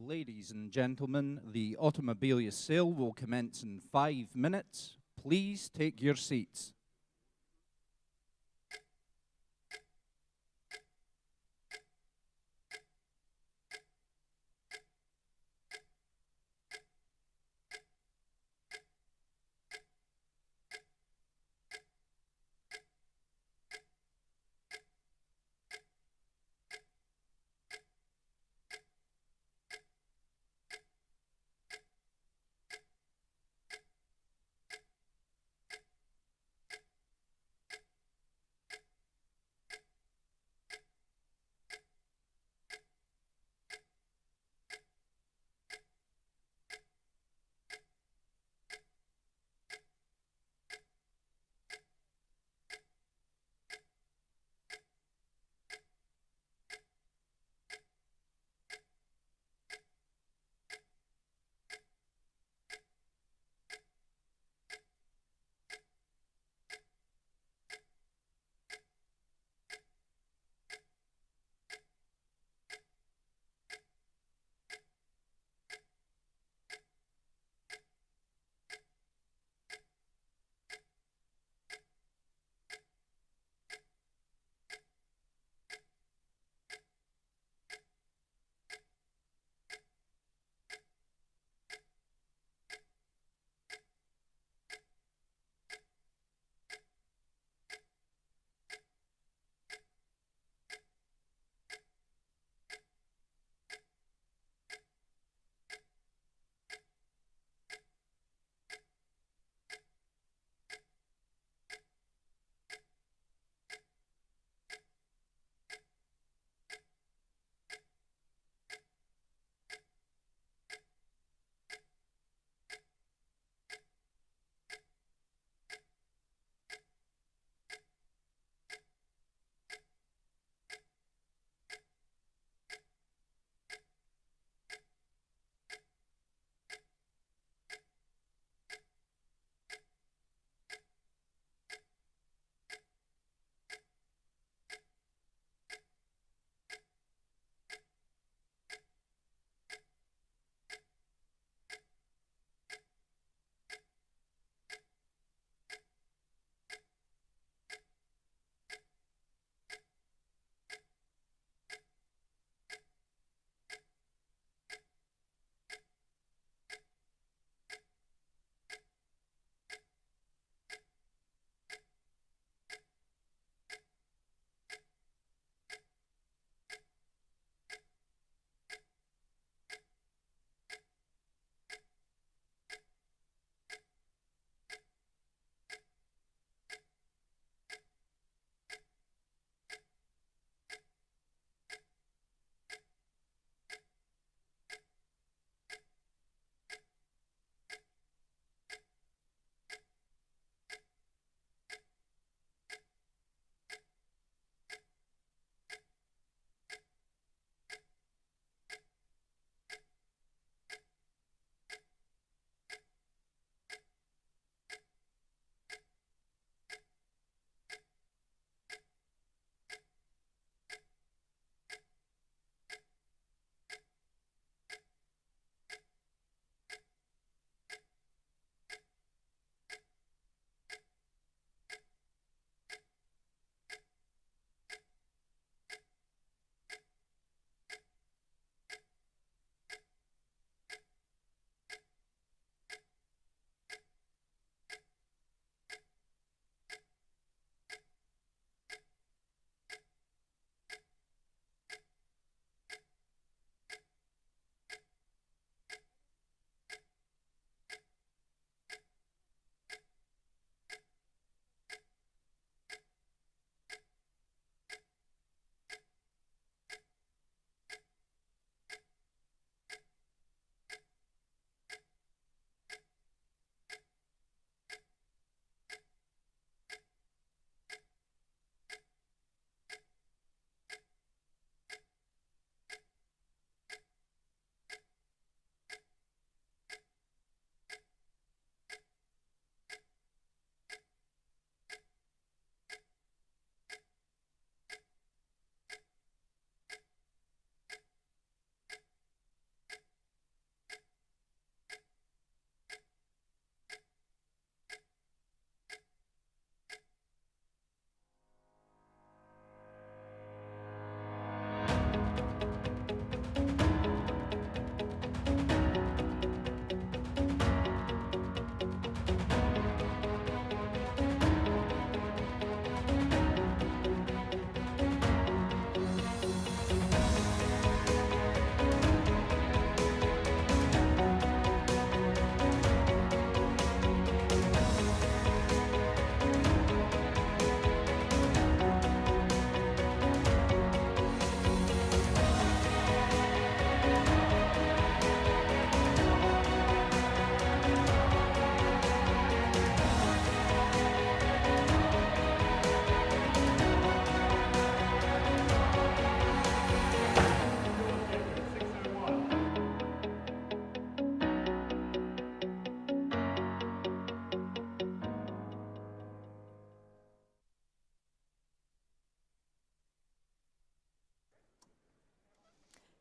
Ladies and gentlemen, the automobilia sale will commence in 5 minutes. Please take your seats.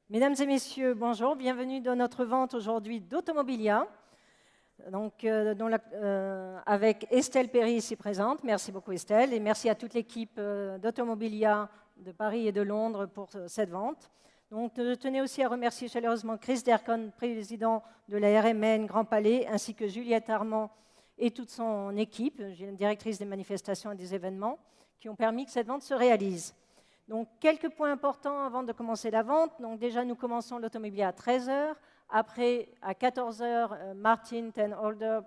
Mesdames et messieurs, bonjour, bienvenue dans notre vente aujourd'hui d'Automobilia. Donc, avec Estelle Perry ici présente. Merci beaucoup Estelle et merci à toute l'équipe d'Automobilia de Paris et de Londres pour cette vente. Donc, je tenais aussi à remercier chaleureusement Chris Dercon, président de la RMN Grand Palais, ainsi que Juliette Armand et toute son équipe, directrice des manifestations et des événements, qui ont permis que cette vente se réalise. Donc, quelques points importants avant de commencer la vente. Donc, déjà, nous commençons l'Automobilia à 13h. Après, à 14h, Martin Ten Holder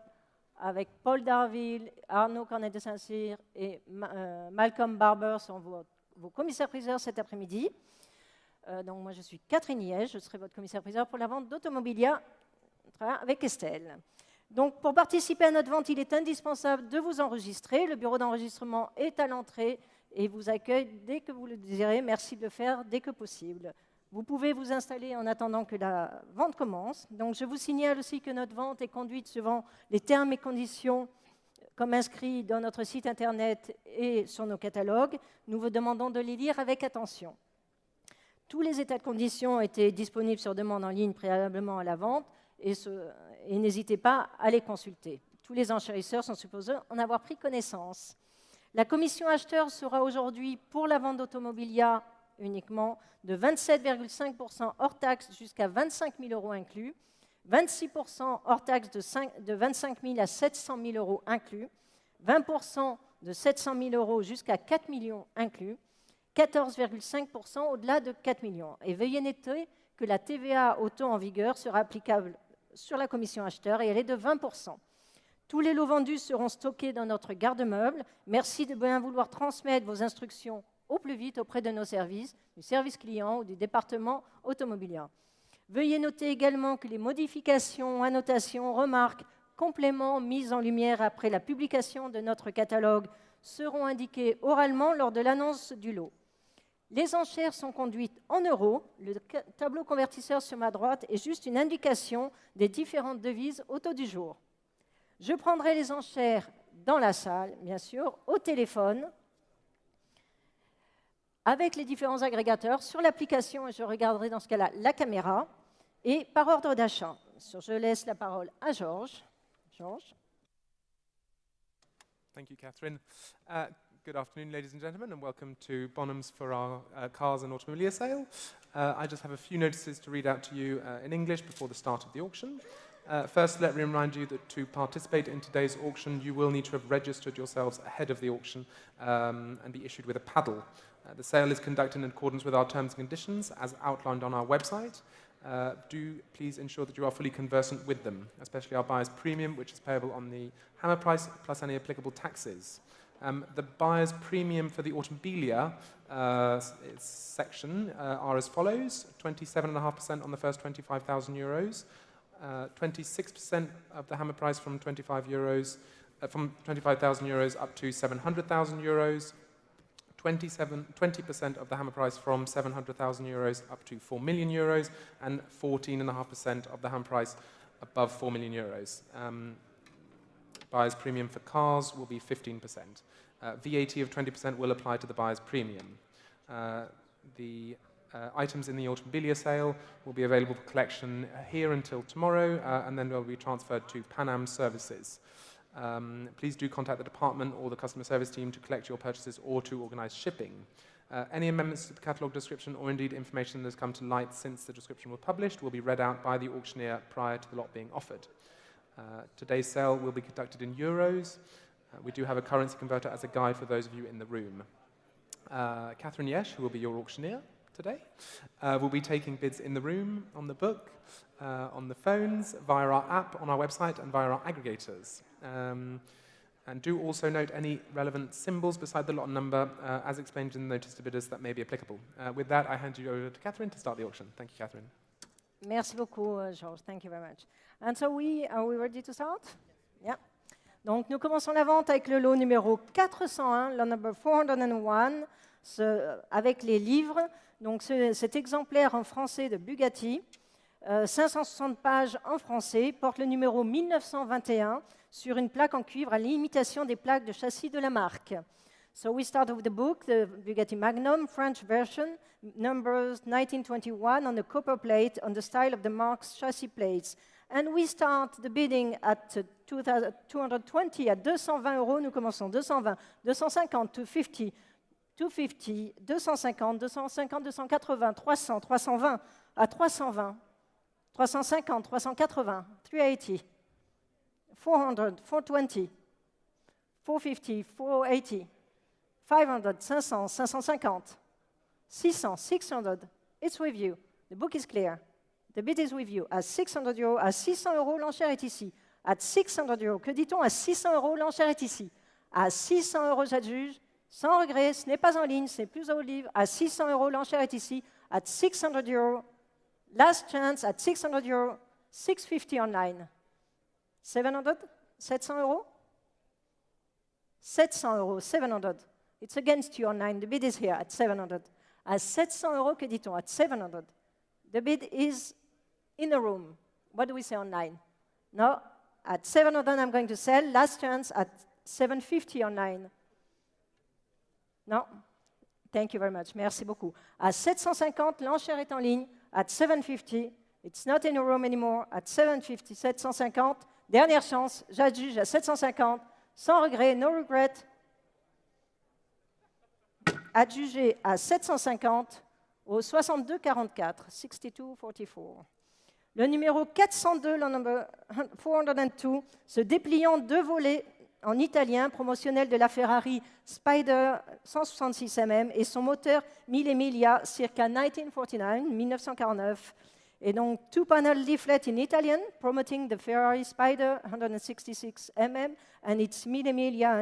avec Paul Darville, Arnaud Cornet de Saint-Cyr et Malcolm Barber sont vos commissaires-priseurs cet après-midi. Donc, moi, je suis Catherine Hiet, je serai votre commissaire-priseur pour la vente d'Automobilia avec Estelle. Donc, pour participer à notre vente, il est indispensable de vous enregistrer. Le bureau d'enregistrement est à l'entrée et vous accueille dès que vous le désirez. Merci de le faire dès que possible. Vous pouvez vous installer en attendant que la vente commence. Donc, je vous signale aussi que notre vente est conduite suivant les termes et conditions comme inscrits dans notre site Internet et sur nos catalogues. Nous vous demandons de les lire avec attention. Tous les états de conditions étaient disponibles sur demande en ligne préalablement à la vente et n'hésitez pas à les consulter. Tous les enchérisseurs sont supposés en avoir pris connaissance. La commission acheteur sera aujourd'hui pour la vente d'Automobilia uniquement de 27,5% hors taxe jusqu'à 25 000 € inclus, 26% hors taxe de 25 000 à 700 000 € inclus, 20% de 700 000 € jusqu'à 4 millions inclus, 14,5% au-delà de 4 millions. Et veuillez noter que la TVA au taux en vigueur sera applicable sur la commission acheteur et elle est de 20%. Tous les lots vendus seront stockés dans notre garde-meubles. Merci de bien vouloir transmettre vos instructions au plus vite auprès de nos services, du service client ou du département Automobilia. Veuillez noter également que les modifications, annotations, remarques, compléments mis en lumière après la publication de notre catalogue seront indiqués oralement lors de l'annonce du lot. Les enchères sont conduites en euros. Le tableau convertisseur sur ma droite est juste une indication des différentes devises au taux du jour. Je prendrai les enchères dans la salle, bien sûr, au téléphone, avec les différents agrégateurs sur l'application, et je regarderai dans ce cas-là la caméra, et par ordre d'achat. Je laisse la parole à Georges. Georges. Thank you, Catherine. Good afternoon, ladies and gentlemen, and welcome to Bonhams for our cars and automobilia sale. I just have a few notices to read out to you in English before the start of the auction. First, let me remind you that to participate in today's auction, you will need to have registered yourselves ahead of the auction and be issued with a paddle. The sale is conducted in accordance with our terms and conditions as outlined on our website. Do please ensure that you are fully conversant with them, especially our buyer's premium, which is payable on the hammer price plus any applicable taxes. The buyer's premium for the Automobilia section are as follows: 27.5% on the first 25,000 euros, 26% of the hammer price from 25,000 euros up to 700,000 euros, 20% of the hammer price from 700,000 euros up to 4 million euros, and 14.5% of the hammer price above 4 million euros. Buyer's premium for cars will be 15%. VAT of 20% will apply to the buyer's premium. The items in the Automobilia sale will be available for collection here until tomorrow, and then they'll be transferred to Bonhams services. Please do contact the department or the customer service team to collect your purchases or to organize shipping. Any amendments to the catalogue description or indeed information that has come to light since the description was published will be read out by the auctioneer prior to the lot being offered. Today's sale will be conducted in euros. We do have a currency converter as a guide for those of you in the room. Catherine Yesh, who will be your auctioneer today, will be taking bids in the room, on the book, on the phones, via our app, on our website, and via our aggregators. And do also note any relevant symbols beside the lot number, as explained in the notice to bidders, that may be applicable. With that, I hand you over to Catherine to start the auction. Thank you, Catherine. Merci beaucoup, Georges. Thank you very much. And so are we ready to start? Yeah. Donc, nous commençons la vente avec le lot numéro 401, lot number 401, avec les livres. Donc, cet exemplaire en français de Bugatti, 560 pages en français, porte le numéro 1921 sur une plaque en cuivre à l'imitation des plaques de châssis de la marque. So we start with the book, the Bugatti Magnum, French version, numbers 1921 on the copper plate on the style of the Marques chassis plates. And we start the bidding at 220, à 220 euros. Nous commençons 220, 250, 250, 250, 250, 250, 280, 300, 320, à 320, 350, 380, 380, 400, 420, 450, 480, 500, 500, 550, 600, 600. It's with you. The book is clear. The bid is with you. À 600 euros, à 600 euros, l'enchère est ici. À 600 euros, que dit-on? À 600 euros, l'enchère est ici. À 600 euros, j'adjuge. Sans regret, ce n'est pas en ligne, c'est plus au livre. À 600 euros, l'enchère est ici. At 600 euros, last chance, at 600 euros, 650 online. 700? 700 euros? 700 euros, 700. It's against you online. The bid is here at 700. À 700 euros, que dit-on? At 700. The bid is in the room. What do we say online? No, at 700 I'm going to sell. Last chance at 750 online. No, thank you very much. Merci beaucoup. À 750, l'enchère est en ligne. At 750, it's not in the room anymore. At 750, 750. Dernière chance, j'adjuge à 750. Sans regret, no regret. Adjugé à 750 au 6244, 6244. Le numéro 402, le number 402, ce dépliant 2 volets en italien promotionnel de la Ferrari Spider 166 mm et son moteur 1000 Emilia circa 1949, 1949. Et donc, 2-panel leaflet in Italian promoting the Ferrari Spider 166 mm and its 1000 Emilia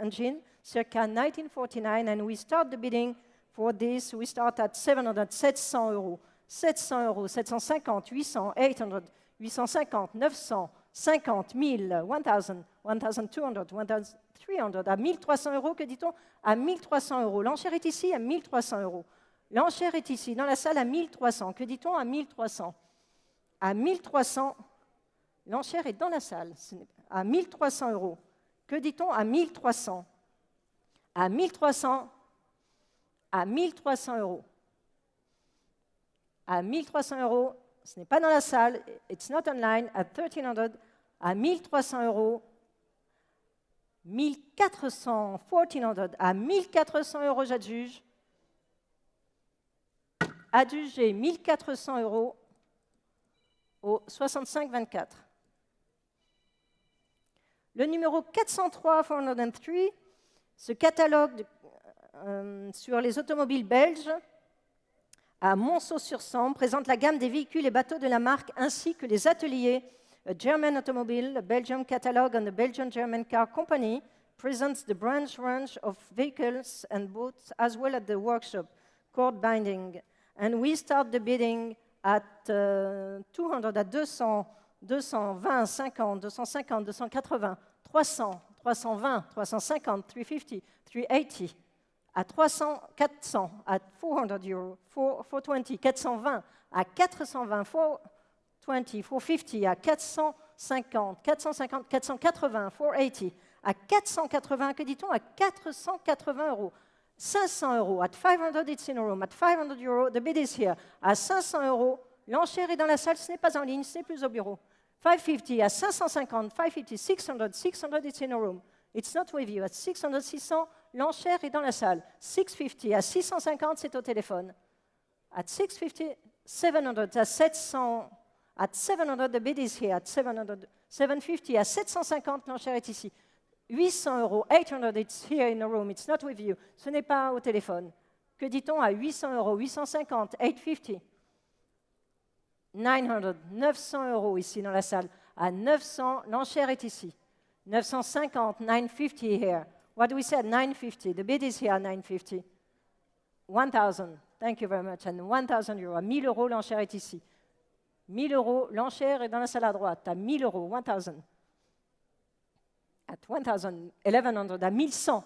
engine circa 1949. And we start the bidding for this. We start at 700, 700 euros, 700 euros, 750, 800, 800, 850, 900, 50, 1000, 1000, 1200, 1300, à 1300 euros, que dit-on? À 1300 euros. L'enchère est ici à 1300 euros. L'enchère est ici, dans la salle, à 1300. Que dit-on? À 1300. À 1300, l'enchère est dans la salle. À 1300 euros. Que dit-on? À 1300. À 1300. À 1300 euros. À 1300 euros, ce n'est pas dans la salle. It's not online. At 1300. À 1300 euros. 1400, 1400. À 1400 euros, j'adjuge. Adjugé 1400 euros au 65-24. Le numéro 403, 403, ce catalogue sur les automobiles belges à Monceau-sur-Sambre présente la gamme des véhicules et bateaux de la marque ainsi que les ateliers. A German automobile, a Belgian catalog and the Belgian-German Car Company presents the branch range of vehicles and boats as well as the workshop, cord binding. And we start the bidding at 200, at 200, 220, 50, 250, 280, 300, 320, 350, 350, 380, à 300, 400, at 400 euros, 420, 420, à 420, 420, 450, à 450, 450, 480, 480, à 480, que dit-on? À 480 euros. 500 euros. At 500, it's in a room. At 500 euros, the bid is here. À 500 euros, l'enchère est dans la salle, ce n'est pas en ligne, ce n'est plus au bureau. 550, à 550, 550, 600, 600, it's in a room. It's not with you. At 600, 600, l'enchère est dans la salle. 650, à 650, c'est au téléphone. At 650, 700, à 700, at 700, the bid is here. At 700, 750, à 750, l'enchère est ici. 800 euros, 800, it's here in the room, it's not with you. Ce n'est pas au téléphone. Que dit-on à 800 euros, 850, 850, 900, 900 euros ici dans la salle. À 900, l'enchère est ici. 950, 950 here. What do we say at 950? The bid is here at 950. 1000, thank you very much. And 1000 euros. À 1000 euros, l'enchère est ici. 1000 euros, l'enchère est dans la salle à droite. À 1000 euros, 1000. At 1000, 1100, à 1100.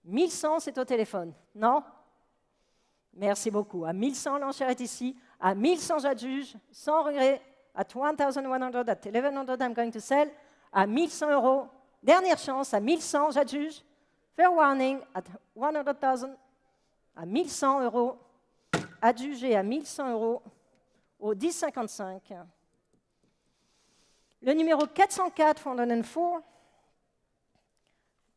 1100, c'est au téléphone. Non? Merci beaucoup. À 1100, l'enchère est ici. À 1100, j'adjuge, sans regret. At 1100, at 1100, I'm going to sell. À 1100 euros, dernière chance. À 1100, j'adjuge. Fair warning at 100,000, à 1100 euros, adjugé à 1100 euros, au 10,55. Le numéro 404, 404,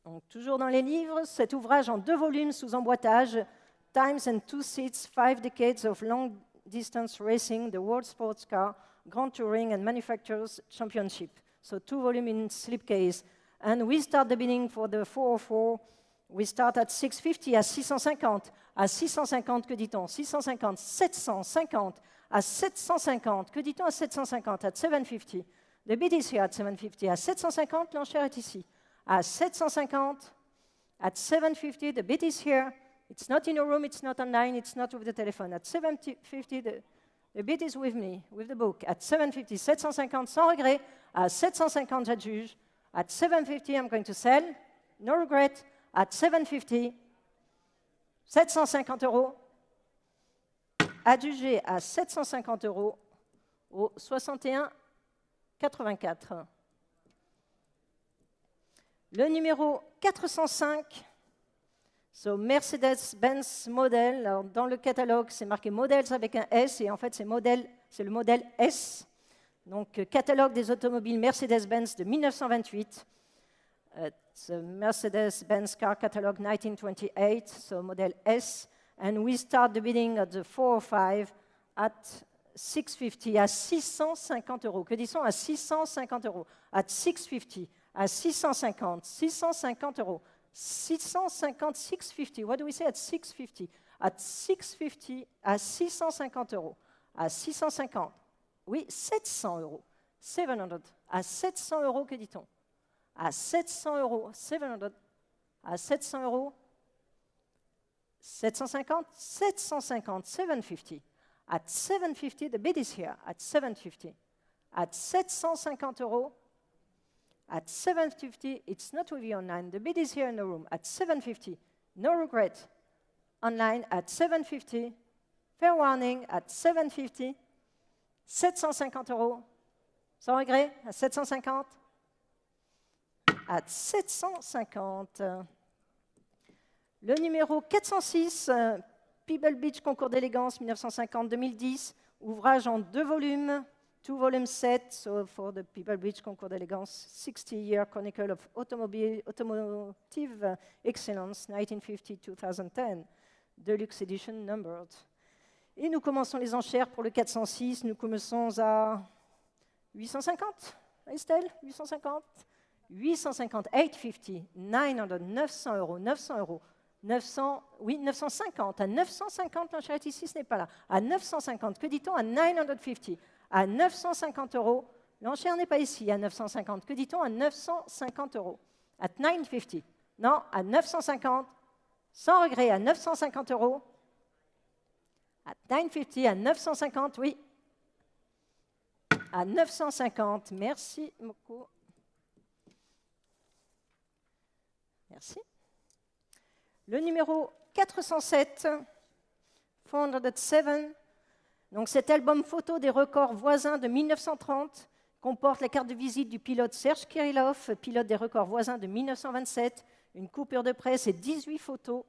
donc toujours dans les livres, cet ouvrage en 2 volumes sous emboîtage, Times and Two Seats, 5 Decades of Long Distance Racing, the World Sports Car, Grand Touring and Manufacturers Championship. So 2 volumes in slipcase. And we start the bidding for the 404. We start at 650, à 650. À 650, que dit-on? 650, 750. À 750, que dit-on à 750? At 750. The bid is here at 750. À 750, l'enchère est ici. À 750, at 750, the bid is here. It's not in your room, it's not online, it's not with the telephone. At 750, the bid is with me, with the book. At 750, 750, sans regret. À 750, j'adjuge. At 750, I'm going to sell. No regret. At 750, 750 euros. Adjugé à 750 euros au 61,84. Le numéro 405, so Mercedes-Benz modèle. Alors, dans le catalogue, c'est marqué modèles avec un S, et en fait, c'est le modèle S. Donc, catalogue des automobiles Mercedes-Benz de 1928. It's a Mercedes-Benz car catalogue 1928, so modèle S. And we start the bidding at the 405 at 650, à 650 euros. Que dit-on à 650 euros? At 650, à 650, 650 euros. 650, 650. What do we say at 650? At 650, à 650 euros. À 650. Oui, 700 euros. 700. À 700 euros, que dit-on? À 700 euros. 700. À 700 euros. 750, 750, 750. At 750, the bid is here. At 750. At 750 euros. At 750, it's not with you online. The bid is here in the room. At 750, no regret. Online at 750. Fair warning at 750. 750 euros. Sans regret, à 750. At 750. Le numéro 406, Pebble Beach Concours d'élégance 1950-2010, ouvrage en 2 volumes, 2 volume set, so for the Pebble Beach Concours d'élégance, 60-year Chronicle of Automotive Excellence, 1950-2010, Deluxe Edition numbered. Et nous commençons les enchères pour le 406, nous commençons à 850, Estelle, 850 850, 850, 900, 900 euros, 900 euros. 900, oui, 950. À 950, l'enchère est ici, ce n'est pas là. À 950, que dit-on à 950? À 950 euros, l'enchère n'est pas ici. À 950, que dit-on à 950 euros? At 950. Non, à 950, sans regret, à 950 euros. At 950, à 950, oui. À 950, merci beaucoup. Merci. Le numéro 407, 407, donc cet album photo des records voisins de 1930 comporte la carte de visite du pilote Serge Kirillov, pilote des records voisins de 1927, une coupure de presse et 18 photos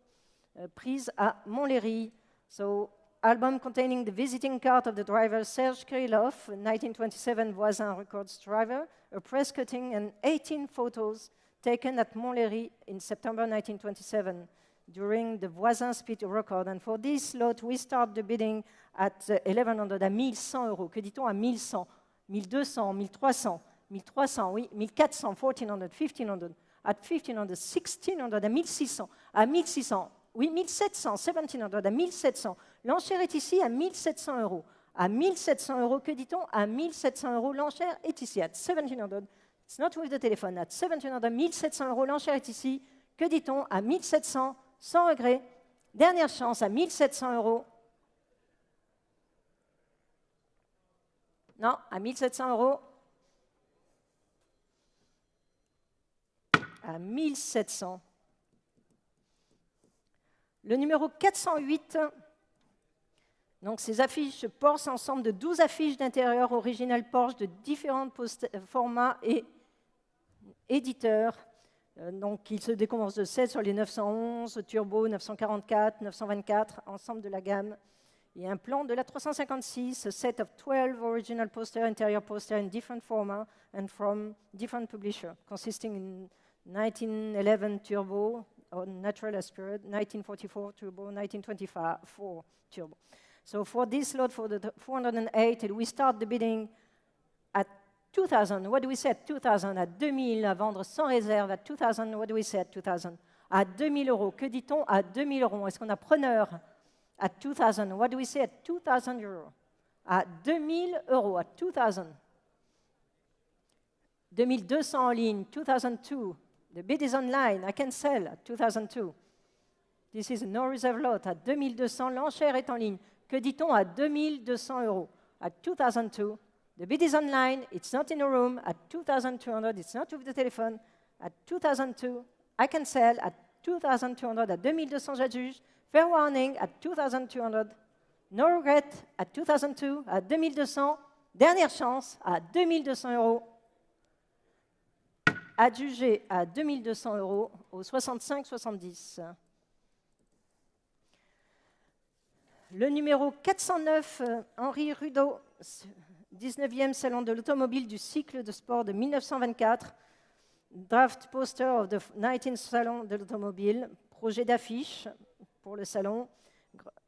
prises à Montlhéry. So, album containing the visiting card of the driver Serge Kirillov, 1927 voisin records driver, a press cutting and 18 photos taken at Montlhéry in September 1927. During the voisin speed record. And for this lot, we start the bidding at 1100, à 1100 euros. Que dit-on à 1100? 1200, 1300, 1300, oui, 1400, 1400, 1500, at 1500, 1600, à 1600, à 1600, oui, 1700, 1700, à 1700. L'enchère est ici à 1700 euros. À 1700 euros, que dit-on? À 1700 euros, l'enchère est ici. At 1700, it's not with the telephone. At 1700, 1700 euros, l'enchère est ici. Que dit-on? À 1700, sans regret. Dernière chance à 1700 euros. Non, à 1700 euros. À 1700. Le numéro 408, donc ces affiches Porsche, ensemble de 12 affiches d'intérieur originales Porsche de différents formats et éditeurs. Donc, il se décompose de 7 sur les 911, turbo, 944, 924, ensemble de la gamme. Et un plan de la 356, a set of 12 original poster, interior poster in different formats and from different publishers, consisting in 1911 turbo, or natural aspirate, 1944 turbo, 1924 turbo. So for this lot, for the 408, we start the bidding at 2,000. What do we set? 2,000 à 2,000 à vendre sans réserve. À 2,000, what do we set? 2,000 à 2,000 euros. Que dit-on à 2,000 euros? Est-ce qu'on a preneur? At 2,000. What do we say at 2,000 euros? À 2,000 euros. At 2,000. 2,200 en ligne. 2,002. The bid is online. I can sell at 2,002. This is a no reserve lot. À 2,200, l'enchère est en ligne. Que dit-on à 2,200 euros? At 2,002. The bid is online. It's not in a room. At 2,200. It's not with the telephone. At 2,002. I can sell at 2,200. À 2,200, j'adjuge. Fair warning at 2,200. No regret at 2,002. À 2,200. Dernière chance à 2,200 euros. Adjugé à 2,200 euros au 65,70. Le numéro 409, Henri Rudeau, 19e Salon de l'automobile du cycle de sport de 1924. Draft poster of the 19th Salon de l'automobile. Projet d'affiche pour le salon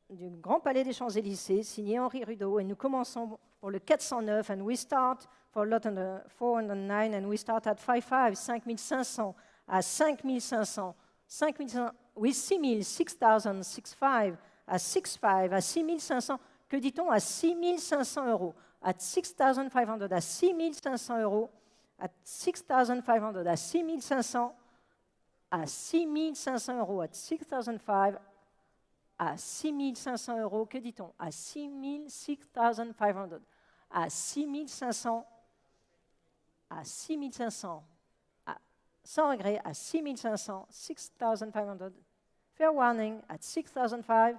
du Grand Palais des Champs-Élysées, signé Henri Rudeau. Et nous commençons pour le 409, and we start for lot 409, and we start at 5,500 à 5,500, 5,500, oui, 6,000, 6,000, 6,500, à 6,500, à 6,500. Que dit-on à 6,500 euros? At 6,500, à 6,500 euros, at 6,500, à 6,500, à 6,500 euros, at 6,500, à 6,500 euros. Que dit-on à 6,500, à 6,500, à 6,500, sans regret, à 6,500, 6,500. Fair warning, at 6,500,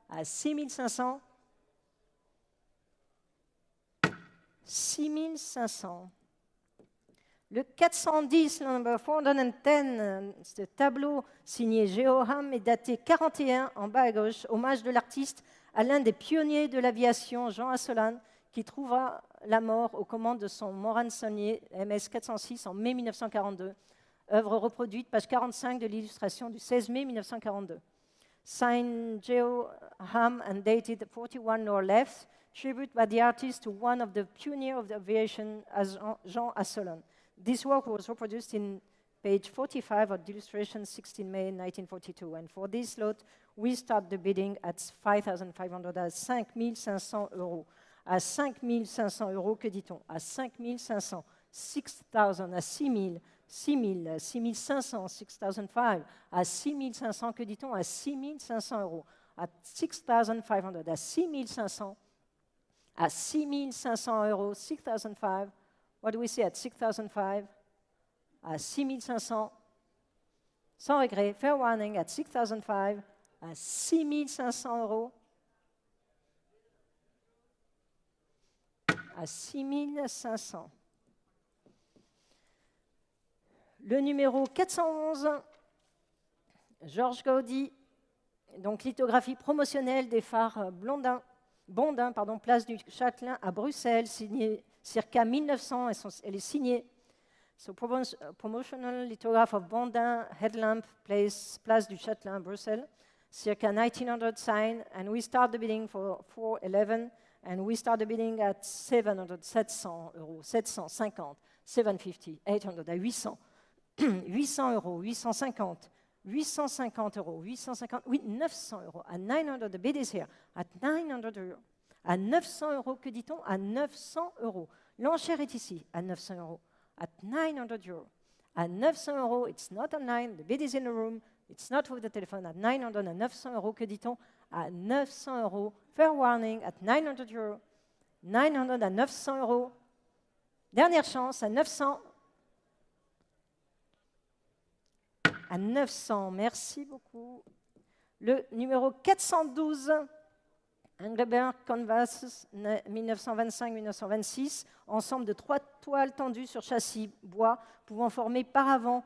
à 6,500, 6,500. Le 410, le number 410, ce tableau signé Géoham est daté 41 en bas à gauche, hommage de l'artiste à l'un des pionniers de l'aviation, Jean Asselin, qui trouva la mort aux commandes de son Morane Saulnier MS 406 en mai 1942. Œuvre reproduite, page 45 de l'illustration du 16 mai 1942. Signed Géoham and dated 41 Nord-Left, tribute by the artist to one of the pioneers of the aviation as Jean Asselin. This work was reproduced in page 45 of the illustration 16 May 1942. And for this lot, we start the bidding at 5,500, à 5,500 euros. À 5,500 euros, que dit-on? À 5,500, 6,000, à 6,000, 6,000, 6,500, 6,500, à 6,500, que dit-on? À 6,500 euros. À 6,500, à 6,500, à 6,500 euros, 6,500. What do we say at 6,500? À 6,500. Sans regret, fair warning, at 6,500, à 6,500 euros. À 6,500. Le numéro 411, Georges Gaudy, donc lithographie promotionnelle des phares Bondin, place du Châtelain à Bruxelles, signée circa 1900, elle est signée. So promotional lithograph of Bondin headlamp, place du Châtelain, Bruxelles, circa 1900 sign, and we start the bidding for 411, and we start the bidding at 700, 700 euros, 750, 750, 800, à 800, 800 euros, 850, 850 euros, 850, oui, 900 euros, à 900, the bid is here, at 900 euros. À 900 euros, que dit-on? À 900 euros. L'enchère est ici, à 900 euros. At 900 euros. À 900 euros, it's not online, the bid is in the room, it's not with the telephone. At 900, à 900 euros, que dit-on? À 900 euros. Fair warning, at 900 euros. 900 à 900 euros. Dernière chance, à 900. À 900, merci beaucoup. Le numéro 412, Engelbert Canvas 1925-1926, ensemble de 3 toiles tendues sur châssis bois, pouvant former par avant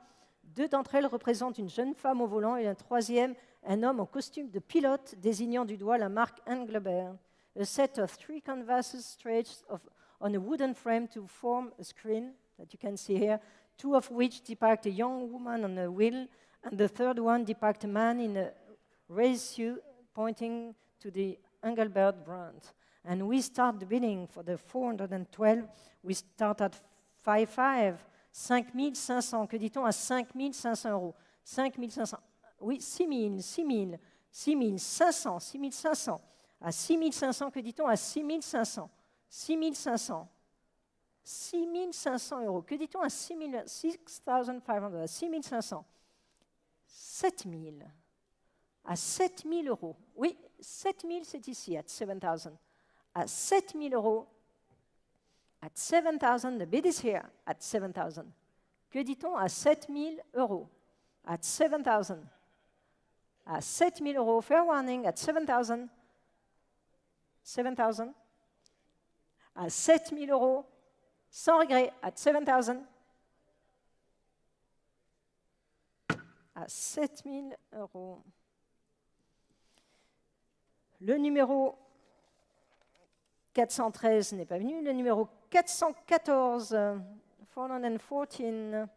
2 d'entre elles représentent une jeune femme au volant et la troisième, un homme en costume de pilote désignant du doigt la marque Engelbert. A set of 3 canvases stretched on a wooden frame to form a screen that you can see here, 2 of which depict a young woman on a wheel, and the third one depicts a man in a race suit pointing to the Engelbert brand. And we start the bidding for the 412. We start at 5,500. 5500. Que dit-on à 5500 euros? 5500. Oui, 6000, 6000, 6500, 6500. À 6500, que dit-on à 6500? 6500. 6500 euros. Que dit-on à 6,500? À 6500. 7000. À 7000 euros. Oui, 7000, c'est ici, at 7000. À 7000 euros. At 7,000, the bid is here, at 7,000. Que dit-on à 7,000 euros? At 7,000. À 7,000 euros, fair warning, at 7,000. 7,000. À 7,000 euros, sans regret, at 7,000. À 7,000 euros. Le numéro 413 n'est pas venu. Le numéro 414, 414.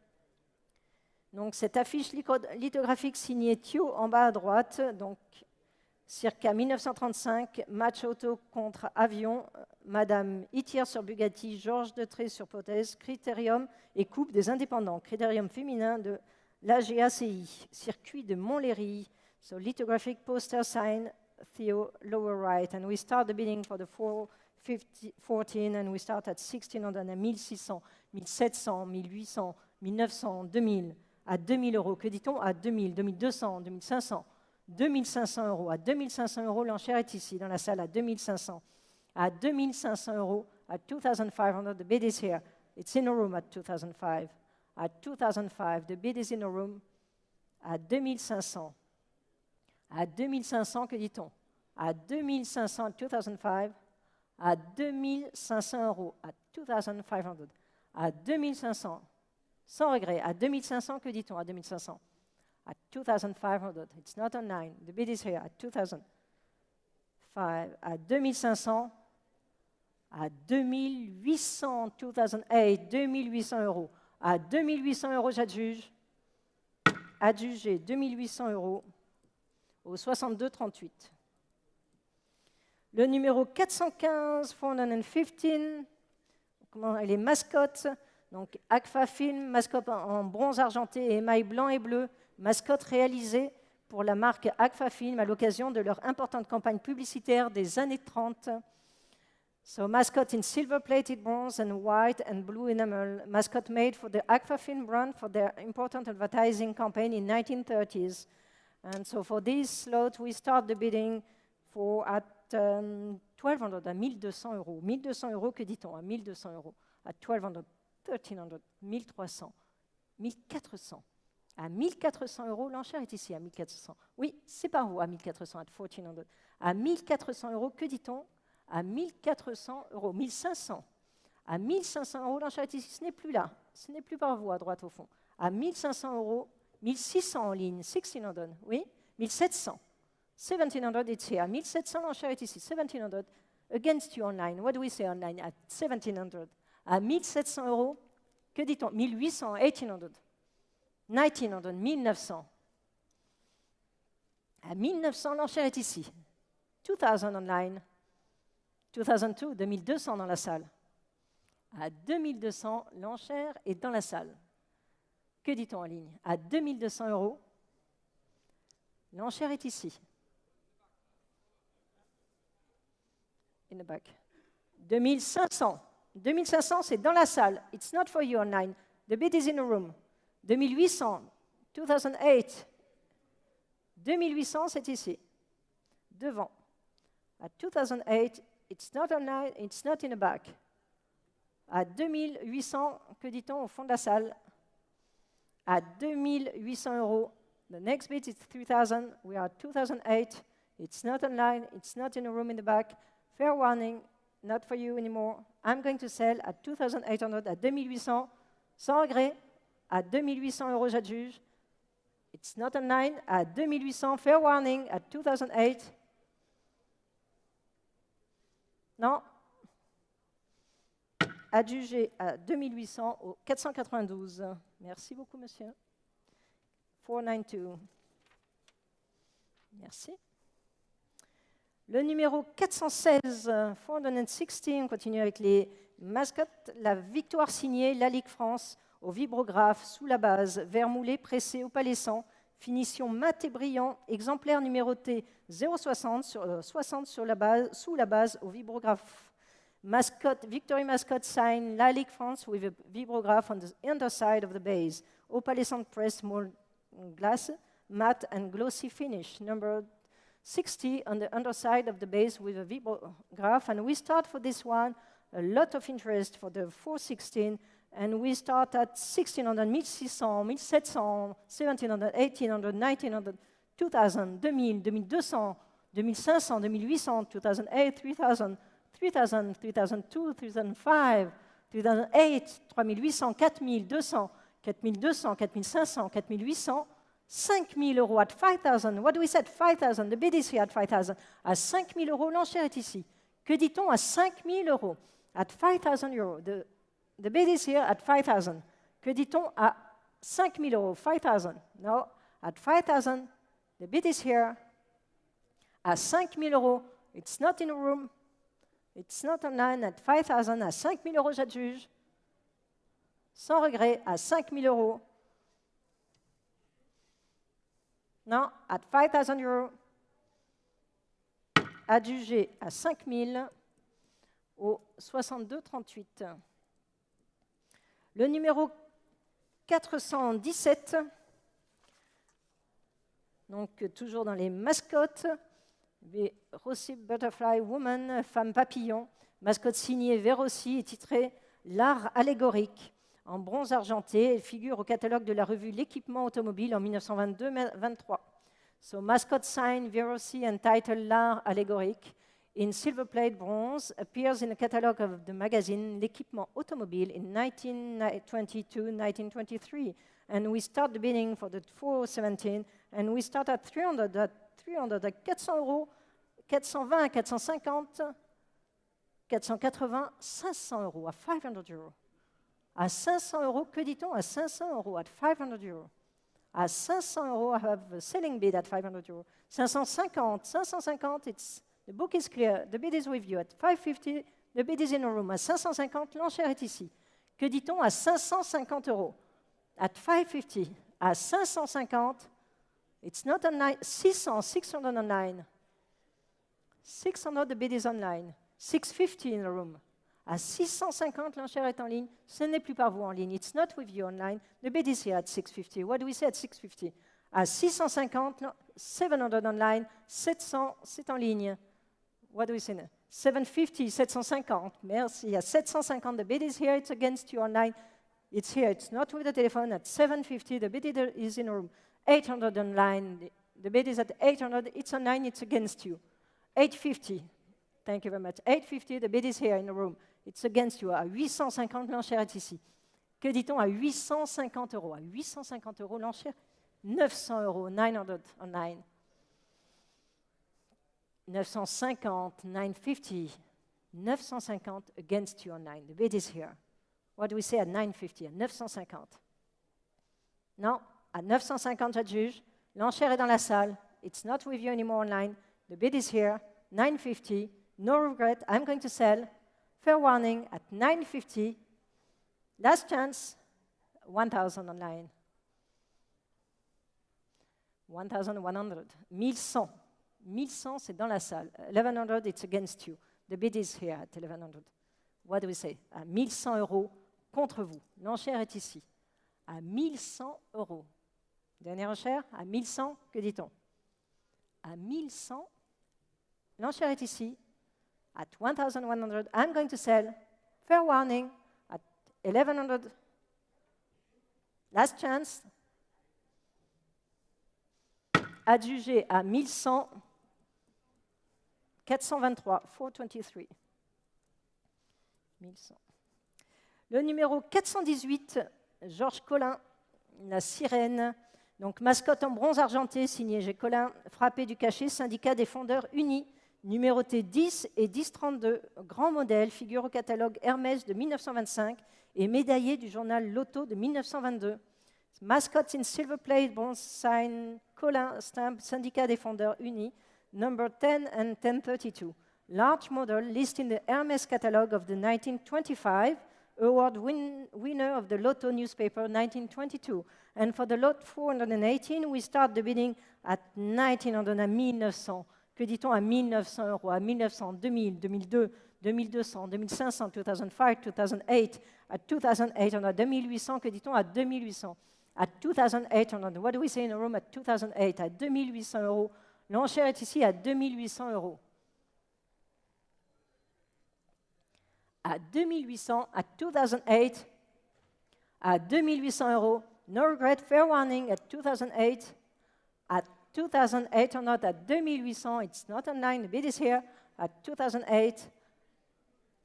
Donc, cette affiche lithographique signée Thio en bas à droite, donc circa 1935, match auto contre avion, Madame Itier sur Bugatti, Georges Detré sur Pothèse, Critérium et Coupe des Indépendants, Critérium féminin de l'AGACI, circuit de Montlhéry, so lithographic poster sign Theo lower right, and we start the bidding for the 414, and we start at 1600, 1600, 1700, 1800, 1900, 2000, à 2000 euros. Que dit-on à 2000, 2200, 2500, 2500 euros. À 2500 euros, l'enchère est ici, dans la salle, à 2500. À 2500 euros, at 2500, the bid is here. It's in a room at 2005. At 2005, the bid is in a room. À 2500. À 2500, que dit-on? À 2500, at 2005. À 2500 euros, à 2500. À 2500, sans regret. À 2500, que dit-on? À 2500. At 2500, it's not on 9. The bid is here at 2005. À 2500, à 2800, 2008, 2800 euros. À 2800 euros, j'adjuge. Adjugé 2800 euros au 62,38. Le numéro 415, 415, les mascottes, donc Agfa Film, mascotte en bronze argenté et émail blanc et bleu, mascotte réalisée pour la marque Agfa Film à l'occasion de leur importante campagne publicitaire des années 30. So mascot in silver-plated bronze and white and blue enamel, mascot made for the Agfa Film brand for their important advertising campaign in 1930s. And so for this slot, we start the bidding for at 1,200, à 1,200 euros. 1,200 euros, que dit-on? À 1,200 euros. À 1,200, 1,300, 1,300, 1,400. À 1,400 euros, l'enchère est ici, à 1,400. Oui, c'est par vous, à 1,400, à 1,400. À 1,400 euros, que dit-on? À 1,400 euros. 1,500. À 1,500 euros, l'enchère est ici. Ce n'est plus là. Ce n'est plus par vous, à droite, au fond. À 1,500 euros, 1,600 en ligne. 1,600, oui. 1,700. 1,700, it's here. 1,700, l'enchère est ici. 1,700. Against you online. What do we say online? At 1,700. À 1,700 euros, que dit-on? 1,800, 1,800. 1,900, 1,900. À 1,900, l'enchère est ici. 2,000 online. 2002, 2200 dans la salle. À 2200, l'enchère est dans la salle. Que dit-on en ligne? À 2200 euros, l'enchère est ici. In the back. 2500. 2500, c'est dans la salle. It's not for you online. The bid is in a room. 2800. 2008. 2800, c'est ici. Devant. At 2008, it's not online, it's not in the back. À 2800, que dit-on au fond de la salle? À 2800 euros. The next bid is 3000. We are at 2008. It's not online, it's not in a room in the back. Fair warning, not for you anymore. I'm going to sell at 2800, à 2800, sans regret. À 2800 euros, j'adjuge. It's not online. À 2800, fair warning. At 2008. Non. Adjugé à 2800 au 492. Merci beaucoup, monsieur. 492. Merci. Le numéro 416, 416, on continue avec les mascottes. La victoire signée, la Ligue France, au vibrographe, sous la base, verre moulé, pressé, opalescent, finition mat et brillant, exemplaire numéroté 060 sur 60 sur la base, sous la base, au vibrographe. Mascot, victory mascot sign, La Ligue France with a vibrograph on the underside of the base. Opalescent press, mold glass, matte and glossy finish. Number 60 on the underside of the base with a vibrograph. And we start for this one, a lot of interest for the 416. And we start at 1600, 1600, 1700, 1700, 1800, 1900, 2000, 2000, 2200, 2500, 2800, 2008, 3000, 3000, 3002, 3005, 3008, 3800, 4200, 4200, 4500, 4800, 5000 euros at 5000. What do we say? 5000. The bid is here at 5000. À 5000 euros, l'enchère est ici. Que dit-on à 5000 euros? At 5000 euros. The bid is here at 5000. Que dit-on à 5000 euros? 5000. No, at 5000. The bid is here. À 5000 euros. It's not in a room. It's not online. At 5000. À 5000 euros, j'adjuge. Sans regret, à 5000 euros. Non, at 5000 euros. Adjugé à 5000 au 62,38. Le numéro 417, donc toujours dans les mascottes, Rossi Butterfly Woman, femme papillon, mascotte signée Vérossi et titrée L'art allégorique. En bronze argenté, elle figure au catalogue de la revue L'équipement automobile en 1922-23. So mascot sign Vérossi and title L'art allégorique in silver plate bronze appears in the catalogue of the magazine L'équipement automobile in 1922-1923. And we start the bidding for the 417 and we start at 300, at 400 euros, 420, 450, 480, 500 euros, à 500 euros. À 500 euros, que dit-on à 500 euros? At 500 euros. À 500 euros, I have a selling bid at 500 euros. 550, 550, the book is clear, the bid is with you. At 550, the bid is in a room. À 550, l'enchère est ici. Que dit-on à 550 euros? At 550, à 550, it's not online. 600, 600 online. 600, the bid is online. 650 in the room. À 650, l'enchère est en ligne. Ce n'est plus par vous en ligne. It's not with you online. The bid is here at 650. What do we say at 650? À 650, 700 online. 700, c'est en ligne. What do we say now? 750, 750. Merci. À 750, the bid is here. It's against you online. It's here. It's not with the telephone. At 750, the bid is in a room. 800 online. The bid is at 800. It's online. It's against you. 850. Thank you very much. 850, the bid is here in the room. It's against you. À 850, l'enchère est ici. Que dit-on à 850 euros? À 850 euros, l'enchère 900 euros, 900 online. 950, 950, 950 against you online. The bid is here. What do we say at 950? À 950. Non, à 950, j'adjuge. L'enchère est dans la salle. It's not with you anymore online. The bid is here. 950. No regret. I'm going to sell. Fair warning at 950. Last chance. 1,000 online. 1,100. 1100. 1100, c'est dans la salle. 1,100, it's against you. The bid is here at 1,100. What do we say? À 1100 euros contre vous. L'enchère est ici. À 1100 euros. Dernière enchère, à 1100, que dit-on? À 1100, l'enchère est ici. At 1,100, I'm going to sell. Fair warning at 1,100. Last chance. Adjugé à 1100. 423, 423. 1100. Le numéro 418, Georges Collin, la sirène, Donc, mascotte en bronze argenté, signé Gécolin, frappé du cachet, syndicat des fondeurs unis, numéroté 10 et 1032, grand modèle, figure au catalogue Hermès de 1925 et médaillé du journal Lotto de 1922. Mascotte in silver plate, bronze sign, Colin, stamp, syndicat des fondeurs unis, number 10 and 1032. Large model listed in the Hermès catalogue of the 1925, award winner of the Lotto newspaper 1922. And for the lot 418, we start the bidding at 1900, à 1900. Que dit-on à 1900 euros, à 1900, 2000, 2002, 2200, 2500, 2005, 2008, à 2800, 2800, que dit-on à 2800? À 2800, what do we say in a room at 2008? À 2800 euros. L'enchère est ici à 2800 euros. À 2800, à 2008, à 2800 euros. No regret, fair warning at 2008, at 2800, at 2800, it's not online, the bid is here, at 2008.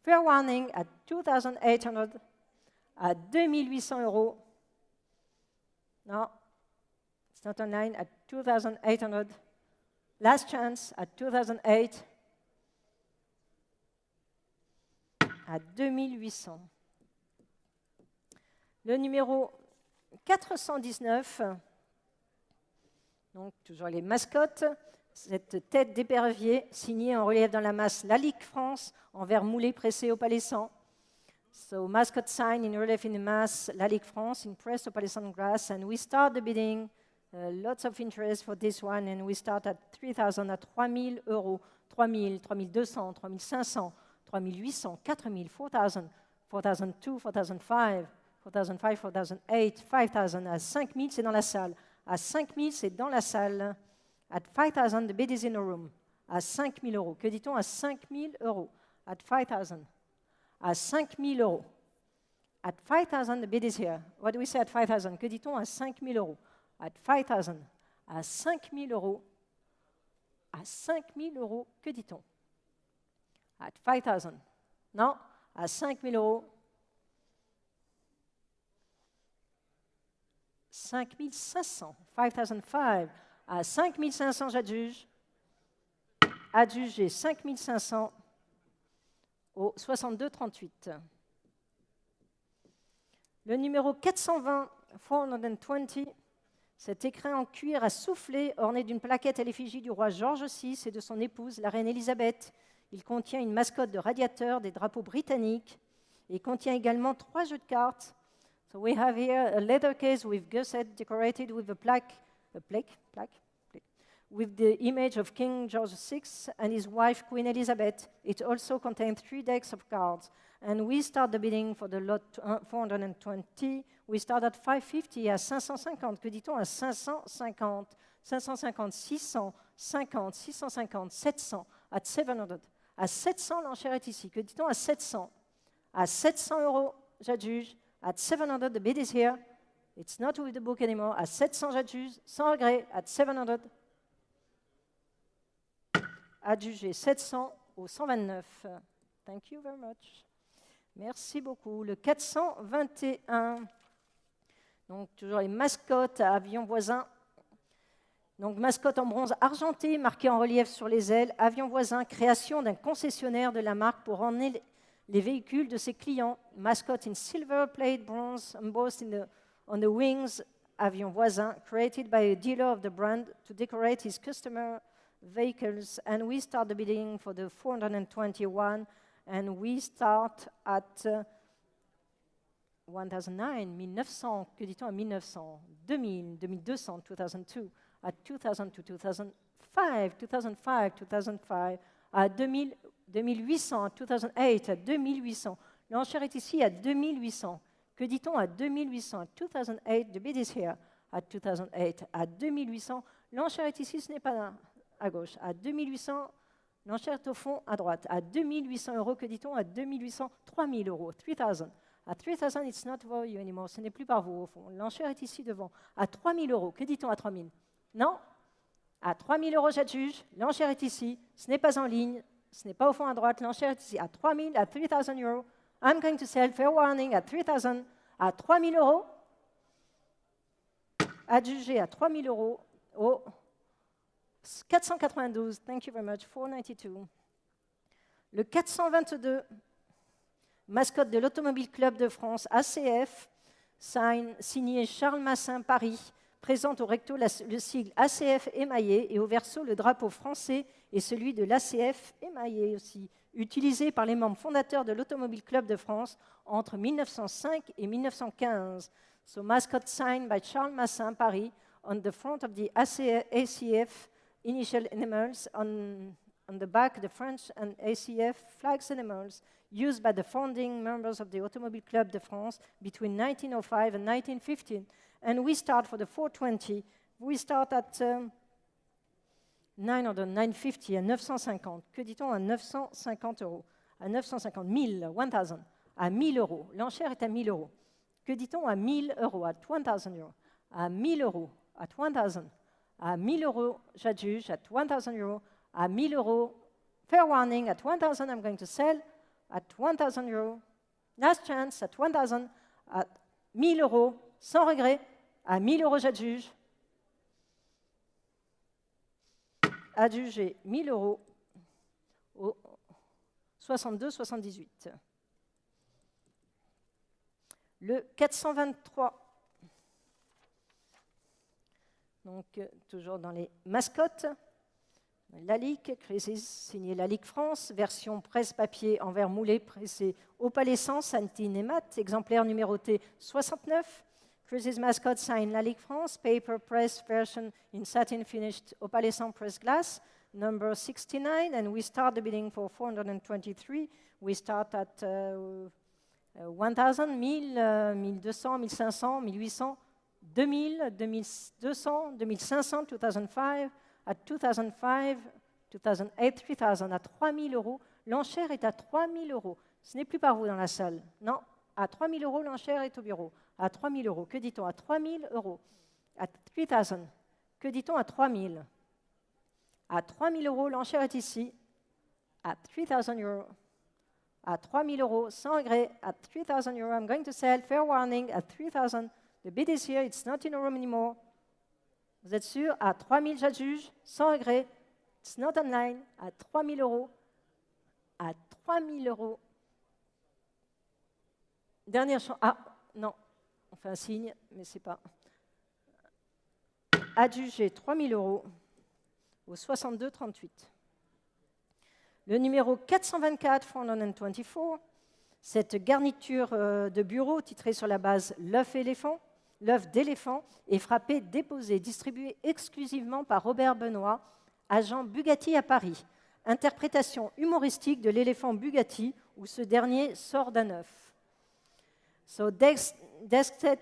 Fair warning at 2800, à 2800 euros. No, it's not online, at 2800. Last chance, at 2008. À 2800. Le numéro 419, donc toujours les mascottes, cette tête d'épervier signée en relief dans la masse La Ligue France en verre moulé pressé au palais 100. So mascot sign in relief in the mass La Ligue France impressed au palais 100 grass, and we start the bidding. Lots of interest for this one, and we start at 3,000, à 3,000 euros, 3,000, 3,200, 3,500. 3,800, 4,000, 4,000, 4,002, 4,005, 4,005, 4,008, 5,000. À 5,000, c'est dans la salle. À 5,000, c'est dans la salle. At 5,000, the bid is in the room. À 5,000 euros. Que dit-on à 5,000 euros? At 5,000. À 5,000 euros. At 5,000, the bid is here. What do we say at 5,000? Que dit-on à 5,000 euros? At 5,000. À 5,000 euros. À 5,000 euros, que dit-on? At 5,000. Non, à 5,000 euros. 5,500. 5,500. À 5,500, j'adjuge. Adjugé 5,500 au 62,38. Le numéro 420, 420, cet écrin en cuir à souffler orné d'une plaquette à l'effigie du roi George VI et de son épouse, la reine Élisabeth. Il contient une mascotte de radiateur des drapeaux britanniques et contient également 3 jeux de cartes. So we have here a leather case with gusset decorated with a plaque, with the image of King George VI and his wife Queen Elizabeth. It also contains 3 decks of cards. And we start the bidding for the lot 420. We start at 550, à 550. Que dit-on à 550? 550, 600, 50, 650, 700, at 700. À 700, l'enchère est ici. Que dit-on à 700? À 700 euros, j'adjuge. At 700, the bid is here. It's not with the book anymore. À 700, j'adjuge. Sans regret, at 700. Adjugé 700 au 129. Thank you very much. Merci beaucoup. Le 421. Donc, toujours les mascottes à avion voisin. Donc, mascotte en bronze argenté, marquée en relief sur les ailes. Avion voisin, création d'un concessionnaire de la marque pour emmener les véhicules de ses clients. Mascotte in silver plate bronze, embossed on the wings. Avion voisin, created by a dealer of the brand to decorate his customer vehicles. And we start the bidding for the 421. And we start at 1009, 1900. Que dit-on à 1900? 2000, 2200, 2002. At 2000 to 2005, 2005, 2005. À 2000, 2800, 2008, à 2800. L'enchère est ici à 2800. Que dit-on à 2800? À 2008, the bid is here. À 2008, à 2800. L'enchère est ici, ce n'est pas à gauche. À 2800, l'enchère est au fond à droite. À 2800 euros, que dit-on à 2800? 3000 euros, 3000. À 3000, it's not for you anymore. Ce n'est plus par vous, au fond. L'enchère est ici devant. À 3000 euros, que dit-on à 3000? Non. À 3000 euros, j'adjuge. L'enchère est ici. Ce n'est pas en ligne. Ce n'est pas au fond à droite. L'enchère est ici. À 3000, à 3000 euros. I'm going to sell, fair warning, à 3000. À 3000 euros. adjugé à 3 000 euros au 492. Thank you very much. 492. Le 422, mascotte de l'Automobile Club de France, ACF, signé Charles Massin, Paris, présente au recto le sigle ACF émaillé et au verso le drapeau français et celui de l'ACF émaillé aussi, utilisé par les membres fondateurs de l'Automobile Club de France entre 1905 et 1915. So mascot signed by Charles Massin, Paris, on the front of the ACF initial animals, on the back the French and ACF flags animals used by the founding members of the Automobile Club de France between 1905 and 1915. And we start for the 420. We start at 900, 950, à 950. Que dit-on à 950 euros? À 950, 1000, 1000, à 1000 euros. L'enchère est à 1000 euros. Que dit-on à 1000 euros? À 1000 euros. À 1000 euros. À 1000. À 1000 euros, j'adjuge. À 1000 euros. À 1000 euros. Fair warning. At 1000, I'm going to sell. At 1000 euros. Last chance. At 1000. À 1000 euros. Sans regret. À 1000 euros, j'adjuge. Adjugé 1000 euros au 62,78. Le 423, donc toujours dans les mascottes, Lalique, signé Lalique France, version presse-papier en verre moulé, pressé opalescence, Santine et mat, exemplaire numéroté 69. Chris's mascot signed Lalique France, paper press version in satin finished opalescent press glass, number 69, and we start the bidding for 423. We start at 1000, 1000, 1200, 1500, 1800, 2000, 2200, 2500, 2005, at 2005, 2008, 3000, à 3000 euros. L'enchère est à 3000 euros. Ce n'est plus par vous dans la salle. Non, à 3000 euros, l'enchère est au bureau. À 3000 euros. Que dit-on à 3000 euros? À 3000. Que dit-on à 3000? À 3000 euros, l'enchère est ici. À 3000 euros. À 3000 euros, sans regret. À 3000 euros, I'm going to sell. Fair warning. À 3000. The bid is here. It's not in a room anymore. Vous êtes sûr? À 3000, j'adjuge. Sans regret. It's not online. À 3000 euros. À 3000 euros. Dernière chance. Ah, non. On fait un signe, mais c'est pas. Adjugé 3000 euros au 62,38. Le numéro 424, 424, cette garniture de bureau titrée sur la base l'œuf d'éléphant est frappé, déposé, distribué exclusivement par Robert Benoît, agent Bugatti à Paris. Interprétation humoristique de l'éléphant Bugatti où ce dernier sort d'un œuf. So desk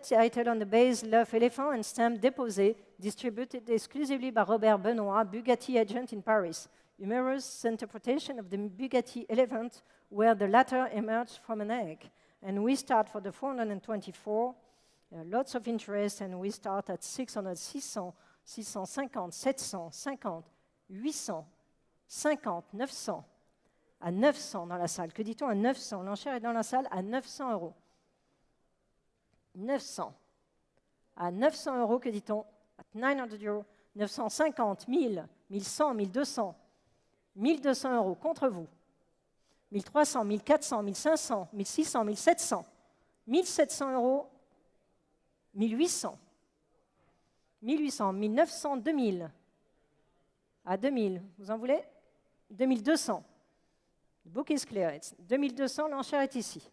title on the base, Love Elephant, and stamp déposé, distributed exclusively by Robert Benoît, Bugatti agent in Paris. Humorous interpretation of the Bugatti elephant, where the latter emerged from an egg. And we start for the 424. Lots of interest, and we start at 600, 600, 650, 750, 800, 50, 900. À 900 dans la salle. Que dit-on à 900? L'enchère est dans la salle à 900 euros. 900. À 900 euros, que dit-on? At 900 euros. 950, 1000, 1100, 1200. 1200 euros contre vous. 1300, 1400, 1500, 1600, 1700. 1700 euros. 1800. 1800, 1900, 2000. À 2000, vous en voulez? 2200. The book is clear. 2200, l'enchère est ici.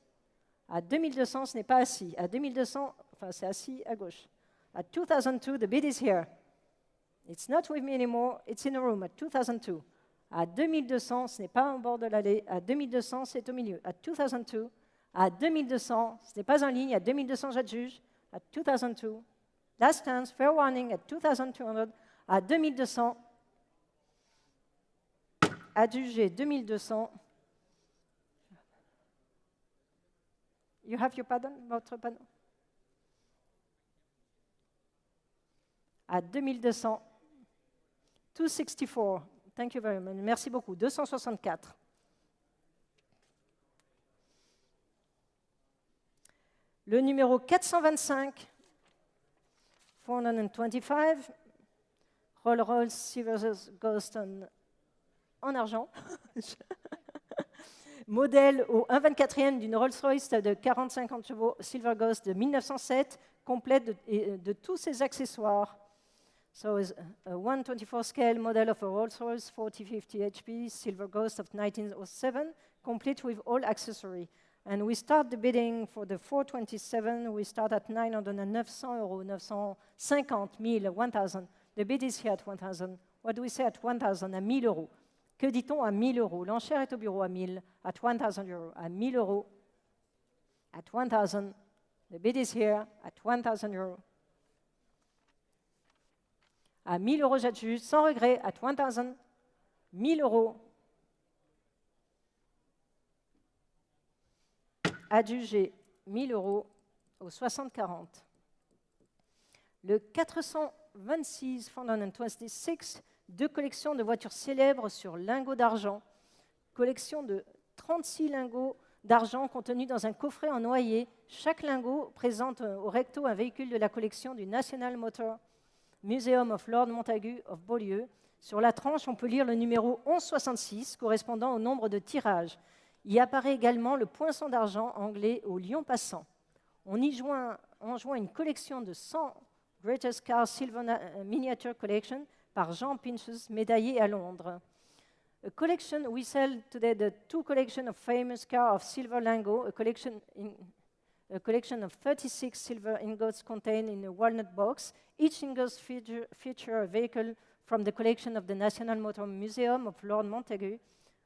À 2200, ce n'est pas assis. À 2200, enfin, c'est assis à gauche. At 2002, the bid is here. It's not with me anymore. It's in a room. At 2002. À 2200, ce n'est pas au bord de l'allée. À 2200, c'est au milieu. At 2002. À 2200, ce n'est pas en ligne. À 2200, j'adjuge. At 2002. Last chance, fair warning. At 2200. À 2200. Adjugé 2200. You have your pardon, votre pardon? À 2200. 264. Thank you very much. Merci beaucoup. 264. Le numéro 425. 425, Rolls-Royce Silver Ghost en argent. Modèle au 1/24e d'une Rolls-Royce de 40-50 chevaux Silver Ghost de 1907, complète de tous ses accessoires. So it's a 1/24 scale model of a Rolls-Royce 4050 HP Silver Ghost of 1907, complete with all accessories. And we start the bidding for the 427. We start at 900 and 900 euros, 950, 1000, 1000. The bid is here at 1000. What do we say at 1000? À 1000 euros. Que dit-on à 1000 euros? L'enchère est au bureau à 1000, at 1000 euros. À 1000 euros, at 1000. The bid is here at 1000 euros. À 1000 euros, j'adjuge, sans regret, at 1000. 1000 euros. Adjugé 1000 euros au 60-40. Le 426, 426, deux collections de voitures célèbres sur lingots d'argent. Collection de 36 lingots d'argent contenus dans un coffret en noyer. Chaque lingot présente au recto un véhicule de la collection du National Motor Museum of Lord Montagu of Beaulieu. Sur la tranche, on peut lire le numéro 1166, correspondant au nombre de tirages. Y apparaît également le poinçon d'argent anglais au lion passant. On joint une collection de 100 Greatest Car Silver Miniature Collection par Jean Pinches, médaillé à Londres. A collection, we sell today the two collection of famous car of silver lingot, a collection of 36 silver ingots contained in a walnut box. Each ingot feature a vehicle from the collection of the National Motor Museum of Lord Montagu.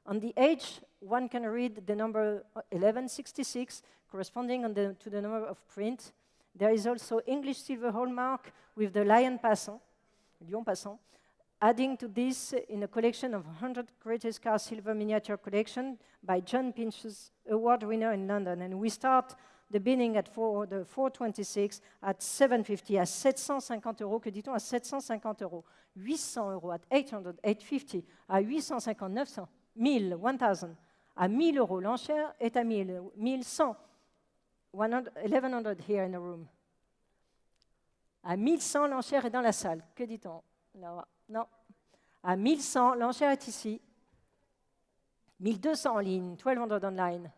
On the edge, one can read the number 1166, corresponding to the number of print. There is also English silver hallmark with the lion passant, adding to this in a collection of 100 Greatest Car Silver Miniature Collection by John Pinches, award winner in London. And we start the bidding at the 426 at 750, à 750 euros. Que dit-on à 750 euros? 800 euros, at 800, 850, à 850, 900, 1000, 1000. À 1000 euros, l'enchère est à 1000, 1100, 1100 here in the room. À 1100, l'enchère est dans la salle. Que dit-on? Là, non. À 1100, l'enchère est ici. 1200 en ligne, 1200 online.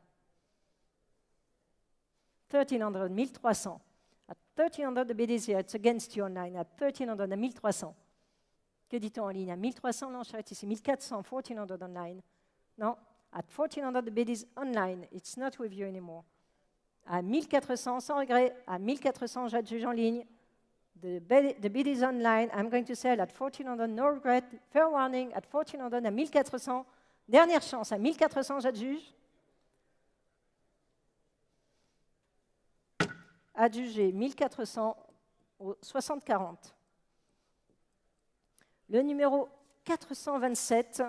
1300, 1300. At 1300, the bid is here. It's against you online. At 1300, à 1300. Que dit-on en ligne? À 1300, l'enchère est ici. 1400, 1400 online. Non. At 1400, the bid is online. It's not with you anymore. À 1400, sans regret. À 1400, j'adjuge en ligne. The bid is online. I'm going to sell at 1400, no regret. Fair warning, at 1400, à 1400. Dernière chance, à 1400, j'adjuge. Adjugé 1400 au 60-40. Le numéro 427,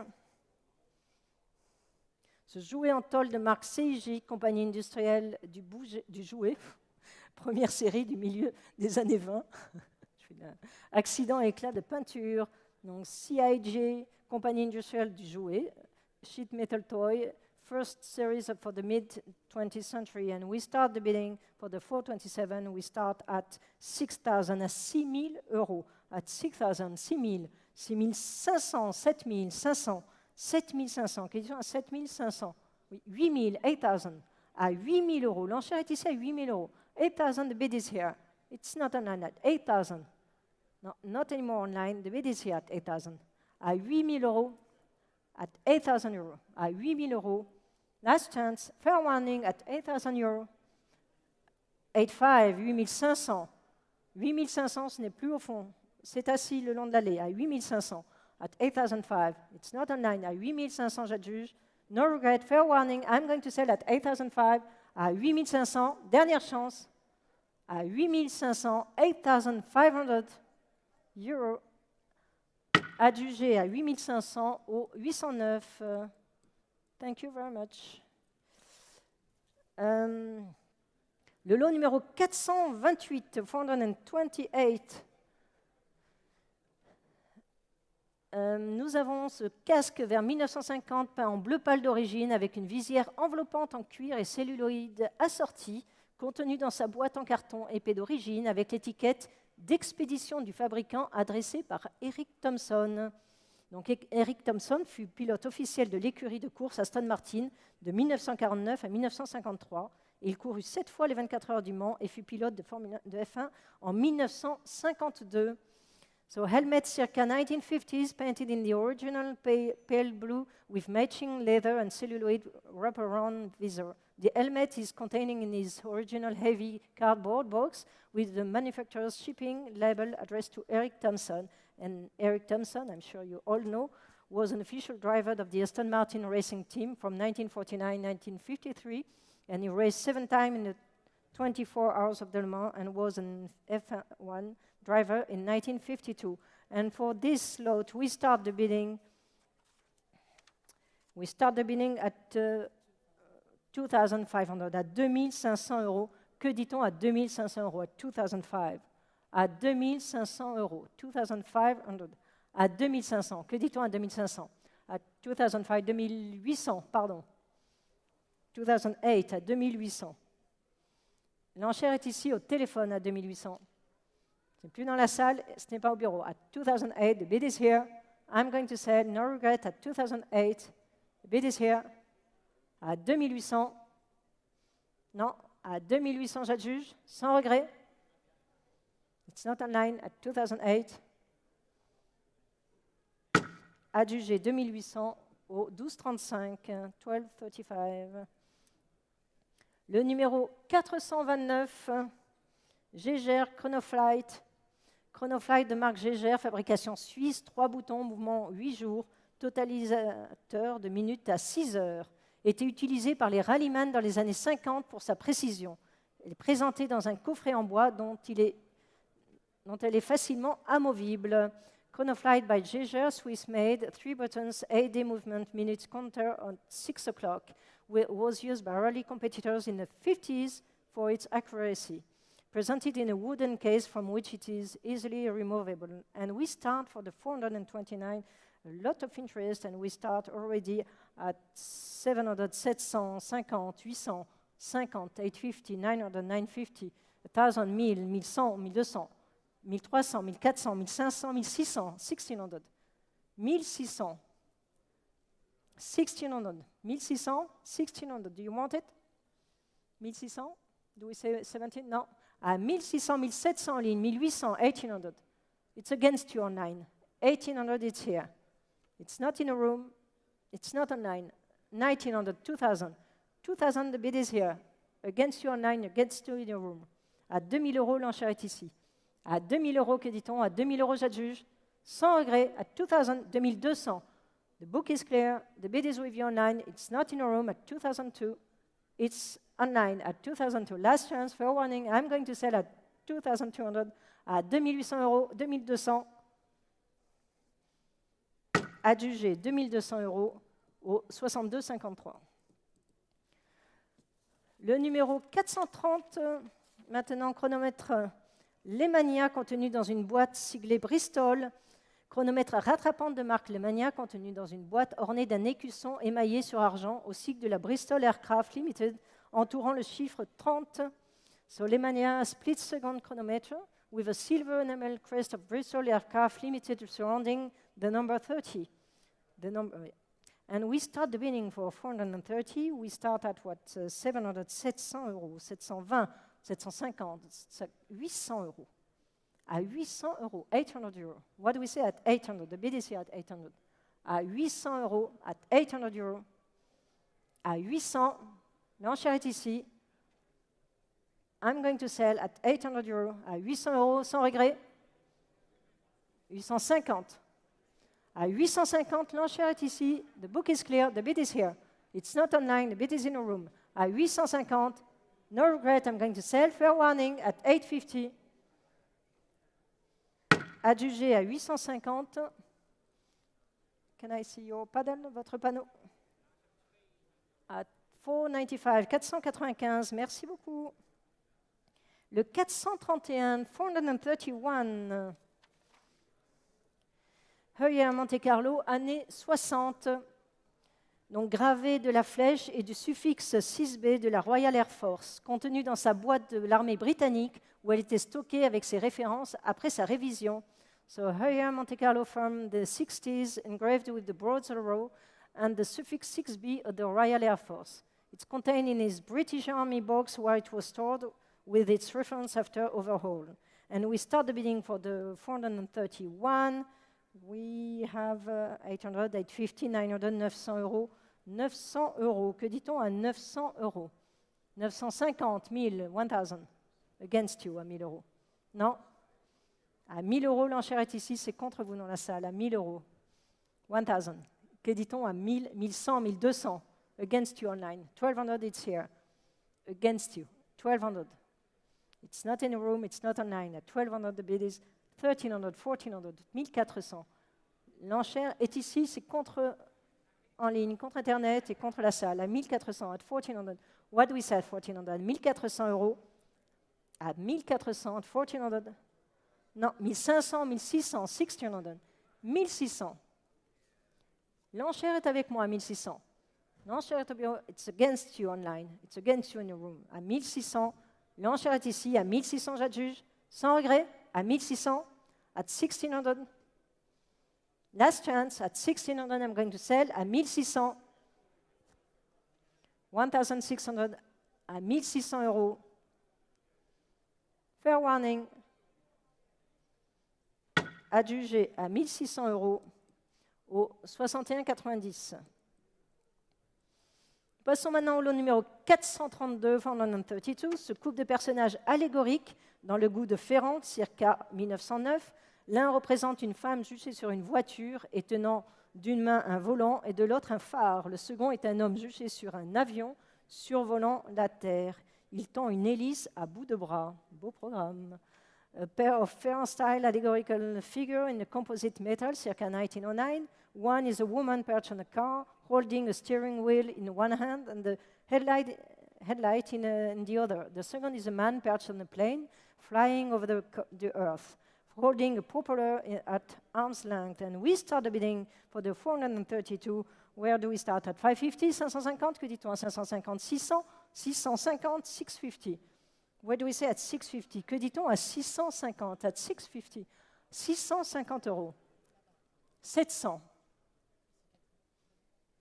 ce jouet en tôle de marque CIJ, compagnie industrielle du jouet, première série du milieu des années 20. Accident et éclat de peinture, donc CIJ, compagnie industrielle du jouet, sheet metal toy, first series for the mid-20th century, and we start the bidding for the 427. We start at 6,000, à 6 000 euros. At 6,000, 6 000, 6 500, 7 500, 7 500. Question à 7 500. Oui, 8 000, 8,000. À 8 000 euros. L'enchère est ici à 8 000 euros. 8,000, the bid is here. It's not online at 8,000. No, not anymore online. The bid is here at 8,000. À 8 000 euros. At 8,000 euros. À 8 000 euros. Last chance, fair warning at 8,000 euros. 8,500, 8 500. 8 500, ce n'est plus au fond. C'est assis le long de l'allée, à 8 500. At 8,500. It's not online. À 8 500, j'adjuge. No regret, fair warning. I'm going to sell at 8,500. À 8 500, dernière chance. À 8 500, 8,500 euros. Adjugé à 8 500 au 809. Thank you very much. Le lot numéro 428, 428. Nous avons ce casque vers 1950 peint en bleu pâle d'origine avec une visière enveloppante en cuir et celluloïde assortie, contenu dans sa boîte en carton épais d'origine avec l'étiquette d'expédition du fabricant adressé par Eric Thompson. Donc, Eric Thompson fut pilote officiel de l'écurie de course Aston Martin de 1949 à 1953. Et il courut 7 fois les 24 heures du Mans et fut pilote de F1 en 1952. So helmet circa 1950s, painted in the original pale blue with matching leather and celluloid wraparound visor. The helmet is containing in his original heavy cardboard box with the manufacturer's shipping label addressed to Eric Thompson. And Eric Thompson, I'm sure you all know, was an official driver of the Aston Martin racing team from 1949-1953, and he raced 7 times in the 24 hours of Le Mans and was an F1 driver in 1952. And for this lot, we start the bidding. We start the bidding at 2,500, à 2,500 euros. Que dit-on à 2,500 euros? At 2,500. À 2,500 euros. 2,500. À 2,500. Que dit-on à 2,500? À 2,500, 2,800, pardon. 2008 à 2,800. L'enchère est ici au téléphone à 2,800. Ce n'est plus dans la salle, ce n'est pas au bureau. At 2008, the bid is here. I'm going to sell, no regret, at 2008. The bid is here. À 2,800. Non, à 2,800, j'adjuge, sans regret. It's not online, at 2008. Adjugé 2,800 au 12,35, 12,35. Le numéro 429, Gégère Chronoflight. Chronoflight de marque Gégère, fabrication suisse, 3 boutons, mouvement 8 jours, totalisateur de minutes à 6 heures. Était utilisé par les rallyman dans les années 50 pour sa précision. Elle est présentée dans un coffret en bois dont elle est facilement amovible. Chronoflight by Gégère, Swiss made, 3 buttons, 8-day movement, minutes counter at 6 o'clock. Was used by rally competitors in the 50s for its accuracy. Presented in a wooden case from which it is easily removable. And we start for the 429, a lot of interest, and we start already at 700, 750, 800, 50, 850, 900, 950, 1,000, 1,000, 1,100, 1,200, 1,300, 1,400, 1,500, 1,600, 1,600, 1,600. 1,600, 1,600, 1,600. Do you want it? 1,600? Do we say 17? No. À 1,600, 1,700 en ligne, 1,800, 1,800. It's against you online. 1,800, it's here. It's not in a room. It's not online. 1,900, 2,000. 2,000, the bid is here. Against you online, against you in your room. À 2,000 euros, l'enchère est ici. À 2,000 euros, que dit-on? À 2,000 euros, j'adjuge. Sans regret, à 2,000, 2,200. The book is clear. The bid is with you online. It's not in a room at 2002. It's online at 2002. Last chance, fair warning. I'm going to sell at 2,200. À 2,800 euros, 2,200. Adjugé 2,200 euros au 62,53. Le numéro 430, maintenant chronomètre Lemania contenu dans une boîte siglée Bristol. Chronomètre rattrapante de marque Lemania contenu dans une boîte ornée d'un écusson émaillé sur argent au sigle de la Bristol Aircraft Limited, entourant le chiffre 30. So Lemania split second chronometer with a silver enamel crest of Bristol Aircraft Limited surrounding the number 30. And we start the bidding for 430. We start at what? 700, 700 euros, 720, 750, 800 euros. À 800 euros, 800 euros. What do we say at 800? The bid is here at 800. À 800 euros, at 800 euros. À 800, l'enchère est ici. I'm going to sell at 800 euros. À 800 euros, sans regret. 850. À 850, l'enchère est ici. The book is clear. The bid is here. It's not online. The bid is in a room. À 850, no regret. I'm going to sell. Fair warning at 850. Adjugé à 850. Can I see your paddle, votre panneau? À 495, 495, merci beaucoup. Le 431, 431. Heulière Monte Carlo, année 60. donc gravé de la flèche et du suffixe 6B de la Royal Air Force, contenu dans sa boîte de l'armée britannique, où elle était stockée avec ses références après sa révision. So here Monte Carlo from the 60s, engraved with the broads row and the suffix 6B of the Royal Air Force. It's contained in his British Army box where it was stored with its reference after overhaul. And we start the bidding for the 431. We have 800, 850, 900, 900 euros. 900 euros. Que dit-on à 900 euros? 950, 1000, 1000. Against you, à 1000 euros. Non? À 1000 euros, l'enchère est ici, c'est contre vous dans la salle. À 1000 euros. 1000. Que dit-on à 1000, 1100, 1200? Against you online. 1200, it's here. Against you. 1200. It's not in the room, it's not online. At 1200, the bid is 1300, 1400, 1400. L'enchère est ici, c'est contre en ligne, contre Internet et contre la salle. À 1400, at 1400. What do we say at 1400? 1400 euros. À 1400, at 1400. Non, 1500, 1600, 1600. 1600. L'enchère est avec moi à 1600. L'enchère est au bureau. It's against you online. It's against you in your room. À 1600. L'enchère est ici. À 1600, j'adjuge. Sans regret. À 1600. At 1600. Last chance. At 1600, I'm going to sell. À 1600. 1600. À 1600 euros. Fair warning. Adjugé à 1600 euros au 61,90. Passons maintenant au lot numéro 432, 432, ce couple de personnages allégoriques dans le goût de Ferrand, circa 1909. L'un représente une femme juchée sur une voiture et tenant d'une main un volant et de l'autre un phare. Le second est un homme juché sur un avion survolant la terre. Il tend une hélice à bout de bras. Beau programme. A pair of Ferrand-style allegorical figures in a composite metal, circa 1909. One is a woman perched on a car, holding a steering wheel in one hand and the headlight in the other. The second is a man perched on a plane, flying over the earth, holding a propeller at arm's length. And we start the bidding for the 432. Where do we start? At 550, 550? Que dit-on à 550? 600, 650, 650. Where do we say at 650? Que dit-on à 650? At 650. 650 euros. 700.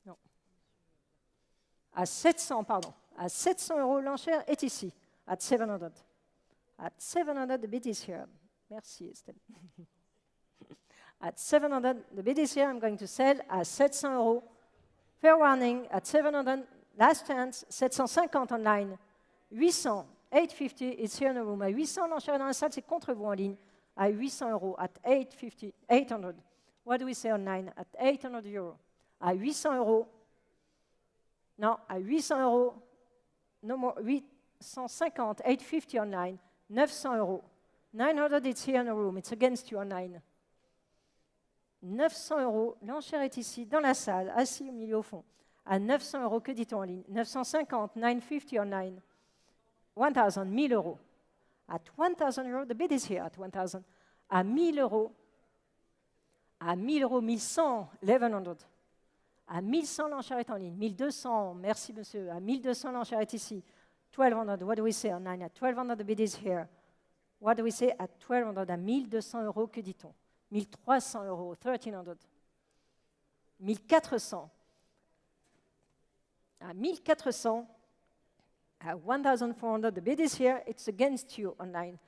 Non. À 700, pardon. À 700 euros, l'enchère est ici. At 700. At 700, the bid is here. Merci, Estelle. At 700, the bid is here. I'm going to sell à 700 euros. Fair warning, at 700, last chance, 750 online. 800. 850, it's here in the room. À 800, l'enchère dans la salle, c'est contre vous en ligne. À 800 euros. At 850, 800. What do we say online? At 800 euros. À 800 euros. Non, à 800 euros. No more. 850, 850 online. 900 euros. 900, it's here in the room. It's against you online. 900 euros. L'enchère est ici, dans la salle, assis au milieu au fond. À 900 euros, que dit-on en ligne? 950, 950 online. 1000, 1000 euros. At 1000 euros, the bid is here at 1000. À 1000 euros. À 1000 euros, 1100, 1100. À 1100, l'enchère est en ligne. 1200, merci monsieur. À 1200, l'enchère est ici. 1200, what do we say online? At 1200, the bid is here. What do we say at 1200? À 1200 euros, que dit-on? 1300 euros, 1300. 1400. À 1400. At 1,400, the bid is here. It's against you online.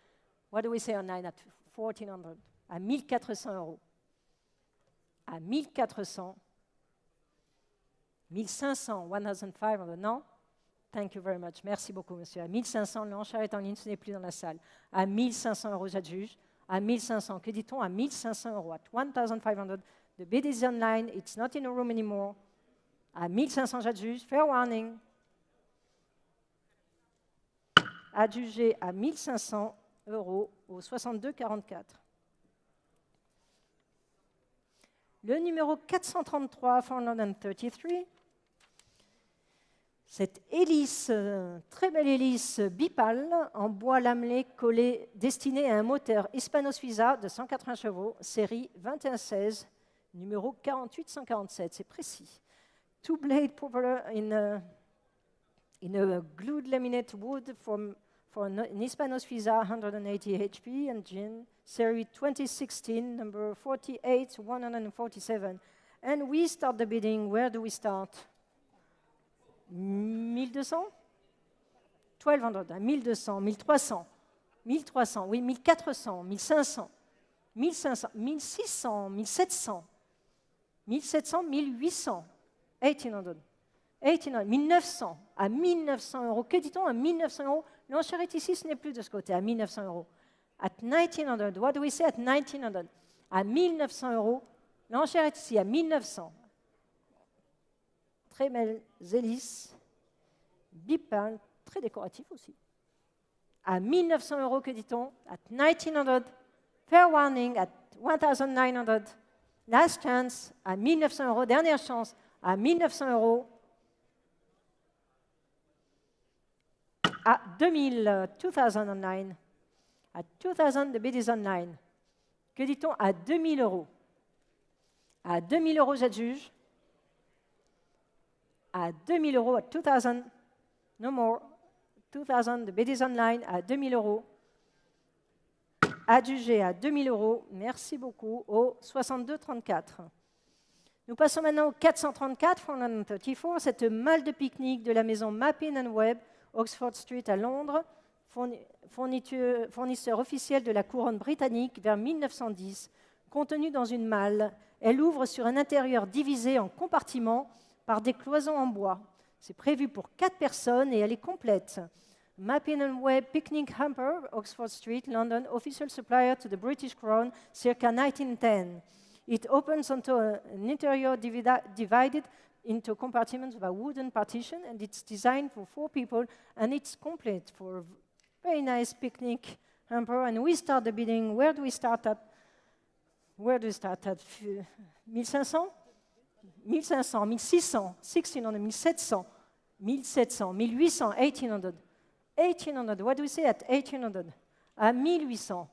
What do we say online at 1,400? À 1400 euros. À 1400. 1500, 1,500, non? Thank you very much. Merci beaucoup, monsieur. À 1500, l'enchère est en ligne, ce n'est plus dans la salle. À 1500 euros, j'adjuge. À 1500, que dit-on? À 1500 euros. At 1,500, the bid is online. It's not in the room anymore. À 1500, j'adjuge. Fair warning. Adjugé à 1500 euros au 62,44. Le numéro 433, 433, cette hélice, très belle hélice bipale en bois lamelé collé, destinée à un moteur hispano-suiza de 180 chevaux, série 2116, numéro 48147, c'est précis. two-blade propeller in a glued laminate wood for an Hispanos Visa 180 HP engine, series 2016, number 48,147. And we start the bidding. Where do we start? 1200? 1200, 1200, 1300, 1300, oui, 1400, 1500, 1500, 1600, 1700, 1700, 1800, 1800, 1800, 1900, à 1900 euros. Que dit-on à 1900 euros? L'enchère est ici, ce n'est plus de ce côté, à 1900 euros. At 1900, what do we say at 1900? À 1900 euros, l'enchère est ici, à 1900. Très belles hélices, bipearl, très décoratif aussi. À 1900 euros, que dit-on? At 1900, fair warning, at 1900, last chance, à 1900 euros, dernière chance, à 1900 euros. À 2000, 2009, à 2000, the bid is online. Que dit-on à 2000 euros? À 2000 euros, j'adjuge. À 2000 euros, à 2000, no more. 2000, the bid is online, à 2000 euros. Adjugé à 2000 euros, merci beaucoup, au 62,34. Nous passons maintenant au 434, 434, cette malle de pique-nique de la maison Mappin & Webb, Oxford Street à Londres, fournisseur officiel de la couronne britannique vers 1910, contenue dans une malle. Elle ouvre sur un intérieur divisé en compartiments par des cloisons en bois. C'est prévu pour 4 personnes et elle est complète. Mappin & Webb Picnic Hamper, Oxford Street, London, official supplier to the British Crown, circa 1910. It opens onto an interior divided into compartments by wooden partition, and it's designed for 4 people, and it's complete for a very nice picnic hamper. And we start the bidding. Where do we start at? 1500? 1500, 1600, 1600, 1700, 1700, 1800, 1800. 1800, what do we say at 1800? À 1800.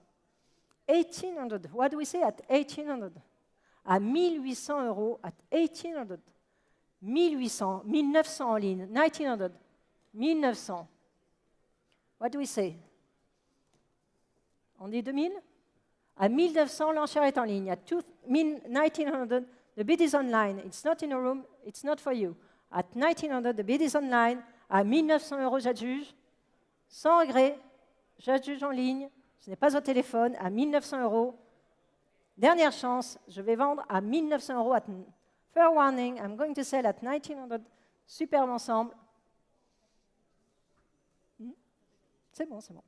1800, what do we say at 1800? À 1800 euros, at 1800. 1800, 1900 en ligne, 1900, 1900. What do we say? On dit 2000? À 1900, l'enchère est en ligne. At 1900, the bid is online. It's not in a room, it's not for you. At 1900, the bid is online. À 1900 euros, j'adjuge. Sans regret, j'adjuge en ligne. Ce n'est pas au téléphone. À 1900 euros. Dernière chance, je vais vendre à 1900 euros. Fair warning, I'm going to sell at 1900. Superbe ensemble. C'est bon, c'est bon.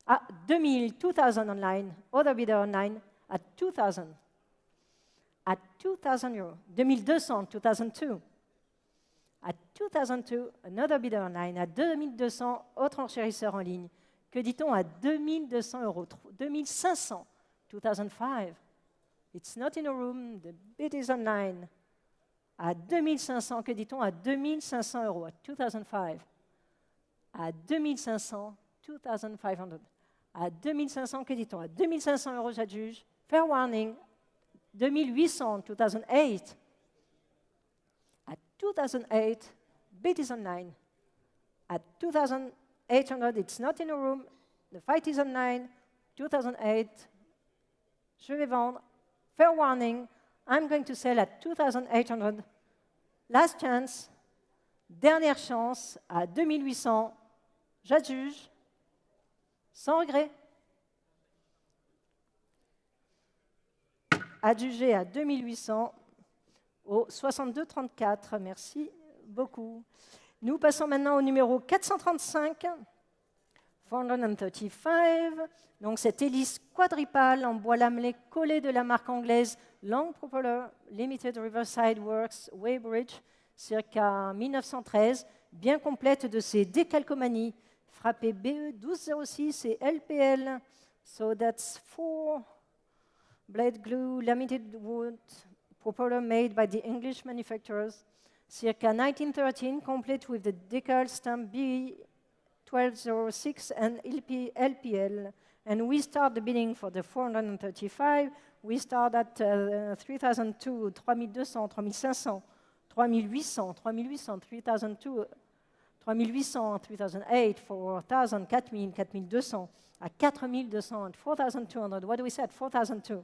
À 2000, 2000 online. Other bidder online. At 2000. At 2000 euros. 2200, 2002. At 2002, another bidder online. À 2200, autre enchérisseur en ligne. Que dit-on à 2200 euros? 2500, 2005. It's not in a room, the bid is online. À 2500, que dit-on à 2500 euros? À 2005. À 2500, 2500. À 2500, que dit-on? À 2500 euros, j'adjuge. Fair warning. 2800, 2008. At 2008, bid is online. At 2800, it's not in a room, the fight is online. 2008, je vais vendre. Fair warning, I'm going to sell at 2800. Last chance, dernière chance, à 2800, j'adjuge, sans regret. Adjugé à 2800 au 62,34. Merci beaucoup. Nous passons maintenant au numéro 435. 435. Donc cette hélice quadripale en bois lamelé collé de la marque anglaise Long Propeller Limited Riverside Works Weybridge, circa 1913, bien complète de ses décalcomanies, frappée BE 1206 et LPL. So that's 4 blade glue limited wood propeller made by the English manufacturers, circa 1913, complete with the decal stamp B1206 and LPL. And we start the bidding for the 435. We start at 3002, 3200, 3500, 3800, 3800, 3800, 3008, 4000, 4000, 4200, à 4200, 4200. What do we say at 4002?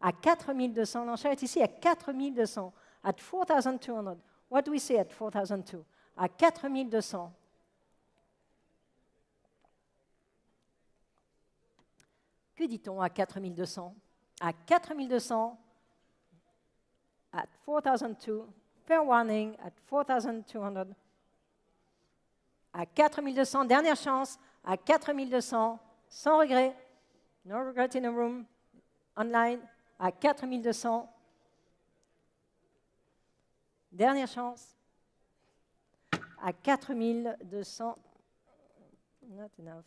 À 4200, l'enchère est ici à 4200. At 4200, what do we say at 4002? À 4200. Que dit-on à 4200? À 4200, at 4002, fair warning, at 4200. À 4200, dernière chance, à 4200, sans regret, no regret in a room, online, à 4200. Dernière chance, à 4200, not enough.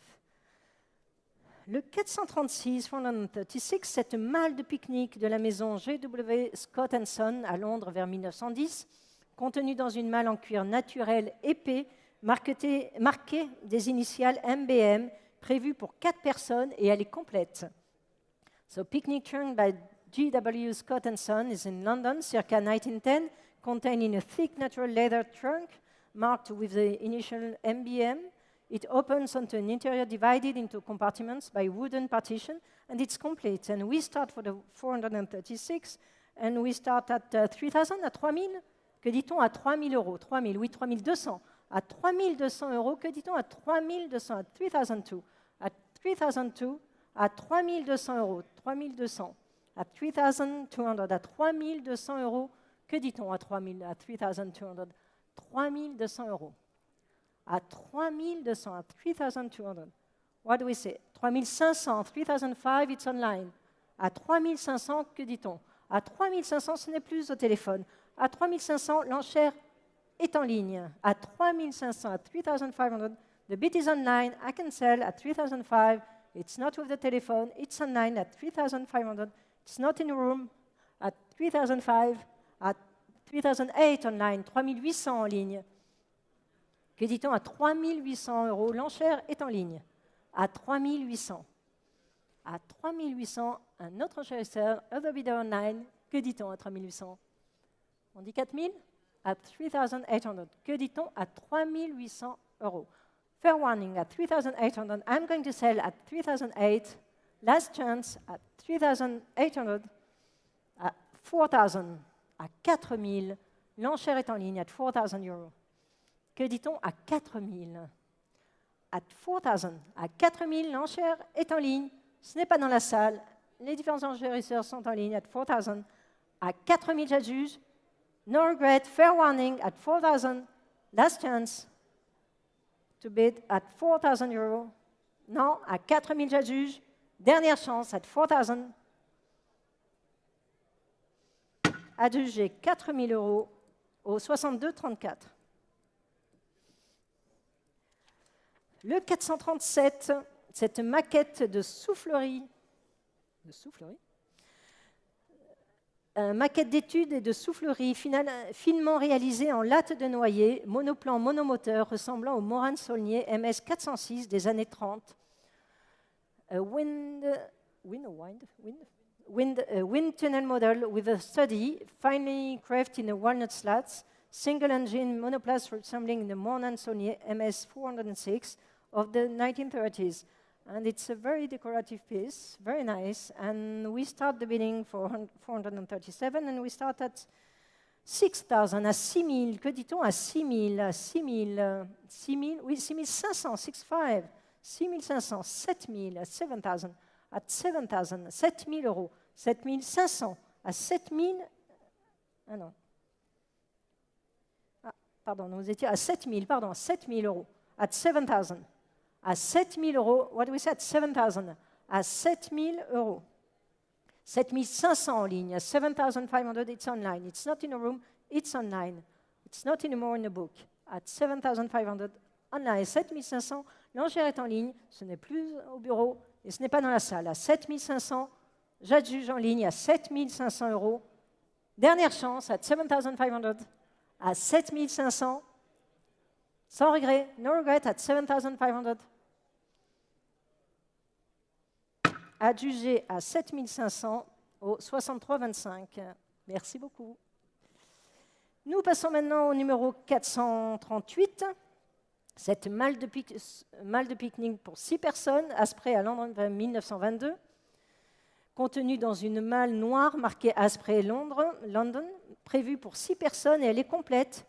Le 436, 436, cette malle de pique-nique de la maison G.W. Scott & Son à Londres vers 1910, contenue dans une malle en cuir naturel épais, marquée des initiales MBM, prévue pour 4 personnes et elle est complète. So, picnic trunk by G.W. Scott & Son is in London, circa 1910, contained in a thick natural leather trunk marked with the initial MBM. It opens onto an interior divided into compartments by wooden partition, and it's complete. And we start for the 436, and we start at 3,000, à 3,000. Que dit-on à 3,000 euros? 3,000, oui, 3,200. À 3,200 euros, que dit-on à 3,200? À 3,002. À 3,002, à 3,200 euros. 3,200. À 3,200, à 3,200 euros. Que dit-on à 3,200? À 3,200 euros. À 3,200, à 3,200. What do we say? 3,500, 3,500, it's online. À 3,500, que dit-on? À 3,500, ce n'est plus au téléphone. À 3,500, l'enchère est en ligne. À 3,500, à 3,500, the bid is online. I can sell at 3,500. It's not with the telephone. It's online at 3,500. It's not in a room. At 3,500, at 3,800 online. 3,800 en ligne. Que dit-on à 3,800 euros? L'enchère est en ligne. À 3,800. À 3,800, un autre enchérisseur, other bidder online. Que dit-on à 3,800? On dit 4,000? À 3,800. Que dit-on à 3,800 euros? Fair warning, at 3,800. I'm going to sell at 3,800. Last chance, at 3,800. À 4,000. À 4,000. L'enchère est en ligne, at 4,000 euros. Que dit-on à 4,000? At 4,000. À 4,000, l'enchère est en ligne. Ce n'est pas dans la salle. Les différents enchérisseurs sont en ligne. At 4,000. À 4,000, j'adjuge. No regret. Fair warning. At 4,000. Last chance to bid at 4,000 euros. Non, à 4,000, j'adjuge. Dernière chance. At 4,000. Adjugé 4,000 euros au 62,34. Le 437, cette maquette de soufflerie, maquette d'études et de soufflerie finement réalisée en latte de noyer, monoplan monomoteur ressemblant au Morane Saulnier MS 406 des années 30. Wind tunnel model with a study, finely crafted in a walnut slats, single engine monoplace resembling the Morane Saulnier MS 406 of the 1930s. And it's a very decorative piece, very nice. And we start the bidding for 437, and we start at 6,000, à 6,000. Que dit-on à 6,000? À 6,000, 6,000, oui, 6,500, 6,500, 6,500, 7,000, à 7,000, at 7,000, 7,000 euros, 7,500, à 7,000, ah non. Ah, pardon, vous étiez à 7,000, pardon, 7,000 euros, at 7,000. À 7,000 euros, what do we say at 7,000? À 7,000 euros. 7,500 en ligne, à 7,500, it's online. It's not in a room, it's online. It's not anymore in a book. At 7,500, online. 7,500, l'enchère est en ligne, ce n'est plus au bureau et ce n'est pas dans la salle. À 7,500, j'adjuge en ligne à 7,500 euros. Dernière chance, à 7,500, à 7,500, sans regret, no regret, at 7,500. Adjugé à 7,500 au 63,25. Merci beaucoup. Nous passons maintenant au numéro 438. Cette malle de pique-nique pour 6 personnes, Asprey à Londres 1922. Contenue dans une malle noire marquée Asprey London, prévue pour 6 personnes et elle est complète,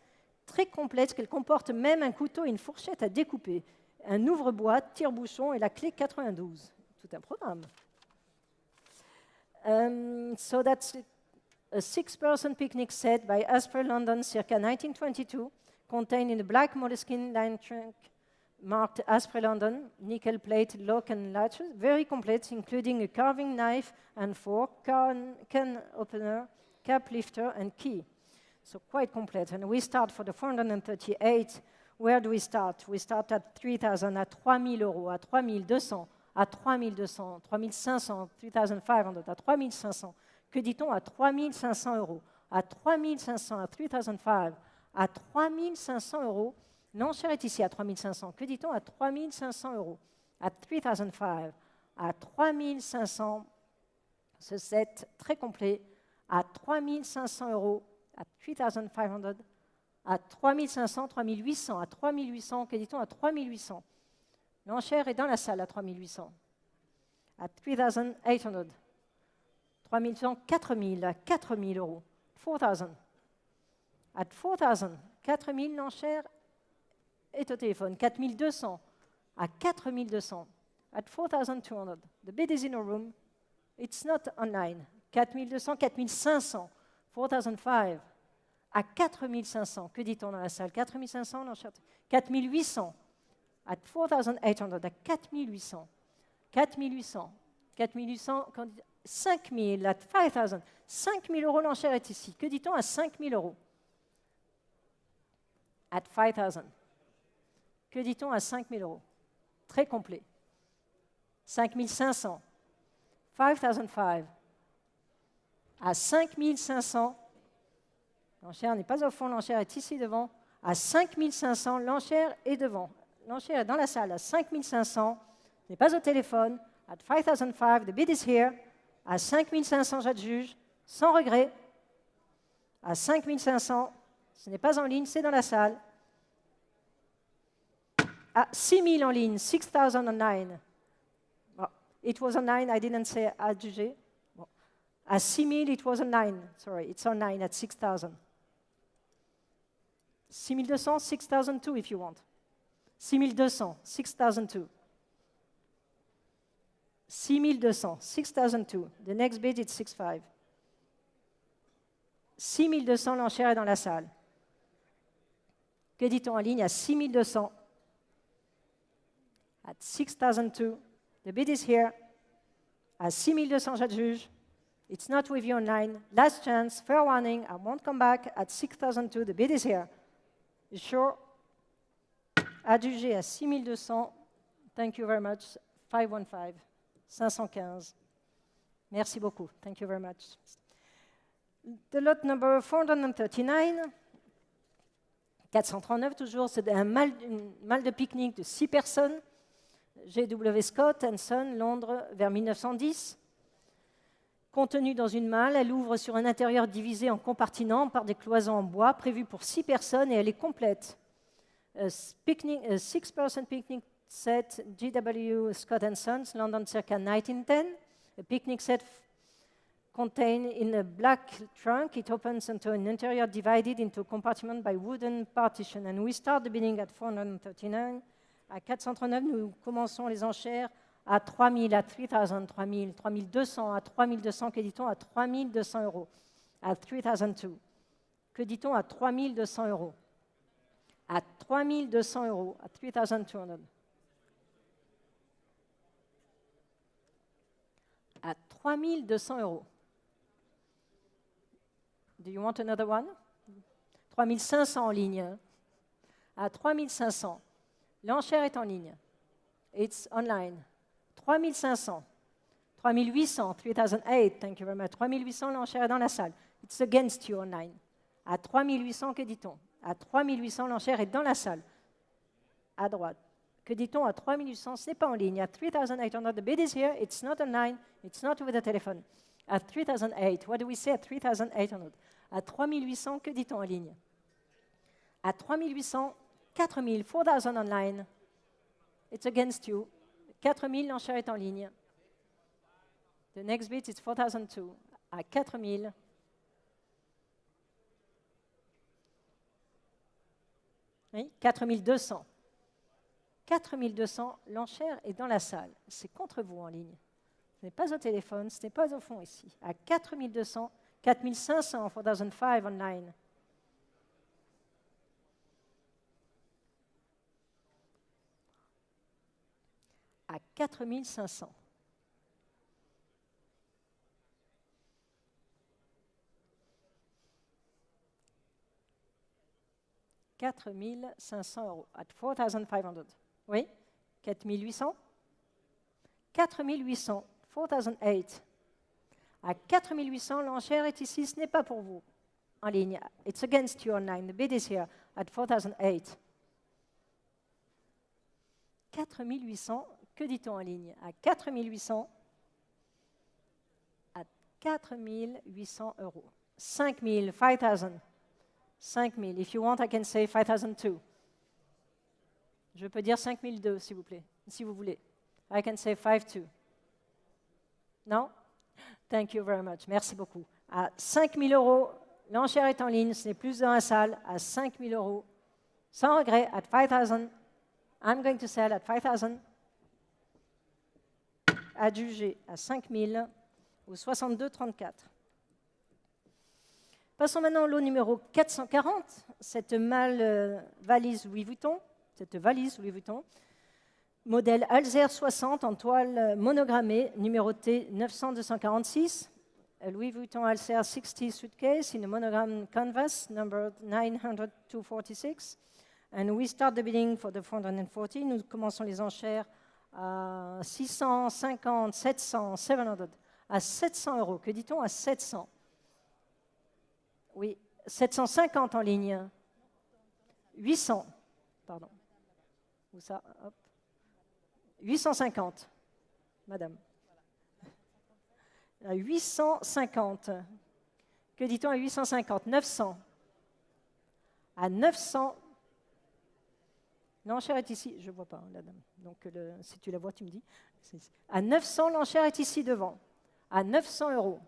très complète, qu'elle comporte même un couteau et une fourchette à découper, un ouvre-boîte, tire-bouchon et la clé 92. Tout un programme. So that's a 6-person picnic set by Asprey London circa 1922, contained in a black moleskin lined trunk marked Asprey London, nickel plate, lock and latches, very complete, including a carving knife and fork, can opener, cap lifter and key. So quite complete. And we start for the 438. Where do we start? We start at 3,000, at 3,000 euros, à 3,200, à 3,200, 3,500, 3,500, à 3,500. Que dit-on à 3,500 euros? À 3,500, à 3,500, à 3,500 euros. L'enchère est ici à 3,500. Que dit-on à 3,500 euros? À 3,500, à 3,500. Ce set très complet à 3,500 euros, à 3,500, à 3,500, 3,800, à 3,800. Que dit-on à 3,800? L'enchère est dans la salle à 3,800. À 3,800. 3,100, 4,000, à 4,000 euros. 4,000. À 4,000, 4,000, l'enchère est au téléphone. 4,200, à 4,200. At 4,200. The bid is in a room. It's not online. 4,200, 4,500. 4,500. À 4,500. Que dit-on dans la salle? 4,500, l'enchère. 4,800. At 4,800. À 4,800. 4,800. 4,800. 5,000. At 5,000. 5,000 euros, l'enchère est ici. Que dit-on à 5,000 euros? At 5,000. Que dit-on à 5,000 euros? Très complet. 5,500. 5,500. À 5,500. L'enchère n'est pas au fond, l'enchère est ici devant. À 5,500, l'enchère est devant. L'enchère est dans la salle à 5,500. Ce n'est pas au téléphone. At 5,500, the bid is here. À 5,500, j'adjuge, sans regret. À 5,500, ce n'est pas en ligne, c'est dans la salle. À 6,000 en ligne, 6,009. Well, it was online, I didn't say adjugé. Bon. À 6,000, it was online. Sorry, it's online at 6,000. 6,200, 6,002 if you want. 6,200, 6,002. 6,200, 6,002. The next bid is 6,500. 6,200, l'enchère est dans la salle. Que dit-on en ligne à 6,200? At 6,002. The bid is here. À 6,200, j'adjuge. It's not with you online. Last chance, fair warning, I won't come back. At 6,002, the bid is here. You sure? Adjugé à 6,200. Thank you very much. 515. 515. Merci beaucoup. Thank you very much. The lot number 439. 439 toujours, c'est une malle de pique-nique de 6 personnes. G.W. Scott & Son, Londres, vers 1910. Contenue dans une malle, elle ouvre sur un intérieur divisé en compartiments par des cloisons en bois prévues pour 6 personnes et elle est complète. A 6-person picnic set, G.W. Scott & Sons, London, circa 1910. A picnic set contained in a black trunk. It opens into an interior divided into a compartment by wooden partition. And we start the bidding at 439. À 439, nous commençons les enchères à 3,000, à 3,000, 3,000, 3,200, à 3,200. Que dit-on à 3,200 euros? À 3,200. Que dit-on à 3,200 euros? À 3,200 euros. À 3,200. À 3,200 euros. Do you want another one? 3,500 en ligne. À 3,500. L'enchère est en ligne. It's online. 3,500. 3,800. 3,008. Thank you very much. 3,800, l'enchère est dans la salle. It's against you online. À 3,800, que dit-on? À 3,800, l'enchère est dans la salle. À droite. Que dit-on à 3,800? Ce n'est pas en ligne. À 3,800, the bid is here. It's not online. It's not with the telephone. À 3,008, what do we say at 3,800? À 3,800, que dit-on en ligne? À 3800, 4000, 4000 online. It's against you. 4000, l'enchère est en ligne. The next bid is 4002. À 4000. Oui, 4200. 4200, l'enchère est dans la salle. C'est contre vous en ligne. Ce n'est pas au téléphone, ce n'est pas au fond ici. À 4200, 4500, 4005 online. À 4500. « 4500 euros, at 4,500. Oui, 4800. 4800, 4008. À 4800, l'enchère est ici, ce n'est pas pour vous en ligne. It's against you online. The bid is here at 4008. 4800, que dit-on en ligne? À 4800, à 4800 euros. 5000, 5000. 5000. If you want, I can say 5002. Je peux dire 5002, s'il vous plaît, si vous voulez. I can say 52. Non? Thank you very much. Merci beaucoup. À 5000 euros, l'enchère est en ligne, ce n'est plus dans la salle. À 5000 euros, sans regret, at 5000. I'm going to sell at 5000. Adjugé à 5000 au 62,34. Passons maintenant au lot numéro 440, cette valise Louis Vuitton, modèle Alzer 60 en toile monogrammée, numéroté 90246, Louis Vuitton Alzer 60 suitcase in a monogram canvas, number 90246. And we start the bidding for the 440. Nous commençons les enchères à 650, 700, 700, à 700 euros. Que dit-on à 700? Oui, 750 en ligne. 800, pardon. Où ça? Hop. 850, madame. À 850. Que dit-on à 850? 900. À 900. L'enchère est ici. Je ne vois pas, la dame. Donc, si tu la vois, tu me dis. À 900, l'enchère est ici devant. À 900 euros.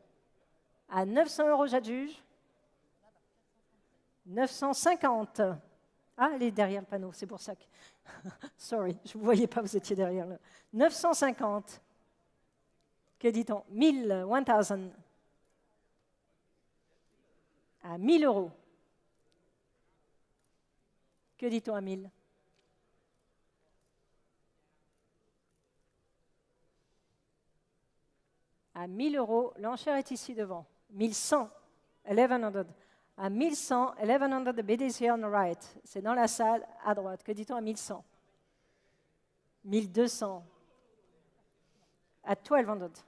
À 900 euros, j'adjuge. 950. Ah, elle est derrière le panneau, c'est pour ça que... Sorry, je ne vous voyais pas, vous étiez derrière. 950. Que dit-on? 1000, 1000. À 1000 euros. Que dit-on à 1000? À 1000 euros, l'enchère est ici devant. 1100, 1100. À 1100, 1100, the bid is here on the right. C'est dans la salle à droite. Que dit-on à 1100? 1200. À 1200.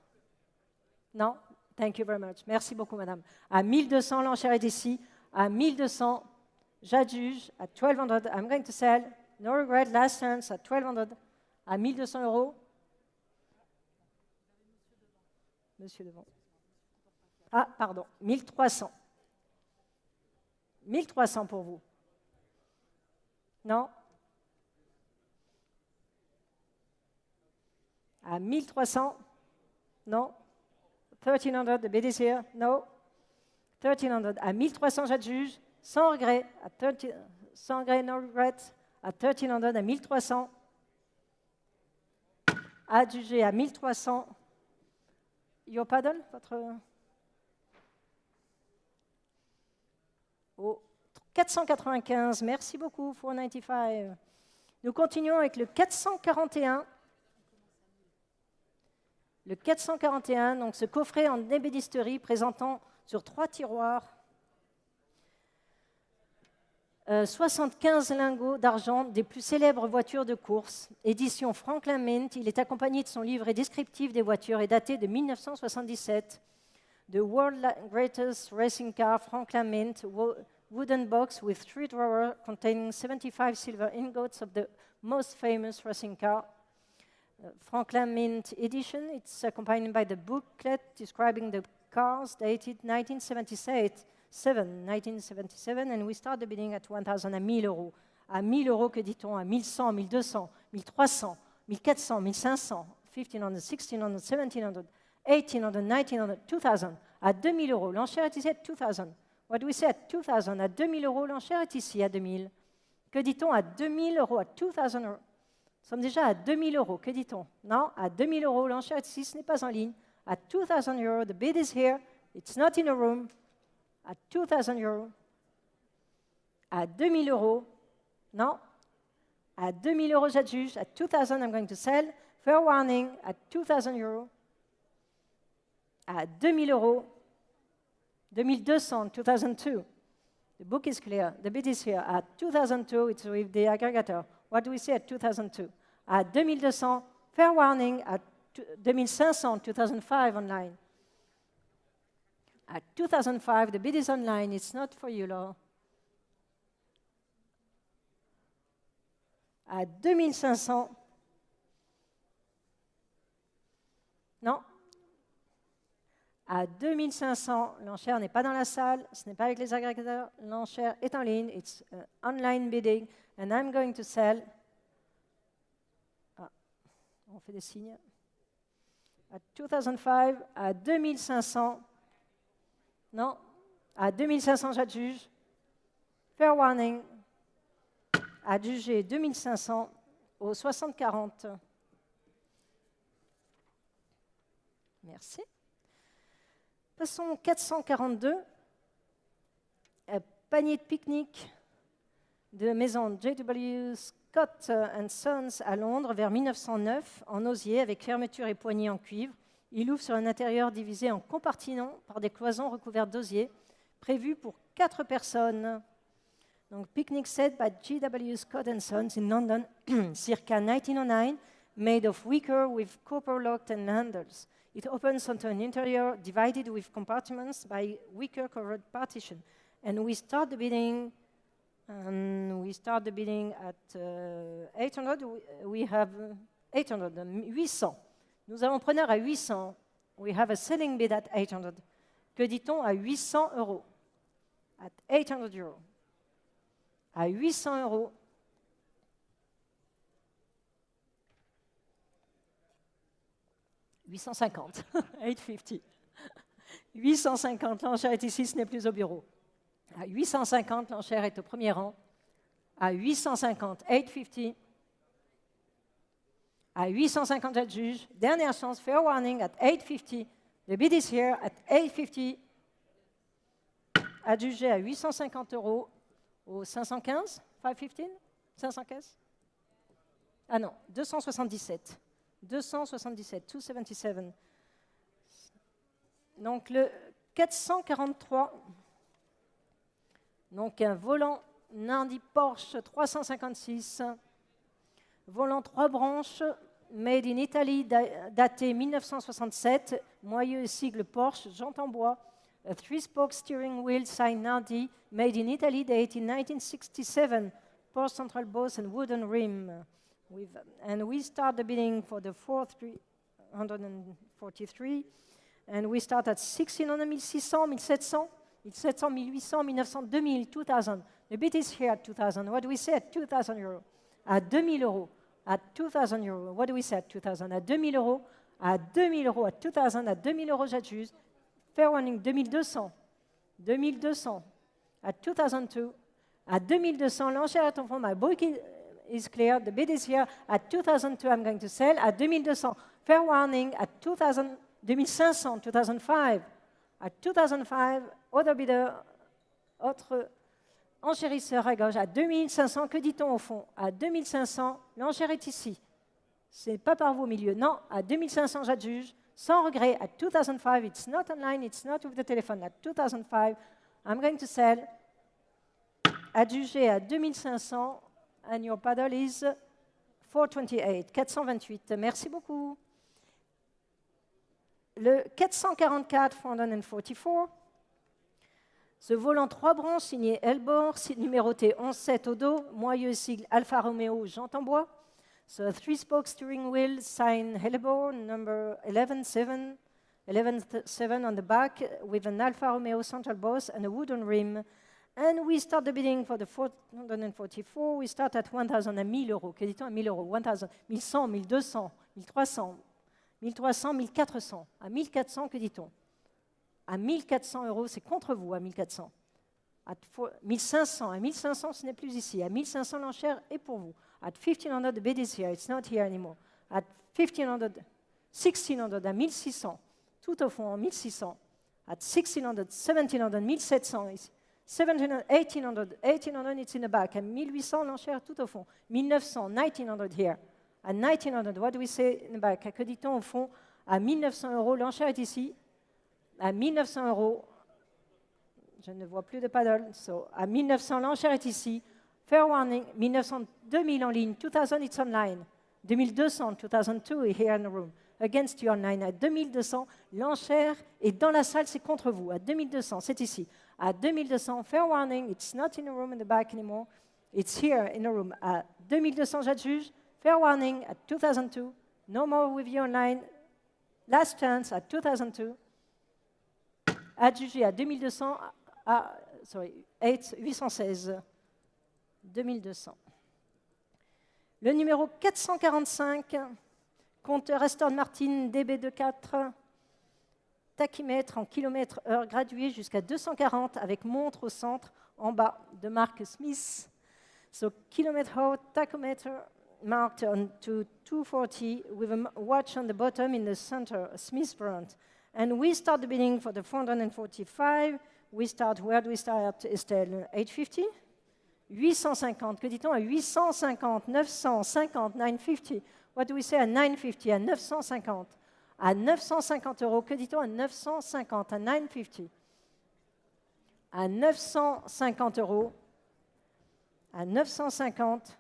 Non? Thank you very much. Merci beaucoup, madame. À 1200, l'enchère est ici. À 1200, j'adjuge. À 1200, I'm going to sell. No regret, last chance. À 1200. À 1200 euros. Monsieur devant. Ah, pardon. 1300. 1300 pour vous. Non? À 1300? Non? 1300, the bid is here? No? 1300. À 1300, j'adjuge. Sans regret. Sans regret, no regret. À 1300, à 1300. Adjugé à 1300. Your paddle, votre... Oh, 495, merci beaucoup, 495. Nous continuons avec le 441. Le 441, donc ce coffret en ébénisterie présentant sur 3 tiroirs 75 lingots d'argent des plus célèbres voitures de course. Édition Franklin Mint, il est accompagné de son livret descriptif des voitures et daté de 1977. The World's Greatest Racing Car, Franklin Mint, wooden box with 3 drawers containing 75 silver ingots of the most famous racing car. Franklin Mint edition, it's accompanied by the booklet describing the cars dated 1977 1977, and we start the bidding at 1,000, à 1 000 euros. À 1 000 euros, que dit-on? À 1 100, 1 200, 1 300, 1 400, 1 500, 1 500, 1 600, 1 700, 1 800, 1 900, 2,000. À 2 000 euros, l'enchère est ici à 2,000. What do we say at 2,000? À 2 000 euros, l'enchère est ici à 2 000. Que dit-on à 2 000 euros? À 2,000 euros. Nous sommes déjà à 2 000 euros. Que dit-on? Non, à 2 000 euros, l'enchère est ici, ce n'est pas en ligne. À 2,000 euros, the bid is here. It's not in a room. À 2,000 euros. À 2 000 euros. Non. À 2 000 euros, j'adjuge. À 2,000, I'm going to sell. Fair warning. À 2,000 euros. À 2 000 euros. 2,200, 2002. The book is clear. The bid is here. At 2002, it's with the aggregator. What do we say at 2002? At 2,200, fair warning. At 2,500, 2005 online. At 2005, the bid is online. It's not for you, Laura. At 2,500, non. À 2,500, l'enchère n'est pas dans la salle, ce n'est pas avec les agrégateurs, l'enchère est en ligne, it's online bidding, and I'm going to sell. Ah, on fait des signes. À 2005, à 2,500, non, à 2,500, j'adjuge. Fair warning, adjugé 2,500 au 60-40. Merci. Passons 442, panier de pique-nique de maison J.W. Scott & Sons à Londres vers 1909 en osier avec fermeture et poignée en cuivre. Il ouvre sur un intérieur divisé en compartiments par des cloisons recouvertes d'osier, prévues pour 4 personnes. Donc, picnic set by J.W. Scott & Sons in London, circa 1909, made of wicker with copper locked and handles. It opens onto an interior divided with compartments by wicker-covered partition. And we start the bidding. At 800. We have 800, 800. Nous avons preneur à 800. We have a selling bid at 800. Que dit-on à 800 euros? At 800 euros. À 800 euros. « 850, 850. 850, l'enchère est ici, ce n'est plus au bureau. À 850, l'enchère est au premier rang. À 850, 850. À 850, j'adjuge. Dernière chance, fair warning, at 850. The bid is here, at 850. Adjugé à 850 euros au 515, 515, 515. Ah non, 277. 277, 277. Donc le 443, donc un volant Nandi Porsche 356, volant 3 branches, made in Italy, daté 1967, moyeu et sigle Porsche, jante en bois, a 3-spoke steering wheel sign Nandi, made in Italy, dated in 1967, Porsche central boss and wooden rim. And we start the bidding for the 4,343, and we start at 1,600, 1,600, 1,700, 1,700, 1,800, 1,900, 2,000, 2,000. The bid is here at 2,000. What do we say at 2,000 euros? À 2,000 euros. At 2,000 euros. What do we say at 2,000? À 2,000 euros. À 2,000 euros. À 2,000. À 2,000 euros, j'adjuge. Fair warning, 2,200. 2,200. At 2,002. À 2,200, l'enchère est en fond. My book is clear. The bid is here. At 2,002, I'm going to sell. At 2,200, fair warning. At 2,000, 2,500, 2005. At 2005, other bidder, autre enchérisseur à gauche. À 2,500, que dit-on au fond? À 2,500, l'enchère est ici. C'est pas par vous au milieu. Non, à 2,500, j'adjuge. Sans regret. At 2005, it's not online, it's not with the telephone. At 2005, I'm going to sell. Adjugé à 2,500. And your paddle is 428, 428. Merci beaucoup. Le 444, 444. Ce volant 3 branches signé Elbor, numéroté 11-7 au dos, moyeu sigle Alfa Romeo, jante en bois. So a 3-spoke steering wheel, sign Elbor, number 11-7, 11.7 on the back with an Alfa Romeo central boss and a wooden rim. And we start the bidding for the 444. We start at 1,000 à 1,000 euros. Que dit-on à 1,000 euros? 1,000, 1,100, 1,200, 1,300, 1,300, 1,400. À 1,400, que dit-on? À 1,400 euros, c'est contre vous, à 1,400. À 1,500, à 1,500, ce n'est plus ici. À 1,500, l'enchère est pour vous. At 1,500, the bid is here. It's not here anymore. At 1,500, 1,600, à 1,600. Tout au fond, en 1,600. At 1,600, 1,700, 1,700 ici. 1,700, 1,800, it's in the back. À 1,800, l'enchère tout au fond. 1,900, 1,900 here. À 1,900, what do we say in the back? Que dit-on au fond? À 1,900 euros, l'enchère est ici. À 1,900 euros, je ne vois plus de paddle. So, à 1,900, l'enchère est ici. Fair warning, 1,900, 2,000 en ligne. 2,000, it's online. 2,200, 2,002 is here in the room. Against you online. À 2,200, l'enchère est dans la salle, c'est contre vous. À 2,200, c'est ici. À 2,200, fair warning, it's not in the room in the back anymore. It's here in the room. À 2,200, j'adjuge. Fair warning, at 2,002. No more with you online. Last chance, at 2,002. Adjugé à 2,200, 816. 2,200. Le numéro 445, compteur Aston Martin DB24, tachymètre en km/h gradué jusqu'à 240 avec montre au centre en bas de marque Smith. So kilometer tachometer marked on to 240 with a watch on the bottom in the center, a Smith brand. And we start the bidding for the 445. We start, where do we start, Estelle? 850? 850. Que dit-on à 850? 950, 950. What do we say à 950? À 950. À 950 euros. Que dit-on à 950? À 950. À 950 euros. À 950.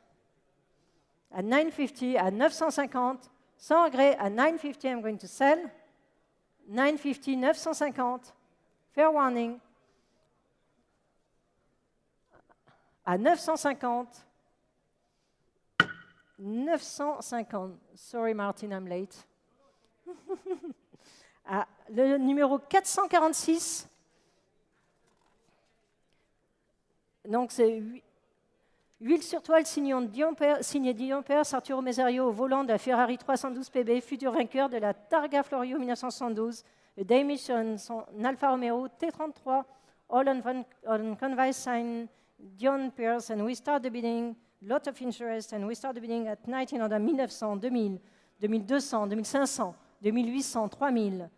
À 950. À 950. Sans regret, à 950, I'm going to sell. 950, 950. Fair warning. À 950. 950. Sorry, Martin, I'm late. Le numéro 446. Donc, c'est huile sur toile signée Dion Pers, Arturo Meserio au volant de la Ferrari 312 PB, futur vainqueur de la Targa Florio 1972. Le Damish, son Alfa Romeo T33, all on convice sign Dion Pers, and we start the bidding. Lot of interest, and we start the bidding at 1900, 1900, 2000, 2200, 2500, 2800, 3000,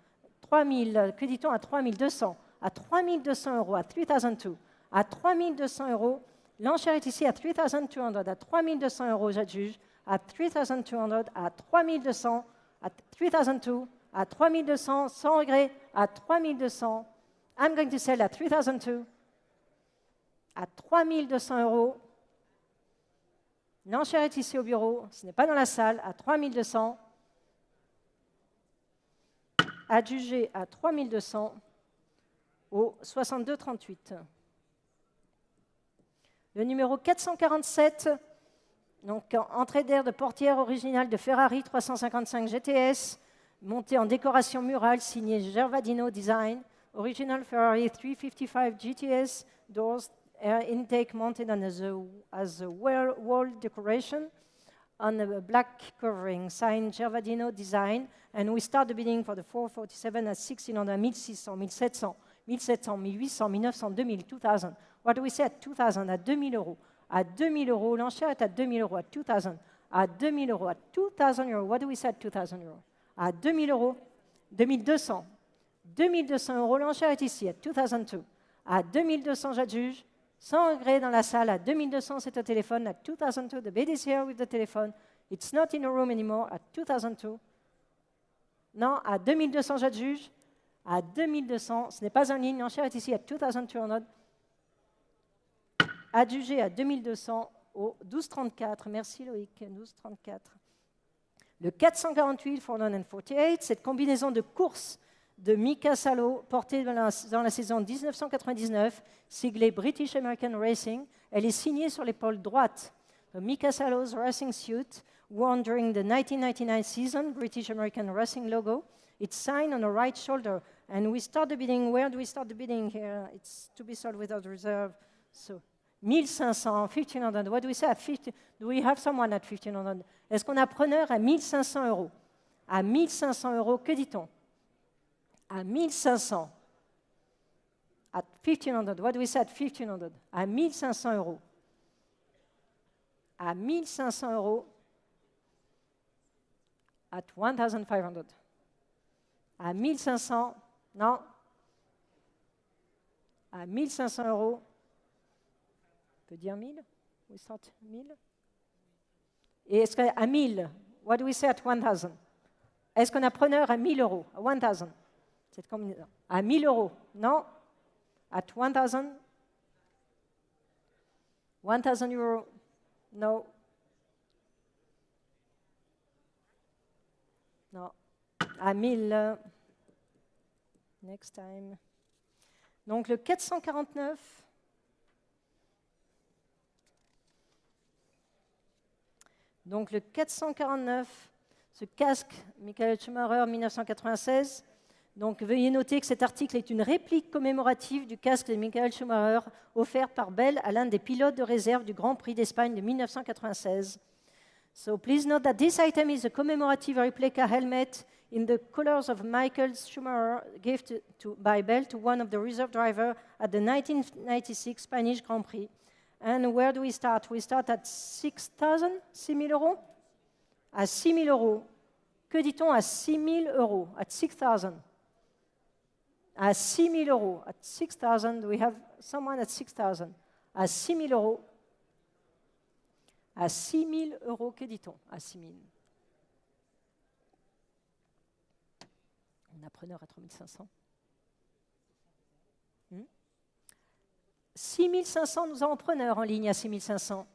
3000, que dit-on à 3200? À 3200 euros, à 3200. À 3200 euros, l'enchère est ici à 3200, à 3200 euros, j'adjuge. À 3200, à 3200, à 3002, à 3200, sans regret, à 3200. I'm going to sell at 3002. À 3200 euros. L'enchère est ici au bureau, ce n'est pas dans la salle, à 3200. Adjugé à 3200 au 62,38. Le numéro 447, donc entrée d'air de portière originale de Ferrari 355 GTS, montée en décoration murale, signée Gervadino Design, original Ferrari 355 GTS, doors, air intake mounted as a wall decoration on a black covering, signed Gervadino Design, and we start the bidding for the 447 at 1600, 1600, 1700, 1700, 1800, 1900, 2000, 2000. What do we say at 2000? À 2000 euros. À 2000 euros, l'enchère est à 2000 euros, à 2000. À 2000 euros, à 2000 euros. What do we say at 2000 euros? À 2000 euros, 2200. 2200 euros, l'enchère est ici, à 2002. À 2200, j'adjuge. Sans regret dans la salle, à 2200, c'est au téléphone. At 2002, the bid is here with the telephone. It's not in the room anymore. At 2002. Non, à 2200, j'adjuge. À 2200, ce n'est pas en ligne. L'enchère est ici, à 2200. Adjugé à 2200 au 12,34. Merci Loïc, 12,34. Le 448, 448, cette combinaison de course de Mika Salo, portée dans la saison 1999, siglée British American Racing. Elle est signée sur l'épaule droite. Mika Salo's racing suit, worn during the 1999 season, British American Racing logo. It's signed on the right shoulder. And we start the bidding. Where do we start the bidding here? It's to be sold without reserve. So 1500, 1500. What do we say at 50? Do we have someone at 1500? Est-ce qu'on a preneur à 1500 euros? À 1500 euros, que dit-on? À 1500. At 1500. What do we say at 1500? À 1500 euros. À 1500 euros. At 1500. À 1500. Non. À 1500 euros. On peut dire 1000? We start 1000? Et est-ce qu'à 1000, what do we say at 1000? Est-ce qu'on a preneur à 1000 euros? À 1000? Cette combinaison. À 1000 euros? Non. At 1000? 1000 euros? No. Non. À 1000. Next time. Donc le 449. Donc le 449, ce casque Michael Schumacher 1996. Donc veuillez noter que cet article est une réplique commémorative du casque de Michael Schumacher offert par Bell à l'un des pilotes de réserve du Grand Prix d'Espagne de 1996. So please note that this item is a commemorative replica helmet in the colors of Michael Schumacher given by Bell to one of the reserve drivers at the 1996 Spanish Grand Prix. And where do we start? We start at 6,000, 6 000 euros? À 6 000 euros. Que dit-on à 6 000 euros? At 6,000. À 6 000 euros. At 6,000. Do we have someone at 6,000? À 6 000 euros. À 6 000 euros, que dit-on? À 6 000. On a preneur à 3 500. 6 500, nous avons preneur en ligne à 6 500.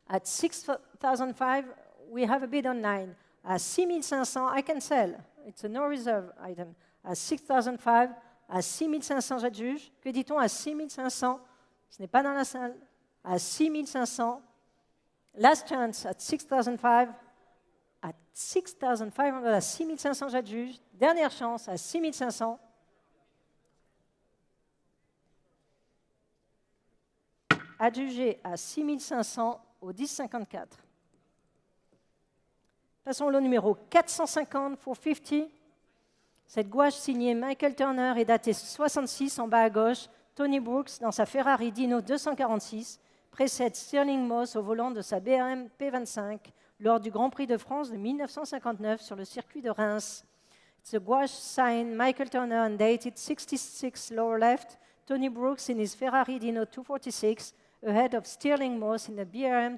At 6,005, we have a bid on 9. À 6 500, I can sell. It's a no reserve item. À 6,005, à 6 500, j'adjuge. Que dit-on à 6 500? Ce n'est pas dans la salle. À 6 500. Last chance at 6,005. At 6,500, à 6 500, j'adjuge. Dernière chance à 6 500. Adjugé à 6 500 au 10,54. Passons au lot numéro 450 pour 50. Cette gouache signée Michael Turner est datée 66 en bas à gauche. Tony Brooks, dans sa Ferrari Dino 246, précède Stirling Moss au volant de sa BMW P25 lors du Grand Prix de France de 1959 sur le circuit de Reims. It's a gouache signed Michael Turner and dated 66 lower left. Tony Brooks in his Ferrari Dino 246 ahead of Stirling Moss in the BMW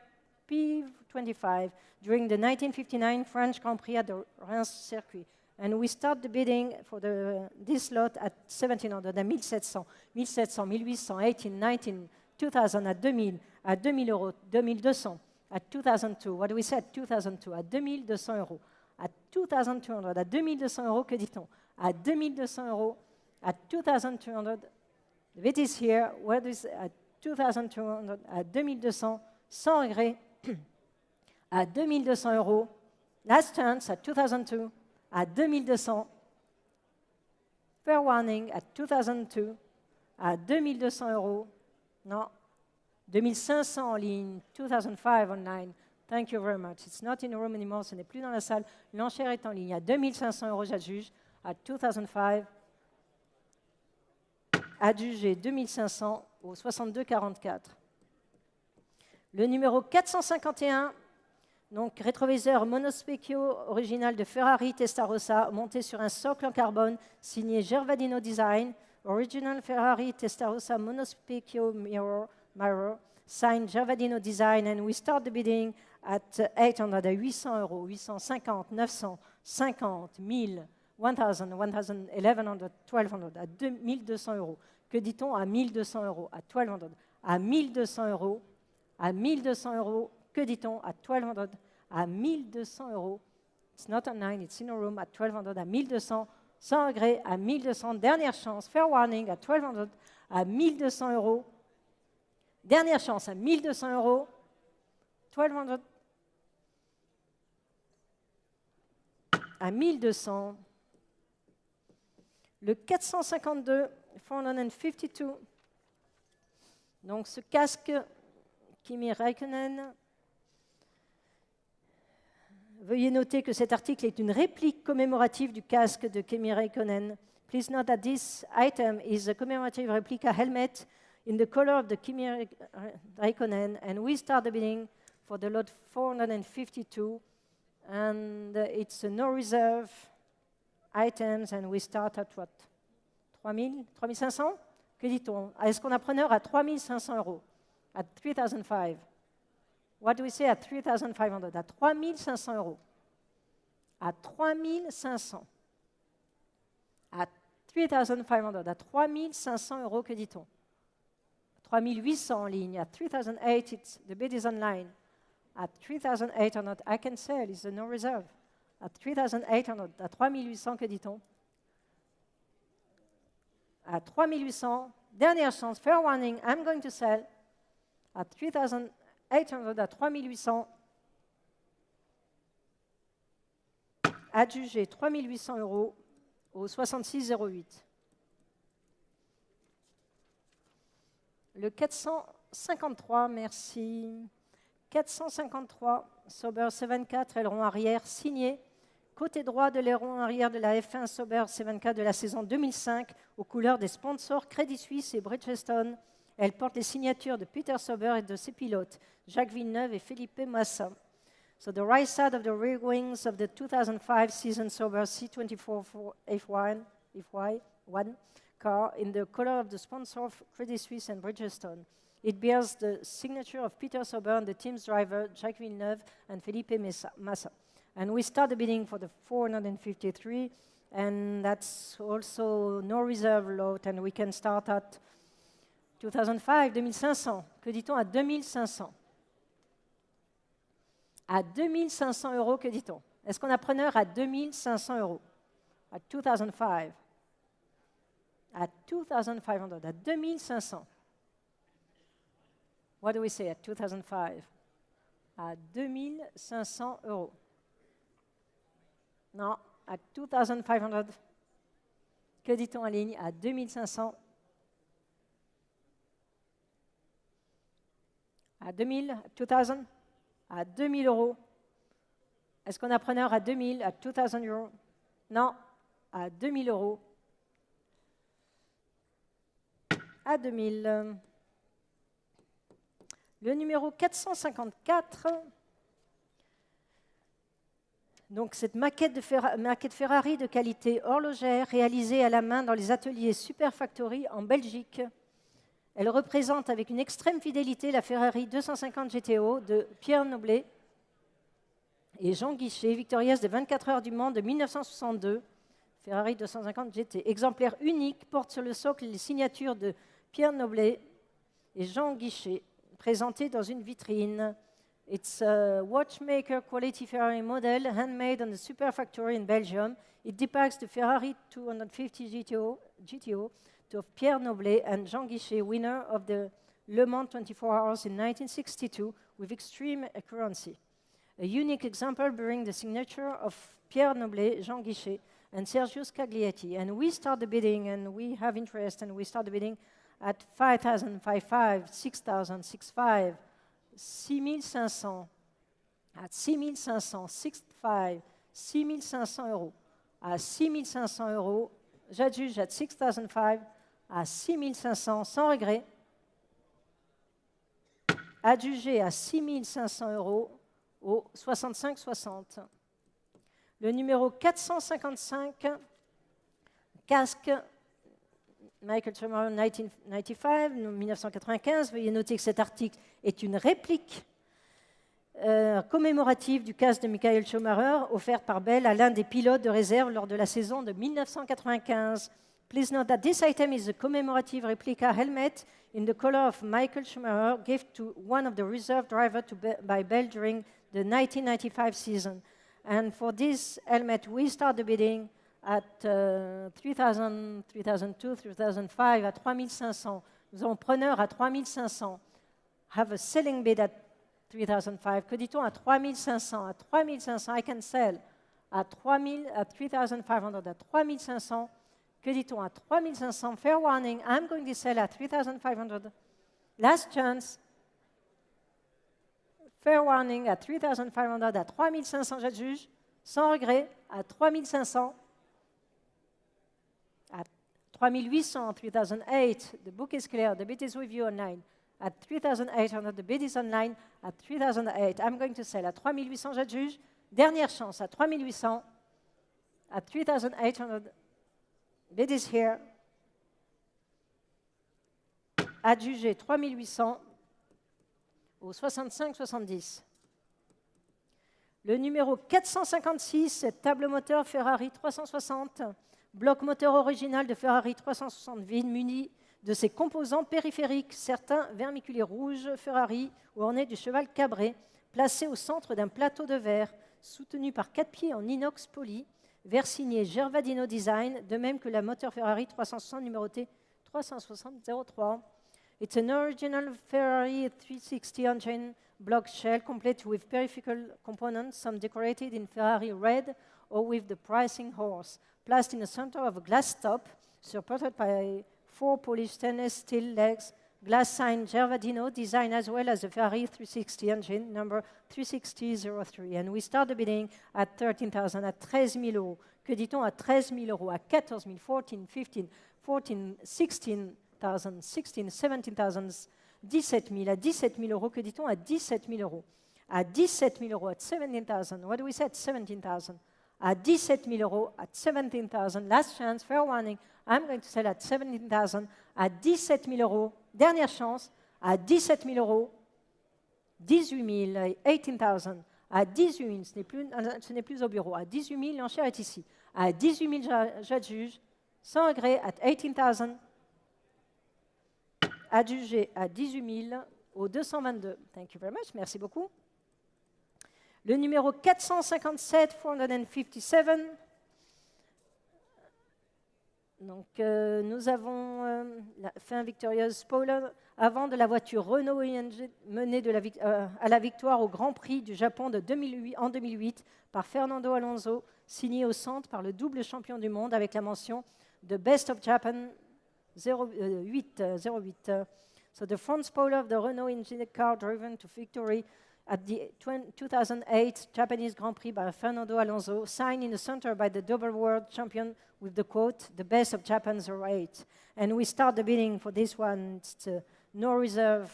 P25 during the 1959 French Grand Prix at the Reims circuit. And we start the bidding for this lot at 1,700, à 1,700, 1,700, 1,800, 18, 19, 2,000, à 2,000, à 2,000 euros, 2,200, à 2,002. What do we say at 2,002? À 2,200 euros. À 2,200, à 2,200 euros, que dit-on? À 2,200 euros, à 2,200. The bid is here. Where is at 2,200, à 2,200, sans regret, à 2,200 euros. Last chance, à 2,002, à 2,200. Fair warning, à 2,002, à 2,200 euros. Non, 2,500 en ligne, 2,005 online. Thank you very much. It's not in the room anymore, ce n'est plus dans la salle. L'enchère est en ligne à 2,500 euros, j'adjuge, à 2,005. Adjugé 2,500 au 62,44. Le numéro 451, donc rétroviseur monospecchio original de Ferrari Testarossa, monté sur un socle en carbone, signé Gervadino Design, original Ferrari Testarossa monospecchio mirror, signed Gervadino Design, and we start the bidding at 800, à 800 euros, 850, 900, 50, 1000, 1,000, 1,100, 1,200, à 1,200 euros. Que dit-on à 1,200 euros? À 1,200. À 1,200 euros. À 1,200 euros. Que dit-on à 1,200? À 1,200 euros. It's not online, it's in a room. À 1,200. À 1,200. Sans regret. À 1,200. Dernière chance. Fair warning. À 1,200. À 1,200 euros. Dernière chance. À 1,200 euros. 1,200. À 1,200. Le 452, 452. Donc ce casque Kimi Räikkönen. Veuillez noter que cet article est une réplique commémorative du casque de Kimi Räikkönen. Please note that this item is a commemorative replica helmet in the color of the Kimi Räikkönen, and we start the bidding for the lot 452, and it's a no reserve items, and we start at what? 3000, 3500? Que dit-on? Est-ce qu'on a preneur à 3500 euros? At 3005. What do we say at 3500? À 3500 euros. À 3500. À 3500. À 3500 euros, que dit-on? 3800 en ligne. At 3008, the bid is online. At 3800, I can sell, it's a no reserve. At 3800, à 3800, que dit-on? À 3800, dernière chance, fair warning, I'm going to sell. At 3800, à 3800, adjugé 3800 euros au 6608. Le 453, merci. 453, Sauber C24, aileron arrière, signé. Côté droit de l'aileron arrière de la F1 Sauber C24 de la saison 2005, aux couleurs des sponsors Credit Suisse et Bridgestone. Elle porte les signatures de Peter Sauber et de ses pilotes, Jacques Villeneuve et Felipe Massa. So the right side of the rear wings of the 2005 season Sauber C24 F1 car in the color of the sponsor of Credit Suisse and Bridgestone. It bears the signature of Peter Sauber and the team's driver, Jacques Villeneuve and Felipe Massa. And we start the bidding for the 453, and that's also no reserve lot, and we can start at 2005, 2500. Que dit-on à 2500? À 2500 euros, que dit-on? Est-ce qu'on a preneur à 2500 euros? À 2005. À 2500, à 2500. What do we say at 2005? À 2500 euros. Non, à 2500. Que dit-on en ligne? À 2500. À 2000, 2000. À 2000 euros. Est-ce qu'on a preneur à 2000, à 2000 euros? Non, à 2000 euros. À 2000. Le numéro 454. Donc cette maquette Ferrari de qualité horlogère réalisée à la main dans les ateliers Super Factory en Belgique. Elle représente avec une extrême fidélité la Ferrari 250 GTO de Pierre Noblet et Jean Guichet, victorieuse des 24 heures du Mans de 1962. Ferrari 250 GT. Exemplaire unique, porte sur le socle les signatures de Pierre Noblet et Jean Guichet, présentées dans une vitrine. It's a watchmaker quality Ferrari model, handmade on the Super Factory in Belgium. It depicts the Ferrari 250 GTO of Pierre Noblet and Jean Guichet, winner of the Le Mans 24 Hours in 1962, with extreme accuracy. A unique example bearing the signature of Pierre Noblet, Jean Guichet, and Sergio Scaglietti. And we start the bidding, and we have interest, and we start the bidding at 5,000, 5,500, 6,000, 6,500, 6,500, at 6,500, 6,500, 6,500 euros. À 6,500 euros, j'adjuge at 6,500, à 6,500, sans regret. Adjugé à 6,500 euros au 65,60. Le numéro 455, casque Michael Schumacher 1995. Veuillez noter que cet article est une réplique commémorative du casque de Michael Schumacher offert par Bell à l'un des pilotes de réserve lors de la saison de 1995. Please note that this item is a commemorative replica helmet in the color of Michael Schumacher, given to one of the reserve drivers by Bell during the 1995 season. And for this helmet, we start the bidding at 3,000, 3,200, 3,500, à 3,500. Nous avons preneur à 3,500. Have a selling bid at 3,500. Que dit-on à 3,500? À 3,500, I can sell. À 3,500, à 3,500. Que dit-on à 3500? Fair warning, I'm going to sell at 3,500. Last chance. Fair warning à 3,500, à 3,500, j'adjuge. Sans regret, à 3,500. À 3,800, 3,008. The book is clear. The bid is with you online. At 3,800, the bid is online. At 3,008, I'm going to sell. À 3,800, j'adjuge. Dernière chance, à 3,800. At 3,800, bid is here. Adjugé 3,800 au 65,70. Le numéro 456, table moteur Ferrari 360, bloc moteur original de Ferrari 360 vide muni de ses composants périphériques, certains vermiculés rouges Ferrari ornés du cheval cabré, placé au centre d'un plateau de verre, soutenu par 4 pieds en inox poli, verre signé Gervadino Design, de même que la moteur Ferrari 360 numéroté 360-03. It's an original Ferrari 360 engine block shell, complete with peripheral components, some decorated in Ferrari red or with the pricing horse, placed in the center of a glass top, supported by 4 polished stainless steel legs, glass sign Gervadino, design as well as the Ferrari 360 engine, number 36003. And we start the bidding at 13,000, at 13 000 euros. Que dit-on à 13 000 euros, à 14 000, 14, 15, 14, 16,000, 16, 17,000, 17 000, à 17 000 euros. Que dit-on à 17 000 euros? À 17 000 euros, at 17,000. What do we say at 17,000? À 17 000 euros, at 17,000. Last chance, fair warning. I'm going to sell at 17,000. À 17 000 euros, dernière chance. À 17 000 euros, 18 000, 18,000. À 18 000, ce n'est plus au bureau. À 18 000, l'enchère est ici. À 18 000, j'adjuge. Sans regret, at 18,000. Adjugé à 18 000 au 222. Thank you very much. Merci beaucoup. Le numéro 457, 457. Donc, nous avons fait un victorious spoiler avant de la voiture Renault menée à la victoire au Grand Prix du Japon en 2008 par Fernando Alonso, signé au centre par le double champion du monde avec la mention de Best of Japan 08. So the front spoiler of the Renault engineered car driven to victory at the 2008 Japanese Grand Prix by Fernando Alonso, signed in the center by the double world champion with the quote, the best of Japan 08. And we start the bidding for this one. It's a no reserve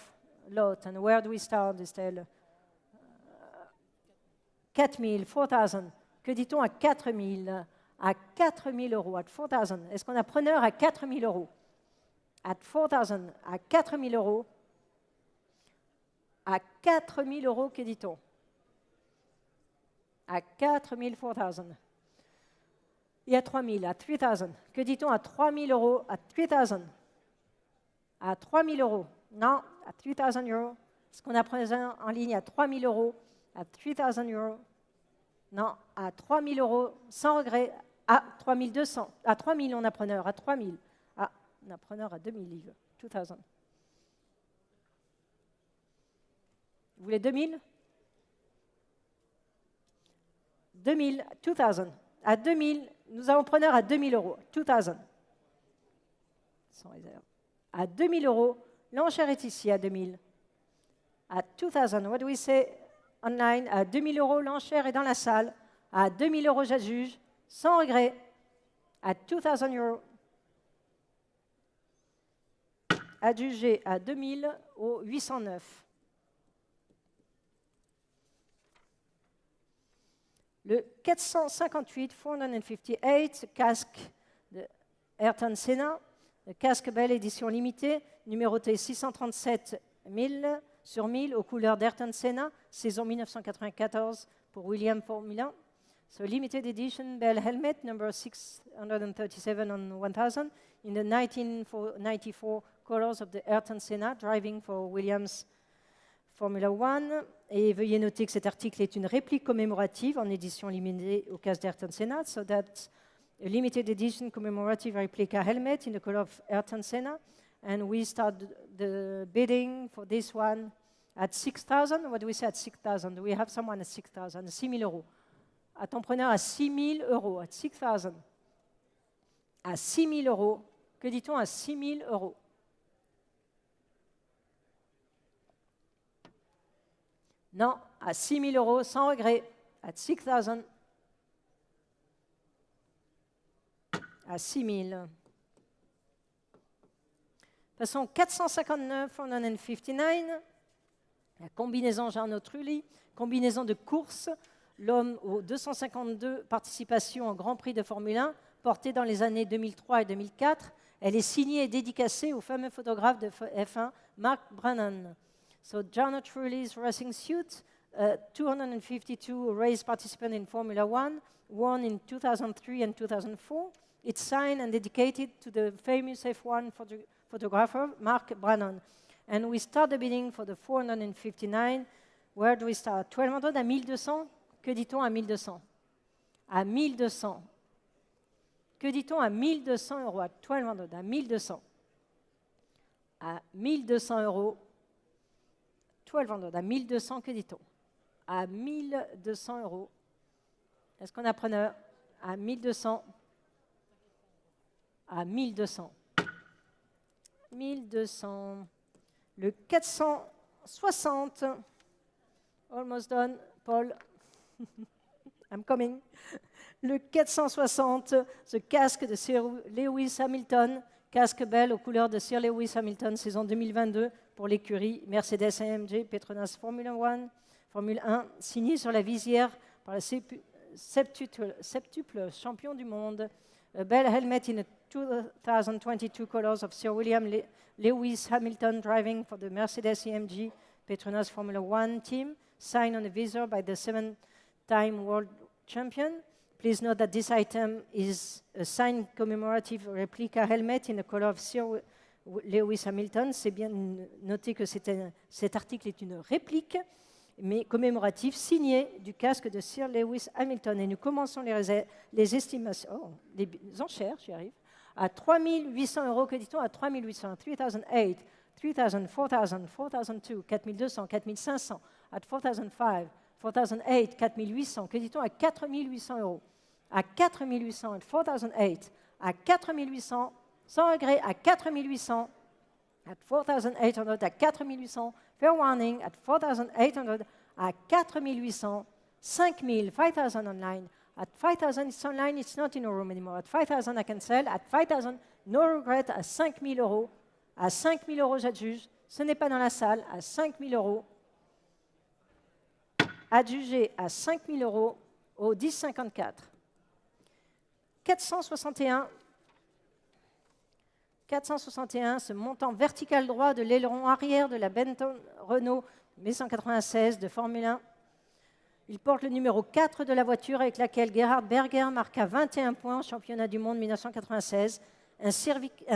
lot. And where do we start, Estelle? 4 000, 4,000. Que dit-on à 4 000? À 4 000 euros, at 4,000. Est-ce qu'on a preneur à 4 000 euros? At 4,000, à 4 000 euros. À 4 000 euros, que dit-on? À 4 000, 4,000. Et à 3 000, à 3,000. Que dit-on à 3 000 euros? À 3,000. À 3 000 euros. Non, à 3,000 euros. Est-ce qu'on a pris en ligne à 3 000 euros? À 3,000 euros. Non, à 3 000 euros, sans regret. À 3 200. À 3 000, on a preneur. À 3 000. Ah, on a preneur à 2 000 livres. 2,000. Vous voulez 2 000? 2 000, 2,000. À 2 000, nous avons preneur à 2 000 euros. 2,000. Sans réserve. À 2 000 euros, l'enchère est ici à 2 000. À 2,000, what do we say online? À 2 000 euros, l'enchère est dans la salle. À 2 000 euros, j'adjuge. Sans regret. À 2,000 euros. Adjugé à 2 000 au 809. Le 458, 458, casque de Ayrton Senna, le casque belle édition limitée, numéroté 637 000 sur 1000 aux couleurs d'Ayrton Senna, saison 1994 pour Williams Formula 1. So limited edition bell helmet, number 637 on 1000, in the 1994 colors of the Ayrton Senna, driving for Williams Formula 1. Et veuillez noter que cet article est une réplique commémorative en édition limitée au casque d'Ayrton Senna, so that's a limited edition commemorative replica helmet in the color of Ayrton Senna. And we start the bidding for this one at 6,000. What do we say at 6,000? Do we have someone at 6,000? 6 000 euros. À ton preneur à 6 000 euros, at 6,000. À 6 000 euros. Que dit-on à 6 000 euros? Non, à 6 000 euros, sans regret. At 6 000. À 6 000. Passons 459, 459. La combinaison Jarno Trulli, combinaison de course, l'homme aux 252 participations au Grand Prix de Formule 1, portée dans les années 2003 et 2004. Elle est signée et dédicacée au fameux photographe de F1, Marques Brannan. So Jarno Trulli's racing suit, 252 race participants in Formula One, won in 2003 and 2004. It's signed and dedicated to the famous F1 photographer, Marques Brannan. And we start the bidding for the 459. Where do we start? 1200 à 1200? Que dit-on à 1200? À 1200. Que dit-on à 1200 euros? À 1200, à 1200. À 1200 euros. 1200, à 1200, que dit-on? À 1200 euros. Est-ce qu'on a preneur? À 1200. À 1200. 1200. Le 460. Almost done, Paul. I'm coming. Le 460, ce casque de Sir Lewis Hamilton, casque belle aux couleurs de Sir Lewis Hamilton, saison 2022 pour l'écurie Mercedes-AMG Petronas Formule 1, signé sur la visière par le septuple champion du monde. A bell helmet in the 2022 colors of Sir William Lewis Hamilton driving for the Mercedes-AMG Petronas Formula 1 team, signed on the visor by the 7-time world champion. Please note that this item is a signed commemorative replica helmet in the color of Sir Lewis Hamilton. C'est bien noté que cet article est une réplique, mais commémorative, signée du casque de Sir Lewis Hamilton. Et nous commençons les estimations, les enchères, j'y arrive, à 3 800 euros. Que dit-on à 3 800? 3008, 3000, 4000, 4002, 4200, 4500, at 4005, 4008, 4800. Que dit-on à 4800 euros? À 4800, at 4008, à 4800, sans regret, à 4800, at 4800, à 4800, fair warning, at 4800, à 4800, 5000, 5000 online. At 5000, it's online, it's not in a room anymore. At 5000, I can sell. At 5000, no regret, à 5000 euros. À 5000 euros, j'adjuge. Ce n'est pas dans la salle. À 5000 euros. Adjugé à 5000 euros au 1054. 461. 461, ce montant vertical droit de l'aileron arrière de la Benton Renault 1196 de Formule 1. Il porte le numéro 4 de la voiture avec laquelle Gerhard Berger marqua 21 points au championnat du monde 1996. Un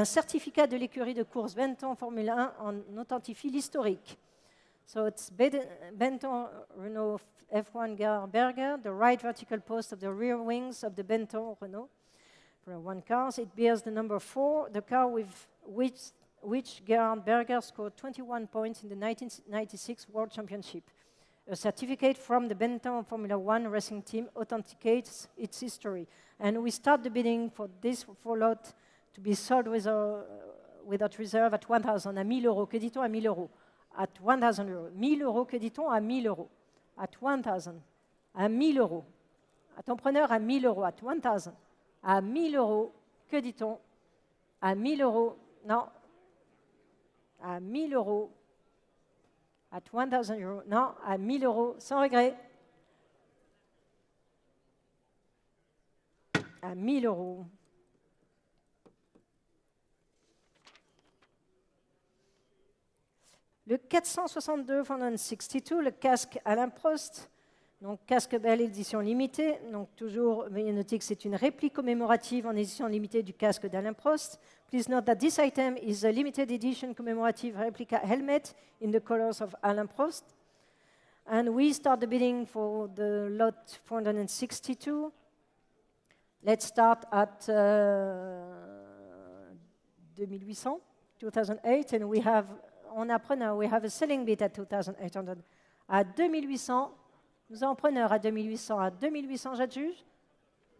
certificat de l'écurie de course Benton Formule 1 en authentifie l'historique. So it's Benton Renault F1 Gerhard Berger, the right vertical post of the rear wings of the Benton Renault. For one car, it bears the number 4, the car with which Gerhard Berger scored 21 points in the 1996 World Championship. A certificate from the Benton Formula 1 racing team authenticates its history. And we start the bidding for this lot to be sold without reserve at 1,000, à 1,000 euros. Que dit-on à 1,000 euros? At 1,000 euros. 1,000 euros, que dit-on à 1,000 euros? At 1,000. À 1,000 euros. À ton preneur, à 1,000 euros. At 1,000. À 1,000 euros, que dit-on? À 1,000 euros, non. À 1,000 euros. At 1,000 euros, non. À 1,000 euros, sans regret. À 1,000 euros. Le 462, 462, le casque Alain Prost. Donc, casque belle édition limitée. Donc, toujours, veuillez noter que c'est une réplique commémorative en édition limitée du casque d'Alain Prost. Please note that this item is a limited edition commemorative replica helmet in the colors of Alain Prost. And we start the bidding for the lot 462. Let's start at 2800, 2008, and we have, on a preneur, we have a selling bid at 2800. À 2800, nous avons preneur à 2800. À 2800, j'adjuge.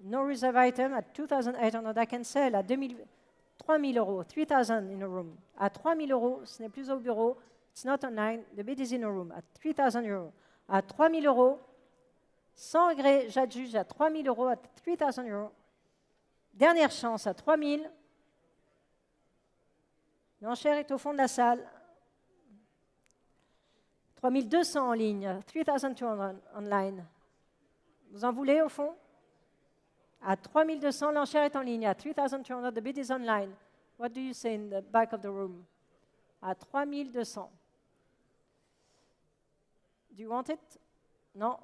No reserve item at 2,800. I can sell à 3,000 euros. 3,000 in a room. À 3,000 euros, ce n'est plus au bureau. It's not online. The bid is in a room. At 3,000 euros. À 3,000 euros, sans regret, j'adjuge à 3,000 euros. At 3,000 euros. Dernière chance à 3,000. L'enchère est au fond de la salle. 3,200 en ligne. 3,200 online. Vous en voulez au fond? À 3,200, l'enchère est en ligne. À 3,200, the bid is online. What do you say in the back of the room? À 3,200. Do you want it? Non.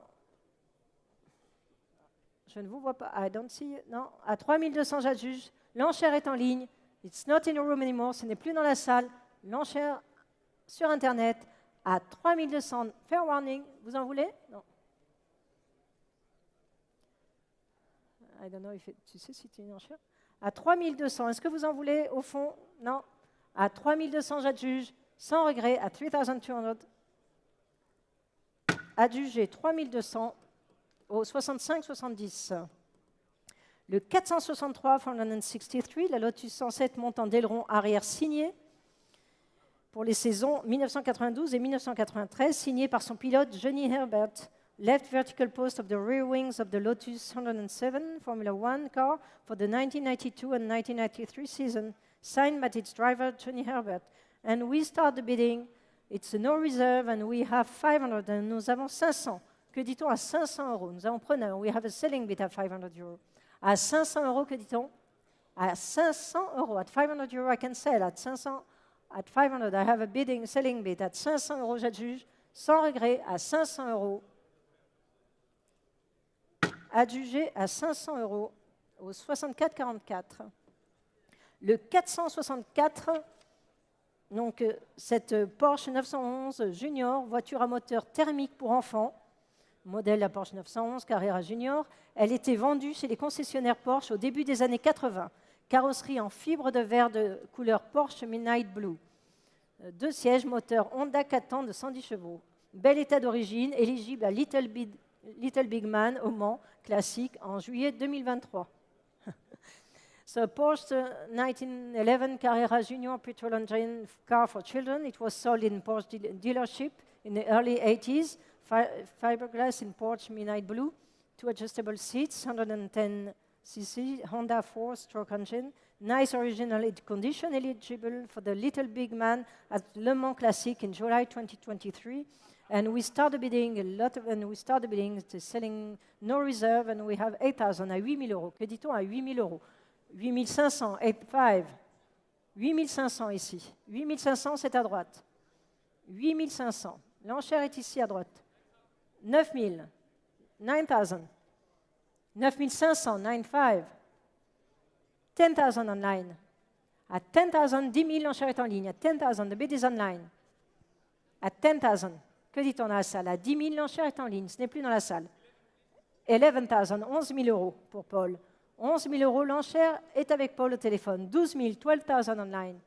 Je ne vous vois pas. I don't see it. Non. À 3,200, j'adjuge. L'enchère est en ligne. It's not in a room anymore. Ce n'est plus dans la salle. L'enchère sur Internet à 3,200. Fair warning. Vous en voulez? Non. I don't know if tu sais si tu es une enchère. À 3,200. Est-ce que vous en voulez au fond? Non. À 3,200, j'adjuge. Sans regret. À 3,200. Adjugé 3,200 au 65,70. Le 463, 463, la Lotus 107 montant d'aileron arrière signé pour les saisons 1992 et 1993, signé par son pilote Johnny Herbert. Left vertical post of the rear wings of the Lotus 107 Formula One car for the 1992 and 1993 season, signed by its driver Johnny Herbert. And we start the bidding. It's a no reserve and we have 500. And nous avons 500. Que dit-on à 500 euros? Nous avons preneur. We have a selling bid at 500 euros. À 500 euros, que dit-on? À 500 euros. At 500 euros, I can sell. At 500, at 500, I have a bidding, selling bid. At 500 euros, j'adjuge. Sans regret, à 500 euros. Adjugé à 500 euros au 64,44. Le 464, donc cette Porsche 911 Junior, voiture à moteur thermique pour enfants, modèle la Porsche 911 Carrera Junior, elle était vendue chez les concessionnaires Porsche au début des années 80. Carrosserie en fibre de verre de couleur Porsche Midnight Blue. 2 sièges, moteur Honda 4 temps de 110 chevaux. Bel état d'origine, éligible à Little Big Man au Mans, classique, en juillet 2023. So Porsche 1911 Carrera Junior petrol engine car for children. It was sold in Porsche dealership in the early 80s. Fiberglass in Porsche Midnight Blue. 2 adjustable seats, 110 cc, Honda 4-stroke engine. Nice original condition, eligible for the Little Big Man at Le Mans Classic in July 2023. And we started bidding the selling no reserve, and we have 8,000 à 8 000 euros. Que dit-on à 8 000 euros? 8 500, 8,500. 8 500 ici. 8 500, c'est à droite. 8 500. L'enchère est ici à droite. 9 000. 9,000. 9 500, 9,500. 10,000 online. À 10,000, 10 000, l'enchère est en ligne. À 10,000, the bid is online. À 10,000. Que dit-on dans la salle? À 10 000, l'enchère est en ligne. Ce n'est plus dans la salle. 11,000, 11 000 euros pour Paul. 11 000 euros, l'enchère est avec Paul au téléphone. 12 000, 12,000 online.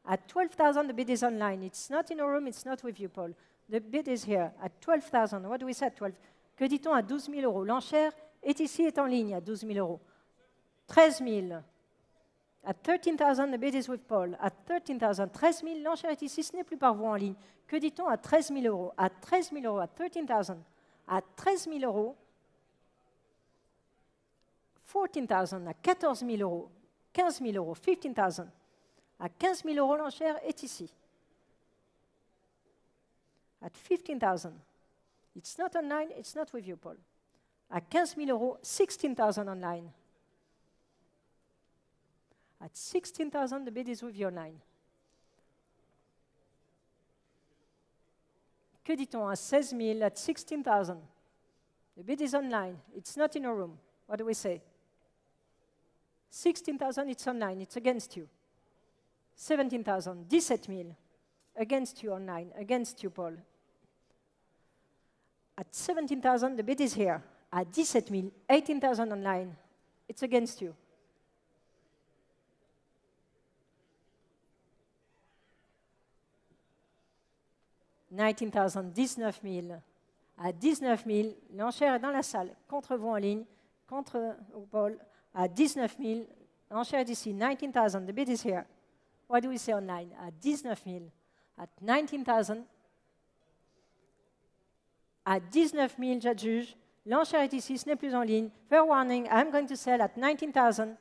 At 12,000, the bid is online. It's not in a room, it's not with you, Paul. The bid is here. At 12,000, what do we say at 12? Que dit-on à 12 000 euros? L'enchère est ici, est en ligne à 12 000 euros. 13 000. At 13,000, the bid is with Paul. At 13,000, 13 000, l'enchère est ici, ce n'est plus par vous en ligne. Que dit-on à 13 000 euros? À 13 000 euros, à 13,000. À 13 000 euros, 14,000, à 14 000 euros, 15 000 euros, 15,000. À 15 000 euros, l'enchère est ici. At 15,000. It's not online, it's not with you, Paul. À 15 000 euros, 16,000 online. At 16,000, the bid is with you online. Que dit-on à 16 000? At 16,000. The bid is online. It's not in a room. What do we say? 16,000, it's online. It's against you. 17,000. 17 000. Against you online. Against you, Paul. At 17,000, the bid is here. At 17 000. 18,000 online. It's against you. 19,000, 19 000. À 19 000, l'enchère est dans la salle, contre vous en ligne, contre Paul à 19 000. L'enchère est ici, 19 000. The bid is here. What do we say online? À 19 000. At 19 000. À 19 000, j'adjuge. L'enchère est ici, ce n'est plus en ligne. Fair warning, I'm going to sell at 19 000.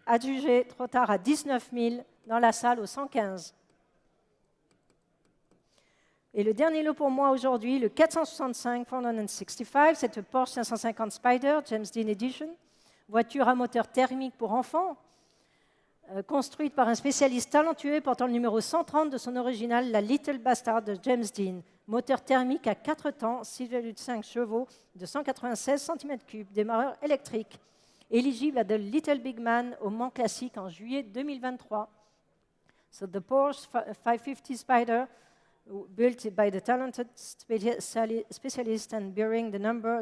Adjugé, trop tard, à 19 000 dans la salle au 115. Et le dernier lot pour moi aujourd'hui, le 465 465, c'est le Porsche 550 Spyder, James Dean Edition, voiture à moteur thermique pour enfants, construite par un spécialiste talentueux portant le numéro 130 de son original, la Little Bastard de James Dean. Moteur thermique à 4 temps, 6,5 chevaux, de 196 cm3, démarreur électrique. Éligible à The Little Big Man au Mans Classique en juillet 2023. So the Porsche 550 Spyder, built by the talented specialist and bearing the number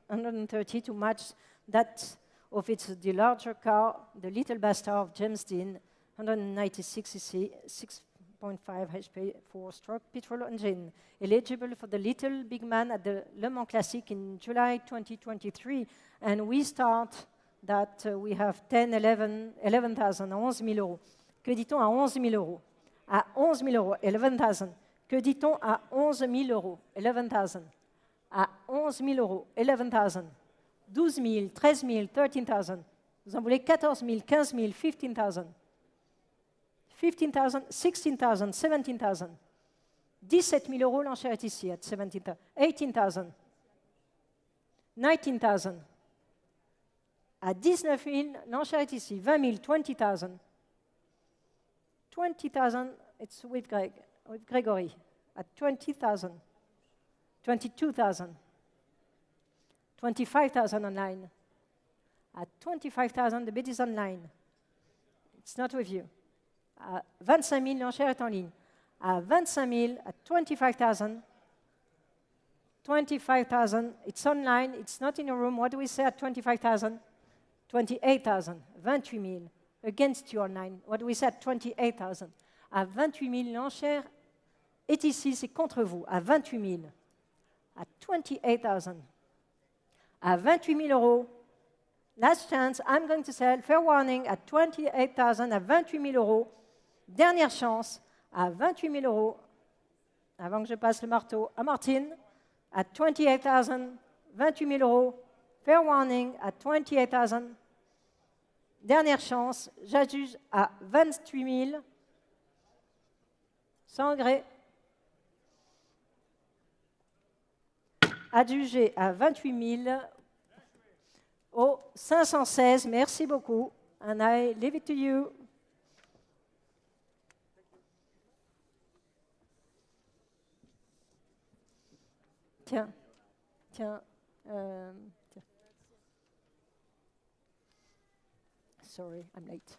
130 to match that of its the larger car, the Little Bastard of James Dean, 196 cc, 6.5 HP, 4-stroke petrol engine. Eligible for the Little Big Man at the Le Mans Classic in July 2023. And we start that we have 11,000, 11 000 euros. Que dit-on à 11 000 euros? À 11 000 euros, 11,000. Que dit-on à 11 000 euros? 11,000. À 11 000 euros, 11,000. 12 000, 13 000, 13,000. Vous en voulez 14 000, 15 000, 15,000. 15,000, 16,000, 17,000. 17 000 euros, l'enchère est ici, à 17,000. 18,000. 19,000. À 19 000, l'enchère est ici. 20 000, 20,000. 20,000, it's with Gregory. At 20,000. 22,000. 25,000 online. At 25,000, the bid is online. It's not with you. À 25 000, l'enchère est en ligne. À 25 000, at 25,000. 25,000, it's online, it's not in your room. What do we say at 25,000? 28,000, 28 000. Against you online. What do we say at 28,000? À 28 000, l'enchère est ici, c'est contre vous. À 28 000. À 28,000. À 28 000 euros. Last chance, I'm going to sell. Fair warning, at 28,000, à 28 000 euros. Dernière chance, à 28 000 euros. Avant que je passe le marteau à Martine. At 28,000, 28 000 euros. Fair warning, at 28,000. Dernière chance, j'adjuge à 28 000. Sans gré. Adjugé à 28 000 au 516. Merci beaucoup. And I leave it to you. Tiens. Sorry, I'm late.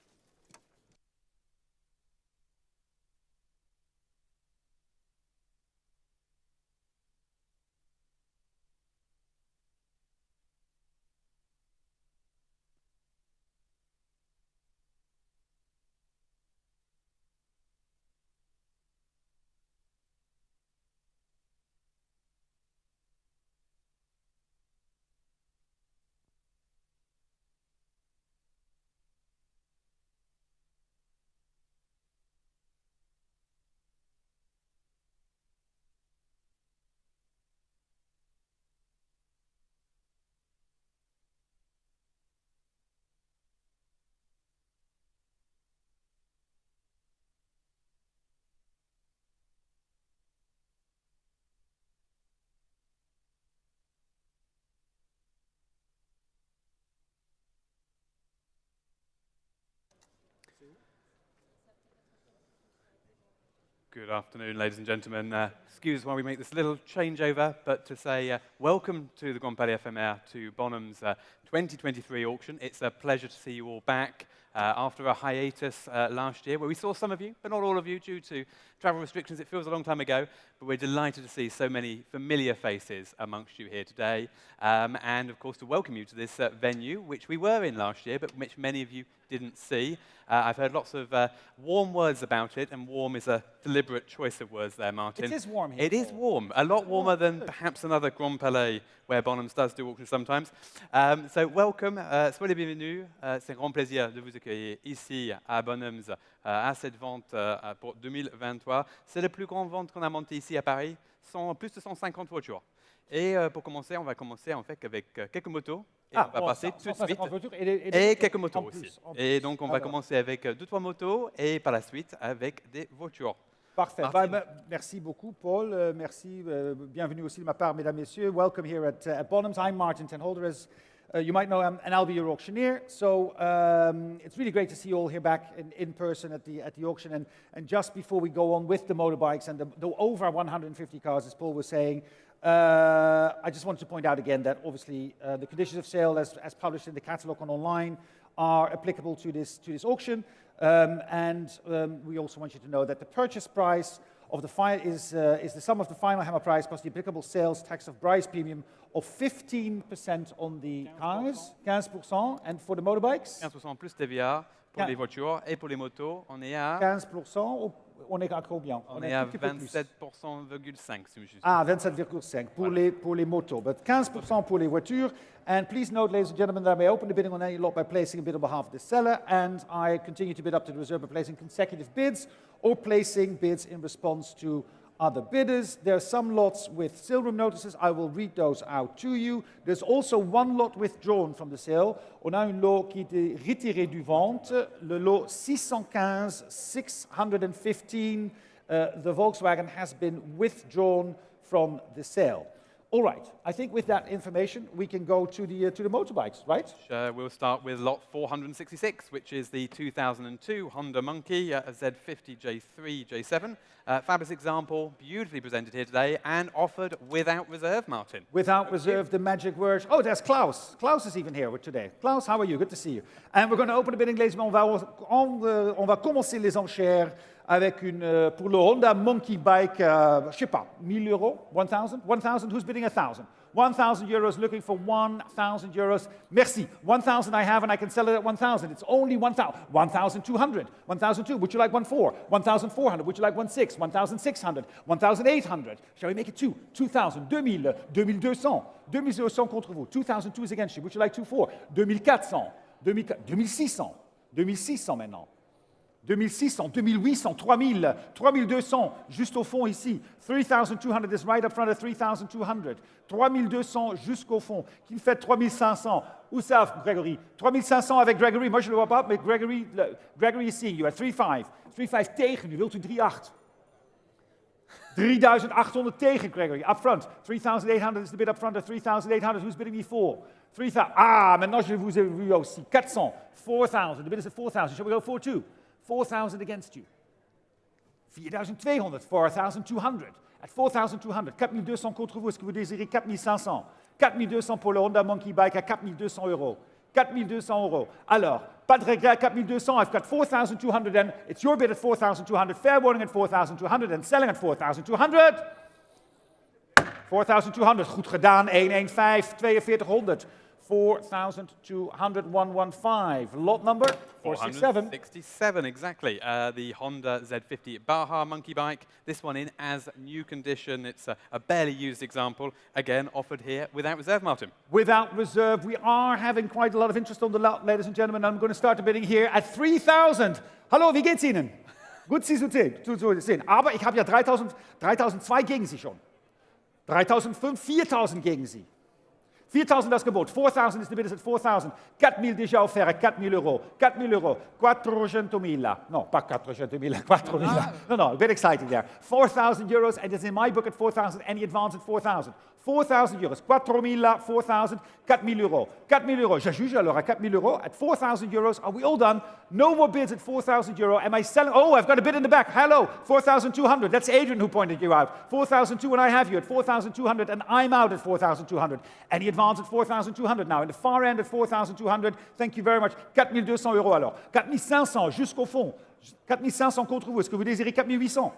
Good afternoon, ladies and gentlemen. Excuse while we make this little changeover, but to say welcome to the Grand Palais Éphémère, to Bonhams 2023 auction. It's a pleasure to see you all back. after a hiatus last year, where we saw some of you, but not all of you, due to travel restrictions. It feels a long time ago, but we're delighted to see so many familiar faces amongst you here today, and of course to welcome you to this venue, which we were in last year, but which many of you didn't see. I've heard lots of warm words about it, and warm is a deliberate choice of words there, Martin. It is warm here. It is warm, a lot warmer than perhaps another Grand Palais, where Bonhams does do auctions sometimes. So welcome, soyez les bienvenus. C'est un grand plaisir de vous accueillir ici à Bonhams à cette vente pour 2023. C'est la plus grande vente qu'on a montée ici à Paris, plus de 150 voitures. Et pour commencer, on va commencer en fait avec quelques motos. Et on va passer tout de suite. Et quelques motos aussi. Et donc, on va commencer avec 2-3 motos et par la suite avec des voitures. Parfait. Merci beaucoup, Paul. Merci. Bienvenue aussi de ma part, mesdames, messieurs. Welcome here at Bonhams. I'm Martin ten Holder. As you might know, I'll be your auctioneer. So it's really great to see you all here back in person at the auction. And just before we go on with the motorbikes and the over 150 cars, as Paul was saying, I just wanted to point out again that obviously the conditions of sale as published in the catalogue and online are applicable to this auction. We also want you to know that the purchase price of the is the sum of the final hammer price plus the applicable sales tax of price premium of 15% on the cars, 15%, and for the motorbikes? 15% plus TVA pour les voitures et pour les motos, on est à 15%. On est à combien? On est à 27,5%, si je me suis Ah, 27,5% pour les motos, but 15% pour les voitures. And please note, ladies and gentlemen, that I may open the bidding on any lot by placing a bid on behalf of the seller, and I continue to bid up to the reserve by placing consecutive bids or placing bids in response to other bidders. There are some lots with sale room notices. I will read those out to you. There's also one lot withdrawn from the sale. On a un lot qui a été retiré du vente, le lot 615, 615. The Volkswagen has been withdrawn from the sale. All right, I think with that information, we can go to the motorbikes, right? We'll start with lot 466, which is the 2002 Honda Monkey Z50 J3 J7. Fabulous example, beautifully presented here today, and offered without reserve, Martin. Without reserve, the magic word. Oh, there's Klaus. Klaus is even here today. Klaus, how are you? Good to see you. And we're going to open the bidding, ladies and gentlemen. On va commencer les enchères avec pour le Honda Monkey Bike, je sais pas, 1000 euros, 1000, 1000. Who's bidding 1000? 1,000 euros, looking for 1,000 euros. Merci. 1,000 I have, and I can sell it at 1,000. It's only 1,000. 1,200. 1,002. Would you like 1,400? 1,400. Would you like 1,600? 1,600. 1,800. Shall we make it 2,000? 2,000. 2,200. 2,200 contre vous. 2,002 is against you. Would you like 2,400? 2,400. 2,600. 2,600 maintenant. 2,600, 2,800, 3,000, 3,200, juste au fond ici. 3,200 is right up front of 3,200. 3,200 jusqu'au fond, qui me fait 3,500. Où ça, Gregory? 3,500 avec Gregory. Moi, je ne le vois pas, mais Gregory is seeing you at 3,500. 3,500 tegen u. Wilt u 3,800? 3,800 tegen Gregory. Up front. 3,800 is the bid up front of 3,800. Who's bidding me for? 3,000. Ah, maintenant je vous ai vu aussi. 400. 4,000. The bid is at 4,000. Shall we go 4,200? 4,000 against you. 4,200, 4,200. At 4,200, 4,200 contre vous. Est-ce que vous désirez 4,500? 4,200 pour le Honda Monkey Bike à 4,200 euros. 4,200 euros. Alors, pas de regret, 4,200. I've got 4,200 and it's your bid at 4,200. Fair warning at 4,200 and selling at 4,200. 4,200. Goed gedaan. 115, 4,200. 4,200, 115. Lot number 467. 467, exactly. The Honda Z50 Baja monkey bike. This one in as new condition. It's a barely used example. Again, offered here without reserve, Martin. Without reserve. We are having quite a lot of interest on the lot, ladies and gentlemen. I'm going to start the bidding here at 3,000. Hallo, wie geht's Ihnen? Gut, Sie zu sehen. Aber ich habe ja 3,002 gegen Sie schon. 3,005, 4,000 gegen Sie. 4,000 das Gebot. 4,000 is the bid is at 4,000. 4,000 déjà offert, 4,000 euros. 4,000 euros. 400,000. No, pas 400,000, 4,000. No, a bit exciting there. 4,000 euros, and it's in my book at 4,000. Any advance at 4,000. 4,000 euros. 4,000, 4,000, 4,000 euros. 4,000 euros. Je juge alors à 4,000 euros. At 4,000 euros, are we all done? No more bids at 4,000 euro. Am I selling? Oh, I've got a bid in the back. Hello, 4,200. That's Adrian who pointed you out. 4,200, and I have you at 4,200, and I'm out at 4,200. Any advance? advance at 4,200 now. In the far end at 4,200, thank you very much. 4,200 euros alors. 4,500 jusqu'au fond. 4,500 contre vous. Est-ce que vous désirez 4,800?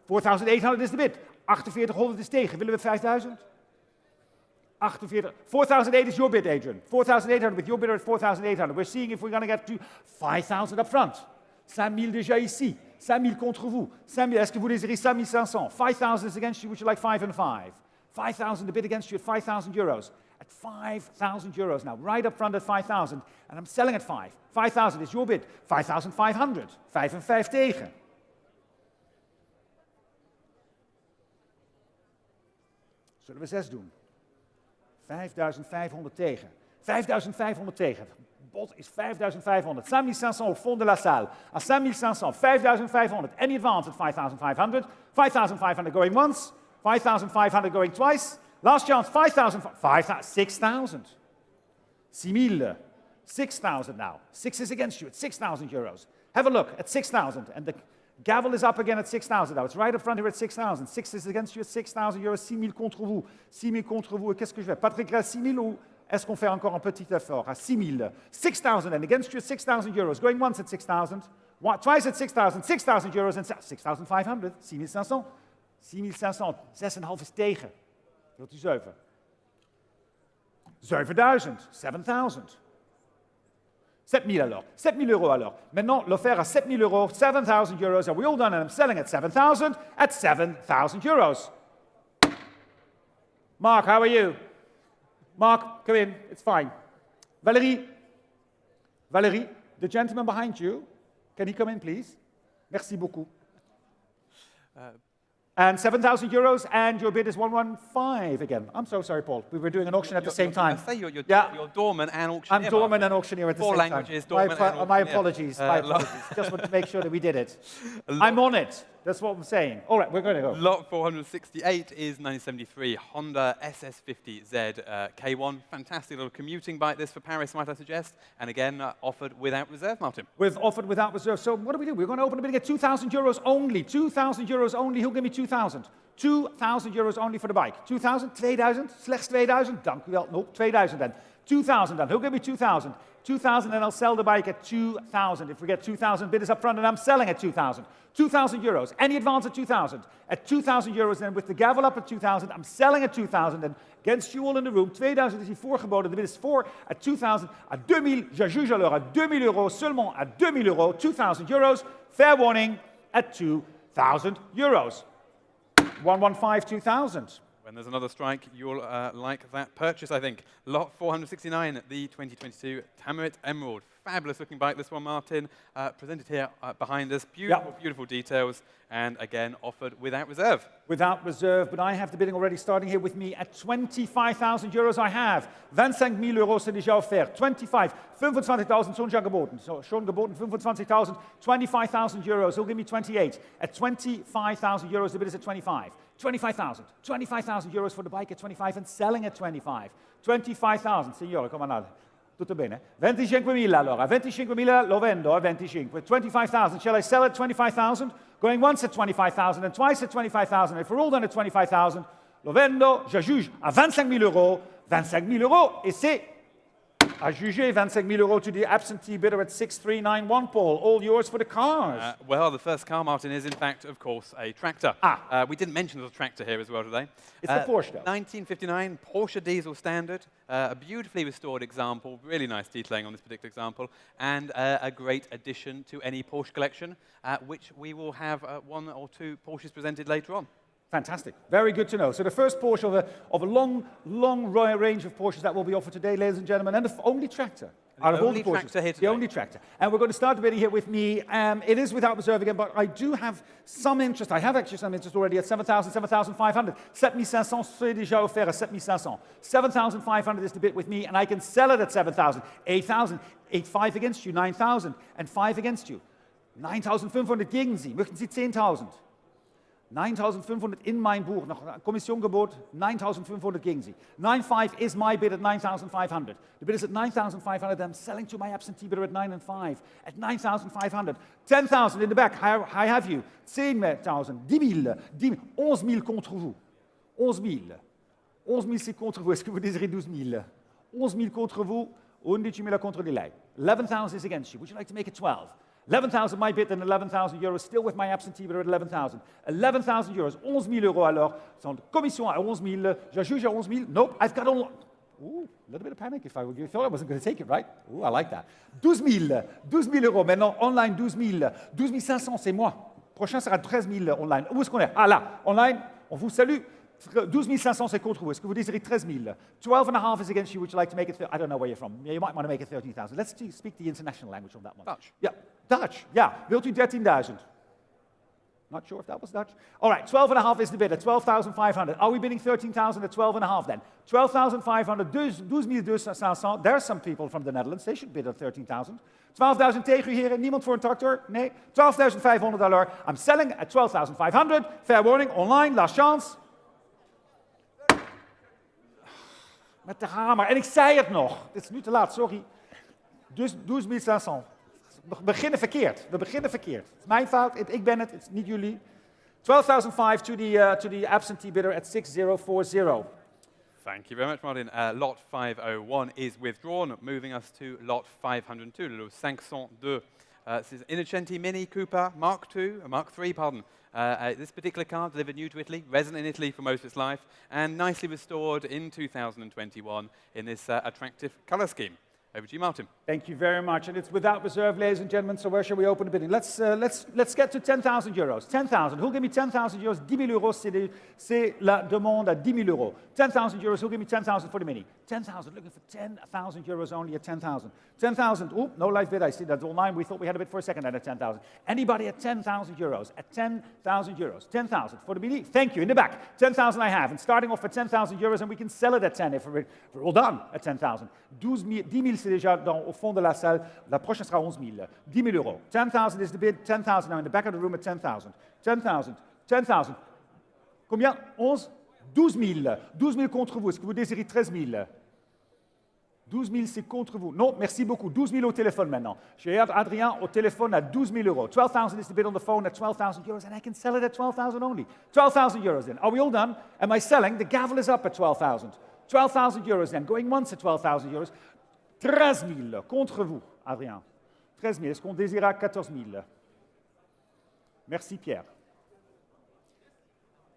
4,800 is the bid. 4,800 is tegen. Willen we 5,000? 48. 4,008 is your bid, Adrian. 4,800 with your bidder at 4,800. We're seeing if we're going to get to 5,000 up front. 5,000 déjà ici. 5,000 contre vous. 5,000. Est-ce que vous désirez 5,500? 5,000 is against you. Would you like 5 and 5? 5,000 the bid against you at 5,000 euros. At 5,000 euros now, right up front at 5,000. And I'm selling at 5. 5,000 is your bid. 5,500. 5 en 5 tegen. Zullen we 6 doen? 5,500 tegen. 5,500 tegen. Bot is 5,500. 5,500 au fond de la salle. À 5,500. 5,500. Any advance at 5,500. 5,500 going once. 5,500 going twice. Last chance, 5,000. 6,000. 6,000. 6,000 now. 6 is against you at 6,000 euros. Have a look at 6,000. And the gavel is up again at 6,000 now. It's right up front here at 6,000. 6 is against you at 6,000 euros. 6,000 contre vous. 6,000 contre vous. Et qu'est-ce que je fais? Patrick, là, 6,000 ou est-ce qu'on fait encore un petit effort? À 6,000. 6,000 and against you at 6,000 euros. Going once at 6,000. Twice at 6,000. 6,000 euros and 6,500. 6,500. 6,500. 6,5 is tegen. Wilt u 7? 7,000. 7,000. 7,000 alors. 7,000 euros alors. Maintenant, l'offert à 7,000 euros, 7,000 euros. Are we all done? And I'm selling at 7,000 at 7,000 euros. Mark, how are you? Mark, come in. It's fine. Valérie. Valérie, the gentleman behind you. Can he come in, please? Merci beaucoup. And 7,000 euros, and your bid is 115 again. I'm so sorry, Paul. We were doing an auction at the same time. I say you're Yeah. doorman and auctioneer. I'm doorman and auctioneer at the Four same languages, time. doorman and My auctioneer. apologies. My apologies. Just want to make sure that we did it. I'm on it. That's what I'm saying. All right, we're going to go. Lot 468 is 1973 Honda SS50Z K1. Fantastic little commuting bike this for Paris, might I suggest. And again, offered without reserve, Martin. With offered without reserve. So what do? We're going to open the bidding at 2,000 euros only. 2,000 euros only. Who'll give me 2,000? 2,000 euros only for the bike. 2,000? 2,000? Slechts 2,000? Dank u wel. Nope, 2,000 then. 2,000 then. Who'll give me 2,000? 2,000 and I'll sell the bike at 2,000. If we get 2,000 bidders up front and I'm selling at 2,000. 2,000 euros. Any advance at 2,000. At 2,000 euros then with the gavel up at 2,000. I'm selling at 2,000 and against you all in the room. 2,000 is hier voorgeboden. De bid is 4 at 2,000. À 2,000. Je juge alors à 2,000 euros. Seulement à 2,000 euros. 2,000 euros. Fair warning at 2,000 euros. 115, 2,000. When there's another strike, you'll like that purchase, I think. Lot 469, the 2022 Tamarit Emerald. Fabulous looking bike, this one, Martin. Presented here behind us. Beautiful, beautiful details. And again, offered without reserve. Without reserve, but I have the bidding already starting here with me at 25,000 euros. I have 25,000 euros sind déjà offert. 25,000 schon geboten. So, schon geboten 25,000. 25,000 euros. He'll give me 28. At 25,000 euros, the bid is at 25. 25,000. 25,000 euros for the bike at 25 and selling at 25. 25,000. Signore, come on. Tutto bene? 25,000 allora. 25,000 lo vendo a 25. 25,000. Shall I sell at 25,000? Going once at 25,000 and twice at 25,000. If we're all done at 25,000, lo vendo, je juge à 25,000 euros. 25,000 euros et c'est à juger 25,000 euros to the absentee bidder at 6,391, Paul. All yours for the cars. Well, the first car, Martin, is in fact, of course, a tractor. We didn't mention there's a tractor here as well today. It's the Porsche, though. 1959 Porsche diesel standard. A beautifully restored example. Really nice detailing on this particular example. And a great addition to any Porsche collection, which we will have 1 or 2 Porsches presented later on. Fantastic. Very good to know. So the first Porsche of a long range of Porsches that will be offered today, ladies and gentlemen, and the only tractor. Out of all the Porsches, the only tractor. And we're going to start the bidding here with me. It is without reserve again, but I do have some interest. I have actually some interest already at 7,000, 7,500. 7,500, c'est déjà offert à 7,500. 7,500 is the bid with me, and I can sell it at 7,000. 8,000, 8,500 against you, 9,000, and 5 against you. 9,500 gegen Sie. Möchten Sie 10,000? 9,500 in mein Buch, noch Kommissiongebot, 9,500 gegen Sie. 9,500 is my bid at 9,500. The bid is at 9,500. I'm selling to my absentee bidder at 9,500. At 9,500. 10,000 in the back. I have you. 10,000. 10,000. 11,000 contre vous. 11,000. 11 000, c'est contre vous. Est-ce que vous désirez 12 000? 11 000 contre vous. 11 000 contre delay. 11,000 is against you. Would you like to make it 12? 11,000 my bid and 11,000 euros, still with my absentee bidder at 11,000. 11,000 euros, 11 000 euros alors. Sans commission à 11 000. Je juge à 11 000. Nope, I've got all. Ooh, a little bit of panic if I thought I wasn't going to take it, right? Ooh, I like that. 12 000. 12 000 euros. Maintenant, online, 12 000. 12 500, c'est moi. Prochain sera 13 000 online. Où est-ce qu'on est? Ah là, online, on vous salue. 12 500, c'est contre vous. Est-ce que vous désirez 13 000? 12,5 is against you. Would you like to make it? I don't know where you're from. You might want to make it 13,000. Let's speak the international language on that one. Dutch. Yeah, Dutch. Yeah, wilt u 13,000? Not sure if that was Dutch. All right, 12,5 is the bid at 12,500. Are we bidding 13,000 at 12,5 then? 12,500, 12,500. There are some people from the Netherlands. They should bid at 13,000. 12,000 tegen u, heren. Niemand voor een tractor? Nee. 12,500 dollar. I'm selling at 12,500. Fair warning, online, last chance. Met de hamer. En ik zei het nog. Het is nu te laat, sorry. Dus 12,500. We beginnen verkeerd. We beginnen verkeerd. Het is mijn fout. Ik ben het. Het is niet jullie. 12,500 to the absentee bidder at 6040. Thank you very much, Martin. Lot 501 is withdrawn, moving us to lot 502, le lot 502. This is Innocenti Mini Cooper Mark II, Mark III, pardon. This particular car delivered new to Italy, resident in Italy for most of its life, and nicely restored in 2021 in this attractive colour scheme. Over to you, Martin. Thank you very much. And it's without reserve, ladies and gentlemen, so where shall we open the bidding? Let's get to 10,000 euros. 10,000. Who'll give me 10,000 euros? 10 000 euros, c'est la demande à 10 000 euros. 10,000 euros. Who'll give me 10,000 for the Mini? 10,000. Looking for 10,000 euros only at 10,000. 10,000. Oh, no live bid. I see that online. We thought we had a bid for a second at 10,000. Anybody at 10,000 euros? At 10,000 euros. 10,000 for the Mini. Thank you. In the back. 10,000 I have. And starting off at 10,000 euros, and we can sell it at 10 if we're all done at 10,000. 10 000, c'est déjà au fond de la salle. La prochaine sera 11 000. 10 000 euros. 10,000 is the bid. 10,000 now in the back of the room at 10,000. 10,000. 10,000. Combien? 11? 12 000. 12 000 contre vous. Est-ce que vous désirez 13 000? 12 000, c'est contre vous. Non, merci beaucoup. 12 000 au téléphone maintenant. J'ai Adrien au téléphone à 12 000 euros. 12,000 is the bid on the phone at 12,000 euros, and I can sell it at 12,000 only. 12,000 euros then. Are we all done? Am I selling? The gavel is up at 12,000. 12,000 euros then. Going once at 12,000 euros. 13 000 contre vous, Adrien. 13 000. Est-ce qu'on désira 14 000? Merci, Pierre.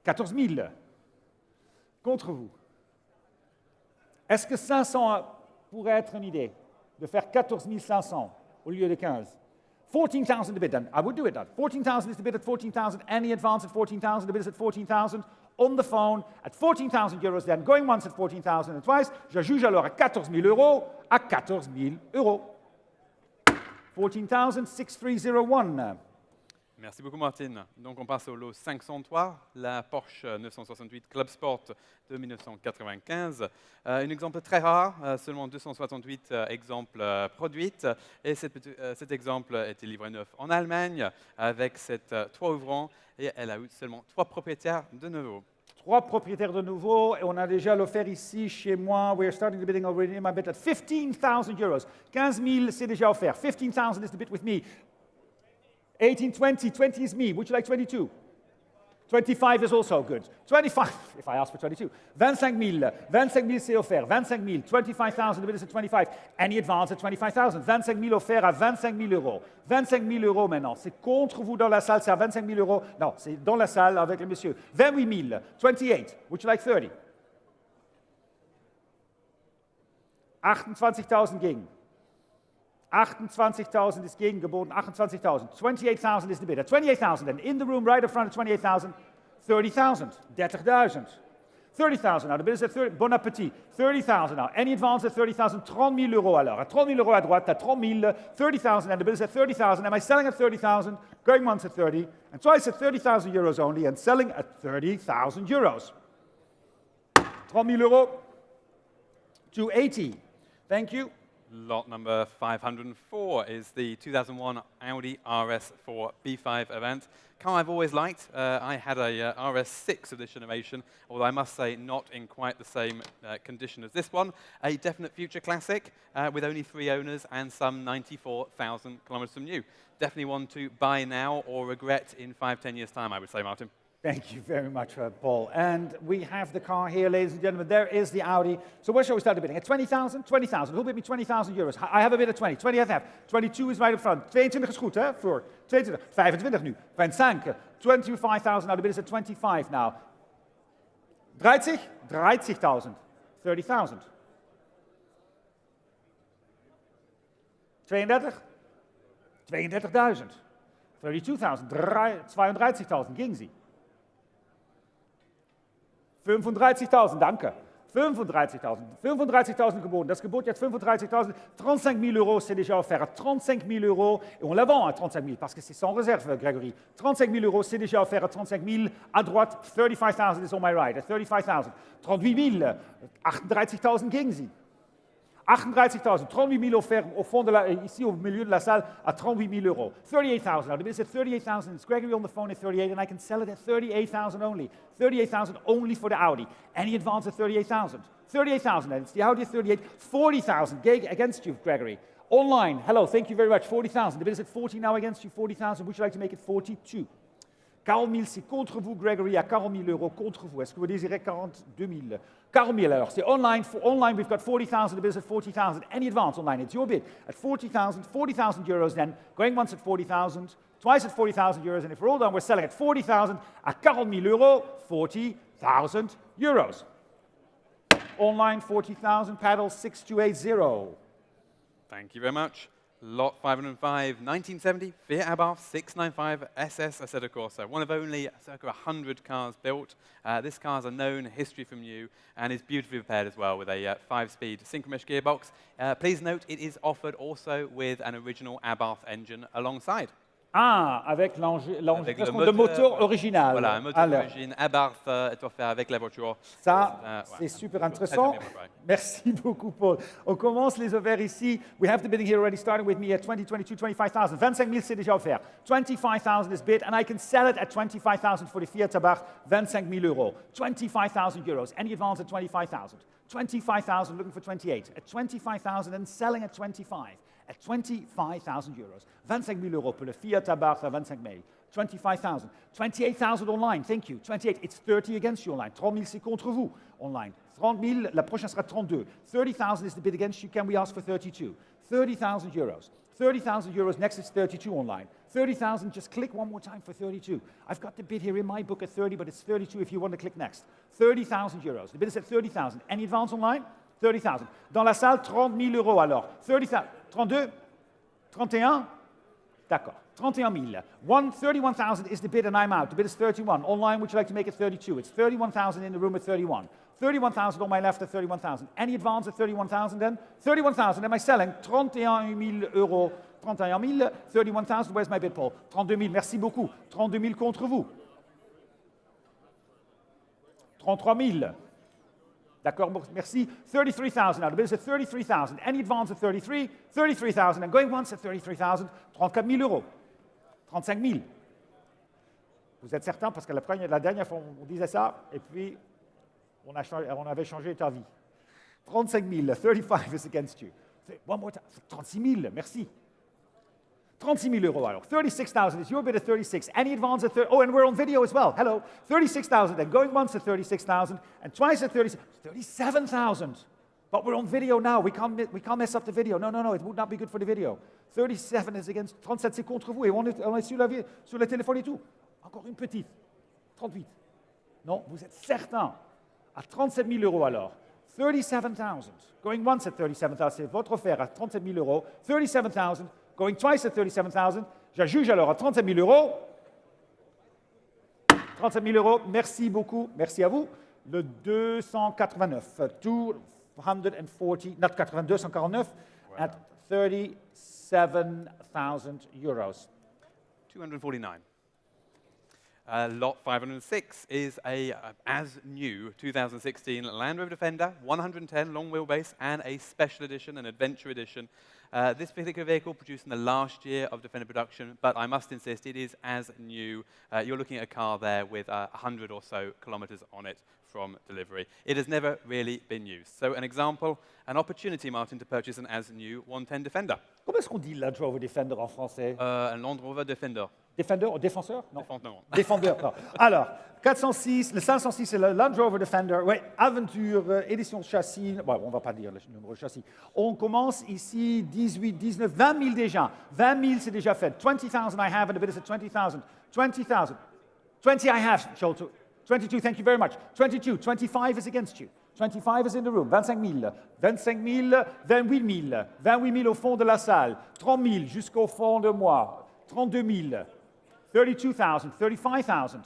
14 000 contre vous. Est-ce que 500 pourrait être une idée de faire 14 500 au lieu de 15? 14,000 the bid then. I would do it then. 14,000 is the bid at 14,000. Any advance at 14,000. The bid is at 14,000. On the phone at 14,000 euros then. Going once at 14,000 and twice. Je juge alors à 14 000 euros. À 14 000 euros. 14,000, 6301. Merci beaucoup, Martin. Donc, on passe au lot 503, la Porsche 968 Club Sport de 1995. Un exemple très rare, seulement 268 exemples produits. Et cet exemple a été livré neuf en Allemagne avec cette toit ouvrant et elle a eu seulement 3 propriétaires de nouveau. 3 propriétaires de nouveau, et on a déjà l'offert ici chez moi. We're starting the bidding already in my bid at 15,000 euros. 15 000, c'est déjà offert. 15,000 is the bid with me. 18, 20, 20 is me. Would you like 22? 25 is also good. 25, if I ask for 22. 25 000. 25 000, c'est offert. 25 000. 25,000, the bid is at 25. Any advance at 25,000. 25 000 offert à 25 000 euros. 25 000 euros maintenant. C'est contre vous dans la salle, c'est à 25 000 euros. Non, c'est dans la salle avec le monsieur. 28 000. 28. Would you like 30? 28,000 gegen. 28,000 is gegengeboten, 28,000. 28,000 is the bid. At 28,000 then, in the room right in front of 28,000, 30,000. 30,000. 30,000 now, the bid is at 30, bon appétit. 30,000 now, any advance at 30,000, 30 000 euros alors. At 30 000 euros à droite, at 30 000, 30,000, and the bid is at 30,000. Am I selling at 30,000, going once at 30, and twice at 30,000 euros only, and selling at 30,000 euros. 30 000 euros, 280. Thank you. Lot number 504 is the 2001 Audi RS4 B5 event. Car I've always liked. I had a RS6 of this generation, although I must say not in quite the same condition as this one. A definite future classic with only 3 owners and some 94,000 kilometers from new. Definitely one to buy now or regret in 5-10 years' time, I would say, Martin. Thank you very much, Paul. And we have the car here, ladies and gentlemen. There is the Audi. So where shall we start the bidding? At 20,000? 20,000. Who bid me 20,000 euros? I have a bid at 20. 20 I have. 22 is right up front. 22 is goed, hè? Voor 22. 25 nu. 25. 25,000. Now the bid is at 25 now. 30? 30,000. 30,000. 32? 32,000. 32,000. 32,000. Ging sie. 35.000, danke. 35.000. 35.000 geboten. Das Gebot jetzt 35.000. 35 000 euros, c'est déjà offert à 35 000 euros. Et on la vend à 35 000 parce que c'est sans réserve, Grégory. 35 000 euros, c'est déjà offert à 35 000. À droite, 35 000 is on my right. At 35 000. 38 000. 38 000 gegen sie. 38 000, 38 000 offerts au fond ici au milieu de la salle à 38 000 euros. 38 000. Now, the bid is at 38 000. It's Gregory on the phone at 38, and I can sell it at 38 000 only. 38 000 only for the Audi. Any advance at 38 000. 38 000, and it's the Audi at 38. 40 000 against you, Gregory. Online, hello, thank you very much. 40 000. The bid is at 40 now against you. 40 000. Would you like to make it 42? 40 000, c'est contre vous, Gregory, à 40 000 euros contre vous. Est-ce que vous désirez 42 000? 40 000, alors, c'est online. For online, we've got 40 000, the bid is at 40 000. Any advance online, it's your bid. At 40 000, 40,000 euros then. Going once at 40,000, twice at 40,000 euros, and if we're all done, we're selling at 40,000, at 40 000 euros, 40,000 euros. Online, 40,000, paddle 6280. Thank you very much. Lot 505, 1970, Fiat Abarth 695 SS Assetto Corsa, one of only circa 100 cars built. This car has a known history from you and is beautifully prepared as well with a 5-speed synchromesh gearbox. Please note it is offered also with an original Abarth engine alongside. Ah, avec l'enregistrement de moteur original. Voilà, un moteur d'origine Abarth est offert avec la voiture. Ça, c'est super intéressant. Merci beaucoup, Paul. On commence les offerts ici. We have the bidding here already, starting with me at 20, 22, 25,000. 25 000, c'est déjà offert. 25,000 is bid, and I can sell it at 25,000 for the Fiat Abarth. 25 000 euros. 25,000 euros. Any advance at 25,000. 25,000, looking for 28. At 25,000 and selling at 25. At 25,000 euros. 25 000 euros pour le Fiat Abarth à 25 000. 25,000. 28,000 online, thank you. 28, it's 30 against you online. 30 000, c'est contre vous online. 30 000, la prochaine sera 32. 30,000 is the bid against you. Can we ask for 32? 30,000 euros. 30,000 euros, next is 32 online. 30,000, just click one more time for 32. I've got the bid here in my book at 30, but it's 32 if you want to click next. 30,000 euros. The bid is at 30,000. Any advance online? 30,000. Dans la salle, 30 000 euros alors. 30,000. 32? 31? D'accord. 31 000. 31,000 is the bid and I'm out. The bid is 31. Online, would you like to make it 32? It's 31,000 in the room at 31. 31,000 on my left at 31,000. Any advance at 31,000 then? 31,000. Am I selling? 31 000 euros. 31 000. 31,000. Where's my bid, Paul? 32 000. Merci beaucoup. 32 000 contre vous. 33 000. D'accord, merci. 33,000 now. The bid is at 33,000. Any advance at 33? 33,000. And going once at 33,000. 34 000 euros. 35 000. Vous êtes certain parce que la dernière fois on disait ça et puis on avait changé d'avis. 35 000. 35 is against you. One more time. 36 000. Merci. 36 000 euros alors. 36,000 is your bid at 36. Any advance at 30? Oh, and we're on video as well. Hello. 36,000 then. Going once at 36,000 and twice at 37,000. But we're on video now. We can't mess up the video. No. It would not be good for the video. 37 is against 37, c'est contre vous. Et on est sur le téléphone et tout. Encore une petite. 38. Non, vous êtes certain. À 37 000 euros alors. 37,000. Going once at 37,000. C'est votre offert à 37 000 euros. 37,000. Going twice at 37,000. Je juge alors à 37 000 euros. 37 000 euros. Merci beaucoup. Merci à vous. Le 289. 240, not 80, 249 at 37,000 euros. 249. Lot 506 is a as-new 2016 Land Rover Defender, 110 long wheelbase, and a special edition, an adventure edition. This particular vehicle produced in the last year of Defender production, but I must insist it is as new. You're looking at a car there with 100 or so kilometers on it from delivery. It has never really been used. So an example, an opportunity, Martin, to purchase an as-new 110 Defender. Comment est-ce qu'on dit Land Rover Defender en français? Un Land Rover Defender. Defender ou défenseur? Non. Non. Defender, non. Alors, 406, le 506, c'est le Land Rover Defender. Oui, Aventure, édition châssis. Bon, on ne va pas dire le numéro de châssis. On commence ici 18, 19, 20 000 déjà. 20 000, c'est déjà fait. 20,000 I have, and the bid is at 20,000. 20,000. 20 I have, Sholto. 22, thank you very much. 22, 25 is against you. 25 is in the room. 25 000. 25 000, 28 000. 28 000 au fond de la salle. 30 000 jusqu'au fond de moi. 32 000. 32,000, 35,000,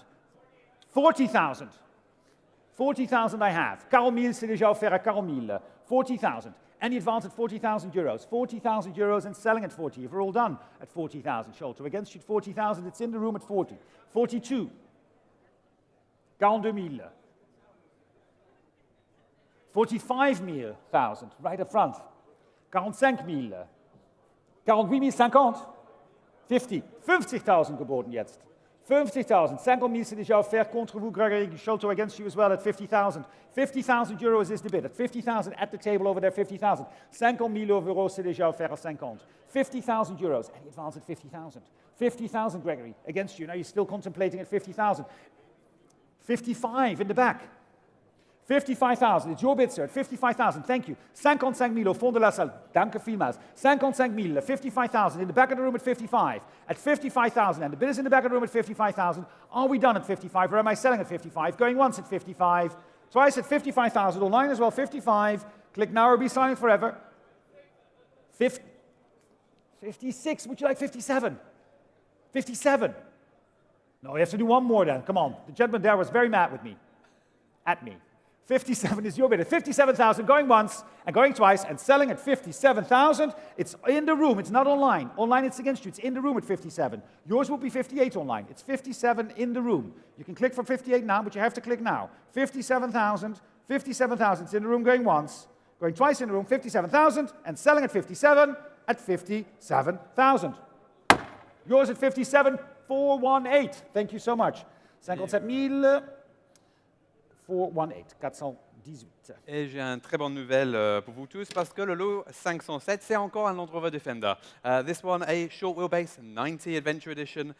40,000. 40,000 I have. 40 000, c'est déjà offert à 40 000. 40,000. Any advance at 40,000 euros. 40,000 euros and selling at 40. If we're all done at 40,000, Sholto. Against you at 40,000, it's in the room at 40. 42. 42 000. 45,000, right up front. 45 000. 48 50. 50. 50,000 geboten jetzt. 50,000. 50 000 c'est déjà offert contre vous, Gregory. Sholto against you as well at 50,000. 50,000 euros is the bid. At 50,000 at the table over there, 50,000. 50 000 euros c'est déjà offert à 50. 50,000 euros. And he advanced at 50,000. 50,000, Gregory, against you. Now you're still contemplating at 50,000. 55 in the back. 55,000. It's your bid, sir. At 55,000. Thank you. 55 000 au fond de la salle. Danke vielmals. 55 000. 55,000 in the back of the room at 55. At 55,000. And the bid is in the back of the room at 55,000. Are we done at 55 or am I selling at 55? Going once at 55. Twice at 55,000. Online as well. 55. Click now or be silent forever. 56. Would you like 57? 57. No, you have to do one more then. Come on. The gentleman there was very mad with me. At me. 57 is your bid. At 57,000, going once and going twice and selling at 57,000. It's in the room. It's not online. Online, it's against you. It's in the room at 57. Yours will be 58 online. It's 57 in the room. You can click from 58 now, but you have to click now. 57,000. 57,000. It's in the room going once. Going twice in the room, 57,000. And selling at 57 at 57,000. Yours at 57,418. Thank you so much. 57 000. 418, 418. Et j'ai une très bonne nouvelle pour vous tous parce que le lot 507, c'est encore un Land Rover Defender. This one, a short wheelbase 90 Adventure Edition,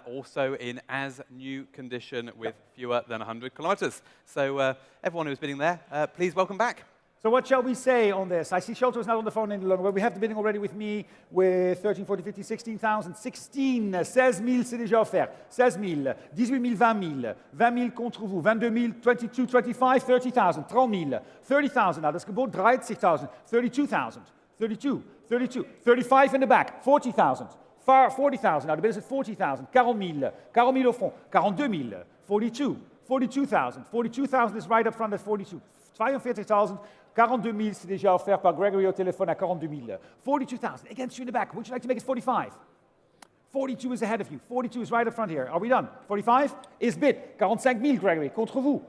also in as new condition with fewer than 100 kilometers. So everyone who's bidding there, please welcome back. So what shall we say on this? I see Sholto is not on the phone any longer, but we have the bidding already with me with 13, 14, 15, 16,000. 16, 16 000 c'est déjà offert. 16 000, 18 000, 20 000. 20 000 contre vous, 22 000, 22, 25, 30,000, 30 000. 30,000, now das Gebot 30,000. 32,000, 32, 32. 35 in the back, 40,000. 40,000, now the bid is at 40,000. 40 000, 40 000 au fond. 42 000, 42, 42,000. 42,000 is right up front at 42. 42,000. 42 000, c'est déjà offert par Gregory au téléphone à 42 000. 42,000, against you in the back. Would you like to make it 45? 42 is ahead of you. 42 is right up front here. Are we done? 45 is bid. 45 000, Gregory, contre vous.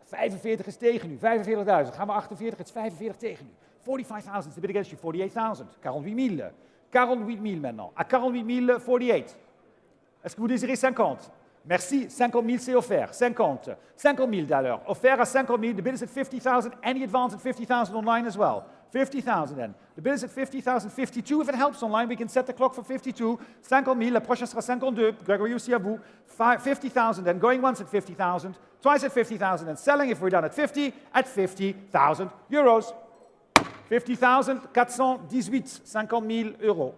45 is tegen u. 45,000. Gaan we 48, it's 45 tegen u. 45,000 is the bid against you. 48,000. 48 000. 48 000 maintenant. À 48 000, 48. Est-ce que vous désirez 50? Merci, 50 000 c'est offert. 50. 50 000 d'ailleurs. Offert à 50 000. The bid is at 50,000. Any advance at 50,000 online as well. 50,000 then. The bid is at 50,000. 52 if it helps online. We can set the clock for 52. 50 000. La prochaine sera 52. Gregory aussi à vous. 50,000 then. Going once at 50,000. Twice at 50,000 and selling if we're done at 50 at 50,000 euros. 50,000, 418. 50 000 euros.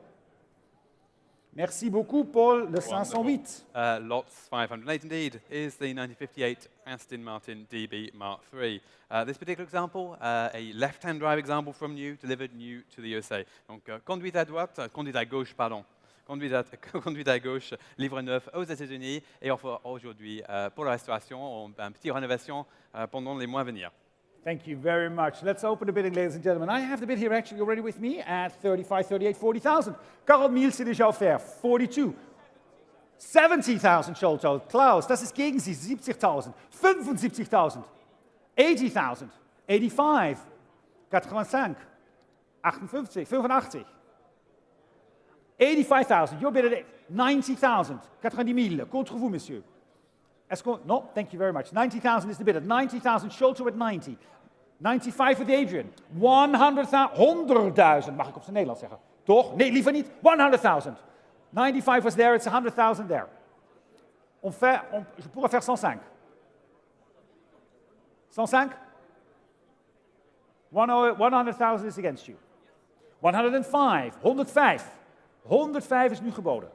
Merci beaucoup, Paul, le 508. Lots 508 indeed is the 1958 Aston Martin DB Mark III. This particular example, a left-hand drive example from new, delivered new to the USA. Donc, conduite à droite, conduite à gauche, pardon. Conduite à gauche, livre neuf aux États-Unis et offre aujourd'hui pour la restauration, une petite rénovation pendant les mois à venir. Thank you very much. Let's open the bidding, ladies and gentlemen. I have the bid here actually already with me at 35, 38, 40,000. 40 000 c'est déjà offert. 42. 70,000, Sholto. Klaus, das ist gegen Sie. 70,000. 75,000. 80,000. 85. 85. 58. 85. 85,000. Your bid at 90,000. 90 000. Contre vous, monsieur. No, thank you very much. 90,000 is the bid. At 90,000, Schulte at 90. 95 with Adrian. 100,000, mag ik op zijn Nederlands zeggen. Toch? Nee, liever niet. 100,000. 95 was there, it's 100,000 there. Je pourrais faire 105. 105? 100,000 is against you. 105. 105. 105 is nu geboden.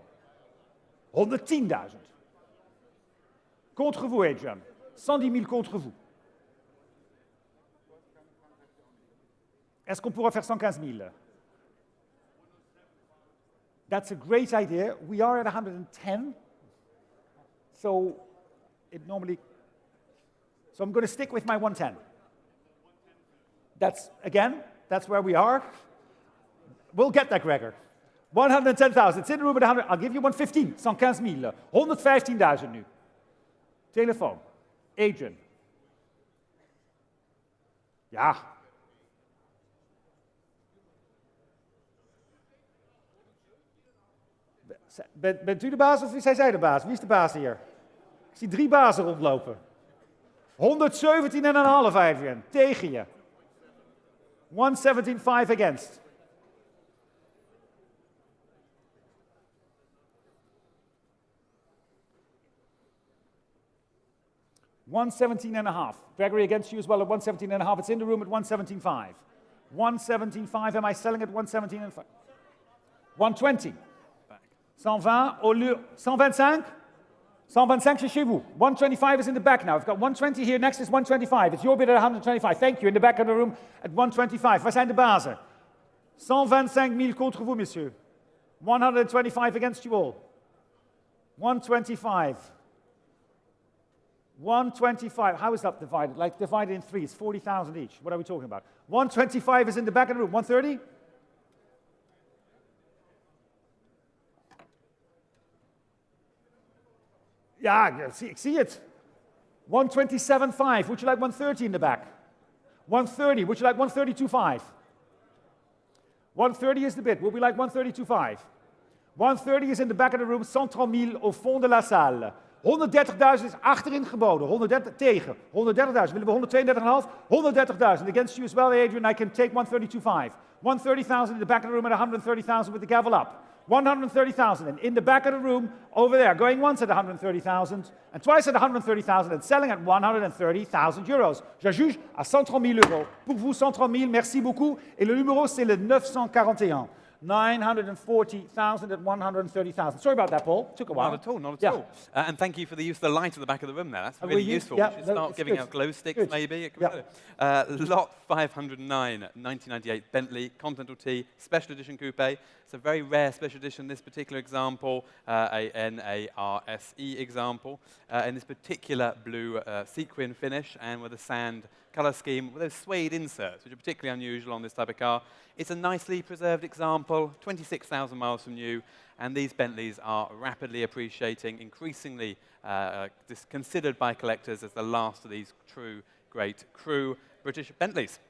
110.000. Contre vous, Adrian. 110 000 contre vous. Est-ce qu'on pourra faire 115 000? That's a great idea. We are at 110. So I'm going to stick with my 110. That's where we are. We'll get that, Gregor. 110,000. It's in the room at 100. I'll give you 115. 115 000. 115.000 nu. Telefoon. Adrian. Ja. Bent u de baas of zijn zij de baas? Wie is de baas hier? Ik zie 3 bazen rondlopen. 117,5, Adrian. Tegen je. 117,5 against. $117.5. Gregory against you as well at 117.5. It's in the room at 117.5. 117.5. Am I selling at 117.5? 120. 120 au lieu 125. 125 c'est chez vous. 125 is in the back now. I've got 120 here. Next is 125. It's your bid at 125. Thank you. In the back of the room at 125. Waar zijn de bazen? 125 000 contre vous, monsieur. 125 against you all. 125. 125. How is that divided? Like divided in 3. It's 40,000 each. What are we talking about? 125 is in the back of the room. 130? Ja, ik zie het. 127.5. Would you like 130 in the back? 130. Would you like 132.5? 130 is the bid. Would we like 132.5? 130 is in the back of the room. 130 000 au fond de la salle. 130.000 is achterin geboden. 130 tegen. 130.000. Willen we 132.5? 130.000. Against you as well, Adrian. I can take 132.5. 130,000 in the back of the room at 130,000 with the gavel up. 130,000. And in the back of the room, over there, going once at 130,000 and twice at 130,000 and selling at 130,000 euros. Je juge à 130 000 euros. Pour vous, 130 000, merci beaucoup. Et le numéro, c'est le 941. 940,000 at 130,000. Sorry about that, Paul. Took a while. Not at all, not at all. And thank you for the use of the light at the back of the room there. That's really useful. Yeah, We should start giving out glow sticks, maybe. Yeah. Lot 509, 1998 Bentley Continental T Special Edition Coupe. It's a very rare special edition, this particular example, a NARSE example, in this particular blue sequin finish and with a sand color scheme with those suede inserts, which are particularly unusual on this type of car. It's a nicely preserved example, 26,000 miles from new, and these Bentleys are rapidly appreciating, increasingly considered by collectors as the last of these true great crew British Bentleys.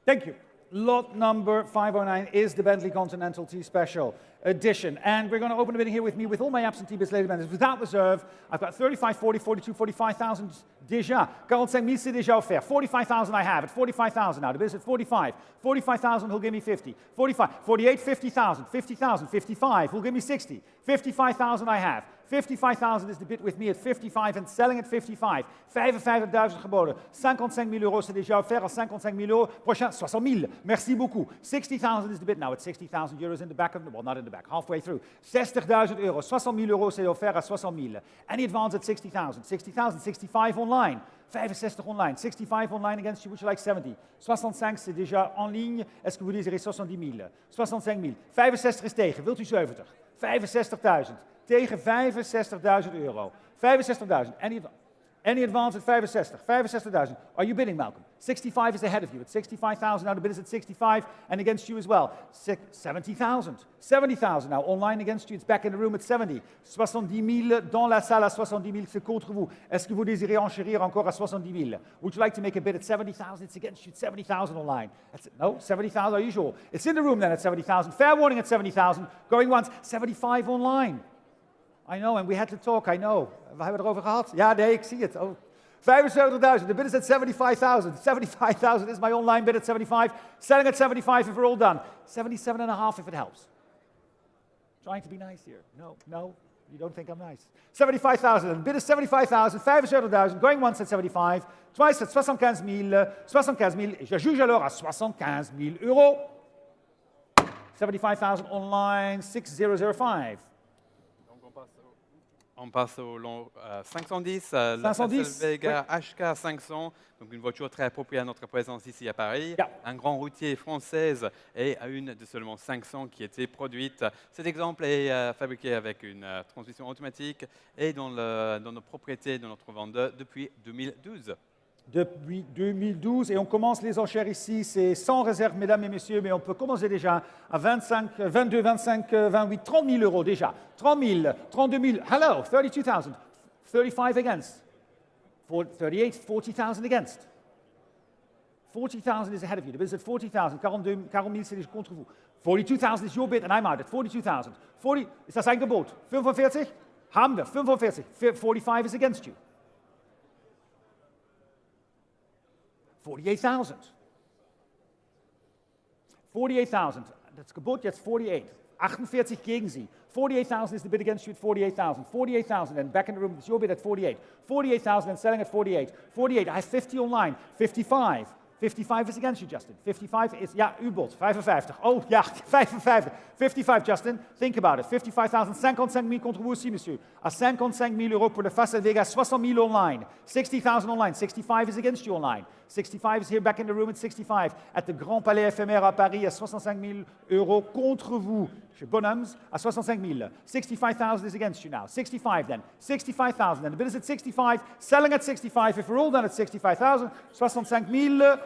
Thank you. Lot number 509 is the Bentley Continental T Special Edition. And we're going to open the bidding here with me with all my absentee bids, ladies and gentlemen. Without reserve, I've got 35, 40, 42, 45,000 déjà. 45 000 c'est déjà offert. 45,000 I have at 45,000 now. The bid is at 45. 45,000 he'll give me 50. 45, 48, 50,000. 50,000, 55, he'll give me 60. 55,000 I have. 55,000 is the bid with me at 55 and selling at 55. 55,000 geboden. 55 000 euros, c'est déjà offert à 55 000 euros. Prochain, 60 000. Merci beaucoup. 60,000 is the bid now at 60,000 euros in the back of the, well, not in the back, halfway through. 60,000 euros. 60 000 euros, c'est offert à 60 000. Any advance at 60,000. 60,000, 65 online. 65 online. 65 online against you, would you like 70? 65, c'est déjà en ligne. Est-ce que vous désirez 70 000? 65 000. 65 is tegen. Wilt u 70? 65,000. Tegen 65,000 euro. 65,000. Any advance at 65? 65,000. Are you bidding, Malcolm? 65 is ahead of you at 65,000. Now the bid is at 65 and against you as well. 70,000. 70,000 now online against you. It's back in the room at 70. 70 000 dans la salle à 70 000. C'est contre vous. Est-ce que vous désirez enchérir encore à 70 000? Would you like to make a bid at 70,000? It's against you at 70,000 online. No, 70,000. Are you sure? It's in the room then at 70,000. Fair warning at 70,000. Going once. 75 online. I know, and we had to talk, I know. We hebben het erover gehad. Ja, nee, ik zie het. Oh. 75,000. The bid is at 75,000. 75,000 is my online bid at 75. Selling at 75 if we're all done. 77.5 if it helps. Trying to be nice here. No, you don't think I'm nice. 75,000. The bid is 75,000. 75,000. Going once at 75. Twice at 75,000. 75,000. Je juge alors à 75,000 euros. 75,000 online. 6005. On passe au long 510, la 510, Vega HK 500, donc une voiture très appropriée à notre présence ici à Paris. Yeah. Un grand routier française et une de seulement 500 qui était produite. Cet exemple est fabriqué avec une transmission automatique et dans nos propriétés de notre vendeur depuis 2012. Depuis 2012, et on commence les enchères ici, c'est sans réserve, mesdames et messieurs, mais on peut commencer déjà à 25, 22, 25, 28, 30 000 euros déjà. 30 000, 32 000, hello, 32,000, 35 against, 38, 40,000 against. 40,000 is ahead of you. The bid is at 40,000, 40 000 c'est contre vous. 42,000 is your bid and I'm out at 42,000. 40, ist das ein Gebot? 45? Haben wir, 45. 45 is against you. 48,000. 48,000. Das Gebot jetzt 48. 48 gegen Sie. 48,000 is the bid against you at 48,000. 48,000 and back in the room, it's your bid at 48. 48,000 and selling at 48. 48, I have 50 online. 55. 55 is against you, Justin. 55 is, ja, uw bod. 55. Oh, ja, 55. 55, Justin. Think about it. 55,000, 55 000 contre vous aussi, monsieur. À 55 000 euros pour le Facel Vega, 60 000 online. 60,000 online. 65 is against you online. 65 is here back in the room at 65. At the Grand Palais éphémère à Paris, à 65 000 euros contre vous. Chez Bonhams, à 65 000. 65,000 is against you now. 65 then. 65,000. And the bid is at 65. Selling at 65. If we're all done at 65,000, 65 000.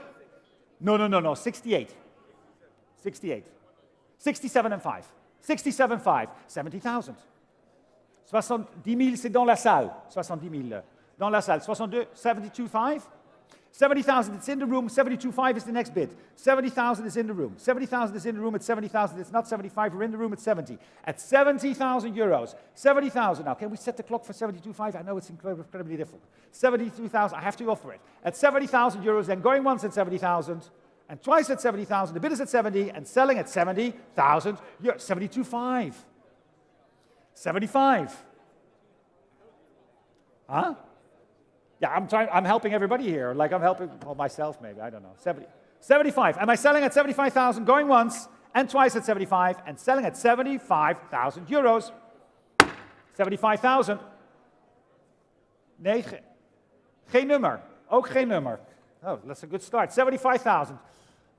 No. 68. 68. 67 and 5. 67 5. 70,000. 70 000, c'est dans la salle. 70 000. Dans la salle. 62, 72 5. 70,000, it's in the room. 72.5 is the next bid. 70,000 is in the room. 70,000 is in the room at 70,000. It's not 75. We're in the room at 70. At 70,000 euros. 70,000. Now, can we set the clock for 72.5? I know it's incredibly difficult. 72,000. I have to offer it. At 70,000 euros, then going once at 70,000 and twice at 70,000. The bid is at 70 and selling at 70,000. 72.5. 75. Huh? Yeah, I'm helping everybody here. Like I'm helping myself maybe, I don't know. 75. Am I selling at 75,000, going once and twice at 75 and selling at 75,000 euros? 75,000. Nee, geen nummer. Ook geen nummer. Oh, that's a good start. 75,000.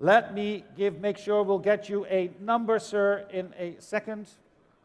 Let me make sure we'll get you a number, sir, in a second.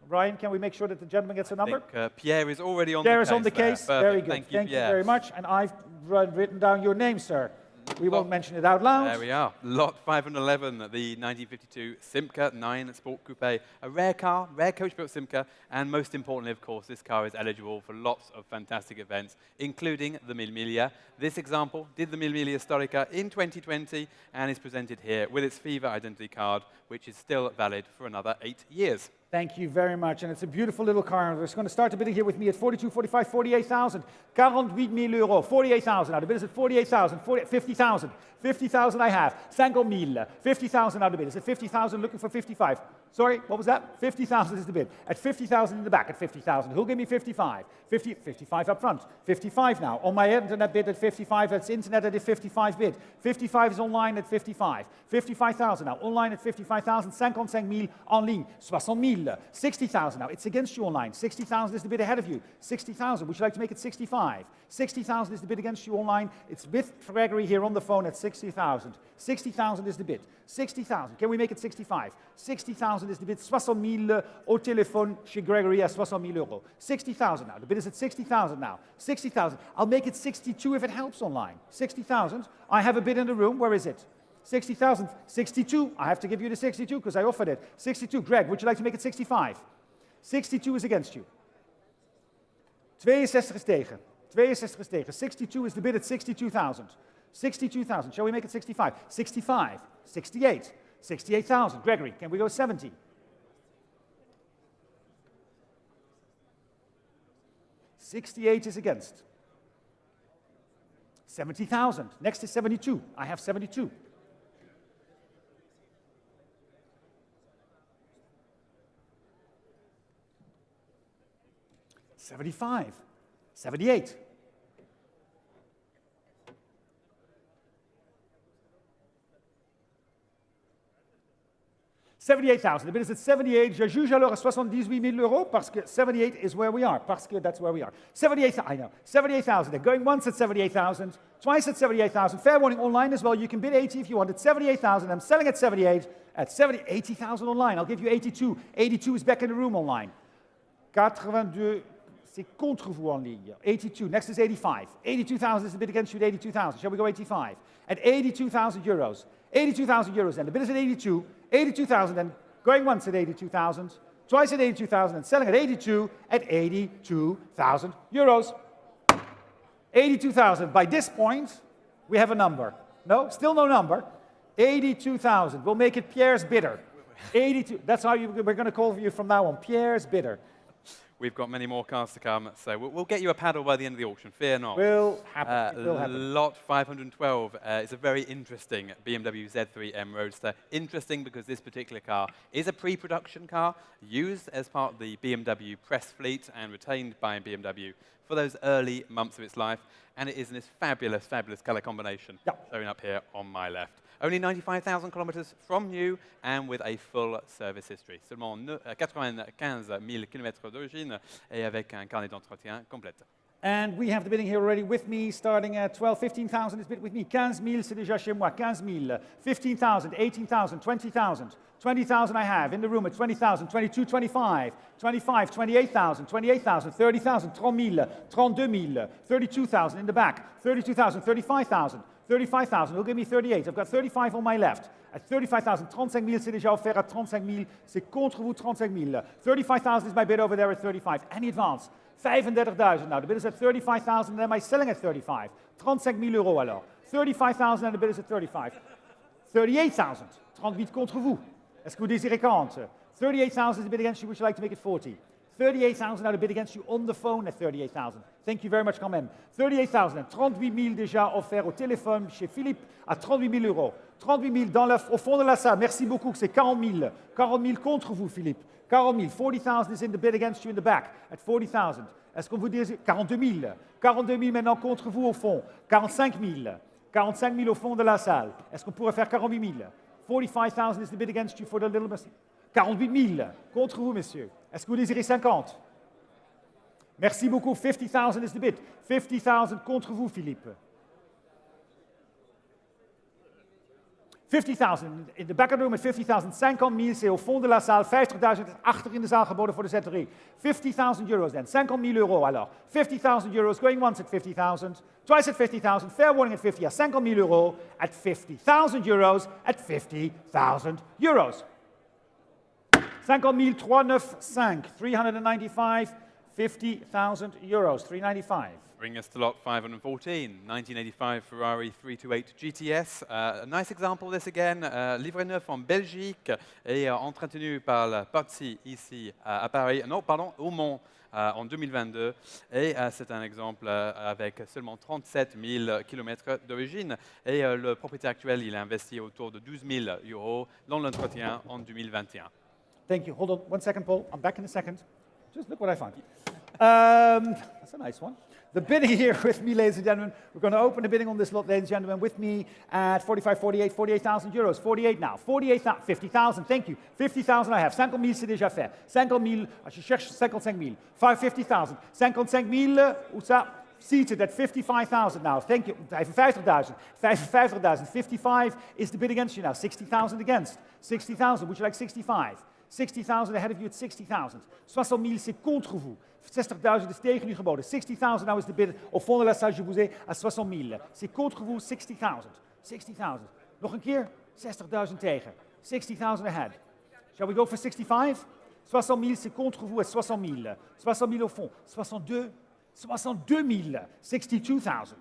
Ryan, can we make sure that the gentleman gets a number? I think, Pierre is already on Pierre the is case. on the case. Very good. Thank you very much. And I've written down your name, sir. We won't mention it out loud. There we are. Lot 511, the 1952 Simca 9 Sport Coupe. A rare car, rare coach-built Simca, and most importantly, of course, this car is eligible for lots of fantastic events, including the Mille Miglia. This example did the Mille Miglia Storica in 2020 and is presented here with its FIFA identity card, which is still valid for another 8 years. Thank you very much, and it's a beautiful little car. We're going to start the bidding here with me at 42, 45, 48,000. 48,000 euros, 48,000. Now the bid is at 48,000, 50,000. 50,000 I have. 50,000. 50,000 now the bid is at 50,000, looking for 55. Sorry, what was that? 50,000 is the bid. At 50,000 in the back, at 50,000. Who'll give me 55? 55 up front. 55 now. On my internet bid at 55, that's internet at a 55 bid. 55 is online at 55. 55,000 now. Online at 55,000. 55,000 en ligne. 60,000. 60,000 now. It's against you online. 60,000 is the bid ahead of you. 60,000. Would you like to make it 65? 60,000 is the bid against you online. It's with Gregory here on the phone at 60,000. 60,000 is the bid. 60,000. Can we make it 65? 60,000 is the bid. 60,000 au téléphone chez Gregory à 60,000 euros. 60,000 now. The bid is at 60,000 now. 60,000. I'll make it 62 if it helps online. 60,000. I have a bid in the room. Where is it? 60,000. 62. I have to give you the 62 because I offered it. 62. Greg, would you like to make it 65? 62 is against you. 62 is tegen. 62 is tegen. 62 is the bid at 62,000. 62,000. Shall we make it 65? 65. 68. 68,000. Gregory, can we go 70? 68 is against. 70,000. Next is 72. I have 72. 75. 78. 78,000. The bid is at 78. Je juge alors à 78 000 euros parce que 78 is where we are. Parce que that's where we are. 78,000. I know. 78,000. They're going once at 78,000. Twice at 78,000. Fair warning online as well. You can bid 80 if you want. At 78,000. I'm selling at 78. At 80,000 online. I'll give you 82. 82 is back in the room online. 82. C'est contre vous en ligne. 82. Next is 85. 82,000 is the bid against you at 82,000. Shall we go 85? At 82,000 euros. 82,000 euros then. The bid is at 82. 82,000 then. Going once at 82,000. Twice at 82,000 and selling at 82 at 82,000 euros. 82,000. By this point, we have a number. No? Still no number. 82,000. We'll make it Pierre's bidder. 82. That's how we're going to call you from now on. Pierre's bidder. We've got many more cars to come, so we'll get you a paddle by the end of the auction, fear not. Will happen. Will happen. Lot 512 is a very interesting BMW Z3M Roadster. Interesting because this particular car is a pre-production car used as part of the BMW press fleet and retained by BMW for those early months of its life, and it is in this fabulous, fabulous color combination showing up here on my left. Only 95,000 kilometers from new and with a full service history. Seulement 95,000 kilomètres d'origine et avec un carnet d'entretien complète. And we have the bidding here already with me, starting at 12, 15,000 is bid with me. 15,000, c'est déjà chez moi. 15,000, 15,000, 18,000, 20,000. 20,000 I have in the room at 20,000, 22, 25, 25, 28,000, 28,000, 30,000, 30,000, 32,000, 32,000 in the back, 32,000, 35,000. 35,000, who'll give me 38. I've got 35 on my left. At 35,000, 35,000, c'est déjà offert à 35,000. C'est contre vous 35,000. 35,000 is my bid over there at 35. Any advance? 35,000 now. The bid is at 35,000, and am I selling at 35? 35,000 euros alors. 35,000 and the bid is at 35. 38,000. 38 contre vous. Est-ce que vous désirez 40? 38,000 is the bid against you. Would you like to make it 40? 38,000 now to bid against you on the phone at 38,000. Thank you very much quand même. 38,000, 38 000 déjà offerts au téléphone chez Philippe à 38 000 euros. 38 000 au fond de la salle. Merci beaucoup, c'est 40 000. 40 000 contre vous, Philippe. 40 000. 40,000 is in the bid against you in the back at 40,000. Est-ce qu'on vous dit 42 000? 42 000 maintenant contre vous au fond. 45 000. 45 000 au fond de la salle. Est-ce qu'on pourrait faire 48 000? 45,000 is the bid against you for the little machine. 48 000 contre vous, messieurs. Est-ce que vous désirez 50? Merci beaucoup. 50,000 is the bid. 50,000 contre vous, Philippe. 50,000. In the back of the room at 50,000. 50,000, c'est au fond de la salle. 50,000 is achter in de zaal geboden voor de Z3. 50,000 euros then. 50,000 euros alors. 50,000 euros going once at 50,000. Twice at 50,000. Fair warning at 50. 50,000 euros at 50,000 euros at 50,000 euros. 50,000, 395, 395, 50,000 euros, 395. Bring us to lot 514, 1985 Ferrari 328 GTS. A nice example of this again, livré neuf en Belgique et entretenu par la Pazzi ici à Paris, non, pardon, au Mans en 2022. Et c'est un exemple avec seulement 37 000 km d'origine. Et le propriétaire actuel, il a investi autour de 12 000 euros dans l'entretien en 2021. Thank you. Hold on 1 second, Paul. I'm back in a second. Just look what I found. That's a nice one. The bidding here with me, ladies and gentlemen. We're going to open the bidding on this lot, ladies and gentlemen, with me at 45, 48, 48,000 euros. 48 now. 48,000, 50,000, thank you. 50,000 I have. 50,000, c'est déjà fait. 50,000, je cherche 55,000. 50,000. 55,000, où ça? Seated at 55,000 now. Thank you. 55,000. 55,000. 55 is the bid against you now. 60,000 against. 60,000. Would you like 65? 60,000 ahead of you at 60,000. 60,000, c'est contre vous. 60,000 is tegen u geboden. 60,000 now is the bid au fond de la salle, je vous ai à 60,000. C'est contre vous, 60,000. 60,000. Nog een keer, 60,000 tegen. 60,000 ahead. Shall we go for 65? 60,000, c'est contre vous à 60,000. 60,000 au fond. 62. 62,000. 62,000.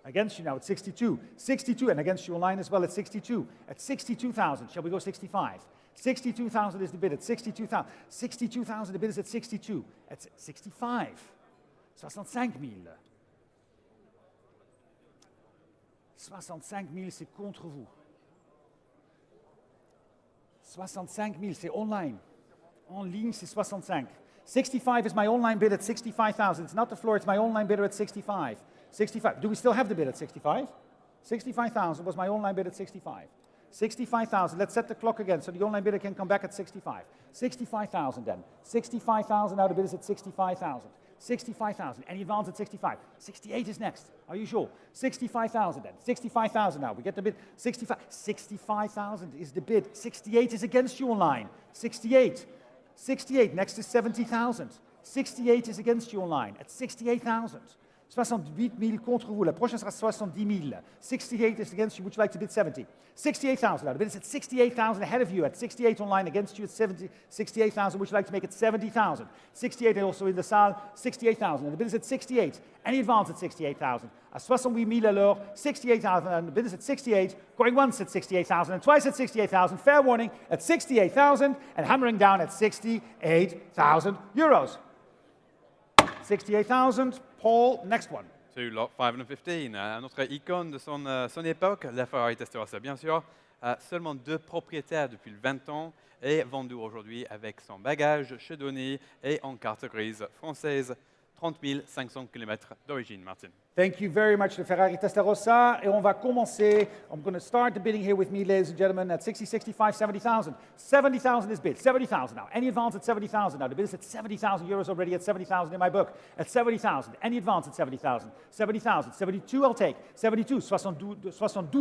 Against you now at 62. 62, and against you online as well at 62. At 62,000. Shall we go 65? 62,000 is the bid at 62,000. 62,000, the bid is at 62. At 65. 65 000. 65 000, c'est contre vous. 65 000, c'est online. En ligne, c'est 65. 65 is my online bid at 65,000. It's not the floor, it's my online bidder at 65. 65. Do we still have the bid at 65? 65,000 was my online bid at 65. 65,000. Let's set the clock again so the online bidder can come back at 65. 65,000 then. 65,000. Now the bid is at 65,000. 65,000. Any advance at 65? 68 is next. Are you sure? 65,000 then. 65,000 now. We get the bid. 65. 65,000 is the bid. 68 is against you online. 68. 68. Next is 70,000. 68 is against you online at 68,000. 68 000 contre vous. La prochaine sera 70 000. 68 is against you. Would you like to bid 70? 68,000 now. The bid is at 68,000 ahead of you at 68 online against you at 68,000. Would you like to make it 70,000? 68 also in the salle. 68,000. And the bid is at 68. Any advance at 68,000? À 68 000 alors. 68,000. And the bid is at 68. Going once at 68,000 and twice at 68,000. Fair warning at 68,000 and hammering down at 68,000 euros. 68,000. Paul, next one. To lot 515, un autre icône de son époque, la Ferrari Testarossa, bien sûr. Seulement 2 propriétaires depuis 20 ans et vendu aujourd'hui avec son bagage chez et en carte grise française. 30 500 km d'origine, Martin. Thank you very much, the Ferrari Testarossa. Et on va commencer. I'm going to start the bidding here with me, ladies and gentlemen, at 60, 65, 70,000. 70,000 is bid. 70,000 now. Any advance at 70,000 now? The bid is at 70,000 euros already at 70,000 in my book. At 70,000. Any advance at 70,000? 70,000. 72, I'll take. 72, 72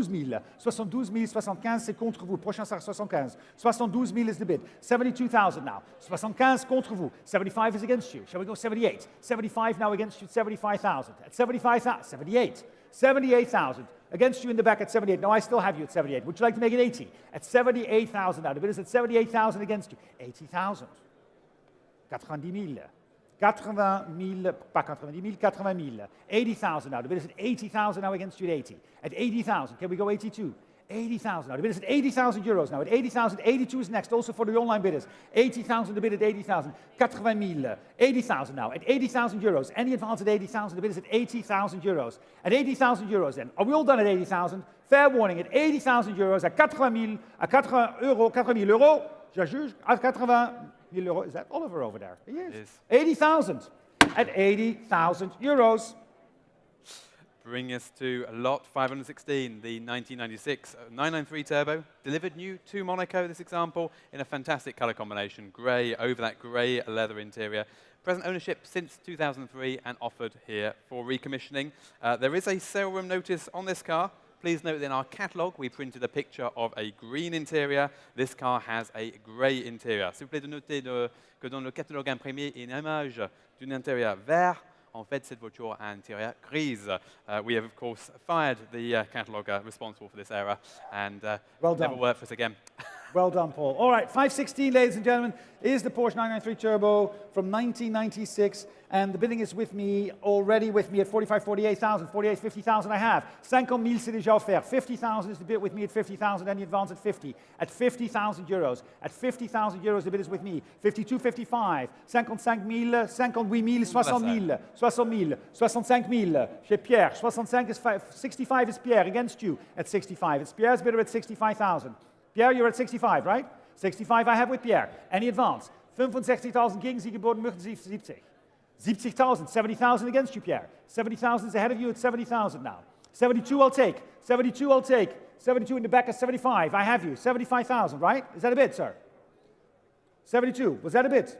000. 72 000, 75, c'est contre vous. Prochain, c'est 75. 72 000 is the bid. 72,000 now. 75 contre vous. 75 is against you. Shall we go 78? 75 now against you at 75,000. At 75,000. 78. 78,000. Against you in the back at 78. No, I still have you at 78. Would you like to make it 80? At 78,000 now. The bid is at 78,000 against you. 80,000. 90 000. 80 000. Pas 90 000, 80 000. 80,000 now. The bid is at 80,000 now against you at 80. At 80,000. Can we go 82? 80,000 now. The bid is at 80,000 euros now. At 80,000, 82 is next, also for the online bidders. 80,000, the bid at 80,000. 80 000. 80,000 now. At 80,000 euros. Any advance at 80,000, the bid is at 80,000 euros. At 80,000 euros then. Are we all done at 80,000? Fair warning, at 80,000 euros, at 80 000, à 80 000 euros, je juge, à 80 000 euros. Is that Oliver over there? He is. Yes. 80,000. At 80,000 euros. Bring us to lot 516, the 1996 993 Turbo, delivered new to Monaco, this example, in a fantastic color combination, grey over that grey leather interior. Present ownership since 2003 and offered here for recommissioning. There is a sale room notice on this car. Please note that in our catalogue, we printed a picture of a green interior. This car has a grey interior. S'il vous plaît de noter que dans le catalogue imprimé, il y a une image d'un intérieur vert. En fait, cette voiture a un intérieur grise. We have, of course, fired the catalogue responsible for this error and Well done. never worked for us again. Well done, Paul. All right, 516, ladies and gentlemen, is the Porsche 993 Turbo from 1996. And the bidding is with me, already with me at 45, 48,000, 48, 50,000 I have. 50 000, c'est déjà offert. 50,000 is the bid with me at 50,000, and the advance at 50. At 50,000 euros. At 50,000 euros, the bid is with me. 52, 55, 55 000, 58 000, 60 000, 60 000, 65 000. Chez Pierre, 65 is 65 is Pierre against you at 65. It's Pierre's bidder at 65,000. Pierre, you're at 65, right? 65 I have with Pierre. Any advance? 65,000 gegen Sie geboten, möchten Sie 70. 70,000, 70,000 against you, Pierre. 70,000 is ahead of you at 70,000 now. 72 I'll take. 72 I'll take. 72 in the back at 75. I have you. 75,000, right? Is that a bid, sir? 72. Was that a bid?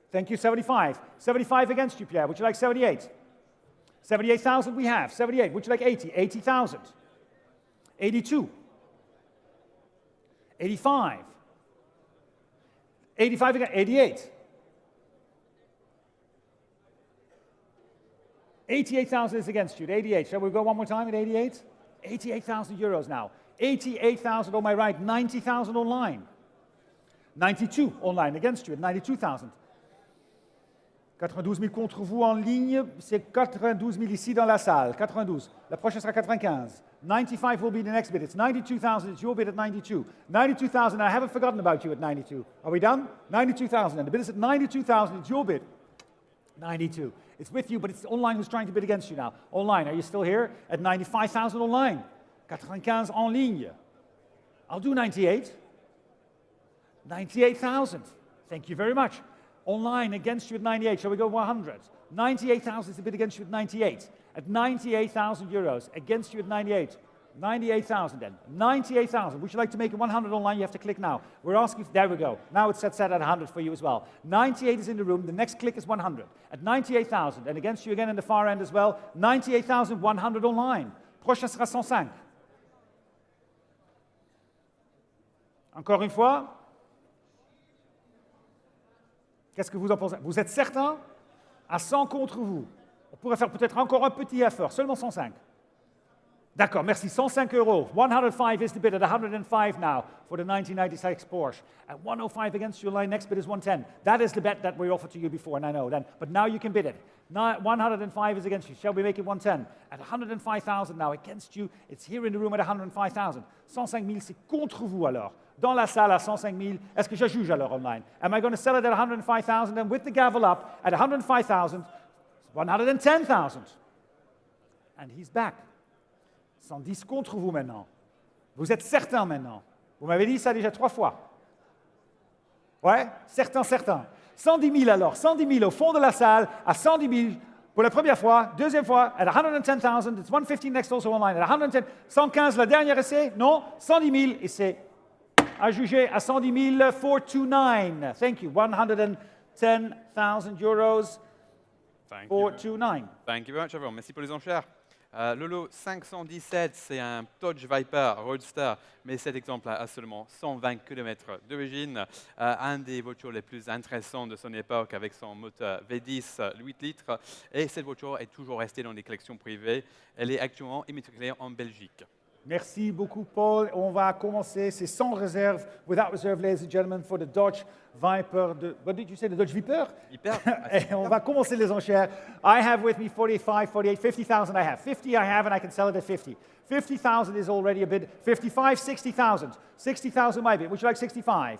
Thank you, 75. 75 against you, Pierre. Would you like 78? 78,000 we have. 78. Would you like 80? 80,000. 82. 85. 85 again. 88. 88,000 is against you at 88. Shall we go one more time at 88? 88,000 euros now. 88,000 on my right, 90,000 online. 92 online against you at 92,000. 92 000 contre vous en ligne, c'est 92 000 ici dans la salle. 92. La prochaine sera 95. 95 will be the next bid. It's 92,000. It's your bid at 92. 92,000. I haven't forgotten about you at 92. Are we done? 92,000. And the bid is at 92,000. It's your bid. 92. It's with you, but it's online who's trying to bid against you now. Online, are you still here? At 95,000 online. 95 en ligne. I'll do 98. 98,000. Thank you very much. Online against you at 98. Shall we go 100? 98,000 is the bid against you at 98. At 98,000 euros. Against you at 98. 98,000 then. 98,000. Would you like to make it 100 online? You have to click now. We're asking, there we go. Now it's set at 100 for you as well. 98 is in the room. The next click is 100. At 98,000. And against you again in the far end as well. 98,100 online. Prochain sera 105. Encore une fois. Qu'est-ce que vous en pensez? Vous êtes certain? À 100 contre vous. On pourrait faire peut-être encore un petit effort. Seulement 105. D'accord, merci. 105 euros. 105 is the bid at 105 now for the 1996 Porsche. At 105 against your line, next bid is 110. That is the bet that we offered to you before, and I know that. But now you can bid it. Now 105 is against you. Shall we make it 110? At 105,000 now against you. It's here in the room at 105,000. 105 000, c'est contre vous alors. Dans la salle à 105 000, est-ce que je juge alors online? Am I going to sell it at 105,000 and with the gavel up at 105,000, 110,000? And he's back. 110 contre vous maintenant. Vous êtes certain maintenant. Vous m'avez dit ça déjà 3 fois. Ouais, certain, certain. 110 000 alors, 110 000 au fond de la salle, à 110 000 pour la première fois, deuxième fois, at 110,000, it's 115 next also online, at 110, 115 la dernière essai, non, 110 000 et c'est à juger à 110 000, 429. Thank you, 110,000 euros, 429. Thank you very much, everyone. Merci pour les enchères. Le lot 517, c'est un Dodge Viper Roadster, mais cet exemple a seulement 120 km d'origine. Un des voitures les plus intéressantes de son époque avec son moteur V10 8 litres. Et cette voiture est toujours restée dans les collections privées. Elle est actuellement immatriculée en Belgique. Merci beaucoup, Paul. On va commencer, c'est sans réserve, without reserve, ladies and gentlemen, for the Dodge Viper. What did you say, the Dodge Viper? Viper. Et on va commencer les enchères. I have with me 45, 48, 50,000 I have. 50 I have and I can sell it at 50. 50,000 is already a bid. 55, 60,000. 60,000 my bid. Would you like 65?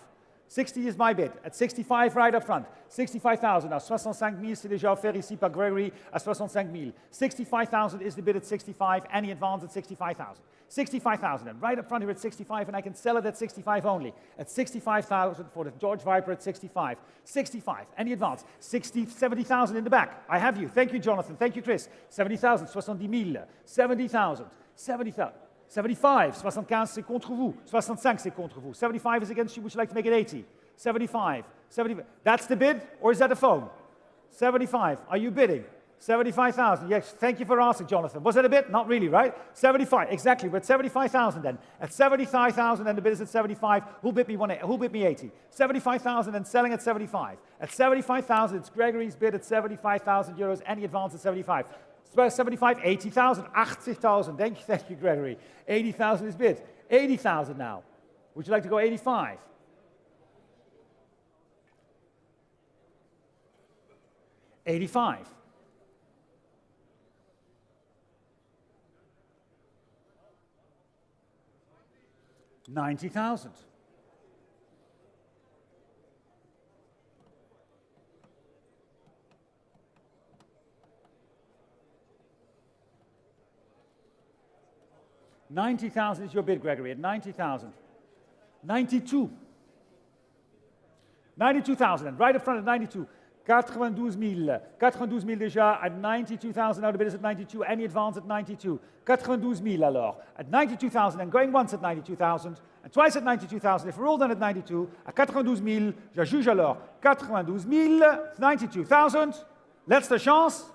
60 is my bid. At 65 right up front. 65,000. Now 65 000 c'est déjà offert ici par Gregory à 65 000. 65,000 is the bid at 65. Any advance at 65,000. 65,000 and right up front here at 65 and I can sell it at 65 only. At 65,000 for the Dodge Viper at 65. 65. Any advance? 60, 70,000 in the back. I have you. Thank you, Jonathan. Thank you, Chris. 70,000. 70 000. 70,000. 70,000. 75, 75 c'est contre vous. 65 c'est contre vous. 75 is against you. Would you like to make it 80? 75, 75. That's the bid, or is that a phone? 75. Are you bidding? 75,000. Yes. Thank you for asking, Jonathan. Was that a bid? Not really, right? 75. Exactly. We're at 75,000 then. At 75,000 and the bid is at 75. Who'll bid me 80? 75,000 and selling at 75. At 75,000, it's Gregory's bid at 75,000 euros. Any advance at 75. 75, 80,000, 80,000. Thank you, Gregory. 80,000 is bid. 80,000 now. Would you like to go 85? $85. $90,000. $90,000 is your bid, Gregory, at 90,000. 92. 92,000, and right up front at 92. 92,000. 92,000 déjà at 92,000. Now the bid is at 92. Any advance at 92. 92,000 alors. At 92,000 and going once at 92,000 and twice at 92,000. If we're all done at 92, at 92,000, je juge alors. 92,000, 92,000. Let's the chance.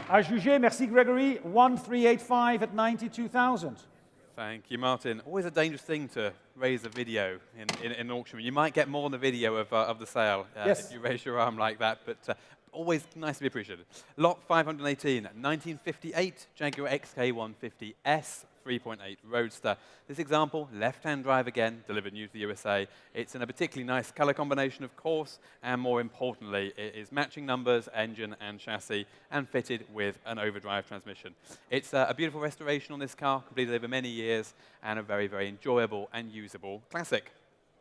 À juger, merci Gregory, 1385 at 92,000. Thank you, Martin. Always a dangerous thing to raise a video in an auction. You might get more than a video of the sale yes. if you raise your arm like that, but always nice to be appreciated. Lot 518, 1958 Jaguar XK150S 3.8 Roadster. This example, left-hand drive again, delivered new to the USA. It's in a particularly nice color combination, of course, and more importantly, it is matching numbers, engine and chassis, and fitted with an overdrive transmission. It's a beautiful restoration on this car, completed over many years, and a very, very enjoyable and usable classic.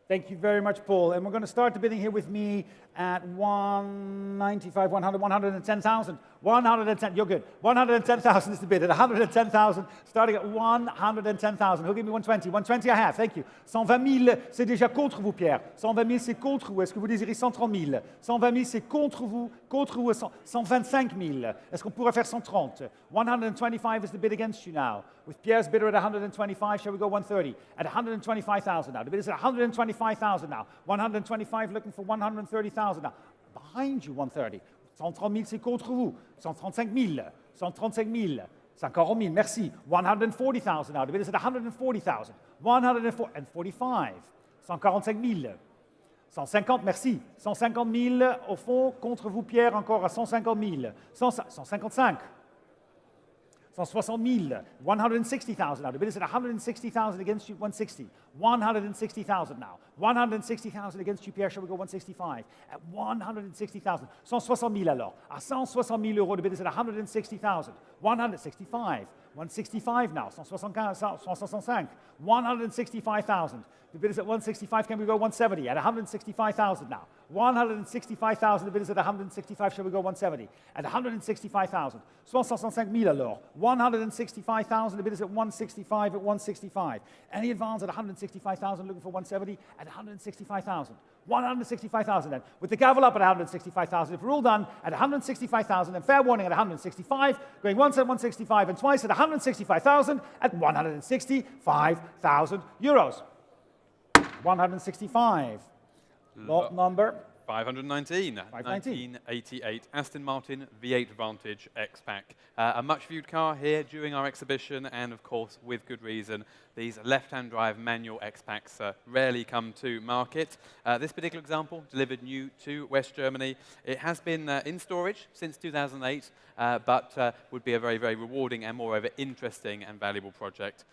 Thank you very much, Paul. And we're going to start the bidding here with me at 195, 100, 110,000. 110, you're good. 110,000 is the bid. At 110,000, starting at 110,000. Who'll give me 120? 120 I have, thank you. 120 000, c'est déjà contre vous, Pierre. 120 000, c'est contre vous. Est-ce que vous désirez 130 000? 120 000, c'est contre vous. Contre vous, 125 000. Est-ce qu'on pourrait faire 130? 125 is the bid against you now. With Pierre's bidder at 125, shall we go 130? At 125,000 now. The bid is at 125,000 now. 125 looking for 130,000 now. Behind you, 130. 130 000, c'est contre vous. 135 000. 135 000. 140 000, merci. 140,000 now. The bid is at 140,000. 145. 145 000. 150, merci. 150 000 au fond, contre vous, Pierre, encore à 150 000. 155. 160 000. 160,000 now. The bid is at 160,000 against you, 160. 160,000 now. 160,000 against you, Pierre. Shall we go 165? At 160,000. 160 000 alors. À 160 000 euros, the bid is at 160,000. 165. 165 now. 165. 165,000. The bid is at 165. Can we go 170? At 165,000 now. 165,000. The bid is at 165. Shall we go 170? At 165,000. 165 000 alors. 165,000. The bid is at 165. At 165. Any advance at 165,000? Looking for 170? At 165,000. 165,000 then. With the gavel up at 165,000. If we're all done at 165,000, and fair warning at 165, going once at 165 and twice at 165,000 at 165,000 euros. 165. Lot number 519. 1988 Aston Martin V8 Vantage X-Pack. A much viewed car here during our exhibition, and of course with good reason. These left-hand drive manual X-Packs rarely come to market. This particular example delivered new to West Germany. It has been in storage since 2008, but would be a very, very rewarding and moreover interesting and valuable project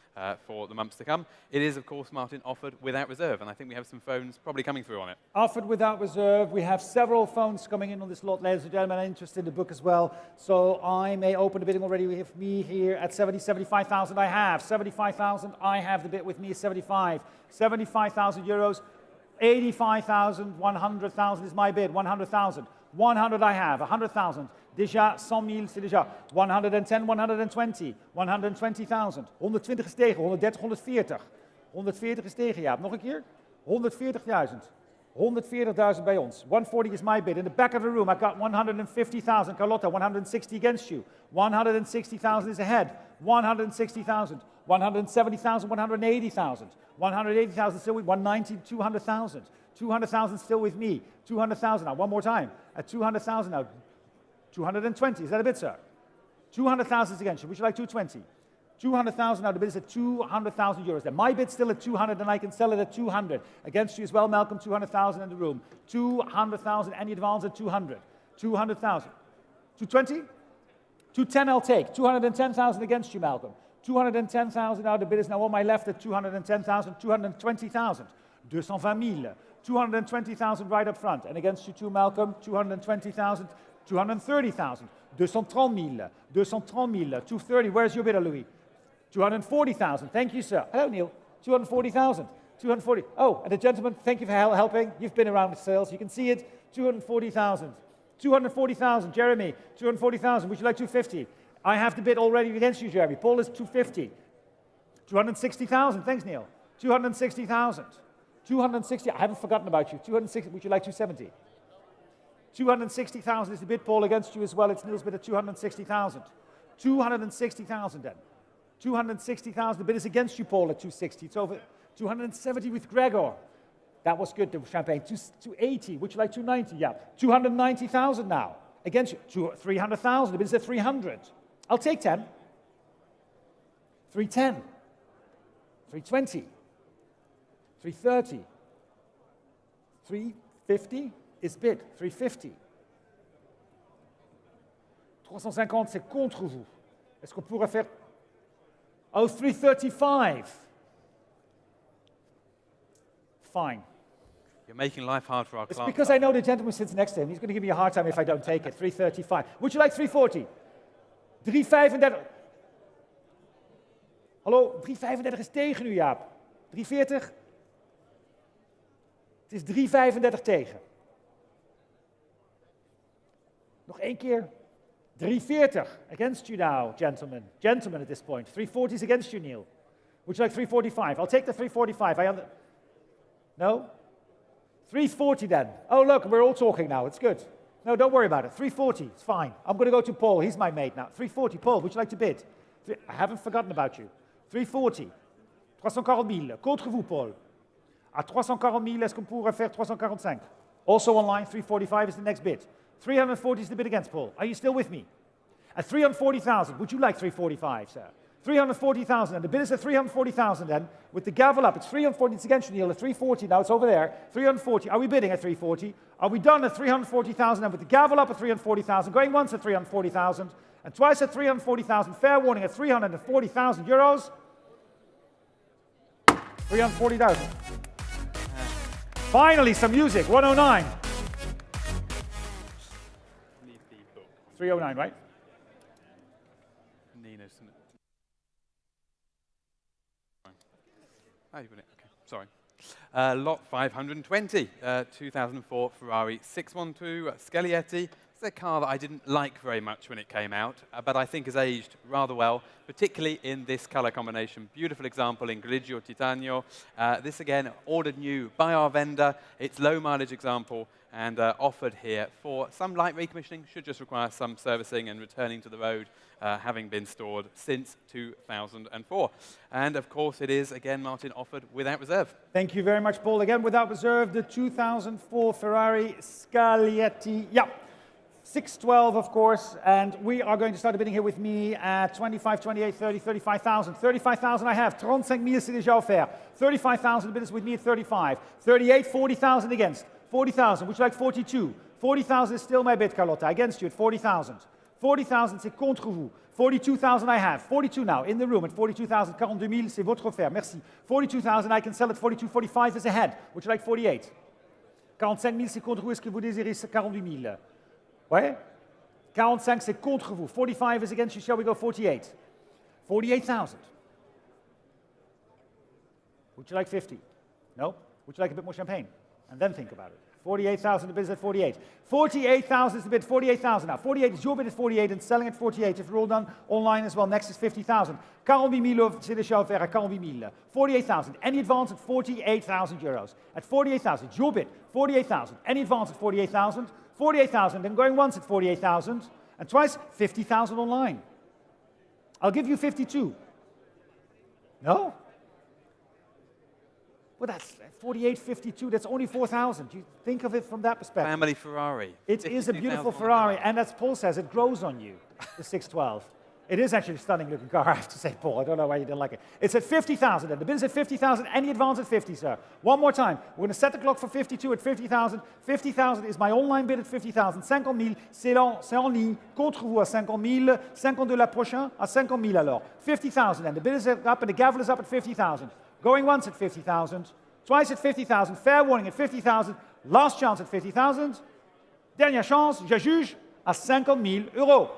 for the months to come. It is, of course, Martin, offered without reserve, and I think we have some phones probably coming through on it. Offered without reserve. We have several phones coming in on this lot, ladies and gentlemen. I'm interested in the book as well. So I may open the bidding already with me here at 75,000 I have. 75,000 I have the bid with me is 75. 75,000 euros. 85,000, 100,000 is my bid. 100,000. 100 I have. 100,000. Déjà 100 000, c'est déjà 110, 120, 120,000. 120 is tegen, 130, 140. 140 is tegen, ja. Nog een keer? 140,000. 140,000 bij ons. 140 is my bid. In the back of the room, I got 150,000. Carlotta, 160 against you. 160,000 is ahead. 160,000. 170,000, 180,000. 180,000 still with 190, 200,000. 200,000 still with me. 200,000 now. One more time. At 200,000 now. 220. Is that a bid, sir? 200,000 is against you. Would you like 220? 200,000 now. The bid is at 200,000 euros. Then my bid's still at 200, and I can sell it at 200. Against you as well, Malcolm. 200,000 in the room. 200,000. Any advance at 200. 200,000. 220? 210 I'll take. 210,000 against you, Malcolm. 210,000 now. The bid is now on my left at 210,000. 220,000. 220 000. 220,000 right up front. And against you too, Malcolm. 220,000. 230,000. 230 000. 230 000. 230. Where's your bidder, Louis? 240,000. Thank you, sir. Hello, Neil. 240,000. 240. Oh, and the gentleman, thank you for helping. You've been around with sales. You can see it. 240,000. 240,000. Jeremy, 240,000. Would you like 250? I have the bid already against you, Jeremy. Paul is 250. 260,000. Thanks, Neil. 260,000. 260. I haven't forgotten about you. 260. Would you like 270? 260,000 is the bid, Paul, against you as well. It's Neil's bid at 260,000. 260,000 then. 260,000. The bid is against you, Paul, at 260. It's over 270 with Gregor. That was good, the champagne. 280. Would you like 290? Yeah. 290,000 now. Against you. 300,000. The bid is at 300. I'll take 10. 310. 320. 330. 350 is bid. 350. 350, c'est contre vous. Est-ce qu'on pourrait faire... Oh, 335. Fine. You're making life hard for our It's clients. because I know the gentleman sits next to him. He's going to give me a hard time if I don't take it. 335. Would you like 340? 335. Hallo, 335 is tegen u, Jaap. 340? Het is 3,35 tegen. Nog één keer. 340 against you now, gentlemen. Gentlemen at this point. 340 is against you, Neil. Would you like 345? I'll take the 345. No? 340 then. Oh, look, we're all talking now. It's good. No, don't worry about it. 340, it's fine. I'm going to go to Paul. He's my mate now. 340, Paul, would you like to bid? I haven't forgotten about you. 340. 340 000. Contre vous, Paul. À 340 000, est-ce qu'on pourrait faire 345? Also online, 345 is the next bid. 340 is the bid against Paul. Are you still with me? At 340,000, would you like 345, sir? 340,000, and the bid is at 340,000 then, with the gavel up. It's 340, it's against you, Neil, at 340, now it's over there. 340, are we bidding at 340? Are we done at 340,000 and with the gavel up at 340,000, going once at 340,000, and twice at 340,000, fair warning at 340,000 euros? 340,000. Finally, some music, 109. 309, right? Okay, sorry. Lot 520, 2004 Ferrari 612 Scaglietti. It's a car that I didn't like very much when it came out, but I think has aged rather well, particularly in this color combination. Beautiful example in Grigio Titanio. This again, ordered new by our vendor. It's low mileage example and offered here for some light recommissioning, should just require some servicing and returning to the road, having been stored since 2004. And of course it is, again, Martin, offered without reserve. Thank you very much, Paul. Again, without reserve, the 2004 Ferrari Scaglietti. Yeah, 612, of course, and we are going to start the bidding here with me at 25, 28, 30, 35,000. 35,000 I have. 35,000 c'est déjà offert. 35,000, the bid is with me at 35. 38, 40,000 against. 40,000, would you like 42? 40,000 is still my bid, Carlotta, against you at 40,000. 40,000, c'est contre vous. 42,000 I have. 42 now, in the room at 42,000. 42,000, c'est votre offert, merci. 42,000, I can sell at 42, 45 is ahead. Would you like 48? 45,000, c'est contre vous, est-ce que vous désirez 48,000? Ouais? 45, c'est contre vous. 45 is against you, shall we go 48? 48,000. Would you like 50? No? Would you like a bit more champagne? And then think about it. 48,000, the bid is at 48. 48,000 is the bid, 48,000 now. 48 is your bid at 48 and selling at 48. If we're all done online as well, next is 50,000. 48,000, c'est déjà offert à 48,000. 48,000, any advance at 48,000 euros. At 48,000, it's your bid, 48,000. Any advance at 48,000. 48,000, then going once at 48,000, and twice 50,000 online. I'll give you 52. No? Well, that's 48, 52, that's only 4,000. You think of it from that perspective. Family Ferrari. It is a beautiful Ferrari, and as Paul says, it grows on you, the 612. It is actually a stunning looking car, I have to say, Paul. I don't know why you didn't like it. It's at 50,000, then. The bid is at 50,000. Any advance at 50, sir? One more time. We're going to set the clock for 52 at 50,000. 50,000 is my online bid at 50,000. 50,000, c'est en ligne. Contre vous à 50,000. 52 la prochaine à 50,000 alors. 50,000, then. The bid is up and the gavel is up at 50,000. Going once at 50,000. Twice at 50,000. Fair warning at 50,000. Last chance at 50,000. Dernière chance, je juge, à 50,000 euros.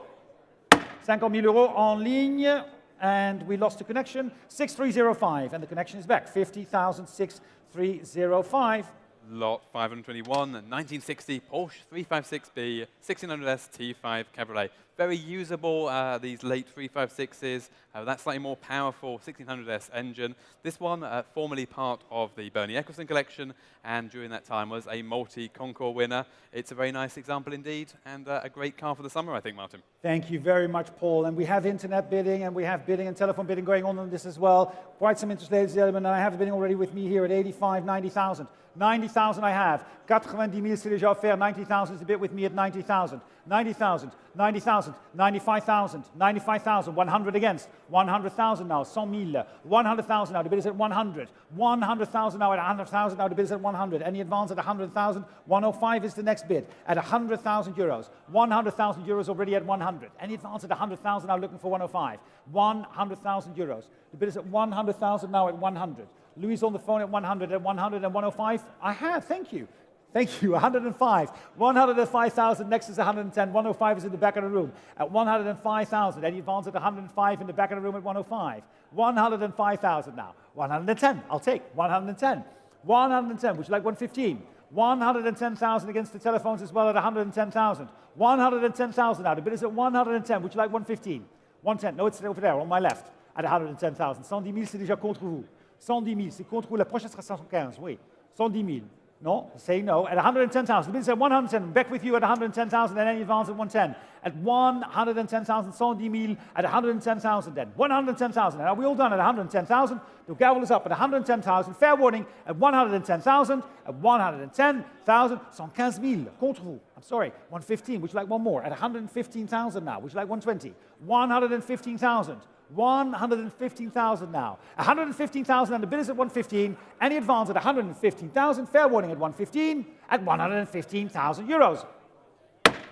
50,000 euros en ligne, and we lost the connection. 6305, and the connection is back. 50,000, 6305. Lot 521, 1960 Porsche 356B, 1600S T5 Cabriolet. Very usable, these late 356s. That slightly more powerful 1600S engine. This one, formerly part of the Bernie Eccleston collection, and during that time was a multi-Concours winner. It's a very nice example indeed, and a great car for the summer, I think, Martin. Thank you very much, Paul. And we have internet bidding, and we have bidding and telephone bidding going on this as well. Quite some interest, ladies and gentlemen. I have the bidding already with me here at 85, 90,000. 90,000 I have. 90,000 c'est déjà offert. 90,000 is a bit with me at 90,000. 90,000, 90,000, 95,000, 95,000, 100 against. 100,000 now, 100,000. 100,000 now, the bid is at 100. 100,000 now at 100,000, now the bid is at 100. Any advance at 100,000? 105 is the next bid at 100,000 euros. 100,000 euros already at 100. Any advance at 100,000 now looking for 105. 100,000 euros. The bid is at 100,000 now at 100. Louis on the phone at 100, at 100 and 105. I have, thank you. Thank you, 105. 105,000, next is 110. 105 is in the back of the room at 105,000. Any advance at 105 in the back of the room at 105. 105,000 now. 110, I'll take. 110. 110, would you like 115? 110,000 against the telephones as well at 110,000. 110,000 now, the bid is at 110, would you like 115? 110, no, it's over there, on my left, at 110,000. 110 000, c'est déjà contre vous. 110 000, c'est contre vous, la prochaine sera 115, oui. 110 000. No, say no. At 110,000, the bid is at 110. Back with you at 110,000, and any advance at 110. At 110,000, 110 000. At 110,000, then 110,000. Are we all done at 110,000? The gavel is up at 110,000. Fair warning at 110,000. At 110,000, 115 000. Contre vous. I'm sorry. 115. Would you like one more? At 115,000 now. Would you like 120? 115,000. 115,000 now. 115,000 and the bid is at 115. Any advance at 115,000. Fair warning at 115. At 115,000 euros.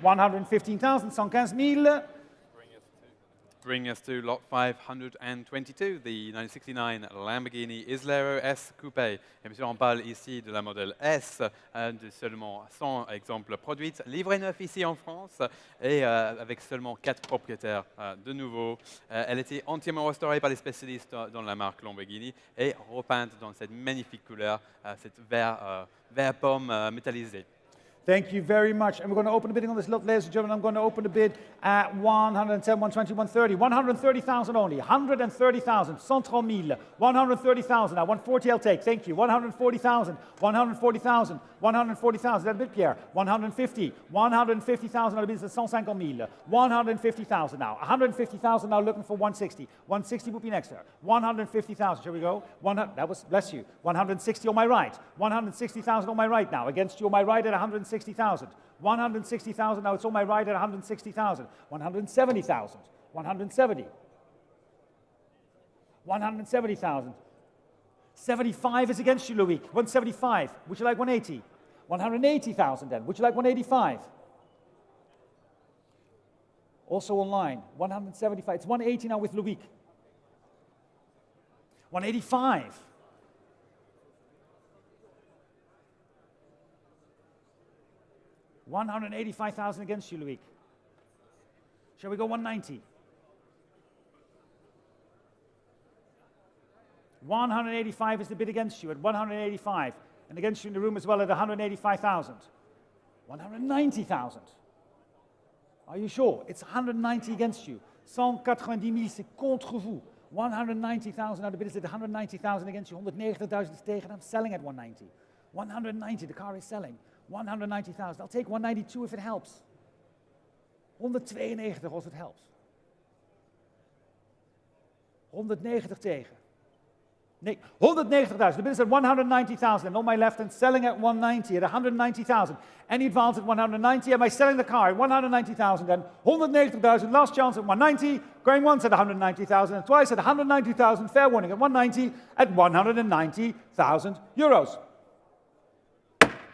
115,000, 115 000. Bring us to lot 522, the 1969 Lamborghini Islero S Coupé. Et monsieur, on parle ici de la modèle S, de seulement 100 exemples produits, livrée neuf ici en France, et avec seulement 4 propriétaires de nouveau. Elle était entièrement restaurée par les spécialistes dans la marque Lamborghini et repeinte dans cette magnifique couleur, cette vert pomme métallisé. Thank you very much. And we're going to open the bidding on this lot, ladies and gentlemen. I'm going to open the bid at 110, 120, 130. 130,000 only. 130,000. 130 000. 130,000. Now, 140 I'll take. Thank you. 140,000. 140,000. 140,000. That bid, Pierre. 150. 150,000. Now, the bid is at 150 000. 150,000 now. 150,000 now looking for 160. 160 would be next there. 150,000. Shall we go? That was, bless you. 160 on my right. 160,000 on my right now. Against you on my right at 160,000. 160,000, now it's on my right at 160,000. 170,000. 170. 170,000. 75 is against you, Loic. 175. Would you like 180? 180,000 then. Would you like 185? Also online. 175. It's 180 now with Loic. 185. 185,000 against you, Loic. Shall we go 190? 185 is the bid against you at 185. And against you in the room as well at 185,000. 190,000. Are you sure? It's 190 against you. 190 000, c'est contre vous. 190,000, now the bid is at 190,000 against you. 190,000 is tegen. I'm selling at 190. 190, the car is selling. 190,000. I'll take 192 if it helps. 192 als het helpt. 190 tegen. Nee, 190,000. The bid is at 190,000. And on my left and selling at 190, at 190,000. Any advance at 190? Am I selling the car at 190,000 then? 190,000, last chance at 190. Going once at 190,000 and twice at 190,000. Fair warning at 190 at 190,000 euros.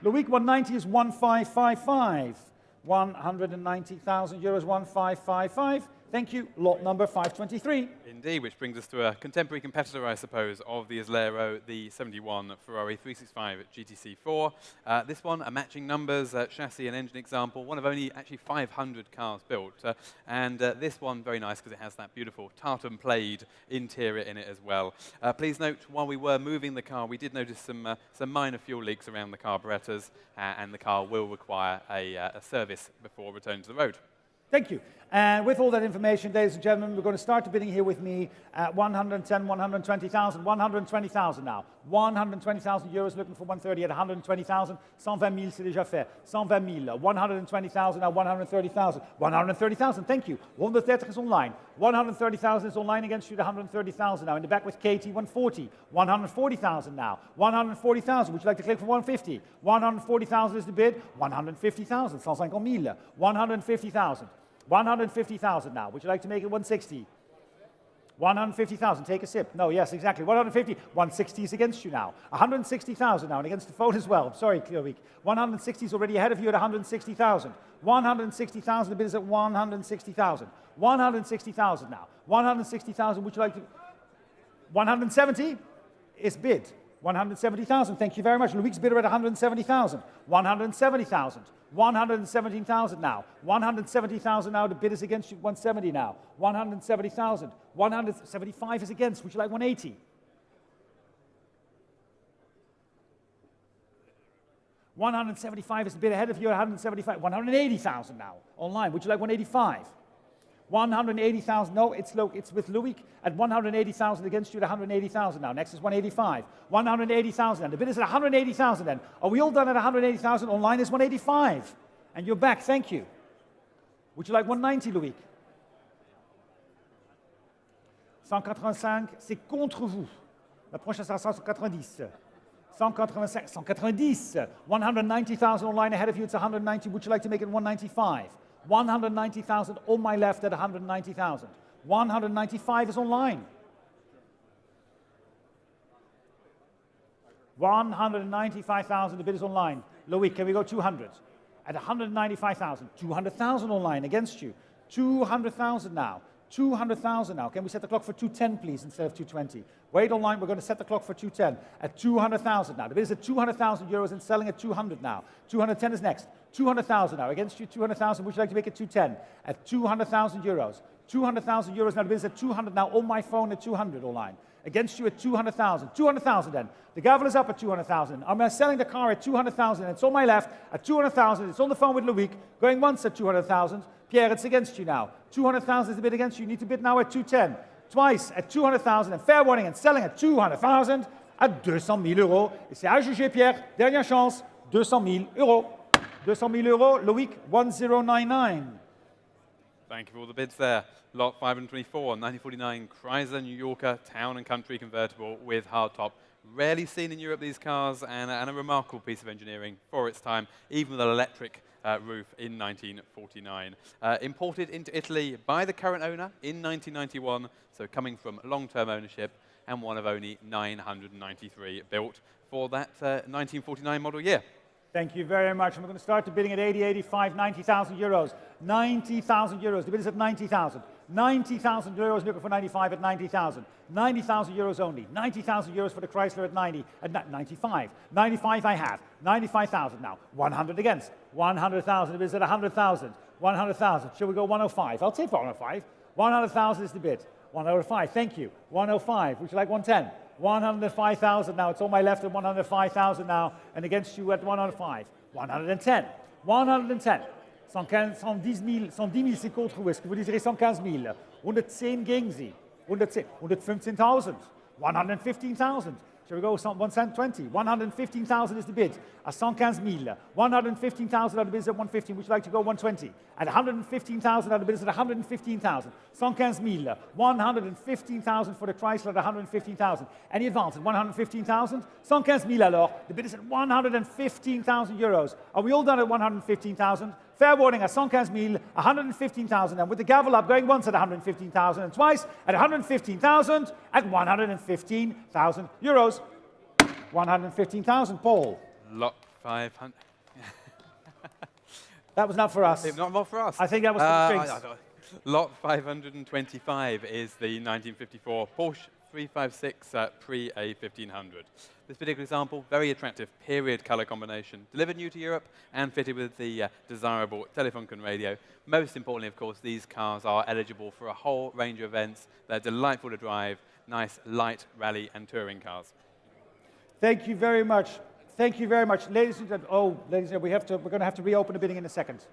Loic, 190 is 1555. 190,000 euros, 1555. Thank you. Lot number 523. Indeed, which brings us to a contemporary competitor, I suppose, of the Islero, the 71 Ferrari 365 GTC4. This one, a matching numbers, chassis and engine example, one of only actually 500 cars built. And this one, very nice because it has that beautiful tartan plaid interior in it as well. Please note, while we were moving the car, we did notice some minor fuel leaks around the carburetors, and the car will require a service before returning to the road. Thank you. And with all that information, ladies and gentlemen, we're going to start the bidding here with me at 110, 120,000, 120,000 now. 120,000 euros, looking for 130 at 120,000. 120 000, c'est déjà fait. 120 000. 120,000 now, 130,000. 130,000, thank you. 130 is online. 130,000 is online against you, the 130,000 now. In the back with Katie, 140. 140,000 now. 140,000, would you like to click for 150? 140,000 is the bid. 150,000, 150 000. 150,000. 150,000 now. Would you like to make it 160? 150,000. Take a sip. No, yes, exactly. 150. 160 is against you now. 160,000 now, and against the phone as well. Sorry, Clearweek. 160 is already ahead of you at 160,000. 160,000. The bid is at 160,000. 160,000 now. 160,000. Would you like to? 170 is bid. 170,000. Thank you very much. Loic's bidder at 170,000. 170,000. 117,000 now. 170,000 now. The bid is against you. 170 now. 170,000. 175 is against. Would you like 180? 175 is a bit ahead of you at 175. 180,000 now online. Would you like 185? 180,000. No, it's with Louis at 180,000 against you at 180,000 now. Next is 185. 180,000. And the bid is at 180,000 then. Are we all done at 180,000? Online is 185. And you're back. Thank you. Would you like 190, Louis? 185, c'est contre vous. La prochaine sera 190. 185, 190. 190,000 online ahead of you. It's 190. Would you like to make it 195? 190,000 on my left at 190,000. 195 is online. 195,000, the bid is online. Louis, can we go 200? At 195,000, 200,000 online against you. 200,000 now. 200,000 now. Can we set the clock for 210, please, instead of 220? Wait online, we're going to set the clock for 210 at 200,000 now. The bid is at 200,000 euros and selling at 200 now. 210 is next. 200,000 now. Against you, 200,000. Would you like to make it 210 at 200,000 euros? 200,000 euros now. The bid is at 200 now. On my phone at 200 online. Against you at 200,000. 200,000 then. The gavel is up at 200,000. I'm selling the car at 200,000. It's on my left at 200,000. It's on the phone with Loïc. Going once at 200,000. Pierre, it's against you now. 200,000 is the bid against you. You need to bid now at 210. Twice at 200,000. And fair warning and selling at 200,000 at 200,000 euros. Et c'est à juger, Pierre. Dernière chance. 200,000 euros. 200,000 euros. Loïc, 1099. Thank you for all the bids there. Lot 524, 1949 Chrysler New Yorker Town and Country convertible with hardtop. Rarely seen in Europe, these cars, and a remarkable piece of engineering for its time, even with an electric roof in 1949. Imported into Italy by the current owner in 1991, so coming from long-term ownership, and one of only 993 built for that 1949 model year. Thank you very much. And we're going to start the bidding at 80, 85, 90,000 euros. 90,000 euros. The bid is at 90,000. 90,000 euros looking for 95 at 90,000. 90,000 euros only. 90,000 euros for the Chrysler at 90 at 95. 95 I have. 95,000 now. 100 against. 100,000. The bid is at 100,000. 100,000. Shall we go 105? I'll take 105. 100,000 is the bid. 105. Thank you. 105. Would you like 110? 105,000 now. It's on my left at 105,000 now. And against you at 105. 110. 110. 110 000 c'est contre vous. Est-ce que vous désirez 115 000? 110 gegen Sie. 110. 115,000. 115,000. Shall we go 120? 115,000 is the bid. At 115 000. 115,000 are the bids at 115. Would you like to go 120? At 115,000 are the bids at 115,000. 115 000. 115,000 for the Chrysler at 115,000. Any advance at 115,000? 115 000 alors. The bid is at 115,000 euros. Are we all done at 115,000? Fair warning at 115 000, 115,000, and with the gavel up, going once at 115,000 and twice at 115,000 at 115,000 euros. 115,000, Paul. Lot 500. That was not for us. Not for us. I think that was for the drinks. Lot 525 is the 1954 Porsche 356 pre-A1500. This particular example, very attractive period color combination, delivered new to Europe and fitted with the desirable Telefunken radio. Most importantly, of course, these cars are eligible for a whole range of events. They're delightful to drive, nice light rally and touring cars. Thank you very much. Thank you very much. Ladies and gentlemen, we're going to have to reopen the bidding in a second.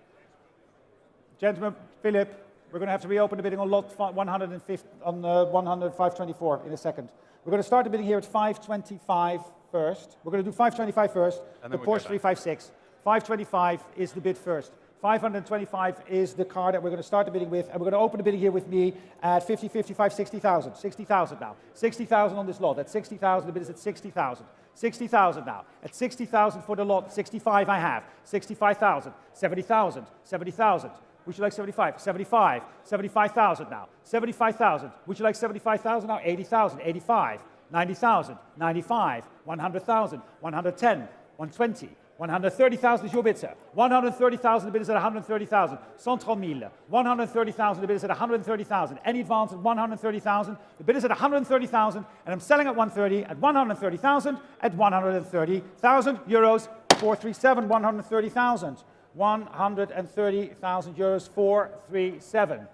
Gentlemen, Philip, we're going to have to reopen the bidding on lot 150, on 524 in a second. We're going to start the bidding here at 525 first. We're going to do 525 first, the Porsche 356. 525 is the bid first. 525 is the car that we're going to start the bidding with, and we're going to open the bidding here with me at 50, 55, 60,000. 60,000 now. 60,000 on this lot. At 60,000, the bid is at 60,000. 60,000 now. At 60,000 for the lot, 65 I have. 65,000. 70,000. 70,000. Would you like 75? 75. 75,000 now. 75,000. Would you like 75,000 now? 80,000. 85. 90,000. 95. 100,000. 110. 120. 130,000 is your bid, sir. 130,000, the bid is at 130,000. 130 000. 130,000, the bid is at 130,000. Any advance at 130,000. The bid is at 130,000, and I'm selling at 130, at 130,000, at 130,000 euros. 437, 130,000. 130,000 euros, 437. Okay,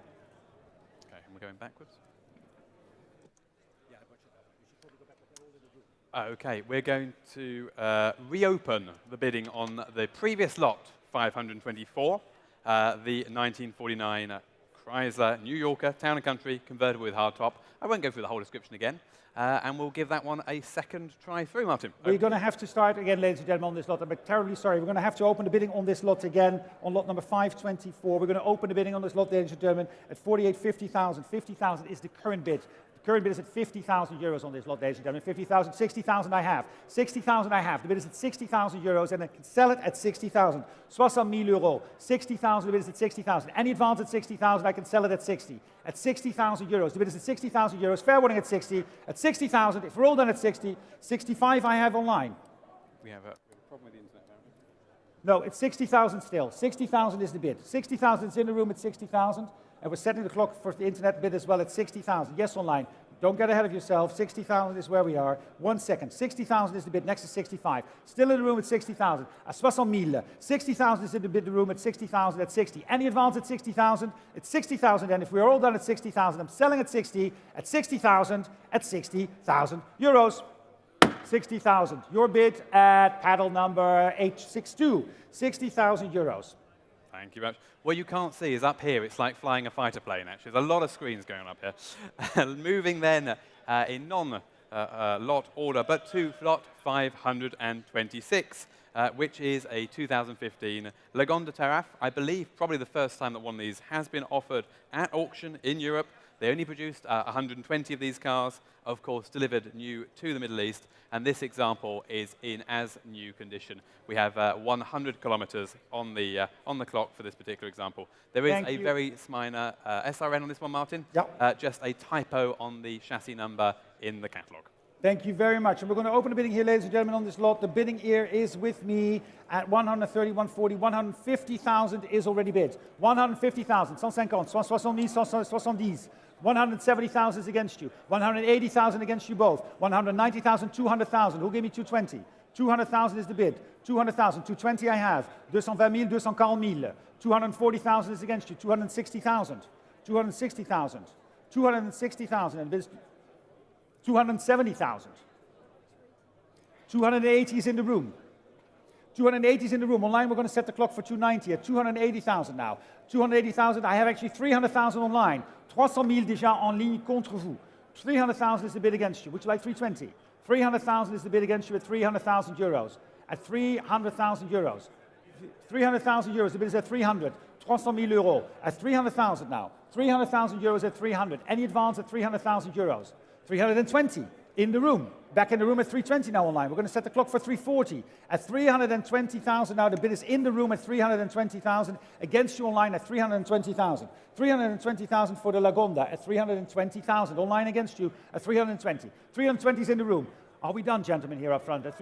and we're going backwards. Okay, we're going to reopen the bidding on the previous lot, 524, the 1949 Chrysler New Yorker Town & Country convertible with hardtop. I won't go through the whole description again, and we'll give that one a second try through, Martin. We're going to have to start again, ladies and gentlemen, on this lot. I'm terribly sorry. We're going to have to open the bidding on this lot again, on lot number 524. We're going to open the bidding on this lot, ladies and gentlemen, at 50,000. 50,000 is the current bid. The current bid is at 50,000 euros on this lot, ladies and gentlemen. 50,000, 60,000 I have. 60,000 I have. The bid is at 60,000 euros, and I can sell it at 60,000. 60,000 euros. 60,000, the bid is at 60,000. Any advance at 60,000, I can sell it at 60. At 60,000 euros. The bid is at 60,000 euros. Fair warning at 60. At 60,000, if we're all done at 60, 65 I have online. We have a problem with the internet now. No, it's 60,000 still. 60,000 is the bid. 60,000 is in the room at 60,000. And we're setting the clock for the internet bid as well at 60,000. Yes, online. Don't get ahead of yourself. 60,000 is where we are. 1 second. 60,000 is the bid next to 65. Still in the room at 60,000. À 60,000. 60,000 is in the bid room at 60,000 at 60. Any advance at 60,000? It's 60,000. And if we're all done at 60,000, I'm selling at 60, at 60,000, at 60,000 euros. 60,000. Your bid at paddle number 862. 60,000 euros. Thank you very much. What you can't see is up here, it's like flying a fighter plane, actually. There's a lot of screens going on up here. Moving then in non-lot order, but to lot 526, which is a 2015 Lagon de Taraf. I believe probably the first time that one of these has been offered at auction in Europe. They only produced 120 of these cars, of course, delivered new to the Middle East, and this example is in as new condition. We have 100 kilometers on the clock for this particular example. There is a very minor SRN on this one, Martin. Yep. Just a typo on the chassis number in the catalogue. Thank you very much. And we're going to open the bidding here, ladies and gentlemen, on this lot. The bidding here is with me at 130, 140, 150,000 is already bid. 150,000, 150, 170, 170. 170,000 is against you. 180,000 against you both. 190,000, 200,000. Who gave me 220? 200,000 is the bid. 200,000, 220 I have. 220,000, 240,000. 240,000 is against you. 260,000. 260,000. 260,000 and bid 270,000. 280 is in the room. 280 is in the room. Online, we're going to set the clock for 290 at 280,000 now. 280,000. I have actually 300,000 online. 300,000 déjà en ligne contre vous. 300,000 is the bid against you. Would you like 320? 300,000 is the bid against you at 300,000 euros. At 300,000 euros. 300,000 euros. The bid is at 300. 300,000 euros. At 300,000 now. 300,000 euros at 300. Any advance at 300,000 euros. 320 in the room. Back in the room at 320 now online. We're going to set the clock for 340. At 320,000 now, the bid is in the room at 320,000. Against you online at 320,000. 320,000 for the Lagonda at 320,000. Online against you at 320. 320 is in the room. Are we done, gentlemen, here up front? At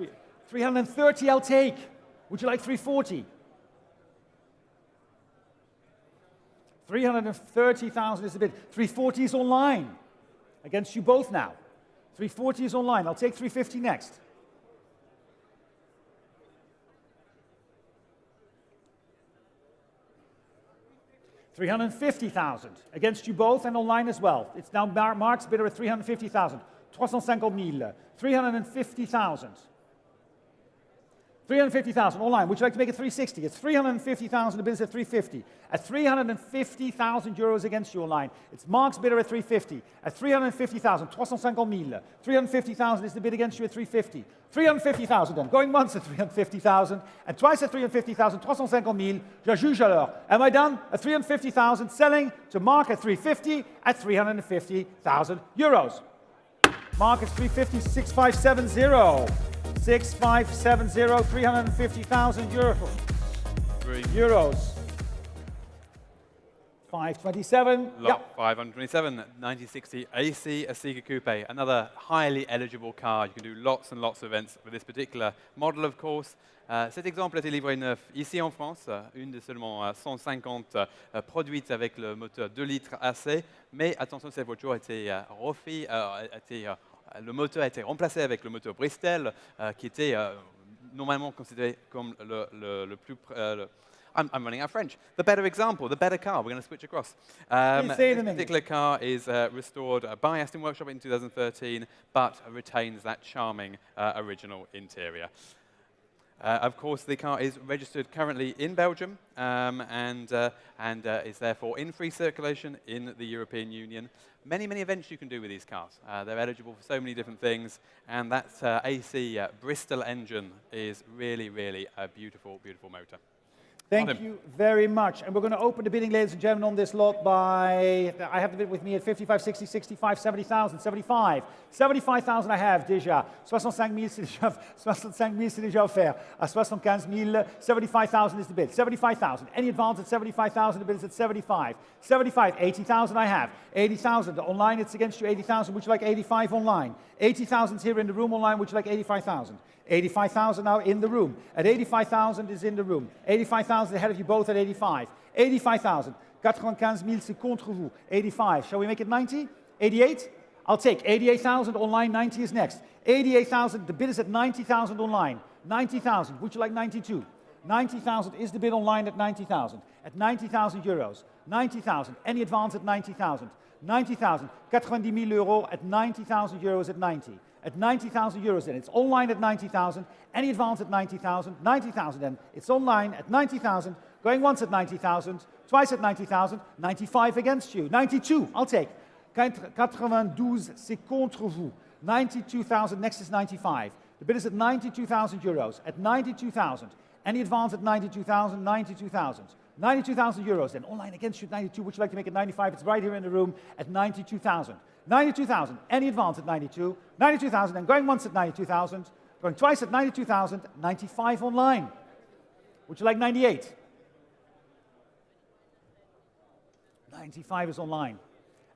330 I'll take. Would you like 340? 330,000 is the bid. 340 is online. Against you both now. 340 is online. I'll take 350 next. $350,000 against you both and online as well. It's now Mark's bidder at 350,000. 350,000. 350,000. 350,000 online. Would you like to make it 360? It's 350,000. The bid is at 350. At 350,000 euros against you online. It's Mark's bidder at 350. At 350,000. 350,000. 350,000 is the bid against you at 350. 350,000 then. Going once at 350,000 and twice at 350,000. 350,000. Je juge alors. Am I done? At 350,000. Selling to Mark at 350 at 350,000 euros. Mark is 350, 6570. 6570, 350,000 euros. 527. Lot 527, 1960 AC Asiga Coupe. Another highly eligible car. You can do lots and lots of events with this particular model, of course. Cet exemple a été livré neuf ici en France, une de seulement 150 produites avec le moteur 2 litres AC. Mais attention, cette voiture a été le moteur a été remplacé avec le moteur Bristol, qui était normalement considéré comme I'm running out of French. The better example, the better car. We're going to switch across. Please say it in this English. particular car is restored by Aston Workshop in 2013, but retains that charming original interior. Of course, the car is registered currently in Belgium and is therefore in free circulation in the European Union. Many, many events you can do with these cars. They're eligible for so many different things, and that AC Bristol engine is really, really a beautiful, beautiful motor. Thank you very much. And we're going to open the bidding, ladies and gentlemen, on this lot by, I have the bid with me at 55, 60, 65, 70,000, 75. 75,000 I have déjà. 65 000 c'est déjà offert. À 75 000, 75,000 is the bid. 75,000. Any advance at 75,000, the bid is at 75. 75, 80,000 I have. 80,000. Online, it's against you. 80,000. Would you like 85 online? 80,000 is here in the room online. Would you like 85,000? 85,000 now in the room. At 85,000 is in the room. 85,000 ahead of you both at 85. 85,000. 95 000 c'est contre vous. 85. Shall we make it 90? 88? I'll take 88,000 online. 90 is next. 88,000. The bid is at 90,000 online. 90,000. Would you like 92? 90,000 is the bid online at 90,000. At 90,000 euros. 90,000. Any advance at 90,000. 90,000. 90 000 euros at 90,000 euros at 90. At 90,000 euros then. It's online at 90,000. Any advance at 90,000. 90,000 then. It's online at 90,000. Going once at 90,000. Twice at 90,000. 95 against you. 92. I'll take. 92, c'est contre vous. 92,000. Next is 95. The bid is at 92,000 euros. At 92,000. Any advance at 92,000. 92,000. 92,000 euros then. Online against you at 92. Would you like to make it 95? It's right here in the room at 92,000. 92,000. Any advance at 92. 92,000. And going once at 92,000. Going twice at 92,000. 95 online. Would you like 98? 95 is online.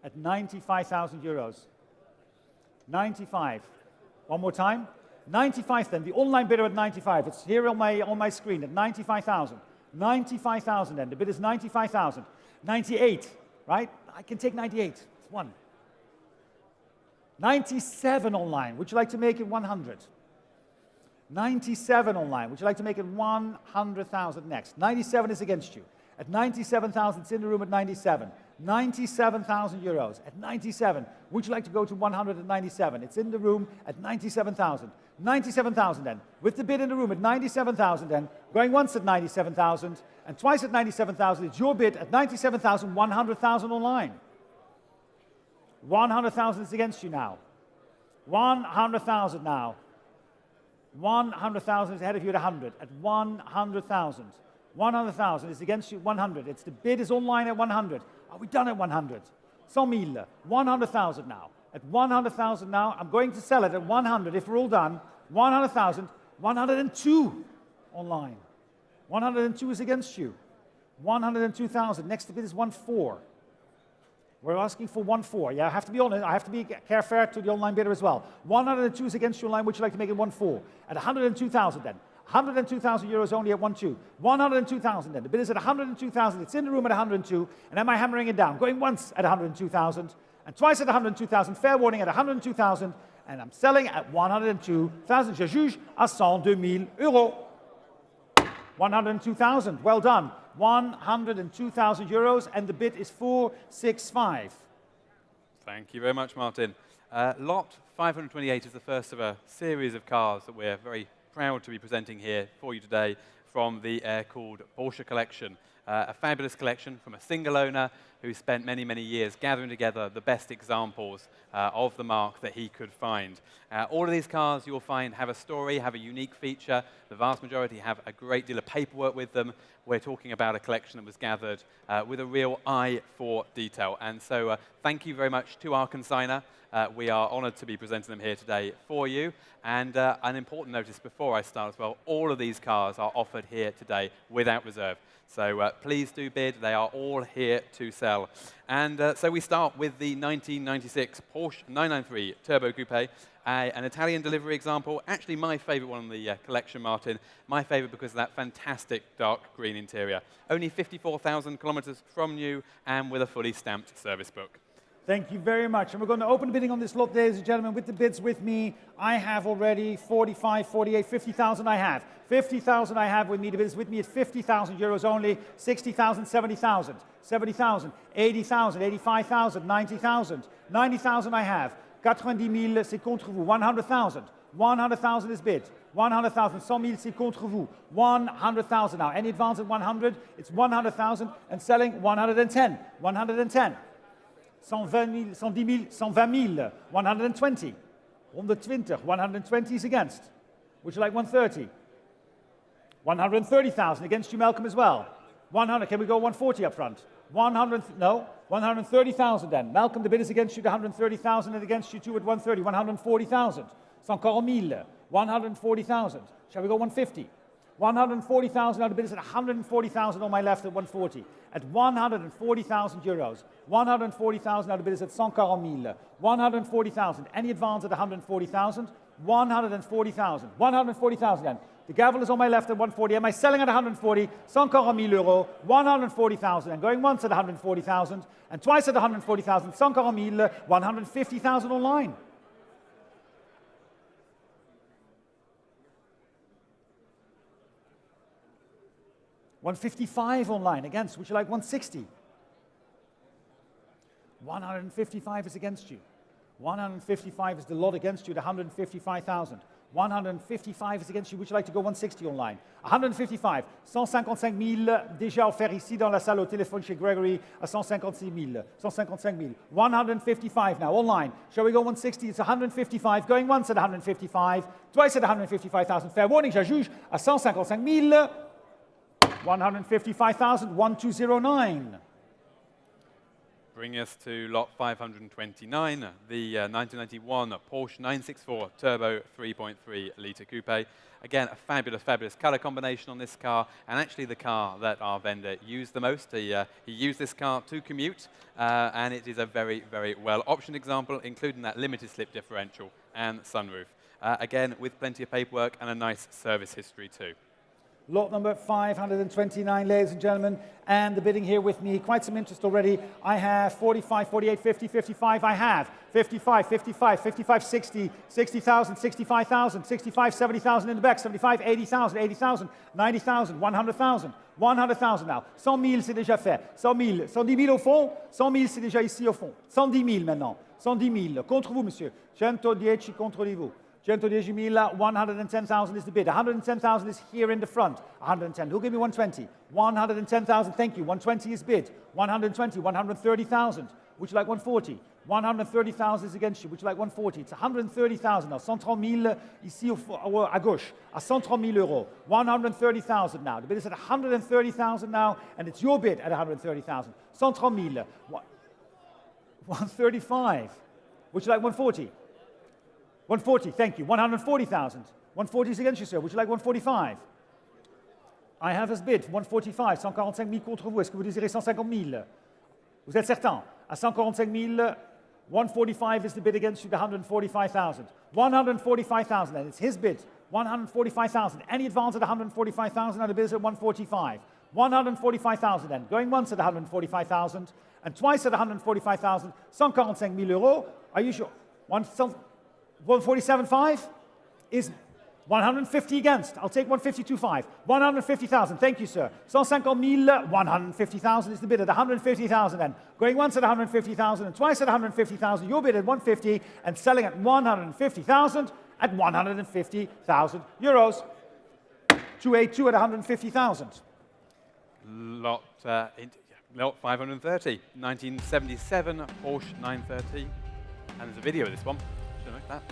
At 95,000 euros. 95. One more time. 95 then. The online bidder at 95. It's here on my screen at 95,000. 95,000 then. The bid is 95,000. 98, right? I can take 98. It's one. 97 online. Would you like to make it 100? 97 online. Would you like to make it 100,000 next? 97 is against you. At 97,000, it's in the room at 97. 97,000 euros. At 97, would you like to go to 197? It's in the room at 97,000. 97,000 then. With the bid in the room at 97,000 then. Going once at 97,000 and twice at 97,000. It's your bid at 97,000, 100,000 online. 100,000 is against you now. 100,000 now. 100,000 is ahead of you at 100. At 100,000. 100,000 is against you, 100. It's the bid is online at 100. Are we done at 100? 100,000. 100,000 now. At 100,000 now, I'm going to sell it at 100 if we're all done. 100,000. 102 online. 102 is against you. 102,000. Next bid is 1.4. We're asking for 1.4. Yeah, I have to be honest. I have to be fair to the online bidder as well. 102 is against you online. Would you like to make it 1.4? At 102,000 then. 102,000 euros only at 1.2. 102,000 then. The bid is at 102,000. It's in the room at 102. And am I hammering it down? Going once at 102,000 and twice at 102,000. Fair warning at 102,000. And I'm selling at 102,000. Je juge à 102,000 euros. 102,000. Well done. 102,000 euros. And the bid is 465. Thank you very much, Martin. Lot 528 is the first of a series of cars that we're very proud to be presenting here for you today from the air-cooled Porsche collection. A fabulous collection from a single owner who spent many, many years gathering together the best examples of the marque that he could find. All of these cars you'll find have a story, have a unique feature. The vast majority have a great deal of paperwork with them. We're talking about a collection that was gathered with a real eye for detail. And so thank you very much to our consignor. We are honored to be presenting them here today for you. And an important notice before I start as well, all of these cars are offered here today without reserve. So please do bid. They are all here to sell. And so we start with the 1996 Porsche 993 Turbo Coupe, an Italian delivery example. Actually, my favorite one in the collection, Martin. My favorite because of that fantastic dark green interior. Only 54,000 kilometers from new and with a fully stamped service book. Thank you very much. And we're going to open the bidding on this lot, ladies and gentlemen, with the bids with me. I have already 45, 48, 50,000 I have. 50,000 I have with me. The bids with me at 50,000 euros only. 60,000, 70,000. 70,000, 80,000, 85,000, 90,000. 90,000 I have. 90,000, c'est contre vous. 100,000. 100,000 is bid. 100,000. 100,000, c'est contre vous. 100,000 now. Any advance at 100? It's 100,000 and selling 110. 110. 120 000, 110 000, 120 000, 120. 120, 120 is against. Would you like 130? 130,000 against you, Malcolm, as well. 100, can we go 140 up front? 100, no, 130,000 then. Malcolm, the bid is against you, the 130,000 and against you too at 130, 140,000. C'est encore 1000, 140,000. Shall we go 150? 140,000, now the bid is at 140,000 on my left at 140. At 140,000 euros. 140,000, now the bid is at 140 000. 140,000, any advance at 140,000? 140,000. 140,000 then. The gavel is on my left at 140. Am I selling at 140? 140 000 euros. 140,000. And going once at 140,000 and twice at 140,000. 140 000. 150,000 online. $155 online against. Would you like 160? 155 is against you. 155 is the lot against you, the 155,000. 155 is against you. Would you like to go 160 online? 155. 155 000 déjà offert ici dans la salle au téléphone chez Gregory à 156 000. 155 000. 155 now online. Shall we go 160? It's 155. Going once at 155. Twice at 155,000. Fair warning, je juge à 155 000. 155,000. 1209. Bring us to lot 529, the 1991 Porsche 964 Turbo 3.3-litre coupe. Again, a fabulous, fabulous colour combination on this car, and actually the car that our vendor used the most. He used this car to commute, and it is a very, very well-optioned example, including that limited slip differential and sunroof. Again, with plenty of paperwork and a nice service history too. Lot number 529, ladies and gentlemen, and the bidding here with me, quite some interest already. I have 45, 48, 50, 55, I have 55, 55, 55, 60, 60,000, 65,000, 65, 70,000 in the back, 75, 80,000, 80,000, 90,000, 100,000, 100,000 now. 100 000, c'est déjà fait. 100 000, 110 000 au fond, 100 000, c'est déjà ici au fond. 110 000 maintenant, 110 000. Contre vous, monsieur. 110 contre vous. 110 000, 110,000 is the bid. 110,000 is here in the front. 110. Who'll give me 120? 110,000. Thank you. 120 is bid. 120. 130,000. Would you like 140? 130,000 is against you. Would you like 140? It's 130,000 now. 130 000 ici à gauche. À 130 000 euros. 130,000 now. The bid is at 130,000 now, and it's your bid at 130,000. 130 000. 135. Would you like 140? 140, thank you. 140,000. 140 is against you, sir. Would you like 145? I have as bid 145. 145 000 contre vous. Est-ce que vous désirez 150 000? Vous êtes certain? À 145 000, 145 is the bid against you, the 145,000. 145,000, and it's his bid. 145,000. Any advance at 145,000, and the bid is at 145. 145,000 then. Going once at 145,000, and twice at 145,000. 145 000 euros. Are you sure? 147.5 is 150 against. I'll take 152.5. 150,000. Thank you, sir. 150 000. 150,000 is the bid at 150,000 then. Going once at 150,000 and twice at 150,000. Your bid at 150 and selling at 150,000 at 150,000 euros. 282 at 150,000. Lot 530, 1977 Porsche 930. And there's a video of this one. Don't know that.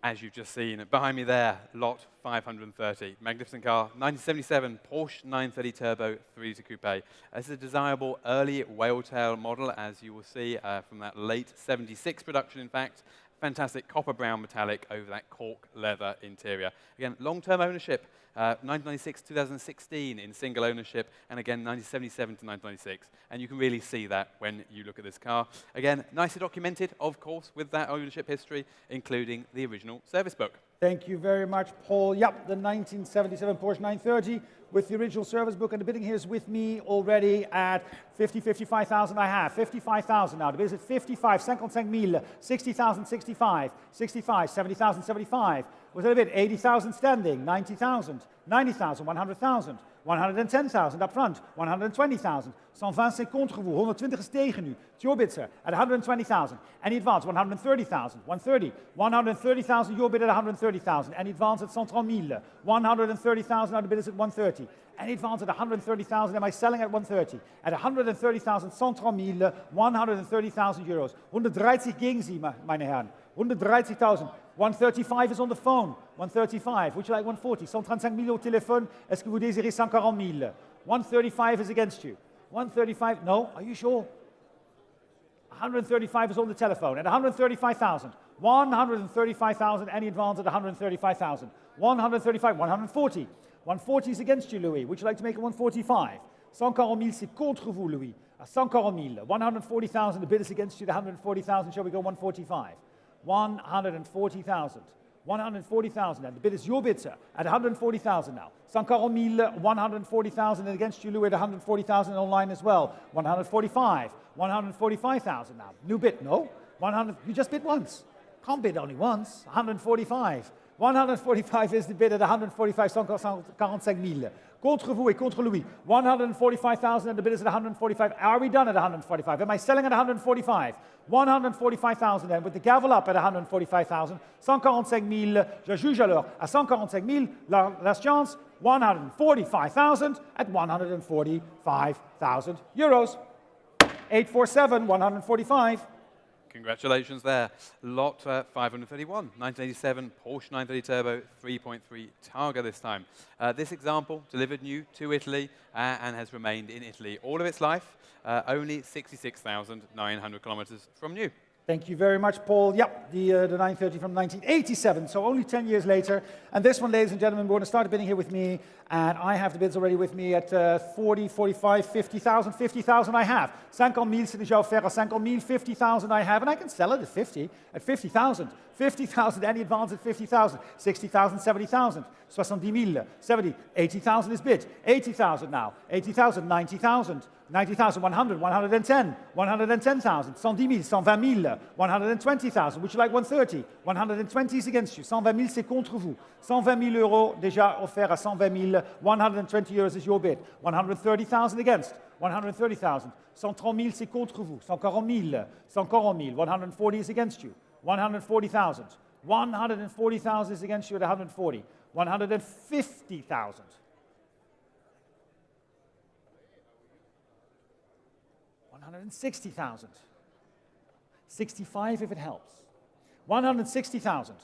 as you've just seen. Behind me there, lot 530. Magnificent car, 1977 Porsche 930 Turbo 3-liter coupe. This is a desirable early whale-tail model, as you will see from that late 76 production, in fact. Fantastic copper brown metallic over that cork leather interior. Again, long-term ownership, 1996 2016 in single ownership, and again 1977 to 1996. And you can really see that when you look at this car. Again, nicely documented, of course, with that ownership history, including the original service book. Thank you very much, Paul. Yep, the 1977 Porsche 930 with the original service book, and the bidding here is with me already at 55,000 I have. 55,000 now. The bid is at 55, 55,000, 60,000, 65, 65, 70,000, 75. Was that a bid? 80,000 standing, 90,000, 90,000, 100,000, 110,000 up front, 120,000. 120 c'est contre vous, 120 is tegen u. It's your bid, sir, at 120,000. Any advance, 130,000, 130, 130,000, your bid at 130,000. Any advance at 130,000, 130,000, now the bid is at 130. Any advance at 130,000, am I selling at 130? At 130,000, 130,000, 130,000 euros. 130 gegen Sie, meine Herren. 130,000. 135 is on the phone. 135. Would you like 140? 135,000 au téléphone. Est-ce que vous désirez 140,000? 135 is against you. 135, no? Are you sure? 135 is on the telephone. At 135,000. 135,000. Any advance at 135,000. 135, 140. 140 is against you, Louis. Would you like to make it 145? 140,000, c'est contre vous, Louis. At 140,000. 140,000, the bid is against you. The 140,000, shall we go 145? 140,000. 140,000, and the bid is your bid, sir, at 140,000 now. 140,000, 140,000, and against you, Louis, at 140,000 online as well. 145, 145,000 now. New bid, no? 100, you just bid once. Can't bid only once. 145. 145 is the bid at 145, 145,000. Contre vous et contre Louis. 145,000 and the bid is at 145. Are we done at 145? Am I selling at 145? 145,000 then, with the gavel up at 145,000. 145,000, je juge alors à 145,000, last chance, 145,000 at 145,000 euros. 847, 145. Congratulations there. Lot 531, 1987 Porsche 930 Turbo 3.3 Targa this time. This example delivered new to Italy and has remained in Italy all of its life, only 66,900 kilometers from new. Thank you very much, Paul. Yep, the 930 from 1987, so only 10 years later. And this one, ladies and gentlemen, we're going to start bidding here with me, and I have the bids already with me at 40, 45, 50,000. 50,000 I have. 50,000, c'est déjà offert à 50,000. 50,000 I have, and I can sell it at 50, at 50,000. 50,000, any advance at 50,000. 60,000, 70,000. 70,000, 70, 80,000 is bid. 80,000 now. 80,000, 90,000. 90,000, 100, 110, 110,000, 110,000, 120,000, 120,000. Would you like 130? 120 is against you. 120,000, c'est contre vous. 120,000 euros déjà offert à 120,000. 120 euros is your bid. 130,000 against. 130,000. 130,000, c'est contre vous. 140,000. 140,000. 140 is against you. 140,000. 140,000 is against you at 140. 150,000. 160,000. 65 if it helps. 160,000.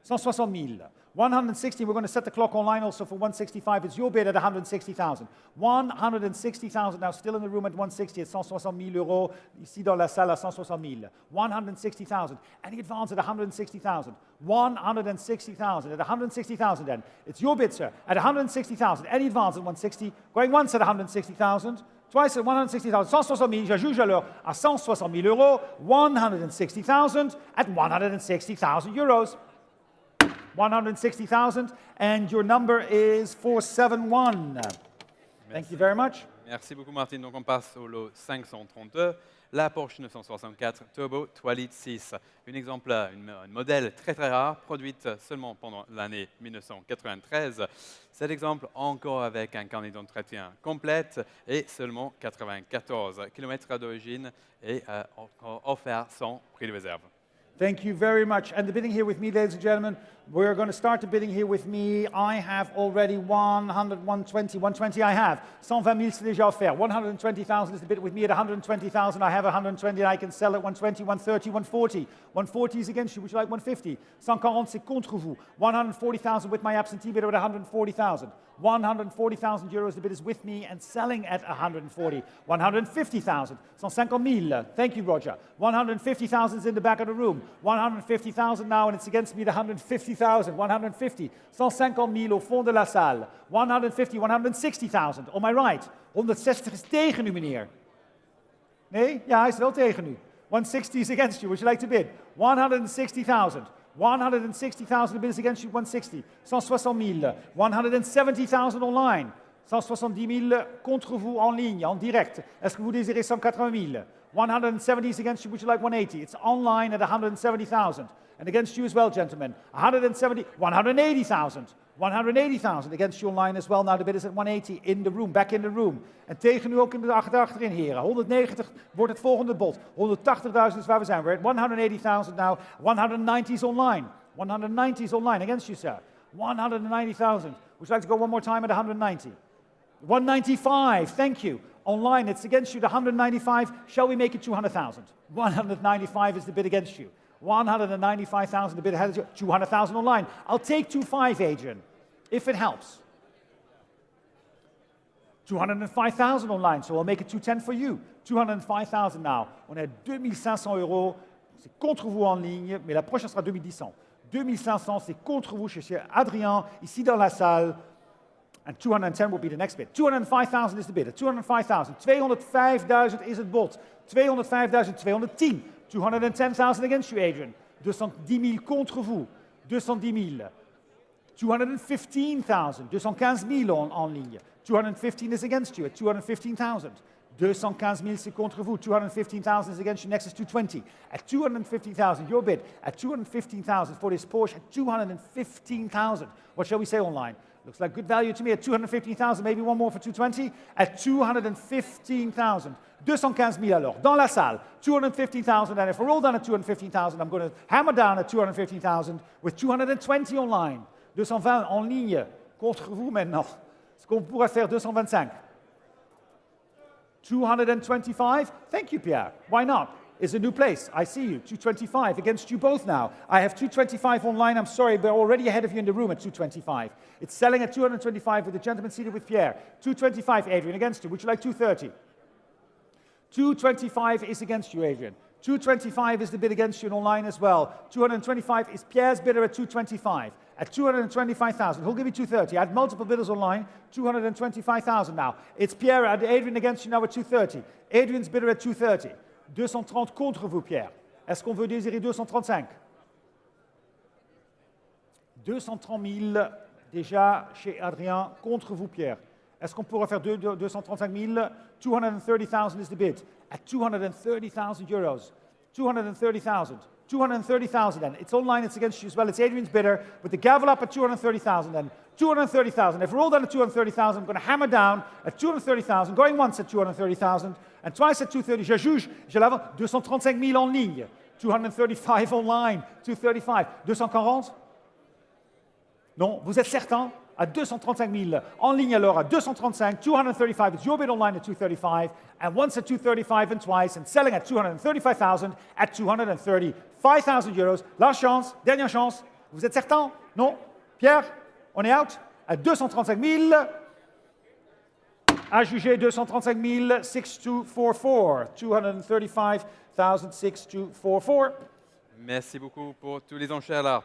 160,000. 160, we're going to set the clock online also for 165. It's your bid at 160,000. 160,000, now still in the room at 160, at 160,000 euros. Ici dans la salle à 160,000. 160,000. Any advance at 160,000. 160,000. At 160,000 then. It's your bid, sir. At 160,000. Any advance at 160. Going once at 160,000. Twice at 160,000. 160,000, je juge alors à 160,000 euros. 160,000 at 160,000 euros. 160,000, and your number is 471. Thank you very much. Merci beaucoup, Martin. Donc, on passe au lot 532, la Porsche 964 Turbo 3 litres 6. Un exemplaire, un modèle très très rare, produite seulement pendant l'année 1993. Cet exemple encore avec un carnet d'entretien complète et seulement 94 km d'origine et offert sans prix de réserve. Thank you very much. And the bidding here with me, ladies and gentlemen, we're going to start the bidding here with me. I have already 100, 120, 120 I have. 120 000 c'est déjà offert. 120,000 is the bid with me at 120,000. I have 120 and I can sell at 120, 130, 140. 140 is against you. Would you like 150? 140 c'est contre vous. 140,000 with my absentee bidder at 140,000. 140,000 euros, the bid is with me and selling at 140. 150,000, 150 000. Thank you, Roger. 150,000 is in the back of the room. 150,000 now, and it's against me at 150,000. 150, 150 000 au fond de la salle. 150, 160,000. On my right. 160 is tegen u, meneer. Nee? Ja, hij is wel tegen u. 160 is against you. Would you like to bid? 160,000. 160,000, the bid is against you, 160. 160 000. 170,000 online. 170 000 contre vous en ligne, en direct. Est-ce que vous désirez 180 000? 170 is against you, would you like 180? It's online at 170,000. And against you as well, gentlemen. 170, 180,000. 180,000 against you online as well. Now the bid is at 180 in the room, back in the room. En tegen u ook in de achterin, heren. 190 wordt het volgende bod. 180.000 is waar we zijn. We're at 180,000 now. 190 is online. 190 is online against you, sir. 190,000. Would you like to go one more time at 190? 195, thank you. Online, it's against you, the 195. Shall we make it 200,000? 195 is the bid against you. 195,000, the bid ahead of you. 200,000 online. I'll take 25, Adrian, if it helps. 205,000 online, so I'll make it 210 for you. 205,000 now. On est à 2500 euros. C'est contre vous en ligne, mais la prochaine sera 2100. 2500, c'est contre vous chez Adrien, ici dans la salle. And 210 will be the next bid. 205,000 is the bid. 205,000. 205,000 is het bod. 205,000, 210. 210,000 against you, Adrian. 210 000 contre vous. 210 000. 215,000. 215 000 en ligne. 215 is against you at 215,000. 215 000 c'est contre vous. 215,000 is against you. Next is 220. At 215,000, your bid. At 215,000 for this Porsche. At 215,000. What shall we say online? Looks like good value to me at 215,000, maybe one more for 220. At 215,000. 215 000 alors, dans la salle. 215,000, and if we're all done at 215,000, I'm going to hammer down at 215,000 with 220 online. 220 en ligne, contre vous maintenant. Ce qu'on pourrait faire 225. 225, thank you, Pierre. Why not? Is a new place. I see you. 225 against you both now. I have 225 online. I'm sorry, but already ahead of you in the room at 225. It's selling at 225 with the gentleman seated with Pierre. 225, Adrian, against you. Would you like 230? 225 is against you, Adrian. 225 is the bid against you and online as well. 225 is Pierre's bidder at 225. At 225,000. Who'll give me 230? I had multiple bidders online. 225,000 now. It's Pierre and Adrian against you now at 230. Adrian's bidder at 230. 230 contre vous, Pierre. Est-ce qu'on veut désirer 235? 230 000 déjà chez Adrien, contre vous, Pierre. Est-ce qu'on pourrait faire 235 000? 230,000 is the bid. At 230,000 euros. 230,000. 230,000 then. It's online, it's against you as well. It's Adrian's bidder with the gavel up at 230,000 then. 230,000. If we're all done at 230,000, I'm going to hammer down at 230,000, going once at 230,000 and twice at 230. Je juge, je l'avance. 235 000 en ligne. 235 online. 235. 240? Non, vous êtes certain? À 235 000 en ligne alors à 235, 235. It's your bid online at 235, and once at 235 and twice, and selling at 235,000 at 235,000 euros. Last chance, dernière chance. Vous êtes certain? Non? Pierre, on est out? À 235 000. À juger 235 000, 6244. 235,000, 6244. Merci beaucoup pour tous les enchères là.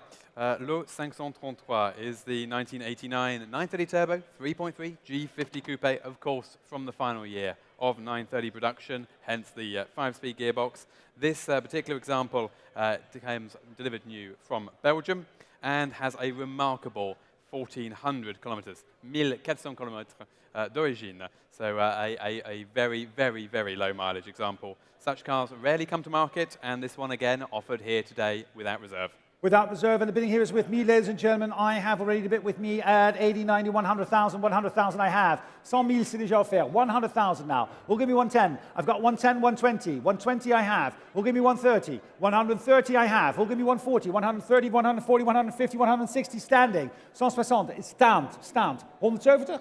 Lot 533 is the 1989 930 Turbo 3.3 G50 Coupe, of course, from the final year of 930 production, hence the 5-speed gearbox. This particular example comes delivered new from Belgium and has a remarkable 1,400 kilometers, 1,400 kilometers d'origine. So a very, very, very low mileage example. Such cars rarely come to market, and this one again offered here today without reserve. Without reserve, and the bidding here is with me, ladies and gentlemen. I have already the bid with me at 80, 90, 100,000. 100,000 I have. 100,000, c'est déjà offert. 100,000 now. Who'll give me 110? I've got 110, 120. 120 I have. Who'll give me 130? 130 I have. Who'll give me 140? 130, 140, 150, 160 standing. 160 is staand. 170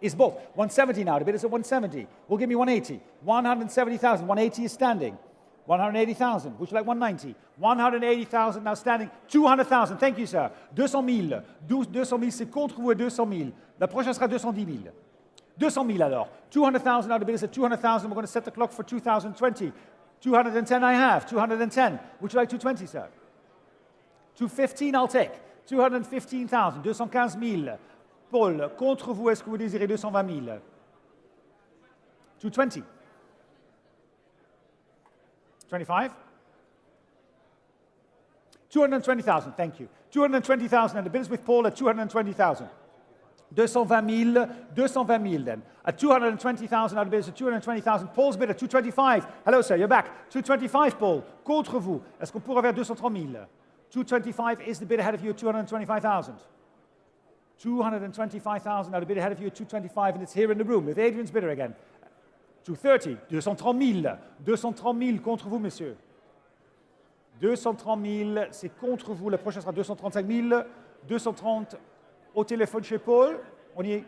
is bought. 170 now. The bid is at 170. Who'll give me 180? 170,000. 180 is standing. 180,000. Would you like 190? 180,000 now standing. 200,000. Thank you, sir. 200,000. 200,000, c'est contre vous à 200,000. La prochaine sera 210,000. 200,000 alors. 200,000 now. The bid is at 200,000. We're going to set the clock for 2020. 210 I have. 210. Would you like 220, sir? 215 I'll take. 215,000. 215,000. Paul, contre vous, est-ce que vous désirez 220,000? 220. 25? 220,000, thank you. 220,000, and the bid is with Paul at 220,000. 220,000, 220,000 then. At 220,000, the bid is at 220,000. Paul's bid at 225. Hello, sir, you're back. 225, Paul. Contre vous. Est-ce qu'on pourrait faire 230,000? 225 is the bid ahead of you at 225,000. 225,000, now the bid ahead of you at 225, and it's here in the room with Adrian's bidder again. 230, 230,000. 230,000 contre vous, messieurs. 230,000, c'est contre vous. La prochaine sera 235,000. 230 au téléphone chez Paul. On y est.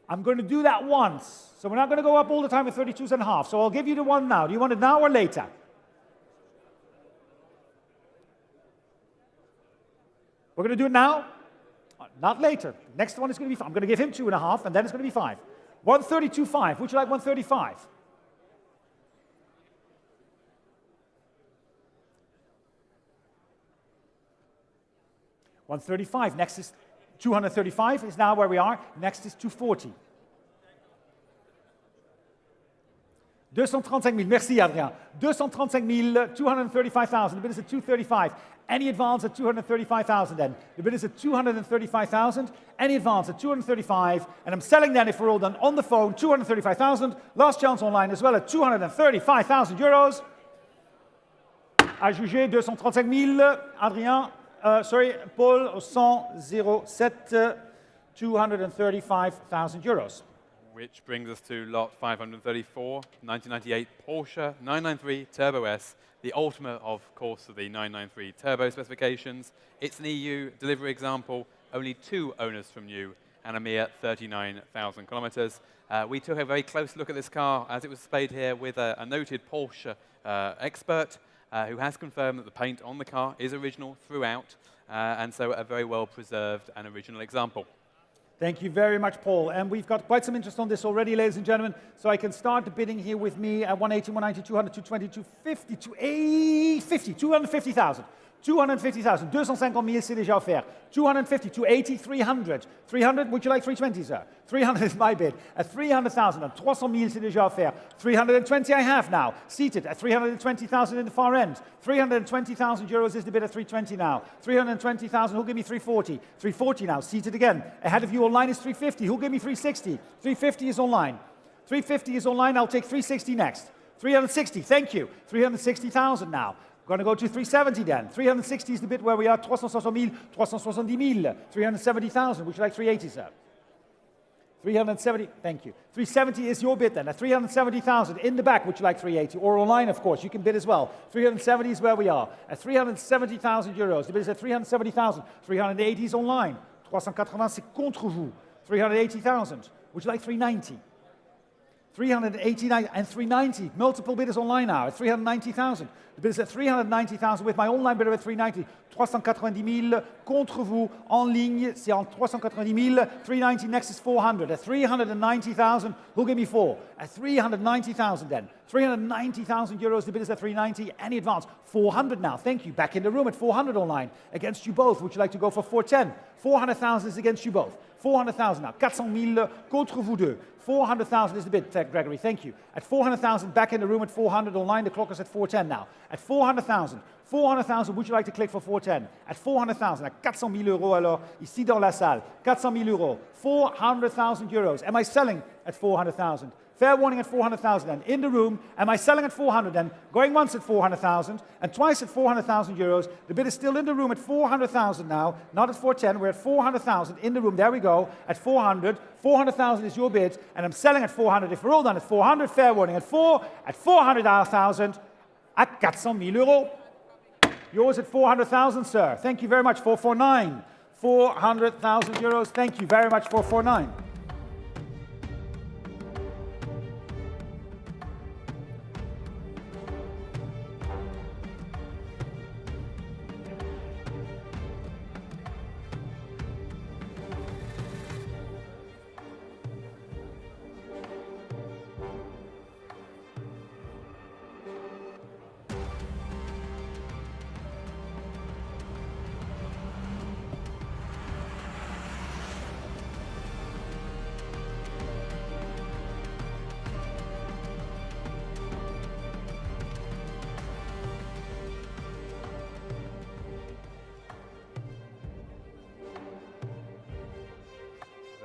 I'm going to do that once. So we're not going to go up all the time with 32s and a half. So I'll give you the one now. Do you want it now or later? We're going to do it now? Not later. Next one is going to be 5. I'm going to give him 2.5, and then it's going to be 5. 132.5. Would you like 135? $135. Next is 235 is now where we are. Next is 240. 235,000. Merci, Adrien. 235,000. 235,000. The bid is at 235. Any advance at 235,000 then. The bid is at 235,000. Any advance at 235. And I'm selling then, if we're all done on the phone, 235,000. Last chance online as well at 235,000 euros. À juger, 235,000. Adrien, Paul, au 100,07, 235,000 euros. Which brings us to lot 534, 1998 Porsche 993 Turbo S, the ultimate, of course, of the 993 Turbo specifications. It's an EU delivery example, only 2 owners from new, and a mere 39,000 kilometers. We took a very close look at this car as it was displayed here with a noted Porsche expert who has confirmed that the paint on the car is original throughout, and so a very well preserved and original example. Thank you very much, Paul. And we've got quite some interest on this already, ladies and gentlemen. So I can start the bidding here with me at 180, 190, 200, 220, 250, 250, 250,000. 250,000. 250,000, c'est déjà offert. 250, 280, 300. 300, would you like 320, sir? 300 is my bid. At 300,000, and 300,000, c'est déjà offert. 320 I have now, seated at 320,000 in the far end. 320,000 euros is the bid at 320 now. 320,000, who'll give me 340? 340 now, seated again. Ahead of you online is 350. Who'll give me 360? 350 is online. 350 is online, I'll take 360 next. 360, thank you. 360,000 now. We're going to go to 370 then. 360 is the bit where we are. 360,000, 370,000. 370,000. Would you like 380, sir? 370, thank you. 370 is your bid then. At 370,000 in the back, would you like 380? Or online, of course, you can bid as well. 370 is where we are. At 370,000 euros. The bid is at 370,000. 380 is online. 380, c'est contre vous. 380,000. Would you like 390? 389 and 390. Multiple bidders online now at 390,000. The bid is at 390,000 with my online bidder at 390. 390,000 contre vous en ligne, c'est en 390,000. 390, next is 400. At 390,000, who'll give me 4? At 390,000 then. 390,000 euros, the bid is at 390. Any advance? 400 now, thank you. Back in the room at 400 online. Against you both, would you like to go for 410? 400,000 is against you both. 400,000 now. 400,000 contre vous deux. 400,000 is the bid, Gregory, thank you. At 400,000, back in the room at 400 online, the clock is at 410 now. At 400,000, 400,000, would you like to click for 410? At 400,000, à 400 000 euros alors, ici dans la salle. 400 000 euros, 400,000 euros. Am I selling at 400,000? Fair warning at 400,000 then. In the room, am I selling at 400 then? Going once at 400,000 and twice at 400,000 euros. The bid is still in the room at 400,000 now, not at 410. We're at 400,000 in the room. There we go, at 400. 400,000 is your bid, and I'm selling at 400. If we're all done at 400, fair warning at 400,000, at 400,000 euros. Yours at 400,000, sir. Thank you very much. 449. 400,000 euros. Thank you very much. 449.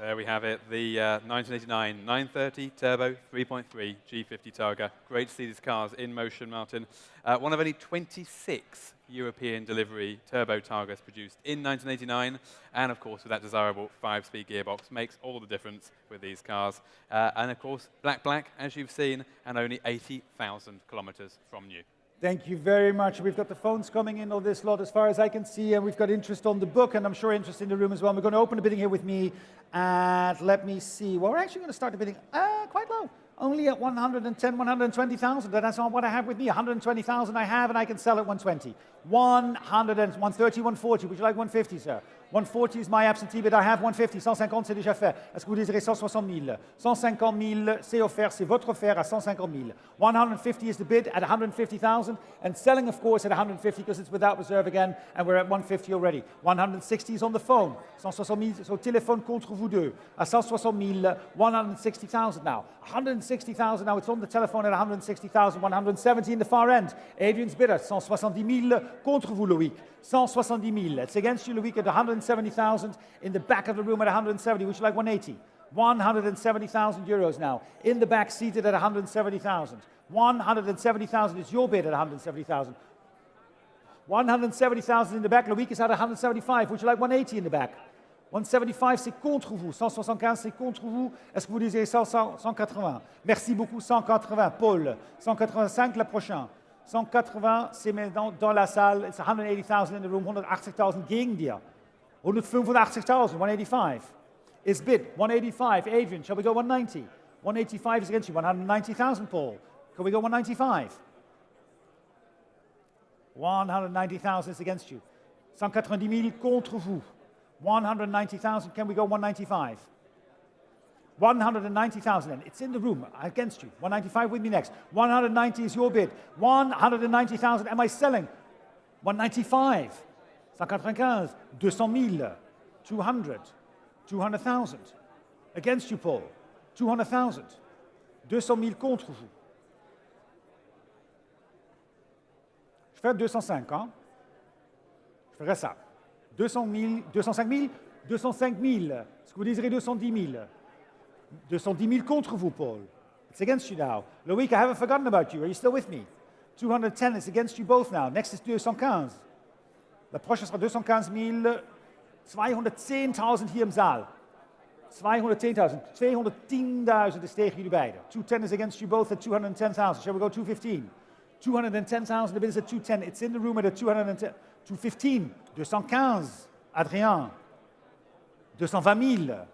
There we have it, the 1989 930 Turbo 3.3 G50 Targa. Great to see these cars in motion, Martin. One of only 26 European delivery turbo Targas produced in 1989, and of course with that desirable 5-speed gearbox makes all the difference with these cars. And of course, black, as you've seen, and only 80,000 kilometers from new. Thank you very much. We've got the phones coming in on this lot as far as I can see, and we've got interest on the book, and I'm sure interest in the room as well. We're going to open the bidding here with me, and let me see. Well, we're actually going to start the bidding quite low, only at 110, 120,000. That's not what I have with me. 120,000 I have, and I can sell at 120. 130, 140. Would you like 150, sir? 140 is my absentee bid. I have 150. 150, c'est déjà fait. Est-ce que vous désirez 160 000? 150 000, c'est offert. C'est votre offert à 150 000. 150 is the bid at 150,000, and selling, of course, at 150 because it's without reserve again, and we're at 150 already. 160 is on the phone. 160 000, c'est au téléphone contre vous deux. À 160 000, 160,000 now. 160,000 now. It's on the telephone at 160,000. 170 in the far end. Adrian's bidder. 170 000 contre vous, Loïc. 170 000. It's against you, Loïc, at 170,000 in the back of the room at 170. Would you like 180? 170,000 euros now. In the back, seated at 170,000. 170,000 is your bid at 170,000. 170,000 in the back. Loïc is at 175. Would you like 180 in the back? 175, c'est contre vous. 175, c'est contre vous. Est-ce que vous désirez 180? Merci beaucoup, 180. Paul, 185, le prochain. 180, c'est maintenant dans la salle. It's 180,000 in the room. 180,000 gegen dir. 185,000, 185. Is bid, 185. Adrian, shall we go 190? 185 is against you. 190,000, Paul. Can we go 195? 190,000 is against you. 190 000 contre vous. 190,000, can we go 195? 190,000, and it's in the room against you. 195 with me next. 190 is your bid. 190,000, am I selling? 195. 195, 200 000, 200, 200,000. Against you, Paul. 200,000. 200 000 contre vous. Je fais 205, hein? Je ferai ça. 200 000, 205 000, 205 000. Est-ce que vous désirez 210 000? 210 000 contre vous, Paul. It's against you now. Loïc, I haven't forgotten about you. Are you still with me? 210 is against you both now. Next is 215. La prochaine sera 215 000. 210.000 hier im Saal. 210.000. 210.000 is tegen jullie beiden. 210 is against you both at 210,000. Shall we go 215? 210,000, the bid is at 210. It's in the room at a 210. 215. 215. Adrien. 220 000.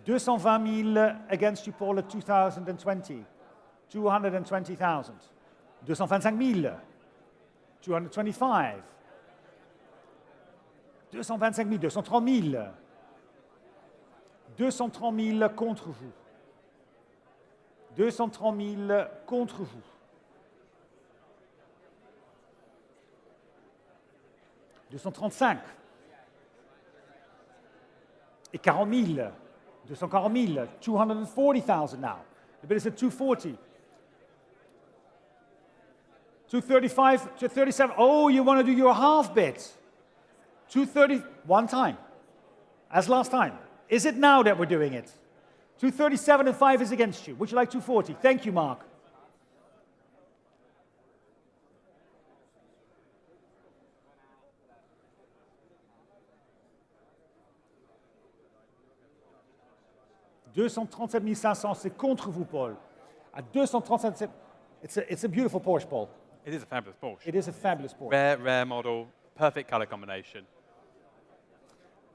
220 000 against you, Paul, at 2020. 220,000. 225 000. 225. 225 000. 230 000. 230 000 contre vous. 230 000 contre vous. 235. Et 40 000. 240 000. 240,000 now. The bid is at 240. 235, 237. Oh, you want to do your half bid. 230, one time, as last time. Is it now that we're doing it? 237 and 5 is against you. Would you like 240? Thank you, Mark. $237 500, c'est contre vous, Paul. À 237, it's a beautiful Porsche, Paul. It is a fabulous Porsche. It is a fabulous Porsche. Rare model, perfect color combination.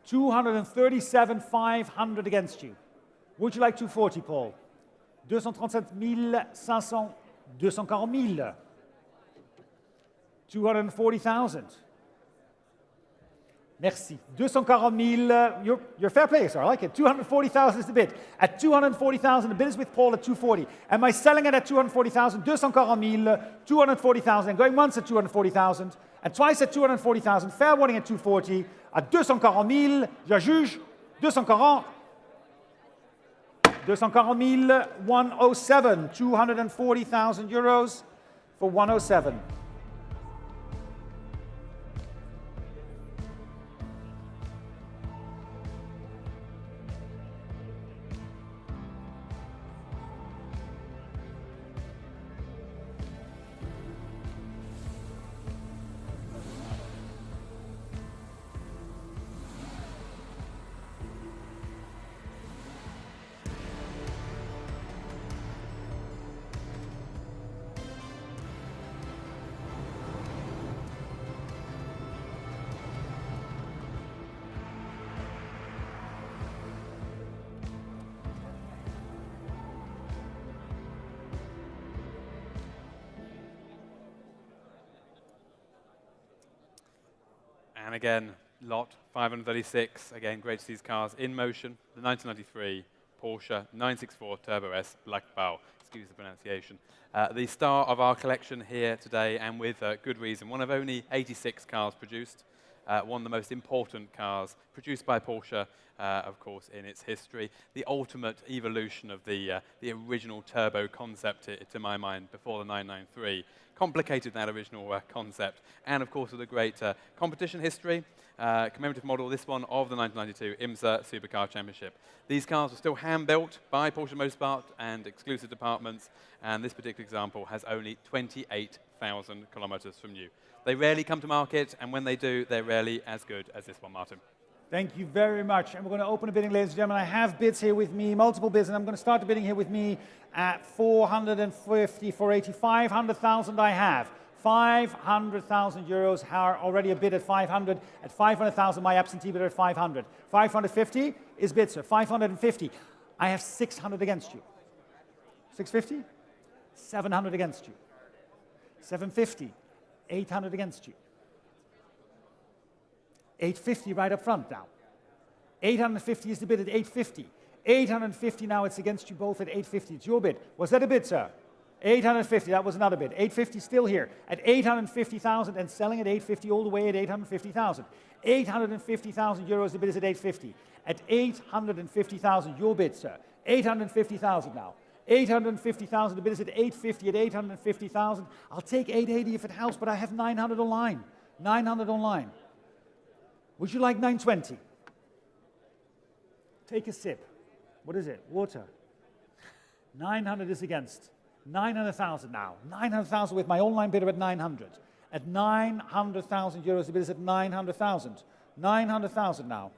237 500 against you. Would you like 240, Paul? 237 500, 240 000. 240,000. Merci. 240 000. You're fair play, sir. I like it. 240,000 is the bid. At 240,000, the bid is with Paul at 240. Am I selling it at 240,000? 240 000, 240,000. Going once at 240,000 and twice at 240,000. Fair warning at 240. At 240 000, je juge 240. 240 000, 107. 240,000 euros for 107. And again, lot 536. Again, great to see these cars in motion. The 1993 Porsche 964 Turbo S Black Bau. Excuse the pronunciation. The star of our collection here today, and with good reason. One of only 86 cars produced. One of the most important cars produced by Porsche, of course, in its history. The ultimate evolution of the original turbo concept, to my mind, before the 993. Complicated that original concept. And, of course, with a great competition history. Commemorative model, this one of the 1992 IMSA Supercar Championship. These cars were still hand-built by Porsche Motorsport and exclusive departments, and this particular example has only 28,000 kilometers from new. They rarely come to market, and when they do, they're rarely as good as this one, Martin. Thank you very much. And we're going to open the bidding, ladies and gentlemen. I have bids here with me, multiple bids, and I'm going to start the bidding here with me at 450, 480, 500,000 I have. 500,000 euros are already a bid at 500. At 500,000, my absentee bidder at 500. 550 is bid, sir. 550. I have 600 against you. 650? 700 against you. 750. 800 against you. 850 right up front now. 850 is the bid at 850. 850 now, it's against you both at 850. It's your bid. Was that a bid, sir? 850, that was another bid. 850 still here at 850,000 and selling at 850 all the way at 850,000. 850,000 euros, the bid is at 850. At 850,000, your bid, sir. 850,000 now. 850,000, the bid is at 850 at 850,000. I'll take 880 if it helps, but I have 900 online. 900 online. Would you like 920? Take a sip. What is it? Water. 900 is against. 900,000 now. 900,000 with my online bidder at 900. At 900,000 euros, the bid is at 900,000. 900,000 now.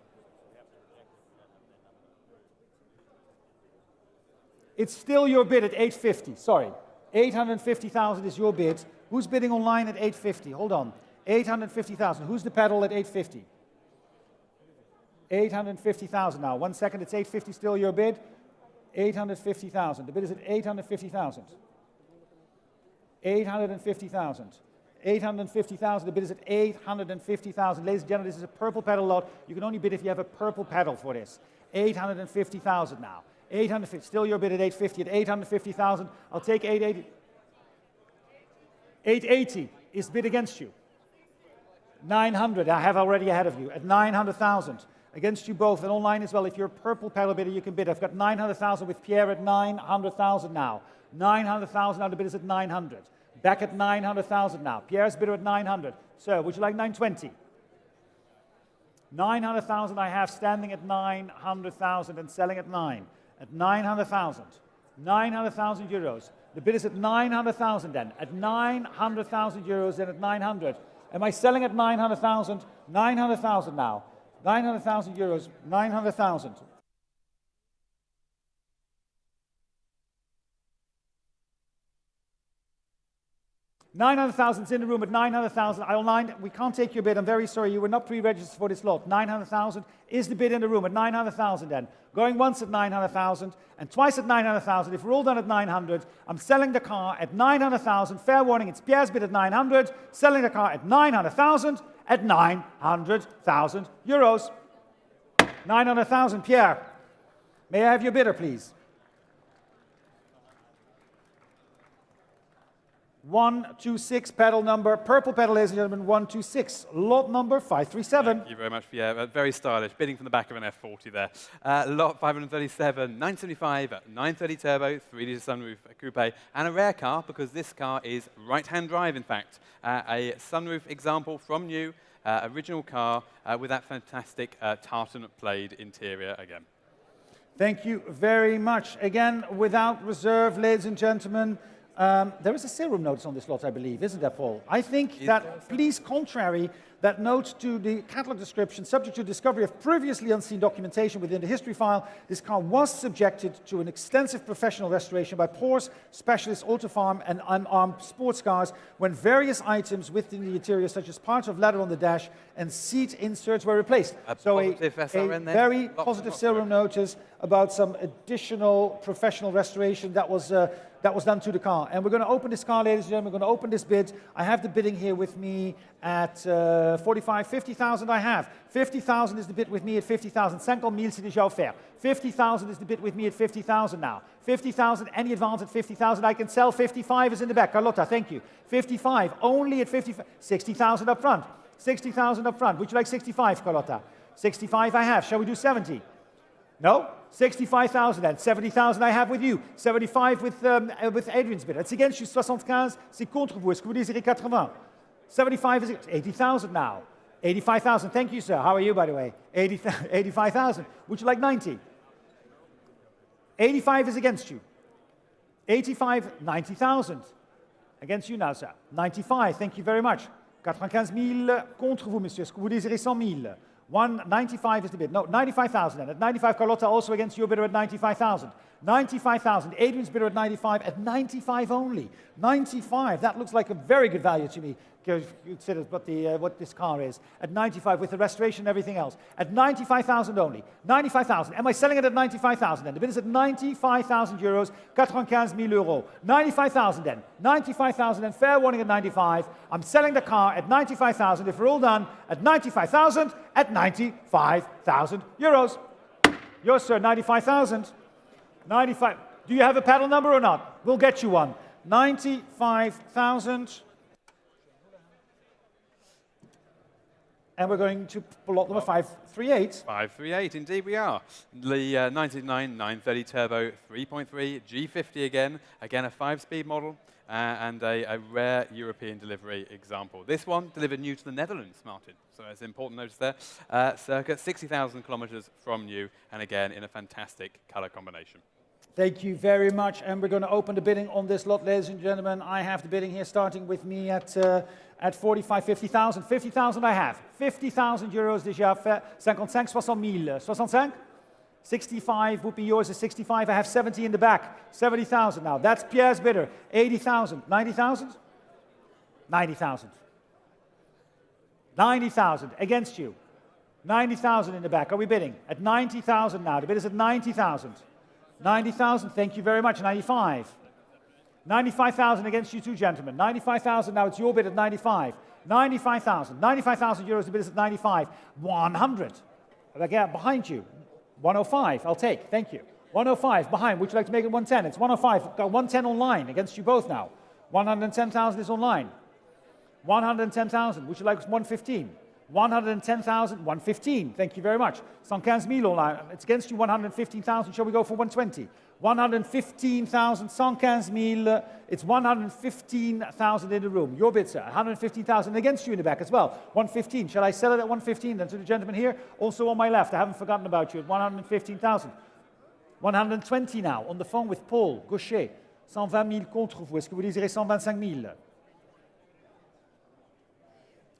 It's still your bid at 850. Sorry. 850,000 is your bid. Who's bidding online at 850? Hold on. 850,000. Who's the pedal at 850? 850,000 now. 1 second. It's 850 still your bid. 850,000. The bid is at 850,000. 850,000. 850,000. The bid is at 850,000. Ladies and gentlemen, this is a purple pedal lot. You can only bid if you have a purple pedal for this. 850,000 now. 850. Still your bid at 850. At 850,000. I'll take 880. 880 is bid against you. 900. I have already ahead of you. At 900,000. Against you both, and online as well. If you're a purple pedal bidder, you can bid. I've got 900,000 with Pierre at 900,000 now. 900,000 now, the bid is at 900. Back at 900,000 now. Pierre's bidder at 900. Sir, would you like 920? 900,000 I have standing at 900,000 and selling at 9. At 900,000. 900,000 euros. The bid is at 900,000 then. At 900,000 euros then at 900. Am I selling at 900,000? 900,000 now. 900,000 euros. 900,000. 900,000 is in the room at 900,000. I online. We can't take your bid. I'm very sorry. You were not pre-registered for this lot. 900,000 is the bid in the room at 900,000 then. Going once at 900,000 and twice at 900,000. If we're all done at 900, I'm selling the car at 900,000. Fair warning, it's Pierre's bid at 900. Selling the car at 900,000 at 900,000 euros. 900,000, Pierre. May I have your bidder, please? 126, pedal number, purple pedal, ladies and gentlemen, 126. Lot number 537. Thank you very much, Pierre. Very stylish, bidding from the back of an F40 there. Lot 537, 975, 930 turbo, 3-litre sunroof coupe, and a rare car because this car is right-hand drive, in fact. A sunroof example from new, original car with that fantastic tartan-plaid interior again. Thank you very much. Again, without reserve, ladies and gentlemen. There is a sale room notice on this lot, I believe, isn't there, Paul? I think that, please contrary that note to the catalog description, subject to discovery of previously unseen documentation within the history file, this car was subjected to an extensive professional restoration by Porsche specialist Autofarm and unarmed sports cars when various items within the interior, such as parts of leather on the dash and seat inserts, were replaced. So a very positive sale room notice about some additional professional restoration that was done to the car. And we're going to open this car, ladies and gentlemen. We're going to open this bid. I have the bidding here with me at 45, 50,000 I have. 50,000 is the bid with me at 50,000. 50,000, c'est déjà offert. 50,000 is the bid with me at 50,000 now. 50,000, any advance at 50,000, I can sell. 55 is in the back. Carlotta, thank you. 55, only at 55. 60,000 up front. 60,000 up front. Would you like 65, Carlotta? 65 I have. Shall we do 70? No? 65,000 then. 70,000 I have with you. 75 with Adrian's bid. It's against you. 75, c'est contre vous. Est-ce que vous désirez 80? 75 is 80,000 now. 85,000. Thank you, sir. How are you, by the way? 85,000. Would you like 90? 85 is against you. 85, 90,000. Against you now, sir. 95. Thank you very much. 95,000 contre vous, monsieur. Est-ce que vous désirez 100,000? 195 is the bid. No, 95,000 then. At 95, Carlotta also against your bidder at 95,000. 95,000. Adrian's bidder at 95. At 95 only. 95. That looks like a very good value to me. Consider what this car is. At 95 with the restoration and everything else. At 95,000 only. 95,000. Am I selling it at 95,000 then? The bid is at 95,000 euros. 95,000 euros. 95,000 then. 95,000 and fair warning at 95. I'm selling the car at 95,000. If we're all done, at 95,000, at 95,000 euros. Yours, sir, 95,000. 95. Do you have a paddle number or not? We'll get you one. 95,000. And we're going to lot number 538. 538, indeed we are. The 99 930 Turbo 3.3 G50 again. Again, a 5-speed model and a rare European delivery example. This one delivered new to the Netherlands, Martin. So it's an important notice there. Circa 60,000 kilometers from new, and again in a fantastic color combination. Thank you very much. And we're going to open the bidding on this lot, ladies and gentlemen. I have the bidding here starting with me at 45, 50,000. 50,000 I have. 50,000 euros déjà fait. 55, 60,000. 65? 65 would be yours at 65. I have 70 in the back. 70,000 now. That's Pierre's bidder. 80,000. 90,000? 90,000. 90,000 against you. 90,000 in the back. Are we bidding? At 90,000 now. The bid is at 90,000. 90,000, thank you very much. 95. 95,000 against you two gentlemen. 95,000, now it's your bid at 95. 95,000. 95,000 euros, the bid is at 95. 100. Again, behind you. 105, I'll take, thank you. 105, behind, would you like to make it 110? It's 105, got 110 online against you both now. 110,000 is online. 110,000, would you like 115? 110,000, 115. Thank you very much. 115,000 online. It's against you, 115,000. Shall we go for 120? 115,000, 115,000. It's 115,000 in the room. Your bid, sir. 115,000 against you in the back as well. 115. Shall I sell it at 115 then to the gentleman here? Also on my left. I haven't forgotten about you at 115,000. 120 now. On the phone with Paul Gaucher. 120,000 contre vous. Est-ce que vous désirez 125,000?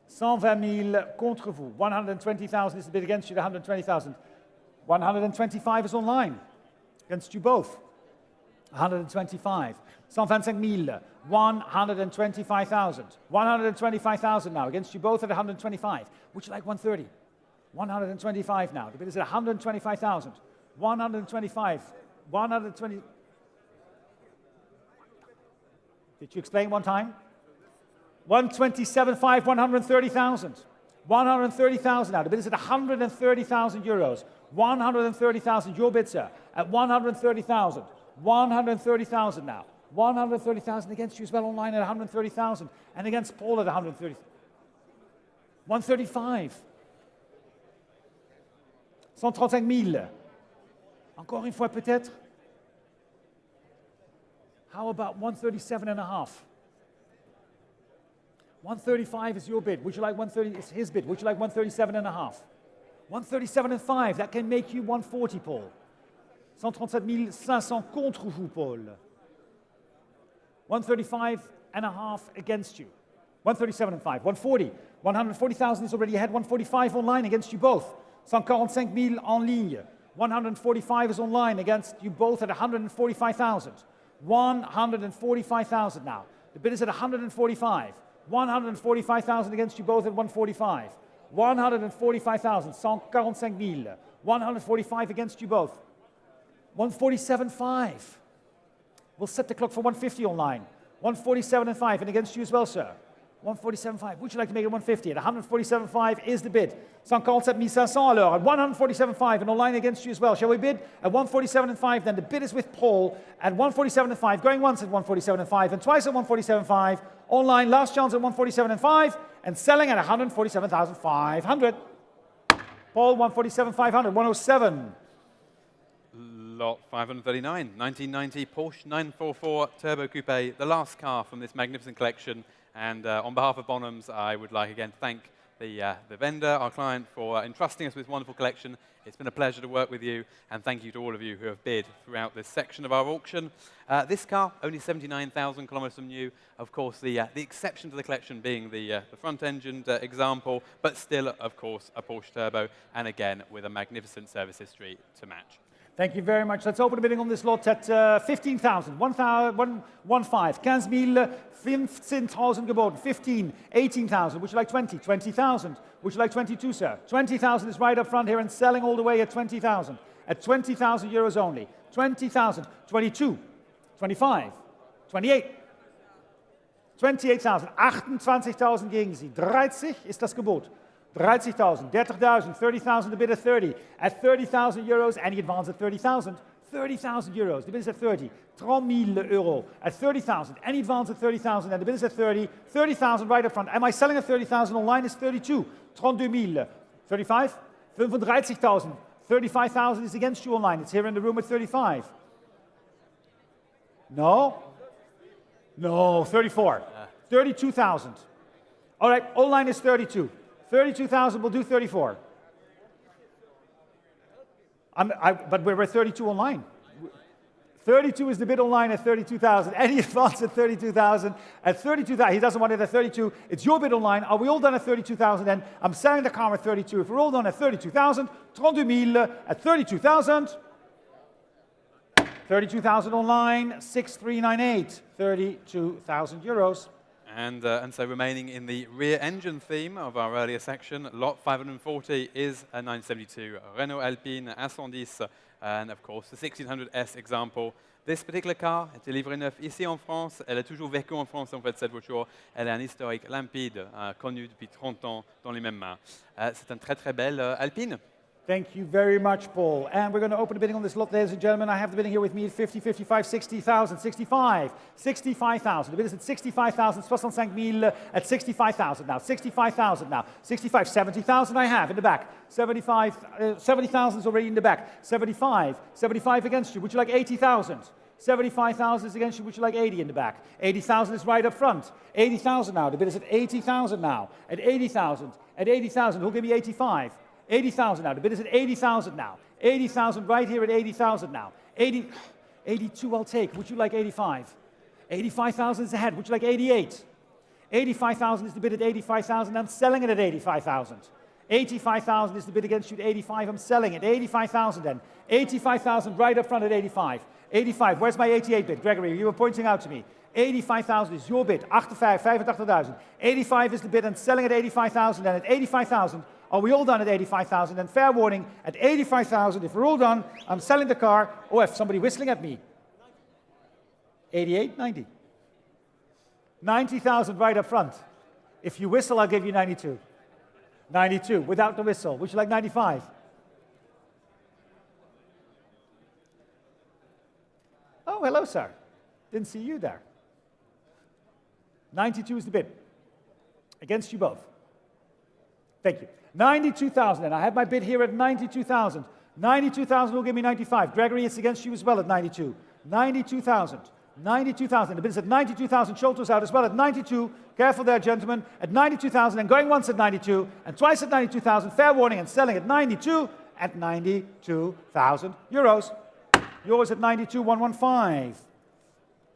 120,000 contre vous. 120,000 is the bid against you, the 120,000. 125 is online. Against you both. 125. 125,000. 125,000. 125,000 now. Against you both at 125. Would you like 130? 125 now. The bid is at 125,000. 125. 120. Did you explain one time? 127,500, 130,000. 130,000 now. The bid is at 130,000 euros. 130,000, your bid, sir, at 130,000. 130,000 now. 130,000 against you as well online at 130,000. And against Paul at 130. 135. 135,000. Encore une fois peut-être. How about 137.5? 135 is your bid. Would you like 130? It's his bid. Would you like 137.5? 137.5. That can make you 140, Paul. 137,500 contre vous, Paul. 135.5 against you. 137.5. 140. 140,000 is already ahead. 145 online against you both. 145,000 en ligne. 145 is online against you both at 145,000. 145,000 now. The bid is at 145. 145,000 against you both at 145. 145,000. 145,000. 145 against you both. 147.5. We'll set the clock for 150 online. 147.5 and against you as well, sir. 147.5. Would you like to make it 150? At 147.5 is the bid. 147,500 alors. At 147.5 and online against you as well. Shall we bid at 147.5? Then the bid is with Paul at 147.5. Going once at 147.5 and twice at 147.5. Online, last chance at 147.5 and selling at 147,500. Paul, 147,500. 107. Lot 539, 1990 Porsche 944 Turbo Coupe, the last car from this magnificent collection. And on behalf of Bonhams, I would like again to thank the vendor, our client, for entrusting us with this wonderful collection. It's been a pleasure to work with you, and thank you to all of you who have bid throughout this section of our auction. This car, only 79,000 kilometers from new. Of course, the exception to the collection being the front-engined example, but still, of course, a Porsche Turbo, and again, with a magnificent service history to match. Thank you very much. Let's open the bidding on this lot at 15,000. 15,000 15,000 geboten. 15, 18,000. Would you like 20? 20,000. Would you like 22, sir? 20,000 is right up front here and selling all the way at 20,000. At 20,000 euros only. 20,000. 22. 25. 28. 28,000. 28,000 gegen Sie. 30 ist das Gebot. 30,000, 30,000, 30,000, the bid at 30. At 30,000 euros, any advance at 30,000? 30,000 euros, the bid is at 30. 30,000 euro at 30,000, any advance at 30,000, and the bid is at 30. 30,000 right up front. Am I selling at 30,000? Online is 32. 32,000. 35? 35,000. 35,000 is against you online. It's here in the room at 35. No? No, 34. 32,000. All right, online is 32. 32,000 will do 34. But we're at 32 online. 32 is the bid online at 32,000. Any advance at 32,000. At 32,000, he doesn't want it at 32. It's your bid online. Are we all done at 32,000 then? I'm selling the car at 32. If we're all done at 32,000, 32,000 at 32,000. 32,000 online, 6,398. 32,000 euros. And so remaining in the rear engine theme of our earlier section, lot 540 is a 972 Renault Alpine A110, and of course the 1600S example. This particular car est livrée neuf ici en France. Elle a toujours vécu en France en fait cette voiture. Elle a un historique limpide, connu depuis 30 ans dans les mêmes mains. C'est une très très belle Alpine. Thank you very much, Paul. And we're going to open the bidding on this lot, ladies and gentlemen. I have the bidding here with me at 50, 55, 60,000, 65, 65,000. The bid is at 65,000, 65,000 at 65,000 now, 65,000 now, 65, 70,000 I have in the back, 75, 70,000 is already in the back, 75, 75 against you. Would you like 80,000? 75,000 is against you. Would you like 80 in the back? 80,000 is right up front. 80,000 now. The bid is at 80,000 now. At 80,000. At 80,000. Who'll give me 85? 80,000 now. The bid is at 80,000 now. 80,000 right here at 80,000 now. 82 I'll take. Would you like 85? 85,000 is ahead. Would you like 88? 85,000 is the bid at 85,000. I'm selling it at 85,000. 85,000 is the bid against you at 85. I'm selling it. 85,000 then. 85,000 right up front at 85. 85. Where's my 88 bid? Gregory, you were pointing out to me. 85,000 is your bid. 85,000. 85 is the bid and selling at 85,000. And at 85,000, are we all done at 85,000? And fair warning, at 85,000, if we're all done, I'm selling the car. Oh, if somebody whistling at me. 88, 90. 90,000 right up front. If you whistle, I'll give you 92. 92 without the whistle. Would you like 95? Oh, hello, sir. Didn't see you there. 92 is the bid. Against you both. Thank you. 92,000, and I have my bid here at 92,000. 92,000 will give me 95. Gregory, it's against you as well at 92. 92,000. 92,000. The bid is at 92,000. Shoulders out as well at 92. Careful there, gentlemen. At 92,000 and going once at 92 and twice at 92,000. Fair warning and selling at 92 at 92,000 euros. Yours at 92,115.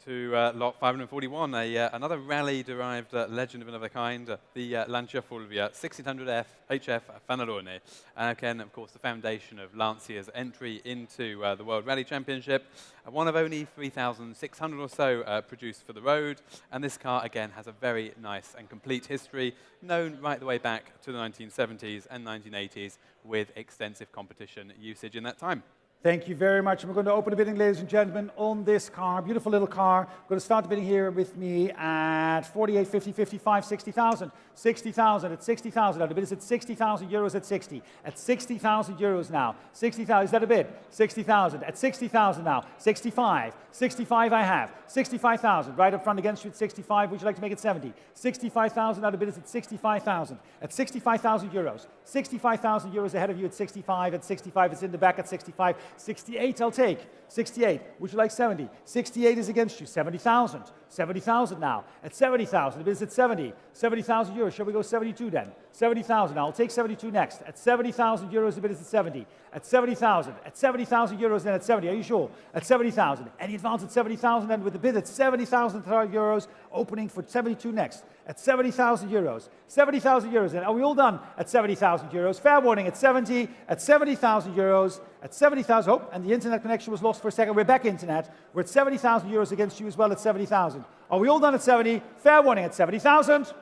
To lot 541, another rally-derived legend of another kind, the Lancia Fulvia 1600F HF Fanalone. And again, of course, the foundation of Lancia's entry into the World Rally Championship. One of only 3,600 or so produced for the road. And this car, again, has a very nice and complete history, known right the way back to the 1970s and 1980s, with extensive competition usage in that time. Thank you very much. We're going to open the bidding, ladies and gentlemen, on this car. Beautiful little car. I'm going to start the bidding here with me at 48, 50, 55, 60,000. 60,000 at 60,000. Now the bid is at 60,000 euros at 60. At 60,000 euros now. 60,000. Is that a bid? 60,000. At 60,000 now. 65. 65 I have. 65,000. Right up front against you at 65. Would you like to make it 70? 65,000. Now the bid is at 65,000. At 65,000 euros. 65,000 euros ahead of you at 65. At 65. It's in the back at 65. 68 I'll take. 68. Would you like 70? 68 is against you. 70,000. 70,000 now. At 70,000. The bid is at 70. 70,000 euros. Shall we go 72 then? 70,000. I'll take 72 next. At 70,000 euros, the bid is at 70. At 70,000. At 70,000 euros, then at 70. Are you sure? At 70,000. Any advance at 70,000, then with the bid at 70,000 euros, opening for 72 next. At 70,000 euros. 70,000 euros, then. Are we all done? At 70,000 euros. Fair warning at 70. At 70,000 euros. At 70,000. Oh, and the internet connection was lost for a second. We're back internet. We're at 70,000 euros against you as well at 70,000. Are we all done at 70? Fair warning at 70,000.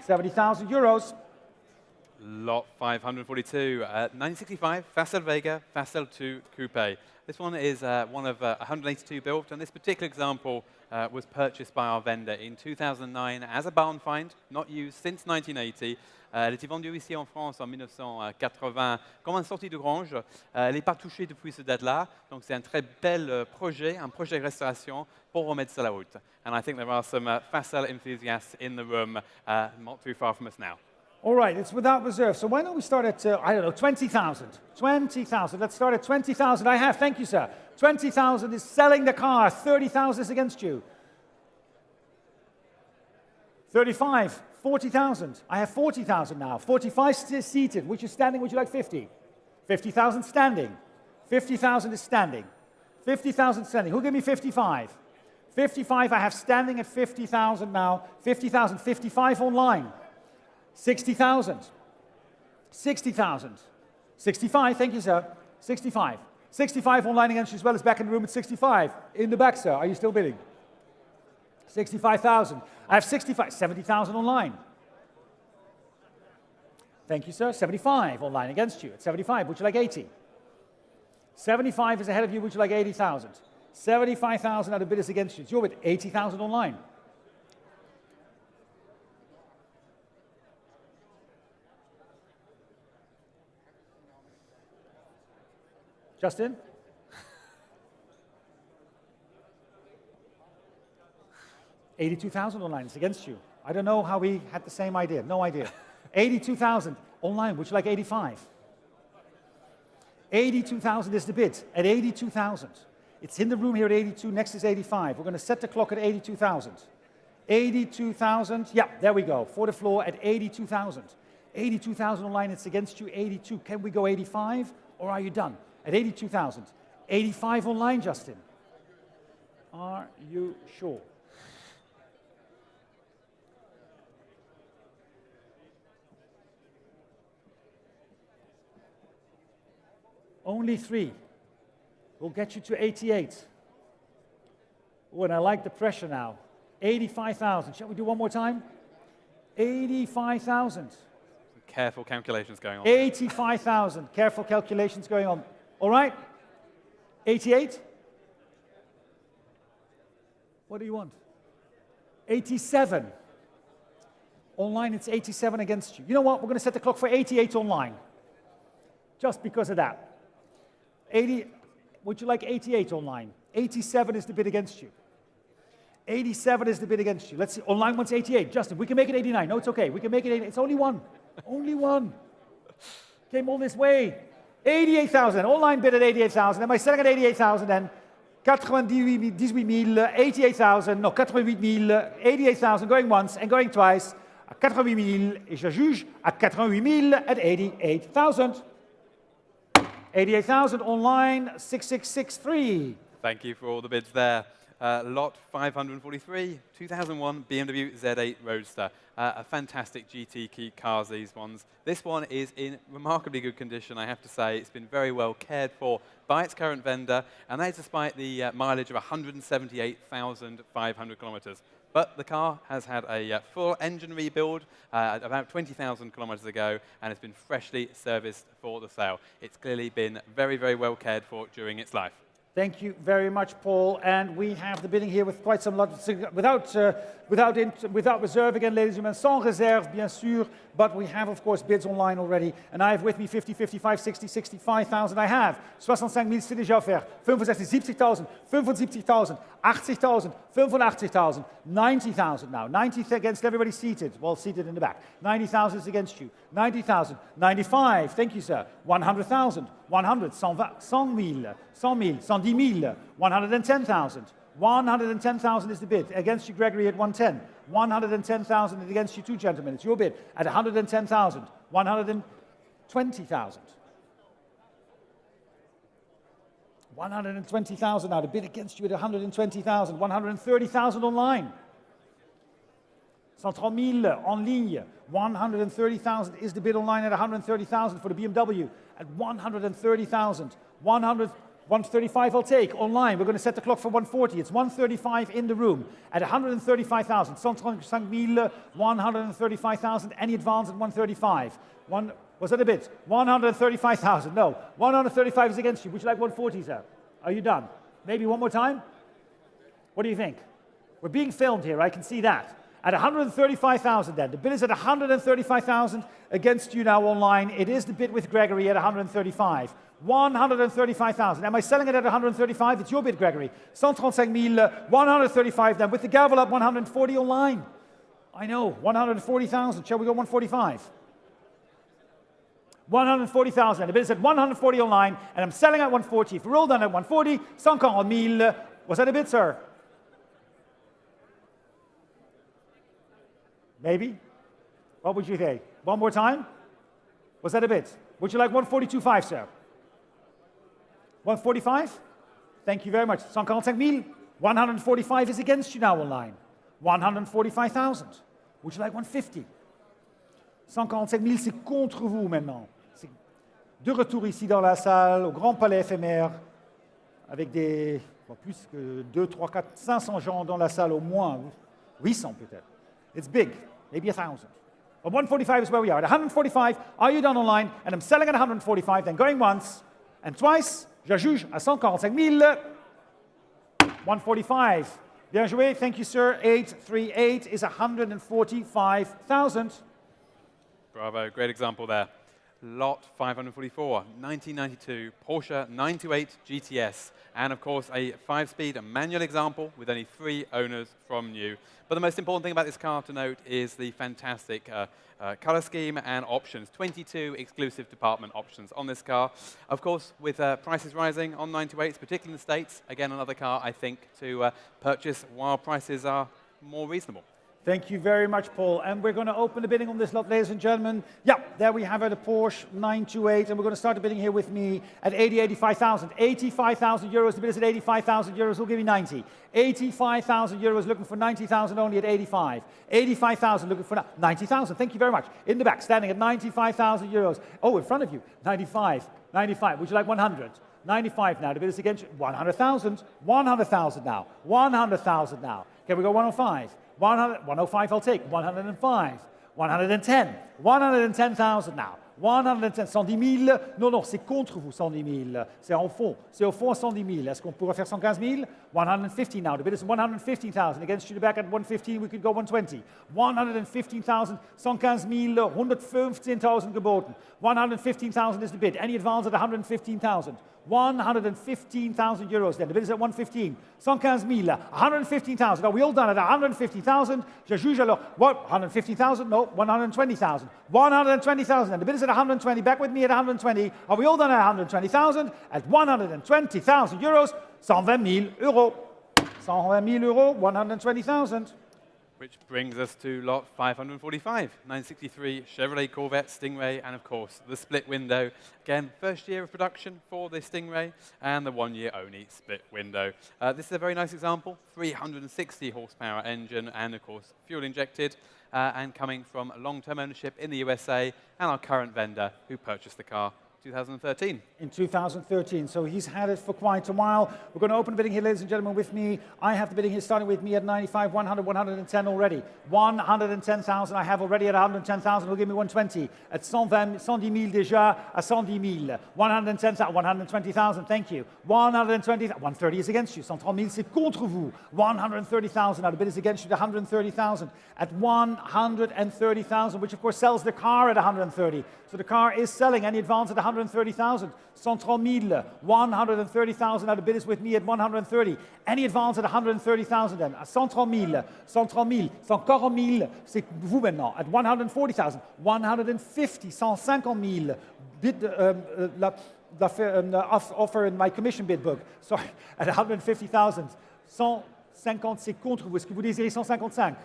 70,000 euros. Lot 542, 1965 Facel Vega, Facel 2 Coupe. This one is one of 182 built, and this particular example was purchased by our vendor in 2009 as a barn find, not used since 1980. Elle était vendue ici en France en 1980 comme une sortie de grange. Elle n'est pas touchée depuis cette date-là, donc c'est un très bel projet, un projet de restauration pour remettre ça à la route. And I think there are some Facel enthusiasts in the room not too far from us now. All right, it's without reserve. So why don't we start at, I don't know, 20,000. 20,000. Let's start at 20,000. I have, thank you, sir. 20,000 is selling the car. 30,000 is against you. 35, 40,000. I have 40,000 now. 45 seated. Which is standing? Would you like 50? 50,000 standing. 50,000 is standing. 50,000 standing. Who'll give me 55? 55 I have standing at 50,000 now. 50,000. 55 online. 60,000. 60,000. 65, thank you, sir. 65. 65 online against you as well as back in the room at 65. In the back, sir. Are you still bidding? 65,000. I have 65. 70,000 online. Thank you, sir. 75 online against you at 75. Would you like 80? 75 is ahead of you. Would you like 80,000? 75,000 now the bid is against you. It's your bid. 80,000 online. Justin? $82,000 online. It's against you. I don't know how we had the same idea. No idea. 82,000 online. Would you like 85? 82,000 is the bid at 82,000. It's in the room here at 82. Next is 85. We're going to set the clock at 82,000. 82,000. Yeah, there we go. For the floor at 82,000. 82,000 online. It's against you. 82. Can we go 85 or are you done? At 82,000. 85 online, Justin. Are you sure? Only 3. We'll get you to 88. Oh, and I like the pressure now. 85,000. Shall we do one more time? 85,000. Careful calculations going on. 85,000. Careful calculations going on. All right? 88? What do you want? 87. Online, it's 87 against you. You know what? We're going to set the clock for 88 online. Just because of that. 80, would you like 88 online? 87 is the bid against you. 87 is the bid against you. Let's see. Online wants 88. Justin, we can make it 89. No, it's okay. We can make it 88. It's only one. Only one. Came all this way. 88,000. Online bid at 88,000. Am I selling at 88,000 then? 98,000, 88,000. No, 88,000. 88,000 going once and going twice. 88,000. Et je juge à 88,000 at 88,000. 88,000 online, 6663. Thank you for all the bids there. Lot 543, 2001 BMW Z8 Roadster. A fantastic GT key cars, these ones. This one is in remarkably good condition, I have to say. It's been very well cared for by its current vendor, and that is despite the mileage of 178,500 kilometers. But the car has had a full engine rebuild about 20,000 kilometers ago, and it's been freshly serviced for the sale. It's clearly been very, very well cared for during its life. Thank you very much, Paul. And we have the bidding here with quite some lot, without reserve again, ladies and gentlemen, sans réserve, bien sûr. But we have, of course, bids online already. And I have with me 50, 55, 60, 65,000. I have 65,000, c'est déjà offert. 65, 70,000, 75,000, 80,000, 85,000, 90,000 now. 90 against everybody seated. Well, seated in the back. 90,000 is against you. 90,000, 95. Thank you, sir. 100,000, 100, 100,000, 100,000, 110,000, 110,000. 110,000 is the bid. Against you, Gregory, at 110. 110,000 is against you, two gentlemen. It's your bid at 110,000. 120,000. 120,000 now. The bid against you at 120,000. 130,000 online. 130,000 en ligne. 130,000 is the bid online at 130,000 for the BMW. At 130,000. 135 I'll take online. We're going to set the clock for 140. It's 135 in the room at 135,000. 135,000. Any advance at 135? Was that a bit? 135,000. No. 135 is against you. Would you like 140, sir? Are you done? Maybe one more time? What do you think? We're being filmed here. I can see that. At 135,000 then. The bid is at 135,000 against you now online. It is the bid with Gregory at 135. 135,000. Am I selling it at 135? It's your bid, Gregory. 135,000, 135 then. With the gavel up, 140 online. I know, 140,000. Shall we go 145? 140,000. The bid is at 140 online, and I'm selling at 140. If we're all done at 140, 140,000. Was that a bid, sir? Maybe? What would you say? One more time? Was that a bid? Would you like 142.5, sir? 145? Thank you very much. 145,000. 145 is against you now online. 145,000. Would you like 150? 145,000, c'est contre vous maintenant. C'est de retour ici dans la salle, au Grand Palais éphémère, avec des, plus que 2, 3, 4, 500 gens dans la salle au moins. 800 peut-être. It's big. Maybe 1,000. But 145 is where we are. At 145, are you done online? And I'm selling at 145, then going once and twice. Je juge à 145,000. 145. Bien joué. Thank you, sir. 838 is 145,000. Bravo. Great example there. lot 544, 1992 Porsche 928 GTS, and of course a 5-speed manual example with only 3 owners from new. But the most important thing about this car to note is the fantastic color scheme and options. 22 exclusive department options on this car. Of course, with prices rising on 928s, particularly in the States, again, another car, I think, to purchase while prices are more reasonable. Thank you very much, Paul. And we're going to open the bidding on this lot, ladies and gentlemen. Yeah, there we have it, a Porsche 928, and we're going to start the bidding here with me at 85,000. 85,000 euros, the bid is at 85,000 euros, we'll give you 90. 85,000 euros, looking for 90,000 only at 85. 85,000, looking for 90,000, thank you very much. In the back, standing at 95,000 euros. Oh, in front of you, 95, 95, would you like 100? 95 now, the bid is against you, 100,000, 100,000 now, 100,000 now. Can we go 105? 105 I'll take, 105, 110, 110,000 now, 110, 110 000, non, non, c'est contre vous, 110 000, c'est en fond, c'est au fond 110 000, est-ce qu'on pourrait faire 115 000? 150 now, the bid is 115,000, against you the back at 115, we could go 120, 115,000, 115 000, 115,000 geboten, 115,000 is the bid, any advance at 115,000, 115,000 euros then. The bid is at 115. 115 000, 115,000. Are we all done at 150,000? Je juge alors, what, 150,000? No, 120,000. 120,000 and the bid is at 120. Back with me at 120. Are we all done at 120,000? At 120,000 euros, 120 000 euros. 120 000 euros, 120,000. Which brings us to lot 545, 963 Chevrolet Corvette Stingray, and of course the split window. Again, first year of production for the Stingray, and the 1 year only split window. This is a very nice example, 360 horsepower engine, and of course fuel injected, and coming from long-term ownership in the USA, and our current vendor who purchased the car 2013. In 2013, so he's had it for quite a while. We're going to open the bidding here, ladies and gentlemen, with me. I have the bidding here starting with me at 95, 100, 110 already. 110,000 I have already at 110,000, will give me 120. At 110 000 déjà, à 110 000. 110,000, 120,000, thank you. 120, 130 is against you. 130 000, c'est contre vous. 130,000, now the bid is against you at 130,000. At 130,000, which of course sells the car at 130. So the car is selling, any advance at 130,000. 130 000, 130,000, now the bid is with me at 130. Any advance at 130,000 then. À 130 000, 130 000, 140 000, c'est vous maintenant. At 140,000, 150, 150 000. Bid, offer in my commission bid book. Sorry, at 150,000. 150, c'est contre vous. Est-ce que vous désirez 155?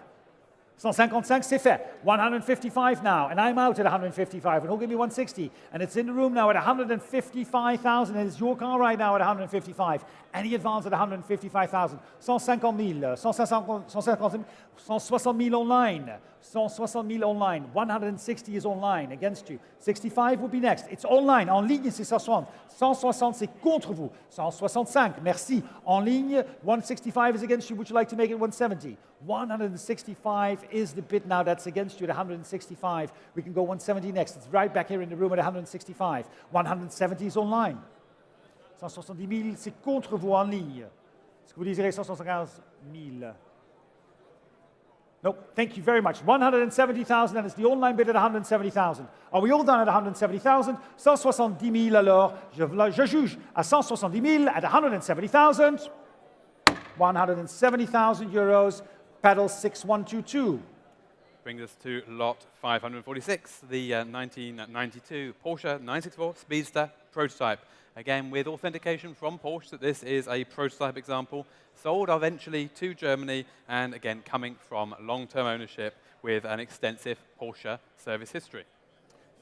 155, c'est fait. 155 now, and I'm out at 155, and he'll give me 160, and it's in the room now at 155,000, and it's your car right now at 155. Any advance at 155,000. 150 000, 160 000 online. 160 000 online. 160 is online against you. 65 will be next. It's online. En ligne, c'est 160. 160, c'est contre vous. 165, merci. En ligne, 165 is against you. Would you like to make it 170? 165 is the bid now that's against you at 165. We can go 170 next. It's right back here in the room at 165. 170 is online. 170 000, c'est contre vous en ligne. Est-ce que vous désirez 175 000? No, thank you very much. 170,000, and it's the online bid at 170,000. Are we all done at 170,000? 170 000 alors. Je juge à 170 000 at 170,000. 170,000 euros. Pedal 6122. Brings us to lot 546, the 1992 Porsche 964 Speedster prototype. Again, with authentication from Porsche that this is a prototype example, sold eventually to Germany, and again, coming from long-term ownership with an extensive Porsche service history.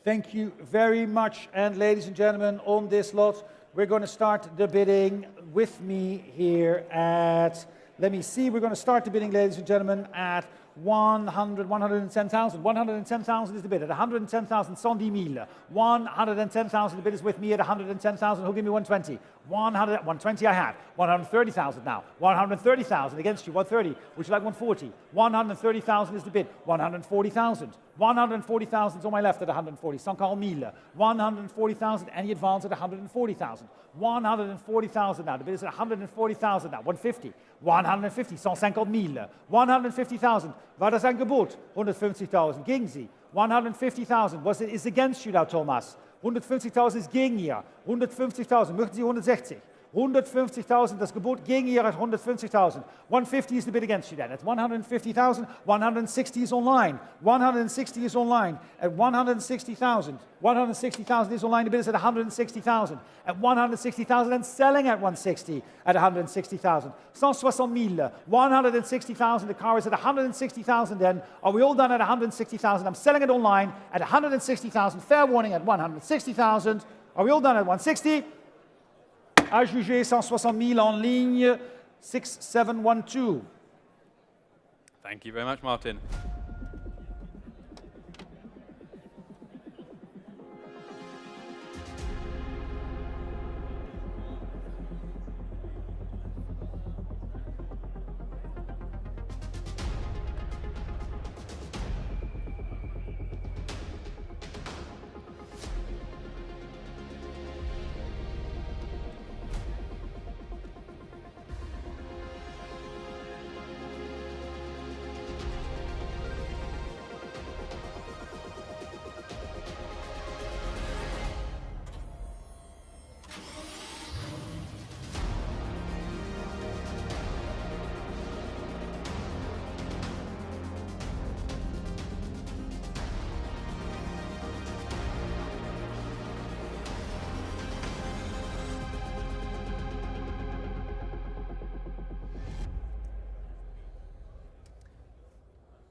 Thank you very much. And ladies and gentlemen, on this lot, we're going to start the bidding with me here at, let me see, we're going to start the bidding, ladies and gentlemen, at 110,000. 110,000 is the bid. At 110,000, 110 000. 110,000, the bid is with me at 110,000. Who'll give me 120? 120 I have. 130,000 now. 130,000 against you. 130. Would you like 140? 130,000 is the bid. 140,000. 140,000 is on my left at 140. 140 000. 140,000. Any advance at 140,000. 140,000 now. The bid is at 140,000 now. 150. 150. 150 000. 150,000. War das ein Gebot? 150.000. Gegen Sie. 150,000. Was it is against you now, Thomas? 150.000 ist gegen ihr. 150.000. Möchten Sie 160? 150.000, das Gebot gegen ihr hat 150.000. 150 is the bid against you then. At 150,000, 160 is online. 160 is online. At 160,000, 160,000 is online. The bid is at 160,000. At 160,000 and selling at 160 at 160,000. 160,000, 160,000. The car is at 160,000 then. Are we all done at 160,000? I'm selling it online at 160,000. Fair warning at 160,000. Are we all done at 160? À juger 160,000 en ligne, 6712. Thank you very much, Martin.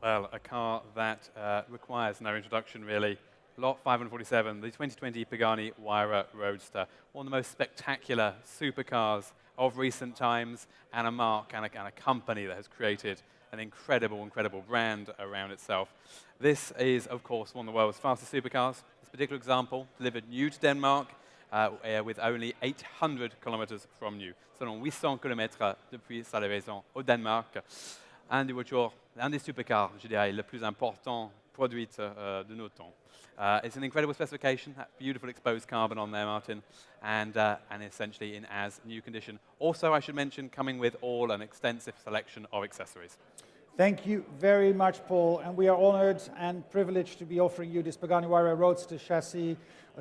Well, a car that requires no introduction, really. Lot 547, the 2020 Pagani Huayra Roadster. One of the most spectacular supercars of recent times, and a mark and a company that has created an incredible, incredible brand around itself. This is, of course, one of the world's fastest supercars. This particular example, delivered new to Denmark with only 800 kilometers from new. Selon 800 km depuis sa livraison au Danemark. Un des supercars, je dirais, le plus important produit de nos temps. It's an incredible specification, that beautiful exposed carbon on there, Martin, and essentially in as new condition. Also, I should mention, coming with all an extensive selection of accessories. Thank you very much, Paul, and we are honored and privileged to be offering you this Pagani Huayra Roadster chassis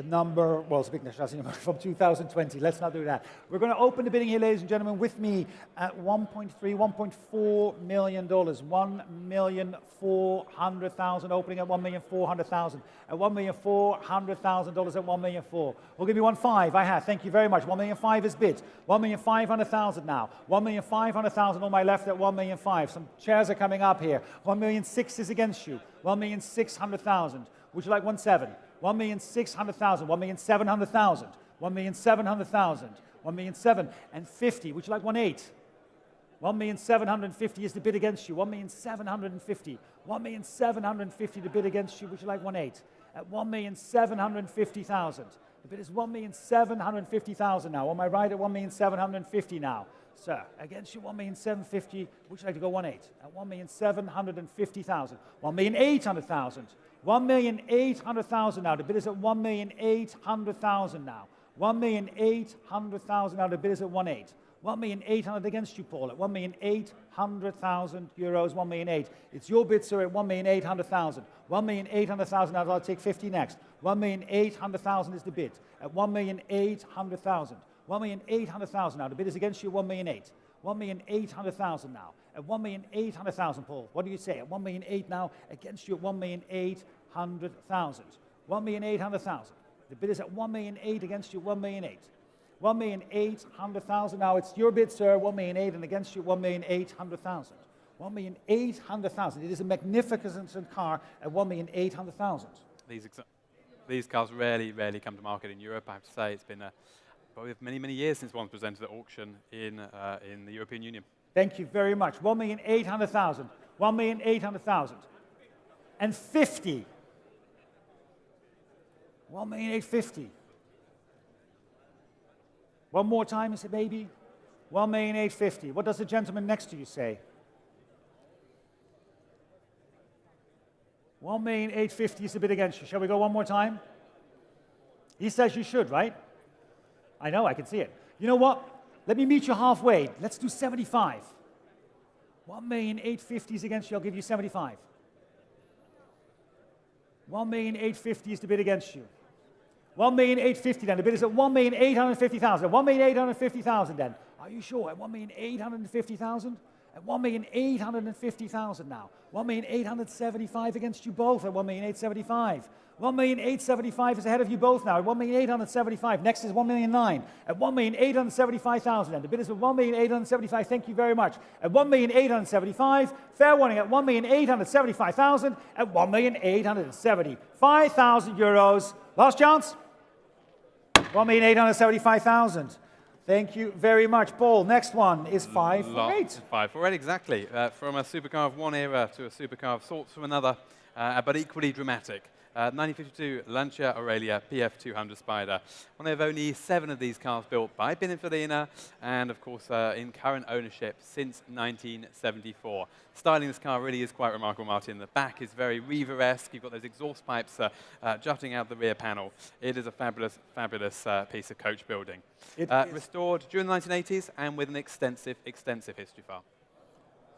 number, well, speaking of chassis number, from 2020. Let's not do that. We're going to open the bidding here, ladies and gentlemen, with me at $1.4 million. 1,400,000, opening at 1,400,000. At $1,400,000 at 1,400,000. We'll give you 1.5. I have. Thank you very much. 1,500,000 is bid. 1,500,000 now. 1,500,000 on my left at 1,500,000. Some chairs are coming up here. 1,600,000 is against you. 1,600,000. Would you like 1.7? 1,600,000, 1,700,000, 1,700,000, 1,750,000. Would you like 1.8? 1,750,000 is the bid against you. 1,750,000, 1,750,000 the bid against you. Would you like 1.8? At 1,750,000. The bid is 1,750,000 now. On my right at 1,750,000 now. Sir, against you 1,750,000. Would you like to go 1.8? At 1,750,000. 1,800,000. 1,800,000 now. The bid is at 1,800,000 now. 1,800,000 now. The bid is at 1.8. 1,800,000 against you, Paul, at 1,800,000 euros, 1,800,000. It's your bid, sir, at 1,800,000. 1,800,000 now. I'll take 50 next. 1,800,000 is the bid at 1,800,000. 1,800,000 now. The bid is against you, 1,800,000. 1,800,000 now. At 1,800,000, Paul. What do you say? At 1,800,000 now, against you at 1,800,000. 1,800,000. The bid is at 1,800,000 against you, 1,800,000. 1,800,000 now. It's your bid, sir, 1,800,000, and against you 1,800,000. 1,800,000. It is a magnificent car at 1,800,000. These cars rarely come to market in Europe. I have to say, it's been probably many years since one was presented at auction in the European Union. Thank you very much. 1,800,000. 1,800,000. And 50. 1,850,000. One more time, is it maybe? 1,850,000. What does the gentleman next to you say? 1,850,000 is a bid against you. Shall we go one more time? He says you should, right? I know, I can see it. You know what? Let me meet you halfway. Let's do 75. 1,850,000 is against you. I'll give you 75. 1,850,000 is the bid against you. 1,850,000 then. The bid is at 1,850,000. 1,850,000 then. Are you sure? At 1,850,000? At 1,850,000 now. 1,875,000 against you both at 1,875,000. 1,875,000 is ahead of you both now at 1,875,000. Next is 1,009,000 at 1,875,000. Then the bid is at 1,875,000. Thank you very much. At 1,875,000. Fair warning at 1,875,000 at 1,875,000 euros. Last chance. 1,875,000. Thank you very much, Paul. Next one is 548. 548, exactly. From a supercar of one era to a supercar of sorts from another, but equally dramatic. 1952 Lancia Aurelia PF200 Spider. One of only 7 of these cars built by Pininfarina, and of course in current ownership since 1974. Styling this car really is quite remarkable, Martin. The back is very Reaver-esque. You've got those exhaust pipes jutting out the rear panel. It is a fabulous, fabulous piece of coach building. Restored during the 1980s and with an extensive history file.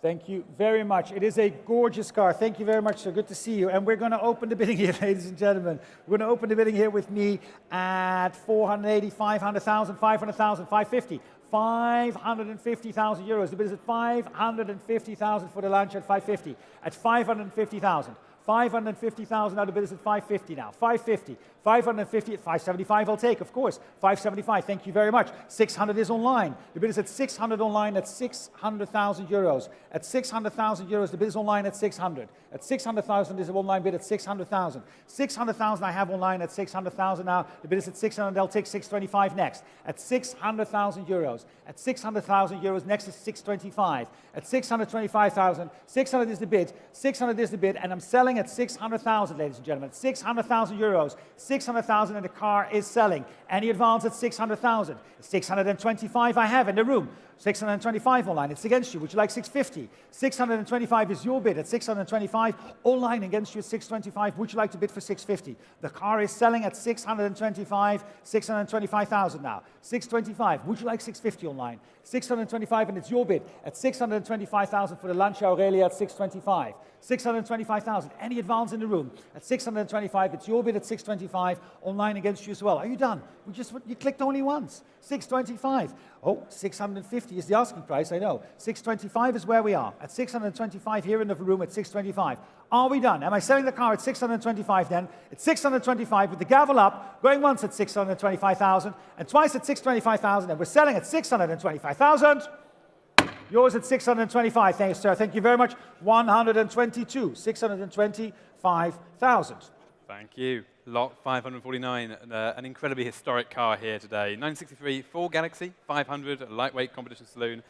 Thank you very much. It is a gorgeous car. Thank you very much, sir. Good to see you. And we're going to open the bidding here, ladies and gentlemen. We're going to open the bidding here with me at 480, 500,000, 500,000, 550. 550,000 euros. The bid is at 550,000 for the Lancia at 550. At 550,000. 550,000, now the bid is at 550 now. 550, 550 at 575 I'll take, of course. 575, thank you very much. 600 is online. The bid is at 600 online at 600,000 euros. At 600,000 euros, the bid is online at 600. At 600,000 is an online bid at 600,000. 600,000 I have online at 600,000 now. The bid is at 600, I'll take 625 next. At 600,000 euros. At 600,000 euros, next is 625. At 625,000, 600 is the bid. 600 is the bid, and I'm selling at 600,000, ladies and gentlemen. 600,000 euros. 600,000 and the car is selling. Any advance at 600,000? 625 I have in the room. 625 online. It's against you. Would you like 650? 625 is your bid at 625. Online against you at 625. Would you like to bid for 650? The car is selling at 625. 625,000 now. 625. Would you like 650 online? 625 and it's your bid at 625,000 for the Lancia Aurelia at 625. 625,000. Any advance in the room at 625. It's your bid at 625. Online against you as well. Are you done? You clicked only once. 625. Oh, 650 is the asking price, I know. 625 is where we are. At 625 here in the room at 625. Are we done? Am I selling the car at 625 then? It's 625 with the gavel up, going once at 625,000 and twice at 625,000, and we're selling at 625,000. Yours at 625. Thanks, sir. Thank you very much. 122. 625,000. Thank you. Lot 549, an incredibly historic car here today. 1963 Ford Galaxy 500 lightweight competition saloon.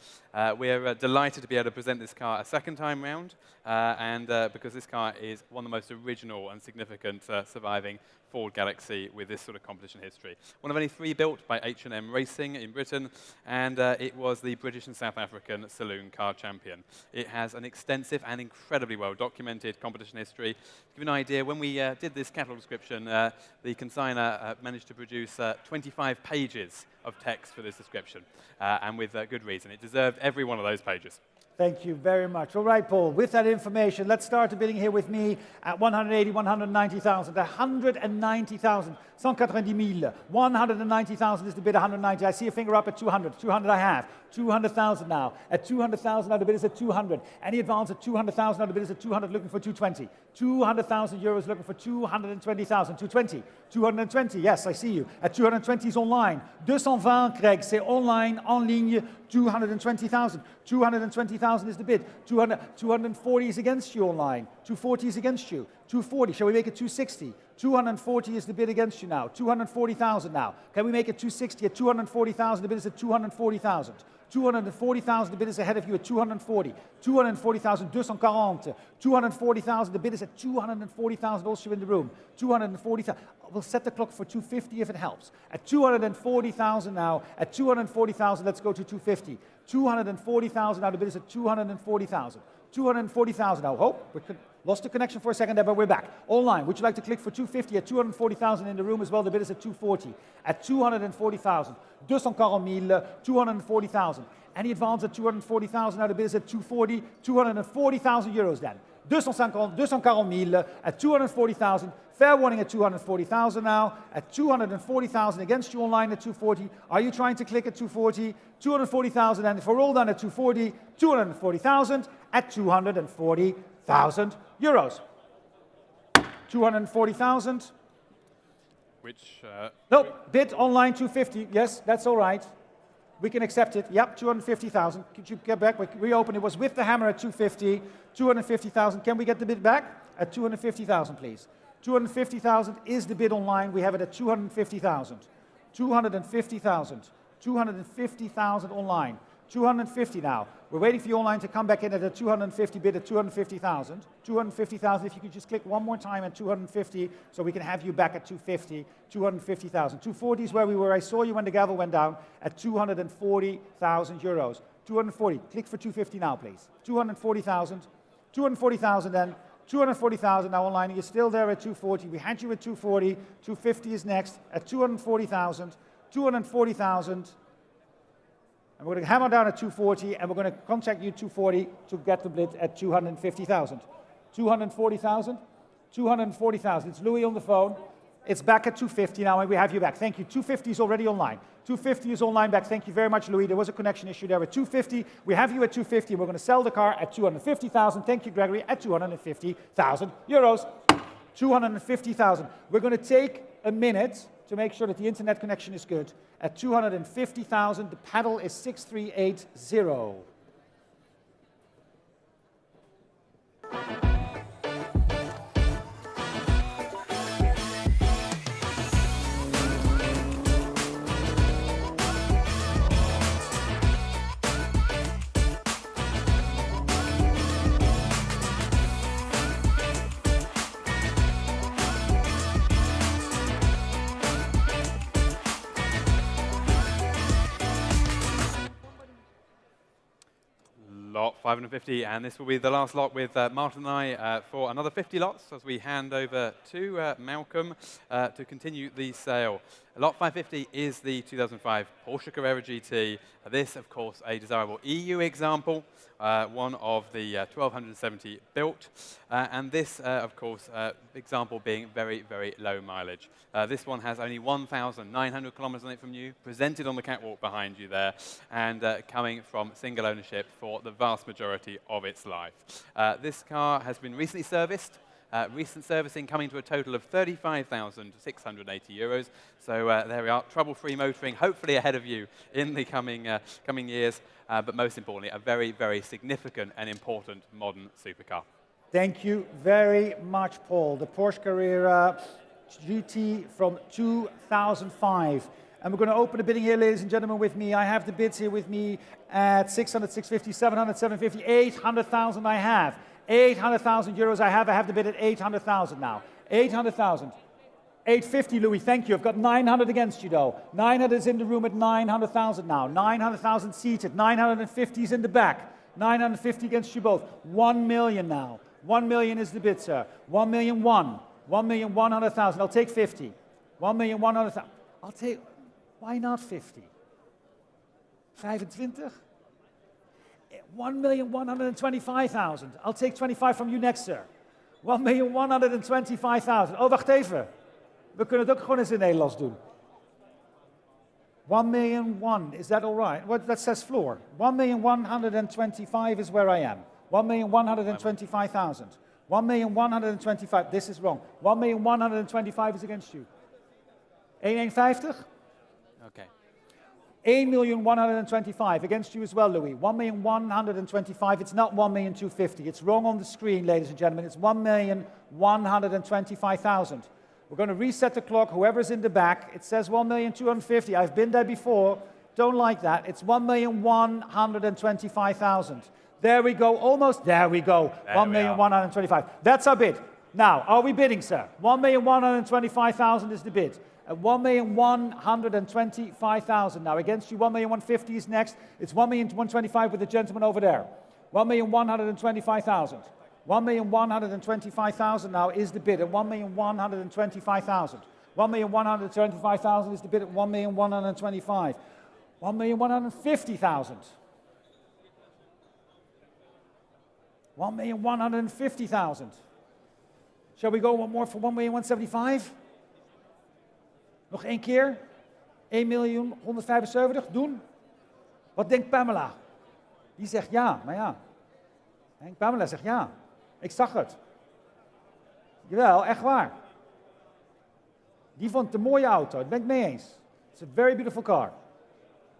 We're delighted to be able to present this car a second time round, and because this car is one of the most original and significant surviving Ford Galaxy with this sort of competition history. One of only 3 built by H&M Racing in Britain, and it was the British and South African saloon car champion. It has an extensive and incredibly well documented competition history. To give you an idea, when we did this catalogue description, the consignor managed to produce 25 pages of text for this description, and with good reason. It deserved every one of those pages. Thank you very much. All right, Paul, with that information, let's start the bidding here with me at 180, 190,000, 190,000, 190,000. 190,000 is the bid, 190. I see a finger up at 200. 200 I have. 200,000 now. At 200,000 now, the bid is at 200. Any advance at 200,000 now, the bid is at 200, looking for 220. 200,000 euros, looking for 220,000. 220. 220, yes, I see you. At 220 is online. 220, Craig, c'est online, en ligne, 220,000. 220,000 is the bid. 240 is against you online. 240 is against you. 240, shall we make it 260? 240 is the bid against you now. 240,000 now. Can we make it 260 at 240,000? The bid is at 240,000. 240,000, the bid is ahead of you at 240. 240,000, 240. 240,000, the bid is at 240,000, also in the room. 240,000. We'll set the clock for 250 if it helps. At 240,000 now. At 240,000, let's go to 250. 240,000 now, the bid is at 240,000. 240,000 now. Oh, we lost the connection for a second there, but we're back. Online, would you like to click for 250 at 240,000 in the room as well? The bid is at 240. At 240,000. 240,000, 240,000. Any advance at 240,000 now? The bid is at 240. 240,000 euros then. 240 000 at 240,000. Fair warning at 240,000 now. At 240,000 against you online at 240. Are you trying to click at 240? 240,000, and if we're all done at 240, 240,000 at 240,000 euros. 240,000. Which, No, bid online 250. Yes, that's all right. We can accept it. Yep, 250,000. Could you get back? We reopen. It was with the hammer at 250. 250,000. Can we get the bid back? At 250,000, please. 250,000 is the bid online. We have it at 250,000. 250,000. 250,000 online. 250 now. We're waiting for you online to come back in at a 250 bid at 250,000. 250,000, if you could just click one more time at 250 so we can have you back at 250. 250,000. 240 is where we were. I saw you when the gavel went down at 240,000 euros. 240. Click for 250 now, please. 240,000. 240,000 then. 240,000 now online. You're still there at 240. We had you at 240. 250 is next at 240,000. 240,000. And we're going to hammer down at 240, and we're going to contact you 240 to get the bid at 250,000. 240,000? 240,000. It's Louis on the phone. It's back at 250 now, and we have you back. Thank you. 250 is already online. 250 is online back. Thank you very much, Louis. There was a connection issue there at 250. We have you at 250. We're going to sell the car at 250,000. Thank you, Gregory, at 250,000 euros. 250,000. We're going to take a minute to make sure that the internet connection is good. At 250,000, the paddle is 6380. Lot 550, and this will be the last lot with Martin and I for another 50 lots as we hand over to Malcolm to continue the sale. Lot 550 is the 2005 Porsche Carrera GT. This, of course, a desirable EU example, one of the 1270 built, and this, of course, example being very, very low mileage. This one has only 1,900 kilometers on it from you, presented on the catwalk behind you there, and coming from single ownership for the vast majority of its life. This car has been recently serviced. Recent servicing coming to a total of 35,680 euros. So there we are, trouble-free motoring, hopefully ahead of you in the coming years. But most importantly, a very, very significant and important modern supercar. Thank you very much, Paul. The Porsche Carrera GT from 2005. And we're going to open the bidding here, ladies and gentlemen, with me. I have the bids here with me at 600, 650, 700, 750, 800,000 I have. 800,000 euros I have the bid at 800,000 now. 800,000. 850, Louis, thank you. I've got 900 against you, though. 900 is in the room at 900,000 now. 900,000 seated. 950 is in the back. 950 against you both. 1 million now. 1 million is the bid, sir. 1 million one. 1,100,000. I'll take 50. 1,100,000. I'll take... Why not 50? 25? 1,125,000. I'll take 25 from you next, sir. 1,125,000. Oh, wacht even. We kunnen het ook gewoon eens in Nederlands doen. 1,000,001. Is that all right? What that says floor. 1,125 is where I am. 1,125,000. 1,125. This is wrong. 1,125 is against you. 1,150? Okay. 1,125 against you as well, Louis. 1,125. It's not 1,250,000. It's wrong on the screen, ladies and gentlemen. It's 1,125,000. We're going to reset the clock. Whoever's in the back, it says 1,250,000. I've been there before. Don't like that. It's 1,125,000. There we go. Almost. There we go. 1,125,000. That's our bid. Now, are we bidding, sir? 1,125,000 is the bid. At 1,125,000. Now against you, 1,150,000 is next. It's 1,125,000 with the gentleman over there. 1,125,000. 1,125,000 now is the bid at 1,125,000. 1,125,000 is the bid at 1,125,000. 1,150,000. 1,150,000. Shall we go one more for 1,175,000? Nog één keer. 1,175,000 doen. Wat denkt Pamela? Die zegt ja, maar ja. En Pamela zegt ja. Ik zag het. Jawel, echt waar. Die vond het een mooie auto, daar ben ik mee eens. It's a very beautiful car.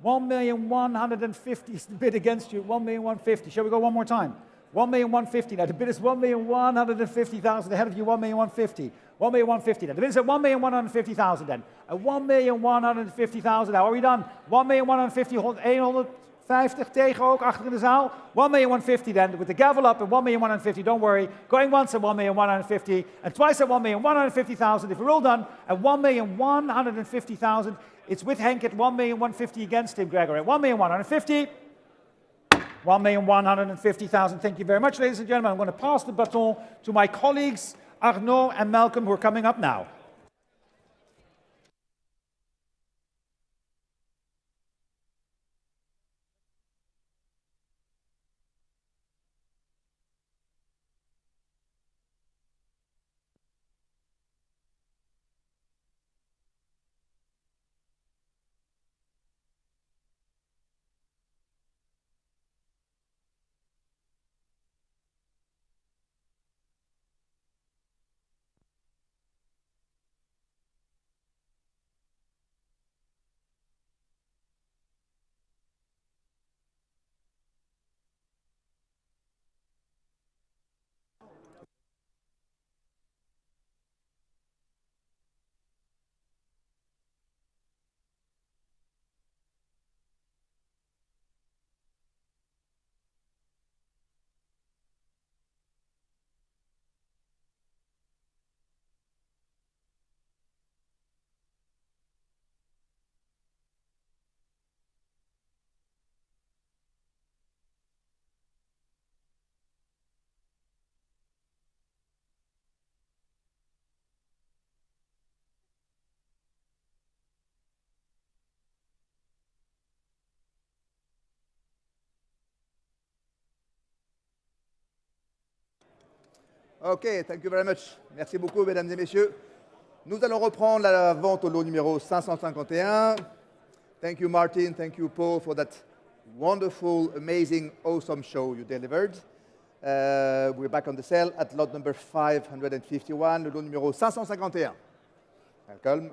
1,150,000 is the bid against you. 1,150,000. Shall we go one more time? 1,150,000. Now the bid is 1,150,000 ahead of you. 1,150,000. 1,150,000. Now the bid is at 1,150,000 then. At 1,150,000. Now are we done? 1,150,000. 150 tegen ook achter in de zaal. 1,150,000 then with the gavel up at 1,150,000. Don't worry. Going once at 1,150,000 and twice at 1,150,000. If we're all done at 1,150,000, it's with Henk at 1,150,000 against him, Gregor. At 1,150,000. 1,150,000. Thank you very much, ladies and gentlemen. I'm going to pass the baton to my colleagues, Arnaud and Malcolm, who are coming up now. OK, thank you very much. Merci beaucoup, mesdames et messieurs. Nous allons reprendre la vente au lot numéro 551. Thank you, Martin. Thank you, Paul, for that wonderful, amazing, awesome show you delivered. We're back on the sale at lot number 551, le lot numéro 551. Malcolm.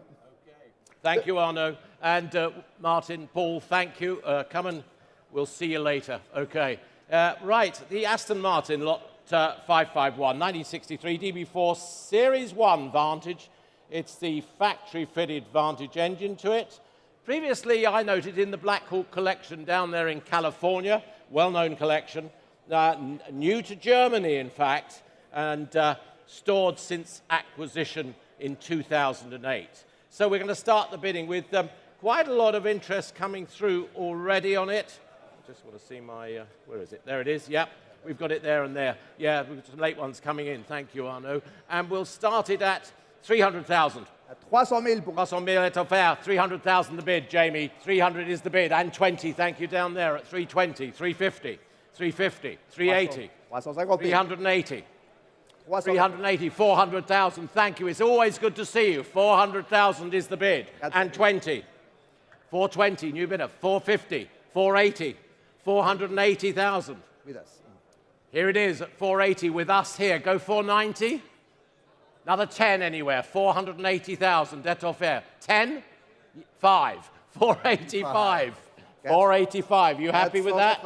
Thank you, Arnaud. And Martin, Paul, thank you. Come and we'll see you later. OK. Right, the Aston Martin lot 551, 1963 DB4 Series 1 Vantage. It's the factory-fitted Vantage engine to it. Previously, I noted in the Black Hawk collection down there in California, well-known collection, new to Germany, in fact, and stored since acquisition in 2008. So we're going to start the bidding with quite a lot of interest coming through already on it. I just want to see my, where is it? There it is, yep. We've got it there and there. Yeah, we've got some late ones coming in. Thank you, Arnaud. And we'll start it at 300,000. At 300,000 pour 300,000 est offert. 300,000 the bid, Jamie. 300 is the bid. And 20, thank you, down there at 320, 350, 350, 380, 380. 380, 400,000, thank you. It's always good to see you. 400,000 is the bid. And 20. 420, new bidder. 450, 480, 480,000. With us. Here it is at 480 with us here. Go 490. Another 10 anywhere. 480,000. That's off air. 10? 5. 485. 485. You happy with that?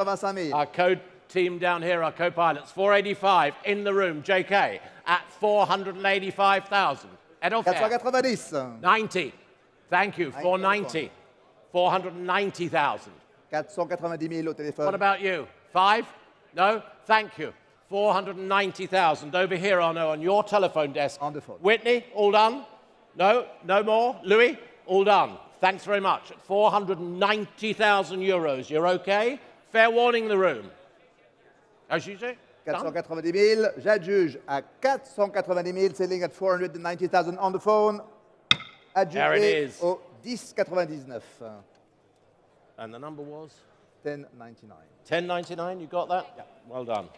Our code team down here, our co-pilots. 485 in the room. JK at 485,000. At off air. 490. 90. Thank you. 490. 490,000. 490,000 au téléphone. What about you? 5? No? Thank you. 490,000 over here, Arnaud, on your telephone desk. On the phone. Whitney, all done? No? No more? Louis, all done. Thanks very much. 490,000 euros. You're okay? Fair warning the room. As you say? 490,000. J'adjuge à 490,000. Selling at 490,000 on the phone. There it Adjugé is. au 10,99. And the number was? 10,99. 10.99, you got that? Yeah. Well done.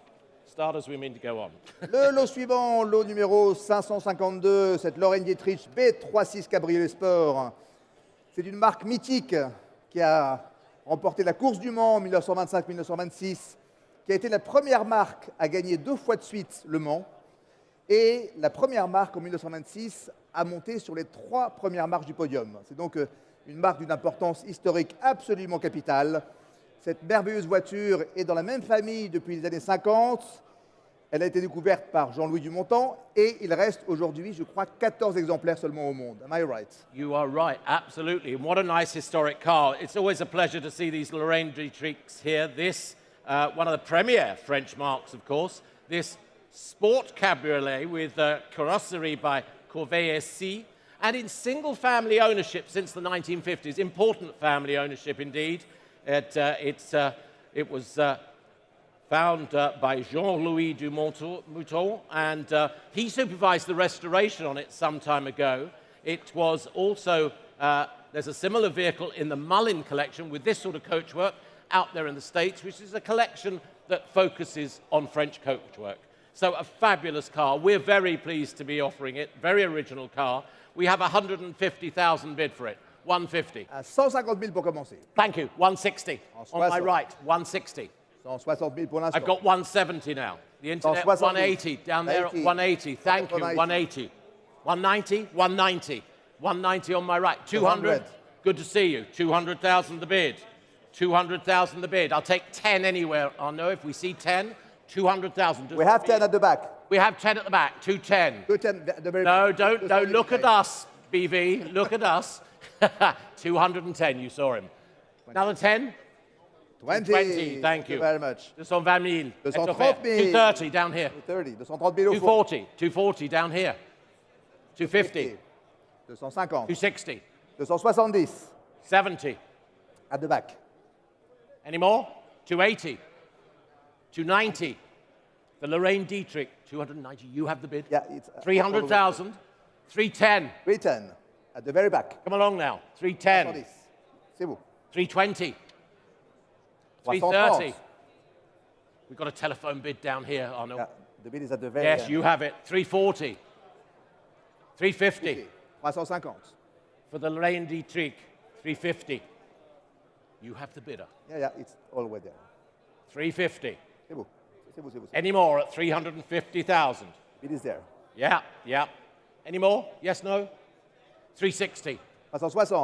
Start as we mean to go on. Le lot suivant, lot numéro 552, cette Lorraine Dietrich B36 Cabriolet Sport. C'est une marque mythique qui a remporté la course du Mans en 1925-1926, qui a été la première marque à gagner 2 fois de suite le Mans, et la première marque en 1926 à monter sur les 3 premières marches du podium. C'est donc une marque d'une importance historique absolument capitale. Cette merveilleuse voiture est dans la même famille depuis les années 50. Elle a été découverte par Jean-Louis Dumontant et il reste aujourd'hui, je crois, 14 exemplaires seulement au monde. Am I right? You are right, absolutely. And what a nice historic car. It's always a pleasure to see these Lorraine Dietrichs here. This, one of the premier French marques, of course. This sport cabriolet with carrosserie by Corvair-SC. And in single-family ownership since the 1950s. Important family ownership indeed. It was found by Jean-Louis Dumontant, and he supervised the restoration on it some time ago. It was also, there's a similar vehicle in the Mullin collection with this sort of coachwork out there in the States, which is a collection that focuses on French coachwork. So a fabulous car. We're very pleased to be offering it. Very original car. We have 150,000 bid for it. 150. À 150 000 pour commencer. Thank you. 160. On my right. 160. 160 000 pour l'instant. I've got 170 now. The internet, 180. Down there at 180. Thank you. 180. 190. 190. 190 on my right. 200. Good to see you. 200,000 the bid. 200,000 the bid. I'll take 10 anywhere. I'll know if we see 10. 200,000. We have 10 at the back. We have 10 at the back. 210. 210 at the very No, don't. Look at us, BV. Look at us. 210, you saw him. Another 10? 20, thank you. Very much. 220 000. 230 000. 230 down here. 230, 230 000 au fond. 240 down here. 250. 250. 260. 270. 70. At the back. Any more? 280. 290. The Lorraine Dietrich, 290. You have the bid. Yeah, it's 300,000. 310. 310. At the very back. Come along now. 310. 310. C'est vous. 320. 330. We've got a telephone bid down here, Arnold. Yeah, the bid is at the very Yes, end. you have it. 340. 350. 350. For the Lorraine Dietrich, 350. You have the bidder. Yeah, it's all the way there. 350. C'est vous. C'est vous, c'est vous. Any more at 350,000? Bid is there. Yeah, yeah. Any more? Yes, no? 360. 360.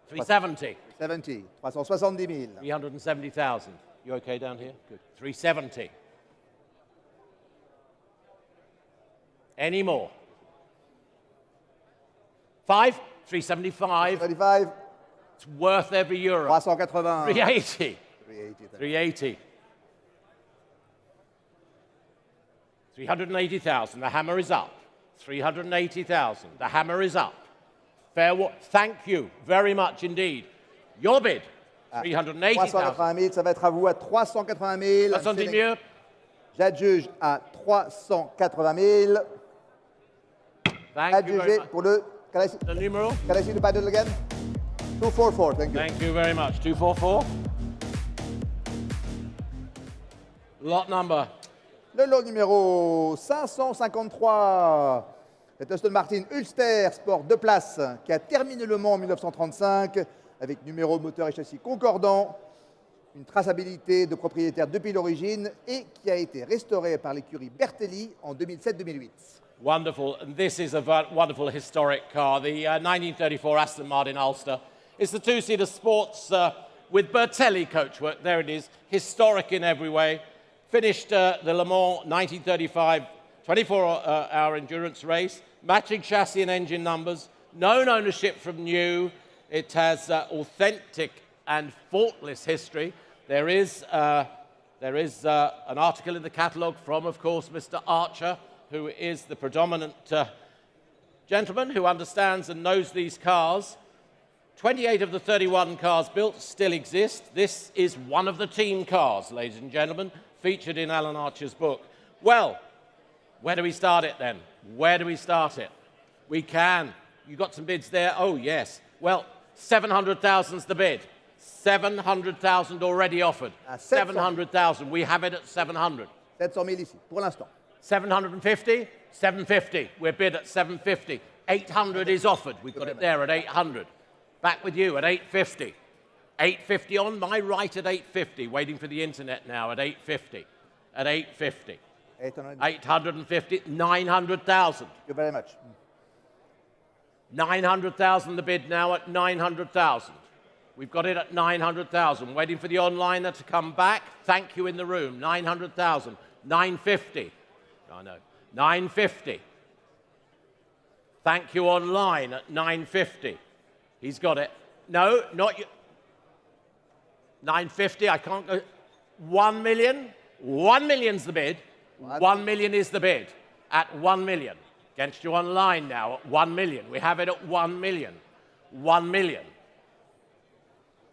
370. 70. 370 000. 370,000. You okay down here? Good. 370. Any more? 5? 375. 35. It's worth every euro. 380. 380. 380. 380. 380,000. The hammer is up. 380,000. The hammer is up. Thank you very much indeed. Your bid. 380,000. 380 000, ça va être à vous à 380 000. 70 mieux. J'adjuge à 380 000. Thank you very Adjugé much. pour le... Can I see, The numeral. can I see the paddle again? 244, thank you. Thank you very much. 244. Lot number. Le lot numéro 553. C'est Aston Martin Ulster Sport 2 places qui a terminé le Mans en 1935 avec numéro, moteur et châssis concordants, une traçabilité de propriétaire depuis l'origine et qui a été restauré par l'écurie Bertelli en 2007-2008. Wonderful. And this is a wonderful historic car. The 1934 Aston Martin Ulster. It's the two-seater sports with Bertelli coachwork. There it is. Historic in every way. Finished the Le Mans 1935 24-hour endurance race. Matching chassis and engine numbers. Known ownership from new. It has authentic and faultless history. There is an article in the catalogue from, of course, Mr. Archer, who is the predominant gentleman who understands and knows these cars. 28 of the 31 cars built still exist. This is one of the team cars, ladies and gentlemen, featured in Alan Archer's book. Well, where do we start it then? Where do we start it? We can. You got some bids there? Oh, yes. Well, 700,000's the bid. 700,000 already offered. 700,000. We have it at 700. 700 000 ici, pour l'instant. 750? 750. We're bid at 750. 800 is offered. We've got it there at 800. Back with you at 850. 850 on my right at 850. Waiting for the internet now at 850. At 850. 850. 900,000. Thank you very much. 900,000 the bid now at 900,000. We've got it at 900,000. Waiting for the onliner to come back. Thank you in the room. 900,000. 950. I know. 950. Thank you online at 950. He's got it. No, not you. 950, I can't go. 1 million? 1 million's the bid. 1 million is the bid. At 1 million. Against you online now at 1 million. We have it at 1 million. 1 million.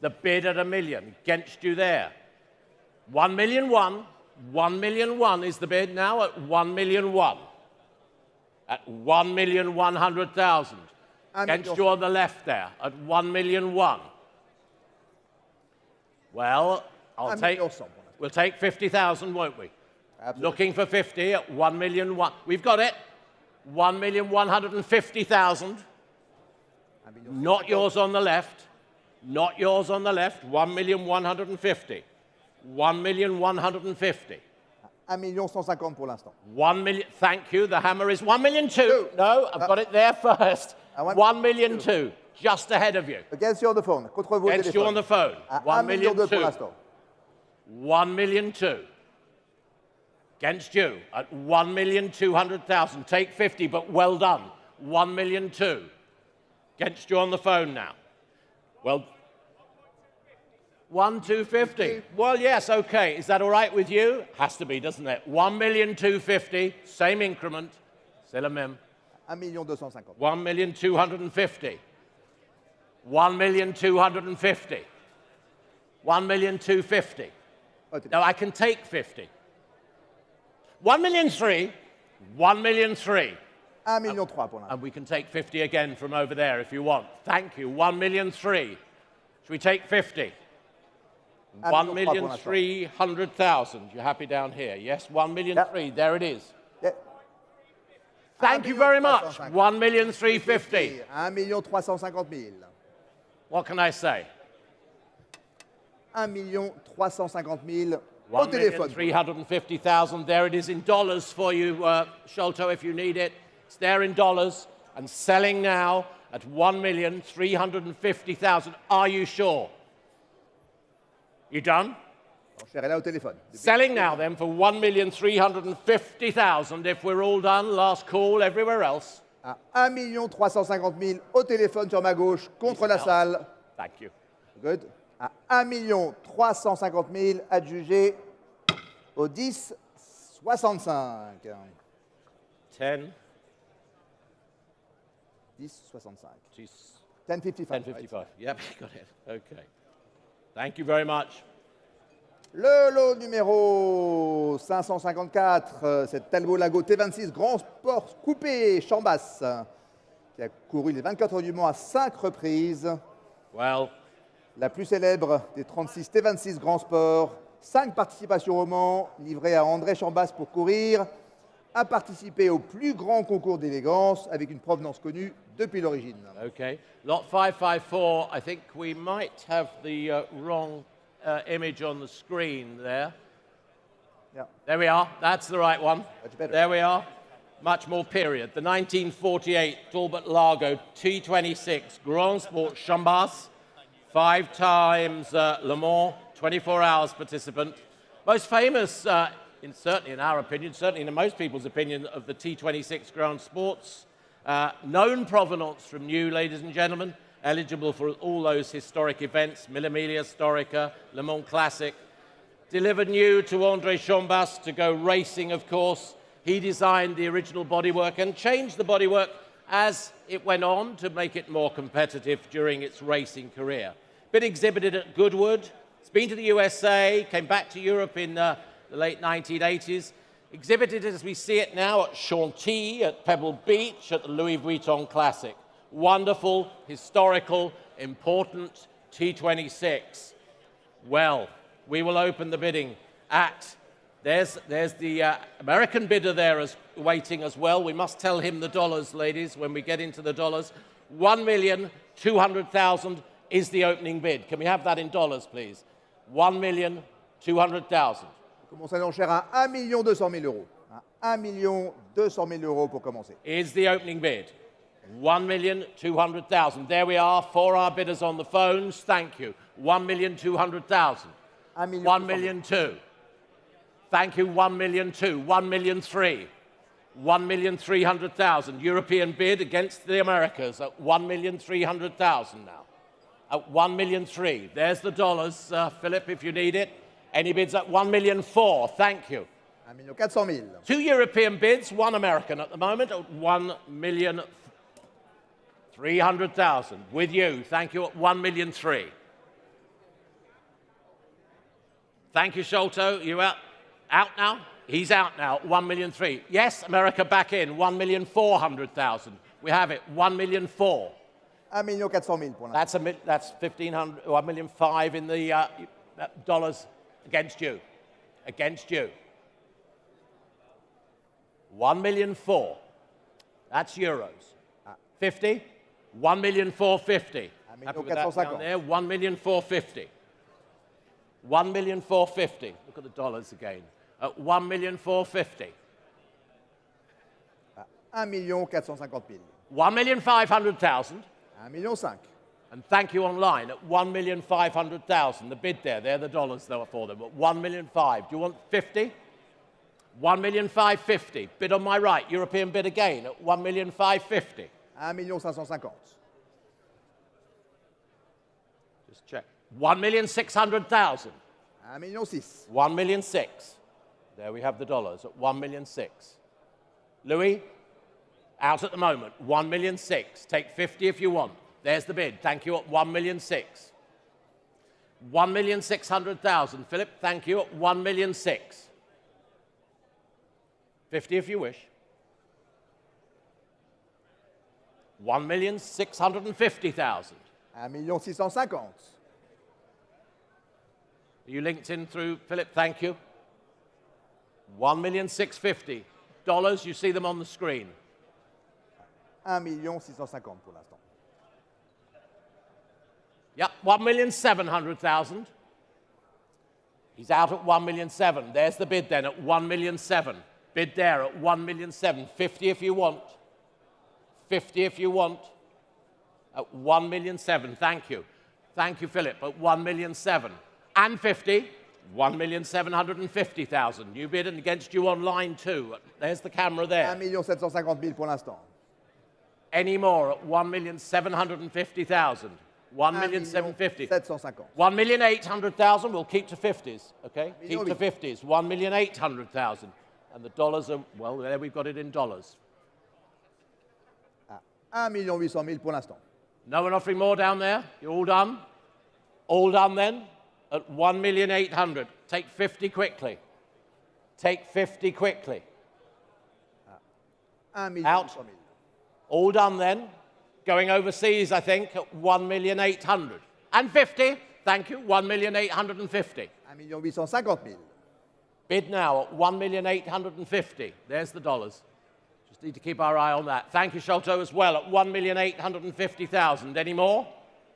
The bid at 1 million. Against you there. 1 million one. 1 million one is the bid now at 1 million one. At 1,100,000. Against you on the left there at 1 million one. Well, we'll take 50,000, won't we? Absolutely. Looking for 50 at 1 million one. We've got it. 1,150,000. Not yours on the left. Not yours on the left. 1,150,000. 1,150,000. 1,150,000 pour l'instant. 1 million. Thank you. The hammer is 1 million two. No, I've got it there first. 1 million two. Just ahead of you. Against you on the phone. Contre vous au Against you on téléphone. the phone. À 1 million 1,2 pour two. l'instant. 1 million two. Against you at 1,200,000. Take 50, but well done. 1 million two. Against you on the phone now. Well, 1,250. Well, yes, okay. Is that all right with you? Has to be, doesn't it? 1,250,000. Same increment. C'est le même. 1,250,000. 1,250,000. 1,250,000. 1,250,000. No, I can take 50. 1,003,000. 1,003,000. 1,300,000 pour l'instant. And we can take 50 again from over there if you want. Thank you. 1,003,000. Should we take 50? 1,300,000. You're happy down here? Yes, 1,003,000. There it is. Yeah. Thank you very much. 1,350,000. 1,350,000. What can I say? 1,350,000 au téléphone. 1,350,000. There it is in dollars for you, Sholto, if you need it. It's there in dollars and selling now at 1,350,000. Are you sure? You done? Cher est là au téléphone. Selling now then for 1,350,000 if we're all done. Last call everywhere else. À 1,350,000 au téléphone sur ma gauche contre la salle. Thank you. Good. À 1,350,000 adjugé au 10,65. 10. 10,65. 10.55. 10,55. Right? Yep, got it. Okay. Thank you very much. Le lot numéro 554, c'est Talbot Lago T26 Grand Sport Coupé Chambas, qui a couru les 24 heures du Mans à 5 reprises. Well, La plus célèbre des 36 T26 Grand Sport, 5 participations au Mans, livrées à André Chambas pour courir, a participé au plus grand concours d'élégance avec une provenance connue depuis l'origine. okay. Lot 554, I think we might have the wrong image on the screen there. Yeah. There we are. That's the right one. Much better. There we are. Much more period. The 1948 Talbot Lago T26 Grand Sport Chambas. 5 times Le Mans, 24 hours participant. Most famous, certainly in our opinion, certainly in most people's opinion, of the T26 Grand Sports. Known provenance from new, ladies and gentlemen. Eligible for all those historic events, Mille Miglia Storica, Le Mans Classic. Delivered new to André Chambas to go racing, of course. He designed the original bodywork and changed the bodywork as it went on to make it more competitive during its racing career. Been exhibited at Goodwood. It's been to the USA, came back to Europe in the late 1980s. Exhibited as we see it now at Chantilly, at Pebble Beach, at the Louis Vuitton Classic. Wonderful, historical, important T26. Well, we will open the bidding at There's the American bidder there waiting as well. We must tell him the dollars, ladies, when we get into the dollars. 1,200,000 is the opening bid. Can we have that in dollars, please? 1,200,000. Commencez l'enchère à 1,2 million euros. 1,2 million euros pour commencer. Is the opening bid. 1,200,000. There we are, for our bidders on the phones. Thank you. 1,200,000. 1,200,000. Thank you. 1,200,000. 1,300,000. 1,300,000. European bid against the Americas at 1,300,000 now. At 1,300,000. There's the dollars, Philip, if you need it. Any bids at 1,400,000. Thank you. 1,400,000. 2 European bids, 1 American at the moment at 1,300,000. With you, thank you, at 1,300,000. Thank you, Sholto. You out now? He's out now at 1,300,000. Yes, America back in, 1,400,000. We have it, 1,400,000. 1,400,000 pour l'instant. That's 1,500, 1,500,000 in the dollars against you. Against you. 1,400,000. That's euros. 50. 1,450,000. Happy with that down there. 1,450,000. 1,450,000. Look at the dollars again. At 1,450,000. 1,450,000. 1,500,000. 1,500,000. And thank you online at 1,500,000. The bid there, they're the dollars though for them. At 1,500,000. Do you want 50? 1,550,000. Bid on my right. European bid again at 1,550,000. 1,550,000. Just check. 1,600,000. 1,600,000. 1,600,000. There we have the dollars at 1,600,000. Louis, out at the moment. 1,600,000. Take 50 if you want. There's the bid. Thank you at 1,600,000. 1,600,000. Philip, thank you at 1,600,000. 50 if you wish. 1,650,000. 1,650,000. Are you linked in through Philip? Thank you. 1,650,000. Dollars, you see them on the screen. 1,650,000 pour l'instant. Yep, 1,700,000. He's out at 1,700,000. There's the bid then at 1,700,000. Bid there at 1,700,000. 50 if you want. 50 if you want. At 1,700,000. Thank you. Thank you, Philip. At 1,700,000. And 50. 1,750,000. New bid and against you online too. There's the camera there. 1,750,000 pour l'instant. Any more at 1,750,000. 1,750,000. 750. 1,800,000. We'll keep to 50s, okay? Keep to 50s. 1,800,000. And the dollars are, well, there we've got it in dollars. 1,800,000 pour l'instant. No one offering more down there? You're all done? All done then? At 1,800,000. Take 50 quickly. Take 50 quickly. 1,800,000. Out. All done then. Going overseas, I think, at 1,800,000. And 50. Thank you. 1,850,000. 1,850,000. Bid now at 1,850,000. There's the dollars. Just need to keep our eye on that. Thank you, Sholto, as well, at 1,850,000. Any more?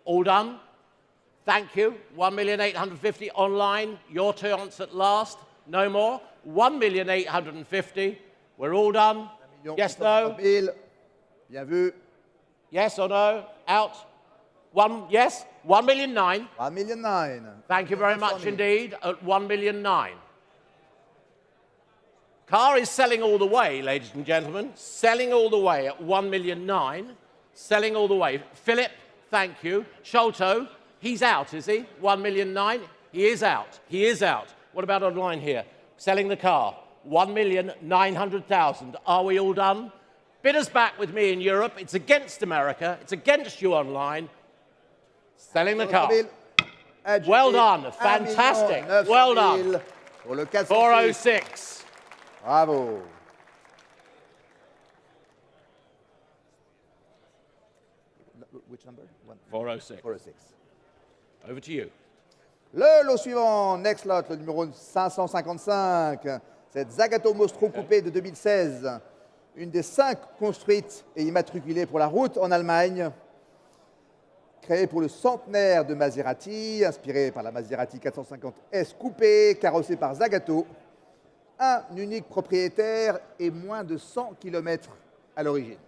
All done? Thank you. 1,850,000 online. Your chance at last. No more. 1,850,000. We're all done. Yes, no? Bien vu. Yes or no? Out? Yes? 1,900,000. 1,900,000. Thank you very much indeed. At 1,900,000. Car is selling all the way, ladies and gentlemen. Selling all the way at 1,900,000. Selling all the way. Philip, thank you. Sholto, he's out, is he? 1,900,000. He is out. He is out. What about online here? Selling the car. 1,900,000. Are we all done? Bidders back with me in Europe. It's against America. It's against you online. Selling the car. Well done. Fantastic. Well done. 406. Bravo. Which number? 406. 406. Over to you. Le lot suivant, next lot, le numéro 555, cette Zagato Mostro coupée de 2016, une des 5 construites et immatriculées pour la route en Allemagne, créée pour le centenaire de Maserati, inspirée par la Maserati 450S coupée, carrossée par Zagato, un unique propriétaire et moins de 100 km à l'origine.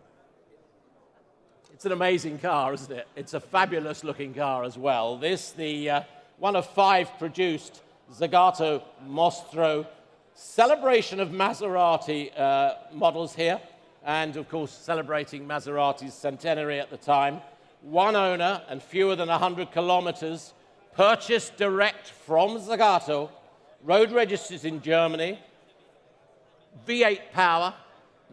It's an amazing car, isn't it? It's a fabulous looking car as well. This, the one of 5 produced Zagato Mostro celebration of Maserati models here, and of course celebrating Maserati's centenary at the time. One owner and fewer than 100 kilometers, purchased direct from Zagato, road registers in Germany, V8 power,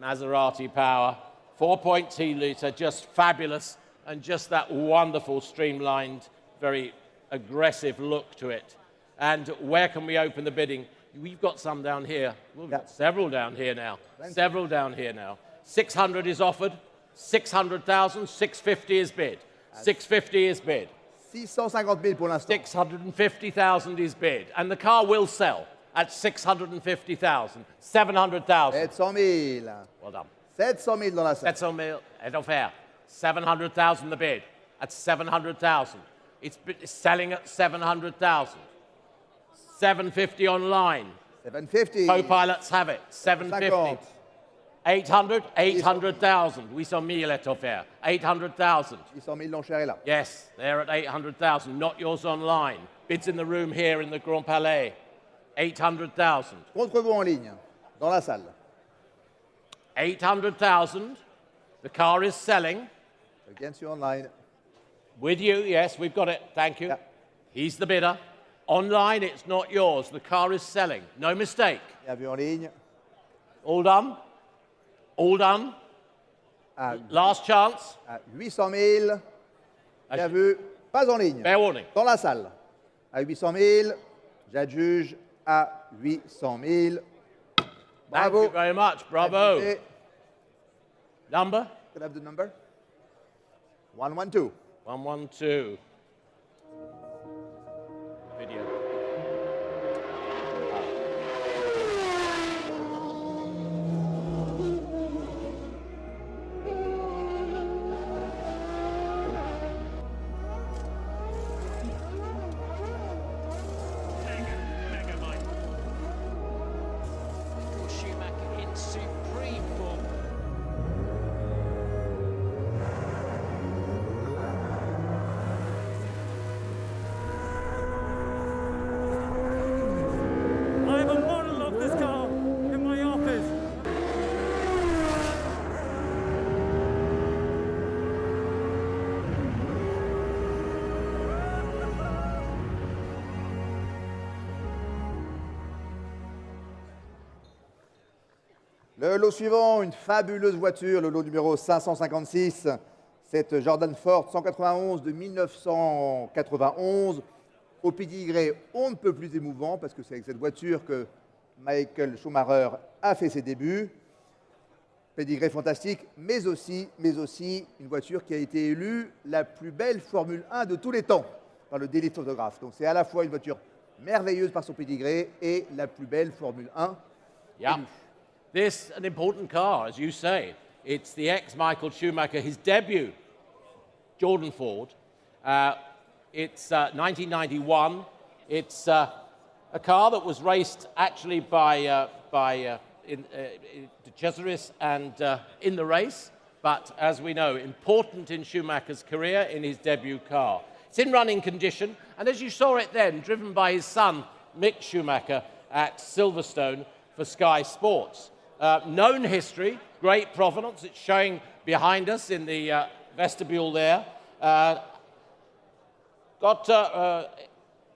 Maserati power, 4.2 litre, just fabulous, and just that wonderful streamlined, very aggressive look to it. And where can we open the bidding? We've got some down here. We've got several down here now. Several down here now. 600 is offered. 600,000. 650 is bid. 650 is bid. 650 000 pour l'instant. 650,000 is bid. And the car will sell at 650,000. 700,000. 700 000. Well done. 700 000 dans la salle. 700 000 at offer. 700,000 the bid. At 700,000. It's selling at 700,000. 750 online. 750. Co-pilots have it. 750. 800, 800,000. 800 000 est offert. 800,000. 600 000 l'enchère est là. Yes, they're at 800,000. Not yours online. Bids in the room here in the Grand Palais. 800,000. Contre vous en ligne, dans la salle. 800,000. The car is selling. Against you online. With you, yes, we've got it. Thank you. Yeah. He's the bidder. Online, it's not yours. The car is selling. No mistake. Bien vu en ligne. All done? All done? Last chance? À 800 000. Bien vu. Pas en ligne. Fair warning. Dans la salle. À 800 000. J'adjuge à 800 000. Thank Bravo. you very much. Bravo. Adjugé. Number? Could I have the number? 112. 112. Video. Schumacher in supreme form. I have a model of this car in my office. Le lot suivant, une fabuleuse voiture, le lot numéro 556, cette Jordan Ford 191 de 1991, au pédigré on ne peut plus émouvant, parce que c'est avec cette voiture que Michael Schumacher a fait ses débuts. Pédigré fantastique, mais aussi une voiture qui a été élue la plus belle Formule 1 de tous les temps par le Daily Photograph. Donc c'est à la fois une voiture merveilleuse par son pédigré et la plus belle Formule 1. Yeah. This, an important car, as you say. It's the ex-Michael Schumacher, his debut, Jordan Ford. It's 1991. It's a car that was raced actually by De Cesaris and in the race, but as we know, important in Schumacher's career in his debut car. It's in running condition, and as you saw it then, driven by his son, Mick Schumacher, at Silverstone for Sky Sports. Known history, great provenance. It's showing behind us in the vestibule there.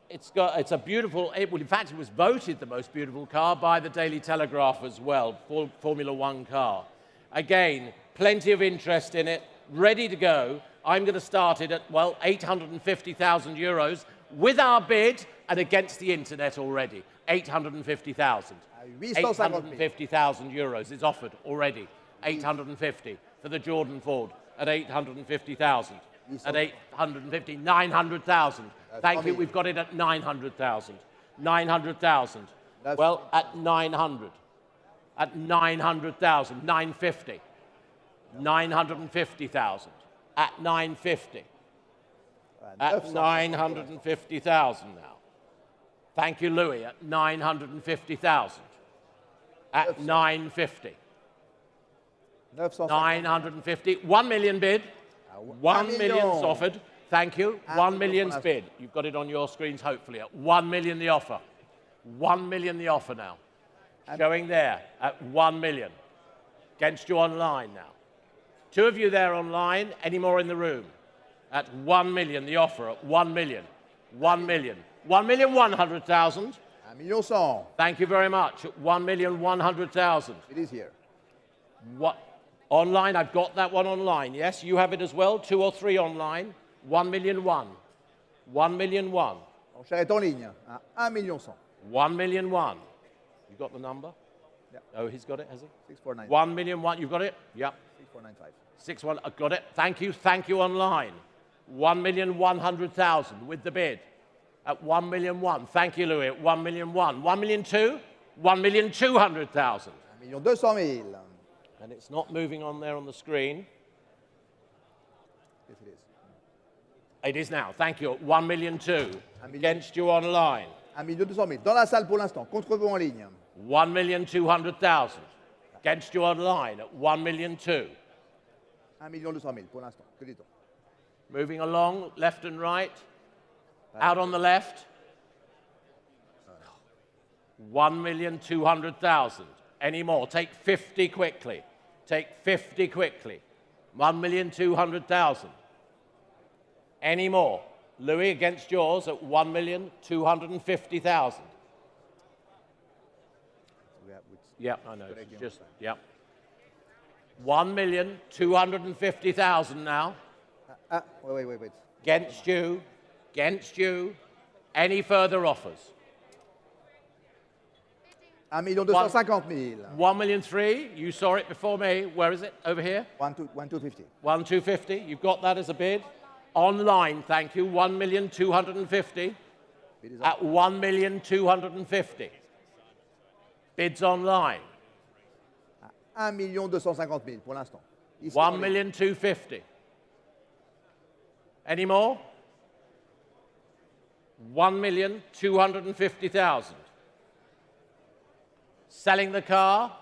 It's a beautiful, well, in fact, it was voted the most beautiful car by the Daily Telegraph as well, Formula One car. Again, plenty of interest in it, ready to go. I'm going to start it at, well, 850,000 euros with our bid and against the internet already. 850,000. 850,000 euros is offered already. 850 for the Jordan Ford at 850,000. at 850, 900,000. Thank you, we've got it at 900,000. 900,000. Well, at 900. At 900,000, 950. 950,000. At 950. At 950,000 now. Thank you, Louis, at 950,000. At 950. 950. 1 million bid. 1 million's offered. Thank you. 1 million's bid. You've got it on your screens, hopefully. At 1 million the offer. 1 million the offer now. Showing there at 1 million. Against you online now. 2 of you there online. Any more in the room? At 1 million the offer. At 1 million. 1 million. 1,100,000. 1,100,000. Thank you very much. At 1,100,000. It is here. What? Online, I've got that one online. Yes, you have it as well. 2 or 3 online. 1,000,001. 1,000,001. L'enchère est en ligne à 1,100,000. 1,000,001. You got the number? Yeah. Oh, he's got it, has he? 6495. 1,000,001. You've got it? Yep. 6495. 61. I've got it. Thank you. Thank you online. 1,100,000 with the bid. At 1,000,001. Thank you, Louis. At 1,000,001. 1,000,002. 1,200,000. 1,200,000. And it's not moving on there on the screen. Yes, it is. It is now. Thank you. 1,000,002. Against you online. 1,200,000. Dans la salle pour l'instant. Contre vous en ligne. 1,200,000. Against you online at 1,002,000. 1,200,000 pour l'instant. Que dit-on? Moving along, left and right. Out on the left. 1,200,000. Any more? Take 50 quickly. Take 50 quickly. 1,200,000. Any more? Louis, against yours at 1,250,000. Yep, I know. Just, yep. 1,250,000 now. Wait. Against you. Against you. Any further offers? 1,250,000. 1,003,000. You saw it before me. Where is it? Over here? 1,250. 1,250. You've got that as a bid. Online, thank you. 1,250,000. At 1,250,000. Bids online. 1,250,000 pour l'instant. 1,250,000. Any more? 1,250,000. Selling the car.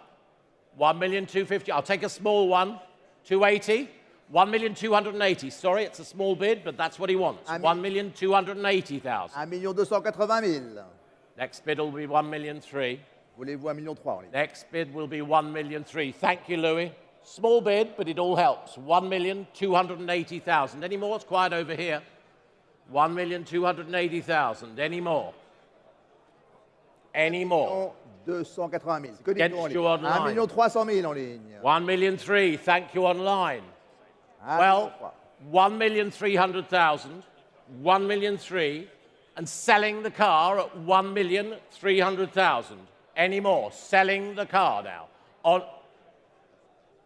1,250,000. I'll take a small one. 280. 1,280,000. Sorry, it's a small bid, but that's what he wants. 1,280,000. 1,280,000. Next bid will be 1,003,000. Voulez-vous 1,300,000? Next bid will be 1,003,000. Thank you, Louis. Small bid, but it all helps. 1,280,000. Any more? It's quiet over here. 1,280,000. Any more? Any more? 280,000. Que Against dites-vous you en online. ligne? 1,300,000 en ligne. 1,003,000. Thank you online. Well, 1,300,000. 1,003,000. And selling the car at 1,300,000. Any more? Selling the car now.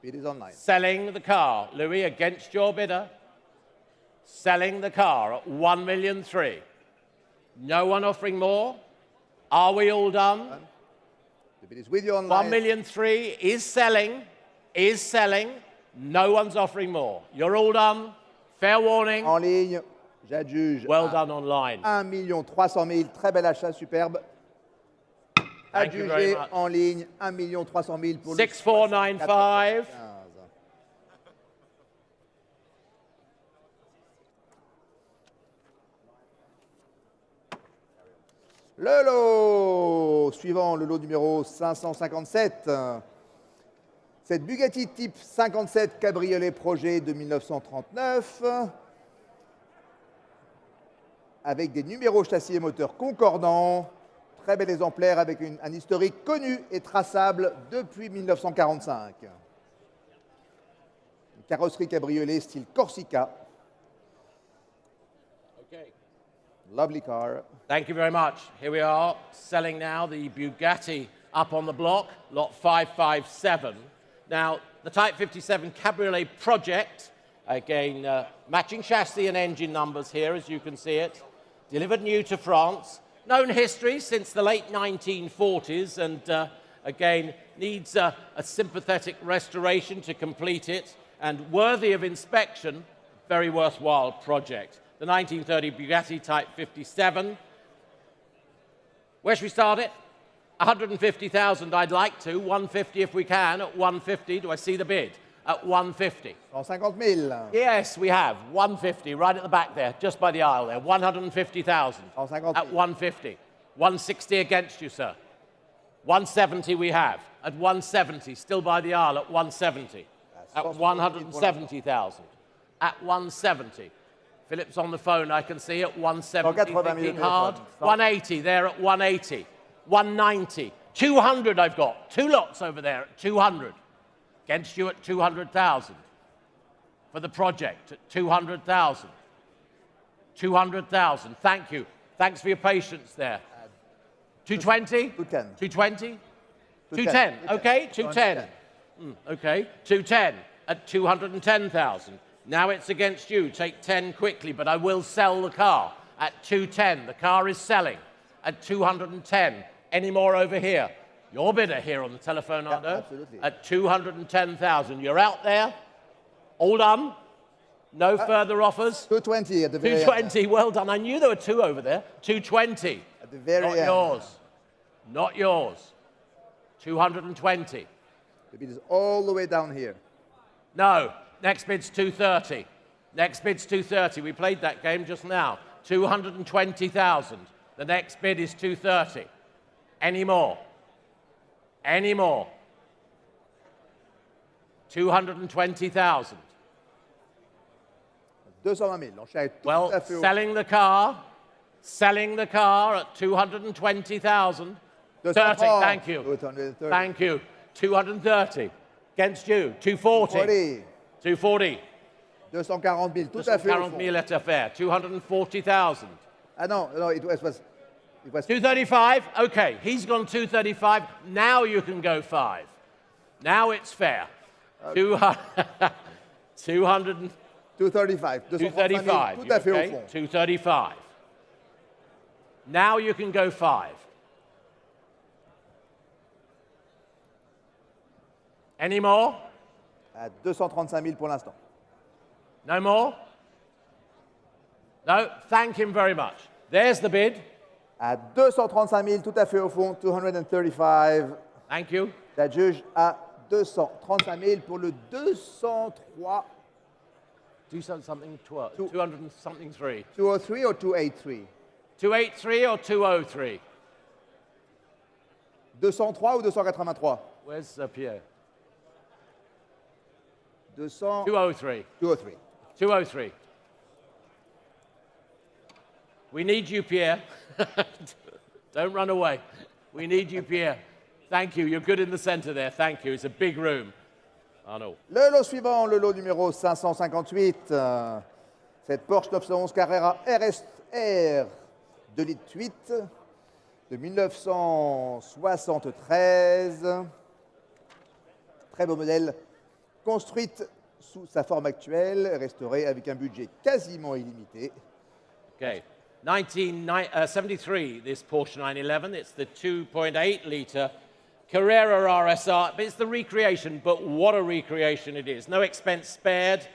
It is online. Selling the car. Louis, against your bidder. Selling the car at 1,003,000. No one offering more? Are we all done? The bid is with you online. 1,003,000 is selling. Is selling. No one's offering more. You're all done. Fair warning. En ligne, j'adjuge. Well done online. 1,300,000. Très bel achat, superbe. Thank you very Adjugé much. en ligne, 1,300,000 pour le 6495. Le lot suivant, le lot numéro 557. Cette Bugatti Type 57 Cabriolet Projet de 1939, avec des numéros châssis et moteurs concordants. Très bel exemplaire avec un historique connu et traçable depuis 1945. Une carrosserie cabriolet style Corsica. Okay. Lovely car. Thank you very much. Here we are, selling now the Bugatti up on the block, lot 557. Now, the Type 57 Cabriolet project Again, matching chassis and engine numbers here, as you can see it. Delivered new to France. Known history since the late 1940s, and again, needs a sympathetic restoration to complete it, and worthy of inspection, very worthwhile project. The 1930 Bugatti Type 57. Where should we start it? 150,000, I'd like to. 150 if we can. At 150, do I see the bid? At 150. 150,000. Yes, we have. 150, right at the back there, just by the aisle there. 150,000. 150. At 150. 160 against you, sir. 170 we have. At 170, still by the aisle at 170. At 170,000. At 170. Philip's on the phone, I can see, at 170. Thinking hard. 180, there at 180. 190. 200 I've got. Two lots over there at 200. Against you at 200,000. For the project at 200,000. 200,000. Thank you. Thanks for your patience there. 220? 210. 220? 210. Okay, 210. Okay, 210 at 210,000. Now it's against you. Take 10 quickly, but I will sell the car at 210. The car is selling at 210. Any more over here? Your bidder here on the telephone, Arnaud? Absolutely. At 210,000. You're out there? All done? No further offers? 220 at the very 220, well done. I knew there were two over there. 220. At the very Not end. yours. Not yours. 220. The bid is all the way down here. No. Next bid's 230. Next bid's 230. We played that game just now. 220,000. The next bid is 230. Any more? Any more? 220,000. 220 000. L'enchère est tout Well, à fait haut. selling the car at 220,000. 30, thank you. 230. Thank you. 230. Against you, 240. 240. 240 000, tout à fait au 240 fond. 000 at affair. 240,000. Ah non, no, it was 235. Okay, he's gone 235. Now you can go 5. Now it's fair. 200. 200. 235. 235. Tout à fait au Okay? fond. 235. Now you can go 5. Any more? À 235 000 pour l'instant. No more? No? Thank him very much. There's the bid. À 235 000, tout à fait au fond. 235. Thank you. La juge à 235 000 pour le 203. 200-something, 200 and something 3. 203 or 283? 283 or 203? 203 ou 283? Where's Pierre? 200. 203. 203. 203. We need you, Pierre. Don't run away. We need you, Pierre. Thank you. You're good in the center there. Thank you. It's a big room. Arnaud. Le lot suivant, le lot numéro 558. Cette Porsche 911 Carrera RSR 2,8 litres de 1973. Très beau modèle. Construite sous sa forme actuelle, restaurée avec un budget quasiment illimité. Okay. 1973, this Porsche 911. It's the 2.8-litre Carrera RSR. But it's the recreation, but what a recreation it is. No expense spared.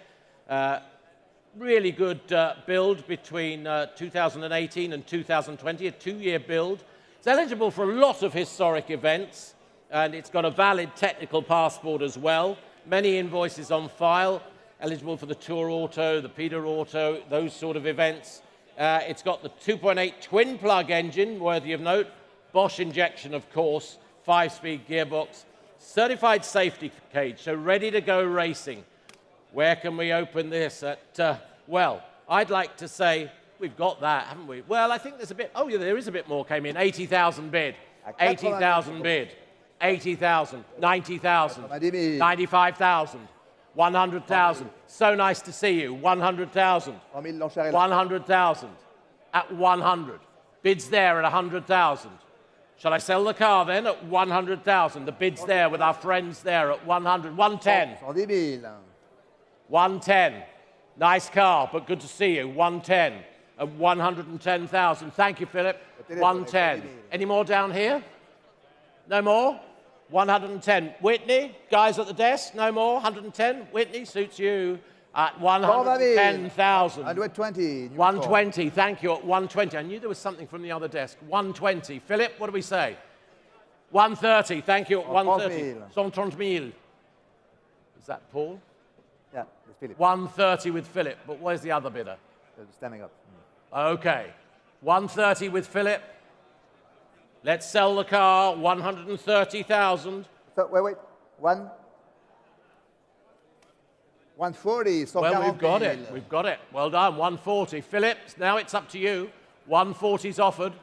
Really good build between 2018 and 2020, a 2-year build. It's eligible for a lot of historic events, and it's got a valid technical passport as well. Many invoices on file, eligible for the Tour Auto, the Peter Auto, those sort of events. It's got the 2.8 twin-plug engine, worthy of note, Bosch injection, of course, 5-speed gearbox, certified safety cage, so ready to go racing. Where can we open this at? Well, I'd like to say we've got that, haven't we? Well, I think there's a bit, oh yeah, there is a bit more came in. 80,000 bid, 80,000 bid, 80,000, 90,000, 95,000, 100,000. So nice to see you, 100,000, 100,000, at 100. Bids there at 100,000. Shall I sell the car then at 100,000? The bid's there with our friends there at 100, 110. 110. Nice car, but good to see you. 110 at 110,000. Thank you, Philip. 110. Any more down here? No more? 110. Whitney, guys at the desk, no more? 110? Whitney, suits you at 110,000. 120. 120, thank you, at 120. I knew there was something from the other desk. 120. Philip, what do we say? 130, thank you, at 130. 130,000. Is that Paul? Yeah, it's Philip. 130 with Philip, but where's the other bidder? Standing up. Okay. 130 with Philip. Let's sell the car, 130,000. So, wait. 140. Well, we've got it. We've got it. Well done. 140. Philip, now it's up to you. 140's offered.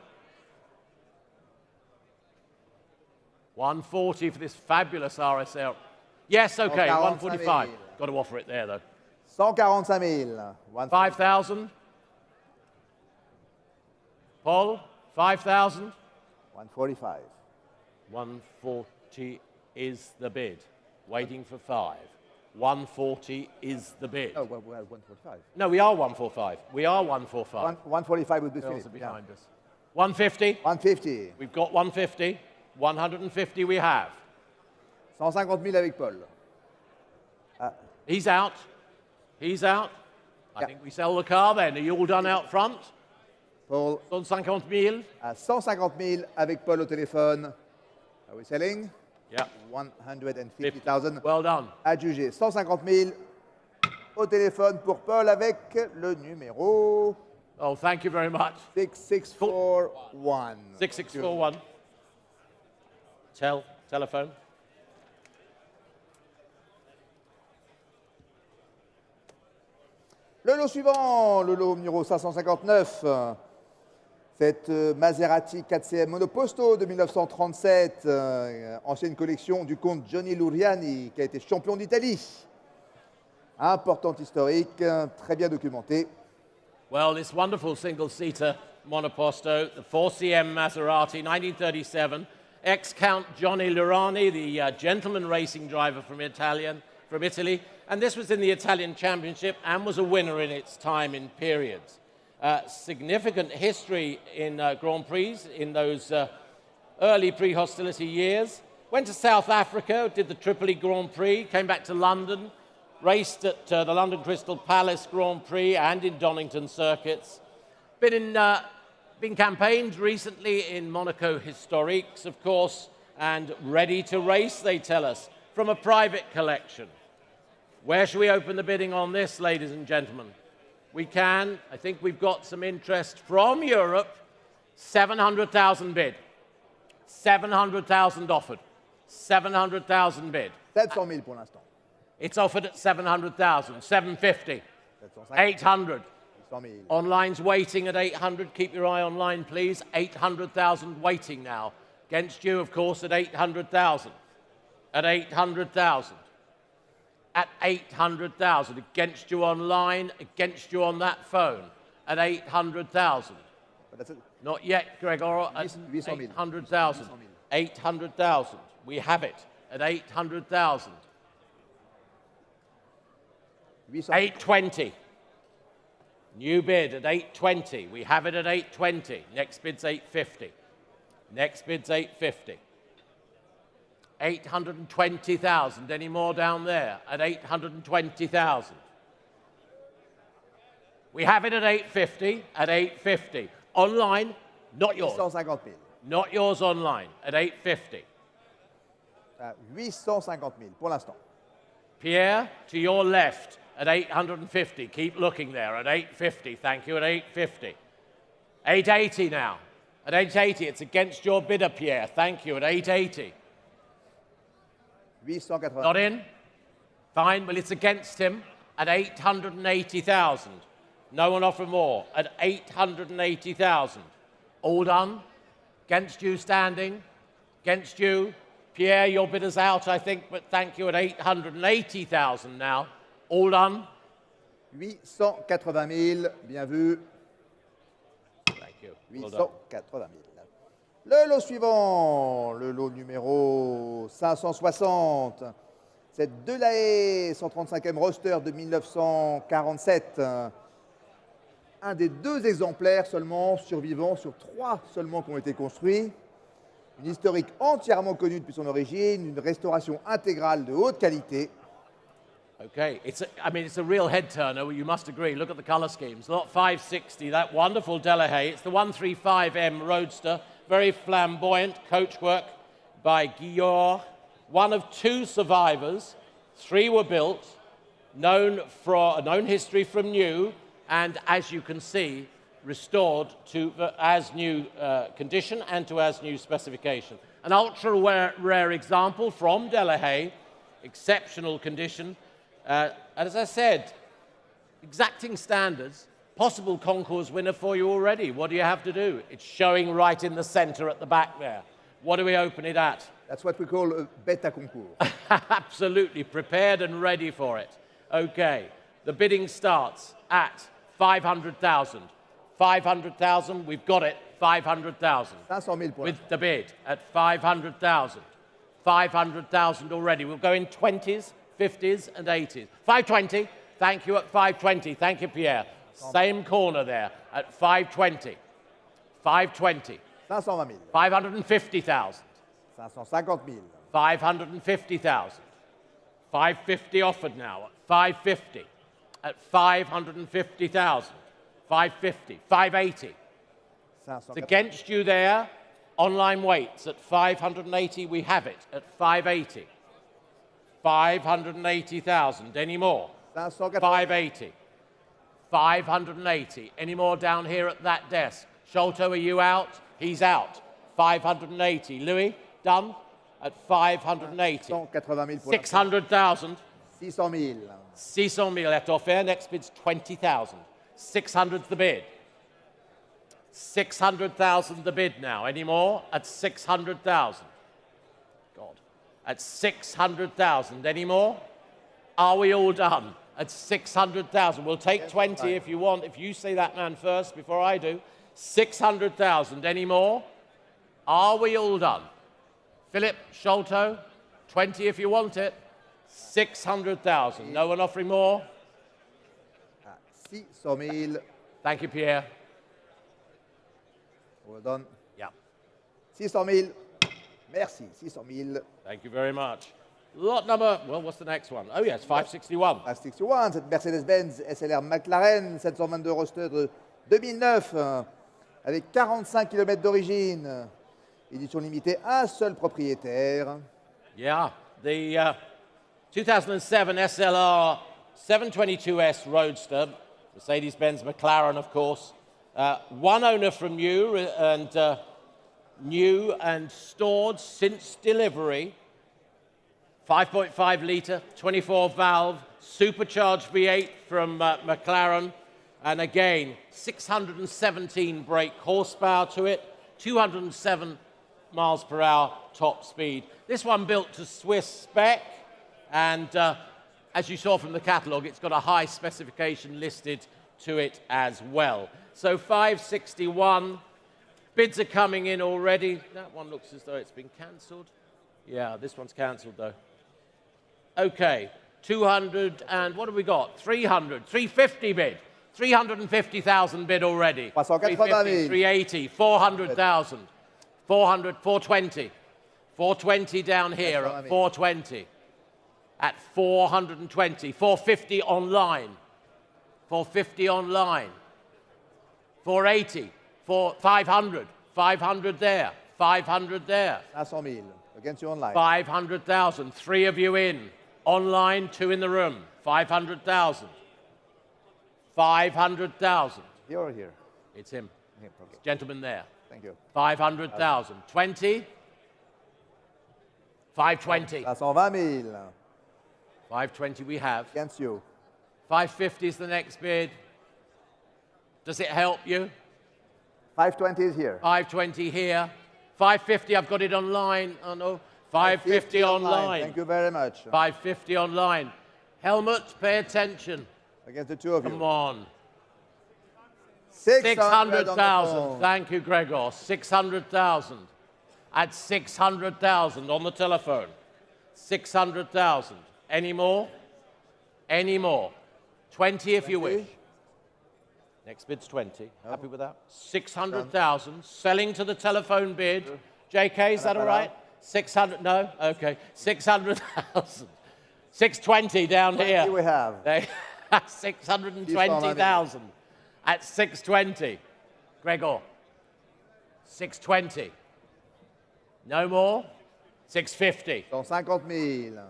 140 for this fabulous RSL. Yes, okay. 145. Got to offer it there, though. 145,000. 5,000. Paul, 5,000. 145. 140 is the bid. Waiting for 5. 140 is the bid. Oh, well, we're at 145. No, we are 145. We are 145. 145 would be Girls Philip. are behind us. 150. 150. We've got 150. 150 we have. 150,000 avec Paul. He's out. He's out. I think we sell the car then. Are you all done out front? Paul. 150,000. À 150,000 avec Paul au téléphone. Are we selling? Yeah. 150,000. Well done. Adjugé. 150,000 au téléphone pour Paul avec le numéro Oh, thank you very much. 6641. 6641. Telephone. Le lot suivant, le lot numéro 559. Cette Maserati 4CM Monoposto de 1937, ancienne collection du comte Johnny Luriani, qui a été champion d'Italie. Importante historique, très bien documenté. Well, this wonderful single-seater Monoposto, the 4CM Maserati, 1937. Ex-Count Johnny Luriani, the gentleman racing driver from Italy. And this was in the Italian Championship and was a winner in its time in periods. Significant history in Grand Prix in those early pre-hostility years. Went to South Africa, did the Tripoli Grand Prix, came back to London, raced at the London Crystal Palace Grand Prix and in Donington circuits. Been campaigned recently in Monaco Historiques, of course, and ready to race, they tell us, from a private collection. Where should we open the bidding on this, ladies and gentlemen? We can. I think we've got some interest from Europe. 700,000 bid. 700,000 offered. 700,000 bid. 700,000 pour l'instant. It's offered at 700,000. 750. 800. Online's waiting at 800. Keep your eye online, please. 800,000 waiting now. Against you, of course, at 800,000. At 800,000. At 800,000. Against you online, against you on that phone. At 800,000. Not yet, Gregor. At 800,000. 800,000. We have it at 800,000. 820. New bid at 820. We have it at 820. Next bid's 850. Next bid's 850. 820,000. Any more down there at 820,000? We have it at 850. At 850. Online, not yours. 850,000. Not yours online. At 850. 850,000 pour l'instant. Pierre, to your left. At 850. Keep looking there. At 850. Thank you. At 850. 880 now. At 880. It's against your bidder, Pierre. Thank you. At 880. 880. Not in? Fine. Well, it's against him. At 880,000. No one offer more. At 880,000. All done. Against you standing. Against you. Pierre, your bidder's out, I think, but thank you. At 880,000 now. All done. 880,000, bien vu. Thank you. 880,000. Le lot suivant, le lot numéro 560. Cette Delahaye 135e roster de 1947, un des 2 exemplaires seulement survivants sur 3 seulement qui ont été construits. Une historique entièrement connue depuis son origine, une restauration intégrale de haute qualité. Okay, it's a real head turner. You must agree. Look at the colour schemes. Lot 560, that wonderful Delahaye. It's the 135M Roadster, very flamboyant coachwork by Guillaume. One of 2 survivors. 3 were built, known history from new, and as you can see, restored to as new condition and to as new specification. An ultra rare example from Delahaye, exceptional condition. And as I said, exacting standards, possible concours winner for you already. What do you have to do? It's showing right in the center at the back there. What do we open it at? That's what we call a beta concours. Absolutely, prepared and ready for it. Okay, the bidding starts at 500,000. 500,000, we've got it, 500,000. 500,000 points. With the bid at 500,000. 500,000 already. We'll go in 20s, 50s and 80s. 520, thank you at 520. Thank you, Pierre. Same corner there at 520. 520. 520,000. 550,000. 550,000. 550,000. 550 offered now at 550. At 550,000. 550. 580. It's against you there. Online weights at 580. We have it at 580. 580,000. Any more? 580. 580. Any more down here at that desk? Sholto, are you out? He's out. 580. Louis, done? At 580. 600,000. 600,000. 600,000 left off there. Next bid's 20,000. 600's the bid. 600,000 the bid now. Any more? At 600,000. God. At 600,000. Any more? Are we all done? At 600,000. We'll take 20 if you want. If you say that man first before I do. 600,000. Any more? Are we all done? Philip, Sholto, 20 if you want it. 600,000. No one offering more? 600,000. Thank you, Pierre. Well done. Yeah. 600,000. Merci. 600,000. Thank you very much. Lot number, well, what's the next one? Oh, yes, 561. 561, cette Mercedes-Benz SLR McLaren 722 roster de 2009, avec 45 km d'origine. Édition limitée, un seul propriétaire. Yeah, the 2007 SLR 722S Roadster, Mercedes-Benz McLaren, of course. One owner from new and stored since delivery. 5.5 litre, 24 valve, supercharged V8 from McLaren. And again, 617 brake horsepower to it, 207 miles per hour top speed. This one built to Swiss spec, and as you saw from the catalogue, it's got a high specification listed to it as well. So 561, bids are coming in already. That one looks as though it's been cancelled. Yeah, this one's cancelled though. Okay, 200 and what have we got? 300, 350 bid. 350,000 bid already. 350, 380, 400,000. 400, 420. 420 down here at 420. At 420. 450 online. 450 online. 480. 500. 500 there. 500 there. 500,000. Against you online. 500,000. 3 of you in. Online, 2 in the room. 500,000. 500,000. You're here. It's him. Here, okay. Gentleman there. Thank you. 500,000. 20. 520. 520,000. 520 we have. Against you. 550 is the next bid. Does it help you? 520 is here. 520 here. 550, I've got it online. Oh no. 550 online. Thank you very much. 550 online. Helmut, pay attention. Against the 2 of you. Come on. 600,000. Thank you, Gregor. 600,000. At 600,000 on the telephone. 600,000. Any more? Any more? 20 if you wish. Next bid's 20. Happy with that? 600,000. Selling to the telephone bid. JK, is that all right? 600, no? Okay. 600,000. 620 down here. Here we have. 620,000 at 620. Gregor. 620. No more? 650. 150 000.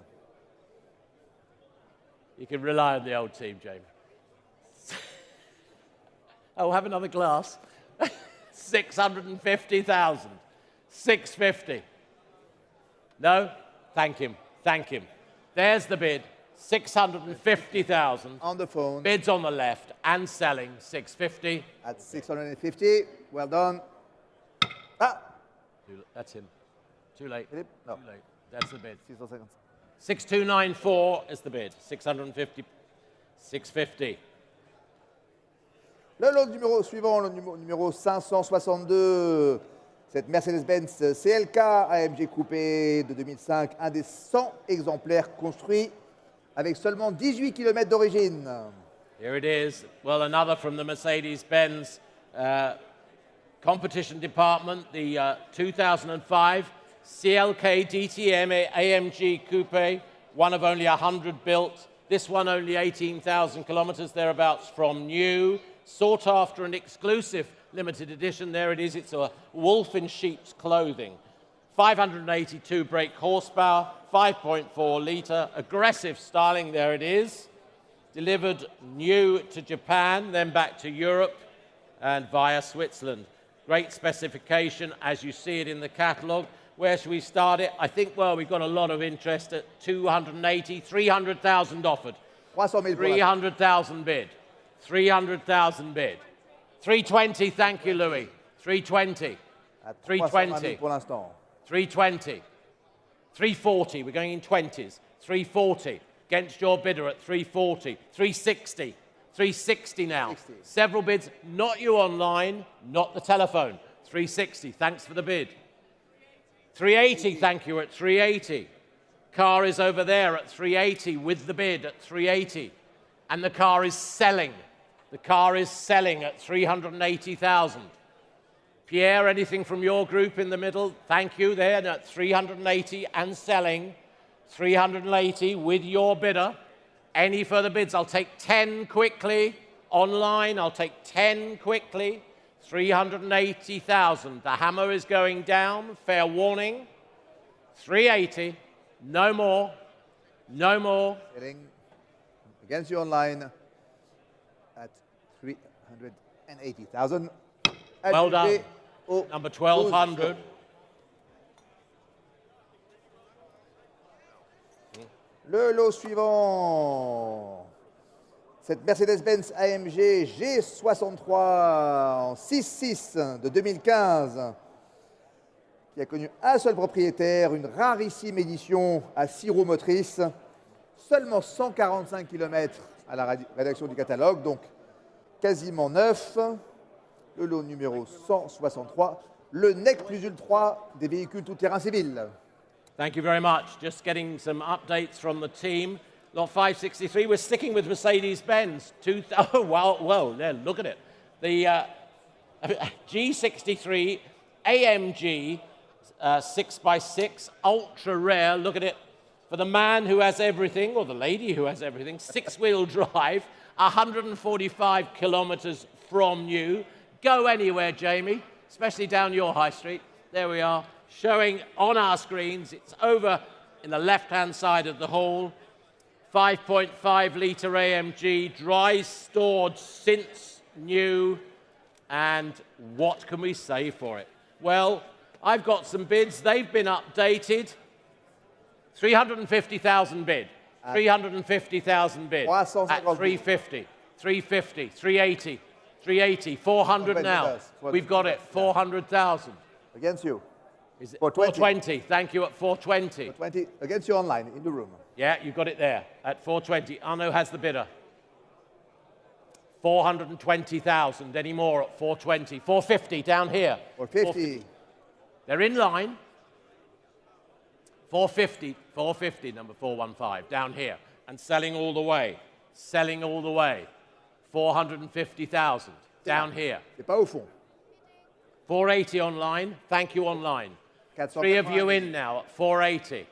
You can rely on the old team, Jamie. Oh, have another glass. 650,000. 650. No? Thank him. Thank him. There's the bid. 650,000. On the phone. Bids on the left and selling 650. At 650. Well done. Ah! That's him. Too late. Philippe? No. Too late. That's the bid. 650. 6294 is the bid. 650. 650. Le lot numéro suivant, le numéro 562. Cette Mercedes-Benz CLK AMG coupé de 2005, un des 100 exemplaires construits avec seulement 18 km d'origine. Here it is. Well, another from the Mercedes-Benz competition department, the 2005 CLK DTM AMG Coupe, one of only 100 built. This one only 18,000 kilometers thereabouts from new, sought after and exclusive limited edition. There it is. It's a wolf in sheep's clothing. 582 brake horsepower, 5.4 litre, aggressive styling. There it is. Delivered new to Japan, then back to Europe and via Switzerland. Great specification as you see it in the catalogue. Where should we start it? I think, well, we've got a lot of interest at 280, 300,000 offered. 300,000 bid. 300,000 bid. 320, thank you, Louis. 320. 320. 320. 340, we're going in 20s. 340, against your bidder at 340. 360. 360 now. 60. Several bids, not you online, not the telephone. 360, thanks for the bid. 380, thank you, at 380. Car is over there at 380 with the bid at 380. And the car is selling. The car is selling at 380,000. Pierre, anything from your group in the middle? Thank you, there at 380 and selling. 380 with your bidder. Any further bids? I'll take 10 quickly. Online, I'll take 10 quickly. 380,000. The hammer is going down. Fair warning. 380. No more. No more. Against you online at 380,000. Well done. Number 1200. Le lot suivant. Cette Mercedes-Benz AMG G63 en 6.6 de 2015, qui a connu un seul propriétaire, une rarissime édition à 6 roues motrices, seulement 145 km à la rédaction du catalogue, donc quasiment neuf. Le lot numéro 163, le NEC plus ultra des véhicules tout-terrain civils. Thank you very much. Just getting some updates from the team. Lot 563, we're sticking with Mercedes-Benz. Oh, well, there, look at it. The G63 AMG 6x6, ultra rare, look at it. For the man who has everything, or the lady who has everything, 6-wheel drive, 145 kilometers from new. Go anywhere, Jamie, especially down your high street. There we are, showing on our screens. It's over in the left-hand side of the hall. 5.5 litre AMG, dry stored since new. And what can we say for it? Well, I've got some bids. They've been updated. 350,000 bid. 350,000 bid. At 350, 350, 380, 380, 400 now. We've got it, 400,000. Against you. Is it 420? Thank you, at 420. 420, against you online, in the room. Yeah, you've got it there, at 420. Arnaud has the bidder. 420,000, any more at 420. 450 down here. 450. They're in line. 450, number 415, down here. And selling all the way. Selling all the way. 450,000, down here. C'est pas au fond. 480 online. Thank you, online. 480 Three of you 000. in now at 480.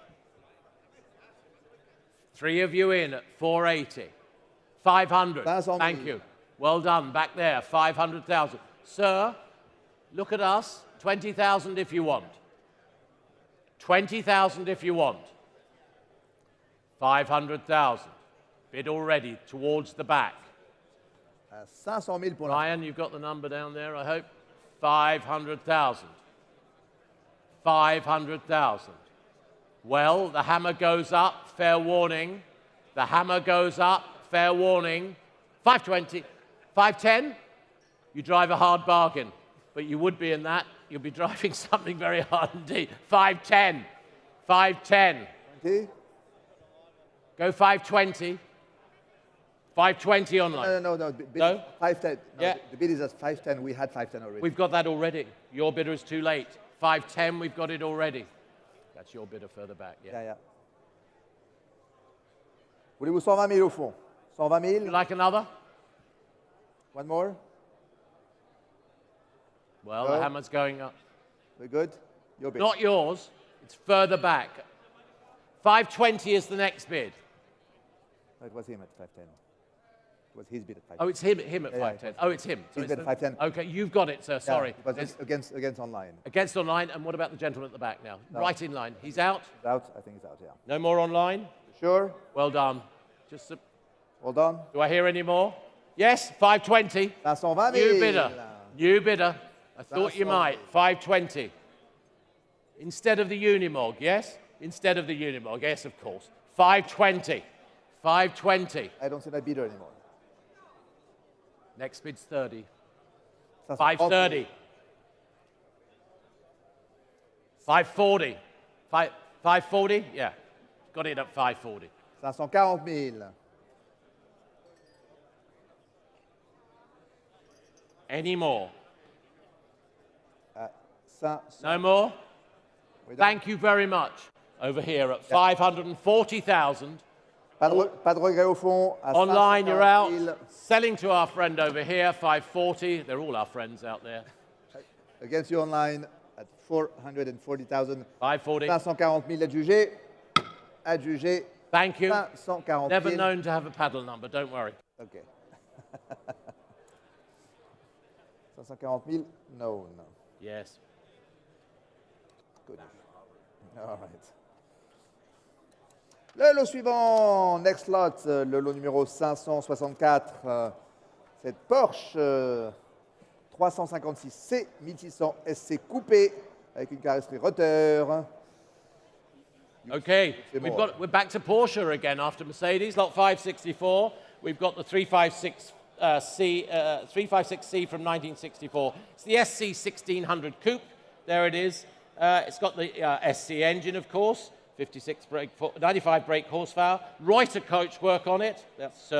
Three of you in at 480. 500. 500 Thank 000. you. Well done. Back there, 500,000. Sir, look at us. 20,000 if you want. 20,000 if you want. 500,000. Bid already towards the back. 500 000 pour l'instant. Ryan, you've got the number down there, I hope. 500,000. 500,000. Well, the hammer goes up, fair warning. The hammer goes up, fair warning. 520. 510. You drive a hard bargain, but you would be in that. You'll be driving something very hard indeed. 510. 510. 20. Go 520. 520 online. No. Bid No? 510. No, Yeah. The bid is at 510. We had 510 already. We've got that already. Your bidder is too late. 510, we've got it already. That's your bidder further back, yeah. Yeah. Voulez-vous 120 000 au fond? 120 You 000. like another? One more. Well, No. the hammer's going up. We're good. Your bid. Not yours. It's further back. 520 is the next bid. No, it was him at 510. It was his bid at 510. Oh, it's him at Yeah, 510. Oh, it's him. So His it's bid at 510. Okay, you've got it, sir. Sorry. Yeah, it was There's- against online. Against online. And what about the gentleman at the back now? No. Right in line. He's out. He's out. I think he's out, yeah. No more online. Sure. Well done. Just a, Well done. do I hear any more? Yes, 520. 520 000. New bidder. New bidder. I thought you 520. might. 520. Instead of the Unimog, yes? Instead of the Unimog, yes, of course. 520. 520. I don't see that bidder anymore. Next bid's 30. 530. 530. 540. 540? Yeah. Got it at 540. 540 000. Any more? 500. No more? We're done. Thank you very much. Over here at 540,000. Pas de regret au fond. À Online, you're out. 540 000. Selling to our friend over here, 540. They're all our friends out there. Against you online at 440,000. 540. 540 000 adjugé. Adjugé. Thank you. 540 Never 000. known to have a paddle number, don't worry. OK. 540 000. No. Yes. Good. All right. Le lot suivant, next lot, le lot numéro 564, cette Porsche 356C 1600 SC coupé avec une carrosserie roteur. Okay, C'est bon. we're back to Porsche again after Mercedes, lot 564. We've got the 356C from 1964. It's the SC 1600 Coupe. There it is. It's got the SC engine, of course. 95 brake horsepower. Reuter coach work on it. That's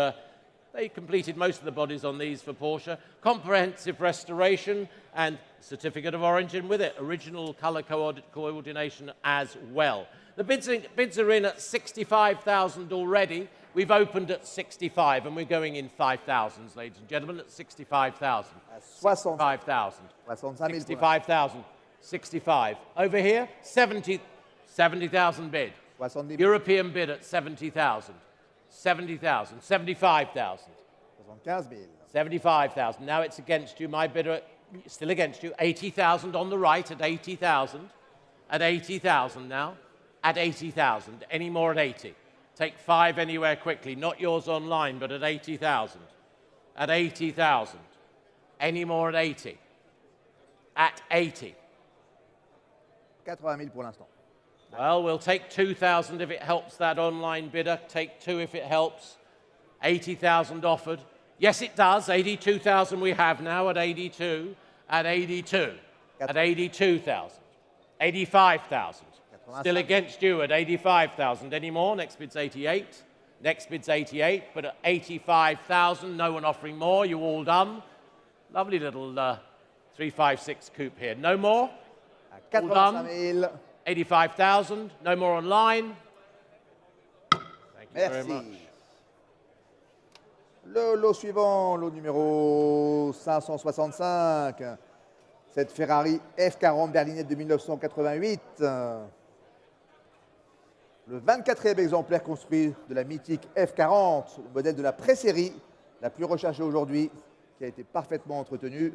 they completed most of the bodies on these for Porsche. Comprehensive restoration and certificate of origin with it. Original color coordination as well. The bids are in at 65,000 already. We've opened at 65 and we're going in 5,000s, ladies and gentlemen, at 65,000. 65,000. 65,000. 65. Over here, 70,000 bid. 70 000. European bid at 70,000. 70,000. 75,000. 75 000. 75,000. Now it's against you. My bidder still against you. 80,000 on the right at 80,000. At 80,000 now. At 80,000. Any more at 80? Take 5 anywhere quickly. Not yours online, but at 80,000. At 80,000. Any more at 80? At 80. 80 000 pour l'instant. Well, we'll take 2,000 if it helps that online bidder. Take 2 if it helps. 80,000 offered. Yes, it does. 82,000 we have now at 82. At 82. At 82,000. 85,000. Still against you at 85,000. Any more? Next bid's 88. Next bid's 88. But at 85,000, no one offering more. You all done. Lovely little 356 coupe here. No more? À 85 000. 85,000. No more online. Thank you very much. Merci. Le lot suivant, lot numéro 565. Cette Ferrari F40 berlinette de 1988. Le 24e exemplaire construit de la mythique F40, le modèle de la pré-série, la plus recherchée aujourd'hui, qui a été parfaitement entretenue.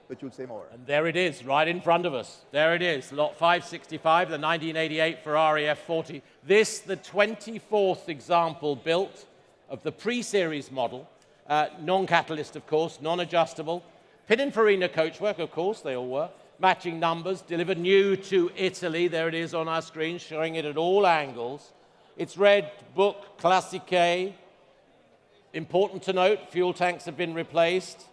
But you'll say more. And there it is, right in front of us. There it is, lot 565, the 1988 Ferrari F40. This, the 24th example built of the pre-series model, non-catalyst, of course, non-adjustable. Pininfarina coachwork, of course, they all were. Matching numbers, delivered new to Italy. There it is on our screen, showing it at all angles. It's red book Classique. Important to note, fuel tanks have been replaced.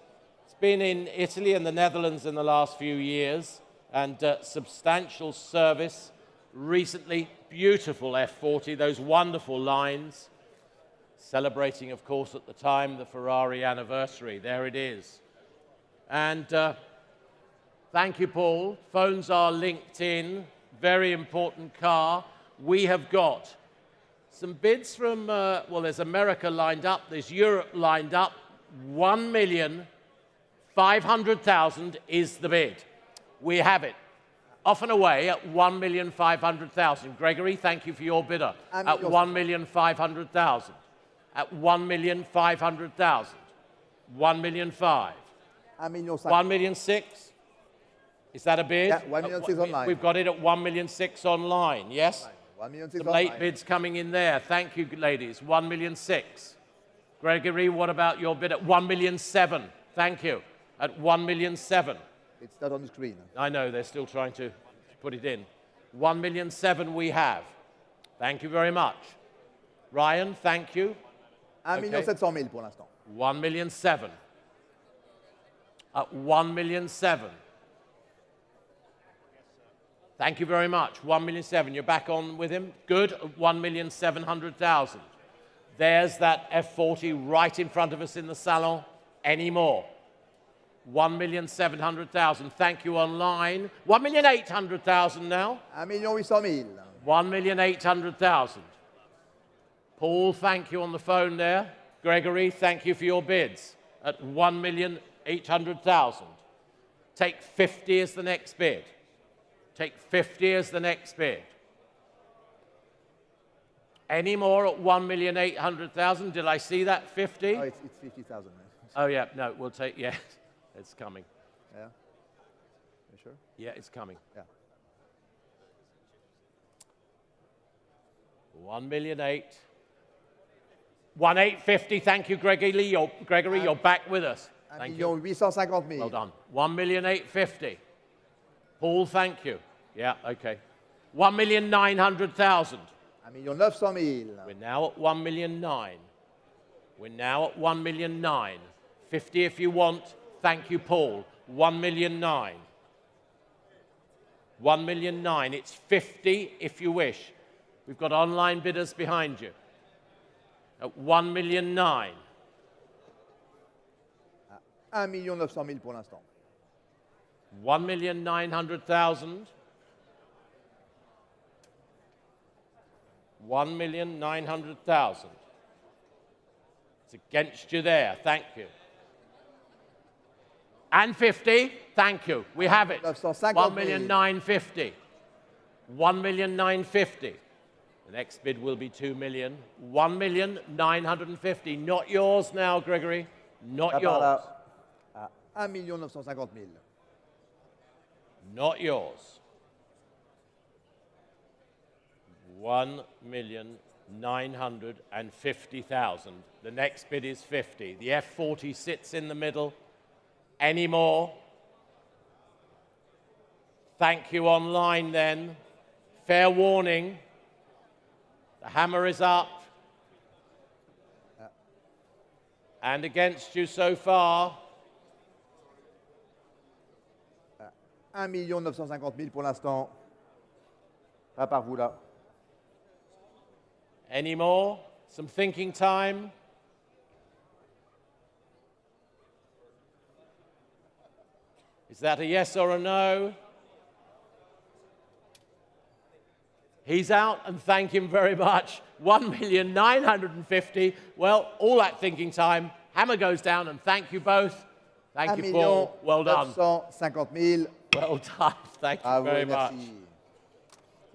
It's been in Italy and the Netherlands in the last few years, and substantial service. Recently, beautiful F40, those wonderful lines. Celebrating, of course, at the time, the Ferrari anniversary. There it is. And thank you, Paul. Phones are linked in. Very important car. We have got some bids from, well, there's America lined up. There's Europe lined up. 1,500,000 is the bid. We have it. Off and away at 1,500,000. Gregory, thank you for your bidder. At 1,500,000. At 1,500,000. 1,500,000. 1,600,000. Is that a bid? Yeah, 1,600,000 online. We've got it at 1,600,000 online, yes? 1,600,000 Some late online. bids coming in there. Thank you, ladies. 1,600,000. Gregory, what about your bid at 1,700,000? Thank you. At 1,700,000. It's not on the screen. I know, they're still trying to put it in. 1,700,000 we have. Thank you very much. Ryan, thank you. 1,700,000 pour l'instant. 1,700,000. At 1,700,000. Thank you very much. 1,700,000. You're back on with him? Good. 1,700,000. There's that F40 right in front of us in the salon. Any more? 1,700,000. Thank you online. 1,800,000 now. 1,800,000. 1,800,000. Paul, thank you on the phone there. Gregory, thank you for your bids at 1,800,000. Take 50 as the next bid. Take 50 as the next bid. Any more at 1,800,000? Did I see that? 50? Oh, it's 50,000. Oh, yeah. No, we'll take, yeah. It's coming. Yeah. You sure? Yeah, it's coming. Yeah. 1,800,000. 1,850,000. Thank you, Gregory. You're back with us. Thank you. 1,850,000. Well done. 1,850,000. Paul, thank you. Yeah, okay. 1,900,000. 1,900,000. We're now at 1,900,000. We're now at 1,900,000. 50 if you want. Thank you, Paul. 1,900,000. 1,900,000. It's 50 if you wish. We've got online bidders behind you. At 1,900,000. 1,900,000 pour l'instant. 1,900,000. 1,900,000. It's against you there. Thank you. And 50. Thank you. We have it. 1,950,000. 1,950,000. The next bid will be 2 million. 1,950,000. Not yours now, Gregory. Not yours. 1,950,000. Not yours. 1,950,000. The next bid is 50. The F40 sits in the middle. Any more? Thank you online then. Fair warning. The hammer is up. And against you so far. 1,950,000 pour l'instant. Pas par vous là. Any more? Some thinking time? Is that a yes or a no? He's out, and thank him very much. 1,950,000. Well, all that thinking time. Hammer goes down, and thank you both. Thank you, Paul. Well done. 950 000. Well done. Thank you very much. Merci.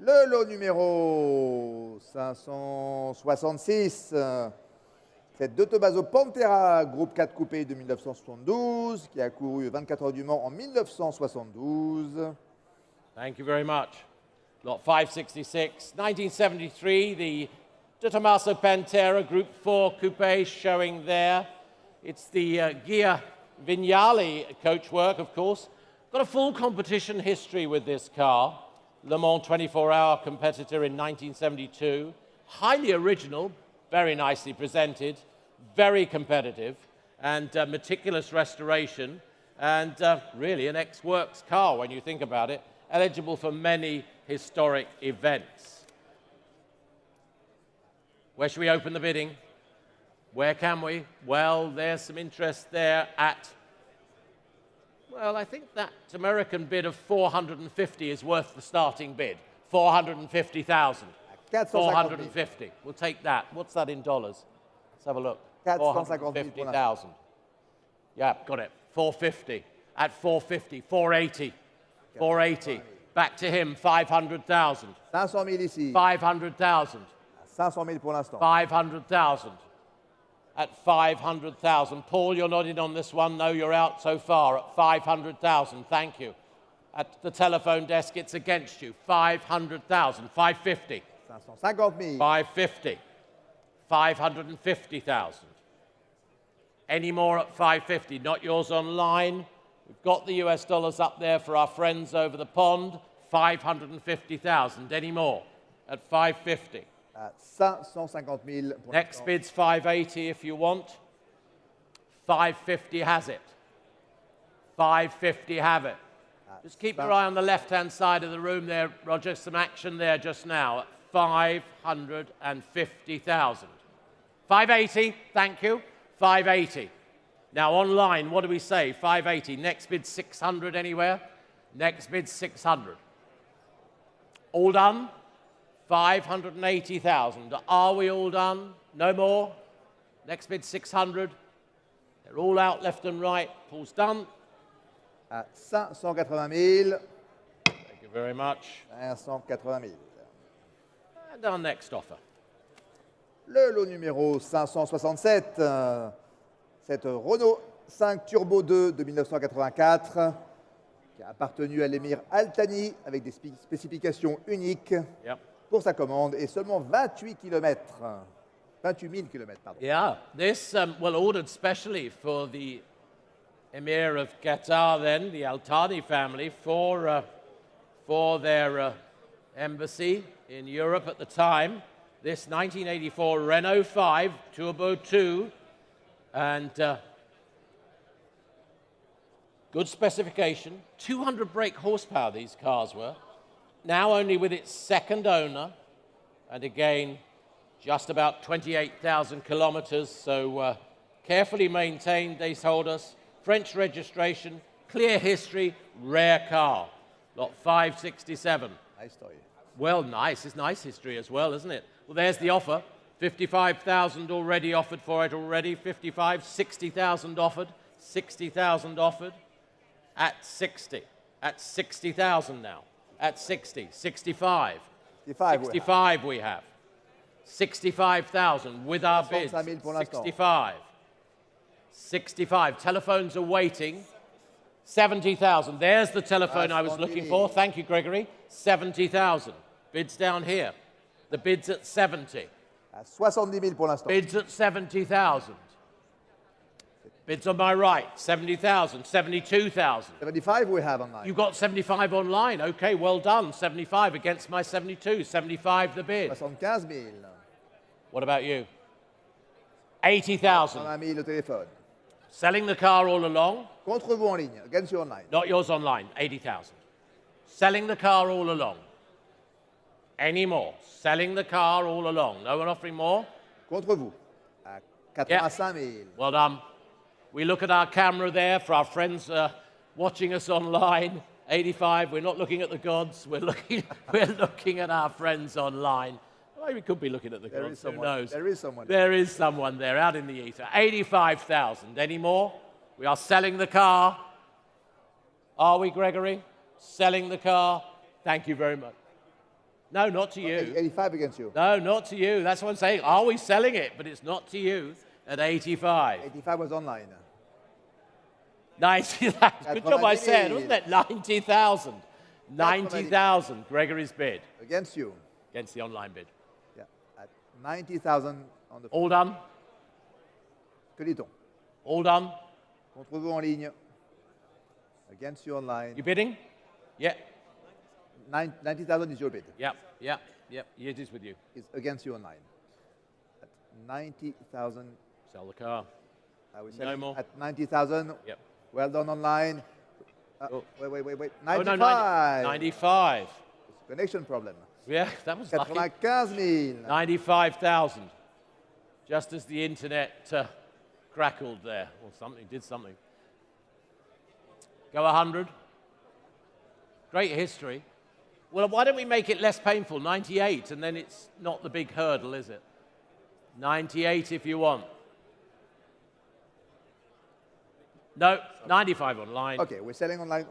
Le lot numéro 566, c'est de Tomaso Pantera, groupe 4 coupé de 1972, qui a couru 24 heures du Mans en 1972. Thank you very much. Lot 566, 1973, the De Tomaso Pantera Group 4 Coupe showing there. It's the Gia Vignali coachwork, of course. Got a full competition history with this car. Le Mans 24-hour competitor in 1972. Highly original, very nicely presented, very competitive, and meticulous restoration, and really an ex-works car when you think about it, eligible for many historic events. Where should we open the bidding? Where can we? Well, there's some interest there at, well, I think that American bid of 450 is worth the starting bid. 450,000. 450. We'll take that. What's that in dollars? Let's have a look. 450,000. Yeah, got it. 450. At 450. 480. 480. Back to him. 500,000. 500 000 ici. 500,000. 500 000 pour l'instant. 500,000. At 500,000. Paul, you're not in on this one. No, you're out so far at 500,000. Thank you. At the telephone desk, it's against you. 500,000. 550. 550 000. 550. 550,000. Any more at 550? Not yours online. We've got the US dollars up there for our friends over the pond. 550,000. Any more at 550? 550 000. Next bid's 580 if you want. 550 has it. 550 have it. Just keep your eye on the left-hand side of the room there, Roger. Some action there just now at 550,000. 580, thank you. 580. Now online, what do we say? 580. Next bid 600 anywhere? Next bid 600. All done? 580,000. Are we all done? No more? Next bid 600. They're all out left and right. Paul's done. À 580 000. Thank you very much. 580 000. And our next offer. Le lot numéro 567, cette Renault 5 Turbo 2 de 1984, qui a appartenu à l'émir Al-Thani avec des spécifications uniques pour sa commande et seulement 28 km. 28 000 km, pardon. Yeah, this, well, ordered specially for the Emir of Qatar then, the Al-Thani family, for their embassy in Europe at the time. This 1984 Renault 5 Turbo 2, and good specification, 200 brake horsepower these cars were, now only with its second owner, and again, just about 28,000 kilometers, so carefully maintained, they told us, French registration, clear history, rare car, lot 567. Nice story. Well, nice. It's nice history as well, isn't it? Well, there's the offer. 55,000 already offered for it already. 55, 60,000 offered. 60,000 offered. At 60. At 60,000 now. At 60. 65. 65 we have. 65,000 with our bids. 65. 65. Telephones are waiting. 70,000. There's the telephone I was looking for. Thank you, Gregory. 70,000. Bids down here. The bid's at 70. 70 000 pour l'instant. Bids at 70,000. Bids on my right. 70,000. 72,000. 75 we have online. You've got 75 online. Okay, well done. 75 against my 72. 75 the bid. 75 000. What about you? 80,000. 80 000 au téléphone. Selling the car all along. Contre vous en ligne, against you online. Not yours online, 80,000. Selling the car all along. Any more? Selling the car all along. No one offering more? Contre vous, à 85 000. Well done. We look at our camera there for our friends watching us online, 85. We're not looking at the gods. We're looking at our friends online. Well, we could be looking at the There gods. is Who someone. knows? There is someone. There is someone there out in the ether. 85,000. Any more? We are selling the car. Are we, Gregory? Selling the car. Thank you very much. No, not to you. 85 against you. No, not to you. That's what I'm saying. Are we selling it? But it's not to you at 85. 85 was online. 90,000. Good job I said, wasn't it? 90,000. 90,000. Gregory's bid. Against you. Against the online bid. Yeah. At 90,000 on the. All done? Que dit-on? All done? Contre vous en ligne. Against you online. You bidding? Yeah. 90,000 is your bid. Yep. It is with you. It's against you online. At 90,000. Sell the car. Are we No selling more. at 90,000? Yep. Well done online. Oh. Wait. Oh, 95. no, 95. It's a connection problem. Yeah, that was lucky. 95,000. 95,000. Just as the internet crackled there, or something, did something. Go 100. Great history. Well, why don't we make it less painful? 98, and then it's not the big hurdle, is it? 98 if you want. No, 95 online. OK, we're selling online.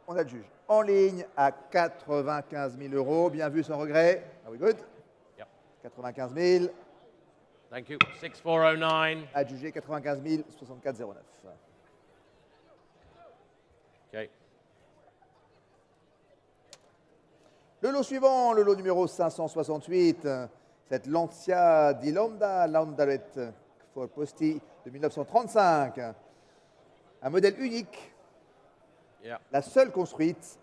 On adjuge. En ligne à 95 000 euros. Bien vu, sans regret. Are we good? Yep. 95 000. Thank you. 6409. Adjugé 95 000, 64,09. OK. Le lot suivant, le lot numéro 568, cette Lancia di Lambda Landaret for Posti de 1935. Un modèle unique, Yeah. la seule construite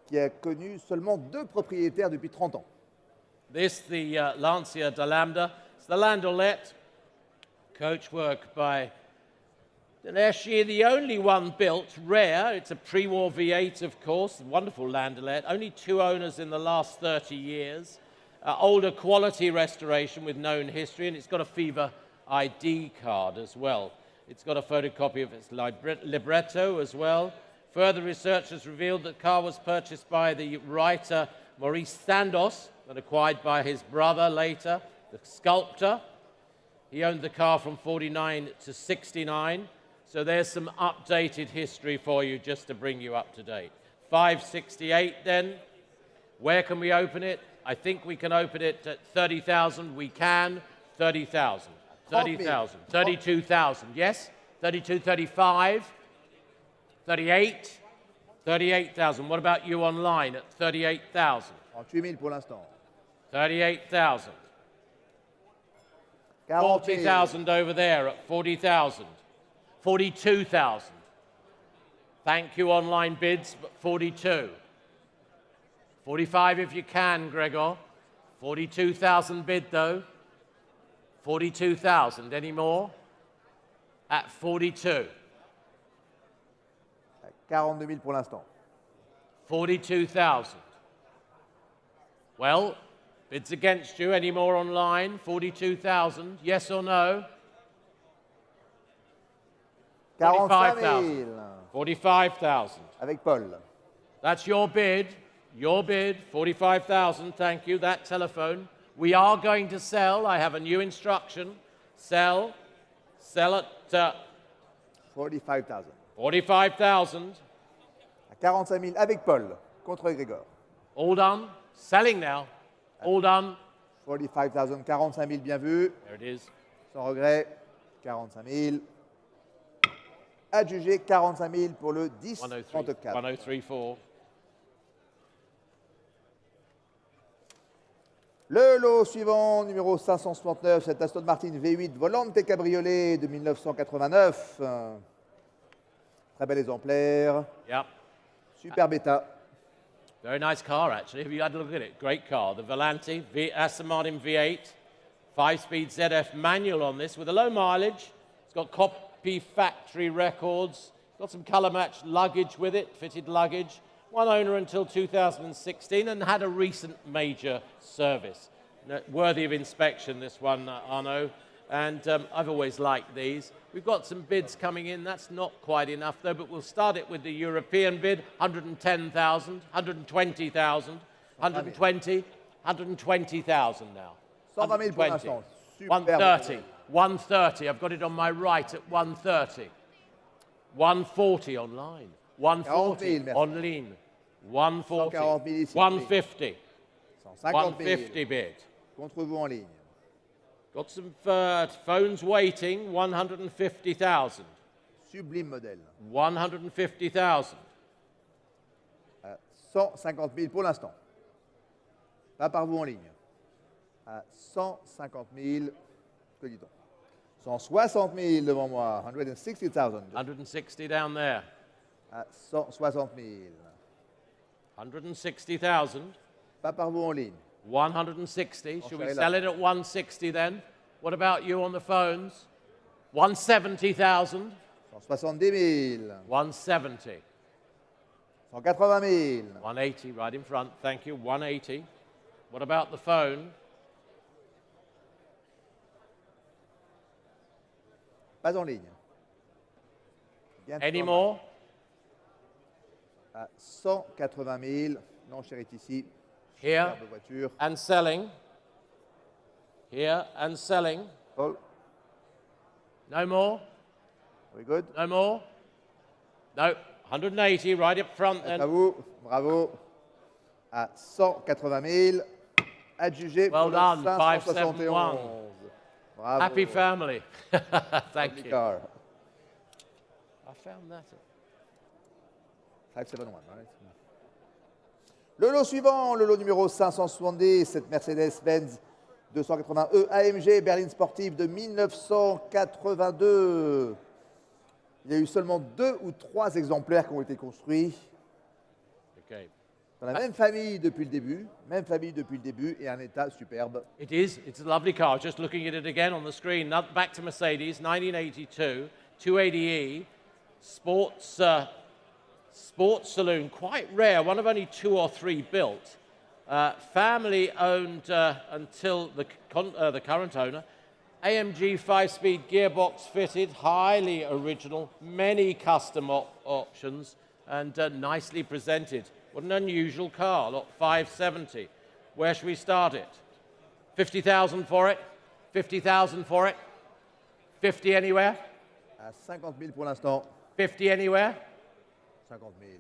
qui a connu seulement 2 propriétaires depuis 30 ans. This, the Lancia de Lambda. It's the Landaulet, coachwork by Deneschi, the only one built, rare. It's a pre-war V8, of course, wonderful Landaulet. Only 2 owners in the last 30 years. Older quality restoration with known history, and it's got a Fever ID card as well. It's got a photocopy of its libretto as well. Further research has revealed that the car was purchased by the writer Maurice Sandos and acquired by his brother later, the sculptor. He owned the car from 49 to 69. So there's some updated history for you just to bring you up to date. 568 then. Where can we open it? I think we can open it at 30,000. We can. 30,000. 30,000. 32,000. Yes? 32, 35. 38. 38,000. What about you online at 38,000? 38 000 pour l'instant. 38,000. 40 000. 40,000 over there at 40,000. 42,000. Thank you, online bids, but 42. 45 if you can, Gregor. 42,000 bid, though. 42,000. Any more? At 42. 42 000 pour l'instant. 42,000. Well, bids against you. Any more online? 42,000. Yes or no? 45 000. 45,000. Avec Paul. That's your bid. Your bid. 45,000. Thank you. That telephone. We are going to sell. I have a new instruction. Sell. Sell at 45 000. 45,000. À 45 000 avec Paul contre Grégor. All done. Selling now. All done. 45 000, 45 000 bien vu. There it is. Sans regret. 45 000. Adjugé 45 000 pour le 10 103, 34. 103.4. Le lot suivant, numéro 569, c'est Aston Martin V8 Volante Cabriolet de 1989. Très bel exemplaire. Yep. Super bêta. Very nice car, actually. Have you had a look at it? Great car. The Volante, Aston Martin V8, 5-speed ZF manual on this with a low mileage. It's got copy factory records. Got some colour-matched luggage with it, fitted luggage. One owner until 2016 and had a recent major service. Worthy of inspection, this one, Arnaud. And I've always liked these. We've got some bids coming in. That's not quite enough, though, but we'll start it with the European bid, 110,000, 120,000, 120, 120,000 now. 120 000 pour 120. l'instant. Superbe. 130, 130. I've got it on my right at 130. 140 online. 140 40 000, on lean. 140. 140 000 ici. 150. 150 000. 150 bid. Contre vous en ligne. Got some phones waiting. 150,000. Sublime modèle. 150,000. 150 000 pour l'instant. Pas par vous en ligne. À 150 000, que dit-on 160 000 devant moi. 160,000. 160 down there. À 160 000. 160,000. Pas par vous en ligne. 160. Should we Enchérez sell là. it at 160 then? What about you on the phones? 170,000. 170 000. 170. 180 000. 180 right in front. Thank you. 180. What about the phone? Pas en ligne. Bientôt Any en more? À 180 000. Non, chérie, ici. Here Superbe voiture. and selling. Here and selling. Paul, No more? very good. No more? No. 180 right up front À then. vous, bravo. À 180 000. Adjugé Well pour le done, 571. Bravo. Happy family. Thank Lovely you. car. I found that. 571, right? Le lot suivant, le lot numéro 570, cette Mercedes-Benz 280e AMG Berline Sportive de 1982. Il y a eu seulement 2 ou 3 exemplaires qui ont été construits Okay. dans la même famille depuis le début, et un état superbe. It is. It's a lovely car. Just looking at it again on the screen. Now back to Mercedes, 1982, 280E, sports saloon, quite rare. One of only 2 or 3 built. Family owned until the current owner. AMG 5-speed gearbox fitted, highly original, many custom options, and nicely presented. What an unusual car, lot 570. Where should we start it? 50,000 for it? 50,000 for it? 50 anywhere? À 50 000 pour l'instant. 50 anywhere? 50 000.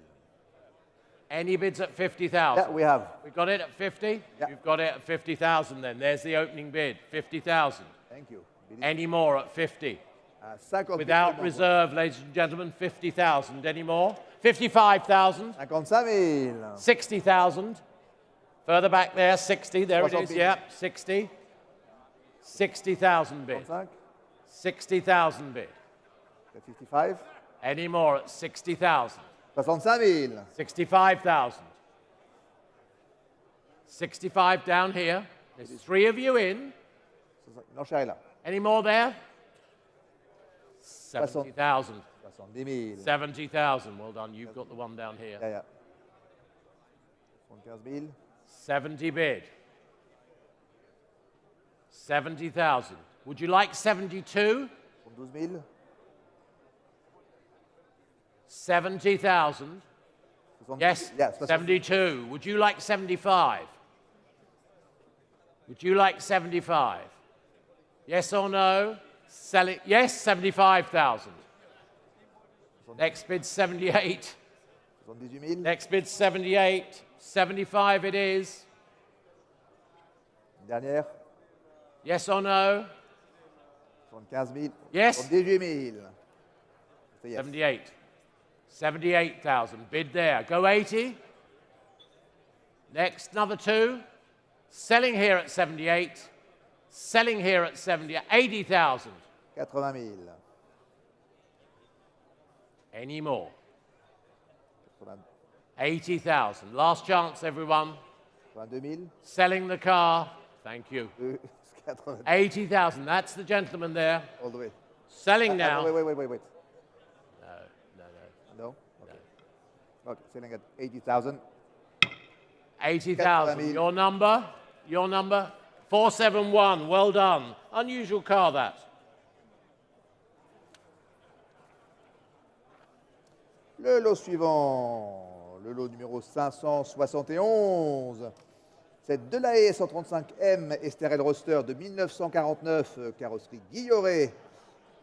Any bids at 50,000? Yeah, we have. We've got it at 50? Yeah. You've got it at 50,000 then. There's the opening bid, 50,000. Thank you. Any more at 50? À 50 000. Without reserve, ladies and gentlemen, 50,000. Any more? 55,000. 55 000. 60,000. Further back there, 60. There it 60 is. 000. Yep, 60. 60,000 bid. 55. 60,000 bid. 55. Any more at 60,000? 65 000. 65,000. 65 down here. There's 3 of you in. Non, chérie, là. Any more there? 70,000. 70 000. 70,000. Well done. You've got the one down here. Yeah, yeah. 75 000. 70 bid. 70,000. Would you like 72? 12 000. 70,000. 70 Yes, Yes, 72. Would you like 75? Would you like 75? Yes or no? Sell it. Yes, 75,000. Next bid 78. 78 000. Next bid 78. 75 it is. Dernière. Yes or no? 75 000. Yes. 78 000. C'est yes. 78. 78,000. Bid there. Go 80. Next, another 2. Selling here at 78. Selling here at 70. 80,000. 80 000. Any more? 80 80,000. Last chance, everyone. 82 000. Selling the car. Thank you. 80 80,000. That's the gentleman there. all the way. Selling now. Wait. No. No? Okay. Okay, selling at 80,000. 80,000. 80,000. Your number? Your number? 471. Well done. Unusual car, that. Le lot suivant, le lot numéro 571. Cette Delahaye 135M Esterel Roadster de 1949, carrosserie Guilloré.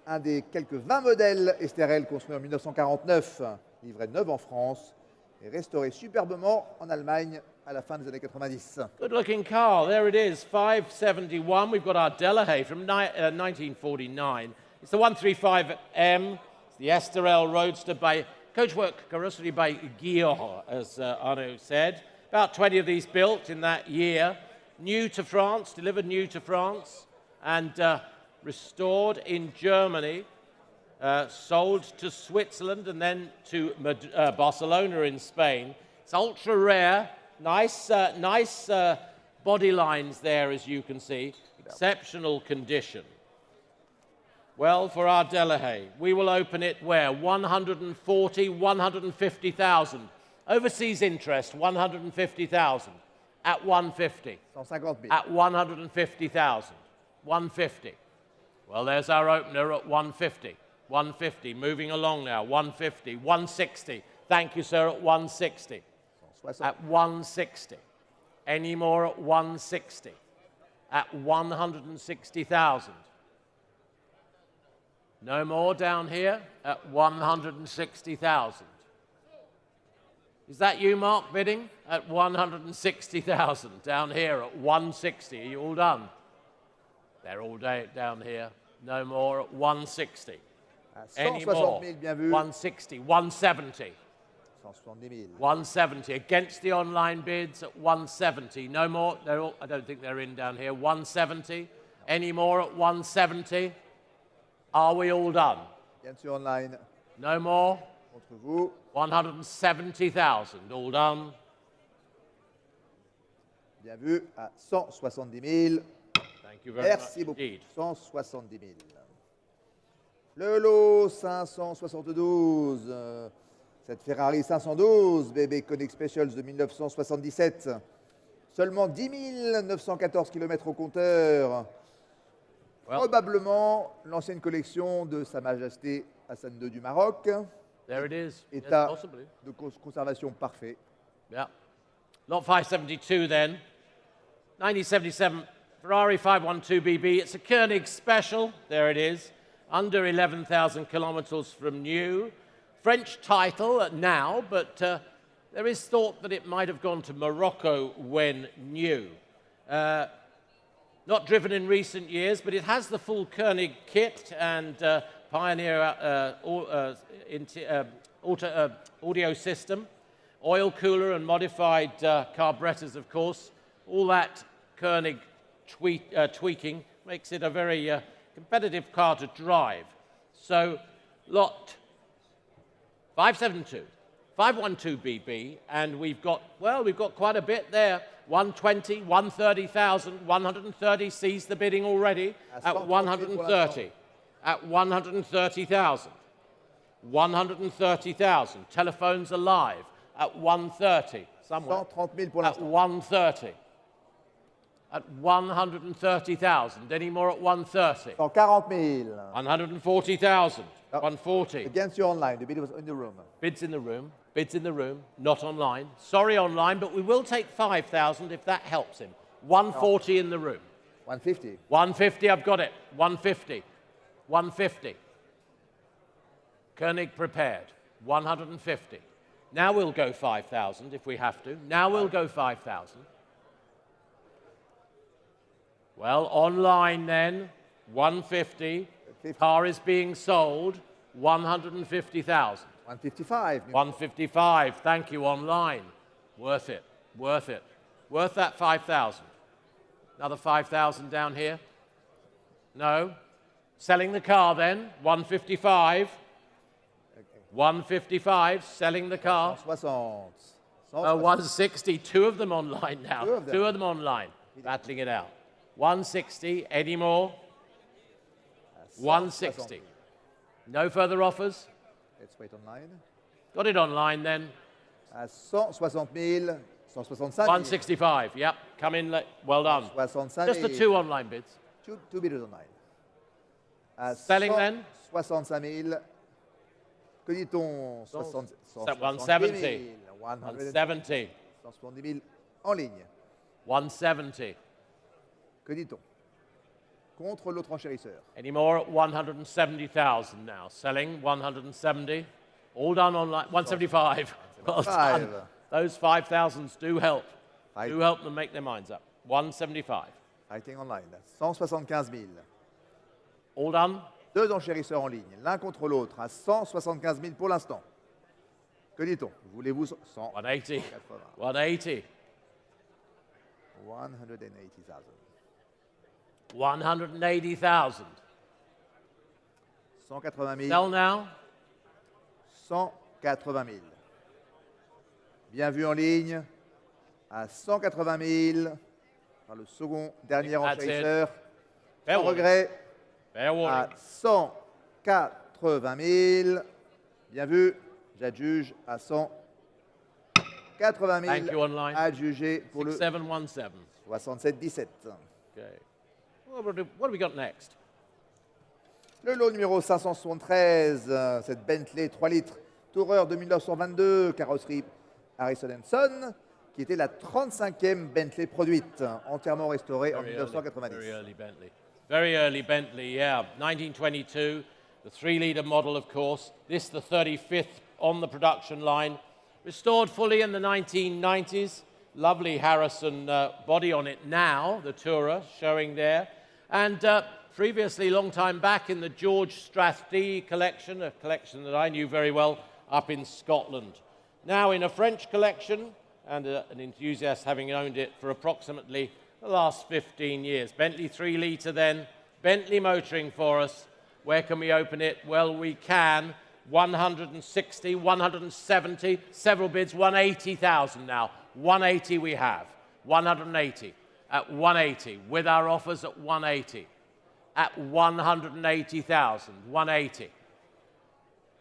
Un des quelques 20 modèles Esterel construits en 1949, livré neuf en France et restauré superbement en Allemagne à la fin des années 90. Good looking car. There it is, 571. We've got our Delahaye from 1949. It's the 135M. It's the Esterel Roadster by coachwork carrosserie by Guillaume, as Arnaud said. About 20 of these built in that year. New to France, delivered new to France, and restored in Germany, sold to Switzerland and then to Barcelona in Spain. It's ultra rare, nice body lines there, as you can see, exceptional condition. Well, for our Delahaye, we will open it where? 140, 150,000. Overseas interest, 150,000 at 150. 150 000. At 150,000. 150. Well, there's our opener at 150. 150. Moving along now. 150. 160. Thank you, sir, at 160. At 160. Any more at 160? At 160,000. No more down here at 160,000. Is that you, Mark, bidding? At 160,000 down here at 160. Are you all done? They're all down here. No more at 160. Any more? 160, 170. 170 against the online bids at 170. No more. I don't think they're in down here. 170. Any more at 170? Are we all done? Bien sûr online. No more? Contre vous. 170,000. All done. Bien vu, à 170 000. Thank you very Merci much beaucoup. indeed. 170 000. Le lot 572. Cette Ferrari 512, bébé Koenig Specials de 1977. Seulement 10 914 km au compteur. Probablement l'ancienne collection de Sa Majesté Hassan II du Maroc. There it is. État Yes, possibly. de conservation parfait. Yeah. Lot 572 then. 1977 Ferrari 512BB. It's a Koenig special. There it is. Under 11,000 kilometers from new. French title now, but there is thought that it might have gone to Morocco when new. Not driven in recent years, but it has the full Koenig kit and Pioneer audio system, oil cooler and modified carburetors, of course. All that Koenig tweaking makes it a very competitive car to drive. So, lot 572, 512BB, and we've got quite a bit there. 120, 130,000, 130 sees the bidding already at 130. At 130,000. 130,000. Telephones alive at 130. Somewhere. 130 000 pour At l'instant. 130. At 130,000. Any more at 130? 140 000. 140,000. 140. Against you online. The bid was in the room. Bids in the room. Bids in the room. Not online. Sorry, online, but we will take 5,000 if that helps him. 140 in the room. 150. 150, I've got it. 150. 150. Koenig prepared. 150. Now we'll go 5,000 if we have to. Now we'll go 5,000. Well, online then, 150. Car is being sold, 150,000. 155. 155, thank you, online. Worth it, worth it. Worth that 5,000. Another 5,000 down here? No? Selling the car then, 155. 155, selling the car. 160. 160, two of them online now. Two of them. Two of them online, battling it out. 160, any more? 160. No further offers? Let's wait online. Got it online then. À 160 000. 165 000. 165, yep. Come in, well done. 165 Just the 000. two online bids. Two bidders online. À Selling then? 165 000. Que dit-on? 170. 170 170. 170 000 en ligne. 170. Que dit-on? Contre l'autre enchérisseur. Any more at 170,000 now. Selling 170. All done online. 175. Well done. Those 5,000s do help. Do help them make their minds up. 175. Fighting online. 175 000. All done. Deux enchérisseurs en ligne, l'un contre l'autre, à 175 000 pour l'instant. Que dit-on? Voulez-vous 100? 180. 180. 180 000. 180,000. 180 000. Sell now. 180 000. Bien vu en ligne, à 180 000, par le second dernier That's enchérisseur. Fair Sans warning. regret, Fair warning. à 180 000. Bien vu, j'adjuge à 180 Thank you 000. online. Adjugé pour le 6717. 67-17. Okay. What do we got next? Le lot numéro 573, cette Bentley 3 litres Tourer de 1922, carrosserie Harrison & Son, qui était la 35e Bentley produite, entièrement restaurée en 1990. Very early Bentley. Very early Bentley, yeah. 1922, the 3-litre model, of course. This, the 35th on the production line. Restored fully in the 1990s. Lovely Harrison body on it now, the Tourer showing there. And previously, long time back, in the George Strathdy collection, a collection that I knew very well up in Scotland. Now in a French collection, and an enthusiast having owned it for approximately the last 15 years. Bentley 3-litre then, Bentley motoring for us. Where can we open it? Well, we can. 160, 170, several bids, 180,000 now. 180 we have. 180. At 180, with our offers at 180. At 180,000, 180.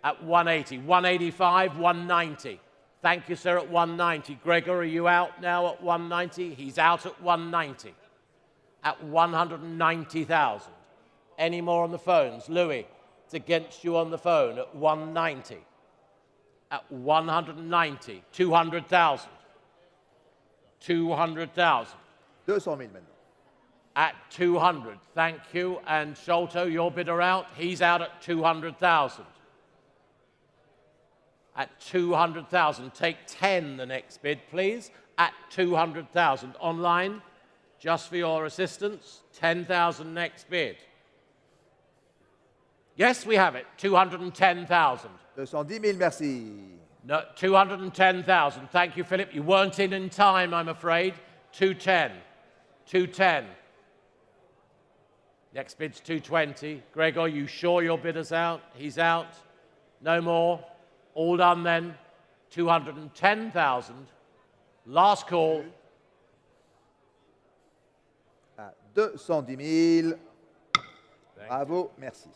At 180, 185, 190. Thank you, sir, at 190. Gregor, are you out now at 190? He's out at 190. At 190,000. Any more on the phones? Louis, it's against you on the phone at 190. At 190, 200,000. 200,000. 200 000 maintenant. At 200, thank you. And Sholto, your bidder out. He's out at 200,000. At 200,000, take 10 the next bid, please. At 200,000. Online, just for your assistance, 10,000 next bid. Yes, we have it, 210,000. 210 000, merci. No, 210,000. Thank you, Philip. You weren't in time, I'm afraid. 210. 210. Next bid's 220. Gregor, you sure your bidder's out? He's out. No more. All done then. 210,000. Last call. À 210 000. Bravo, merci.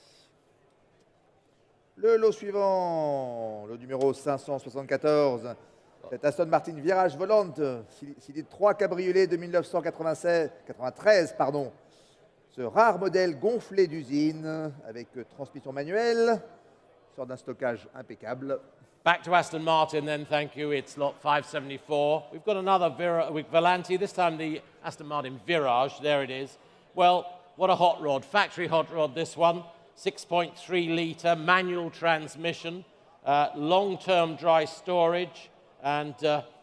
Le lot suivant, le numéro 574, cette Aston Martin Virage Volante, Cilitre 3 cabriolet de 1993, pardon. Ce rare modèle gonflé d'usine avec transmission manuelle, sort d'un stockage impeccable. Back to Aston Martin then, thank you. It's lot 574. We've got another Volante, this time the Aston Martin Virage. There it is. Well, what a hot rod. Factory hot rod, this one. 6.3-litre manual transmission, long-term dry storage, and,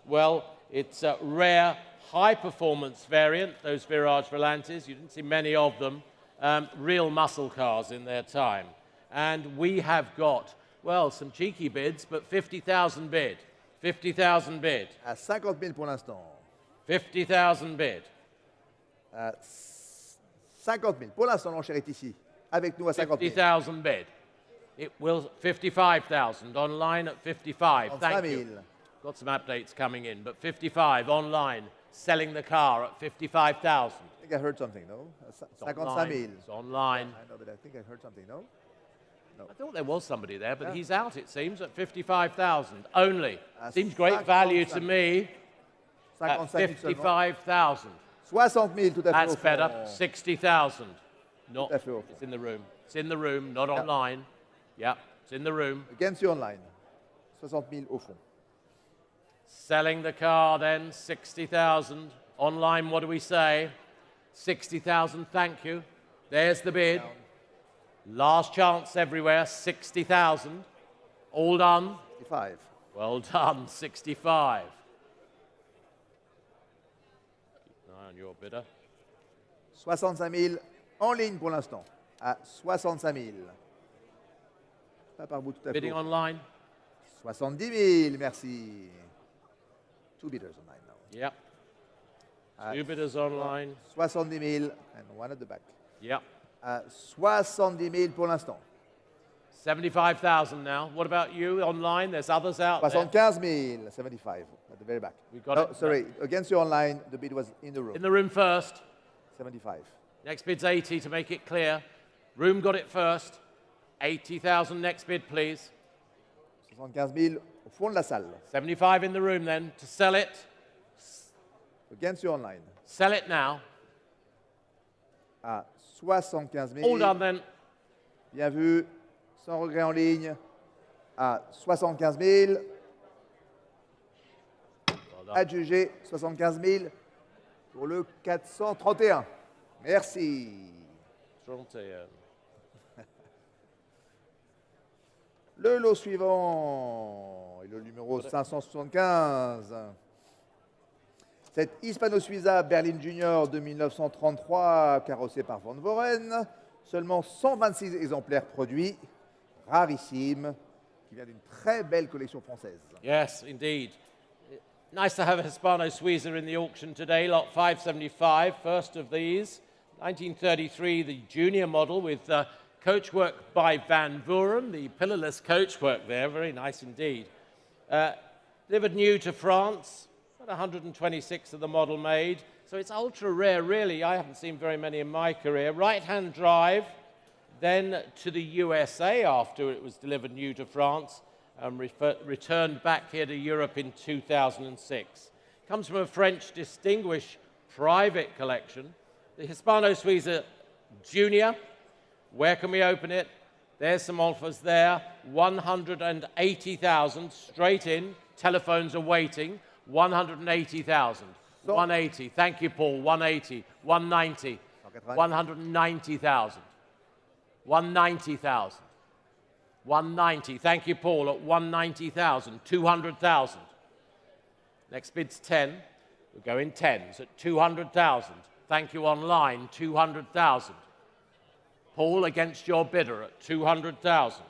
well, it's a rare high-performance variant, those Virage Volantes. You didn't see many of them. Real muscle cars in their time. And we have got, well, some cheeky bids, but 50,000 bid. 50,000 bid. À 50 000 pour l'instant. 50,000 bid. À 50 000. Pour l'instant, l'enchère est ici. Avec nous à 50 000. 50,000 bid. It will 55,000 online at 55. Thank you. 000. Got some updates coming in, but 55 online, selling the car at 55,000. I think I heard something, no? 55 000. It's online. I know, but I think I heard something, no? I thought there was somebody there, but Yeah. he's out, it seems, at 55,000 only. Seems great value to me. At 55,000. 60 000 tout à fait. That's au fond. better. 60,000. Not. Tout à fait au fond. It's in the room. It's in the room, not online. Yeah. It's in the room. Against you online. 60 000 au fond. Selling the car then, 60,000. Online, what do we say? 60,000, thank you. There's the bid. Last chance everywhere, 60,000. All done? 65. Well done, 65. Keep an eye on your bidder. 65 000 en ligne pour l'instant. À 65 000. Pas par bout tout à fait. Bidding online? 70 000, merci. Two bidders online now. Yep. Two bidders online. 70 000 and one at the back. Yep. 70 000 pour l'instant. 75,000 now. What about you online? There's others out there. 75 000, 75 at the very back. We got Oh, it. sorry, against you online, the bid was in the room. In the room first. 75. Next bid's 80 to make it clear. Room got it first. 80,000 next bid, please. 75 000 au fond de la salle. 75 in the room then to sell it. Against you online. Sell it now. À 75 000. All done then. Bien vu. Sans regret en ligne. À 75 000. Well done. Adjugé 75 000 pour le 431. Merci. 31. Le lot suivant est le numéro 575. Cette Hispano-Suiza Berlin Junior de 1933, carrossée par Van Voren. Seulement 126 exemplaires produits, rarissime, qui vient d'une très belle collection française. Yes, indeed. Nice to have a Hispano-Suiza in the auction today, lot 575, first of these. 1933, the junior model with coachwork by Van Vuren, the pillarless coachwork there, very nice indeed. Delivered new to France, about 126 of the model made, so it's ultra rare really. I haven't seen very many in my career. Right-hand drive, then to the USA after it was delivered new to France, and returned back here to Europe in 2006. Comes from a French distinguished private collection. The Hispano-Suiza Junior. Where can we open it? There's some offers there. 180,000 straight in. Telephones are waiting. 180,000. 180. Thank you, Paul. 180. 190. 190,000. 190,000. 190. Thank you, Paul. At 190,000. 200,000. Next bid's 10. We're going 10s at 200,000. Thank you online. 200,000. Paul against your bidder at 200,000.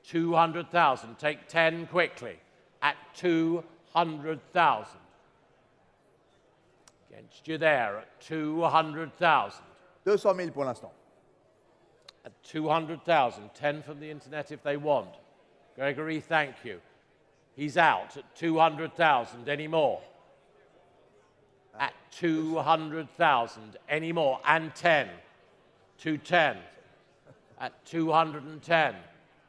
200,000. Take 10 quickly at 200,000. Against you there at 200,000. 200 000 pour l'instant. At 200,000. 10 from the internet if they want. Gregory, thank you. He's out at 200,000. Any more? At 200,000. Any more? And 10. 210. At 210.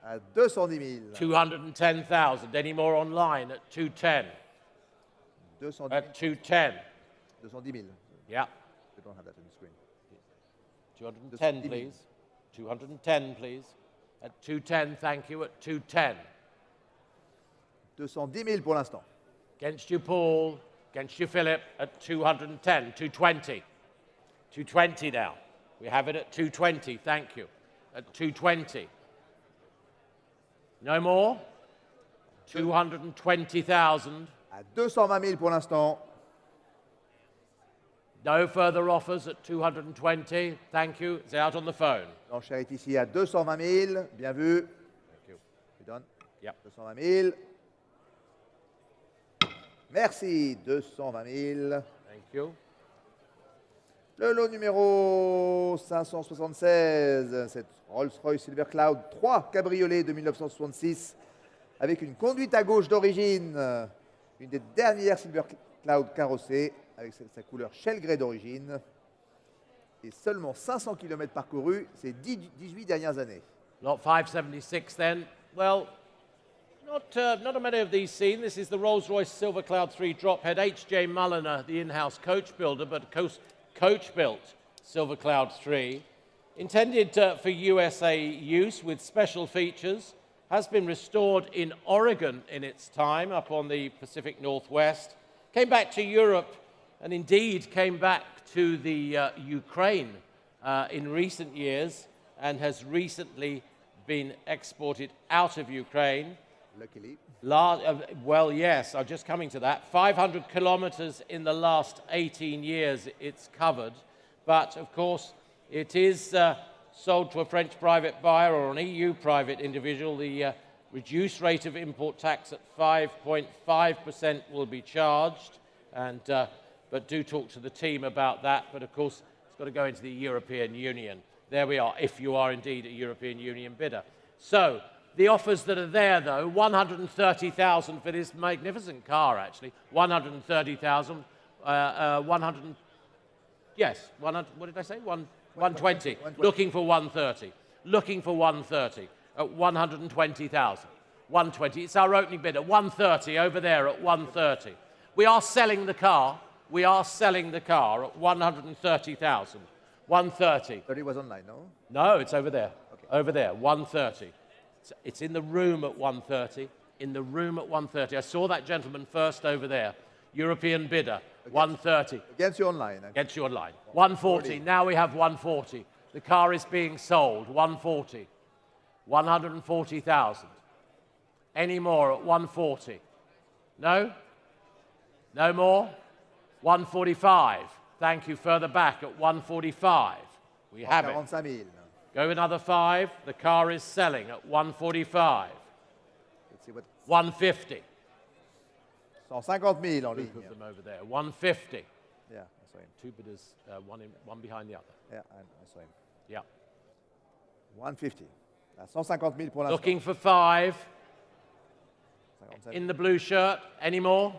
À 210 000. 210,000. Any more online at 210? 210 000. At 210. 210 000. Yeah. We don't have that on the screen. 210, please. 210, please. At 210, thank you. At 210. 210 000 pour l'instant. Against you, Paul. Against you, Philip. At 210. 220. 220 now. We have it at 220. Thank you. At 220. No more? 220,000. À 220 000 pour l'instant. No further offers at 220. Thank you. It's out on the phone. L'enchère est ici à 220 000. Bien vu. Thank you. Tu donnes. Yep. 220 000. Merci. 220 000. Thank you. Le lot numéro 576, cette Rolls-Royce Silver Cloud 3 cabriolet de 1966 avec une conduite à gauche d'origine, une des dernières Silver Cloud carrossées avec sa couleur shell grey d'origine et seulement 500 km parcourus ces 18 dernières années. Lot 576 then. Well, not many of these seen. This is the Rolls-Royce Silver Cloud 3 drophead. H.J. Mulliner, the in-house coach builder, but coach-built Silver Cloud 3. Intended for USA use with special features, has been restored in Oregon in its time, up on the Pacific Northwest, came back to Europe, and indeed came back to the Ukraine in recent years, and has recently been exported out of Ukraine. Luckily. Well, yes, I'm just coming to that. 500 kilometers in the last 18 years it's covered, but of course it is sold to a French private buyer or an EU private individual. The reduced rate of import tax at 5.5% will be charged, and but do talk to the team about that. But of course, it's got to go into the European Union. There we are, if you are indeed a European Union bidder. So, the offers that are there, though, 130,000 for this magnificent car, actually. 130,000, 100, yes, 100, what did I say? 120. Looking for 130. Looking for 130 at 120,000. 120. It's our opening bid at 130 over there at 130. We are selling the car. We are selling the car at 130,000. 130. 30 was online, no? No, it's over there. Okay. Over there, 130. It's in the room at 130. In the room at 130. I saw that gentleman first over there. European bidder, 130. Against you online. Against you online. 140. Now we have 140. The car is being sold. 140. 140,000. Any more at 140? No? No more? 145. Thank you. Further back at 145. We have it. 45,000. Go another 5. The car is selling at 145. Let's see what. 150. 150,000 en Group ligne. of them over there. 150. Yeah, I saw him. Two bidders, one behind the other. Yeah, I saw him. Yeah. 150. 150,000 pour l'instant. Looking for 5. 57. In the blue shirt. Any more?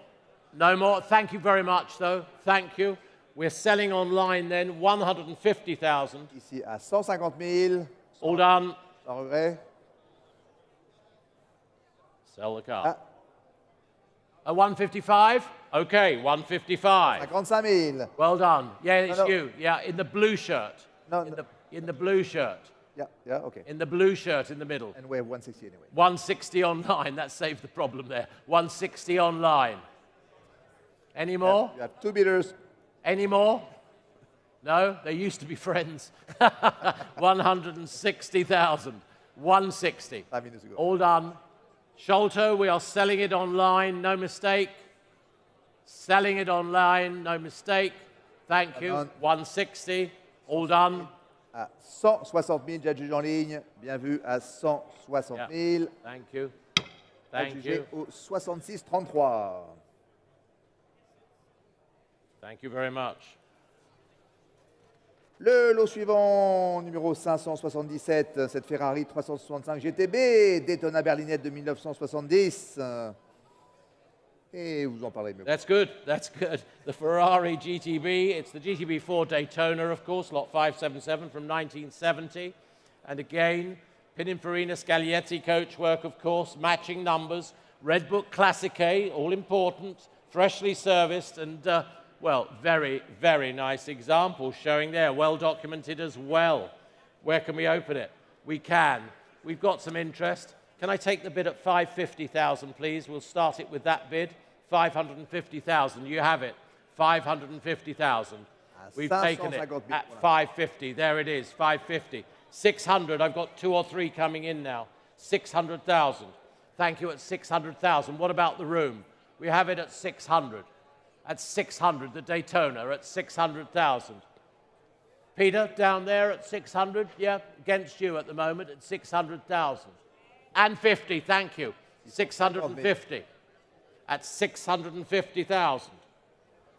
No more. Thank you very much, though. Thank you. We're selling online then 150,000. Ici à 150,000. All done. Sans regret. Sell the car. At 155? Okay, 155. 55,000. Well done. Yeah, it's No, no. you. Yeah, in the blue shirt. No, In the blue shirt. Yeah, okay. In the blue shirt in the middle. And we have 160 anyway. 160 online. That saved the problem there. 160 online. Any more? You have two bidders. Any more? No? They used to be friends. 160,000. 160. 5 minutes ago. All done. Sholto, we are selling it online. No mistake. Selling it online. No mistake. Thank you. Done. 160. All done. À 160,000, j'adjuge en ligne. Bien vu, à 160,000. Thank you. Thank Adjugé you. au 66,33. Thank you very much. Le lot suivant, numéro 577, cette Ferrari 365 GTB, Daytona Berlinette de 1970. Et vous en parlerez mieux. That's good. That's good. The Ferrari GTB. It's the GTB4 Daytona, of course, lot 577 from 1970. And again, Pininfarina Scaglietti coachwork, of course, matching numbers. Red Book Classique, all important, freshly serviced, and, well, very, very nice example showing there. Well documented as well. Where can we open it? We can. We've got some interest. Can I take the bid at 550,000, please? We'll start it with that bid. 550,000. You have it. 550,000. We've taken it at 550. There it is. 550. 600. I've got 2 or 3 coming in now. 600,000. Thank you at 600,000. What about the room? We have it at 600. At 600. The Daytona at 600,000. Peter, down there at 600. Yeah, against you at the moment at 600,000. And 50, thank you. 650. At 650,000.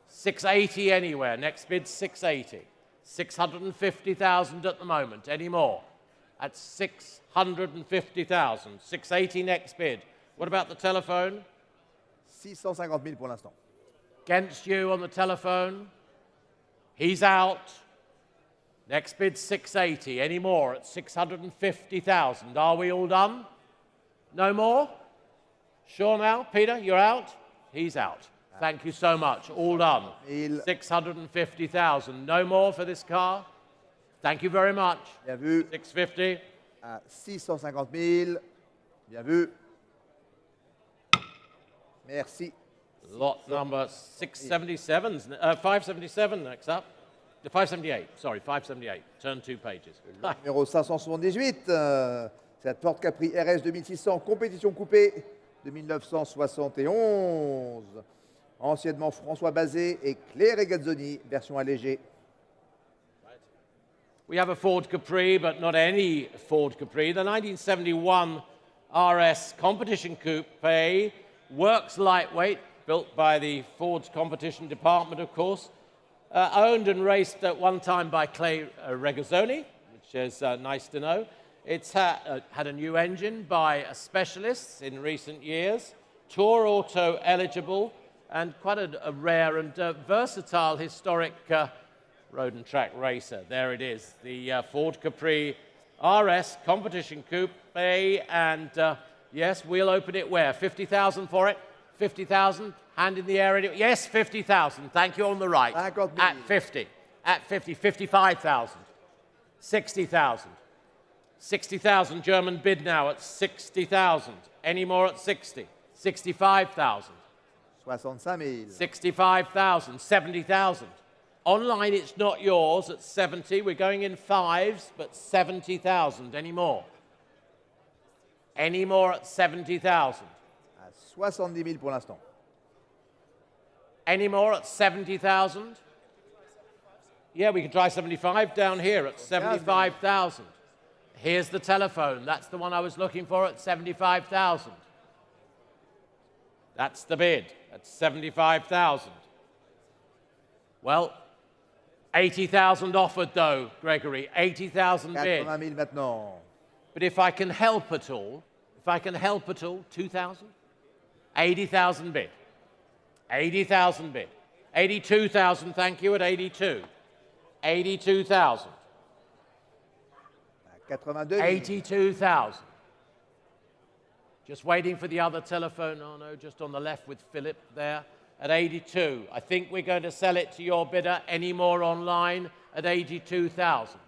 680 anywhere. Next bid, 680. 650,000 at the moment. Any more? At 650,000. 680 next bid. What about the telephone? 650,000 pour l'instant. Against you on the telephone. He's out. Next bid, 680. Any more at 650,000? Are we all done? No more? Sure now? Peter, you're out? He's out. Thank you so much. All done. 650,000. No more for this car? Thank you very much. Bien vu. 650. À 650 000. Bien vu. Merci. Lot number 677, 577 next up. 578, sorry, 578. Turn 2 pages. Numéro 578, c'est la Ford Capri RS 2600, compétition coupée de 1971. Anciennement François Bazet et Claire Regazzoni, version allégée. We have a Ford Capri, but not any Ford Capri. The 1971 RS Competition Coupe, works lightweight, built by the Ford's competition department, of course. Owned and raced at one time by Clay Regazzoni, which is nice to know. It's had a new engine by specialists in recent years, Tour Auto eligible, and quite a rare and versatile historic road and track racer. There it is, the Ford Capri RS Competition Coupe, and yes, we'll open it where? 50,000 for it? 50,000? Hand in the air. Yes, 50,000. Thank you, on the right. At 50. At 50. 55,000. 60,000. 60,000. German bid now at 60,000. Any more at 60? 65,000. 65 000. 65,000. 70,000. Online, it's not yours at 70. We're going in fives, but 70,000. Any more? Any more at 70,000? À 70 000 pour l'instant. Any more at 70,000? Yeah, we can try 75 down here at 75,000. Here's the telephone. That's the one I was looking for at 75,000. That's the bid at 75,000. Well, 80,000 offered though, Gregory. 80,000 bid. 80 000 maintenant. But if I can help at all, 2,000? 80,000 bid. 80,000 bid. 82,000, thank you, at 82. 82,000. 82 000. 82,000. Just waiting for the other telephone, oh no, just on the left with Philip there, at 82. I think we're going to sell it to your bidder. Any more online? At 82,000.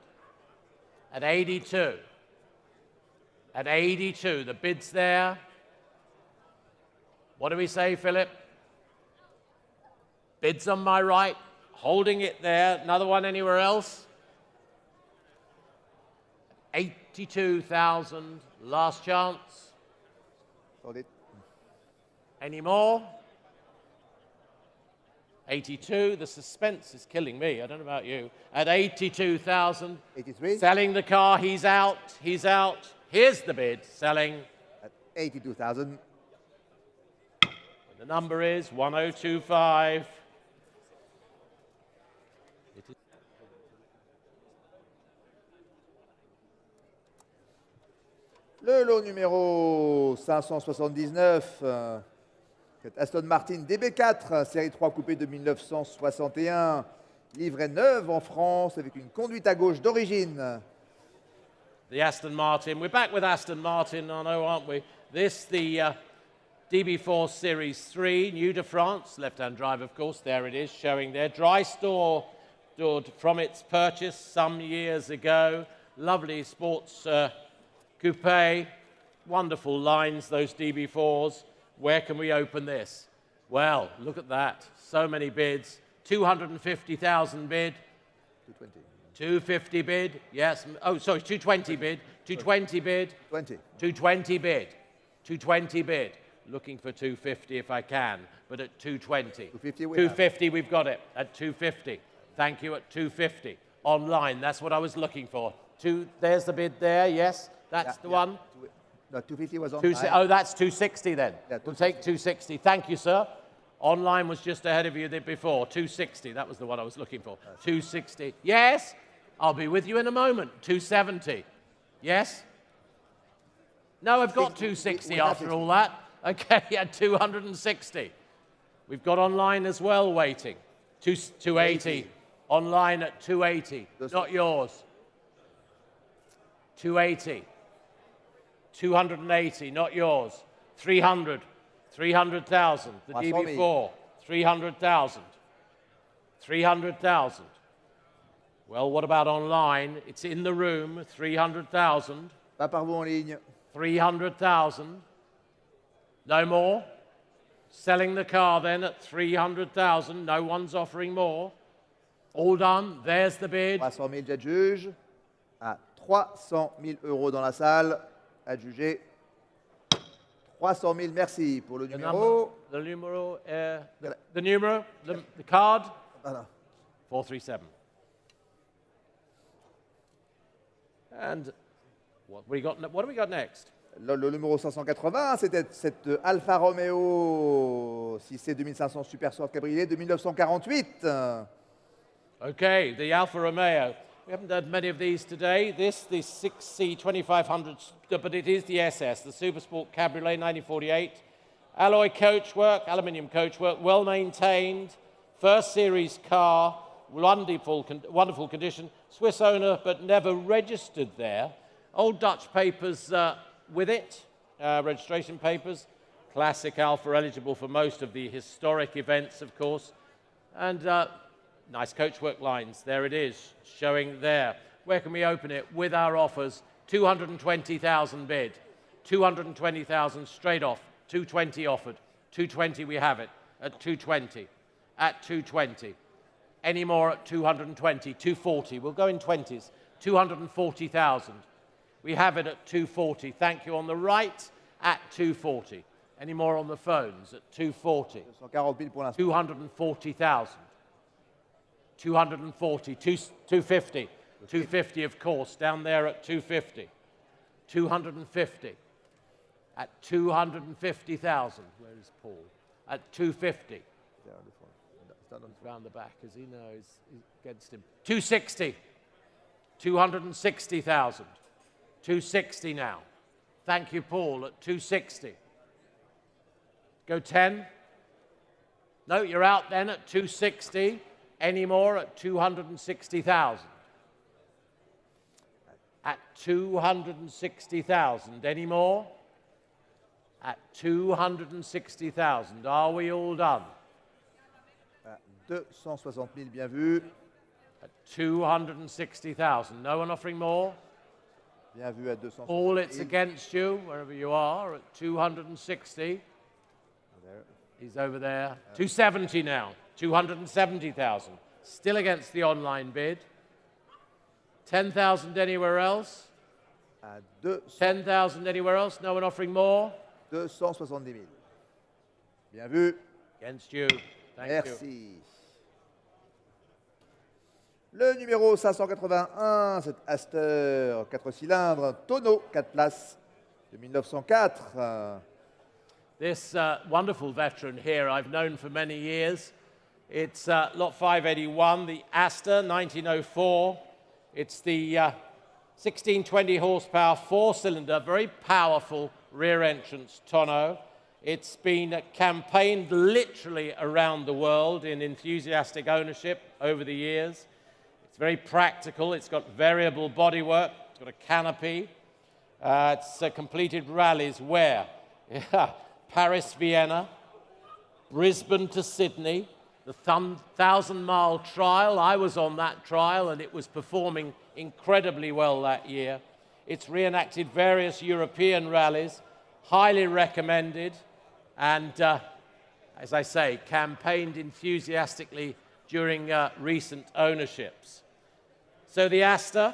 At 82. At 82, the bid's there. What do we say, Philip? Bid's on my right, holding it there. Another one anywhere else? 82,000, last chance. Sold it. Any more? 82, the suspense is killing me, I don't know about you. At 82,000. 83. Selling the car, he's out, he's out. Here's the bid, selling. At 82,000. The number is 1025. Le lot numéro 579, c'est Aston Martin DB4, série 3 coupé de 1961, livret neuf en France avec une conduite à gauche d'origine. The Aston Martin. We're back with Aston Martin, I know, aren't we? This, the DB4 Series 3, new to France, left-hand drive, of course, there it is, showing there. Dry stored from its purchase some years ago. Lovely sports coupe, wonderful lines, those DB4s. Where can we open this? Well, look at that, so many bids. 250,000 bid. 220. 250 bid, yes. Oh, sorry, 220 bid. 220 bid. 20. 220 bid. 220 bid. Looking for 250 if I can, but at 220. 250 we've got it at 250. Thank you, at 250. Online, that's what I was looking for. There's the bid there, yes. That's the one. No, 250 was on. Oh, that's 260 then. Yeah, We'll take 260. Thank you, sir. Online was just ahead of you before. 260, that was the one I was looking for. 260. Yes, I'll be with you in a moment. 270. Yes? No, I've got 260 after all that. Okay, at 260. We've got online as well waiting. 280. Online at 280. Not yours. 280. 280, not yours. 300. 300,000. The DB4. 300,000. 300,000. Well, what about online? It's in the room, 300,000. Pas par vous en ligne. 300,000. No more? Selling the car then at 300,000. No one's offering more. All done. There's the bid. 300 000 j'adjuge. À 300 000 euros dans la salle. Adjugé. 300 000, merci pour le numéro. The numéro, the numero, the card. Voilà. 437. And what do we got next? Le numéro 580, c'était cette Alfa Romeo 6C 2500 Super Sport Cabriolet de 1948. Okay, the Alfa Romeo. We haven't had many of these today. The 6C 2500, but it is the SS, the Supersport Cabriolet 1948. Alloy coachwork, aluminium coachwork, well maintained. First series car, wonderful condition. Swiss owner, but never registered there. Old Dutch papers with it, registration papers. Classic Alfa, eligible for most of the historic events, of course. And nice coachwork lines. There it is, showing there. Where can we open it? With our offers, 220,000 bid, 220,000 straight off, 220 offered, 220 we have it, at 220, at 220. Any more at 220, 240. We'll go in 20s, 240,000. We have it at 240. Thank you. On the right, at 240. Any more on the phones at 240? 240,000. 240, 250. 250, of course, down there at 250. 250. At 250,000. Where is Paul? At 250. Round the back, as he knows, against him. 260. 260,000. 260 now. Thank you, Paul, at 260. Go 10. No, you're out then at 260. Any more at 260,000? At 260,000. Any more? At 260,000. Are we all done? 260 000, bien vu. At 260,000. No one offering more? Bien vu à 260 000. All it's against you, wherever you are, at 260. He's over there. 270 now. 270,000. Still against the online bid. 10,000 anywhere else? 10,000 anywhere else? No one offering more? 270 000. Bien vu. Against you. Thank Merci. you. Le numéro 581, c'est Aster 4 cylindres, tonneau 4 places de 1904. This wonderful veteran here I've known for many years. It's lot 581, the Aster 1904. It's the 1620 horsepower, 4-cylinder, very powerful rear entrance tonneau. It's been campaigned literally around the world in enthusiastic ownership over the years. It's very practical. It's got variable bodywork. It's got a canopy. It's completed rallies where? Paris, Vienna, Brisbane to Sydney, the 1,000-mile trial. I was on that trial, and it was performing incredibly well that year. It's reenacted various European rallies, highly recommended, and, as I say, campaigned enthusiastically during recent ownerships. So the Aster,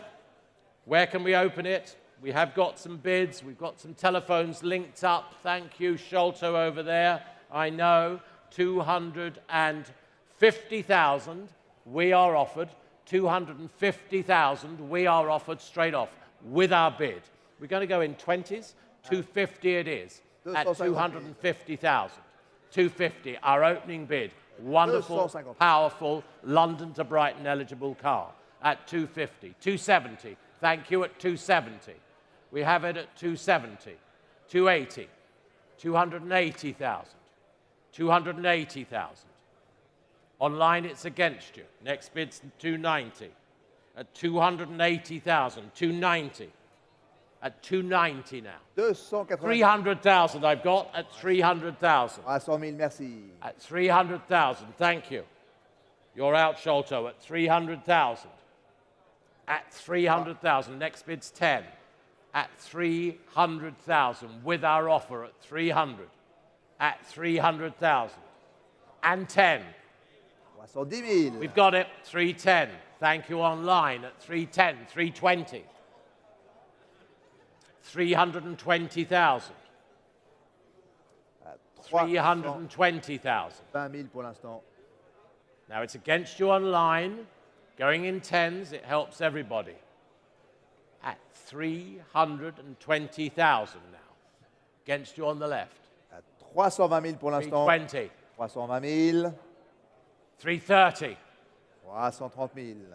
where can we open it? We have got some bids. We've got some telephones linked up. Thank you, Sholto, over there. I know. 250,000 we are offered. 250,000 we are offered straight off with our bid. We're going to go in 20s. 250 it is at 250,000. 250, our opening bid. Wonderful, powerful, London to Brighton eligible car at 250. 270. Thank you at 270. We have it at 270. 280. 280,000. 280,000. Online, it's against you. Next bid's 290. At 280,000. 290. At 290 now. 300,000 I've got at 300,000. 300 000, merci. At 300,000, thank you. You're out, Sholto, at 300,000. at 300,000. Next bid's 10. At 300,000 with our offer at 300. At 300,000. And 10. 310 000. We've got it. 310. Thank you online at 310. 320. 320,000. 320,000. 20 000 pour l'instant. Now it's against you online. Going in tens, it helps everybody. At 320,000 now. Against you on the left. À 320 000 pour l'instant. 320. 320 000. 330. 330 000.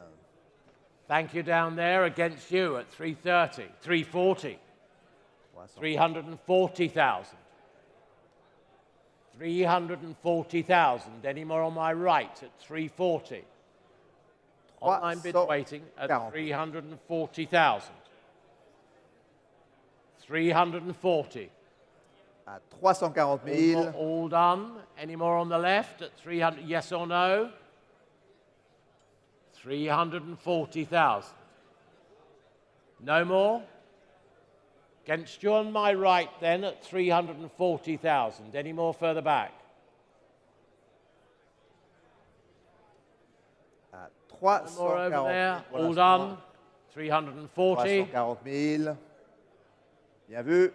Thank you down there. Against you at 330. 340. 340,000. 340,000. Any more on my right at 340. Online bid waiting at 340,000. 340. À 340 000. All done. Any more on the left at 300? Yes or no? 340,000. No more? Against you on my right then at 340,000. Any more further back? À More over 340 there. 000 pour All l'instant. done. 340. 340 000. Bien vu.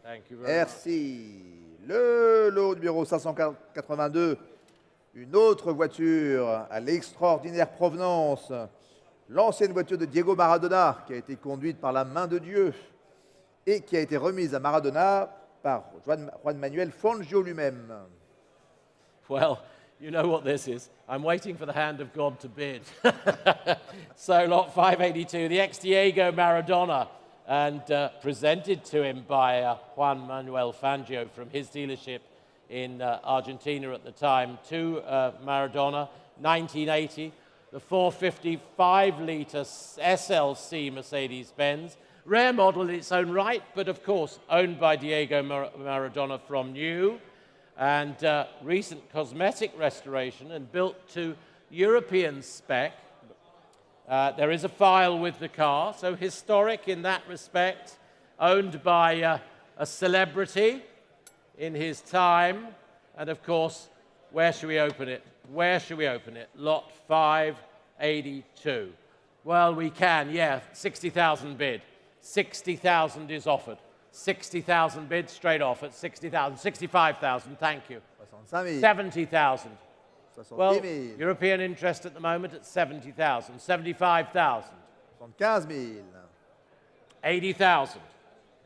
Thank you very much. Merci. Le lot numéro 582. Une autre voiture à l'extraordinaire provenance. L'ancienne voiture de Diego Maradona, qui a été conduite par la main de Dieu et qui a été remise à Maradona par Juan Manuel Fangio lui-même. Well, you know what this is. I'm waiting for the hand of God to bid. So lot 582, the ex-Diego Maradona, and presented to him by Juan Manuel Fangio from his dealership in Argentina at the time to Maradona, 1980. The 455-litre SLC Mercedes-Benz. Rare model in its own right, but of course owned by Diego Maradona from new. And recent cosmetic restoration and built to European spec. There is a file with the car, so historic in that respect. Owned by a celebrity in his time. And of course, where should we open it? Where should we open it? Lot 582. Well, we can, yeah, 60,000 bid. 60,000 is offered. 60,000 bid straight off at 60,000. 65,000, thank you. 70,000. Well, European interest at the moment at 70,000. 75,000. 75 000. 80,000.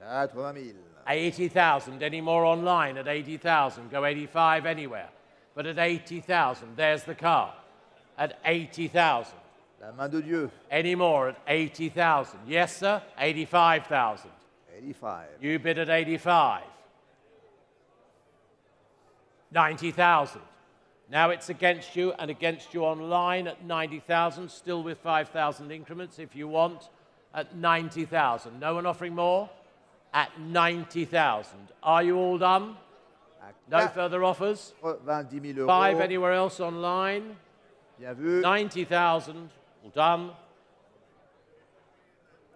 80 000. 80,000. Any more online at 80,000? Go 85 anywhere. But at 80,000, there's the car. At 80,000. La main de Dieu. Any more at 80,000? Yes, sir? 85,000. 85. You bid at 85. 90,000. Now it's against you and against you online at 90,000, still with 5,000 increments if you want, at 90,000. No one offering more? At 90,000. Are you all done? No further offers? 90 000 euros. 5 anywhere else online? Bien vu. 90,000. All done.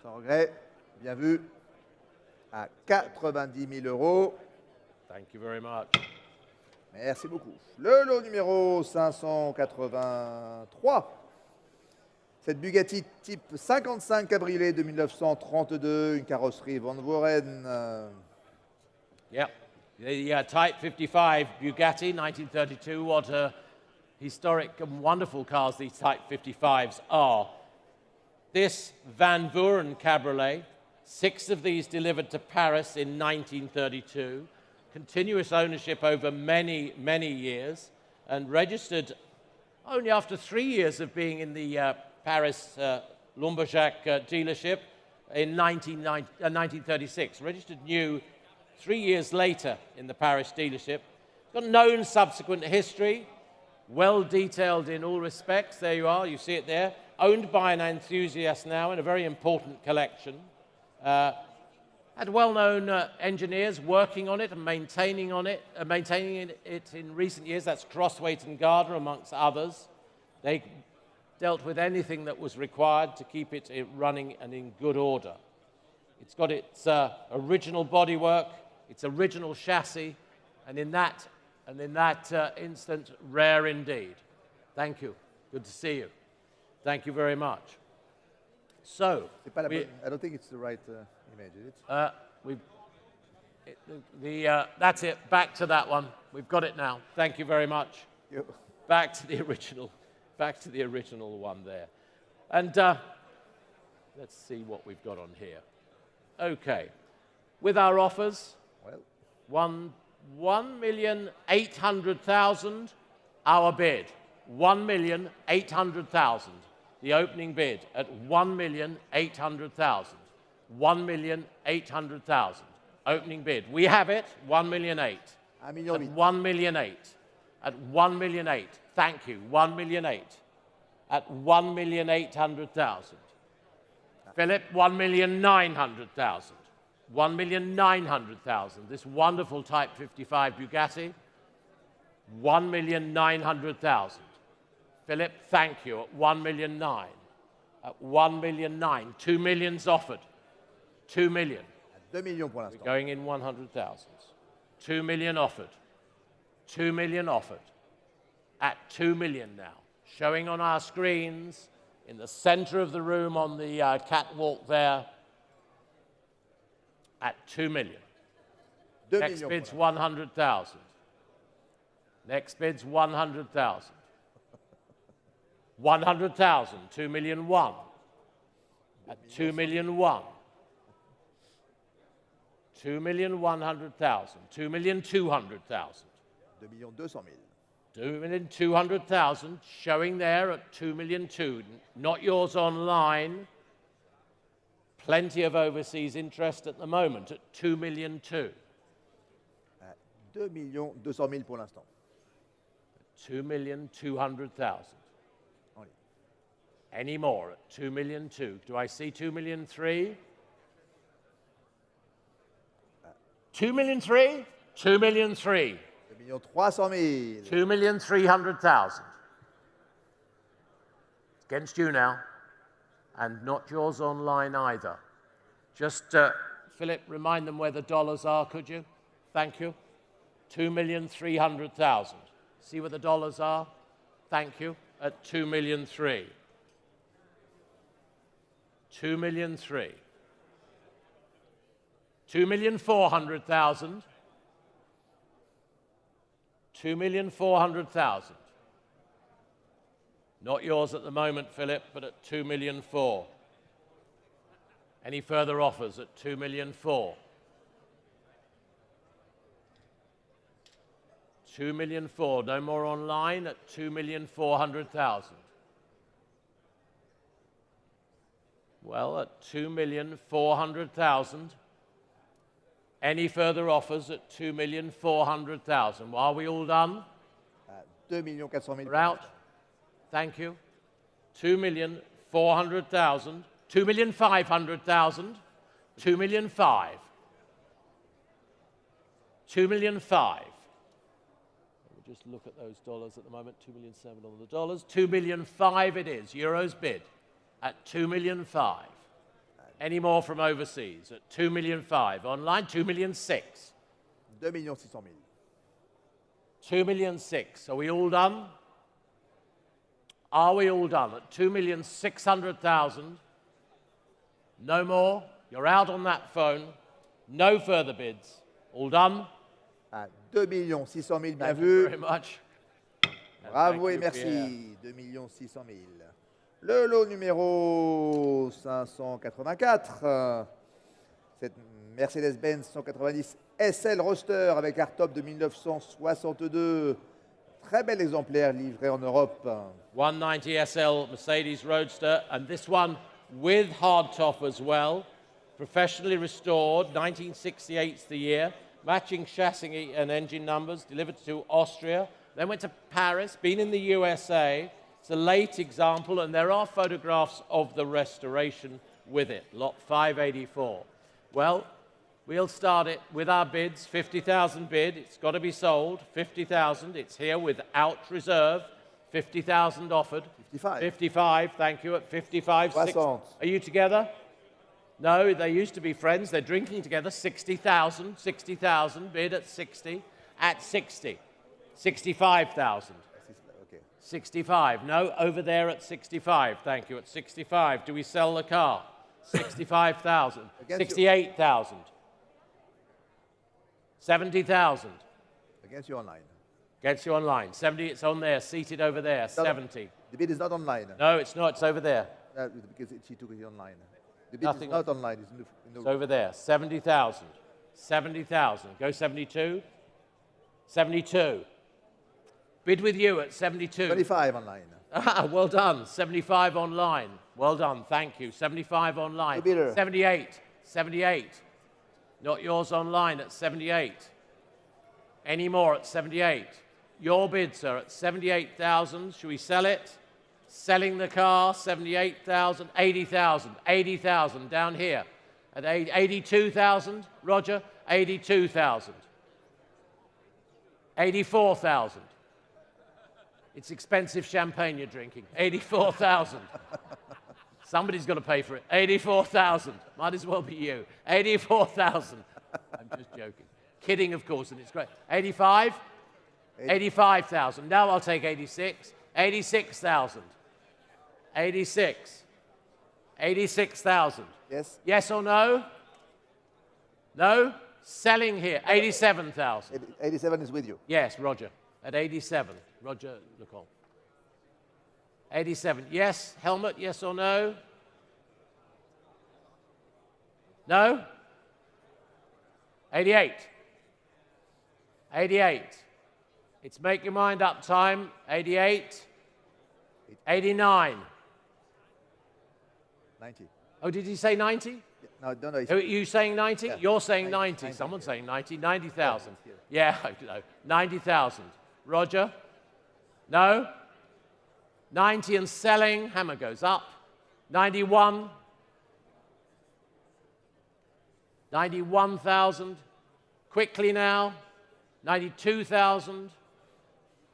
Sans regret. Bien vu. À 90 000 euros. Thank you very much. Merci beaucoup. Le lot numéro 583. Cette Bugatti type 55 Cabriolet de 1932, une carrosserie Van Voren. Yep. The Type 55 Bugatti, 1932. What historic and wonderful cars these Type 55s are. This Van Vuren Cabriolet, 6 of these delivered to Paris in 1932. Continuous ownership over many, many years, and registered only after 3 years of being in the Paris Lumberjack dealership in 1936. Registered new 3 years later in the Paris dealership. Got known subsequent history, well detailed in all respects. There you are, you see it there. Owned by an enthusiast now in a very important collection. Had well-known engineers working on it and maintaining it in recent years. That's Crosswaite and Gardner, amongst others. They dealt with anything that was required to keep it running and in good order. It's got its original bodywork, its original chassis, and in that instant, rare indeed. Thank you. Good to see you. Thank you very much. So, I don't think it's the right image, is it? that's it. Back to that one. We've got it now. Thank you very much. Back to the original. Back to the original one there. And let's see what we've got on here. Okay. With our offers, Well, 1,800,000, our bid. 1,800,000. The opening bid at 1,800,000. 1,800,000. Opening bid. We have it. 1,000,008. $1 million. At 1,000,008. At 1,000,008. Thank you. 1,000,008. At 1,800,000. Philip, 1,900,000. 1,900,000. This wonderful Type 55 Bugatti. 1,900,000. Philip, thank you. At 1,000,009. At 1,000,009. 2 millions offered. 2 million. $2 millions pour We're l'instant. going in 100,000. 2 million offered. 2 million offered. At 2 million now. Showing on our screens in the center of the room on the catwalk there. At 2 million. 2 Next millions bid's pour 100,000. Next bid's 100,000. 100,000. 2 million one. At 2 million one. 2,100,000. 2,200,000. $2,200,000. 2,200,000 showing there at 2,200,000. Not yours online. Plenty of overseas interest at the moment at 2,200,000. 2,200,000 pour l'instant. 2,200,000. En ligne. Any more at 2,200,000? Do I see 2,300,000? 2,300,000? 2,300,000. 2,300,000. 2,300,000. It's against you now. And not yours online either. Just, Philip, remind them where the dollars are, could you? Thank you. 2,300,000. See where the dollars are? Thank you. At 2,300,000. 2,300,000. 2,400,000. 2,400,000. Not yours at the moment, Philip, but at 2,400,000. Any further offers at 2,400,000? 2,400,000. No more online at 2,400,000. Well, at 2,400,000. Any further offers at 2,400,000? Are we all done? 2,400,000. We're out. Thank you. 2,400,000. 2,500,000. 2,500,000. 2,500,000. We'll just look at those dollars at the moment. 2,700,000 on the dollars. 2,500,000 it is. Euros bid at 2,500,000. Any more from overseas at 2,500,000? Online, 2,600,000. 2,600,000. 2,600,000. Are we all done? Are we all done? At 2,600,000. No more. You're out on that phone. No further bids. All done? À 2,600,000, bien Thank you vu. very much. Bravo et Thank you, Pierre. merci. 2,600,000. Le lot numéro 584. Cette Mercedes-Benz 190 SL Roadster avec hardtop de 1962. Très bel exemplaire livré en Europe. 190 SL Mercedes Roadster, and this one with hardtop as well. Professionally restored, 1968 's the year. Matching chassis and engine numbers, delivered to Austria. Then went to Paris, been in the USA. It's a late example, and there are photographs of the restoration with it. Lot 584. Well, we'll start it with our bids. 50,000 bid. It's got to be sold. 50,000. It's here without reserve. 50,000 offered. 55. 55, thank you, at 55. 60. Are you together? No, they used to be friends. They're drinking together. 60,000. 60,000. Bid at 60. At 60. 65,000. Okay. 65. No, over there at 65. Thank you. At 65. Do we sell the car? 65,000. Against you. 68,000. 70,000. Against you online. Gets you online. 70, it's on there, seated over there. 70. The bid is not online. No, it's not. It's over there. Because she took it online. The bid Nothing. is not online. It's in It's the over there. 70,000. 70,000. Go 72. 72. Bid with you at 72. 25 online. Ah, well done. 75 online. Well done. Thank you. 75 online. The bidder. 78. 78. Not yours online at 78. Any more at 78? Your bid, sir, at 78,000. Should we sell it? Selling the car, 78,000, 80,000, 80,000 down here. At 82,000, Roger, 82,000. 84,000. It's expensive champagne you're drinking. 84,000. Somebody's got to pay for it. 84,000. Might as well be you. 84,000. I'm just joking. Kidding, of course, and it's great. 85? 85,000. Now I'll take 86. 86,000. 86. 86,000. Yes. Yes or no? No? Selling here. 87,000. 87 is with you. Yes, Roger. At 87. Roger, look on. 87. Yes. Helmut, yes or no? No? 88. 88. It's make your mind up time. 88. 89. 90. Oh, did he say 90? No, no, no. Are you saying 90? Yeah. You're saying 90. 90. Someone's saying 90. 90,000. Yeah. Yeah, I don't know. 90,000. Roger? No? 90 and selling. Hammer goes up. 91. 91,000. Quickly now. 92,000.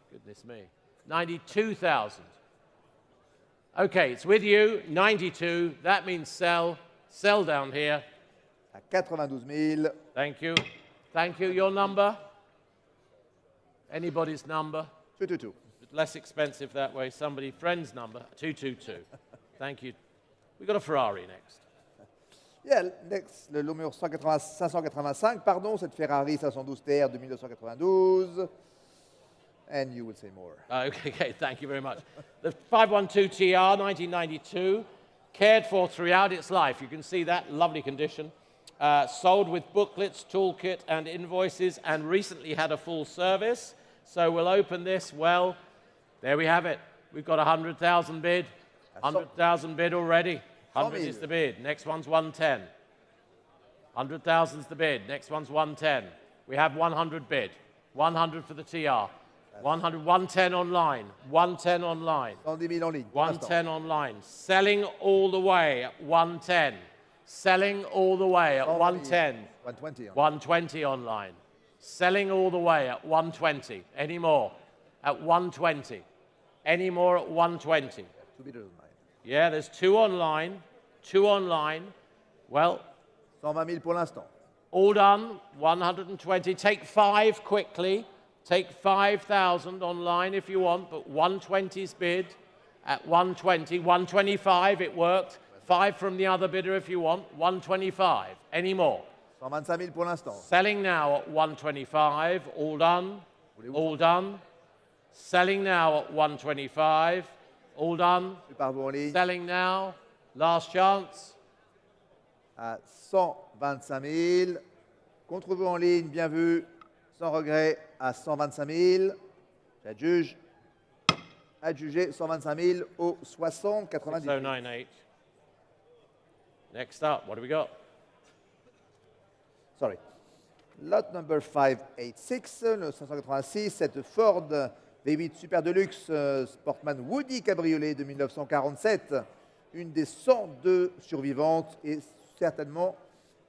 Goodness me. 92,000. Okay, it's with you. 92. That means sell. Sell down here. À 92 000. Thank you. Thank you. Your number? Anybody's number? 222. Less expensive that way. Somebody, friend's number? 222. Thank you. We got a Ferrari next. Yeah, next, le numéro 585, pardon, cette Ferrari 512 TR de 1992. And you will say more. Okay, thank you very much. The 512 TR, 1992, cared for throughout its life. You can see that, lovely condition. Sold with booklets, toolkit, and invoices, and recently had a full service. So we'll open this. Well, there we have it. We've got 100,000 bid. 100,000 bid already. 100 is the bid. Next one's 110. 100,000 is the bid. Next one's 110. We have 100 bid. 100 for the TR. 100, 110 online. 110 online. 110 000 en ligne. 110 online. Selling all the way at 110. Selling all the way at 110. 120. 120 online. Selling all the way at 120. Any more? At 120. Any more at 120? 2 bidders online. Yeah, there's 2 online. 2 online. Well, 120 000 pour l'instant. all done. 120. Take 5 quickly. Take 5,000 online if you want, but 120's bid at 120. 125, it worked. 5 from the other bidder if you want. 125. Any more? 125 000 pour l'instant. Selling now at 125. All done. All done. Selling now at 125. All done. Je pars vous en ligne Selling now. Last chance. à 125 000. Contre vous en ligne, bien vu, sans regret, à 125 000. J'adjuge. Adjugé 125 000 au 60 90. 6098. Next up, what do we got? Sorry. Lot number 586, le 586, cette Ford V8 Super Deluxe Sportman Woody Cabriolet de 1947, une des 102 survivantes et certainement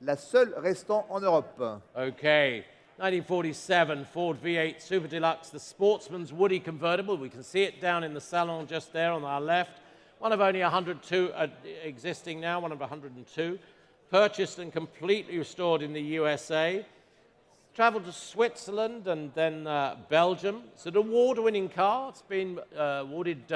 la seule restant en Europe. Okay. 1947 Ford V8 Super Deluxe, the Sportsman's Woody convertible. We can see it down in the salon just there on our left. One of only 102 existing now, one of 102. Purchased and completely restored in the USA. Traveled to Switzerland and then Belgium. It's an award-winning car. It's been awarded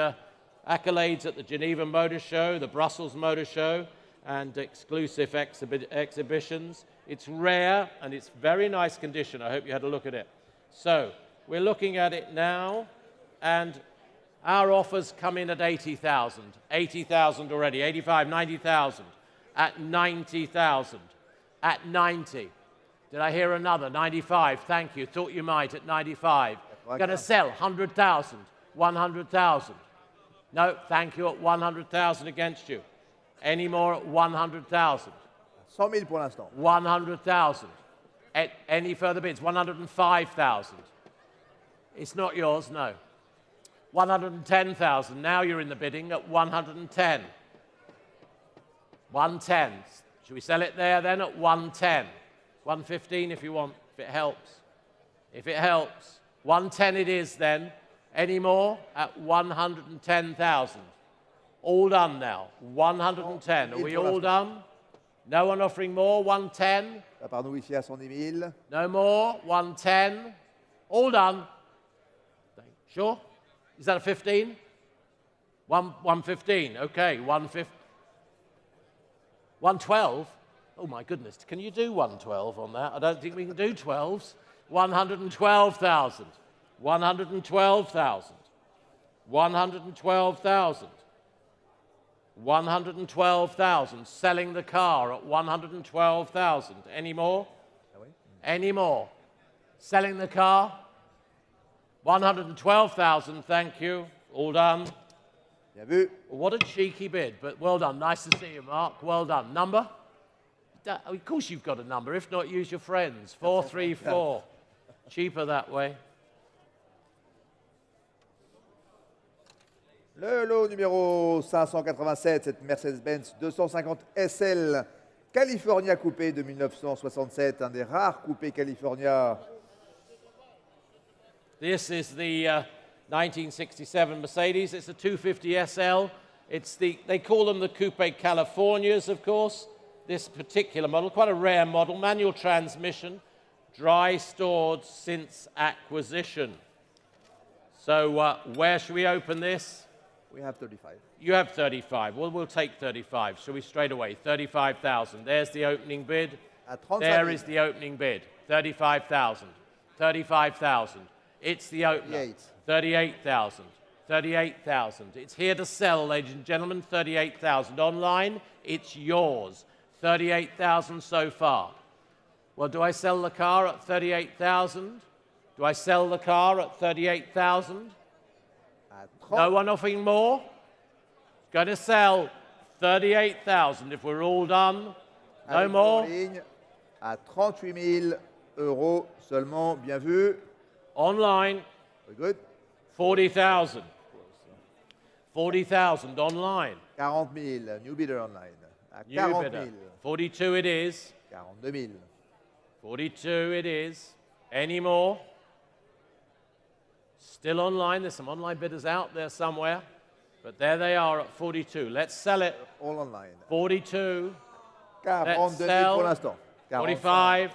accolades at the Geneva Motor Show, the Brussels Motor Show, and exclusive exhibitions. It's rare and it's very nice condition. I hope you had a look at it. So we're looking at it now, and our offers come in at 80,000. 80,000 already. 85, 90,000. At 90,000. At 90. Did I hear another? 95. Thank you. Thought you might at 95. Going to sell 100,000. 100,000. No, thank you at 100,000 against you. Any more at 100,000? 100,000 pour l'instant. 100,000. Any further bids? 105,000. It's not yours, no. 110,000. Now you're in the bidding at 110. 110. Should we sell it there then at 110? 115 if you want, if it helps. If it helps. 110 it is then. Any more at 110,000? All done now. 110. Are we all done? No one offering more? 110? Ça part nous ici à 110 000. No more? 110? All done. Sure? Is that a 15? 115. Okay, 112? Oh my goodness. Can you do 112 on that? I don't think we can do 12s. 112,000. 112,000. 112,000. 112,000. Selling the car at 112,000. Any more? Any more? Selling the car? 112,000, thank you. All done. Bien vu. What a cheeky bid, but well done. Nice to see you, Mark. Well done. Number? Of course you've got a number. If not, use your friends. 434. Cheaper that way. Le lot numéro 587, cette Mercedes-Benz 250 SL California Coupé de 1967, un des rares coupés California. This is the 1967 Mercedes. It's a 250 SL. They call them the Coupe Californias, of course. This particular model, quite a rare model, manual transmission, dry stored since acquisition. So where should we open this? We have 35. You have 35. Well, we'll take 35. Shall we straight away? 35,000. There's the opening bid. There is the opening bid. 35,000. 35,000. It's the opener. 38,000. 38,000. It's here to sell, ladies and gentlemen. 38,000. Online, it's yours. 38,000 so far. Well, do I sell the car at 38,000? Do I sell the car at 38,000? No one offering more? Going to sell 38,000 if we're all done. No more? À 38 000 euros seulement, bien vu. Online. Very good. 40,000. 40,000 online. 40 000, new bidder online. À New 40 bidder. 000. 42 it is. 42 000. 42 it is. Any more? Still online. There's some online bidders out there somewhere. But there they are at 42. Let's sell it. All online. 42. 42 000 pour l'instant. 45.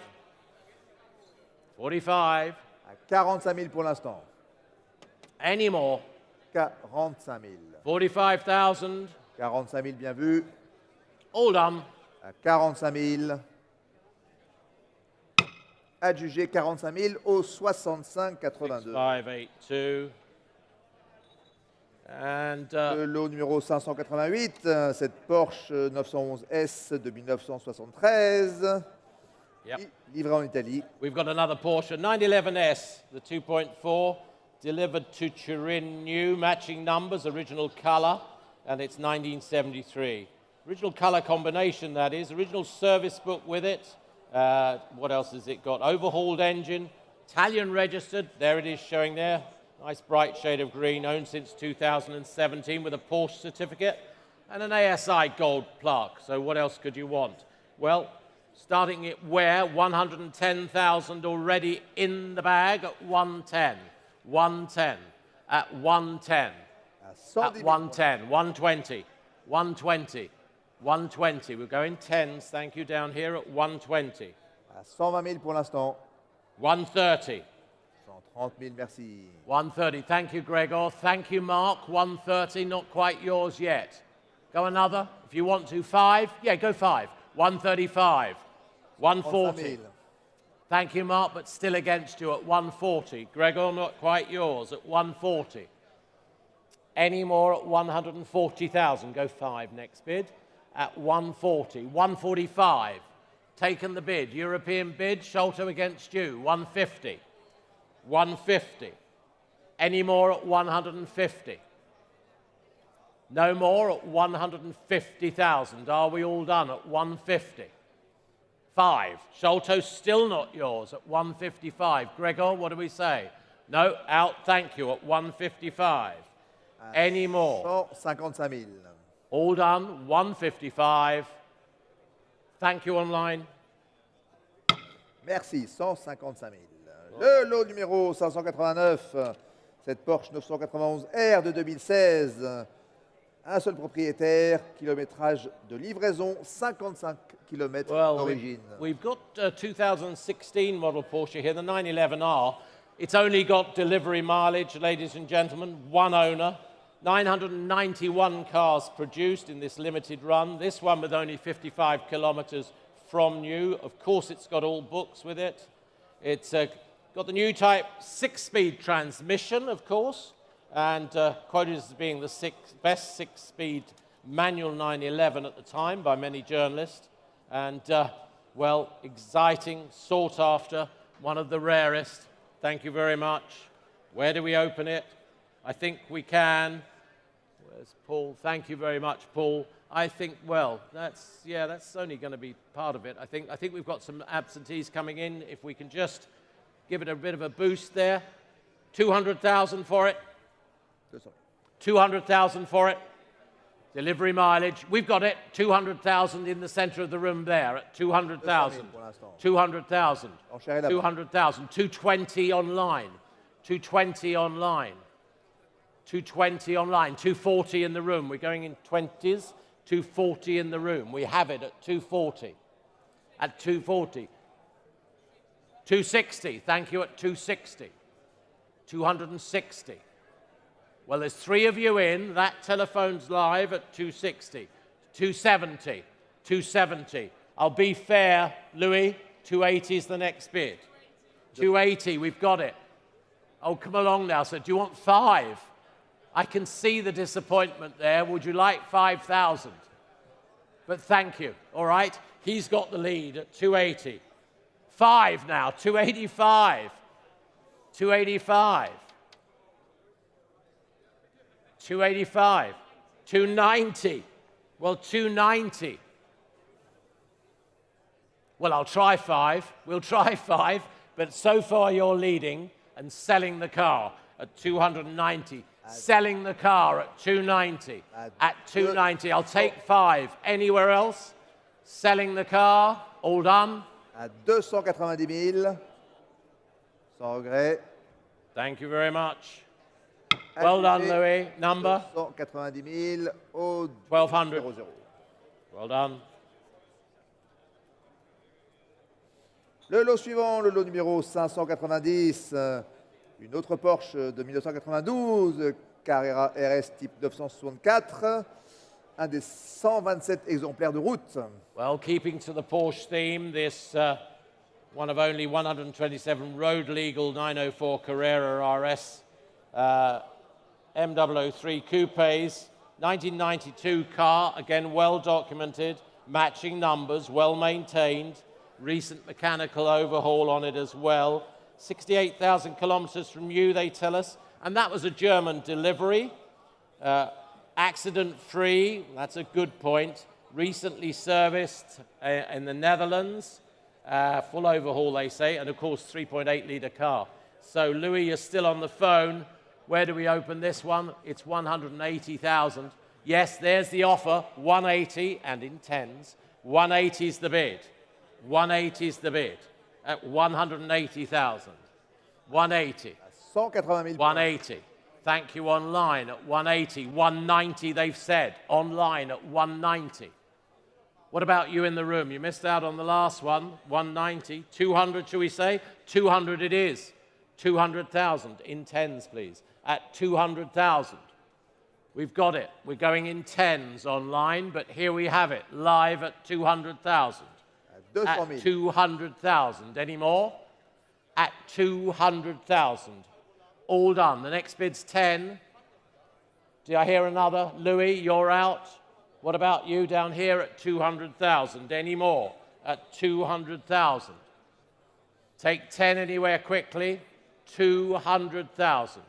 45. À 45 000 pour l'instant. Any more? 45 000. 45,000. 45 000, bien vu. All done. À 45 000. Adjugé 45 000 au 65,82. 582. And Le lot numéro 588, cette Porsche 911S de 1973, Yep. livrée en Italie. We've got another Porsche 911S, the 2.4, delivered to Turin new, matching numbers, original color, and it's 1973. Original color combination, that is. Original service book with it. What else has it got? Overhauled engine, Italian registered. There it is showing there. Nice bright shade of green, owned since 2017 with a Porsche certificate and an ASI gold plaque. So what else could you want? Well, Starting it where? 110,000 already in the bag at 110. 110. At 110. At 110. 120. 120. 120. We're going tens. Thank you. Down here at 120. À 120 000 pour l'instant. 130. 130 000, merci. 130. Thank you, Gregor. Thank you, Mark. 130. Not quite yours yet. Go another. If you want to. 5. Yeah, go 5. 135. 140. Thank you, Mark, but still against you at 140. Gregor, not quite yours at 140. Any more at 140,000? Go 5 next bid. At 140. 145. Taken the bid. European bid. Sholto against you. 150. 150. Any more at 150? No more at 150,000. Are we all done at 150? 5. Sholto still not yours at 155. Gregor, what do we say? No, out, thank you, at 155. Any more? 155 000. All done, 155. Thank you, online. Merci, 155 000. Le lot numéro 589, cette Porsche 991 R de 2016. Un seul propriétaire, kilométrage de livraison, 55 km d'origine. We've got a 2016 model Porsche here, the 911R. It's only got delivery mileage, ladies and gentlemen, one owner. 991 cars produced in this limited run. This one with only 55 kilometers from new. Of course, it's got all books with it. It's got the new type 6-speed transmission, of course, and quoted as being the best 6-speed manual 911 at the time by many journalists. And, well, exciting, sought after, one of the rarest. Thank you very much. Where do we open it? I think we can. Where's Paul? Thank you very much, Paul. I think, well, that's only going to be part of it. I think we've got some absentees coming in. If we can just give it a bit of a boost there. 200,000 for it. 200,000 for it. Delivery mileage. We've got it. 200,000 in the center of the room there at 200,000. 200,000. 200,000. 220 online. 220 online. 220 online. 240 in the room. We're going in 20s. 240 in the room. We have it at 240. At 240. 260. Thank you at 260. 260. Well, there's 3 of you in. That telephone's live at 260. 270. 270. I'll be fair, Louis. 280 is the next bid. 280, we've got it. Oh, come along now, sir. Do you want 5? I can see the disappointment there. Would you like 5,000? But thank you, all right? He's got the lead at 280. 5 now, 285. 285. 285. 290. Well, 290. Well, I'll try 5. We'll try 5. But so far you're leading and selling the car at 290. Selling the car at 290. At 290. I'll take 5. Anywhere else? Selling the car. All done? À 290 000. Sans regret. Thank you very much. Well done, Louis. Number? 290 000 au 1200. 00. Well done. Le lot suivant, le lot numéro 590, une autre Porsche de 1992, Carrera RS type 964, un des 127 exemplaires de route. Well, keeping to the Porsche theme, this one of only 127 road-legal 904 Carrera RS M003 coupes, 1992 car, again well documented, matching numbers, well maintained, recent mechanical overhaul on it as well. 68,000 kilometers from you, they tell us, and that was a German delivery. Accident-free, that's a good point. Recently serviced in the Netherlands. Full overhaul, they say, and of course 3.8-litre car. So Louis, you're still on the phone. Where do we open this one? It's 180,000. Yes, there's the offer, 180, and in tens. 180 is the bid. 180 is the bid. At 180,000. 180. 180 000. 180. Thank you, online at 180. 190, they've said. Online at 190. What about you in the room? You missed out on the last one. 190. 200, shall we say? 200 it is. 200,000. In tens, please. At 200,000. We've got it. We're going in tens online, but here we have it. Live at 200,000. At 200,000. Any more? At 200,000. All done. The next bid's 10. Do I hear another? Louis, you're out. What about you down here at 200,000? Any more? At 200,000. Take 10 anywhere quickly. 200,000.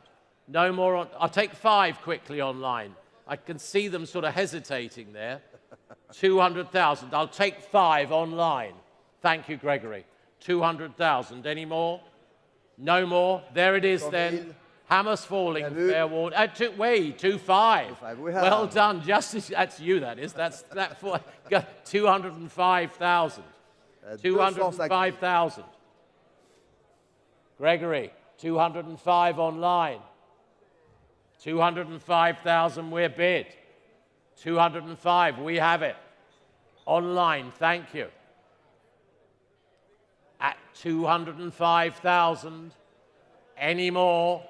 No more on. I'll take 5 quickly online. I can see them sort of hesitating there. 200,000. I'll take 5 online. Thank you, Gregory. 200,000. Any more? No more. There it is then. Hammers falling. Fair warning. 2.5. Well done. Justice. That's you. That is. That's that for 205,000. 205,000. Gregory. 205 online. 205,000. We're bid. 205. We have it. Online. Thank you. At 205,000. Any more?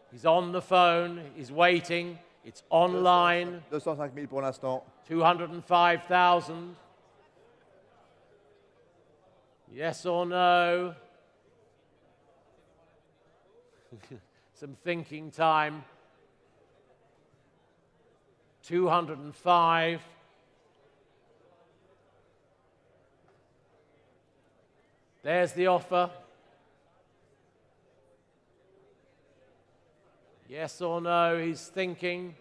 He's on the phone. He's waiting. It's online. 205 000 pour l'instant. 205,000. Yes or no? Some thinking time. 205. There's the offer. Yes or no? He's thinking.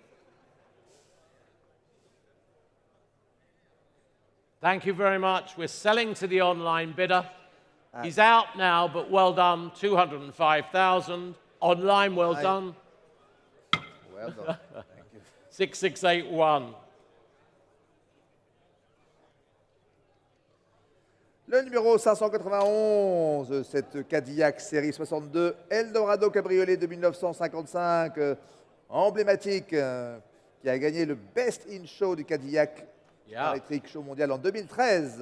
Thank you very much. We're selling to the online bidder. He's out now, but well done. 205,000. Online, well done. Well done. Thank you. 6681. Le numéro 591, cette Cadillac série 62 Eldorado Cabriolet de 1955, emblématique, qui a gagné le Best in Show du Cadillac Electric Show mondial en 2013.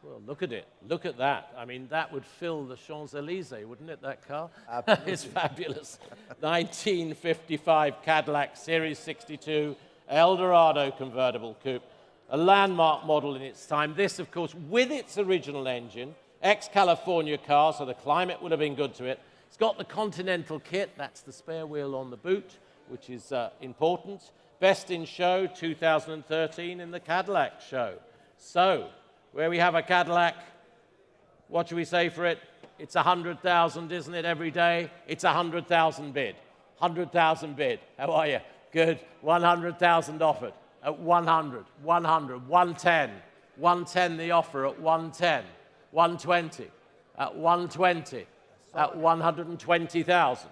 Well, look at it. Look at that. I mean, that would fill the Champs-Élysées, wouldn't it, that car? It's fabulous. 1955 Cadillac Series 62 Eldorado convertible coupe. A landmark model in its time. This, of course, with its original engine, ex-California car, so the climate would have been good to it. It's got the Continental kit. That's the spare wheel on the boot, which is important. Best in Show 2013 in the Cadillac show. So, where we have a Cadillac, what should we say for it? It's 100,000, isn't it, every day? It's 100,000 bid. 100,000 bid. How are you? Good. 100,000 offered. At 100, 100, 110, 110 the offer at 110, 120, at 120, at 120,000.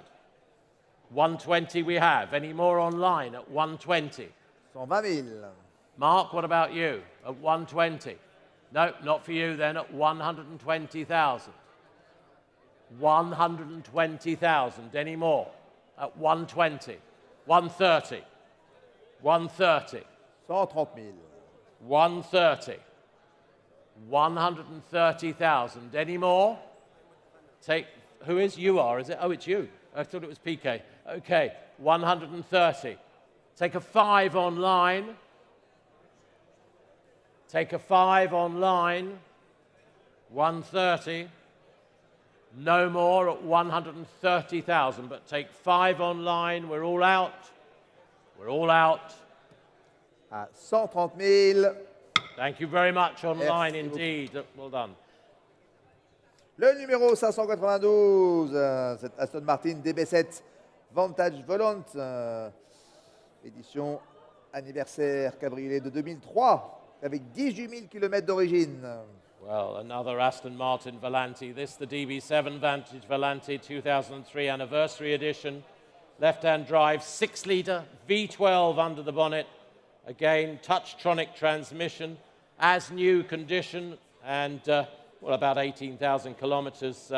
120 we have. Any more online at 120? 120 000. Mark, what about you? At 120? No, not for you then, at 120,000. 120,000. Any more? At 120, 130, 130. 130 000. 130. 130,000. Any more? Take, who is? You are, is it? Oh, it's you. I thought it was PK. Okay, 130. Take a 5 online. Take a 5 online. 130. No more at 130,000, but take 5 online. We're all out. We're all out. À 130 000. Thank you very much online indeed. Well done. Le numéro 592, cette Aston Martin DB7 Vantage Volant, édition anniversaire cabriolet de 2003, avec 18 000 km d'origine. Well, another Aston Martin Volante. This, the DB7 Vantage Volante 2003 anniversary edition. Left-hand drive, 6-litre, V12 under the bonnet. Again, Touchtronic transmission, as new condition, and well, about 18,000 kilometers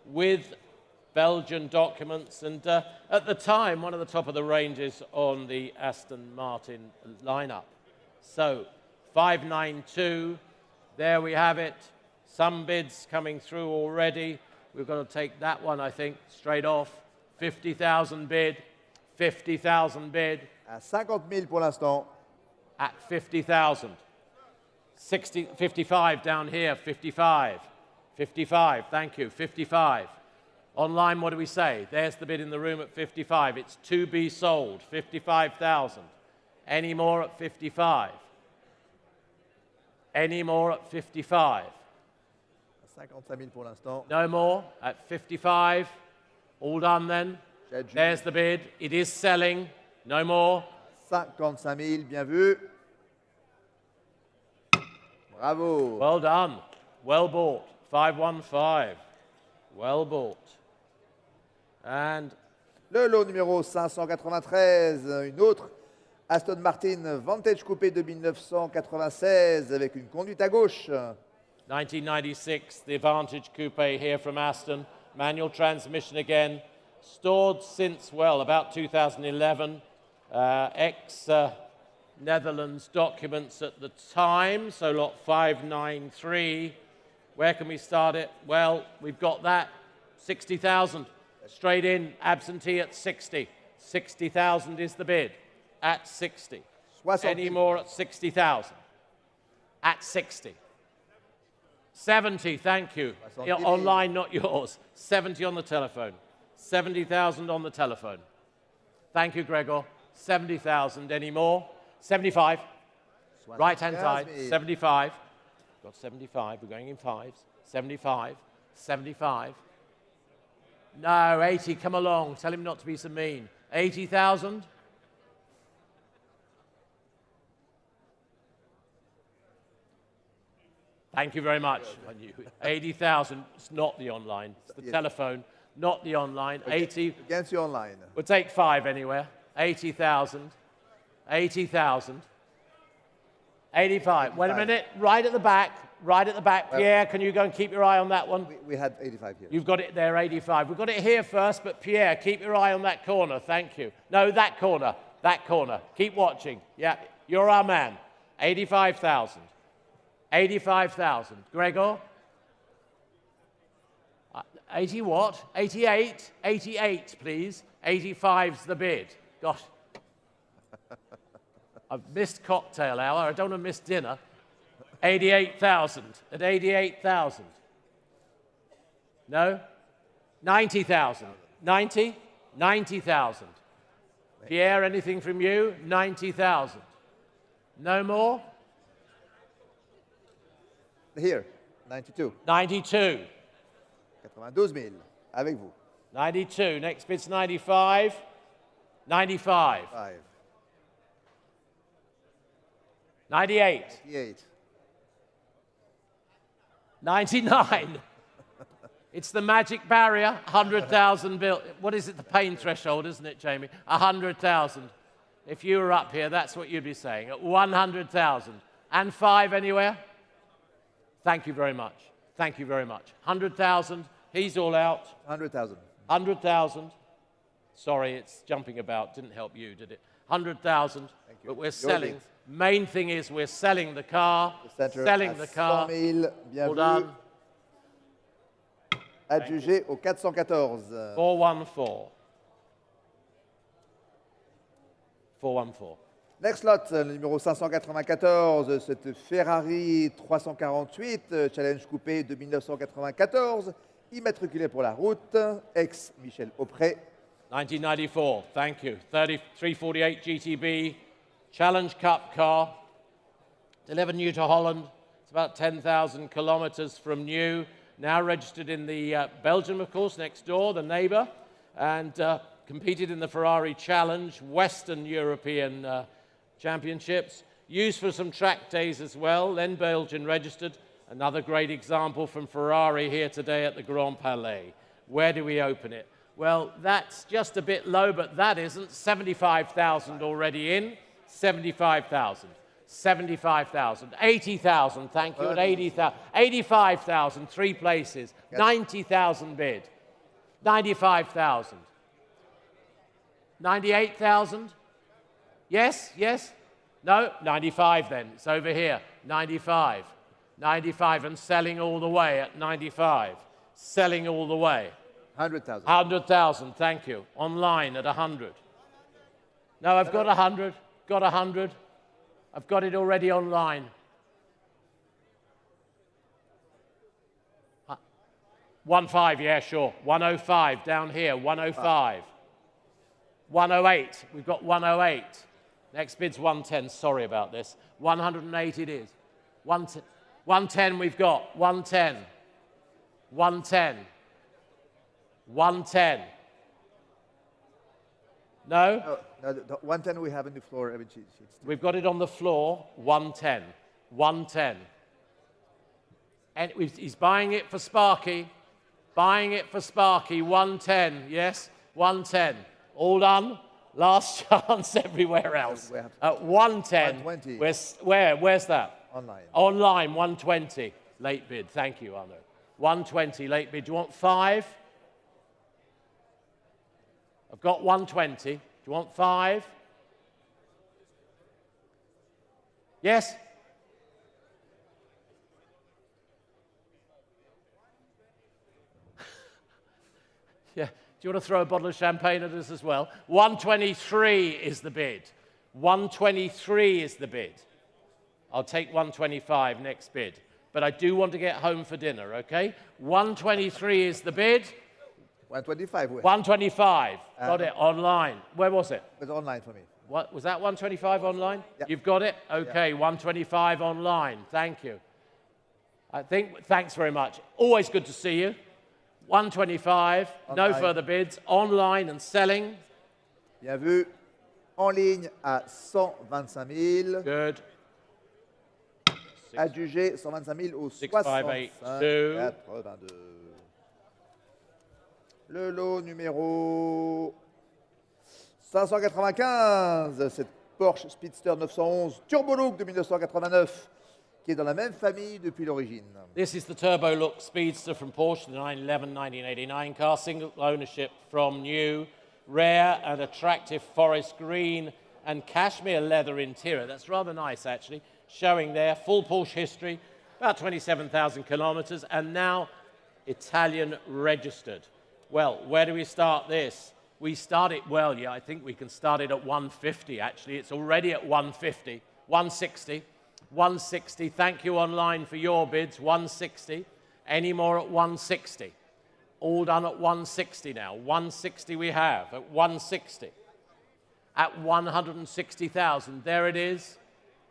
with Belgian documents, and at the time, one of the top of the ranges on the Aston Martin lineup. So, 592, there we have it. Some bids coming through already. We've got to take that one, I think, straight off. 50,000 bid, 50,000 bid. À 50 000 pour l'instant. At 50,000. 55 down here, 55. 55, thank you, 55. Online, what do we say? There's the bid in the room at 55. It's to be sold, 55,000. Any more at 55? Any more at 55? 55 000 pour l'instant. No more at 55. All done then. There's the bid. It is selling. No more. 55 000, bien vu. Bravo. Well done. Well bought. 515. Well bought. And Le lot numéro 593, une autre Aston Martin Vantage Coupé de 1996 avec une conduite à gauche. 1996, the Vantage Coupe here from Aston. Manual transmission again. Stored since, well, about 2011. Ex-Netherlands documents at the time, so lot 593. Where can we start it? Well, we've got that. 60,000. Straight in, absentee at 60. 60,000 is the bid. At 60. Any more at 60,000? At 60. 70, thank you. Online, not yours. 70 on the telephone. 70,000 on the telephone. Thank you, Gregor. 70,000. Any more? 75. Right-hand side. 75. Got 75. We're going in fives. 75. 75. No, 80. Come along. Tell him not to be so mean. 80,000. Thank you very much. 80,000. It's not the online. It's the telephone, not the online. 80. Against you online. We'll take 5 anywhere. 80,000. 80,000. 85. Wait a minute. Right at the back. Right at the back. Pierre, can you go and keep your eye on that one? We had 85 here. You've got it there, 85. We've got it here first, but Pierre, keep your eye on that corner. Thank you. No, that corner. That corner. Keep watching. Yeah, you're our man. 85,000. 85,000. Gregor? 80 what? 88? 88, please. 85's the bid. Gosh. I've missed cocktail hour. I don't want to miss dinner. 88,000. At 88,000. No? 90,000. 90? 90,000. Pierre, anything from you? 90,000. No more? Here, 92. 92. 92 000, avec vous. 92. Next bid's 95. 95. 5. 98. 98. 99. It's the magic barrier. 100,000 bill. What is it? The pain threshold, isn't it, Jamie? 100,000. If you were up here, that's what you'd be saying. At 100,000. And 5 anywhere? Thank you very much. Thank you very much. 100,000. He's all out. 100,000. 100,000. Sorry, it's jumping about. Didn't help you, did it? 100,000. But we're selling. Main thing is we're selling the car. Selling the car. 100 000, bien All vu. done. Adjugé au 414. 414. 414. Next lot, le numéro 594, cette Ferrari 348 Challenge Coupé de 1994, immatriculé pour la route, ex-Michel Aupré. 1994, thank you. 348 GTB, Challenge Cup car, delivered new to Holland. It's about 10,000 kilometers from new. Now registered in the Belgium, of course, next door, the neighbor, and competed in the Ferrari Challenge, Western European Championships. Used for some track days as well, then Belgian registered. Another great example from Ferrari here today at the Grand Palais. Where do we open it? Well, that's just a bit low, but that isn't. 75,000 already in. 75,000. 75,000. 80,000, thank you, at 80,000. 85,000, 3 places. 90,000 bid. 95,000. 98,000? Yes, yes? No? 95 then. It's over here. 95. 95 and selling all the way at 95. Selling all the way. 100,000. 100,000, thank you. Online at 100. No, I've got 100. Got 100. I've got it already online. 105, yeah, sure. 105 down here, 105. 108, we've got 108. Next bid's 110, sorry about this. 108 it is. 110 we've got, 110. 110. 110. No? No, the 110 we have on the floor. We've got it on the floor, 110. 110. And he's buying it for Sparky. Buying it for Sparky, 110, yes? 110. All done? Last chance everywhere else. At 110. 120. Where's that? Online. Online, 120. Late bid. Thank you, Arno. 120, late bid. Do you want 5? I've got 120. Do you want 5? Yes? Yeah. Do you want to throw a bottle of champagne at us as well? 123 is the bid. 123 is the bid. I'll take 125 next bid. But I do want to get home for dinner, okay? 123 is the bid. 125. 125. Got it online. Where was it? It's online for me. What was that? 125 online? Yeah. You've got it? Okay, yeah. 125 online. Thank you. Thanks very much. Always good to see you. 125. Online. No further bids. Online and selling. Bien vu. En ligne à 125 000. Good. Adjugé 125 000 au 6582. Le lot numéro 595, cette Porsche Speedster 911 Turbo Look de 1989, qui est dans la même famille depuis l'origine. This is the Turbo Look Speedster from Porsche, the 911-1989 car, single ownership from new, rare and attractive forest green and cashmere leather interior. That's rather nice, actually, showing there full Porsche history, about 27,000 kilometers, and now Italian registered. Well, where do we start this? We start it, well, yeah, I think we can start it at 150, actually. It's already at 150, 160, 160. Thank you online for your bids, 160. Any more at 160? All done at 160 now. 160 we have, at 160. At 160,000, there it is.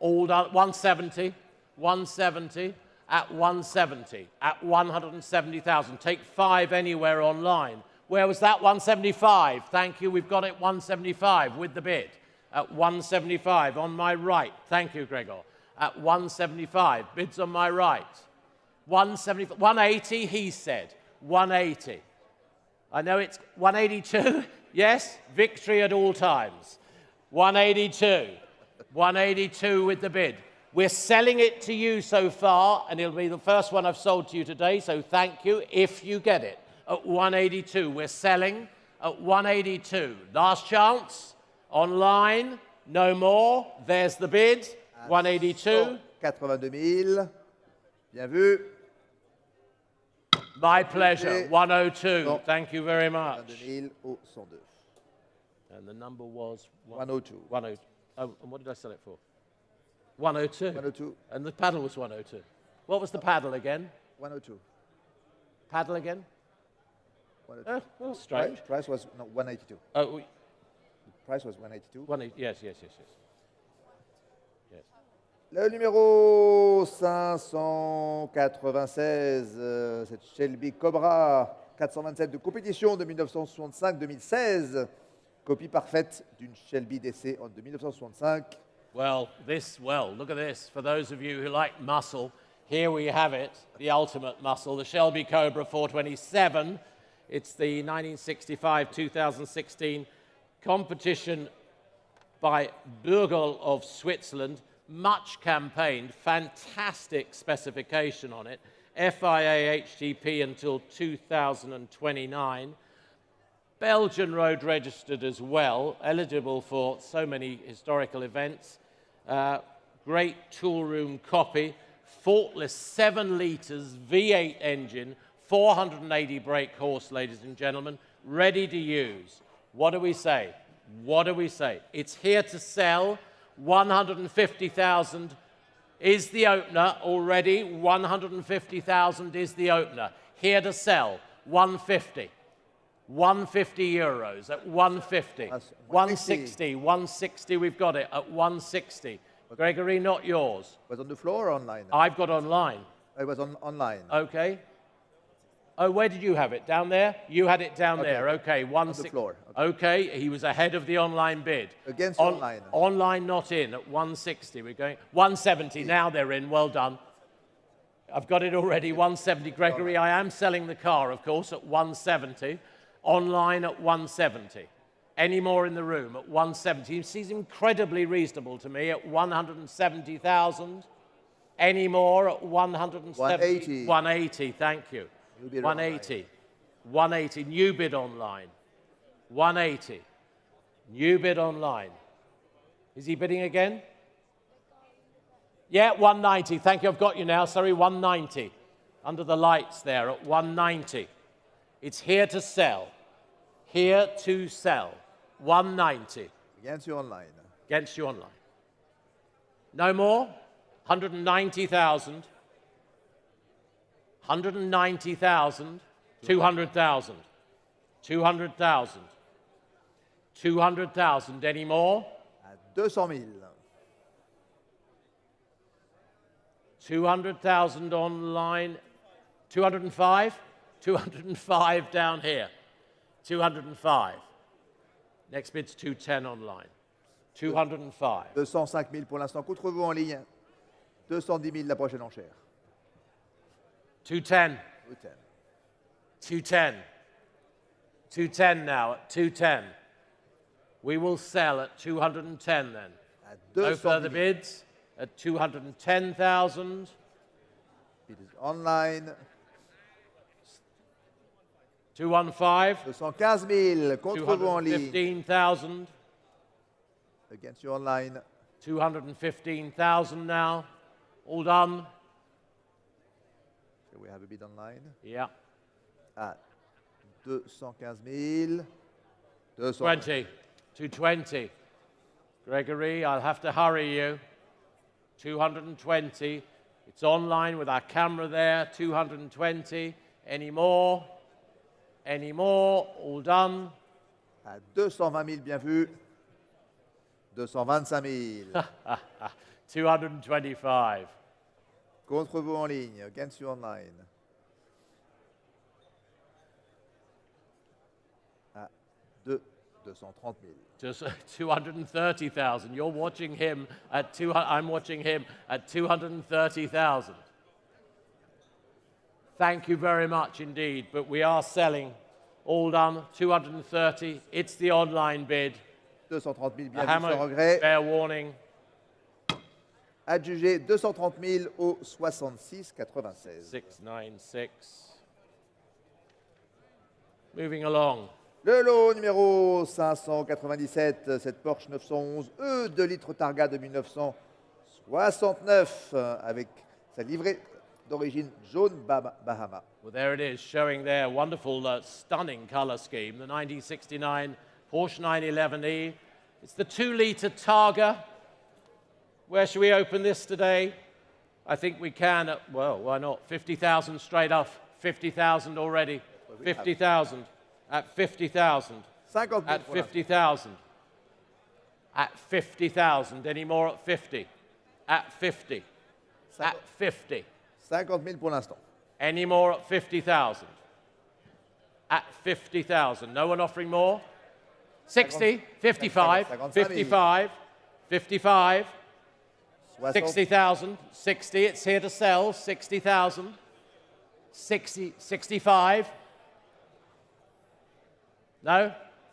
All done, 170, 170. At 170, at 170,000. Take 5 anywhere online. Where was that? 175. Thank you. We've got it 175 with the bid. At 175 on my right. Thank you, Gregor. At 175. Bids on my right. 175. 180, he said. 180. I know it's 182. Yes? Victory at all times. 182. 182 with the bid. We're selling it to you so far, and it'll be the first one I've sold to you today, so thank you if you get it. At 182, we're selling at 182. Last chance, online, no more. There's the bid, 182. 82 000. Bien vu. My pleasure, 102. Thank you very much. 82 000 au 102. And the number was? 102. 102. Oh, and what did I sell it for? 102. 102. And the paddle was 102. What was the paddle again? 102. Paddle again? 102. Well, strange. Price was 182. Oh, the price was 182. Yes. Le numéro 596, cette Shelby Cobra 427 de compétition de 1965-2016, copie parfaite d'une Shelby d'essai de 1965. Well, look at this. For those of you who like muscle, here we have it, the ultimate muscle, the Shelby Cobra 427. It's the 1965-2016 competition by Burgel of Switzerland, much campaigned, fantastic specification on it. FIA HTP until 2029. Belgian road registered as well, eligible for so many historical events. Great tool room copy, faultless 7 litres V8 engine, 480 brake horse, ladies and gentlemen, ready to use. What do we say? What do we say? It's here to sell. 150,000 is the opener already. 150,000 is the opener. Here to sell. 150. 150 euros at 150. 160. 160, we've got it at 160. Gregory, not yours. Was on the floor or online? I've got online. It was online. Okay. Oh, where did you have it? Down there? You had it down there. Okay, On the floor. Okay, he was ahead of the online bid. Against online. Online not in at 160. We're going 170. Now they're in. Well done. I've got it already. 170. Gregory, I am selling the car, of course, at 170. Online at 170. Any more in the room at 170? He seems incredibly reasonable to me at 170,000. Any more at 170? 180. 180, thank you. 180. 180. New bid online. 180. New bid online. Is he bidding again? Yeah, 190. Thank you. I've got you now. Sorry, 190. Under the lights there at 190. It's here to sell. Here to sell. 190. Against you online. Against you online. No more? 190,000. 190,000. 200,000. 200,000. 200,000. Any more? À 200 000. 200,000 online. 205? 205 down here. 205. Next bid's 210 online. 205. 205 000 pour l'instant. Qu'outre-vous en ligne? 210 000 la prochaine enchère. 210. 210. 210. 210 now at 210. We will sell at 210 then. À No 200 further 000. bids at 210,000. It is online. 215. 215 000. Contre vous en ligne. 215,000. Against you online. 215,000 now. All done. So we have a bid online. Yeah. À 215 000. 20. 220. Gregory, I'll have to hurry you. 220. It's online with our camera there. 220. Any more? Any more? All done. À 220 000, bien vu. 225 000. 225. Contre vous en ligne. Against you online. À 230 000. Just 230,000. You're watching him at I'm watching him at 230,000. Thank you very much indeed, but we are selling. All done, 230. It's the online bid. 230 000, A bien vu, hammer, sans regret. fair warning. Adjugé 230 000 au 66,96. 696. Moving along. Le lot numéro 597, cette Porsche 911 E 2 litres Targa de 1969 avec sa livrée d'origine jaune Bahama. Well, there it is, showing their wonderful, stunning color scheme, the 1969 Porsche 911E. It's the 2-litre Targa. Where should we open this today? I think we can at, well, why not? 50,000 straight off. 50,000 already. 50,000. At 50,000. 50 000 At pour l'instant. 50,000. At 50,000. Any more at 50? At 50. At 50. 50 000 pour l'instant. Any more at 50,000? At 50,000. No one offering more? 60, 55, 55, 55, 60,000, 60. It's here to sell. 60,000. 60, 65. No?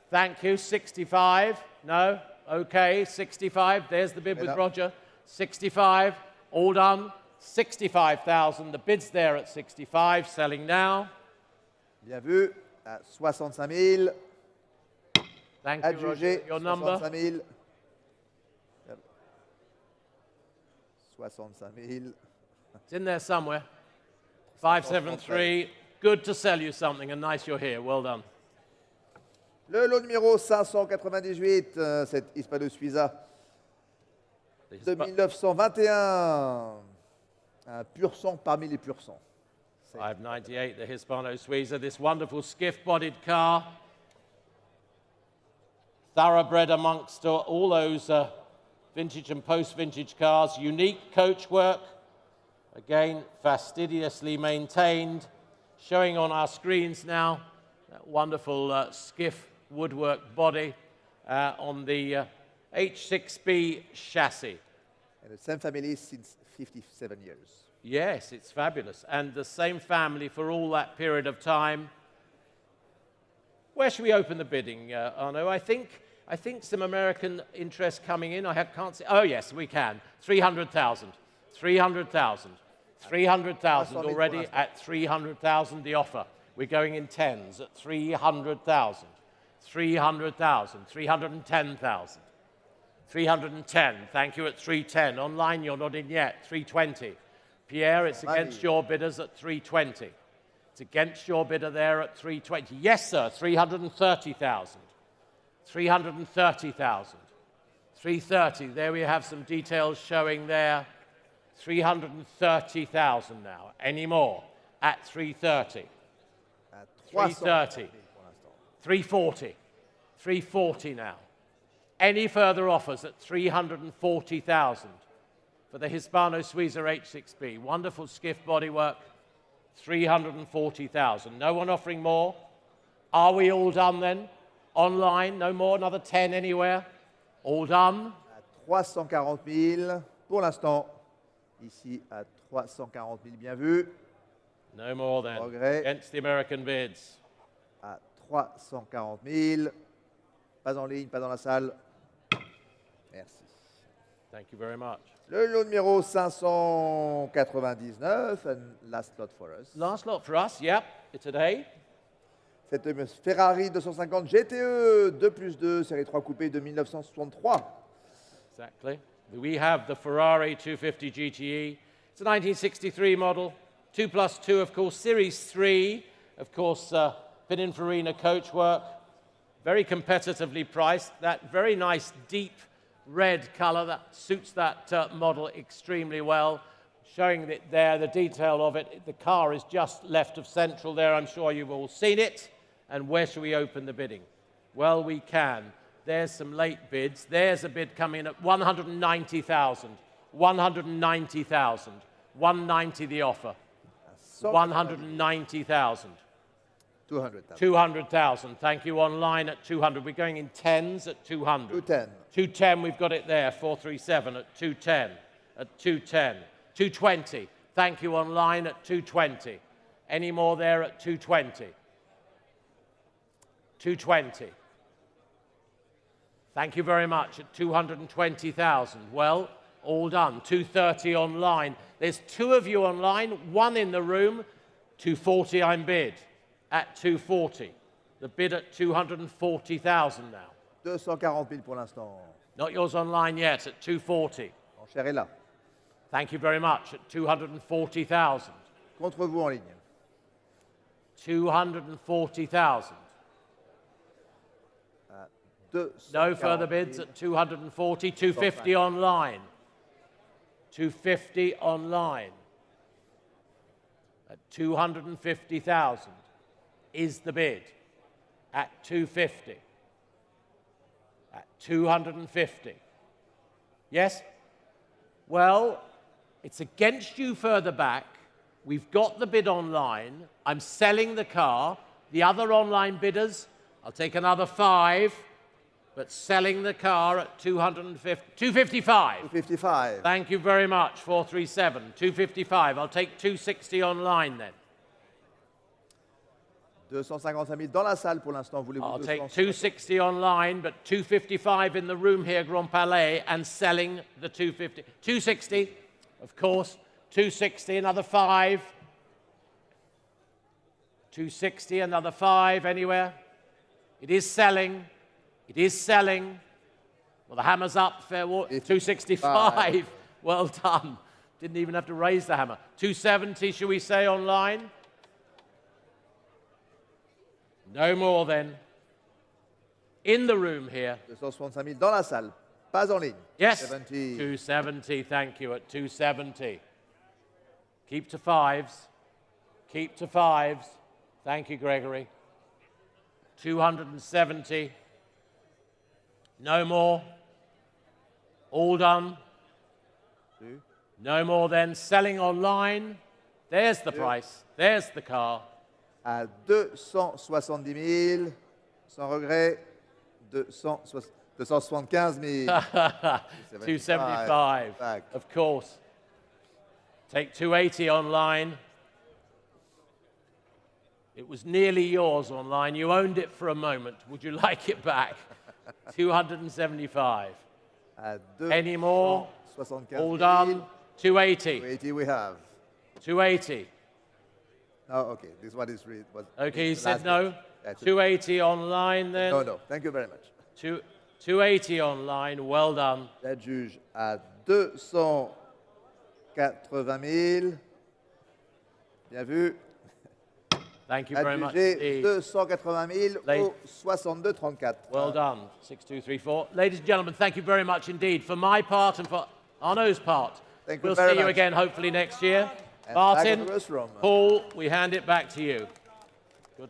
Thank you. 65. No? Okay. 65. There's the bid with Roger. 65, all done. 65,000, the bid's there at 65, selling now. Bien vu. À 65 000. Thank you, Roger. Adjugé. Your number? 65 000. 65 000. It's in there somewhere. 573. Good to sell you something, and nice you're here. Well done. Le lot numéro 598, cette Hispano-Suiza de 1921. Un pur sang parmi les pur sang. 598, the Hispano Suiza, this wonderful skiff-bodied car. Thoroughbred amongst all those vintage and post-vintage cars. Unique coachwork. Again, fastidiously maintained. Showing on our screens now that wonderful skiff woodwork body on the H6B chassis. And the same family since 57 years. Yes, it's fabulous. And the same family for all that period of time. Where should we open the bidding, Arno? I think some American interest coming in. Can't see. Oh, yes, we can. 300,000. 300,000. 300,000 already at 300,000, the offer. We're going in tens at 300,000. 300,000. 310,000. 310. Thank you at 310. Online, you're not in yet. 320. Pierre, it's against your bidders at 320. It's against your bidder there at 320. Yes, sir, 330,000. 330,000. 330. There we have some details showing there. 330,000 now. Any more? At 330. 330. 340. 340 now. Any further offers at 340,000 for the Hispano Suiza H6B? Wonderful skiff bodywork. 340,000. No one offering more? Are we all done then? Online, no more? Another 10 anywhere? All done? À 340 000 pour l'instant. Ici à 340 000, bien vu. No more then. Progrès. Against the American bids. À 340 000. Pas en ligne, pas dans la salle. Merci. Thank you very much. Le lot numéro 599, and last lot for us. Last lot for us, yep, today. Cette Ferrari 250 GTE 2+2, série 3 coupé de 1963. Exactly. We have the Ferrari 250 GTE. It's a 1963 model. 2+2, of course. Series 3, of course, Pininfarina coachwork. Very competitively priced. That very nice deep red color that suits that model extremely well. Showing it there, the detail of it. The car is just left of central there. I'm sure you've all seen it. And where should we open the bidding? Well, we can. There's some late bids. There's a bid coming in at 190,000. 190,000. 190 the offer. 190,000. 200,000. 200,000. Thank you. Online at 200. We're going in tens at 200. 210. 210. We've got it there. 437 at 210. At 210. 220. Thank you. Online at 220. Any more there at 220? 220. Thank you very much at 220,000. Well, all done. 230 online. There's two of you online, one in the room. 240 I'm bid at 240. The bid at 240,000 now. 240 000 pour l'instant. Not yours online yet at 240. L'enchère est là. Thank you very much at 240,000. Contre vous en ligne. 240,000. No further bids at 240. 250 online. 250 online. At 250,000 is the bid. At 250. At 250. Yes? Well, it's against you further back. We've got the bid online. I'm selling the car. The other online bidders, I'll take another 5. But selling the car at 255. 255. Thank you very much, 437. 255. I'll take 260 online then. 255 000 dans la salle pour l'instant. Voulez-vous I'll 200? take 260 online, but 255 in the room here, Grand Palais, and selling the 250. 260, of course. 260, another 5. 260, another 5, anywhere? It is selling. It is selling. Well, the hammer's up. Fair 265. Well done. Didn't even have to raise the hammer. 270, should we say, online? No more then. In the room here. 265 000 dans la salle, pas en ligne. Yes. 270. 270, thank you, at 270. Keep to 5s. Keep to 5s. Thank you, Gregory. 270. No more. All done. No more then. Selling online. There's the price. There's the car. À 270 000, sans regret, 275 000. 275, Back. of course. Take 280 online. It was nearly yours online. You owned it for a moment. Would you like it back? 275. À Any more? 275 All 000. done. 280. 280 we have. 280. Oh, okay. This one is read. Okay, you the said last no. one. Yeah, 280 online then. No, no. Thank you very much. 280 online. Well done. Date juge à 280 000. Bien vu. Thank you Date very much jugée indeed. 280 000 au 62,34. Well done. 6234. Ladies and gentlemen, thank you very much indeed. For my part and for Arnaud's part, Thank you we'll very see you much. again hopefully next year. And back Martin, in the restaurant. Paul, we hand it back to you. Good.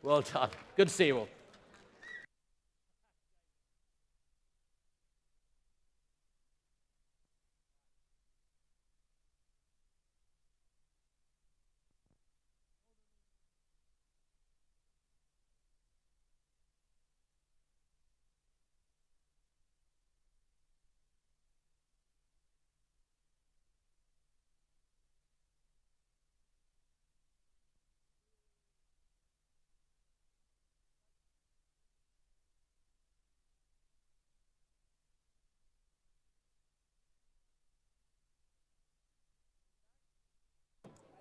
Well done. Good to see you all.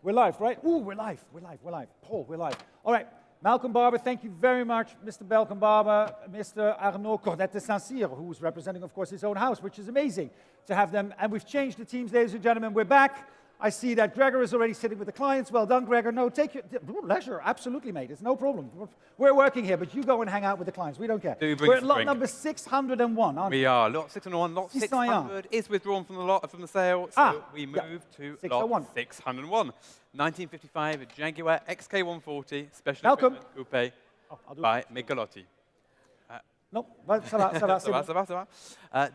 We're live, right? Ooh, we're live. Paul, we're live. All right. Malcolm Barber, thank you very much. Mr. Malcolm Barber, Mr. Arnaud Cordet de Saint-Cyr, who's representing, of course, his own house, which is amazing to have them. And we've changed the teams, ladies and gentlemen. We're back. I see that Gregor is already sitting with the clients. Well done, Gregor. No, take your leisure. Absolutely, mate. It's no problem. We're working here, but you go and hang out with the clients. We don't care. We're at lot number 601, aren't we? We are. Lot 601. Lot 600 is withdrawn from the sale, so we move to 601. lot 601. 1955 Jaguar XK140 Special Malcolm. Equipment Coupe by Michelotti. No, ça va, c'est bon.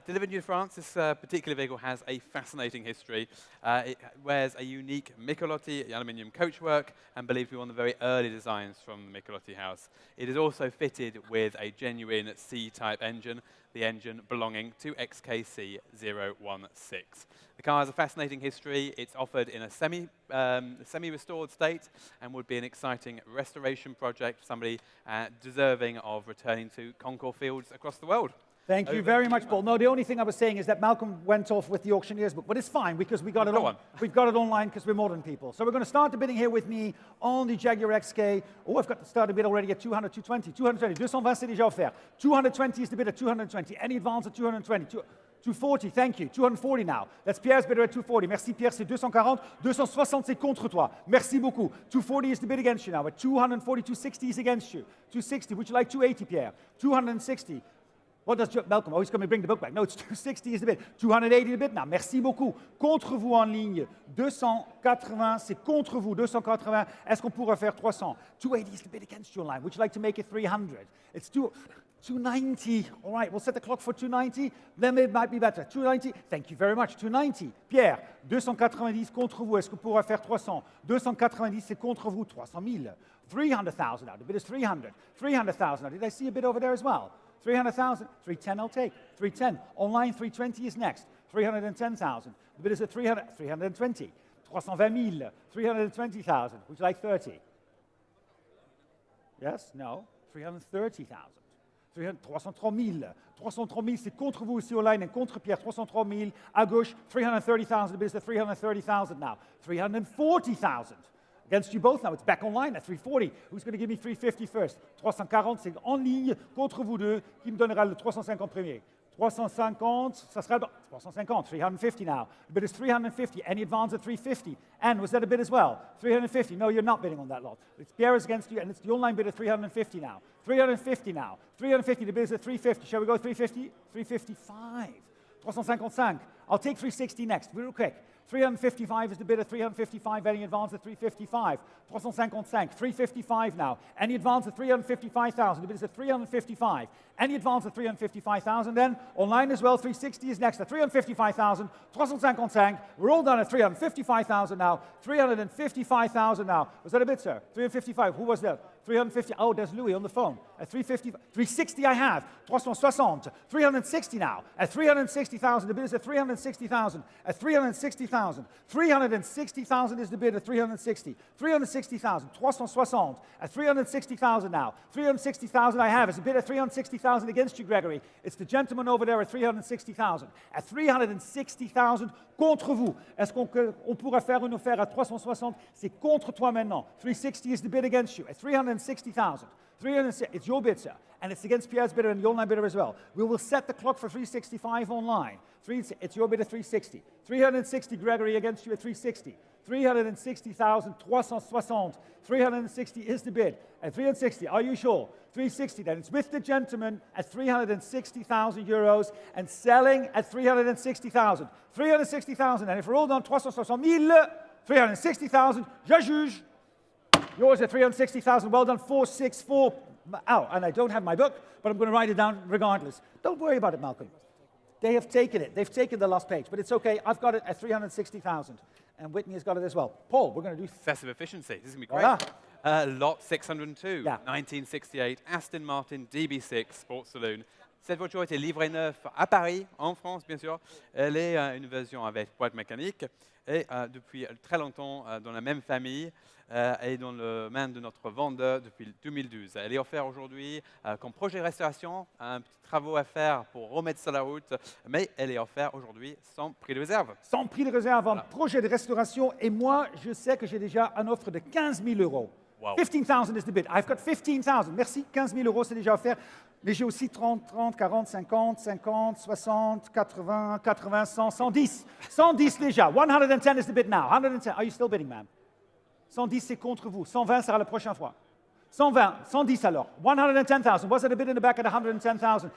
Delivered New France, this particular vehicle has a fascinating history. It wears a unique Michelotti aluminium coachwork and believed to be one of the very early designs from the Michelotti house. It is also fitted with a genuine C-type engine, the engine belonging to XKC 016. The car has a fascinating history. It's offered in a semi-restored state and would be an exciting restoration project for somebody deserving of returning to concours fields across the world. Thank you very much, Paul. No, the only thing I was saying is that Malcolm went off with the Auctioneers book, but it's fine because we got it on. We've got it online because we're modern people. So we're going to start the bidding here with me on the Jaguar XK. Oh, I've got to start a bid already at 200, 220, 220. 220 c'est déjà offert. 220 is the bid at 220. Any advance at 220? 240, thank you. 240 now. That's Pierre's bidder at 240. Merci Pierre, c'est 240. 260, c'est contre toi. Merci beaucoup. 240 is the bid against you now. At 240, 260 is against you. 260, would you like 280, Pierre? 260. What does Malcolm? Oh, he's going to bring the book back. No, it's 260 is the bid. 280 the bid now. Merci beaucoup. Contre vous en ligne. 280, c'est contre vous. 280. Est-ce qu'on pourrait faire 300? 280 is the bid against you online. Would you like to make it 300? It's 290. All right, we'll set the clock for 290. Then it might be better. 290. Thank you very much. 290. Pierre, 290 contre vous. Est-ce qu'on pourrait faire 300? 290, c'est contre vous. 300 000. 300,000 now. The bid is 300. 300,000 now. Did I see a bid over there as well? 300,000, 310 I'll take. 310. Online, 320 is next. 310,000. The bid is at 300, 320. 320,000. 320,000. Would you like 30? Yes? No? 330,000. 303 000. 303 000, c'est contre vous ici online, et contre Pierre, 303 000. À gauche, 330,000. The bid is at 330,000 now. 340,000. Against you both now, it's back online at 340. Who's going to give me 350 first? 340, c'est en ligne contre vous deux. Qui me donnera le 350 premier? 350, ça sera 350, 350 now. The bid is 350. Any advance at 350? And was that a bid as well? 350. No, you're not bidding on that lot. It's Pierre is against you, and it's the online bid at 350 now. 350 now. 350, the bid is at 350. Shall we go 350? 355. 355. I'll take 360 next, real quick. 355 is the bid at 355. Any advance at 355. 355. 355 now. Any advance at 355,000. The bid is at 355. Any advance at 355,000 then. Online as well, 360 is next at 355,000. 355. We're all done at 355,000 now. 355,000 now. Was that a bid, sir? 355. Who was that? 350. Oh, there's Louis on the phone. At 350. 360 I have. 360. 360 now. At 360,000. The bid is at 360,000. At 360,000. 360,000 is the bid at 360. 360,000. 360. At 360,000 now. 360,000 I have. It's a bid at 360,000 against you, Gregory. It's the gentleman over there at 360,000. At 360,000 contre vous. Est-ce qu'on pourra faire une offre à 360? C'est contre toi maintenant. 360 is the bid against you. At 360,000. It's your bid, sir. And it's against Pierre's bidder and the online bidder as well. We will set the clock for 365 online. It's your bid at 360. 360, Gregory, against you at 360. 360,000, 360. 360 is the bid. At 360, are you sure? 360, then it's with the gentleman at 360,000 euros and selling at 360,000. 360,000, and if we're all done, 360,000, 360,000, je juge. Yours at 360,000, well done, 464. Ow, and I don't have my book, but I'm going to write it down regardless. Don't worry about it, Malcolm. They have taken it. They've taken the last page, but it's okay. I've got it at 360,000, and Whitney has got it as well. Paul, we're going to do... Excessive efficiency. This is going to be great. Voilà. Lot 602, Yeah. 1968, Aston Martin DB6 Sports Saloon. Cette voiture a été livrée neuve à Paris, en France, bien sûr. Elle est une version avec boîte mécanique et depuis très longtemps dans la même famille et dans le main de notre vendeur depuis 2012. Elle est offerte aujourd'hui comme projet de restauration, un petit travaux à faire pour remettre sur la route, mais elle est offerte aujourd'hui sans prix de réserve. Sans prix de réserve, un projet de restauration, et moi, je sais que j'ai déjà une offre de 15 000 euros. Wow. 15,000 is the bid. I've got 15,000. Merci, 15 000 euros, c'est déjà offert. Mais j'ai aussi 30, 40, 50, 50, 60, 80, 80, 100, 110. 110 déjà. 110 is the bid now. 110. Are you still bidding, ma'am? 110, c'est contre vous. 120 sera la prochaine fois. 120, 110 alors. 110,000. Was it a bid in the back at 110,000?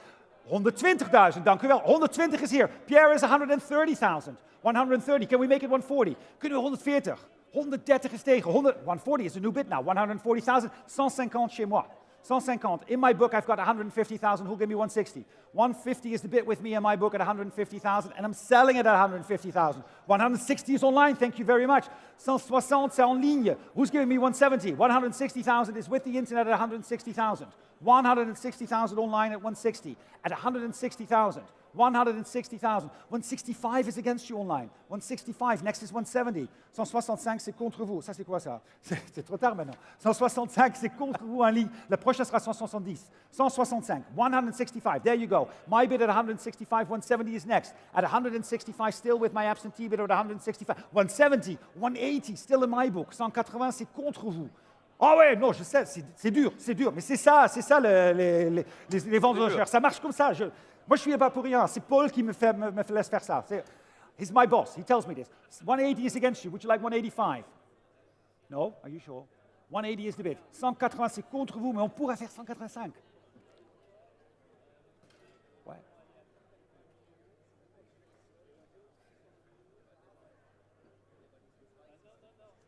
120,000, dank u wel. 120 is here. Pierre is 130,000. 130. Can we make it 140? Kunnen we 140? 130 is tegen. 140 is a new bid now. 140,000. 150 chez moi. 150. In my book, I've got 150,000. Who'll give me 160? 150 is the bid with me in my book at 150,000, and I'm selling it at 150,000. 160 is online. Thank you very much. 160, c'est en ligne. Who's giving me 170? 160,000 is with the internet at 160,000. 160,000 online at 160. At 160,000. 160,000. 165 is against you online. 165. Next is 170. 165, c'est contre vous. Ça, c'est quoi ça? C'est trop tard maintenant. 165, c'est contre vous en ligne. La prochaine sera 170. 165. 165. There you go. My bid at 165. 170 is next. At 165, still with my absentee bid at 165. 170. 180, still in my book. 180, c'est contre vous. Ah ouais, non, je sais, c'est dur. Mais c'est ça les ventes aux enchères. Ça marche comme ça. Moi, je suis là-bas pour rien. C'est Paul qui me laisse faire ça. He's my boss. He tells me this. 180 is against you. Would you like 185? No? Are you sure? 180 is the bid. 180, c'est contre vous, mais on pourrait faire 185. Ouais.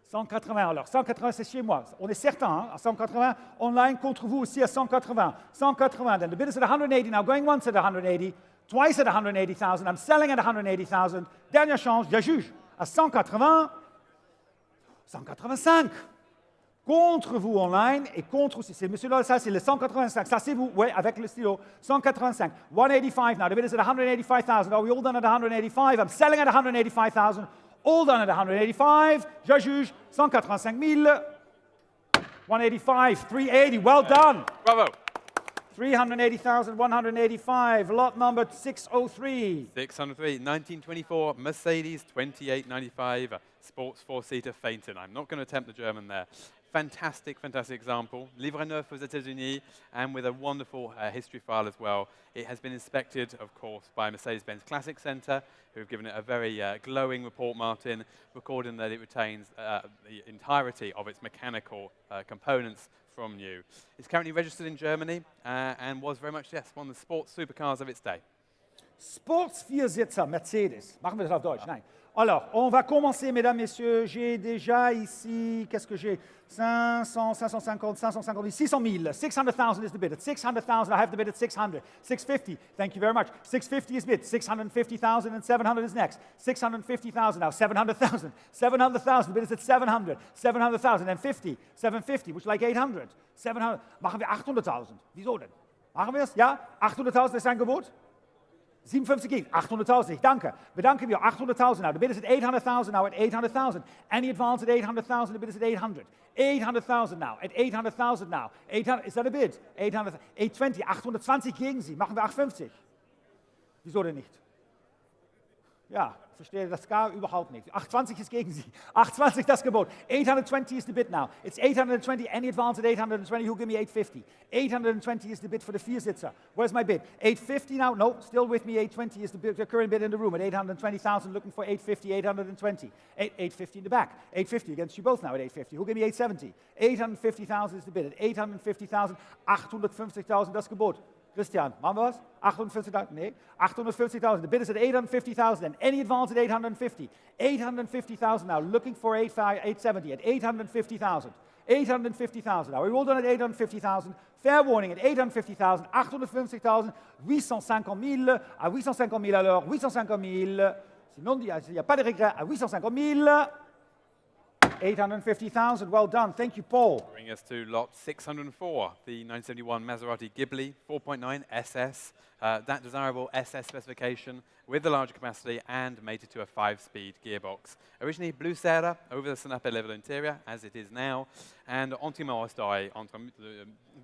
« 180 alors. 180, c'est chez moi. On est certain, hein? À 180, online contre vous aussi à 180. 180, then the bid is at 180 now, going once at 180, twice at 180,000. I'm selling at 180,000. Dernière chance, je juge. À 180, 185. Contre vous online et contre aussi. C'est monsieur là, ça c'est le 185. Ça c'est vous, ouais, avec le stylo. 185. 185 now. The bid is at 185,000. Are we all done at 185? I'm selling at 185,000. All done at 185, je juge 185 000. 185, 380, well done. Bravo. 380,185, lot number 603. 603, 1924 Mercedes 2895 sports four-seater Phaeton. I'm not going to attempt the German there. Fantastic, fantastic example. Livre neuf aux États-Unis, and with a wonderful history file as well. It has been inspected, of course, by Mercedes-Benz Classic Center, who have given it a very glowing report, Martin, recording that it retains the entirety of its mechanical components from new. It's currently registered in Germany and was very much, yes, one of the sports supercars of its day. Sports Viersitzer, Mercedes. Machen wir das auf Deutsch? Nein. Alors, on va commencer, mesdames, messieurs. J'ai déjà ici, qu'est-ce que j'ai? 500, 550, 550, 600 000. 600,000 is the bid. At 600,000, I have the bid at 600. 650, thank you very much. 650 is bid. 650,000 and 700 is next. 650,000 now. 700,000. 700,000, the bid is at 700. 700,000 and 50. 750, which is like 800. 700, machen wir 800,000. Wieso denn? Machen wir es? Ja? 800,000 ist ein Gebot? 57 gegen 800,000. Ich danke. Bedanken wir 800,000 now. The bid is at 800,000 now. At 800,000. Any advance at 800,000? The bid is at 800. 800,000 now. At 800,000 now. 800. Is that a bid? 800. 820. 820 gegen Sie. Machen wir 850. Wieso denn nicht? Ja, ich verstehe das gar überhaupt nicht. 820 ist gegen Sie. 820 das Gebot. 820 is the bid now. It's 820. Any advance at 820? Who give me 850? 820 is the bid for the Viersitzer. Where's my bid? 850 now? No, still with me. 820 is the current bid in the room. At 820,000, looking for 850, 820. 850 in the back. 850 against you both now at 850. Who give me 870? 850,000 is the bid. At 850,000, 850,000 das Gebot. Christian, machen wir was? 850,000? Nee, 850,000. The bid is at 850,000 and any advance at 850. 850,000 now, looking for 870 at 850,000. 850,000 now. We're all done at 850,000. Fair warning at 850,000, 850,000, 850 000 à 850 000 alors, 850 000. Sinon, il n'y a pas de regret à 850 000. 850,000, well done. Thank you, Paul. Bring us to lot 604, the 1971 Maserati Ghibli 4.9 SS. That desirable SS specification with the larger capacity and mated to a 5-speed gearbox. Originally blue Serra over the Sanape level interior, as it is now, and entièrement restauré entre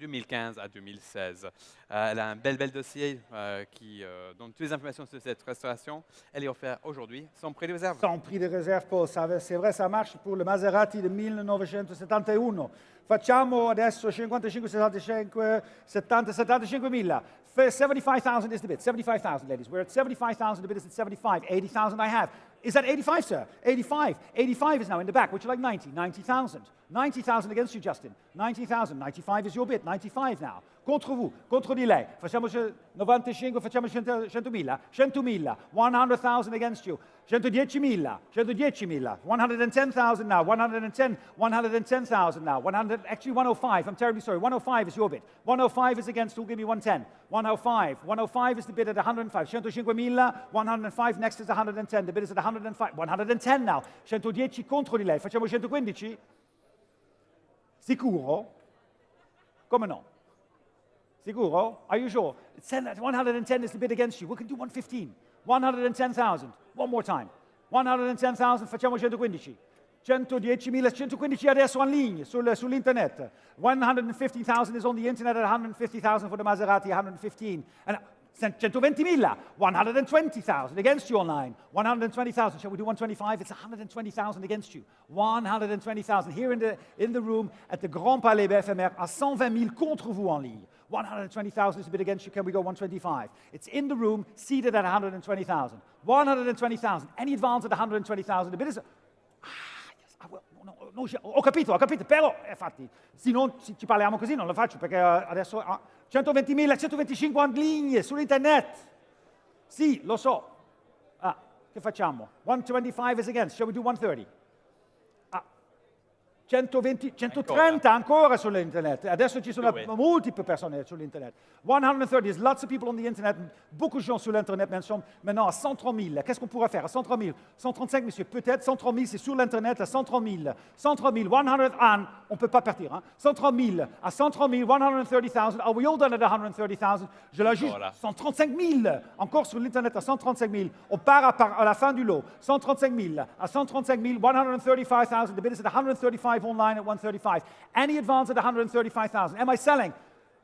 2015 à 2016. Elle a un bel dossier qui donne toutes les informations sur cette restauration. Elle est offerte aujourd'hui sans prix de réserve. Sans prix de réserve, Paul. C'est vrai, ça marche pour le Maserati del 1971. Facciamo adesso 55, 65, 70, 75,000. 75,000 is the bid. 75,000, ladies. We're at 75,000. The bid is at 75. 80,000 I have. Is that 85, sir? 85. 85 is now in the back. Would you like 90? 90,000. 90,000 against you, Justin. 90,000. 95 is your bid. 95 now. Contro vous. Contro di lei. Facciamo 95, facciamo 100,000. 100,000. 100,000 against you. 110,000. 110,000. 110,000 now. 110. 110,000 now. 100. Actually, 105. I'm terribly sorry. 105 is your bid. 105 is against. Who'll give me 110? 105. 105 is the bid at 105. 105,000. 105 next is 110. The bid is at 105. 110 now. 110 contro di lei. Facciamo 115? Sicuro? Come no? Sicuro? Are you sure? 110 is the bid against you. We can do 115. 110,000. One more time. 110,000, facciamo 115. 110.000, 115 adesso online sull'internet. 150,000 is on the internet at 150,000 for the Maserati, 115. And 120,000, 120,000 against you online. 120,000, shall we do 125? It's 120,000 against you. 120,000 here in the room at the Grand Palais BFMR, à 120,000 contre vous en ligne. 120,000 is a bit against you. Can we go 125? It's in the room, seated at 120,000. 120,000. Any advance at 120,000? The bid is... No, ho capito, però infatti, se non ci parliamo così non lo faccio perché adesso 120.000, 125 linee sull'internet. Sì, lo so. Che facciamo? 125 is against, shall we do 130? 120, 130 ancora sull'internet. Adesso ci sono multiple persone sull'internet. 130, there's lots of people on the internet. Beaucoup de gens sur l'internet maintenant à 130 000. Qu'est-ce qu'on pourrait faire à 130 000? 135, monsieur, peut-être. 130 000, c'est sur l'internet à 130 000. 130 000, 100, on ne peut pas partir. Hein? 130 000, à 130 000, 130,000. Are we all done at 130,000? Je la juge. 135 000, encore sur l'internet à 135 000. On part à la fin du lot. 135 000, à 135 000, 135,000. The bid is at 135 135 online at 135. Any advance at 135,000. Am I selling?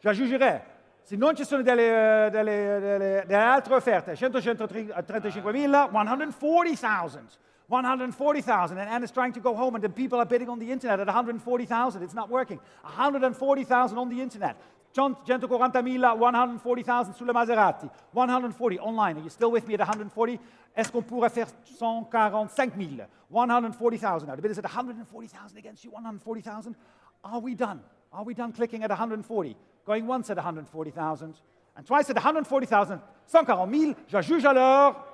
Già giugerei. Se non ci sono delle altre offerte, 135.000, 140,000. 140,000, and Anna's trying to go home, and the people are bidding on the internet at 140,000. It's not working. 140,000 on the internet. 140.000, 140,000 sulle Maserati. 140 online. Are you still with me at 140? Est-ce qu'on pourrait faire 145,000? 140,000. Now, the bid is at 140,000 against you. 140,000. Are we done? Are we done clicking at 140? Going once at 140,000 and twice at 140,000. 140,000. Je juge alors.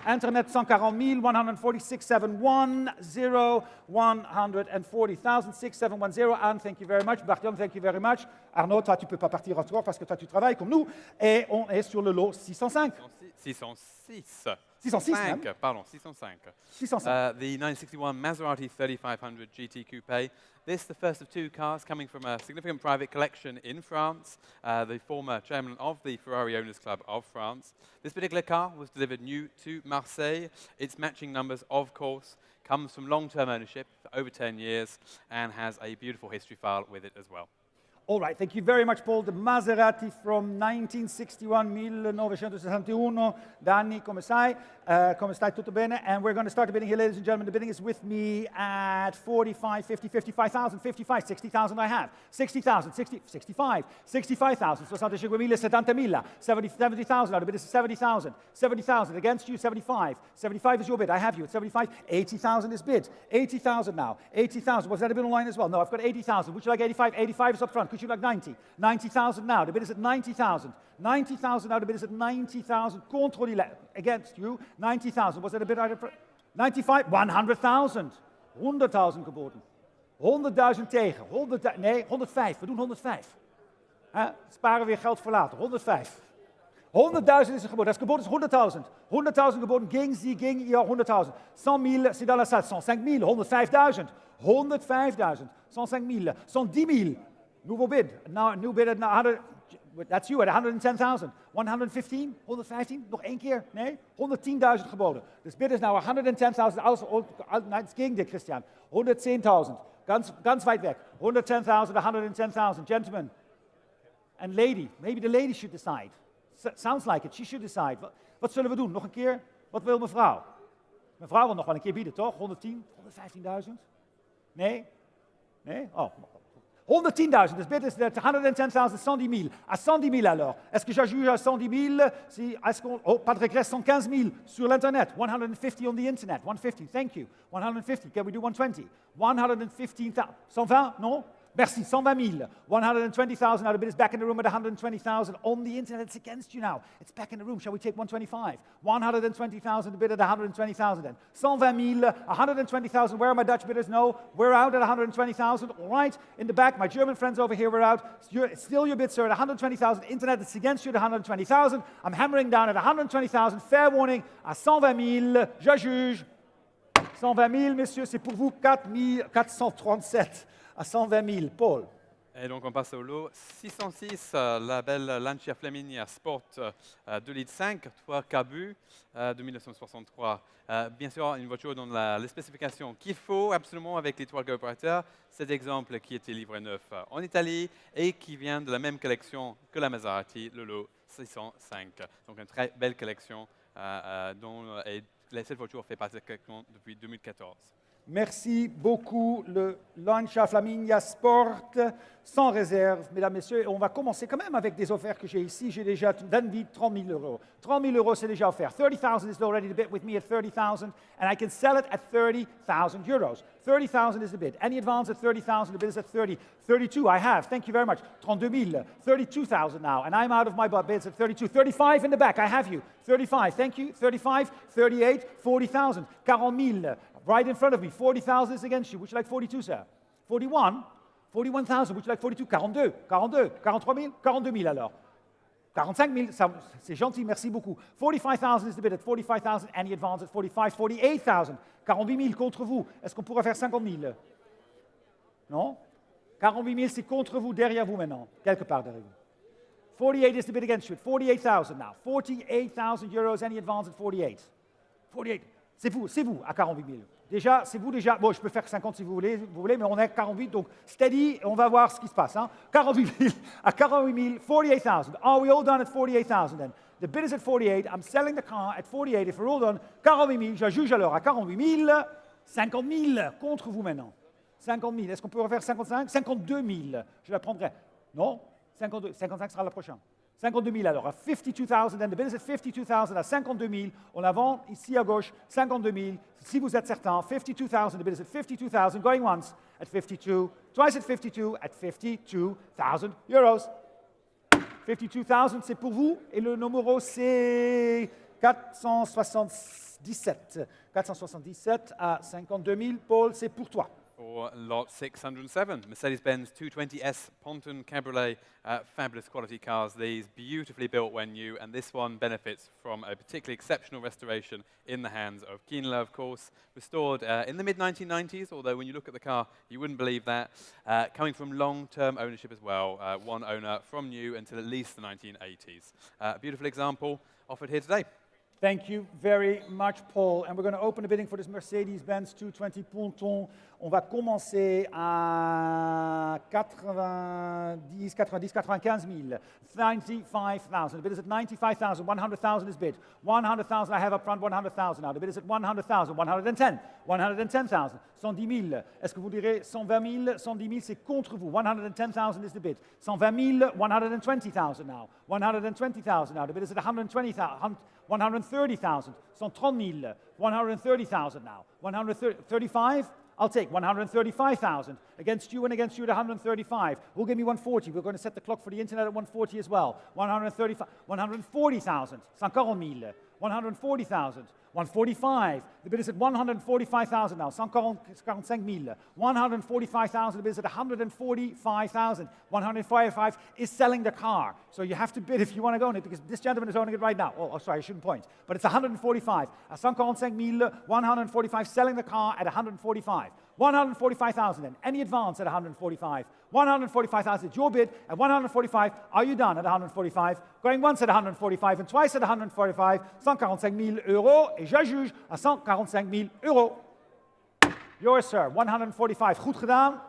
Internet 140,000, 146,710, 140,000, 6710. Anne, thank you very much. Barthelme, thank you very much. Arnaud, toi, tu ne peux pas partir encore parce que toi, tu travailles comme nous. Et on est sur le lot 605. 606. 605, pardon, 605. 605. The 1961 Maserati 3500 GT Coupe. This, the first of two cars coming from a significant private collection in France, the former chairman of the Ferrari Owners Club of France. This particular car was delivered new to Marseille. Its matching numbers, of course, comes from long-term ownership for over 10 years and has a beautiful history file with it as well. All right, thank you very much, Paul. The Maserati from 1961, 1961. Danny, come stai? Come stai? Tutto bene? And we're going to start the bidding here, ladies and gentlemen. The bidding is with me at 45, 50, 55,000, 55, 60,000 I have. 60,000, 60, 65, 65,000, 65,000, 70,000, 70,000. Now the bid is 70,000, 70,000 against you, 75. 75 is your bid. I have you at 75. 80,000 is bid. 80,000 now. 80,000. Was that a bid online as well? No, I've got 80,000. Would you like 85? 85 is up front. Would you like 90? 90,000 now. The bid is at 90,000. 90,000 now. The bid is at 90,000. Control against you. 90,000. Was that a bid? 95? 100,000. 100,000 geboden. 100.000 tegen. 100, nee, 105. We doen 105. Sparen weer geld voor later. 105. 100.000 is er geboden. Das Gebot ist 100.000. 100.000 geboden gegen Sie, gegen ihr 100.000. 100.000, c'est dans la salle. 105.000, 105.000. 105.000. 105.000. 110.000. Nouveau bid. Now, new bid at 100. That's you at 110,000. 115? 115? Nog één keer? Nee? 110.000 geboden. Dus bid is now 110.000. Alles, nein, het is gegen dir, Christian. 110.000. Ganz weit weg. 110.000, 110.000. Gentlemen. And lady. Maybe the lady should decide. Sounds like it. She should decide. Wat zullen we doen? Nog een keer? Wat wil mevrouw? Mevrouw wil nog wel een keer bieden, toch? 110? 115.000? Nee? Nee? Oh. 110.000. This bid is at 110,000, 110.000. À 110.000 alors. Est-ce que j'ajoute à 110.000? Si, oh, pas de regret, 115.000 sur l'Internet. 150 on the Internet. 150, thank you. 150, can we do 120? 115,000. 120? Non? Merci, 120,000. 120,000. Now the bid is back in the room at 120,000 on the internet. It's against you now. It's back in the room. Shall we take 125? 120,000. The bid at 120,000 then. 120,000. 120,000. Where are my Dutch bidders? No, we're out at 120,000. All right, in the back, my German friends over here, we're out. It's still your bid, sir, at 120,000. Internet, it's against you at 120,000. I'm hammering down at 120,000. Fair warning, à 120,000. Je juge. 120,000, messieurs, c'est pour vous. 4,437. À 120,000. Paul. Et donc on passe au lot 606, la belle Lancia Flaminia Sport 2 litres 5, 3 cabus de 1963. Bien sûr, une voiture dont les spécifications qu'il faut absolument avec l'étoile coopérateur. Cet exemple qui était livré neuf en Italie et qui vient de la même collection que la Maserati, le lot 605. Donc une très belle collection dont cette voiture fait partie de la collection depuis 2014. Merci beaucoup, le Lancia Flaminia Sport, sans réserve, mesdames, messieurs. Et on va commencer quand même avec des offertes que j'ai ici. J'ai déjà d'envie 30 000 euros. 30 000 euros, c'est déjà offert. 30,000 is already the bid with me at 30,000, and I can sell it at 30,000 euros. 30,000 is the bid. Any advance at 30,000, the bid is at 30. 32, I have. Thank you very much. 32,000. 32,000 now, and I'm out of my bids at 32. 35 in the back, I have you. 35, thank you. 35, 38, 40,000. 40,000. Right in front of me, 40,000 is against you. Would you like 42, sir? 41? 41,000. Would you like 42? 42, 42, 43,000, 42,000 alors. 45,000, c'est gentil, merci beaucoup. 45,000 is the bid at 45,000. Any advance at 45, 48,000. 48,000 contre vous. Est-ce qu'on pourrait faire 50,000? Non? 48,000, c'est contre vous, derrière vous maintenant. Quelque part derrière vous. 48 is the bid against you at 48,000 now. 48,000 euros, any advance at 48. 48. C'est vous, à 48 000. Déjà, c'est vous déjà. Bon, je peux faire 50 si vous voulez, mais on est à 48, donc steady, et on va voir ce qui se passe. Hein. 48 000, à 48 000, 48,000. Are we all done at 48,000 then? The bid is at 48, I'm selling the car at 48. If we're all done, 48 000, je juge alors à 48 000, 50 000 contre vous maintenant. 50 000, est-ce qu'on peut refaire 55? 52 000, je la prendrai. Non? 52, 55 sera la prochaine. 52 000 alors, à 52,000, and the bid is at 52,000, à 52 000, on la vend ici à gauche, 52 000, si vous êtes certain, 52,000, the bid is at 52,000, going once, at 52, twice at 52, at 52,000 euros. 52,000, c'est pour vous, et le numéro c'est 477. 477 à 52 000, Paul, c'est pour toi. For lot 607, Mercedes-Benz 220S Ponton Cabriolet, fabulous quality cars, these beautifully built when new, and this one benefits from a particularly exceptional restoration in the hands of Kienle, of course, restored in the mid-1990s, although when you look at the car, you wouldn't believe that, coming from long-term ownership as well, one owner from new until at least the 1980s. A beautiful example offered here today. Thank you very much, Paul. And we're going to open the bidding for this Mercedes-Benz 220 Ponton. On va commencer à 95 000. 95,000. The bid is at 95,000. 100,000 is bid. 100,000 I have up front. 100,000 now. The bid is at 100,000. 110. 110,000. 110 000. Est-ce que vous direz 120 000? 110 000, c'est contre vous. 110,000 is the bid. 120 000. 120,000 now. 120,000 now. The bid is at 120,000. 130,000, 130 000, 130,000 now. 135, I'll take 135,000. Against you and against you at 135. Who'll give me 140? We're going to set the clock for the internet at 140 as well. 135, 140,000, 140 000, 140,000. 145. The bid is at 145,000 now. 145 000. 145,000. The bid is at 145,000. 145 is selling the car. So you have to bid if you want to go on it because this gentleman is owning it right now. Oh, sorry, I shouldn't point. But it's 145. 145 000. 145 selling the car at 145. 145,000 then. Any advance at 145. 145,000 is your bid at 145. Are you done at 145? Going once at 145 and twice at 145. 145 000 euros. Et je juge à 145 000 euros. Yours, sir. 145. Goed gedaan.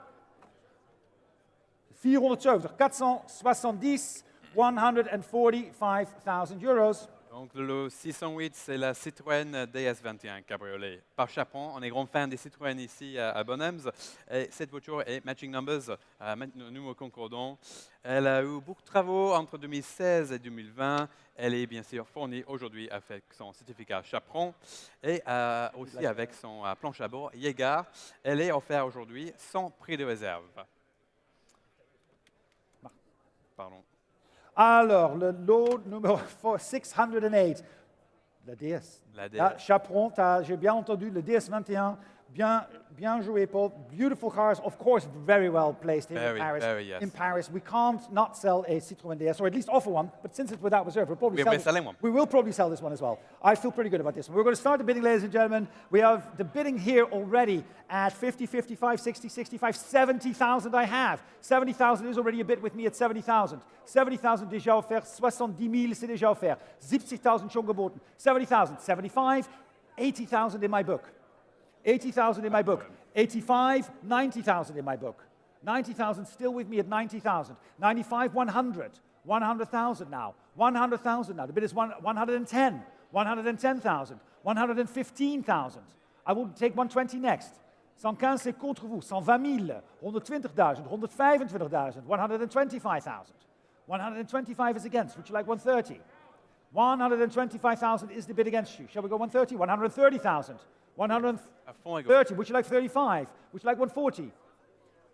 470. 470. 145,000 euros. Donc le 608, c'est la Citroën DS21 Cabriolet. Par Chaperon, on est grand fan des Citroën ici à Bonhams. Et cette voiture est matching numbers, numéro concordant. Elle a eu beaucoup de travaux entre 2016 et 2020. Elle est bien sûr fournie aujourd'hui avec son certificat Chaperon et aussi avec son planche à bord Jaeger. Elle est offerte aujourd'hui sans prix de réserve. Pardon. Alors, le lot numéro 608, la DS. La DS. Là, Chaperon, j'ai bien entendu, le DS21, bien joué, Paul. Beautiful cars, of course, very well placed here in Paris. Yes. In Paris, we can't not sell a Citroën DS, or at least offer one, but since it's without reserve, we're selling one. We will probably sell this one as well. I feel pretty good about this one. We're going to start the bidding, ladies and gentlemen. We have the bidding here already at 50, 55, 60, 65, 70,000 I have. 70,000 is already a bid with me at 70,000. 70,000 déjà offert, 70 000 c'est déjà offert. 70,000 schon geboten. 70,000, 75, 80,000 in my book. 80,000 in my book. 85, 90,000 in my book. 90,000 still with me at 90,000. 95, 100. 100,000 now. 100,000 now. The bid is 110. 110,000. 115,000. I will take 120 next. 115 c'est contre vous. 120 000. 120,000. 125,000. 125,000. 125 is against. Would you like 130? 125,000 is the bid against you. Shall we go 130? 130,000. 130. Would you like 35? Would you like 140?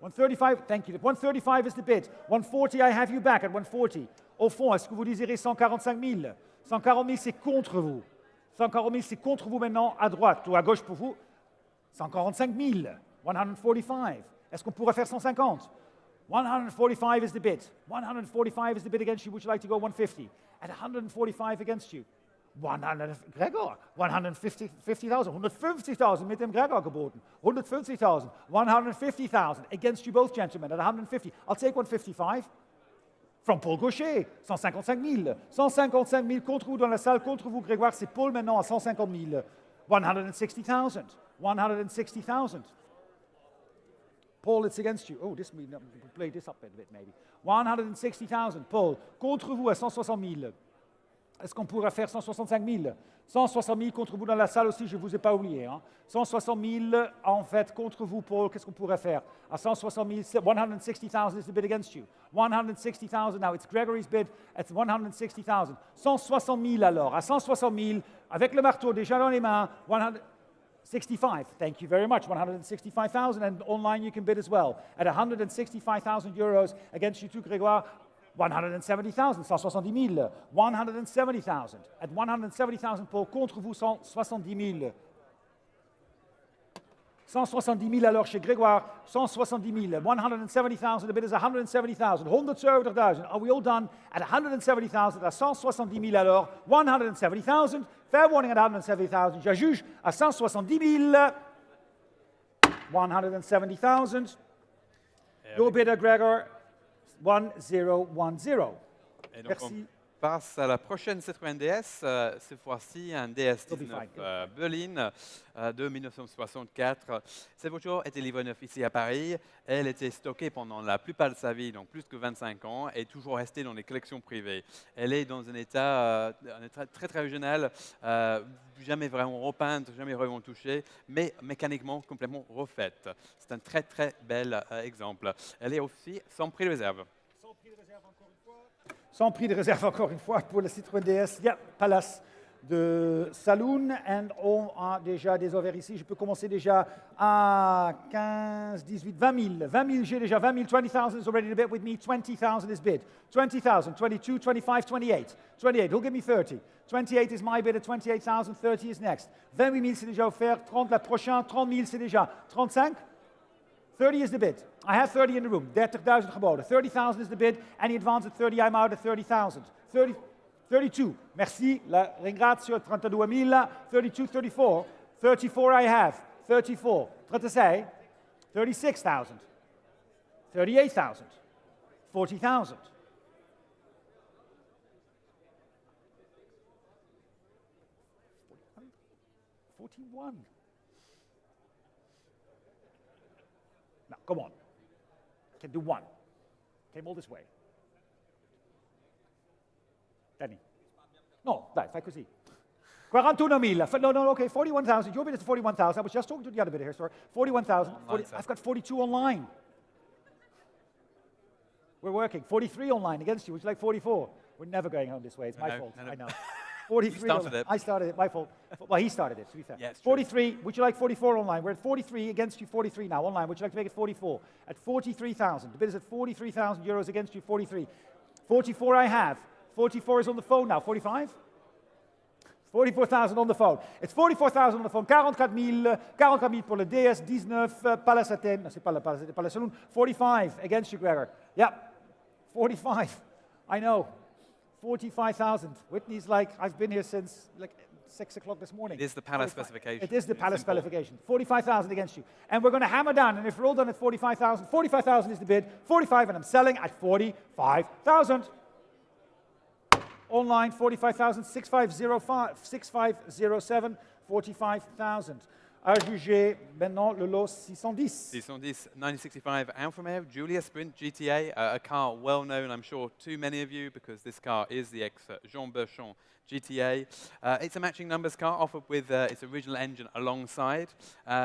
135. Thank you. 135 is the bid. 140, I have you back at 140. Au fond, est-ce que vous désirez 145 000? 140 000, c'est contre vous. 140 000, c'est contre vous maintenant, à droite ou à gauche pour vous. 145 000. 145. Est-ce qu'on pourrait faire 150? 145 is the bid. 145 is the bid against you. Would you like to go 150? At 145 against you. Gregor, 150,000, 150,000 mit dem Gregor geboten. 150,000, 150,000 against you both, gentlemen, at 150. I'll take 155. From Paul Gaucher, 155 000. 155 000 contre vous dans la salle, contre vous, Grégoire. C'est Paul maintenant à 150 000. 160,000. 160,000. Paul, it's against you. Oh, this we play this up a bit maybe. 160,000. Paul, contre vous à 160 000. Est-ce qu'on pourra faire 165 000? 160 000 contre vous dans la salle aussi, je ne vous ai pas oublié. Hein. 160 000 en fait contre vous, Paul, qu'est-ce qu'on pourrait faire? À 160 000, 160,000 is the bid against you. 160,000, now it's Gregory's bid, it's 160,000. 160 000 alors, à 160 000, avec le marteau déjà dans les mains, 165. Thank you very much. 165,000, and online you can bid as well. At 165,000 euros against you too, Grégoire. 170,000, 170 000. 170,000. At 170,000, Paul, contre vous, 170 000. 170 000 alors chez Grégoire, 170 000. 170,000, the bid is 170,000. 170,000. Are we all done? At 170,000, à 170 000 alors, 170,000. Fair warning at 170,000. Je juge à 170 000. 170,000. Your bidder, Gregor, 1010. Et donc Merci. on passe à la prochaine Citroën DS, cette fois-ci un DS19 Berlin de 1964. Cette voiture était livrée neuf ici à Paris. Elle était stockée pendant la plupart de sa vie, donc plus que 25 ans, et toujours restée dans les collections privées. Elle est dans un état très très original, jamais vraiment repeinte, jamais vraiment touchée, mais mécaniquement complètement refaite. C'est un très très bel exemple. Elle est aussi sans prix de réserve. Sans prix de réserve encore une fois pour le Citroën DS. Yeah, Palace de Saloon. And on a déjà des offres ici. Je peux commencer déjà à 15, 18, 20 000. 20 000, j'ai déjà 20 000. 20,000 is already to bid with me. 20,000 is bid. 20,000, 22, 25, 28. 28, who'll give me 30? 28 is my bid at 28,000. 30 is next. 28 000, c'est déjà offert. 30, la prochaine. 30 000, c'est déjà. 35? 30 is the bid. I have 30 in the room. 30,000 geboden. 30,000 is the bid. Any advance at 30, I'm out at 30,000. 32. Merci. La ringrazio. 32,000. 32, 34. 34 I have. 34. 36. 36,000. 38,000. 40,000. 41. Now, come on. Can do one. Came all this way. Danny. No, dai, fai così. 41,000. No, okay, 41,000. Your bid is 41,000. I was just talking to the other bidder here, sorry. 41,000. I've got 42 online. We're working. 43 online against you. Would you like 44? We're never going home this way. It's my fault. I know. 43. I started it. My fault. Well, he started it, to be fair. Yes, 43. Would you like 44 online? We're at 43 against you. 43 now online. Would you like to make it 44? At 43,000. The bid is at 43,000 euros against you. 43. 44 I have. 44 is on the phone now. 45? 44,000 on the phone. It's 44,000 on the phone. 44,000 pour le DS19 Palace Athènes. No, c'est pas le Palace Athènes, Palace Saloon. 45 against you, Gregor. Yeah. 45. I know. 45,000. Whitney's like, I've been here since like 6 o'clock this morning. It is the Palace specification. It is the Palace specification. 45,000 against you. And we're going to hammer down, and if we're all done at 45,000, 45,000 is the bid. 45, and I'm selling at 45,000. Online, 45,000, 6505, 6507, 45,000. À juger maintenant le lot 610. 610, 1965 Alfa Romeo Giulia Sprint GTA, a car well known, I'm sure, to many of you because this car is the ex-Jean Berchon GTA. It's a matching numbers car offered with its original engine alongside,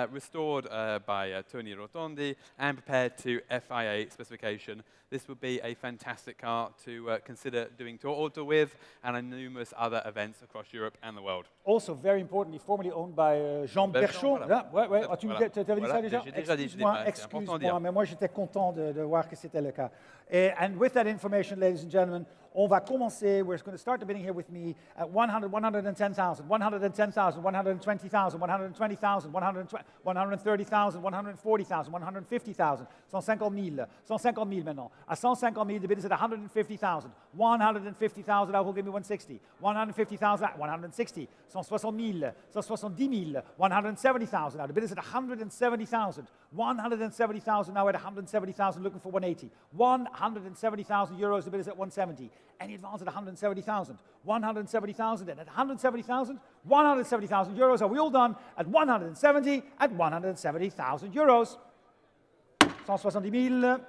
restored by Tony Rotondi and prepared to FIA specification. This would be a fantastic car to consider doing tour auto with and numerous other events across Europe and the world. Also, very importantly, formerly owned by Jean Berchon. Voilà. Ouais, ouais. Tu avais dit ça déjà? J'ai déjà dit, Excuse-moi, mais moi j'étais content de voir que c'était le cas. And with that information, ladies and gentlemen, on va commencer. We're going to start the bidding here with me at 100, 110,000, 110,000, 120,000, 120,000, 130,000, 140,000, 150,000, 150,000, 150,000 maintenant. À 150,000, the bid is at 150,000. 150,000, I will give me 160. 150,000, 160. 160,000, 170,000, 170,000. Now the bid is at 170,000. 170,000 now at 170,000, looking for 180. 170,000 euros, the bid is at 170. Any advance at 170,000? 170,000, and at 170,000, 170,000 euros. Are we all done? At 170, at 170,000 euros. 170,000.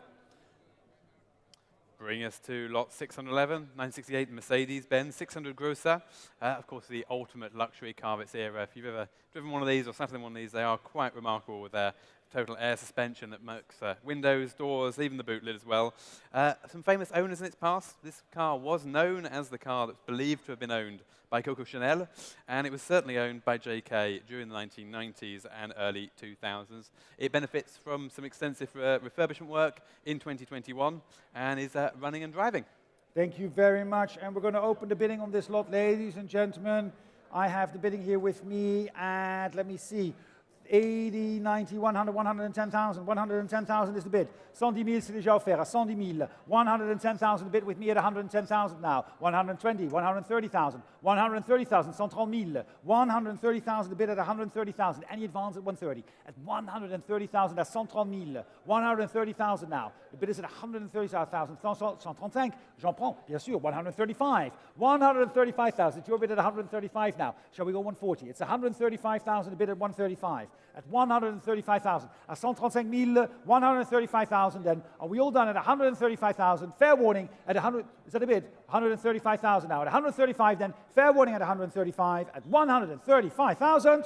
Bring us to lot 611, 968 Mercedes-Benz 600 Grosser. Of course, the ultimate luxury car of its era. If you've ever driven one of these or sat in one of these, they are quite remarkable with their total air suspension that makes windows, doors, even the boot lid as well. Some famous owners in its past. This car was known as the car that's believed to have been owned by Coco Chanel, and it was certainly owned by JK during the 1990s and early 2000s. It benefits from some extensive refurbishment work in 2021 and is running and driving. Thank you very much. And we're going to open the bidding on this lot, ladies and gentlemen. I have the bidding here with me at, let me see, 80, 90, 100, 110,000. 110,000 is the bid. 110,000, c'est déjà offert à 110,000. 110,000, the bid with me at 110,000 now. 120, 130,000. 130,000, 130,000. 130,000, the bid at 130,000. Any advance at 130. At 130,000, that's 130,000. 130,000 now. The bid is at 130,000. 135, j'en prends, bien sûr. 135. 135,000. It's your bid at 135 now. Shall we go 140? It's 135,000, the bid at 135. At 135,000. At 135,000, 135,000 then. Are we all done at 135,000? Fair warning at 100, is that a bid? 135,000 now. At 135 then, fair warning at 135. At 135,000.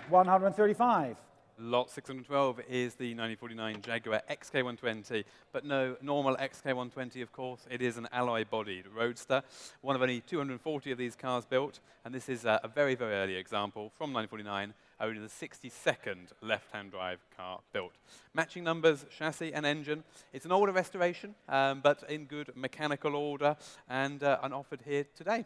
135. Lot 612 is the 1949 Jaguar XK120, but no normal XK120, of course. It is an alloy-bodied roadster, one of only 240 of these cars built, and this is a very, very early example from 1949, only the 62nd left-hand drive car built. Matching numbers, chassis and engine. It's an older restoration, but in good mechanical order, and offered here today.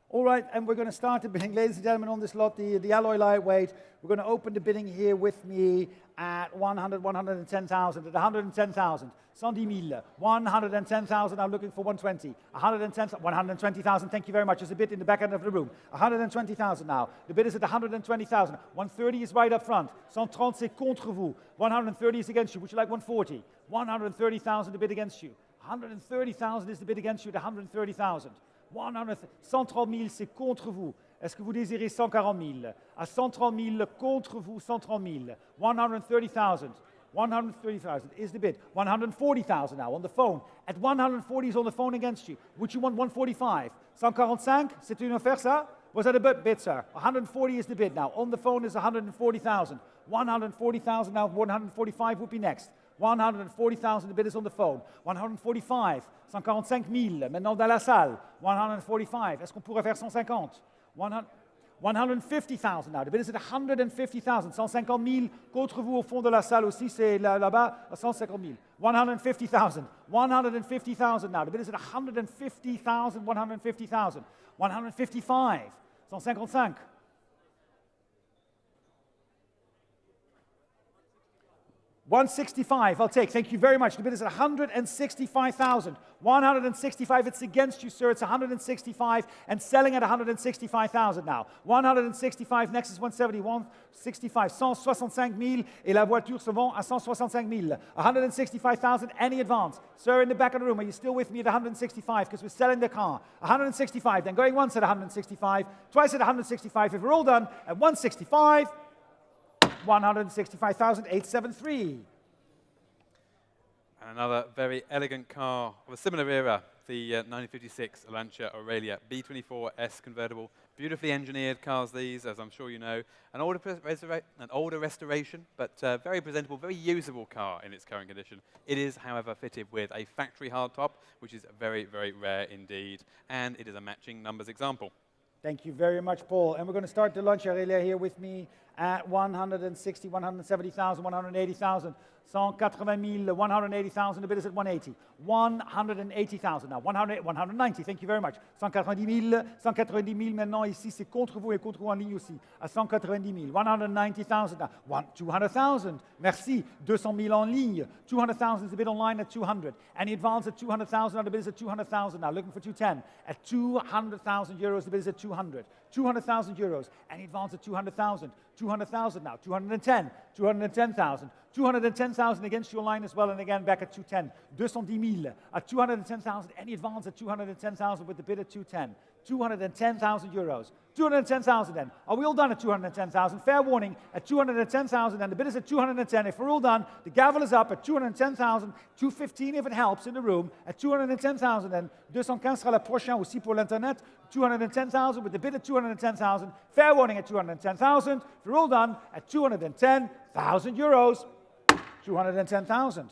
All right, and we're going to start the bidding, ladies and gentlemen, on this lot, the alloy lightweight. We're going to open the bidding here with me at 100, 110,000, at 110,000. 110,000, 110,000, I'm looking for 120. 120,000, thank you very much. There's a bid in the back end of the room. 120,000 now. The bid is at 120,000. 130 is right up front. 130, c'est contre vous. 130 is against you. Would you like 140? 130,000, the bid against you. 130,000 is the bid against you at 130,000. 130 000, c'est contre vous. Est-ce que vous désirez 140 000? À 130 000, contre vous, 130 000. 130,000. 130,000 is the bid. 140,000 now on the phone. At 140 is on the phone against you. Would you want 145? 145, c'est une offre, ça? Was that a bid, sir? 140 is the bid now. On the phone is 140,000. 140,000 now, 145 would be next. 140,000, the bid is on the phone. 145, 145 000, maintenant dans la salle. 145, est-ce qu'on pourrait faire 150? 150,000 now, the bid is at 150,000. 150 000, contre vous au fond de la salle aussi, c'est là-bas, 150 000. 150,000, 150,000 now, the bid is at 150,000, 150,000. 155, 155. 165, I'll take. Thank you very much. The bid is at 165,000. 165, it's against you, sir. It's 165 and selling at 165,000 now. 165, next is 170. 165, 165 000 et la voiture se vend à 165 000. 165,000, any advance. Sir, in the back of the room, are you still with me at 165? Because we're selling the car. 165, then going once at 165, twice at 165. If we're all done at 165, 165,873. And another very elegant car of a similar era, the 1956 Lancia Aurelia B24 S convertible. Beautifully engineered cars these, as I'm sure you know. An older restoration, but very presentable, very usable car in its current condition. It is, however, fitted with a factory hardtop, which is very, very rare indeed. And it is a matching numbers example. Thank you very much, Paul. And we're going to start the Lancia Aurelia here with me at 160, 170,000, 180,000, 180,000, 180,000. The bid is at 180. 180,000 now. 190, thank you very much. 190,000, 190,000 maintenant ici, c'est contre vous et contre vous en ligne aussi. À 190,000. 190,000 now. 200,000, merci. 200,000 en ligne. 200,000 is the bid online at 200. Any advance at 200,000 now, the bid is at 200,000 now. Looking for 210. At 200,000 euros, the bid is at 200. 200,000 euros. Any advance at 200,000. 200,000 now. 210. 210,000. 210,000 against your line as well, and again back at 210. 210,000 at 210,000. Any advance at 210,000 with the bid at 210. 210,000 euros. 210,000 then. Are we all done at 210,000? Fair warning, at 210,000 and the bid is at 210. If we're all done, the gavel is up at 210,000. 215 if it helps in the room. At 210,000 then. 215 sera le prochain aussi pour l'internet. 210,000 with the bid at 210,000. Fair warning at 210,000. If we're all done, at 210,000 euros. 210,000.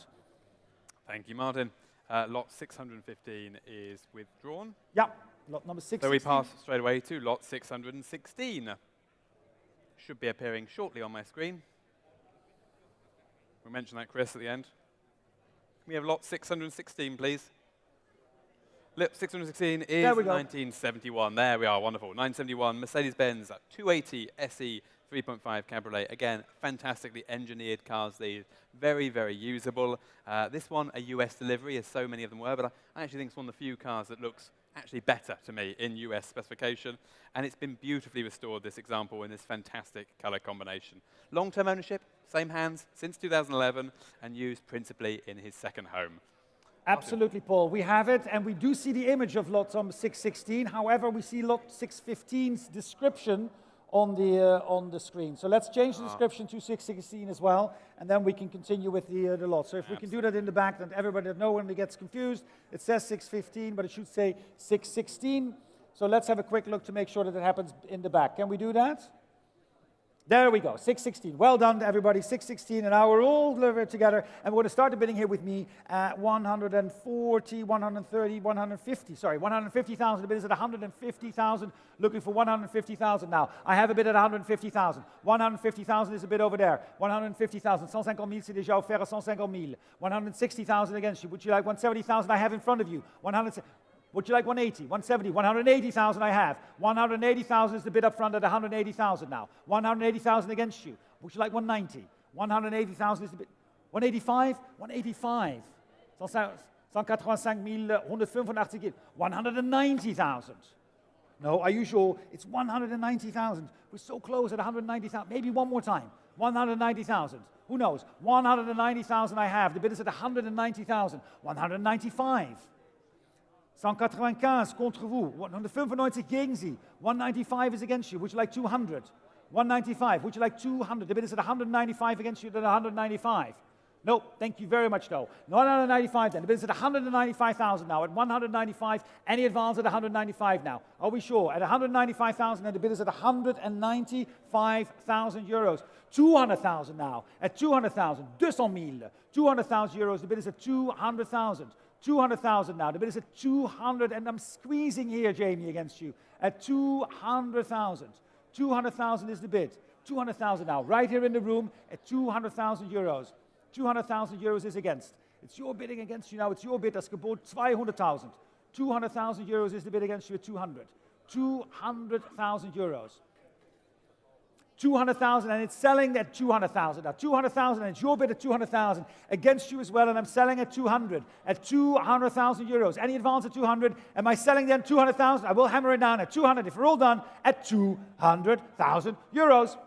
Thank you, Martin. Lot 615 is withdrawn. Yeah. Lot number 6. So we pass straight away to lot 616. Should be appearing shortly on my screen. We'll mention that, Chris, at the end. Can we have lot 616, please? Lot 616 is 1971. There we are, wonderful. 971 Mercedes-Benz 280 SE 3.5 Cabriolet. Again, fantastically engineered cars. These very, very usable. This one, a US delivery, as so many of them were, but I actually think it's one of the few cars that looks actually better to me in US specification, and it's been beautifully restored, this example, in this fantastic color combination. Long-term ownership, same hands since 2011, and used principally in his second home. Absolutely, Paul. We have it, and we do see the image of lot 616. However, we see lot 615's description on the screen. So let's change the description to 616 as well, and then we can continue with the lot. So if we can do that in the back, then everybody that knows when it gets confused, it says 615, but it should say 616. So let's have a quick look to make sure that it happens in the back. Can we do that? There we go, 616. Well done to everybody, 616, and now we're all together, and we're going to start the bidding here with me at 140, 130, 150. Sorry, 150,000. The bid is at 150,000. Looking for 150,000 now. I have a bid at 150,000. 150,000 is a bid over there. 150,000. 150,000, c'est déjà offert à 150,000. 160,000 against you. Would you like 170,000? I have in front of you. Would you like 180, 170, 180,000 I have. 180,000 is the bid up front at 180,000 now. 180,000 against you. Would you like 190? 180,000 is the bid. 185, 185. 185,185. 190,000. No, are you sure? It's 190,000. We're so close at 190,000. Maybe one more time. 190,000. Who knows? 190,000 I have. The bid is at 190,000. 195. 195 contre vous. 195 gegen Sie. 195 is against you. Would you like 200? 195. Would you like 200? The bid is at 195 against you at 195. No, thank you very much, though. Not 195 then. The bid is at 195,000 now. At 195, any advance at 195 now. Are we sure? At 195,000 and the bid is at 195,000 euros. 200,000 now. At 200,000. 200,000. 200,000 euros. The bid is at 200,000. 200,000 now. The bid is at 200, and I'm squeezing here, Jamie, against you. At 200,000. 200,000 is the bid. 200,000 now. Right here in the room at 200,000 euros. 200,000 euros is against. It's your bidding against you now. It's your bid. Das Gebot 200,000. 200,000 euros is the bid against you at 200. 200,000 euros. 200,000, and it's selling at 200,000. Now 200,000, and it's your bid at 200,000 against you as well, and I'm selling at 200. At 200,000 euros. Any advance at 200? Am I selling then 200,000? I will hammer it down at 200. If we're all done, at 200,000 euros.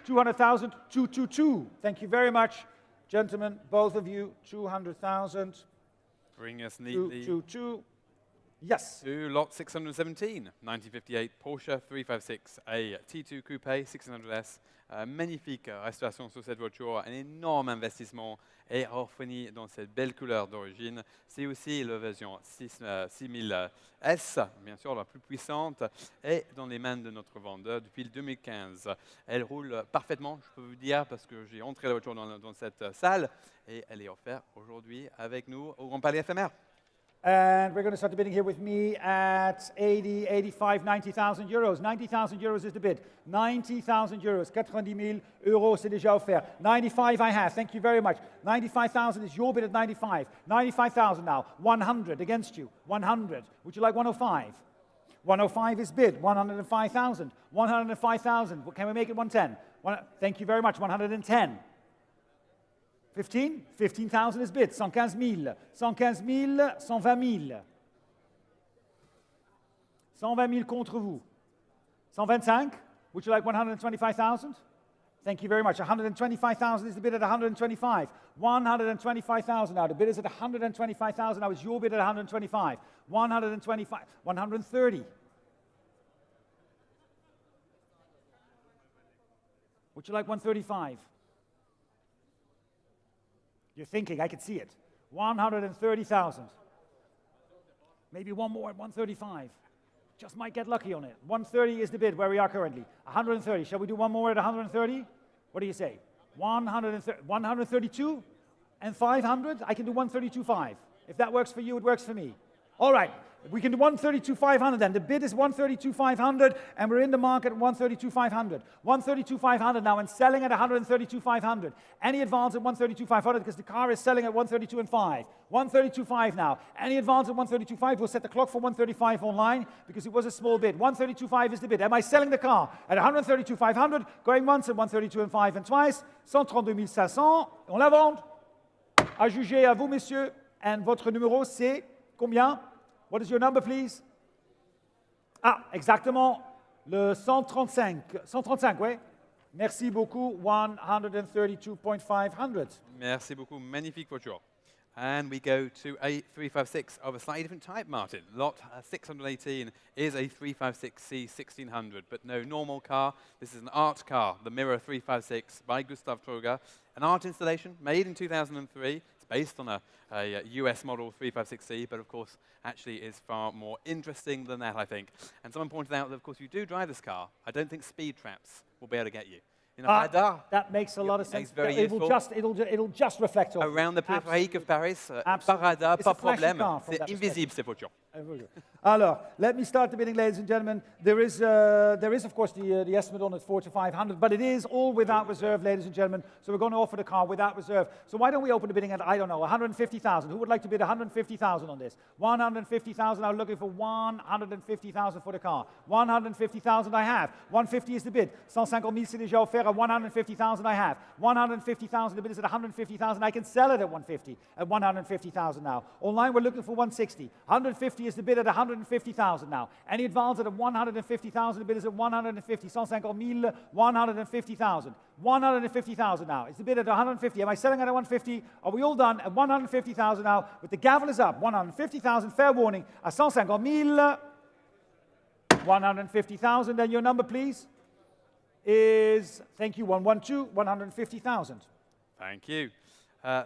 200,000, 222. Thank you very much, gentlemen, both of you. 200,000. Bring us neatly 222. Yes. To lot 617, 1958 Porsche 356A T2 Coupe 600S. Magnifique restauration sur cette voiture, un énorme investissement et refini dans cette belle couleur d'origine. C'est aussi la version 6000S, bien sûr la plus puissante, et dans les mains de notre vendeur depuis le 2015. Elle roule parfaitement, je peux vous dire, parce que j'ai entré la voiture dans cette salle et elle est offerte aujourd'hui avec nous au Grand Palais éphémère. And we're going to start the bidding here with me at 80, 85, 90,000 euros. 90,000 euros is the bid. 90,000 euros. 90,000 euros, c'est déjà offert. 95 I have. Thank you very much. 95,000 is your bid at 95. 95,000 now. 100 against you. 100. Would you like 105? 105 is bid. 105,000. 105,000. Can we make it 110? Thank you very much. 110. 15? 15,000 is bid. 115,000. 115,000, 120,000. 120,000 contre vous. 125? Would you like 125,000? Thank you very much. 125,000 is the bid at 125. 125,000 now. The bid is at 125,000. Now it's your bid at 125. 125. 130. Would you like 135? You're thinking, I can see it. 130,000. Maybe one more at 135. Just might get lucky on it. 130 is the bid where we are currently. 130. Shall we do one more at 130? What do you say? 132 and 500? I can do 132.5. If that works for you, it works for me. All right. We can do 132,500 then. The bid is 132,500, and we're in the market at 132,500. 132,500 now, and selling at 132,500. Any advance at 132,500 because the car is selling at 132.5. 132.5 now. Any advance at 132.5? We'll set the clock for 135 online because it was a small bid. 132.5 is the bid. Am I selling the car at 132,500? Going once at 132.5 and twice. 132,500. On la vend. À juger à vous, messieurs. And votre numéro, c'est combien? What is your number, please? Ah, exactement, le 135. 135, oui. Merci beaucoup, 132.500. Merci beaucoup, magnifique voiture. And we go to a 356 of a slightly different type, Martin. Lot 618 is a 356C 1600, but no normal car. This is an art car, the Mirror 356 by Gustav Troger. An art installation made in 2003. Based on a US model 356C, but of course, actually is far more interesting than that, I think. And someone pointed out that, of course, you do drive this car. I don't think speed traps will be able to get you. In a radar, that makes a lot of sense. Very it'll just reflect off. Around the périphérique of Paris, par radar, pas problème. C'est invisible, ces voitures. Alors, let me start the bidding, ladies and gentlemen. There is of course, the estimate on it 400 to 500, but it is all without reserve, ladies and gentlemen. So we're going to offer the car without reserve. So why don't we open the bidding at, I don't know, 150,000? Who would like to bid 150,000 on this? 150,000. I'm looking for 150,000 for the car. 150,000 I have. 150 is the bid. 150,000 c'est déjà offert. At 150,000 I have. 150,000. The bid is at 150,000. I can sell it at 150. At 150,000 now. Online we're looking for 160. 150 is the bid at 150,000 now. Any advance at 150,000, the bid is at 150. 150,000, 150,000. 150,000 now. It's the bid at 150. Am I selling at 150? Are we all done? At 150,000 now. With the gavel is up. 150,000, fair warning. At 150,000. 150,000. Then your number, please, is, thank you, 112, 150,000. Thank you.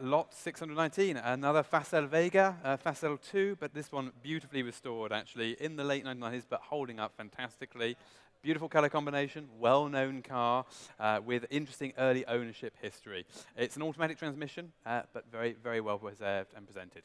Lot 619, another Facel Vega, Facel 2, but this one beautifully restored, actually, in the late 1990s, but holding up fantastically. Beautiful color combination, well-known car with interesting early ownership history. It's an automatic transmission, but very, very well preserved and presented.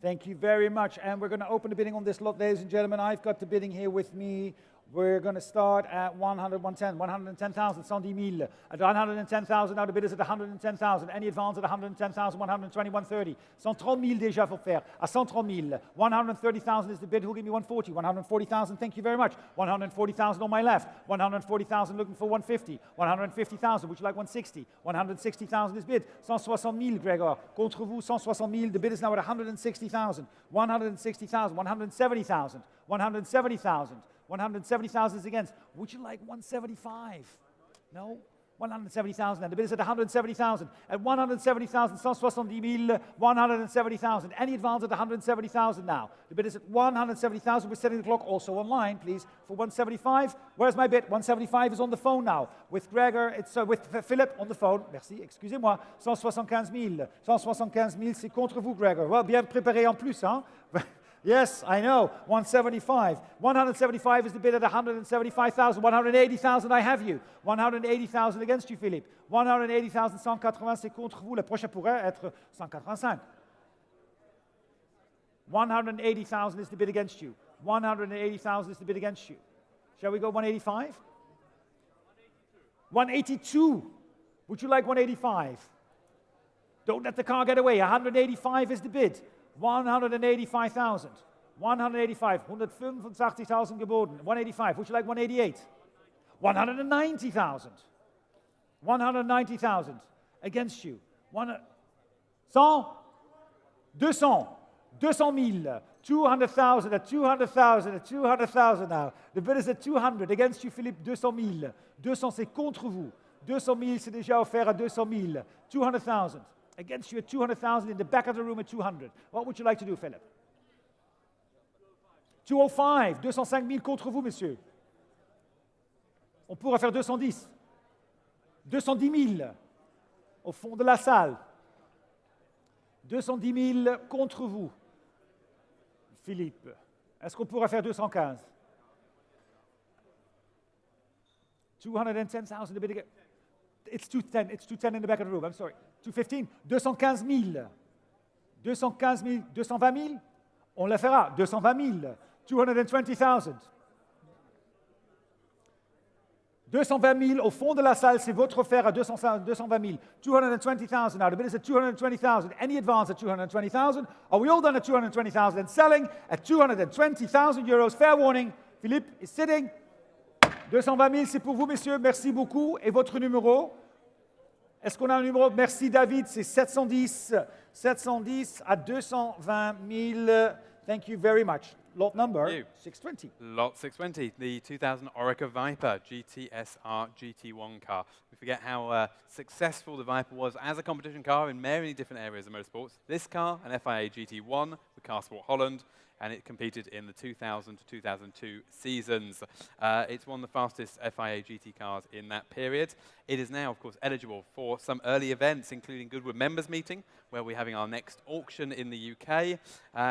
Thank you very much. And we're going to open the bidding on this lot, ladies and gentlemen. I've got the bidding here with me. We're going to start at 100, 110, 110,000, 110,000. At 110,000, now the bid is at 110,000. Any advance at 110,000, 120, 130. 130,000 déjà for fair. At 130,000. 130,000 is the bid. Who'll give me 140? 140,000, thank you very much. 140,000 on my left. 140,000 looking for 150. 150,000, would you like 160? 160,000 is bid. 160,000, Gregor. Contre vous, 160,000. The bid is now at 160,000. 160,000, 170,000. 170,000. 170,000 is against. Would you like 175? No? 170,000, and the bid is at 170,000. At 170,000, 170,000, 170,000. Any advance at 170,000 now. The bid is at 170,000. We're setting the clock also online, please, for 175. Where's my bid? 175 is on the phone now. With Gregor, it's with Philip on the phone. Merci, excusez-moi. 175,000. 175,000, c'est contre vous, Gregor. Well, bien préparé en plus, hein? Yes, I know. 175. 175 is the bid at 175,000. 180,000, I have you. 180,000 against you, Philippe. 180,000, 180, c'est contre vous. Le prochain pourrait être 185. 180,000 is the bid against you. 180,000 is the bid against you. Shall we go 185? 182. Would you like 185? Don't let the car get away. 185 is the bid. 185,000. 185. 185,000 geboden. 185. Would you like 188? 190,000. 190,000 against you. 100, 200,000. 200,000 at 200,000 at 200,000 now. The bid is at 200 against you, Philippe. 200,000. 200, c'est contre vous. 200 000, c'est déjà offert à 200 000. 200,000. Against you at 200,000 in the back of the room at 200. What would you like to do, Philip? 205. 205 000 contre vous, messieurs. On pourra faire 210. 210 000 au fond de la salle. 210 000 contre vous. Philippe, est-ce qu'on pourra faire 215? 210,000, a bit ago. It's 210. It's 210 in the back of the room. I'm sorry. 215. 215 000. 215 000. 220 000. On la fera. 220 000. 220,000. 220 000 au fond de la salle, c'est votre offert à 220 000. 220,000 now. The bid is at 220,000. Any advance at 220,000? Are we all done at 220,000 and selling at 220,000 euros? Fair warning. Philippe is sitting. 220 000, c'est pour vous, messieurs. Merci beaucoup. Et votre numéro? Est-ce qu'on a un numéro? Merci, David. C'est 710. 710 à 220 000. Thank you very much. Lot number 620. Lot 620, the 2000 Orica Viper GTSR GT1 car. We forget how successful the Viper was as a competition car in many different areas of motorsports. This car, an FIA GT1 with Car Sport Holland, and it competed in the 2000 to 2002 seasons. It's one of the fastest FIA GT cars in that period. It is now, of course, eligible for some early events, including Goodwood Members Meeting, where we're having our next auction in the UK,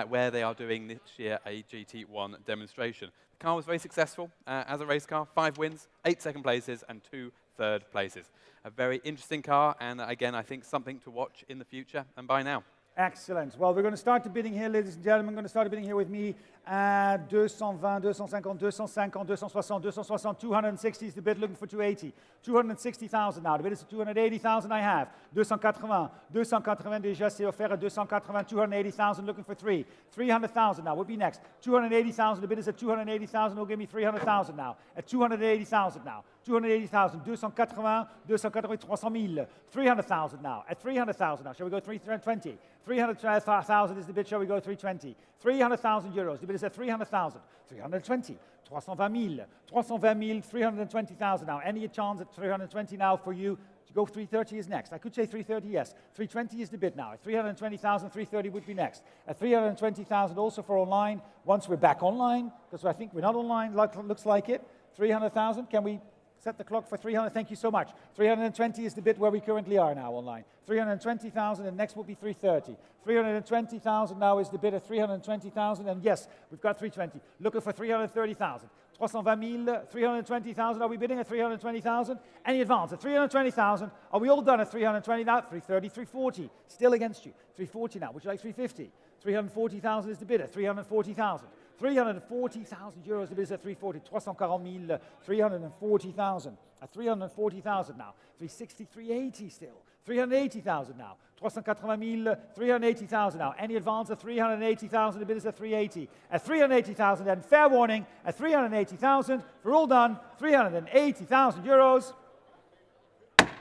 where they are doing this year a GT1 demonstration. The car was very successful as a race car, 5 wins, 8 second places, and 2 third places. A very interesting car, and again, I think something to watch in the future and buy now. Excellent. Well, we're going to start the bidding here, ladies and gentlemen. I'm going to start the bidding here with me at 220, 250, 250, 260, 260, 260 is the bid, looking for 280. 260,000 now. The bid is 280,000 I have. 280. 280 déjà, c'est offert à 280. 280,000 looking for 3. 300,000 now. Would be next. 280,000. The bid is at 280,000. Will give me 300,000 now. At 280,000 now. 280,000. 280, 280, 300,000. 300,000 now. At 300,000 now. Shall we go 320? 300,000 is the bid. Shall we go 320? 300,000 euros. The bid is at 300,000. 320. 320 000. 320 000. 320,000 now. Any chance at 320 now for you? To go 330 is next. I could say 330, yes. 320 is the bid now. At 320,000, 330 would be next. At 320,000 also for online. Once we're back online, because I think we're not online, looks like it. 300,000, can we set the clock for 300? Thank you so much. 320 is the bid where we currently are now online. 320,000, and next will be 330. 320,000 now is the bid at 320,000, and yes, we've got 320. Looking for 330,000. 320 000, 320,000. Are we bidding at 320,000? Any advance at 320,000? Are we all done at 320 now? 330, 340. Still against you. 340 now. Would you like 350? 340,000 is the bid at 340,000. 340,000 euros, the bid is at 340. 340 000, 340,000. At 340,000 now. 360, 380 still. 380,000 now. 380 000, 380,000 now. Any advance at 380,000, the bid is at 380. At 380,000, then fair warning, at 380,000, we're all done. 380,000 euros.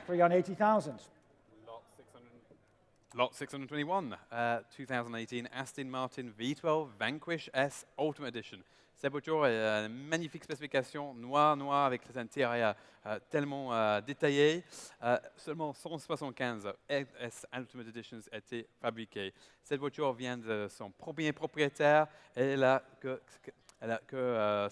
380,000. Lot 621, 2018 Aston Martin V12 Vanquish S Ultimate Edition. Cette voiture est une magnifique spécification, noir avec les intérieurs tellement détaillés. Seulement 175 S Ultimate Editions étaient fabriquées. Cette voiture vient de son premier propriétaire et elle a que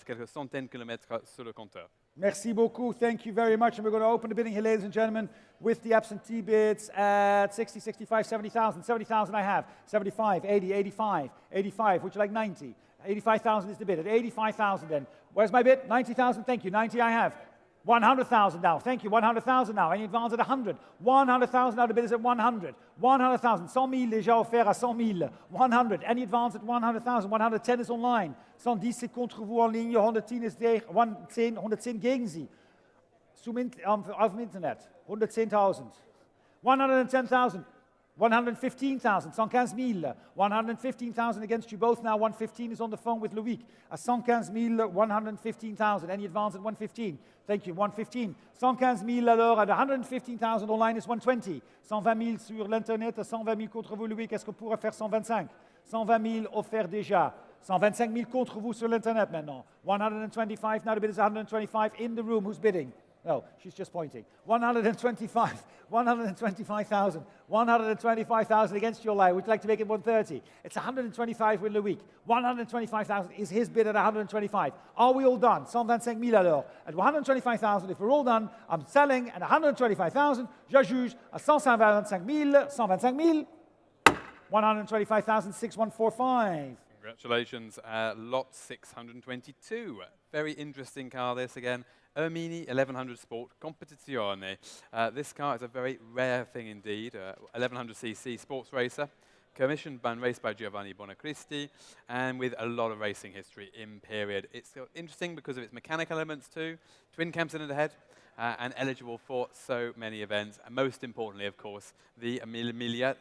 quelques centaines de kilomètres sur le compteur. Merci beaucoup. Thank you very much. And we're going to open the bidding here, ladies and gentlemen, with the absentee bids at 60, 65, 70,000. 70,000 I have. 75, 80, 85, 85. Would you like 90? 85,000 is the bid. At 85,000 then. Where's my bid? 90,000. Thank you. 90 I have. 100,000 now. Thank you. 100,000 now. Any advance at 100? 100,000 now. The bid is at 100. 100,000. 100 000 déjà offert à 100 000. 100. Any advance at 100,000? 110 is online. 110 c'est contre vous en ligne. 110 is there. 110 gegen Sie. Auf dem Internet. 110,000. 110,000. 115,000, 115 000, 115,000 against you both now. 115 is on the phone with Loïc. At 115 000, 115,000. Any advance at 115? Thank you. 115. 115 000 alors at 115,000 online is 120. 120 000 sur l'internet, 120 000 contre vous, Loïc. Est-ce qu'on pourrait faire 125? 120 000 offert déjà. 125 000 contre vous sur l'internet maintenant. 125 now. The bid is 125 in the room. Who's bidding? No, she's just pointing. 125, 125,000, 125,000 against your lie. Would you like to make it 130? It's 125 win the week. 125,000 is his bid at 125. Are we all done? 125 000 alors. At 125,000, if we're all done, I'm selling at 125,000. J'ajuge à 125 000, 125 000, 125,000, 6145. Congratulations, lot 622. Very interesting car this again. Ermini 1100 Sport Competizione. This car is a very rare thing indeed. 1100cc sports racer, commissioned and raced by Giovanni Bonacristi, and with a lot of racing history in period. It's interesting because of its mechanical elements too, twin cam cylinder head, and eligible for so many events. And most importantly, of course, the Mille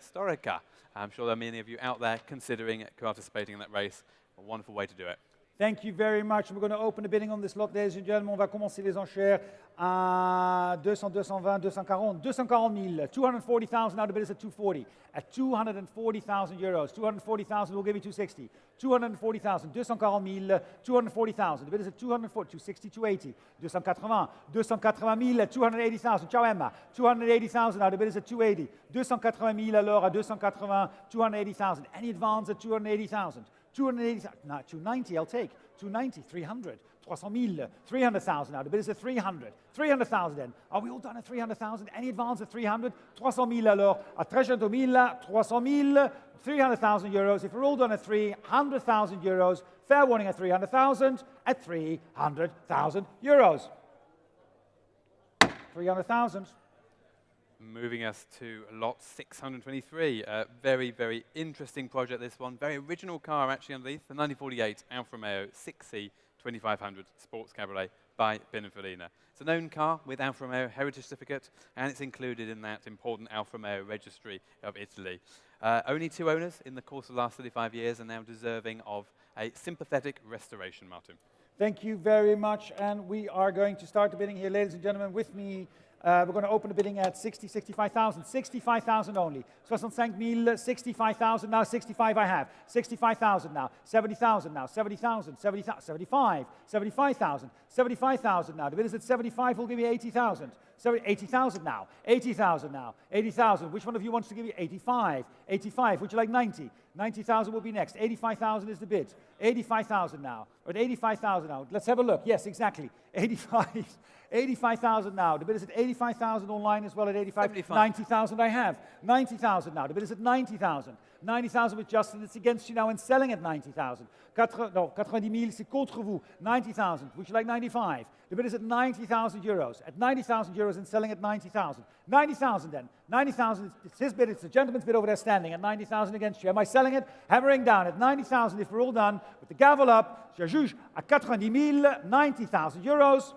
Storica. I'm sure there are many of you out there considering participating in that race. A wonderful way to do it. Thank you very much. We're going to open the bidding on this lot, ladies and gentlemen. On va commencer les enchères à 200, 220, 240, 240 000, 240,000. Now the bid is at 240. At 240,000 euros, 240,000 will give you 260. 240,000, 240 000, 240,000. The bid is at 240, 260, 280. 280, 280 000 at 280,000. Ciao Emma. 280,000. Now the bid is at 280. 280 000 alors à 280, 280,000. Any advance at 280,000. 280,000, no, 290 I'll take. 290, 300, 300 000, 300,000 now. The bid is at 300. 300,000 then. Are we all done at 300,000? Any advance at 300? 300 000 alors. At 300 000, 300 000, 300,000 euros. If we're all done at 300,000 euros, fair warning at 300,000, at 300,000 euros. 300,000. Moving us to lot 623. Very, very interesting project, this one. Very original car, actually, underneath. The 1948 Alfa Romeo 6C 2500 Sports Cabriolet by Pininfarina. It's a known car with Alfa Romeo heritage certificate, and it's included in that important Alfa Romeo registry of Italy. Only 2 owners in the course of the last 35 years, and now deserving of a sympathetic restoration, Martin. Thank you very much, and we are going to start the bidding here, ladies and gentlemen, with me. We're going to open the bidding at 65,000. 65,000 only. 65 000, 65,000. Now 65 I have. 65,000 now. 70,000 now. 70,000. 75. 75,000. 75,000 now. The bid is at 75. We'll give you 80,000. 80,000 now. 80,000 now. 80,000. Which one of you wants to give you 85? 85. Would you like 90? 90,000 will be next. 85,000 is the bid. 85,000 now. Or 85,000 now. Let's have a look. Yes, exactly. 85. 85,000 now. The bid is at 85,000 online as well at 85. 90,000 I have. 90,000 now. The bid is at 90,000. 90,000 with Justin. It's against you now and selling at 90,000. 90 000, c'est contre vous. 90,000. Would you like 95? The bid is at 90,000 euros. At 90,000 euros and selling at 90,000. 90,000 then. 90,000, it's his bid. It's the gentleman's bid over there standing at 90,000 against you. Am I selling it? Hammering down at 90,000 if we're all done. With the gavel up, je juge à 90 000, 90,000 euros.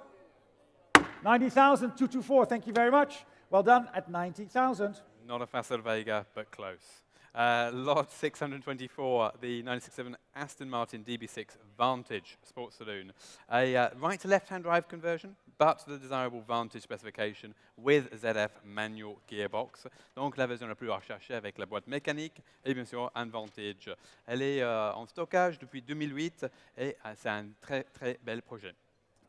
90,000, 224, thank you very much. Well done at 90,000. Not a Facel Vega, but close. Lot 624, the 1967 Aston Martin DB6 Vantage Sports Saloon. A right to left-hand drive conversion, but the desirable Vantage specification with ZF manual gearbox. Donc la version la plus recherchée avec la boîte mécanique et bien sûr un Vantage. Elle est en stockage depuis 2008 et c'est un très très bel projet.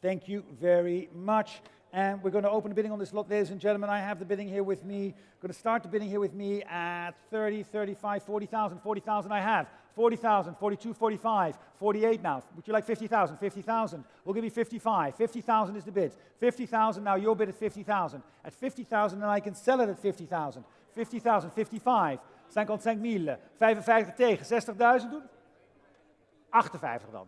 Thank you very much. And we're going to open the bidding on this lot, ladies and gentlemen. I have the bidding here with me. I'm going to start the bidding here with me at 30, 35, 40,000. 40,000 I have. 40,000, 42, 45, 48 now. Would you like 50,000? 50,000. We'll give you 55. 50,000 is the bid. 50,000 now. Your bid at 50,000. At 50,000, then I can sell it at 50,000. 50,000, 55. 55 000. 55 tegen. 60,000 doen? 58 dan.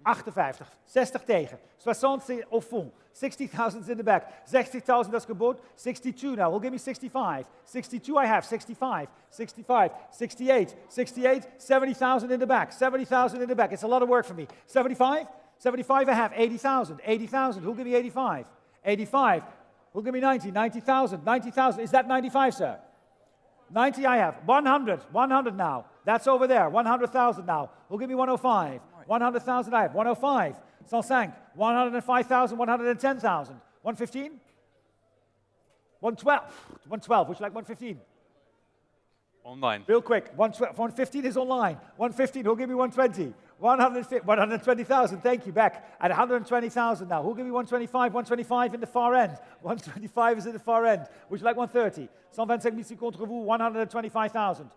58, 60 tegen, 60 au fond, 60,000 is in the back, 60,000 that's gebod, 62 now, we'll give me 65, 62 I have, 65, 65, 68, 68, 70,000 in the back, 70,000 in the back, it's a lot of work for me, 75, 75 I have, 80,000, 80,000, who'll give me 85, 85, who'll give me 90, 90,000, 90,000, is that 95 sir? 90 I have, 100, 100 now, that's over there, 100,000 now, who'll give me 105, 100,000 I have, 105, 105, 105,000, 110,000, 115? 112, 112, would you like 115? Online. Real quick, 115 is online, 115, who'll give me 120? 120,000, thank you, back. At 120,000 now. Who'll give me 125? 125 in the far end. 125 is in the far end. Would you like 130? 125 000 contre vous, 125,000.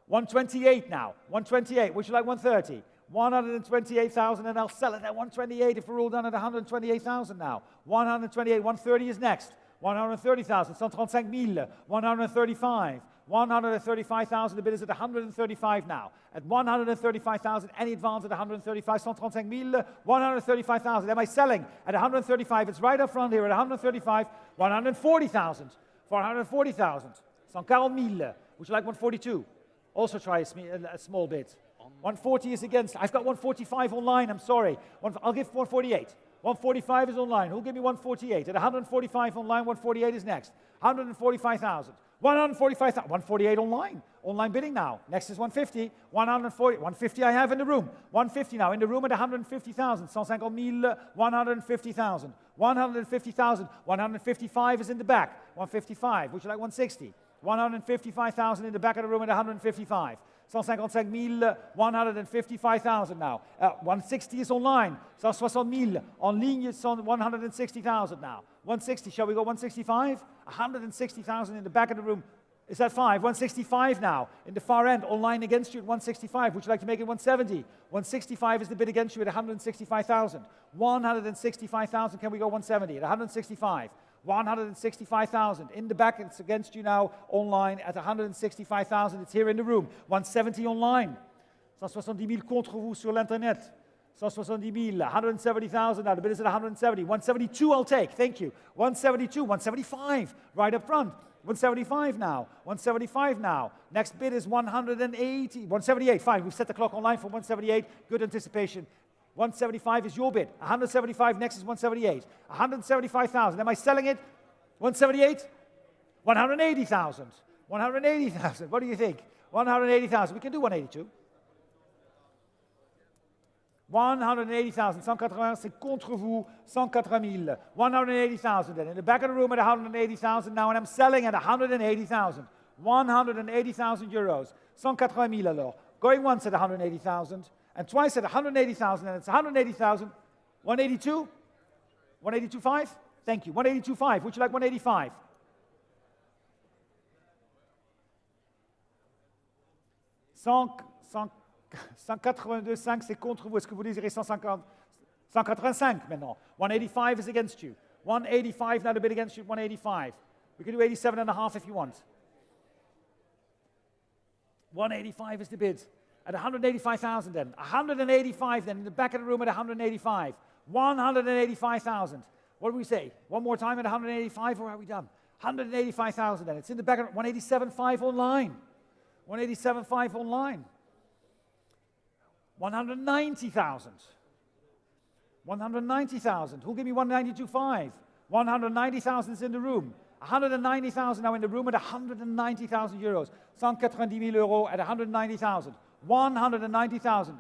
128 now. 128, would you like 130? 128,000, and I'll sell it at 128 if we're all done at 128,000 now. 128, 130 is next. 130,000, 135 000, 135. 135,000, the bid is at 135 now. At 135,000, any advance at 135, 135 000, 135,000. Am I selling at 135? It's right up front here at 135, 140,000. 440,000, 140 000. Would you like 142? Also try a small bit. 140 is against. I've got 145 online, I'm sorry. I'll give 148. 145 is online. Who'll give me 148? At 145 online, 148 is next. 145,000. 145,000. 148 online. Online bidding now. Next is 150. 140. 150 I have in the room. 150 now. In the room at 150,000. 150 000. 150,000. 150,000. 155 is in the back. 155. Would you like 160? 155,000 in the back of the room at 155. 155 000, 155,000 now. 160 is online. 160 000. En ligne, it's on 160,000 now. 160, shall we go 165? 160,000 in the back of the room. Is that 5? 165 now. In the far end, online against you at 165. Would you like to make it 170? 165 is the bid against you at 165,000. 165,000, can we go 170 at 165? 165,000. In the back, it's against you now online at 165,000. It's here in the room. 170 online. 170 000 contre vous sur l'Internet. 170 000. 170,000 now. The bid is at 170. 172 I'll take. Thank you. 172. 175. Right up front. 175 now. 175 now. Next bid is 180. 178. Fine. We've set the clock online for 178. Good anticipation. 175 is your bid. 175, next is 178. 175,000. Am I selling it? 178? 180,000. 180,000. What do you think? 180,000. We can do 182. 180,000. 180, c'est contre vous. 180 000. 180,000 then. In the back of the room at 180,000 now, and I'm selling at 180,000. 180,000 euros. 180 000 alors. Going once at 180,000. And twice at 180,000, and it's 180,000. 182? 182.5? Thank you. 182.5. Would you like 185? $182.5, c'est contre vous. Est-ce que vous désirez 150? 185 maintenant. 185 is against you. 185, now the bid against you, 185. We can do 87.5 if you want. 185 is the bid. At 185,000 then. 185 then, in the back of the room at 185. 185,000. What do we say? One more time at 185, or are we done? 185,000 then. It's in the back of 187.5 online. 187.5 online. 190,000. 190,000. Who'll give me 192.5? 190,000 is in the room. 190,000 now in the room at 190,000 euros. 190 000 euros at 190,000. 190,000.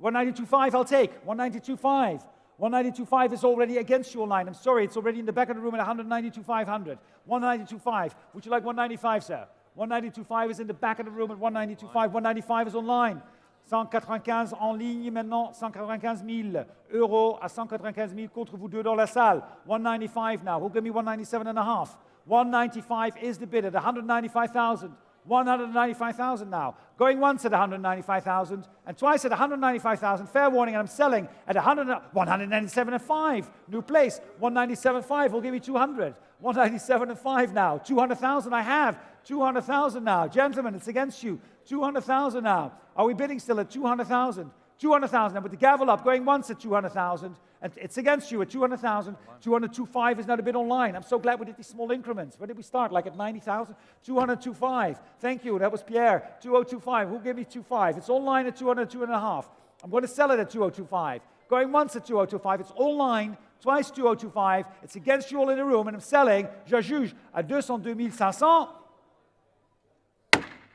192.5 I'll take. 192.5. 192.5 is already against your line. I'm sorry, it's already in the back of the room at 192.500. 192.5. Would you like 195, sir? 192.5 is in the back of the room at 192.5. 195 is online. 195 en ligne maintenant, 195 000 euros à 195 000 contre vous deux dans la salle. 195 now. Who'll give me 197.5? 195 is the bid at 195,000. 195,000 now. Going once at 195,000 and twice at 195,000. Fair warning, and I'm selling at 197.5. New place. 197.5 will give me 200. 197.5 now. 200,000 I have. 200,000 now. Gentlemen, it's against you. 200,000 now. Are we bidding still at 200,000? 200,000 now with the gavel up, going once at 200,000. And it's against you at 200,000. 202.5 is now the bid online. I'm so glad we did these small increments. Where did we start? Like at 90,000? 202.5. Thank you. That was Pierre. 202.5. Who gave me 2.5? It's online at 202.5. I'm going to sell it at 202.5. Going once at 202.5. It's online. Twice 202.5. It's against you all in the room. And I'm selling, je juge, à 202,500.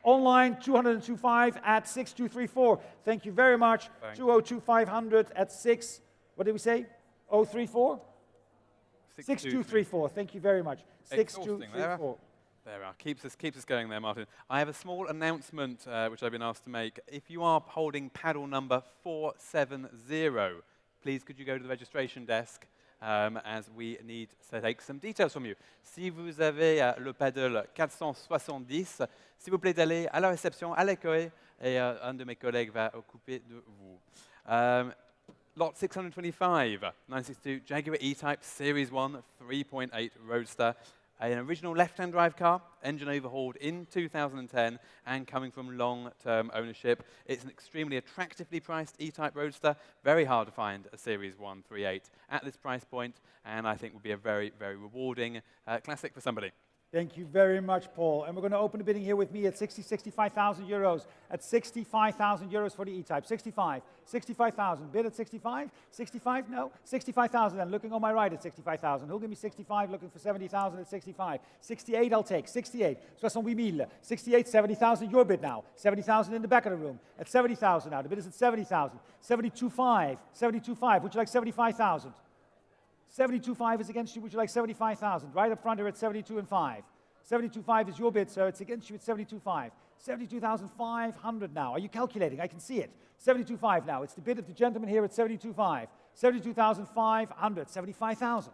Online, 202.5 at 6234. Thank you very much. 202,500 at 6. What did we say? 034? 6234. Thank you very much. 6234. There we are. Keeps us going there, Martin. I have a small announcement which I've been asked to make. If you are holding paddle number 470, please could you go to the registration desk as we need to take some details from you. Si vous avez le paddle 470, s'il vous plaît d'aller à la réception, à l'accueil, et un de mes collègues va occuper de vous. Lot 625, 962 Jaguar E-Type Series 1 3.8 Roadster. An original left-hand drive car, engine overhauled in 2010 and coming from long-term ownership. It's an extremely attractively priced E-Type Roadster, very hard to find a Series 138 at this price point, and I think would be a very, very rewarding classic for somebody. Thank you very much, Paul. And we're going to open the bidding here with me at 65,000 euros. At 65,000 euros for the E-Type. 65,000. Bid at 65? 65? No. 65,000 then. Looking on my right at 65,000. Who'll give me 65? Looking for 70,000 at 65. 68 I'll take. 68. 68, 68, 70,000. Your bid now. 70,000 in the back of the room. At 70,000 now. The bid is at 70,000. 72.5. 72.5. Would you like 75,000? 72.5 is against you. Would you like 75,000? Right up front here at 72.5. 72.5 is your bid, sir. It's against you at 72.5. 72,500 now. Are you calculating? I can see it. 72.5 now. It's the bid of the gentleman here at 72.5. 72,500. 75,000.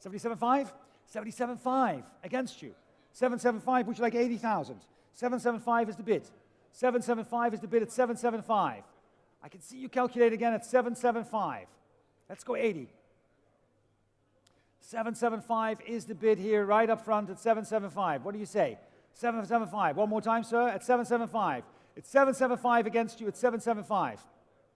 77.5? 77.5 against you. 775. Would you like 80,000? 775 is the bid. 775 is the bid at 775. I can see you calculate again at 775. Let's go 80. 775 is the bid here right up front at 775. What do you say? 775. One more time, sir, at 775. It's 775 against you at 775.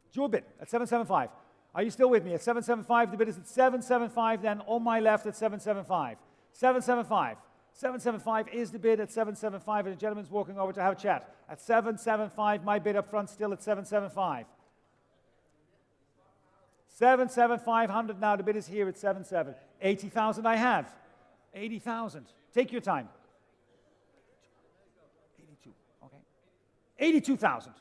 It's your bid at 775. Are you still with me? At 775, the bid is at 775, then on my left at 775. 775. 775 is the bid at 775, and the gentleman's walking over to have a chat. At 775, my bid up front still at 775. 77,500 now, the bid is here at 77. 80,000 I have. 80,000. Take your time. 82, okay. 82,000.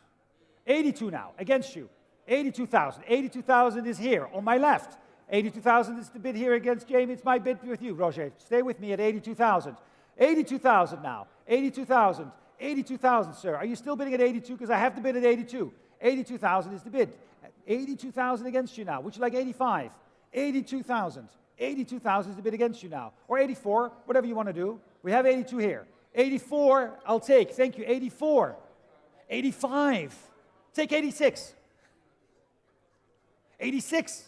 82 now, against you. 82,000. 82,000 is here, on my left. 82,000 is the bid here against Jamie. It's my bid with you, Roger. Stay with me at 82,000. 82,000 now. 82,000. 82,000, sir. Are you still bidding at 82? Because I have the bid at 82. 82,000 is the bid. 82,000 against you now. Would you like 85? 82,000. 82,000 is the bid against you now. Or 84, whatever you want to do. We have 82 here. 84, I'll take. Thank you. 84. 85. Take 86. 86.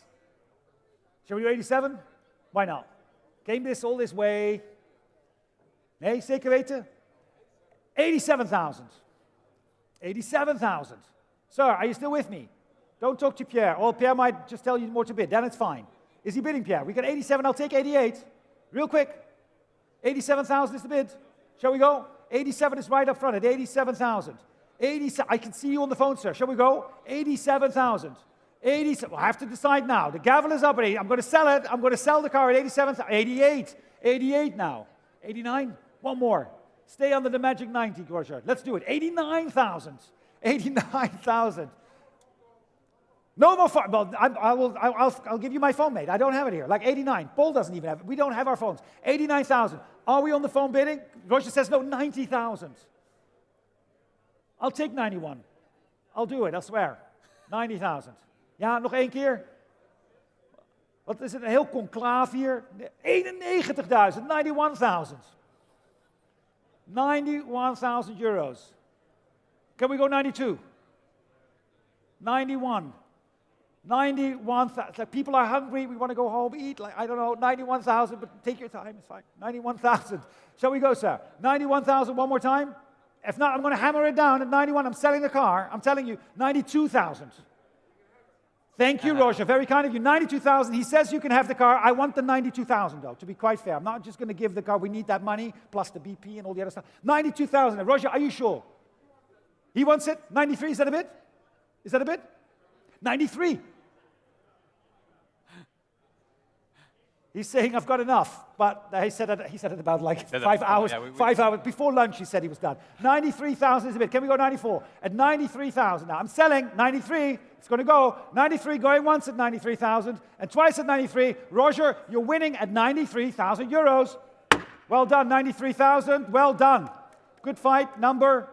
Shall we do 87? Why not? Came this all this way. Nee, zeker weten? 87,000. 87,000. Sir, are you still with me? Don't talk to Pierre. Or Pierre might just tell you more to bid. Then it's fine. Is he bidding, Pierre? We got 87. I'll take 88. Real quick. 87,000 is the bid. Shall we go? 87 is right up front at 87,000. I can see you on the phone, sir. Shall we go? 87,000. 87. Well, I have to decide now. The gavel is up at 80. I'm going to sell it. I'm going to sell the car at 87,000. 88. 88 now. 89. One more. Stay under the magic 90, Roger. Let's do it. 89,000. 89,000. No more phone. Well, I'll give you my phone, mate. I don't have it here. Like 89. Paul doesn't even have it. We don't have our phones. 89,000. Are we on the phone bidding? Roger says no. 90,000. I'll take 91. I'll do it. I swear. 90,000. Ja, nog één keer. Wat is het? Een heel conclaaf hier. 91,000. 91,000. 91,000 euros. Can we go 92? 91. 91,000. Like people are hungry. We want to go home, eat. Like, I don't know, 91,000, but take your time. It's fine. 91,000. Shall we go, sir? 91,000 one more time? If not, I'm going to hammer it down at 91. I'm selling the car. I'm telling you, 92,000. Thank you, Roger. Very kind of you. 92,000. He says you can have the car. I want the 92,000, though, to be quite fair. I'm not just going to give the car. We need that money, plus the BP and all the other stuff. 92,000. Roger, are you sure? He wants it? 93. Is that a bit? Is that a bit? 93. He's saying, I've got enough. But he said it about like 5 hours. Yeah, 5 hours. Before lunch, he said he was done. 93,000 is a bit. Can we go 94? At 93,000 now. I'm selling 93. It's going to go. 93 going once at 93,000 and twice at 93. Roger, you're winning at 93,000 euros. Well Well done, 93,000. Well done. Good fight. Number.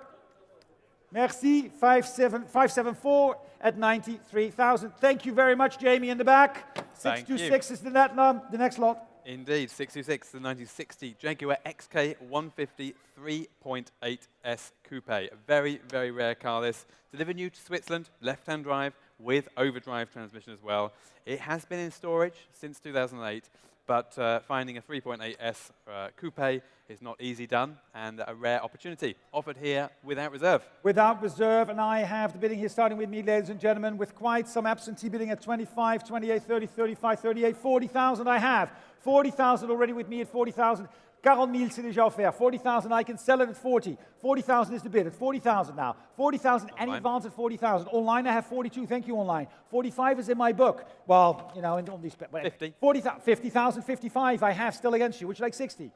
Merci. 574 at 93,000. Thank you very much, Jamie, in the back. Thank you. 626 is the next lot. Indeed, 626, the 1960 Jaguar XK 150 3.8S Coupe. A very, very rare car this. Delivered new to Switzerland, left-hand drive with overdrive transmission as well. It has been in storage since 2008, but finding a 3.8S Coupe is not easy done and a rare opportunity. Offered here without reserve. Without reserve, and I have the bidding here starting with me, ladies and gentlemen, with quite some absentee bidding at 25, 28, 30, 35, 38, 40,000 I have. 40,000 already with me at 40,000. 40,000 c'est déjà offert. 40,000, I can sell it at 40. 40,000 is the bid at 40,000 now. 40,000, any advance at 40,000. Online, I have 42. Thank you, online. 45 is in my book. Well, you know, in all these... 50. 50,000, 55 I have still against you. Would you like 60?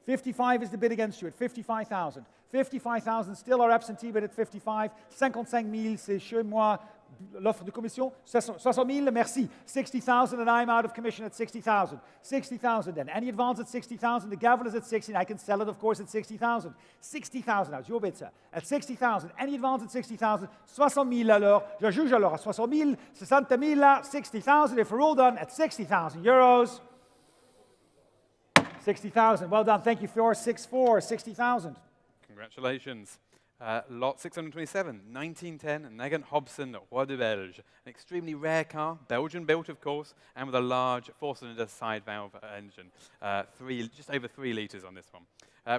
55 is the bid against you at 55,000. 55,000 still are absentee bid at 55. 55,000, c'est chez moi. L'offre de commission, 60,000, merci. 60,000 and I'm out of commission at 60,000. 60,000 then. Any advance at 60,000, the gavel is at 60, and I can sell it, of course, at 60,000. 60,000, now, it's your bid, sir. At 60,000, any advance at 60,000, 60,000 alors. Je juge alors à 60,000, 60,000, 60,000, if we're all done at 60,000 euros. 60,000, well done, thank you, 464, 60,000. Congratulations. Lot 627, 1910, Nagant Hobson Roi de Belge. An extremely rare car, Belgian built, of course, and with a large four-cylinder side valve engine. Just over 3 litres on this one.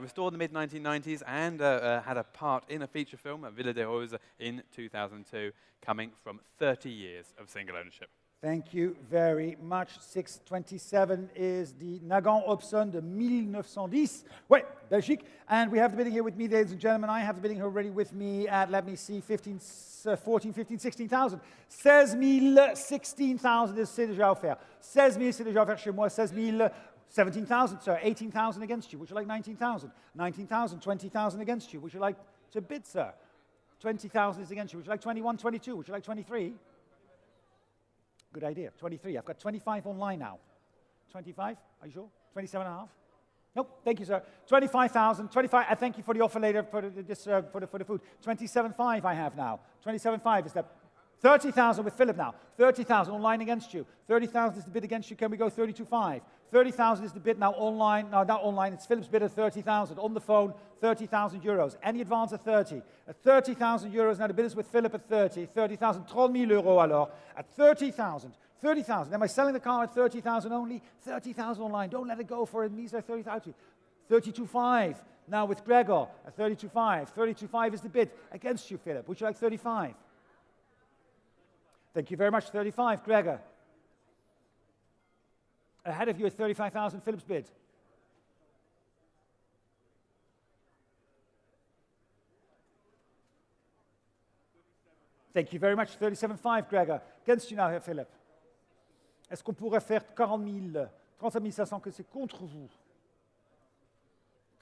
Restored in the mid-1990s and had a part in a feature film at Villa de Rose in 2002, coming from 30 years of single ownership. Thank you very much. 627 is the Nagant Hobson de 1910. Wait, Belgique. And we have the bidding here with me, ladies and gentlemen. I have the bidding here already with me at, let me see, 14, 15, 16,000. 16,000, 16,000 is c'est déjà offert. 16,000 c'est déjà offert chez moi. 16,000, 17,000, sir. 18,000 against you. Would you like 19,000? 19,000, 20,000 against you. Would you like to bid, sir? 20,000 is against you. Would you like 21, 22? Would you like 23? Good idea. 23. I've got 25 online now. 25? Are you sure? 27.5? Nope. Thank you, sir. 25,000. 25. I thank you for the offer later for the food. 27.5 I have now. 27.5 is that. 30,000 with Philip now. 30,000 online against you. 30,000 is the bid against you. Can we go 32.5? 30,000 is the bid now online. No, not online. It's Philip's bid at 30,000. On the phone, 30,000 euros. Any advance at 30. At 30,000 euros, now the bid is with Philip at 30. 30,000, 30,000 euros alors. At 30,000. 30,000. Am I selling the car at 30,000 only? 30,000 online. Don't let it go for it. These are 30,000. 32.5. Now with Gregor at 32.5. 32.5 is the bid against you, Philip. Would you like 35? Thank you very much. 35, Gregor. Ahead of you at 35,000, Philip's bid. Thank you very much. 37,5, Gregor. Against you now here, Philip. Est-ce qu'on pourrait faire 40 000, 37 500, que c'est contre vous?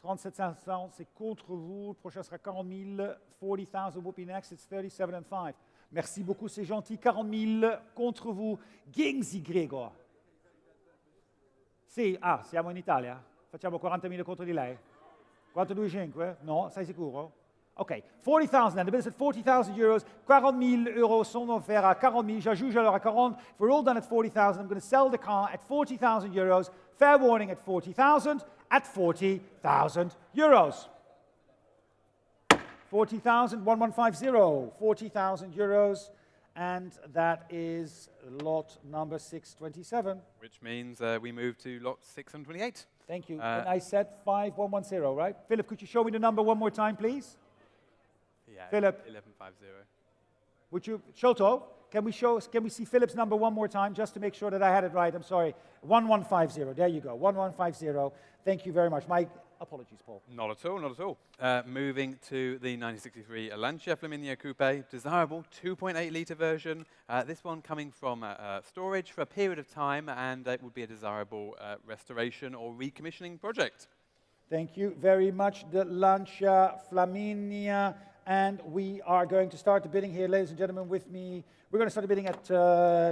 37 500, c'est contre vous. Le prochain sera 40 000. 40,000 will be next. It's 37,5. Merci beaucoup, c'est gentil. 40 000 contre vous. Gegen Sie, Gregor. Sì, siamo in Italia. Facciamo 40.000 contro di lei. 42,5? No, sei sicuro? Ok, 40,000 then. The bid is at 40,000 euros. 40,000 euros sont offerts à 40,000. J'ajuge alors à 40. If we're all done at 40,000, I'm going to sell the car at 40,000 euros. Fair warning at 40,000. At 40,000 euros. 40,000, 1150, 40,000 euros, and that is lot number 627. Which means we move to lot 628. Thank you. And I said 5110, right? Philip, could you show me the number one more time, please? Yeah, Philip. 1150. Would you, Sholto, can we see Philip's number one more time, just to make sure that I had it right? I'm sorry. 1150, there you go, 1150. Thank you very much. My apologies, Paul. Not at all, not at all. Moving to the 1963 Lancia Flaminio Coupe, desirable 2.8-litre version. This one coming from storage for a period of time, and it would be a desirable restoration or recommissioning project. Thank you very much, the Lancia Flaminia. And we are going to start the bidding here, ladies and gentlemen, with me. We're going to start the bidding at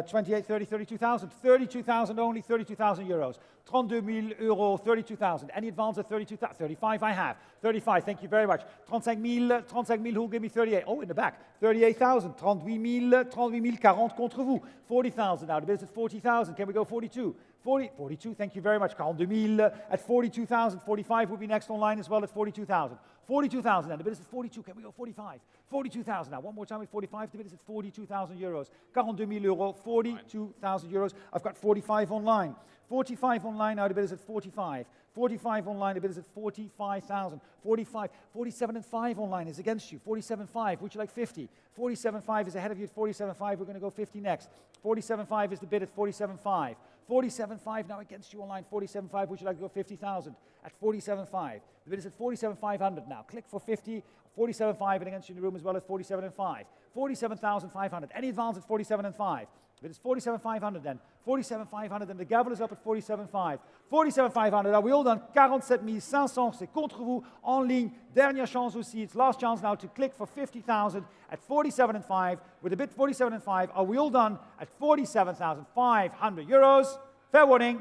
28, 30, 32,000. 32,000 only, 32,000 euros. 32 000 euros, 32,000. Any advance at 32,000? 35 I have. 35, thank you very much. 35 000, who'll give me 38? Oh, in the back. 38,000. 38 000, 40 contre vous. 40,000 now. The bid is at 40,000. Can we go 42? 42, thank you very much. 42 000 at 42,000. 45 will be next online as well at 42,000. 42,000 and the bid is at 42. Can we go 45? 42,000 now. One more time with 45. The bid is at 42,000 euros. 42 000 euros, 42,000 euros. I've got 45 online. 45 online now. The bid is at 45. 45 online. The bid is at 45,000. 45. 47 and 5 online is against you. 47.5. Would you like 50? 47.5 is ahead of you at 47.5. We're going to go 50 next. 47.5 is the bid at 47.5. 47.5 now against you online. 47.5. Would you like to go 50,000 at 47.5? The bid is at 47,500 now. Click for 50. 47.5 and against you in the room as well at 47.5. 47,500. Any advance at 47.5? Bid is 47,500 then. 47,500 and the gavel is up at 47,500. 47,500. Are we all done? 47,500. C'est contre vous en ligne. Dernière chance aussi. It's last chance now to click for 50,000 at 47,500. With the bid 47,500. Are we all done at 47,500 euros? Fair warning.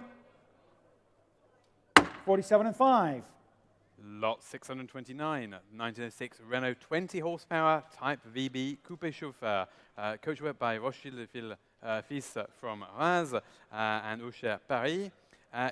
47,500. Lot 629, 1906 Renault 20 horsepower Type VB Coupé Chauffeur, coachwork by Rocheville Fils from Reims and Auctioneers Paris.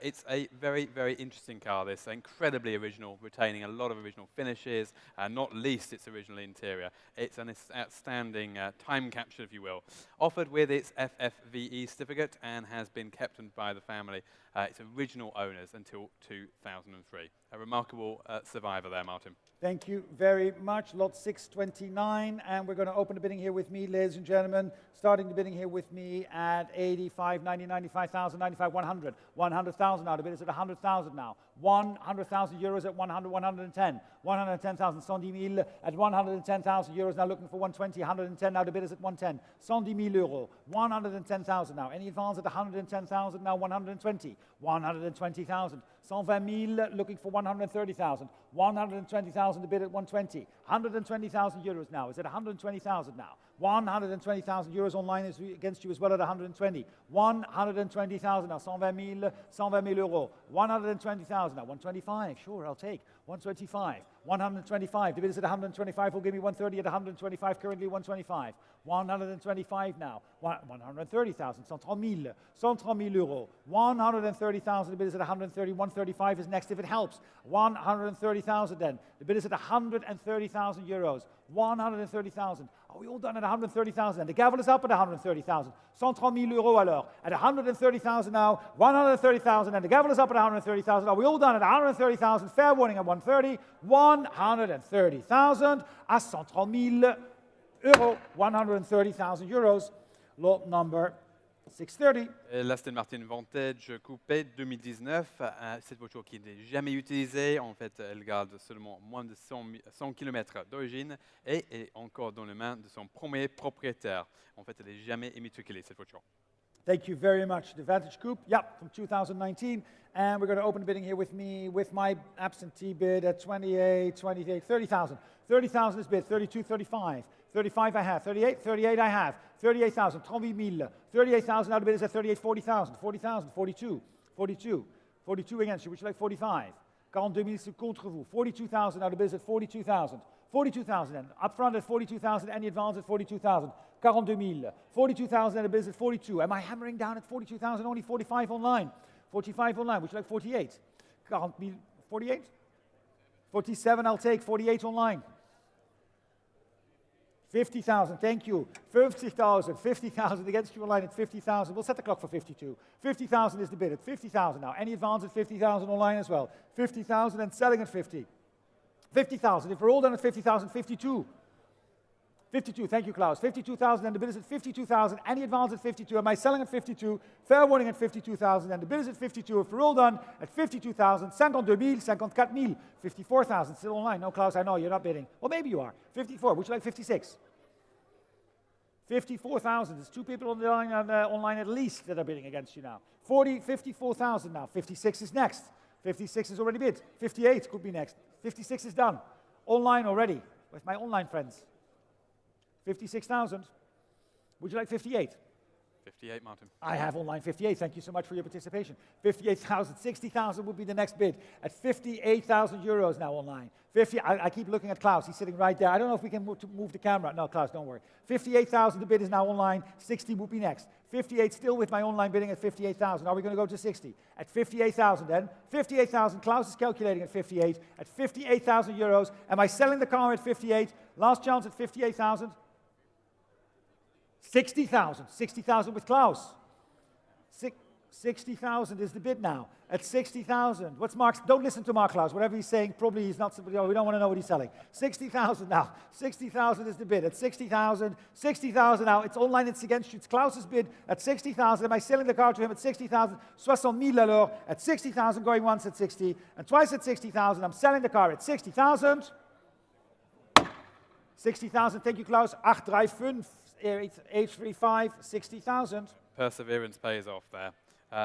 It's a very, very interesting car, this, incredibly original, retaining a lot of original finishes, not least its original interior. It's an outstanding time capsule, if you will, offered with its FFVE certificate and has been kept by the family, its original owners, until 2003. A remarkable survivor there, Martin. Thank you very much. Lot 629, and we're going to open the bidding here with me, ladies and gentlemen. Starting the bidding here with me at 85, 90, 95,000, 95, 100. 100,000 now. The bid is at 100,000 now. 100,000 euros at 100, 110. 110,000. 110 000 at 110,000 euros. Now looking for 120, 110. Now the bid is at 110. 110 000 euros. 110,000 now. Any advance at 110,000 now? 120. 120,000. 120 000 looking for 130,000. 120,000 the bid at 120. 120,000 euros now. Is it 120,000 now? 120,000 euros online is against you as well at 120. 120,000 now. 120 000 euros. 120,000 now. 125. Sure, I'll take. 125. 125. The bid is at 125. Will give me 130 at 125. Currently 125. 125 now. 130,000. 130 000. 130 000 euros. 130,000. The bid is at 130. 135 is next if it helps. 130,000 then. The bid is at 130,000 euros. 130,000. Are we all done at 130,000? And the gavel is up at 130,000. 130 000 euros alors. At 130,000 now. 130,000 and the gavel is up at 130,000. Are we all done at 130,000? Fair warning at 130. 130,000 à 130 000 euros. 130,000 euros. Lot number 630. L'Aston Martin Vantage Coupé 2019, cette voiture qui n'est jamais utilisée, en fait elle garde seulement moins de 100 km d'origine et est encore dans les mains de son premier propriétaire. En fait elle n'est jamais immatriculée cette voiture. Thank you very much. The Vantage Coupe, yep, from 2019. And we're going to open the bidding here with me with my absentee bid at 28, 30,000. 30,000 is bid, 32, 35. 35 I have, 38, 38 I have, 38,000, 38 000, 38,000, now the bid is at 38, 40,000, 40,000, 42, 42, 42 against you, would you like 45? 42 000 c'est contre vous, 42,000, now the bid is at 42,000, 42,000 then, up front at 42,000, any advance at 42,000, 42 000, 42,000 and the bid is at 42, am I hammering down at 42,000, only 45 online, 45 online, would you like 48? 40 000, 48? 47 I'll take, 48 online. 50,000, thank you. 50,000, 50,000 against you online at 50,000. We'll set the clock for 52. 50,000 is the bid at 50,000 now. Any advance at 50,000 online as well. 50,000 and selling at 50. 50,000, if we're all done at 50,000, 52. 52, thank you, Klaus. 52,000 and the bid is at 52,000. Any advance at 52. Am I selling at 52? Fair warning at 52,000 and the bid is at 52. If we're all done at 52,000, 52 000, 54 000, 54,000. Still online. No, Klaus, I know you're not bidding. Well, maybe you are. 54. Would you like 56? 54,000. There's two people on the line online at least that are bidding against you now. 54,000 now. 56 is next. 56 is already bid. 58 could be next. 56 is done. Online already with my online friends. 56,000. Would you like 58? 58, Martin. I have online 58. Thank you so much for your participation. 58,000, 60,000 would be the next bid at 58,000 euros now online. I keep looking at Klaus. He's sitting right there. I don't know if we can move the camera. No, Klaus, don't worry. 58,000, the bid is now online. 60 would be next. 58 still with my online bidding at 58,000. Are we going to go to 60? At 58,000 then. 58,000. Klaus is calculating at 58. At 58,000 euros. Am I selling the car at 58? Last chance at 58,000. 60,000. 60,000 with Klaus. 60,000 is the bid now. At 60,000. What's Mark's? Don't listen to Mark Klaus. Whatever he's saying, probably he's not somebody. We don't want to know what he's selling. 60,000 now. 60,000 is the bid. At 60,000. 60,000 now. It's online. It's against you. It's Klaus's bid at 60,000. Am I selling the car to him at 60,000? 60,000 alors. At 60,000, going once at 60 and twice at 60,000. I'm selling the car at 60,000. 60,000. Thank you, Klaus. 835. 835. 60,000. Perseverance pays off there.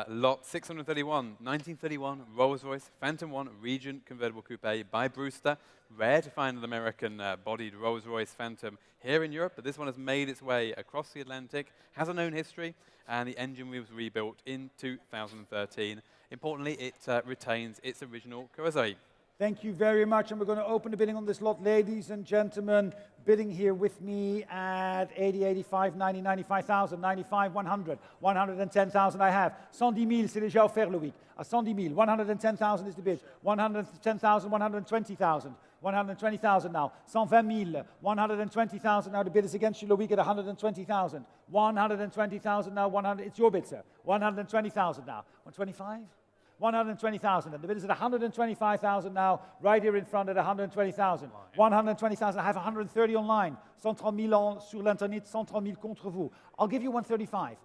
Lot 631, 1931 Rolls-Royce Phantom 1 Regent convertible coupe by Brewster. Rare to find an American-bodied Rolls-Royce Phantom here in Europe, but this one has made its way across the Atlantic, has a known history, and the engine was rebuilt in 2013. Importantly, it retains its original carrosserie. Thank you very much, and we're going to open the bidding on this lot, ladies and gentlemen. Bidding here with me at 80, 85, 90, 95,000, 95, 100, 110,000 I have. 110 000, c'est déjà offert, Loïc. À 110 000, 110,000 is the bid. 110,000, 120,000. 120,000 now. 120 000, 120,000 now. The bid is against you, Loïc, at 120,000. 120,000 now. 100. It's your bid, sir. 120,000 now. 125. 120,000, and the bid is at 125,000 now, right here in front at 120,000. 120,000, I have 130 online. 130 000 sur l'internet, 130 000 contre vous. I'll give you 135.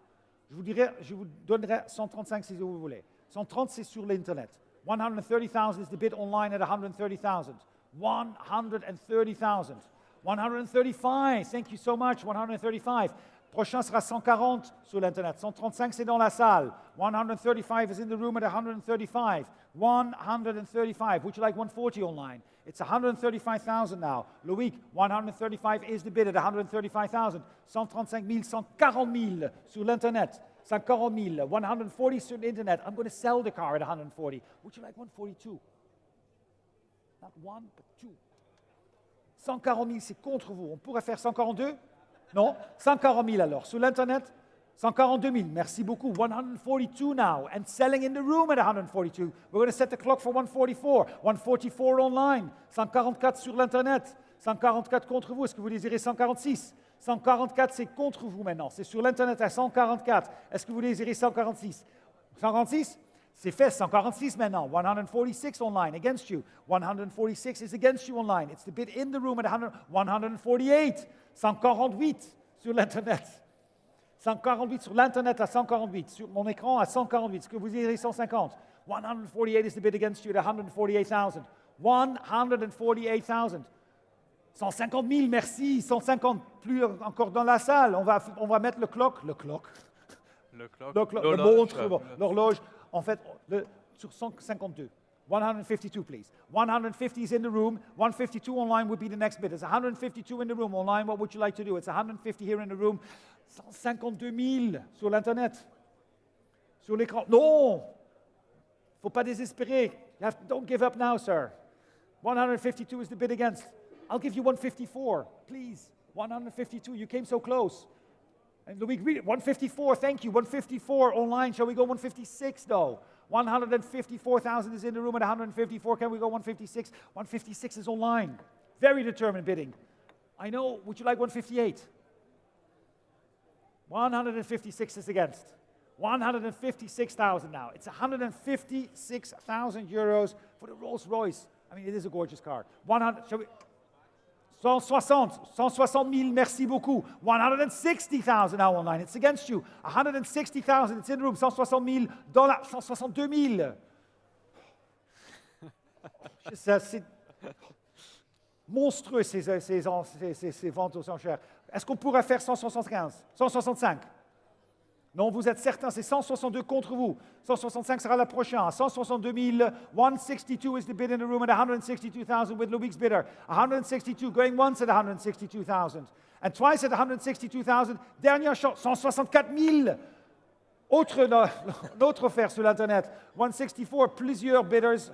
Je vous donnerai 135 si vous voulez. 130 c'est sur l'internet. 130,000 is the bid online at 130,000. 130,000. 135, thank you so much, 135. Prochain sera 140 sur l'Internet. 135, c'est dans la salle. 135 is in the room at 135. 135. Would you like 140 online? It's 135,000 now. Loïc, 135 is the bid at 135,000. 135 000, 140 000 sur l'Internet. 140 000, 140 sur l'Internet. I'm going to sell the car at 140. Would you like 142? Not one, but two. 140 000, c'est contre vous. On pourrait faire 142? Non, 140 000 alors. Sur l'Internet, 142 000. Merci beaucoup. 142 now. And selling in the room at 142. We're going to set the clock for 144. 144 online. 144 sur l'Internet. 144 contre vous. Est-ce que vous désirez 146? 144, c'est contre vous maintenant. C'est sur l'Internet à 144. Est-ce que vous désirez 146? 146? C'est fait, 146 maintenant. 146 online, against you. 146 is against you online. It's the bid in the room at 148. 148 sur l'Internet. 148 sur l'Internet à 148. Sur mon écran à 148. Est-ce que vous désirez 150? 148 is the bid against you at 148,000. 148,000. 150 000, merci. 150, plus encore dans la salle. On va mettre le clock. Le montre, l'horloge. En fait, sur 152. 152, please. 150 is in the room. 152 online would be the next bid. It's 152 in the room online. What would you like to do? It's 150 here in the room. 152 000 sur l'Internet. Sur l'écran. Non! Faut pas désespérer. Don't give up now, sir. 152 is the bid against. I'll give you 154, please. 152. You came so close. And Louis, 154, thank you. 154 online. Shall we go 156 though? 154,000 is in the room at 154. Can we go 156? 156 is online. Very determined bidding. I know. Would you like 158? 156 is against. 156,000 now. It's 156,000 euros for the Rolls Royce. I mean, it is a gorgeous car. 100. Shall we? 160 000, merci beaucoup. 160,000 now online. It's against you. 160,000, it's in the room. 160 000 $, 162 000. C'est monstrueux ces ventes aux enchères. Est-ce qu'on pourrait faire 175? 165? Non, vous êtes certain, c'est 162 contre vous. 165 sera le prochain. 162 000. 162 is the bid in the room at 162,000 with Loïc's bidder. 162, going once at 162,000. And twice at 162,000. Dernière chance, 164 000. Autre offre sur l'Internet. 164, plusieurs bidders.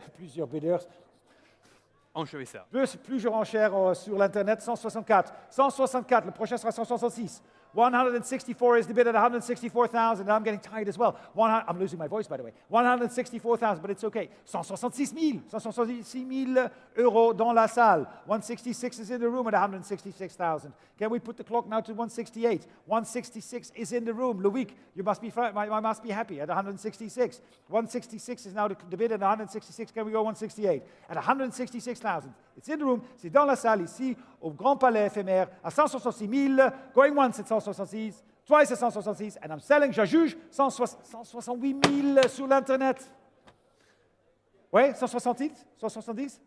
Enchérisseur. Plusieurs enchères sur l'Internet. 164. 164, le prochain sera 166. 164 is the bid at 164,000. I'm getting tired as well. I'm losing my voice, by the way. 164,000, but it's okay. 166 000. 166 000 euros dans la salle. 166 is in the room at 166,000. Can we put the clock now to 168? 166 is in the room. Loïc, you must be happy at 166. 166 is now the bid at 166. Can we go 168? At 166,000. It's in the room. C'est dans la salle ici, au Grand Palais éphémère, à 166 000. Going once at 166. Twice at 166. And I'm selling, je juge, 168 000 sur l'Internet. Oui, 170? 170?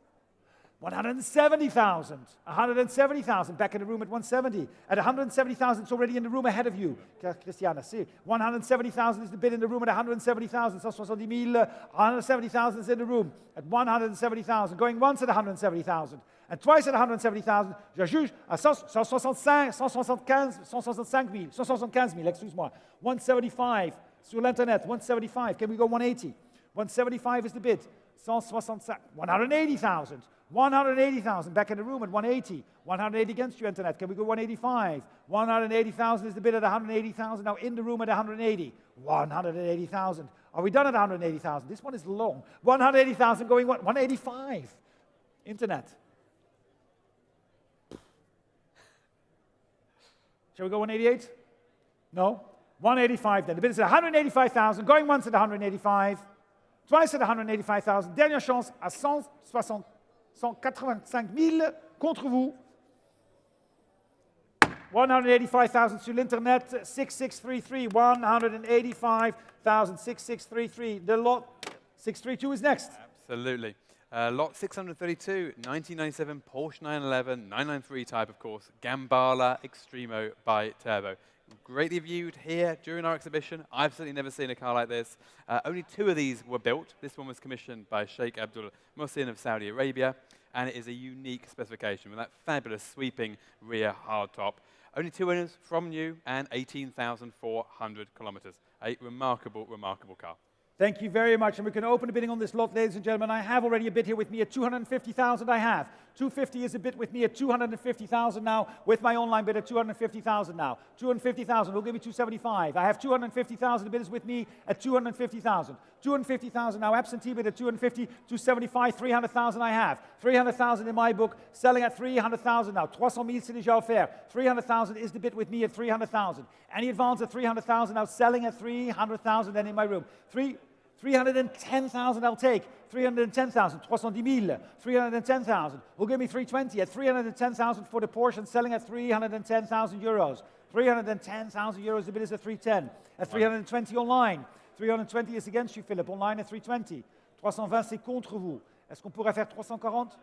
170,000. 170,000. Back in the room at 170. At 170,000, it's already in the room ahead of you. Christiana, see. 170,000 is the bid in the room at 170,000. 170,000. 170,000 is in the room at 170,000. Going once at 170,000. And twice at 170,000. Je juge à 175 000, excuse-moi. 175 sur l'Internet. 175. Can we go 180? 175 is the bid. 165. 180,000. 180,000 back in the room at 180. 180 against you, Internet. Can we go 185? 180,000 is the bid at 180,000. Now in the room at 180. 180,000. Are we done at 180,000? This one is long. 180,000 going 185. Internet. Shall we go 188? No? 185 then. The bid is at 185,000. Going once at 185. Twice at 185,000. Dernière chance à 185 000 contre vous. 185,000 sur l'Internet. 6633. 185,000. 6633. The lot 632 is next. Absolutely. Lot 632, 1997 Porsche 911, 993 type, of course, Gambala Extremo by Turbo. Greatly viewed here during our exhibition. I've certainly never seen a car like this. Only 2 of these were built. This one was commissioned by Sheikh Abdul Mohsin of Saudi Arabia, and it is a unique specification with that fabulous sweeping rear hardtop. Only 2 owners from new and 18,400 kilometers. A remarkable, remarkable car. Thank you very much. And we can open the bidding on this lot, ladies and gentlemen. I have already a bid here with me at 250,000. I have. 250 is a bid with me at 250,000 now, with my online bid at 250,000 now. 250,000 will give me 275. I have 250,000. The bid is with me at 250,000. 250,000 now, absentee bid at 250, 275, 300,000 I have. 300,000 in my book, selling at 300,000 now. 300,000 c'est déjà offert. 300,000 is the bid with me at 300,000. Any advance at 300,000 now, selling at 300,000 then in my room. 310,000 I'll take. 310,000, 310,000. 310,000 will give me 320 at 310,000 for the Porsche and selling at 310,000 euros. 310,000 euros, the bid is at 310. At 320 online. 320 is against you, Philip. Online at 320. 320 c'est contre vous. Est-ce qu'on pourrait faire 340?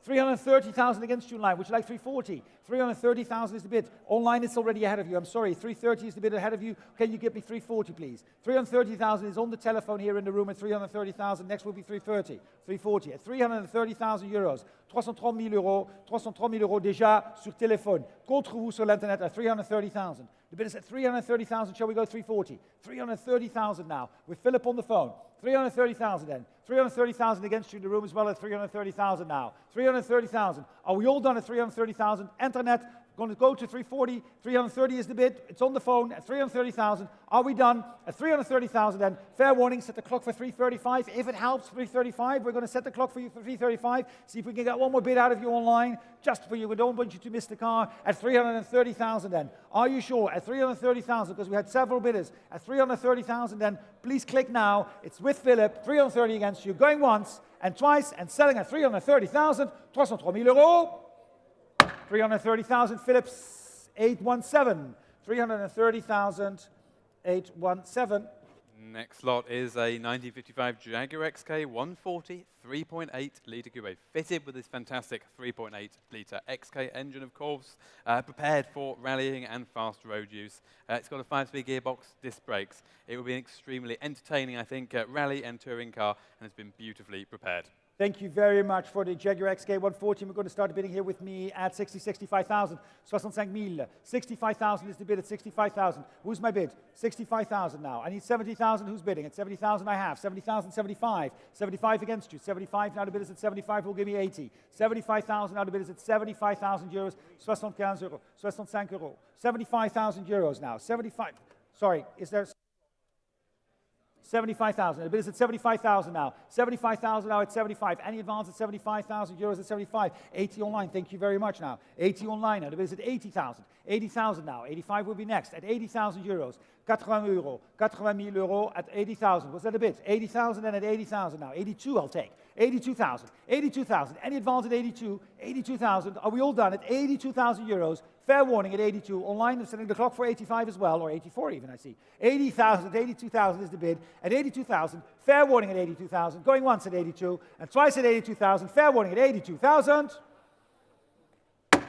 330,000 against you online. Would you like 340? 330,000 is the bid. Online it's already ahead of you. I'm sorry. 330 is the bid ahead of you. Can you give me 340, please? 330,000 is on the telephone here in the room at 330,000. Next will be 330. 340. At 330,000 euros. 330 000 euros. 330 000 euros déjà sur téléphone. Contre vous sur l'Internet at 330,000. The bid is at 330,000. Shall we go 340? 330,000 now. With Philip on the phone. 330,000 then. 330,000 against you in the room as well at 330,000 now. 330,000. Are we all done at 330,000? Internet, going to go to 340. 330 is the bid. It's on the phone at 330,000. Are we done at 330,000 then? Fair warning, set the clock for 335. If it helps, 335. We're going to set the clock for you for 335. See if we can get one more bid out of you online, just for you. We don't want you to miss the car at 330,000 then. Are you sure? At 330,000, because we had several bidders. At 330,000 then, please click now. It's with Philip, 330 against you, going once and twice and selling at 330,000. 330 000 euros. 330,000, Phillips 817. 330,000, 817. Next lot is a 1955 Jaguar XK 140 3.8 litre coupe, fitted with this fantastic 3.8 litre XK engine, of course, prepared for rallying and fast road use. It's got a 5-speed gearbox, disc brakes. It will be an extremely entertaining, I think, rally and touring car, and it's been beautifully prepared. Thank you very much for the Jaguar XK 140. We're going to start bidding here with me at 65,000. 65,000. 65,000 is the bid at 65,000. Who's my bid? 65,000 now. I need 70,000. Who's bidding? At 70,000 I have. 70,000, 75. 75 against you. 75, now the bid is at 75, will give me 80. 75,000, now the bid is at 75,000 euros. 75 euros. 65 euros. 75,000 euros now. 75. Sorry, is there... 75,000. The bid is at 75,000 now. 75,000 now at 75. Any advance at 75,000 euros at 75. 80 online. Thank you very much now. 80 online now. The bid is at 80,000. 80,000 now. 85 will be next at 80,000 euros. 80 euro. 80,000 euro at 80,000. Was that a bid? 80,000 and at 80,000 now. 82 I'll take. 82,000. 82,000. Any advance at 82. 82,000. Are we all done at 82,000 euros? Fair warning at 82. Online, I'm setting the clock for 85 as well, or 84 even, I see. 80,000, 82,000 is the bid. At 82,000, fair warning at 82,000. Going once at 82, and twice at 82,000. Fair warning at 82,000.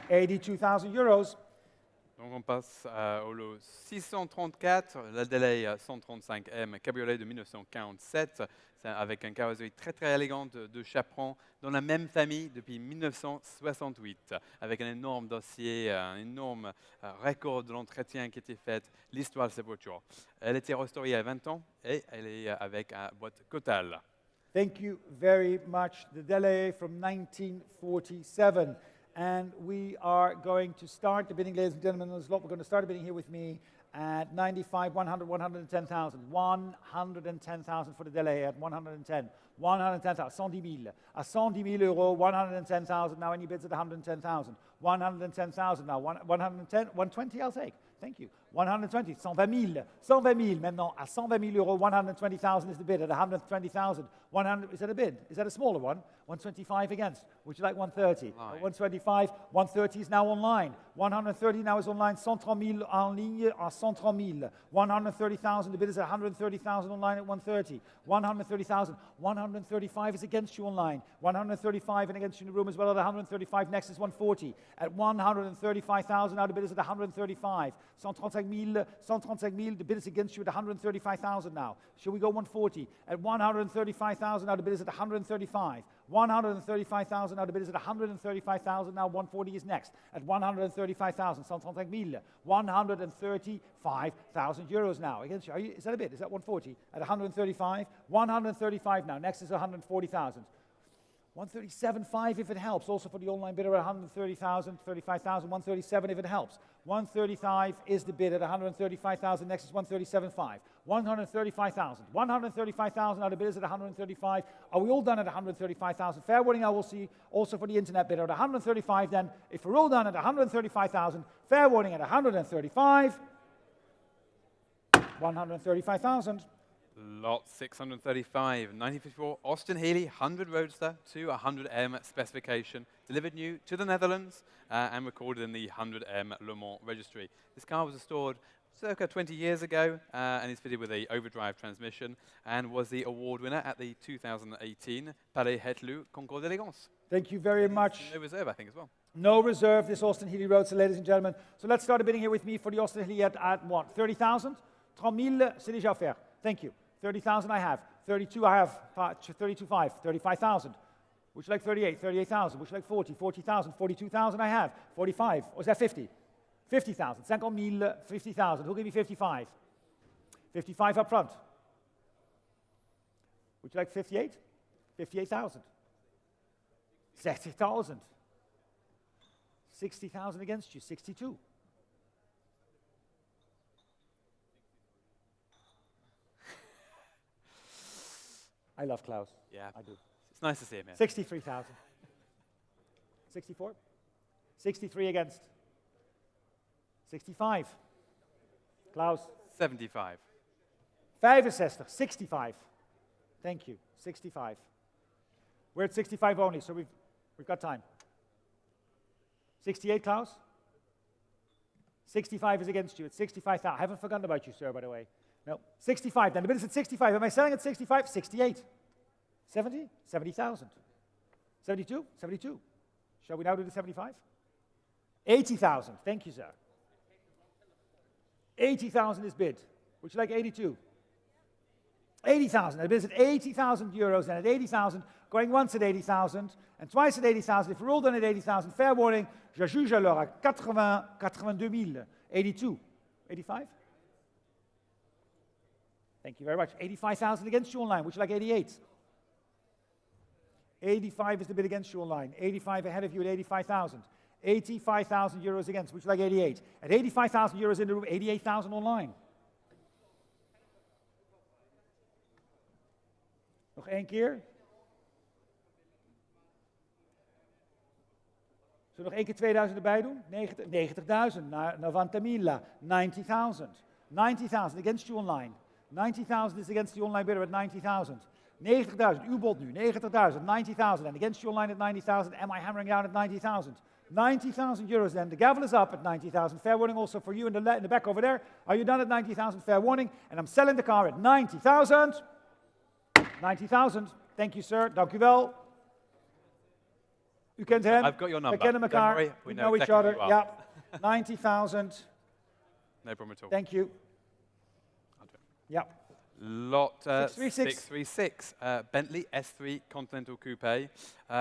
82,000 euros. Donc on passe au lot 634, la Delay 135M cabriolet de 1947, avec un carrosserie très élégante de Chaperon, dans la même famille depuis 1968, avec un énorme dossier, un énorme record de l'entretien qui a été fait, l'histoire de cette voiture. Elle a été restaurée il y a 20 ans et elle est avec une boîte Cotal. Thank you very much. The Delay from 1947. And we are going to start the bidding, ladies and gentlemen, on this lot. We're going to start the bidding here with me at 95, 100, 110,000. 110,000 for the Delay at 110. 110,000, 110,000. À 110,000 euros, 110,000. Now any bids at 110,000. 110,000 now. 110, 120 I'll take. Thank you. 120, 120,000. 120,000 maintenant. À 120,000 euros, 120,000 is the bid at 120,000. 100, is that a bid? Is that a smaller one? 125 against. Would you like 130? 125, 130 is now online. 130 now is online. 130,000 en ligne à 130,000. 130,000, the bid is at 130,000 online at 130. 130,000. 135 is against you online. 135 and against you in the room as well at 135. Next is 140. At 135,000, now the bid is at 135. 135,000, 135,000, the bid is against you at 135,000 now. Shall we go 140? At 135,000, now the bid is at 135. 135,000, now the bid is at 135,000, now 140 is next. At 135,000, 135,000. 135,000 euros now. Against you. Is that a bid? Is that 140? At 135? 135 now. Next is 140,000. 137.5 if it helps. Also for the online bidder at 130,000, 35,000, 137 if it helps. 135 is the bid at 135,000. Next is 137.5. 135,000. 135,000. Now the bid is at 135. Are we all done at 135,000? Fair warning, I will see also for the internet bidder at 135 then. If we're all done at 135,000, fair warning at 135. 135,000. Lot 635, 1954 Austin Healey 100 Roadster to 100M specification, delivered new to the Netherlands and recorded in the 100M Le Mans registry. This car was restored circa 20 years ago and is fitted with an overdrive transmission and was the award winner at the 2018 Palais Het-Leu Concours d'Elegance. Thank you very much. No reserve, I think, as well. No reserve, this Austin Healey Roadster, ladies and gentlemen. So let's start a bidding here with me for the Austin Healey at what? 30,000? 30,000, c'est déjà offert. Thank you. 30,000 I have. 32 I have. 32,500. 35,000. Would you like 38? 38,000. Would you like 40? 40,000. 42,000 I have. 45. Or is that 50? 50,000. 50,000. 50,000. Who'll give me 55? 55 up front. Would you like 58? 58,000. 60,000. 60,000 against you. 62. I love Klaus. Yeah, I do. It's nice to see him here. 63,000. 64? 63 against. 65. Klaus. 75. 65. 65. Thank you. 65. We're at 65 only, so we've got time. 68, Klaus? 65 is against you. It's 65,000. I haven't forgotten about you, sir, by the way. No, 65 then. The bid is at 65. Am I selling at 65? 68. 70? 70,000. 72? 72. Shall we now do the 75? 80,000. Thank you, sir. 80,000 is bid. Would you like 82? 80,000. The bid is at 80,000 euros and at 80,000, going once at 80,000 and twice at 80,000. If we're all done at 80,000, fair warning, je juge alors à 82 000. 82. 85? Thank you very much. 85,000 against you online. Would you like 88? 85 is the bid against you online. 85 ahead of you at 85,000. 85,000 euros against. Would you like 88? At 85,000 euros in the room, 88,000 online. Nog één keer. Zullen we nog één keer 2000 erbij doen? 90.000. Naar 90.000. 90,000. 90,000 against you online. 90,000 is against the online bidder at 90,000. 90,000, uw bod nu, 90,000, 90,000, and against you online at 90,000, am I hammering down at 90,000? 90,000 euros then, the gavel is up at 90,000, fair warning also for you in the back over there. Are you done at 90,000, fair warning, and I'm selling the car at 90,000. 90,000, thank you sir, dank u wel. U kent hem. I've got your number. We kennen elkaar, we know each other, yeah. 90,000. No problem at all. Thank you. Yeah. Lot 636. Bentley S3 Continental Coupe,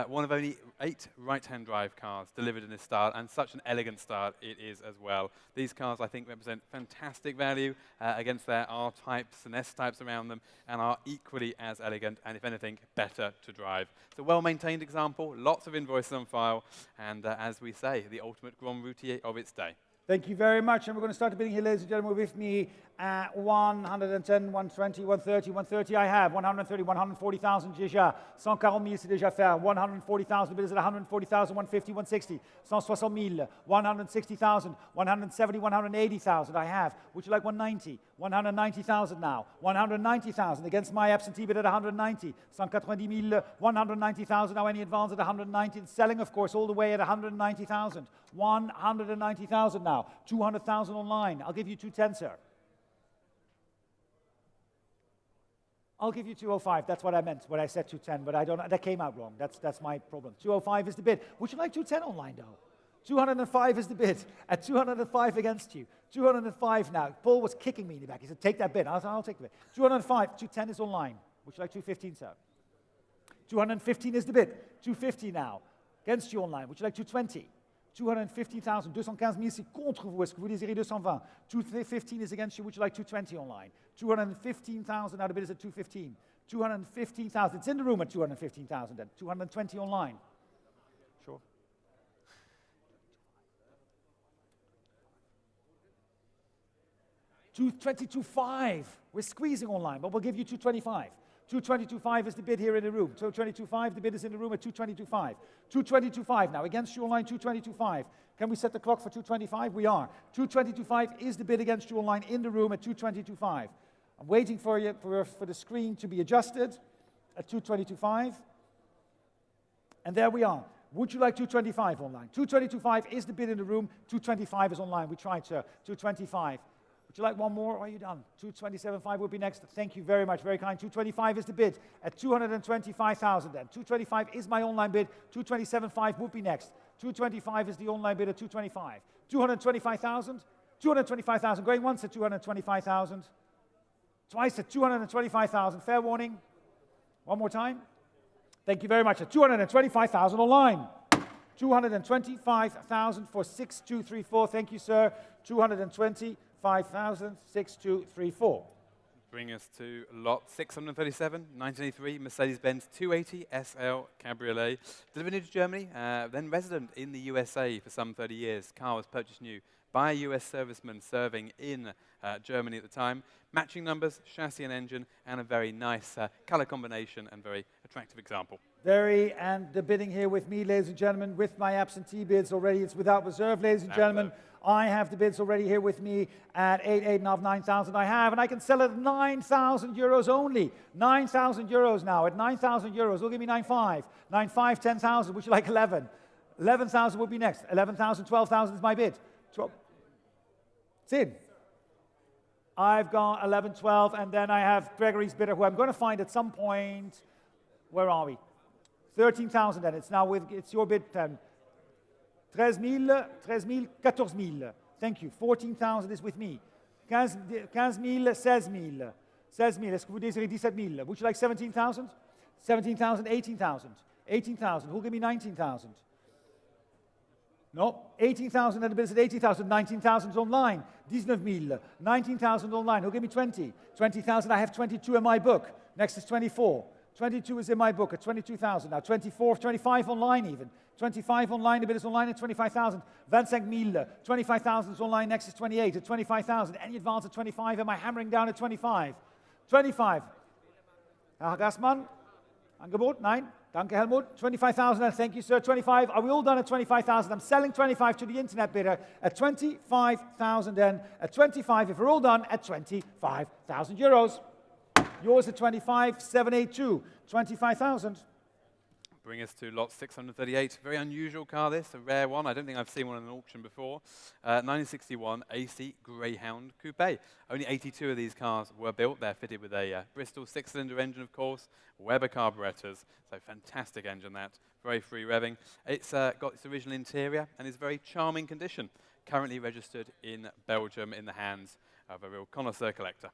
one of only 8 right-hand drive cars delivered in this style, and such an elegant style it is as well. These cars, I think, represent fantastic value against their R-types and S-types around them, and are equally as elegant, and if anything, better to drive. It's a well-maintained example, lots of invoices on file, and as we say, the ultimate Grand Routier of its day. Thank you very much, and we're going to start the bidding here, ladies and gentlemen, with me at 110, 120, 130, 130 I have, 130, 140,000 déjà, 140 000 c'est déjà fait, 140,000, bid is at 140,000, 150, 160, 160 000, 160,000, 170, 180,000 I have. Would you like 190? 190,000 now, 190,000 against my absentee bid at 190, 190 000, 190,000 now, any advance at 190, selling of course all the way at 190,000, 190,000 now, 200,000 online, I'll give you 210 sir. I'll give you 205, that's what I meant when I said 210, but I don't, that came out wrong, that's my problem. 205 is the bid. Would you like 210 online though? 205 is the bid, at 205 against you. 205 now, Paul was kicking me in the back, he said take that bid, I'll take the bid. 205, 210 is online. Would you like 215 sir? 215 is the bid, 250 now, against you online. Would you like 220? 215,000, 215 000 c'est contre vous, est-ce que vous désirez 220? 215 is against you, would you like 220 online? 215,000, now the bid is at 215. 215,000, it's in the room at 215,000 then. 220 online. Sure. 222.5, we're squeezing online, but we'll give you 225. 222.5 is the bid here in the room. 222.5, the bid is in the room at 222.5. 222.5 now, against you online, 222.5. Can we set the clock for 225? We are. 222.5 is the bid against you online in the room at 222.5. I'm waiting for you for the screen to be adjusted at 222.5. And there we are. Would you like 225 online? 222.5 is the bid in the room. 225 is online. We tried, sir. 225. Would you like one more, or are you done? 227.5 would be next. Thank you very much, very kind. 225 is the bid at 225,000 then. 225 is my online bid. 227.5 would be next. 225 is the online bid at 225. 225,000. 225,000. Going once at 225,000. Twice at 225,000. Fair warning. One more time. Thank you very much. At 225,000 online. 225,000 for 6234. Thank you, sir. 225,000, 6234. Bring us to lot 637, 1983, Mercedes-Benz 280 SL Cabriolet. Delivered into Germany, then resident in the USA for some 30 years. Car was purchased new by a US serviceman serving in Germany at the time. Matching numbers, chassis and engine, and a very nice color combination and very attractive example. And the bidding here with me, ladies and gentlemen, with my absentee bids already. It's without reserve, ladies and gentlemen. I have the bids already here with me at 8,500, 9,000 I have, and I can sell it at 9,000 euros only. 9,000 euros now. At 9,000 euros, will give me 9,500. 9,500, 10,000, would you like 11? 11,000 would be next. 11,000, 12,000 is my bid. 12. It's in. I've got 11, 12, and then I have Gregory's bidder, who I'm going to find at some point. Where are we? 13,000 then. It's now it's your bid. 13,000, 14,000. Thank you. 14,000 is with me. 15,000, 16,000. 16,000. Est-ce que vous désirez 17,000? Would you like 17,000? 17,000, 18,000. 18,000. Who'll give me 19,000? No, 18,000 and a bit is at 80,000, 19,000 is online. 19,000, 19,000 online. Who'll give me 20? 20,000, I have 22 in my book. Next is 24. 22 is in my book at 22,000. Now 24, 25 online even. 25 online, the bid is online at 25,000. 25,000, 25,000 is online, next is 28 at 25,000. Any advance at 25, am I hammering down at 25? 25. Herr Gassmann, Angebot? Nein. Danke, Helmut. 25,000, thank you, sir. 25. Are we all done at 25,000? I'm selling 25 to the internet bidder at 25,000 then. At 25, if we're all done, at 25,000 euros. Yours at 25,782. 25,000. Bring us to lot 638. Very unusual car this, a rare one. I don't think I've seen one in an auction before. 1961 AC Greyhound Coupe. Only 82 of these cars were built. They're fitted with a Bristol six-cylinder engine, of course, Weber carburetors. So fantastic engine that, very free revving. It's got its original interior and is very charming condition. Currently registered in Belgium in the hands of a real connoisseur collector.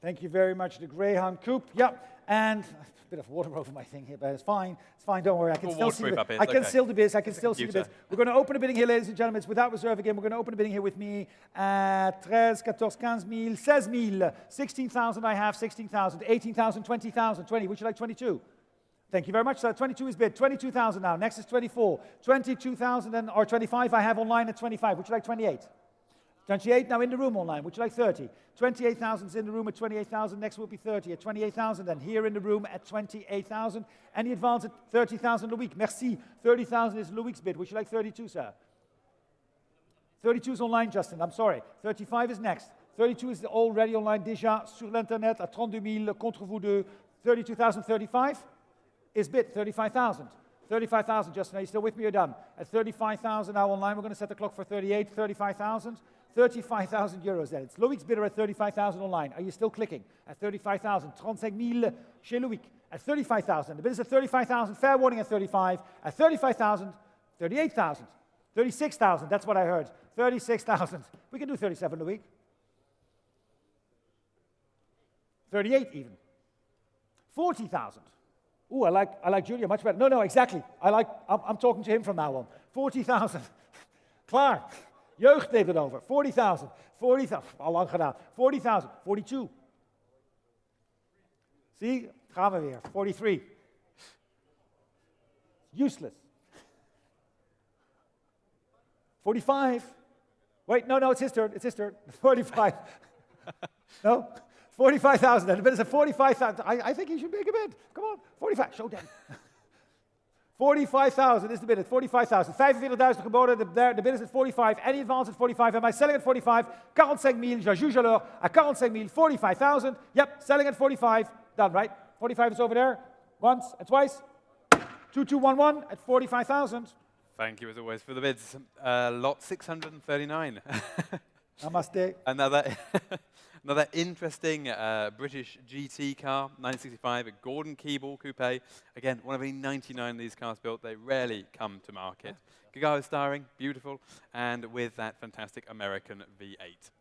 Thank you very much, the Greyhound Coupe. Yep, and a bit of water over my thing here, but it's fine. It's fine, don't worry. I can still see the bits. I can still the bits. I can still see the bits. We're going to open the bidding here, ladies and gentlemen. It's without reserve again. We're going to open the bidding here with me at 13, 14, 15,000, 16,000. 16,000 I have, 16,000, 18,000, 20,000, 20. Would you like 22? Thank you very much, sir. 22 is bid. 22,000 now. Next is 24. 22,000 or 25 I have online at 25. Would you like 28? 28 now in the room online. Would you like 30? 28,000 is in the room at 28,000. Next will be 30 at 28,000. And here in the room at 28,000. Any advance at 30,000 a week? Merci. 30,000 is Louis' bid. Would you like 32, sir? 32 is online, Justin. I'm sorry. 35 is next. 32 is already online déjà sur l'internet à 32,000 contre vous deux. 32,000. 35 is bid. 35,000. 35,000, Justin. Are you still with me or done? At 35,000 now online. We're going to set the clock for 38. 35,000. 35,000 euros then. It's Louis' bidder at 35,000 online. Are you still clicking? At 35,000. 35,000 chez Louis. At 35,000. The bid is at 35,000. Fair warning at 35. At 35,000. 38,000. 36,000. That's what I heard. 36,000. We can do 37 Louis. 38 even. 40,000. Ooh, I like Julia much better. No, exactly. I'm talking to him from now on. 40,000. Klaar. Jeugd neemt het over. 40,000. 40,000. Al lang gedaan. 40,000. 42. Zie, gaan we weer. 43. Useless. 45. Wait, no, it's his turn. It's his turn. 45. No? 45,000. And the bid is at 45,000. I think he should make a bid. Come on. 45. Show them. 45,000 is the bid at 45,000. 45,000 geboden, de bid is at 45. Any advance at 45. Am I selling at 45? 45,000, je juge alors à 45,000, 45,000. Yep, selling at 45. Done, right? 45 is over there. Once and twice. 2211 at 45,000. Thank you as always for the bids. Lot 639. Namaste. Another interesting British GT car, 1965, a Gordon Keeble Coupe. Again, one of only 99 of these cars built. They rarely come to market. Gagawa styling, beautiful, and with that fantastic American V8.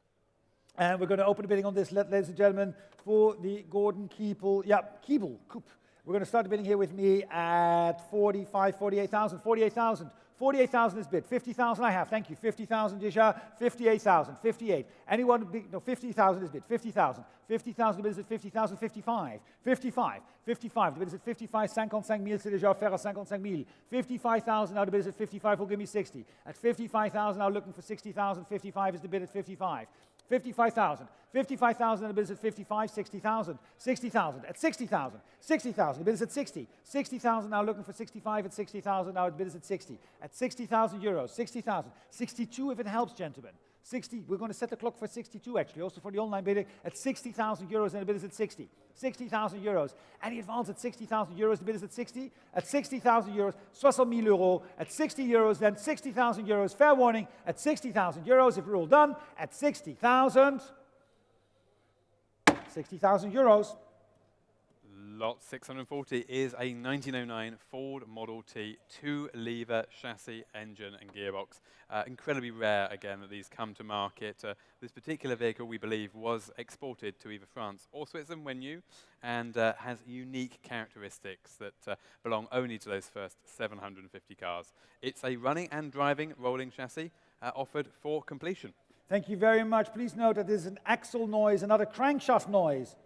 And we're going to open the bidding on this, ladies and gentlemen, for the Gordon Keeble, Keeble Coupe. We're going to start the bidding here with me at 48,000. 48,000 is bid. 50,000 I have. Thank you. 50,000 déjà. 58,000. 58. Anyone? No, 50,000 is bid. 50,000. 50,000. The bid is at 50,000. 55. 55. 55. The bid is at 55. 55,000 c'est déjà offert à 55,000. 55,000. Now the bid is at 55. Will give me 60. At 55,000 now looking for 60,000. 55 is the bid at 55. 55,000. 55,000 and the bid is at 55, 60,000. 60,000 at 60,000. 60,000, the bid is at 60. 60,000 now looking for 65 at 60,000. Now the bid is at 60. At 60,000 euros. 60,000. 62 if it helps, gentlemen. 60, we're going to set the clock for 62 actually, also for the online bidding at 60,000 euros and the bid is at 60. 60,000 euros. Any advance at 60,000 euros, the bid is at 60. At 60,000 euros, 60,000 euros. At 60 euros, then 60,000 euros. Fair warning, at 60,000 euros, if we're all done, at 60,000. 60,000 euros. Lot 640 is a 1909 Ford Model T 2-lever chassis, engine and gearbox. Incredibly rare, again, that these come to market. This particular vehicle, we believe, was exported to either France or Switzerland when new, and has unique characteristics that belong only to those first 750 cars. It's a running and driving rolling chassis offered for completion. Thank you very much. Please note that there's an axle noise and not a crankshaft noise.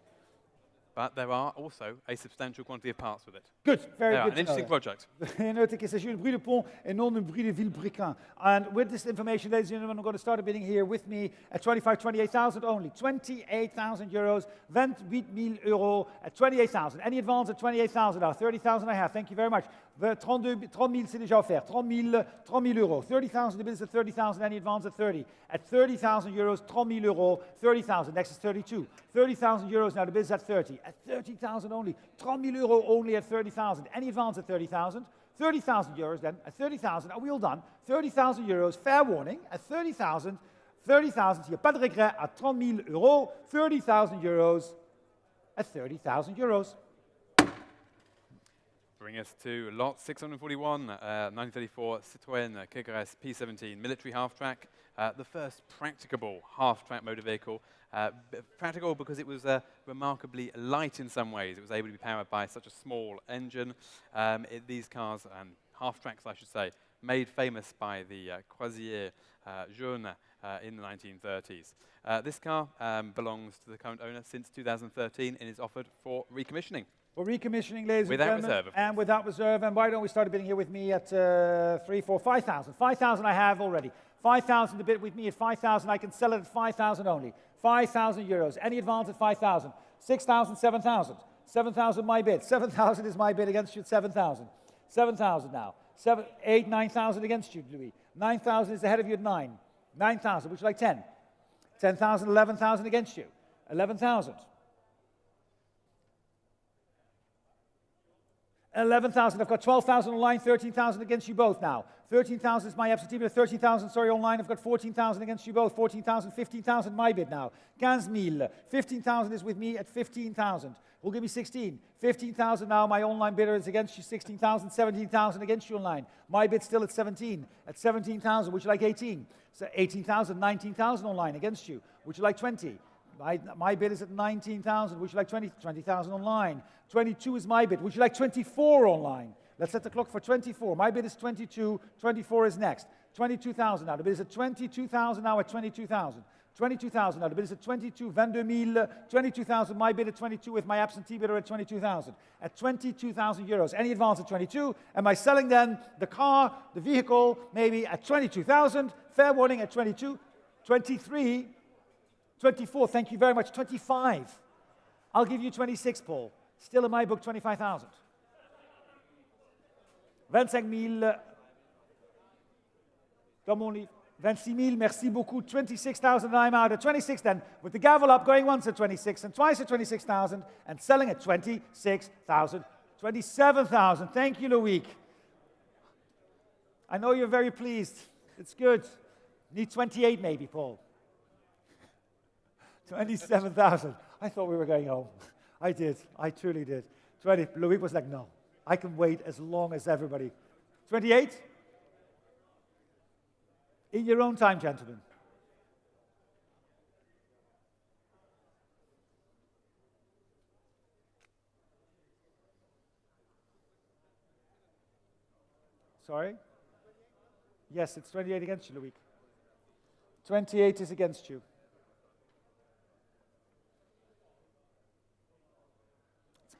But there are also a substantial quantity of parts with it. Good, very Yeah, good. an interesting project. Note qu'il s'agit d'un bruit de pont et non d'un bruit de vilebrequin. And with this information, ladies and gentlemen, I'm going to start a bidding here with me at 28,000 only. 28,000 euros, 28,000 euros at 28,000. Any advance at 28,000 now? 30,000 I have. Thank you very much. 30 000 c'est déjà offert. 30 000 euros. 30,000, the bid is at 30,000. Any advance at 30. At 30,000 euros, 30 000 euros, 30,000. Next is 32. 30,000 euros now, the bid is at 30. At 30,000 only. 30 000 euros only at 30,000. Any advance at 30,000. 30,000 euros then at 30,000. Are we all done? 30,000 euros, fair warning. At 30,000. 30,000, s'il n'y a pas de regret, at 30 000 euros. 30,000 euros at 30,000 euros. Bring us to lot 641, 1934 Citroën Kekeres P17 military half-track, the first practicable half-track motor vehicle. Practical because it was remarkably light in some ways. It was able to be powered by such a small engine. These cars, and half-tracks I should say, made famous by the Croisière Jaune in the 1930s. This car belongs to the current owner since 2013 and is offered for recommissioning. For recommissioning, ladies and Without gentlemen. reserve, of And without reserve. And why don't we start bidding here with me at 3, 4, 5,000. 5,000 I have already. 5,000 to bid with me at 5,000. I can sell it at 5,000 only. 5,000 euros. Any advance at 5,000. 6,000, 7,000. 7,000 my bid. 7,000 is my bid against you at 7,000. 7,000 now. 7, 8, 9,000 against you, Louis. 9,000 is ahead of you at 9. 9,000, would you like 10? 10,000, 11,000 against you. 11,000. 11,000, I've got 12,000 online, 13,000 against you both now. 13,000 is my absentee bid, 13,000, sorry, online, I've got 14,000 against you both. 14,000, 15,000 my bid now. 15,000, 15,000 is with me at 15,000. Will give me 16. 15,000 now, my online bidder is against you, 16,000, 17,000 against you online. My bid still at 17. At 17,000, would you like 18? So 18,000, 19,000 online against you. Would you like 20? My bid is at 19,000. Would you like 20? 20,000 online. 22 is my bid. Would you like 24 online? Let's set the clock for 24. My bid is 22. 24 is next. 22,000 now. The bid is at 22,000 now at 22,000. 22,000 now. The bid is at 22. 22,000. 22,000. My bid at 22 with my absentee bidder at 22,000. At 22,000 euros. Any advance at 22? Am I selling then the car, the vehicle, maybe at 22,000? Fair warning at 22. 23. 24, thank you very much. 25. I'll give you 26, Paul. Still in my book, 25,000. 25,000. Come on, 26,000, merci beaucoup. 26,000, I'm out at 26 then. With the gavel up, going once at 26 and twice at 26,000 and selling at 26,000. 27,000, thank you, Loic. I know you're very pleased. It's good. Need 28 maybe, Paul. 27,000. I thought we were going home. I did. I truly did. 20. Louis was like, no, I can wait as long as everybody. 28? In your own time, gentlemen. Sorry? Yes, it's 28 against you, Louis. 28 is against you.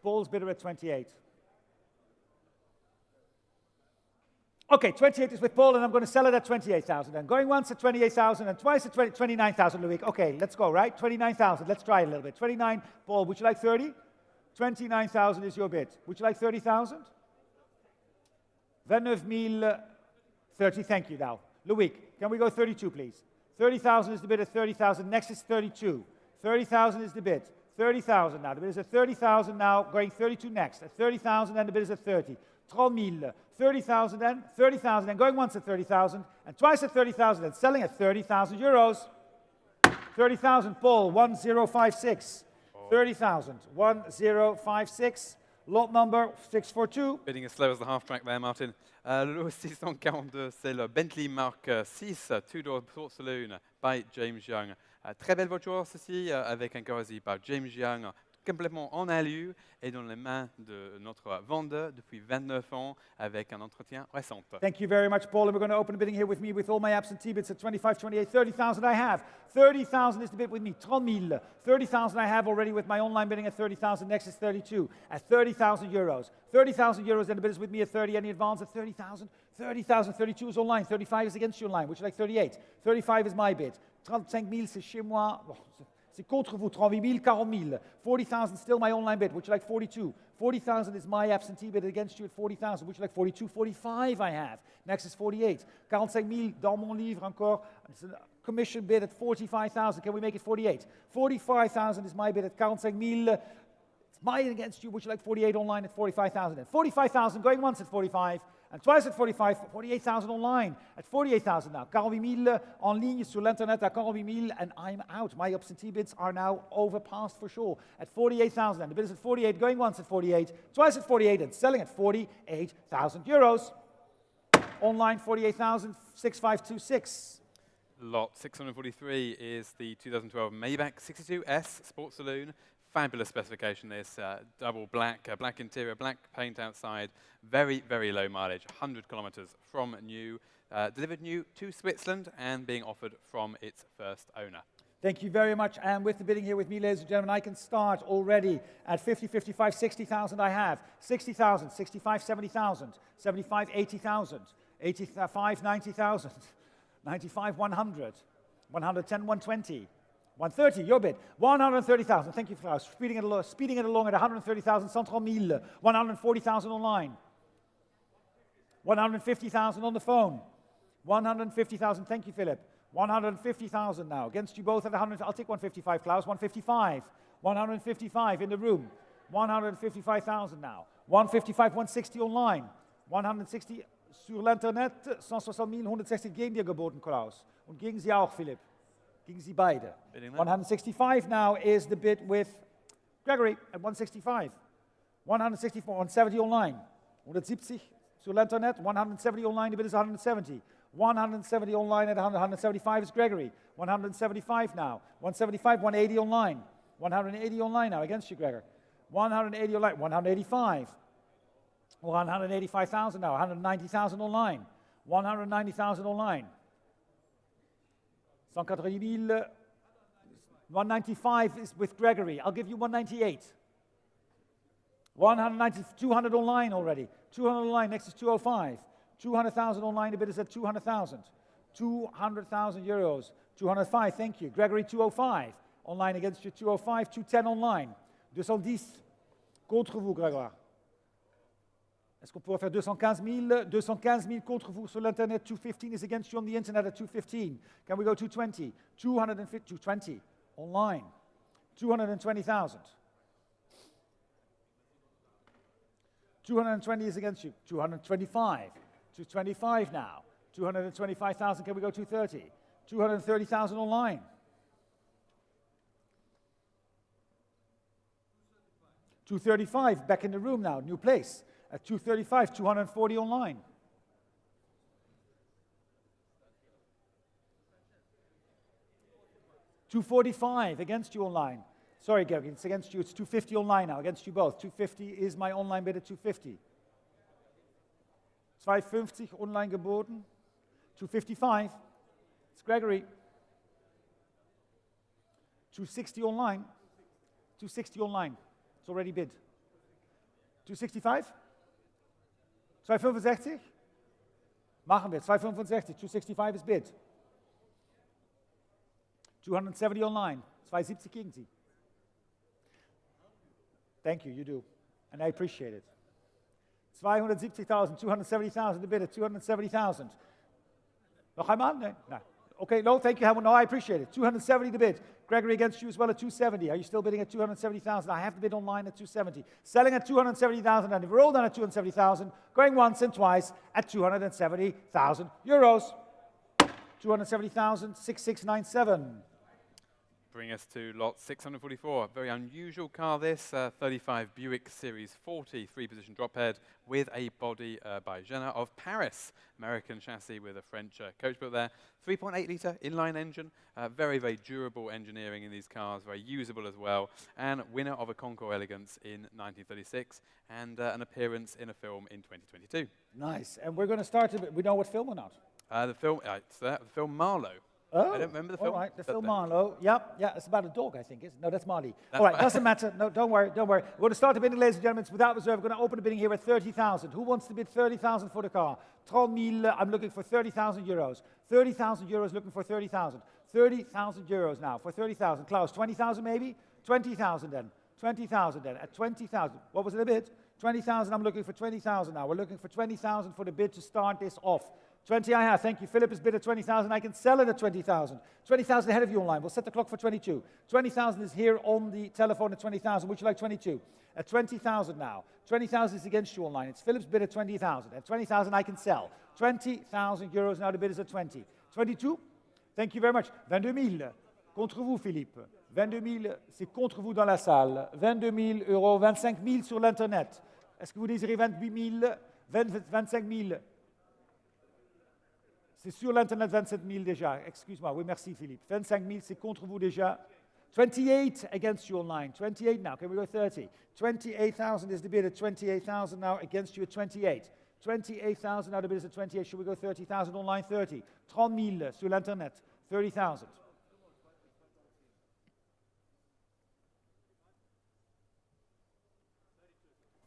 Paul's bidder at 28. Okay, 28 is with Paul, and I'm going to sell it at 28,000. And going once at 28,000 and twice at 29,000, Louis. Okay, let's go, right? 29,000. Let's try it a little bit. 29, Paul, would you like 30? 29,000 is your bid. Would you like 30,000? 29,000, 30. Thank you now. Louis, can we go 32, please? 30,000 is the bid at 30,000. Next is 32. 30,000 is the bid. 30,000 now. The bid is at 30,000 now, going 32 next. At 30,000, and the bid is at 30. 30,000. 30,000 then, 30,000 then, going once at 30,000, and twice at 30,000, and selling at 30,000 euros. 30,000, Paul, 1056. 30,000. 1056. Lot number 642. Bidding as slow as the half track there, Martin. Le lot 642, c'est le Bentley Mark 6, two-door sports saloon by James Young. Très belle voiture, ceci, avec un carrosserie par James Young, complètement en alu et dans les mains de notre vendeur depuis 29 ans avec un entretien récent. Thank you very much, Paul. And we're going to open the bidding here with me with all my absentee bids at 25, 28, 30,000 I have. 30,000 is the bid with me. 30,000. 30,000 I have already with my online bidding at 30,000. Next is 32 at 30,000 euros. 30,000 euros, and the bid is with me at 30. Any advance at 30,000? 30,000. 32 is online. 35 is against you online. Would you like 38? 35 is my bid. 35,000, c'est chez moi. C'est contre vous. 38,000, 40,000. 40,000 still my online bid. Would you like 42? 40,000 is my absentee bid against you at 40,000. Would you like 42? 45 I have. Next is 48. 45,000 dans mon livre encore. It's a commission bid at 45,000. Can we make it 48? 45,000 is my bid at 45,000. It's mine against you. Would you like 48 online at 45,000? And 45,000 going once at 45. And twice at 45, 48,000 online. At 48,000 now. 48,000 en ligne sur l'internet at 48,000, and I'm out. My absentee bids are now overpassed for sure. At 48,000, and the bid is at 48, going once at 48, twice at 48, and selling at 48,000 euros. Online 48,000, 6526. Lot 643 is the 2012 Maybach 62S Sports Saloon. Fabulous specification, this double black, black interior, black paint outside, very, very low mileage, 100 kilometers from new, delivered new to Switzerland and being offered from its first owner. Thank you very much. And with the bidding here with me, ladies and gentlemen, I can start already at 50, 55, 60,000 I have. 60,000, 65, 70,000, 75, 80,000, 85, 90,000, 95, 100, 110, 120. 130, your bid. 130,000. Thank you for speeding it along at 130,000. 130,000. 140,000 online. 150,000 on the phone. 150,000. Thank you, Philip. 150,000 now. Against you both at 100. I'll take 155, Klaus. 155. 155 in the room. 155,000 now. 155, 160 online. 160 sur l'internet. 160,000, 160 gegen dir geboten, Klaus. Und gegen Sie auch, Philipp. Gegen Sie beide. 165 now is the bid with Gregory at 165. 164, 170 online. 170 sur l'internet, 170 online, the bid is 170. 170 online at 100, 175 is Gregory. 175 now. 175, 180 online. 180 online now against you, Gregor. 180 online, 185. 185,000 now, 190,000 online. 190,000 online. 180,000. 195 is with Gregory. I'll give you 198. 190, 200 online already. 200 online, next is 205. 200,000 online, the bid is at 200,000. 200,000 euros. 205, thank you. Gregory, 205. Online against you, 205. 210 online. 210 contre vous, Grégoire. Est-ce qu'on pourrait faire 215 000? 215 000 contre vous sur l'Internet. 215 is against you on the Internet at 215. Can we go 220? 220 online. 220,000. 220 is against you. 225. 225 now. 225,000. Can we go 230? 230,000 online. 235 back in the room now. New place. At 235, 240 online. $245 against you online. Sorry, Gary, it's against you. It's 250 online now, against you both. 250 is my online bid at 250. 250 online geboten. 255. It's Gregory. 260 online. 260 online. It's already bid. 265? 265? Machen wir. 265. 265 is bid. 270 online. 270 gegen Sie. Thank you, you do. And I appreciate it. 270,000, 270,000 the bid at 270,000. Noch einmal? No. Okay, no, thank you. No, I appreciate it. 270 the bid. Gregory against you as well at 270. Are you still bidding at 270,000? I have the bid online at 270. Selling at 270,000 and we're all done at 270,000. Going once and twice at 270,000 euros. 270,000, 6697. bring us to lot 644. A very unusual car this, 35 Buick Series 40, 3-position drop head with a body by Jenna of Paris. American chassis with a French coach built there. 3.8-litre inline engine. Very, very durable engineering in these cars, very usable as well. And winner of a Concours Elegance in 1936 and an appearance in a film in 2022. Nice. And we're going to start, we know what film or not? The film, it's the film Marlowe. Oh, I don't remember the film. All right, the but film the- Marlowe. Yep, yeah, it's about a dog, I think, isn't it? No, that's Marley. That's All right, right. doesn't matter. No, don't worry, don't worry. We're going to start the bidding, ladies and gentlemen. It's without reserve. We're going to open the bidding here at 30,000. Who wants to bid 30,000 for the car? 30,000, I'm looking for 30,000 euros. 30,000 euros, looking for 30,000. 30,000 euros now for 30,000. Klaus, 20,000 maybe? 20,000 then. 20,000 then. At 20,000. What was it a bid? 20,000, I'm looking for 20,000 now. We're looking for 20,000 for the bid to start this off. 20 I have, thank you. Philip has bid at 20,000. I can sell it at 20,000. 20,000 ahead of you online. We'll set the clock for 22. 20,000 is here on the telephone at 20,000. Would you like 22? At 20,000 now. 20,000 is against you online. It's Philip's bid at 20,000. At 20,000 I can sell. 20,000 euros now. The bid is at 20. 22? Thank you very much. 22,000. Contre vous, Philippe. 22,000, c'est contre vous dans la salle. 22,000 euros. 25,000 sur l'Internet. Est-ce que vous désirez 28,000? 25,000? C'est sur l'Internet 27,000 déjà. Excuse-moi. Oui, merci Philippe. 25,000, c'est contre vous déjà. 28 against you online. 28 now. Can we go 30? 28,000 is the bid at 28,000 now against you at 28. 28,000 now the bid is at 28. Should we go 30,000 online? 30. 30,000 sur l'Internet. 30,000.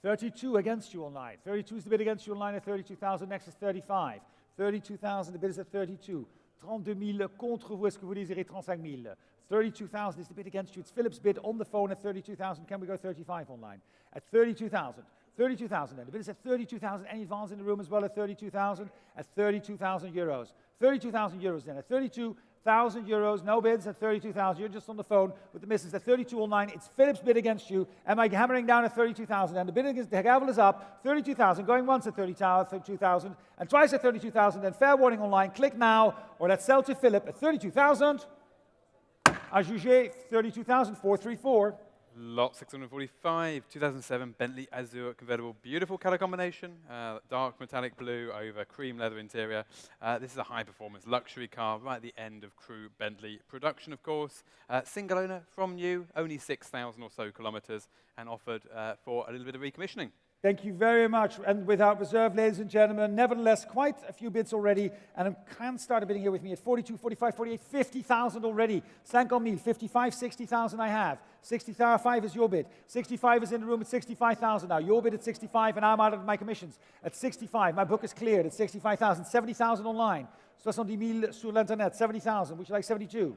$32 against you online. 32 is the bid against you online at 32,000. Next is 35. 32,000, the bid is at 32. 32,000 contre vous, est-ce que vous désirez 35,000? 32,000 is the bid against you. It's Philip's bid on the phone at 32,000. Can we go 35 online? At 32,000. 32,000 then. The bid is at 32,000. Any advance in the room as well at 32,000? At 32,000 euros. 32,000 euros then. At 32,000 euros, no bids at 32,000. You're just on the phone with the missus at 32 online. It's Philip's bid against you. Am I hammering down at 32,000? And the bid against the gavel is up. 32,000, going once at 32,000, and twice at 32,000. Then fair warning online. Click now, or let's sell to Philip at 32,000. À juger, 32,434. Lot 645, 2007 Bentley Azure convertible. Beautiful color combination. Dark metallic blue over cream leather interior. This is a high-performance luxury car right at the end of Crew Bentley production, of course. Single owner from new, only 6,000 or so kilometers, and offered for a little bit of recommissioning. Thank you very much. And without reserve, ladies and gentlemen, nevertheless, quite a few bids already. And I can start a bidding here with me at 42, 45, 48, 50,000 already. 50,000, 55, 60,000 I have. 65 is your bid. 65 is in the room at 65,000 now. Your bid at 65, and I'm out of my commissions. At 65, my book is cleared at 65,000. 70,000 online. 70,000 sur l'Internet. 70,000. Would you like 72?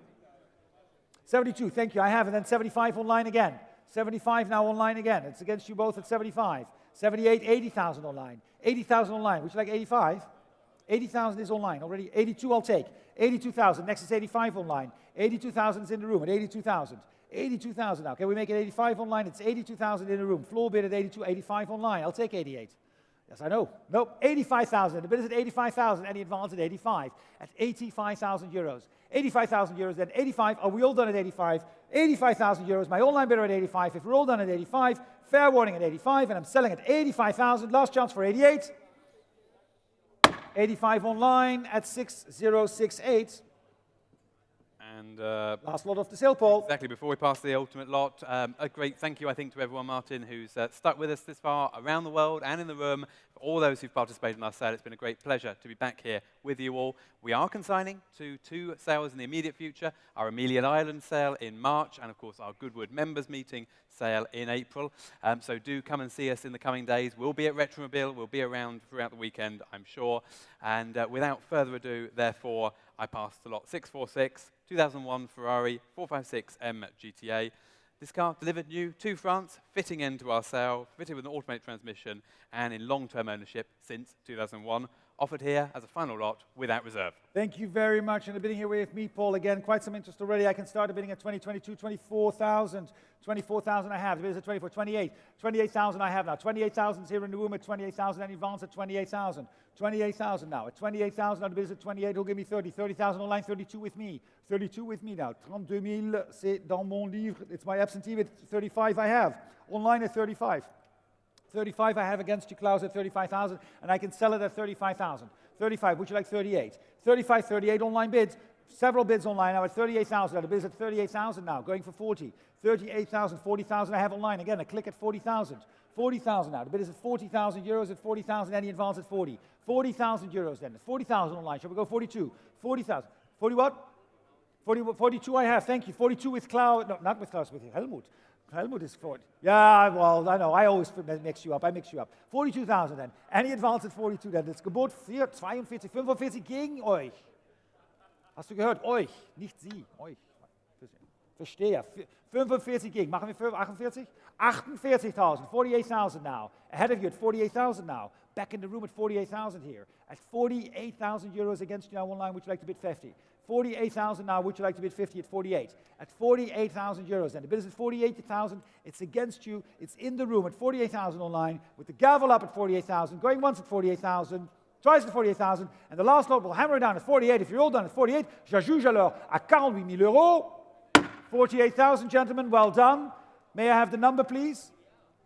72, thank you. I have, and then 75 online again. 75 now online again. It's against you both at 75. 78, 80,000 online. 80,000 online. Would you like 85? 80,000 is online already. 82 I'll take. 82,000. Next is 85 online. 82,000 is in the room at 82,000. 82,000 now. Can we make it 85 online? It's 82,000 in the room. Floor bid at 82, 85 online. I'll take 88. Yes, I know. Nope, 85,000. The bid is at 85,000. Any advance at 85. At 85,000 euros. 85,000 euros then. 85. Are we all done at 85? 85,000 euros. My online bidder at 85. If we're all done at 85, fair warning at 85, and I'm selling at 85,000. Last chance for 88. 85 online at 6068. And last lot of the sale, Paul. Exactly, before we pass the ultimate lot, a great thank you, I think, to everyone, Martin, who's stuck with us this far around the world and in the room. For all those who've participated in our sale, it's been a great pleasure to be back here with you all. We are consigning to 2 sales in the immediate future, our Emilian Island sale in March, and of course our Goodwood members meeting sale in April. So do come and see us in the coming days. We'll be at Retromobile. We'll be around throughout the weekend, I'm sure. And without further ado, therefore, I pass to lot 646, 2001 Ferrari 456M GTA. This car delivered new to France, fitting into our sale, fitted with an automatic transmission, and in long-term ownership since 2001. offered here as a final lot without reserve. Thank you very much. And the bidding here with me, Paul, again, quite some interest already. I can start the bidding at 2022, 24,000. 24,000 I have. The bid is at 24, 28. 28,000 I have now. 28,000 is here in the room at 28,000. Any advance at 28,000. 28,000 now. At 28,000 now, the bid is at 28. Who'll give me 30? 30,000 online, 32 with me. 32 with me now. 32,000, c'est dans mon livre. It's my absentee bid. 35 I have. Online at 35. 35 I have against you, Klaus, at 35,000, and I can sell it at 35,000. 35, would you like 38? 35, 38 online bids. Several bids online now at 38,000. The bid is at 38,000 now, going for 40. 38,000, 40,000 I have online. Again, a click at 40,000. 40,000 now. The bid is at 40,000 euros at 40,000. Any advance at 40. 40,000 euros then. 40,000 online. Shall we go 42? 40,000. 40 what? 42 I have. Thank you. 42 with Klaus. No, not with Klaus, with Helmut. Helmut is 40. Yeah, well, I know. I always mix you up. I mix you up. 42,000 then. Any advance at 42 then. Das Gebot 4, 42, 45 gegen euch. Hast du gehört? Euch, nicht Sie. Euch. Verstehe. 45 gegen. Machen wir 48? 48,000. 48,000 now. Ahead of you at 48,000 now. Back in the room at 48,000 here. At 48,000 euros against you now online, would you like to bid 50? 48,000 now, would you like to bid 50 at 48? At 48,000 euros then. The bid is at 48,000, it's against you, it's in the room at 48,000 online, with the gavel up at 48,000, going once at 48,000, twice at 48,000, and the last lot will hammer it down at 48. If you're all done at 48, j'ajuge alors à 48 000 euros. 48,000, gentlemen, well done. May I have the number, please?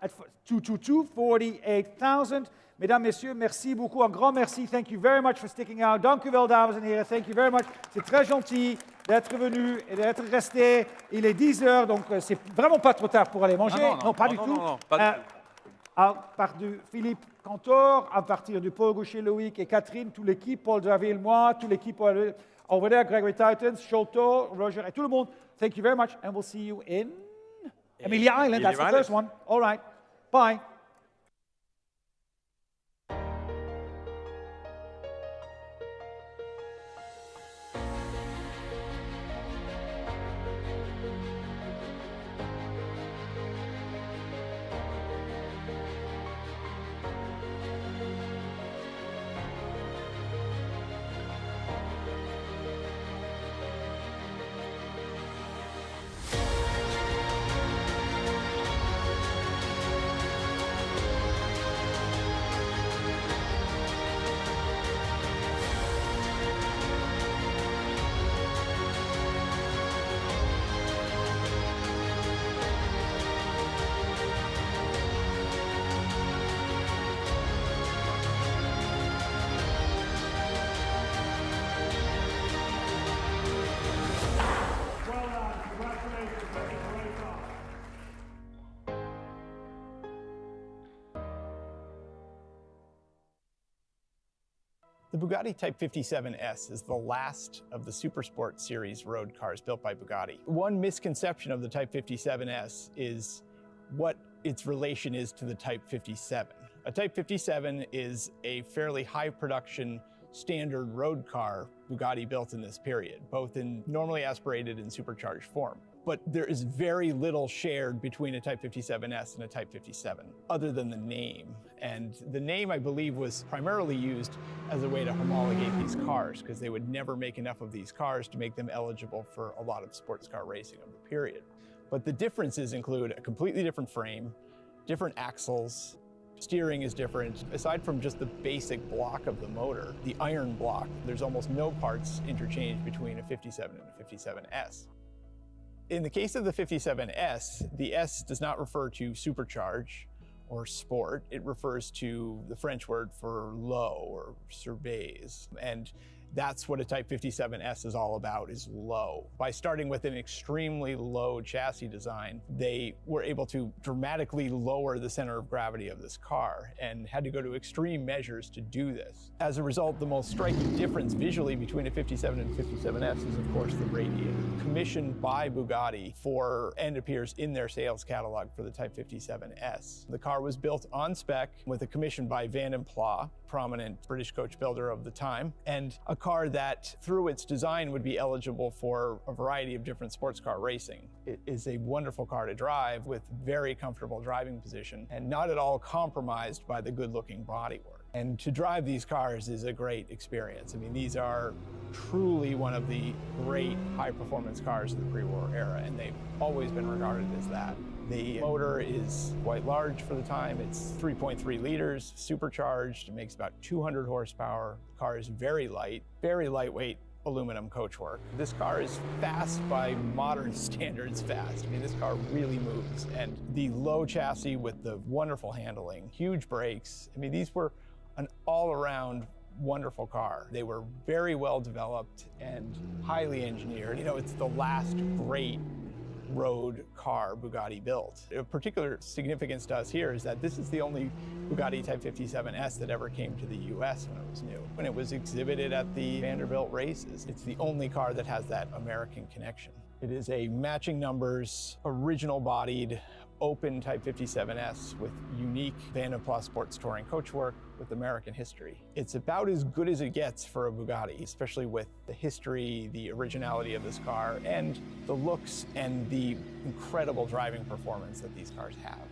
At 222, 48,000. Mesdames, Messieurs, merci beaucoup, un grand merci. Thank you very much for sticking out. Dank u wel, dames en heren. Thank you very much. C'est très gentil d'être venu et d'être resté. Il est 10 heures, donc c'est vraiment pas trop tard pour aller manger. Non, pas du tout. À part du Philippe Cantor, à partir du Paul Gaucher-Loïc et Catherine, toute l'équipe, Paul Javille, moi, toute l'équipe over there, Gregory Titans, Sholto, Roger, et tout le monde. Thank you very much, and we'll see you in Amelia Island. That's the first one. All right. Bye. The Bugatti Type 57S is the last of the Supersport series road cars built by Bugatti. One misconception of the Type 57S is what its relation is to the Type 57. A Type 57 is a fairly high production standard road car Bugatti built in this period, both in normally aspirated and supercharged form. But there is very little shared between a Type 57S and a Type 57, other than the name. And the name, I believe, was primarily used as a way to homologate these cars, because they would never make enough of these cars to make them eligible for a lot of sports car racing of the period. But the differences include a completely different frame, different axles, steering is different. Aside from just the basic block of the motor, the iron block, there's almost no parts interchanged between a 57 and a 57S. In the case of the 57S, the S does not refer to supercharge or sport. It refers to the French word for low or surveys. And that's what a Type 57S is all about, is low. By starting with an extremely low chassis design, they were able to dramatically lower the center of gravity of this car and had to go to extreme measures to do this. As a result, the most striking difference visually between a 57 and a 57S is, of course, the radiator. Commissioned by Bugatti and appears in their sales catalog for the Type 57S. The car was built on spec with a commission by Van & Pla, prominent British coach builder of the time, and a car that, through its design, would be eligible for a variety of different sports car racing. It is a wonderful car to drive with very comfortable driving position and not at all compromised by the good-looking bodywork. And to drive these cars is a great experience. I mean, these are truly one of the great high-performance cars of the pre-war era, and they've always been regarded as that. The motor is quite large for the time. It's 3.3 liters, supercharged. It makes about 200 horsepower. The car is very light, very lightweight aluminum coachwork. This car is fast by modern standards fast. I mean, this car really moves. And the low chassis with the wonderful handling, huge brakes. I mean, these were an all-around wonderful car. They were very well developed and highly engineered. You know, it's the last great road car Bugatti built. Of particular significance to us here is that this is the only Bugatti Type 57S that ever came to the US when it was new. When it was exhibited at the Vanderbilt races, it's the only car that has that American connection. It is a matching numbers, original bodied, open Type 57S with unique Van & Plus sports touring coachwork with American history. It's about as good as it gets for a Bugatti, especially with the history, the originality of this car, and the looks and the incredible driving performance that these cars have.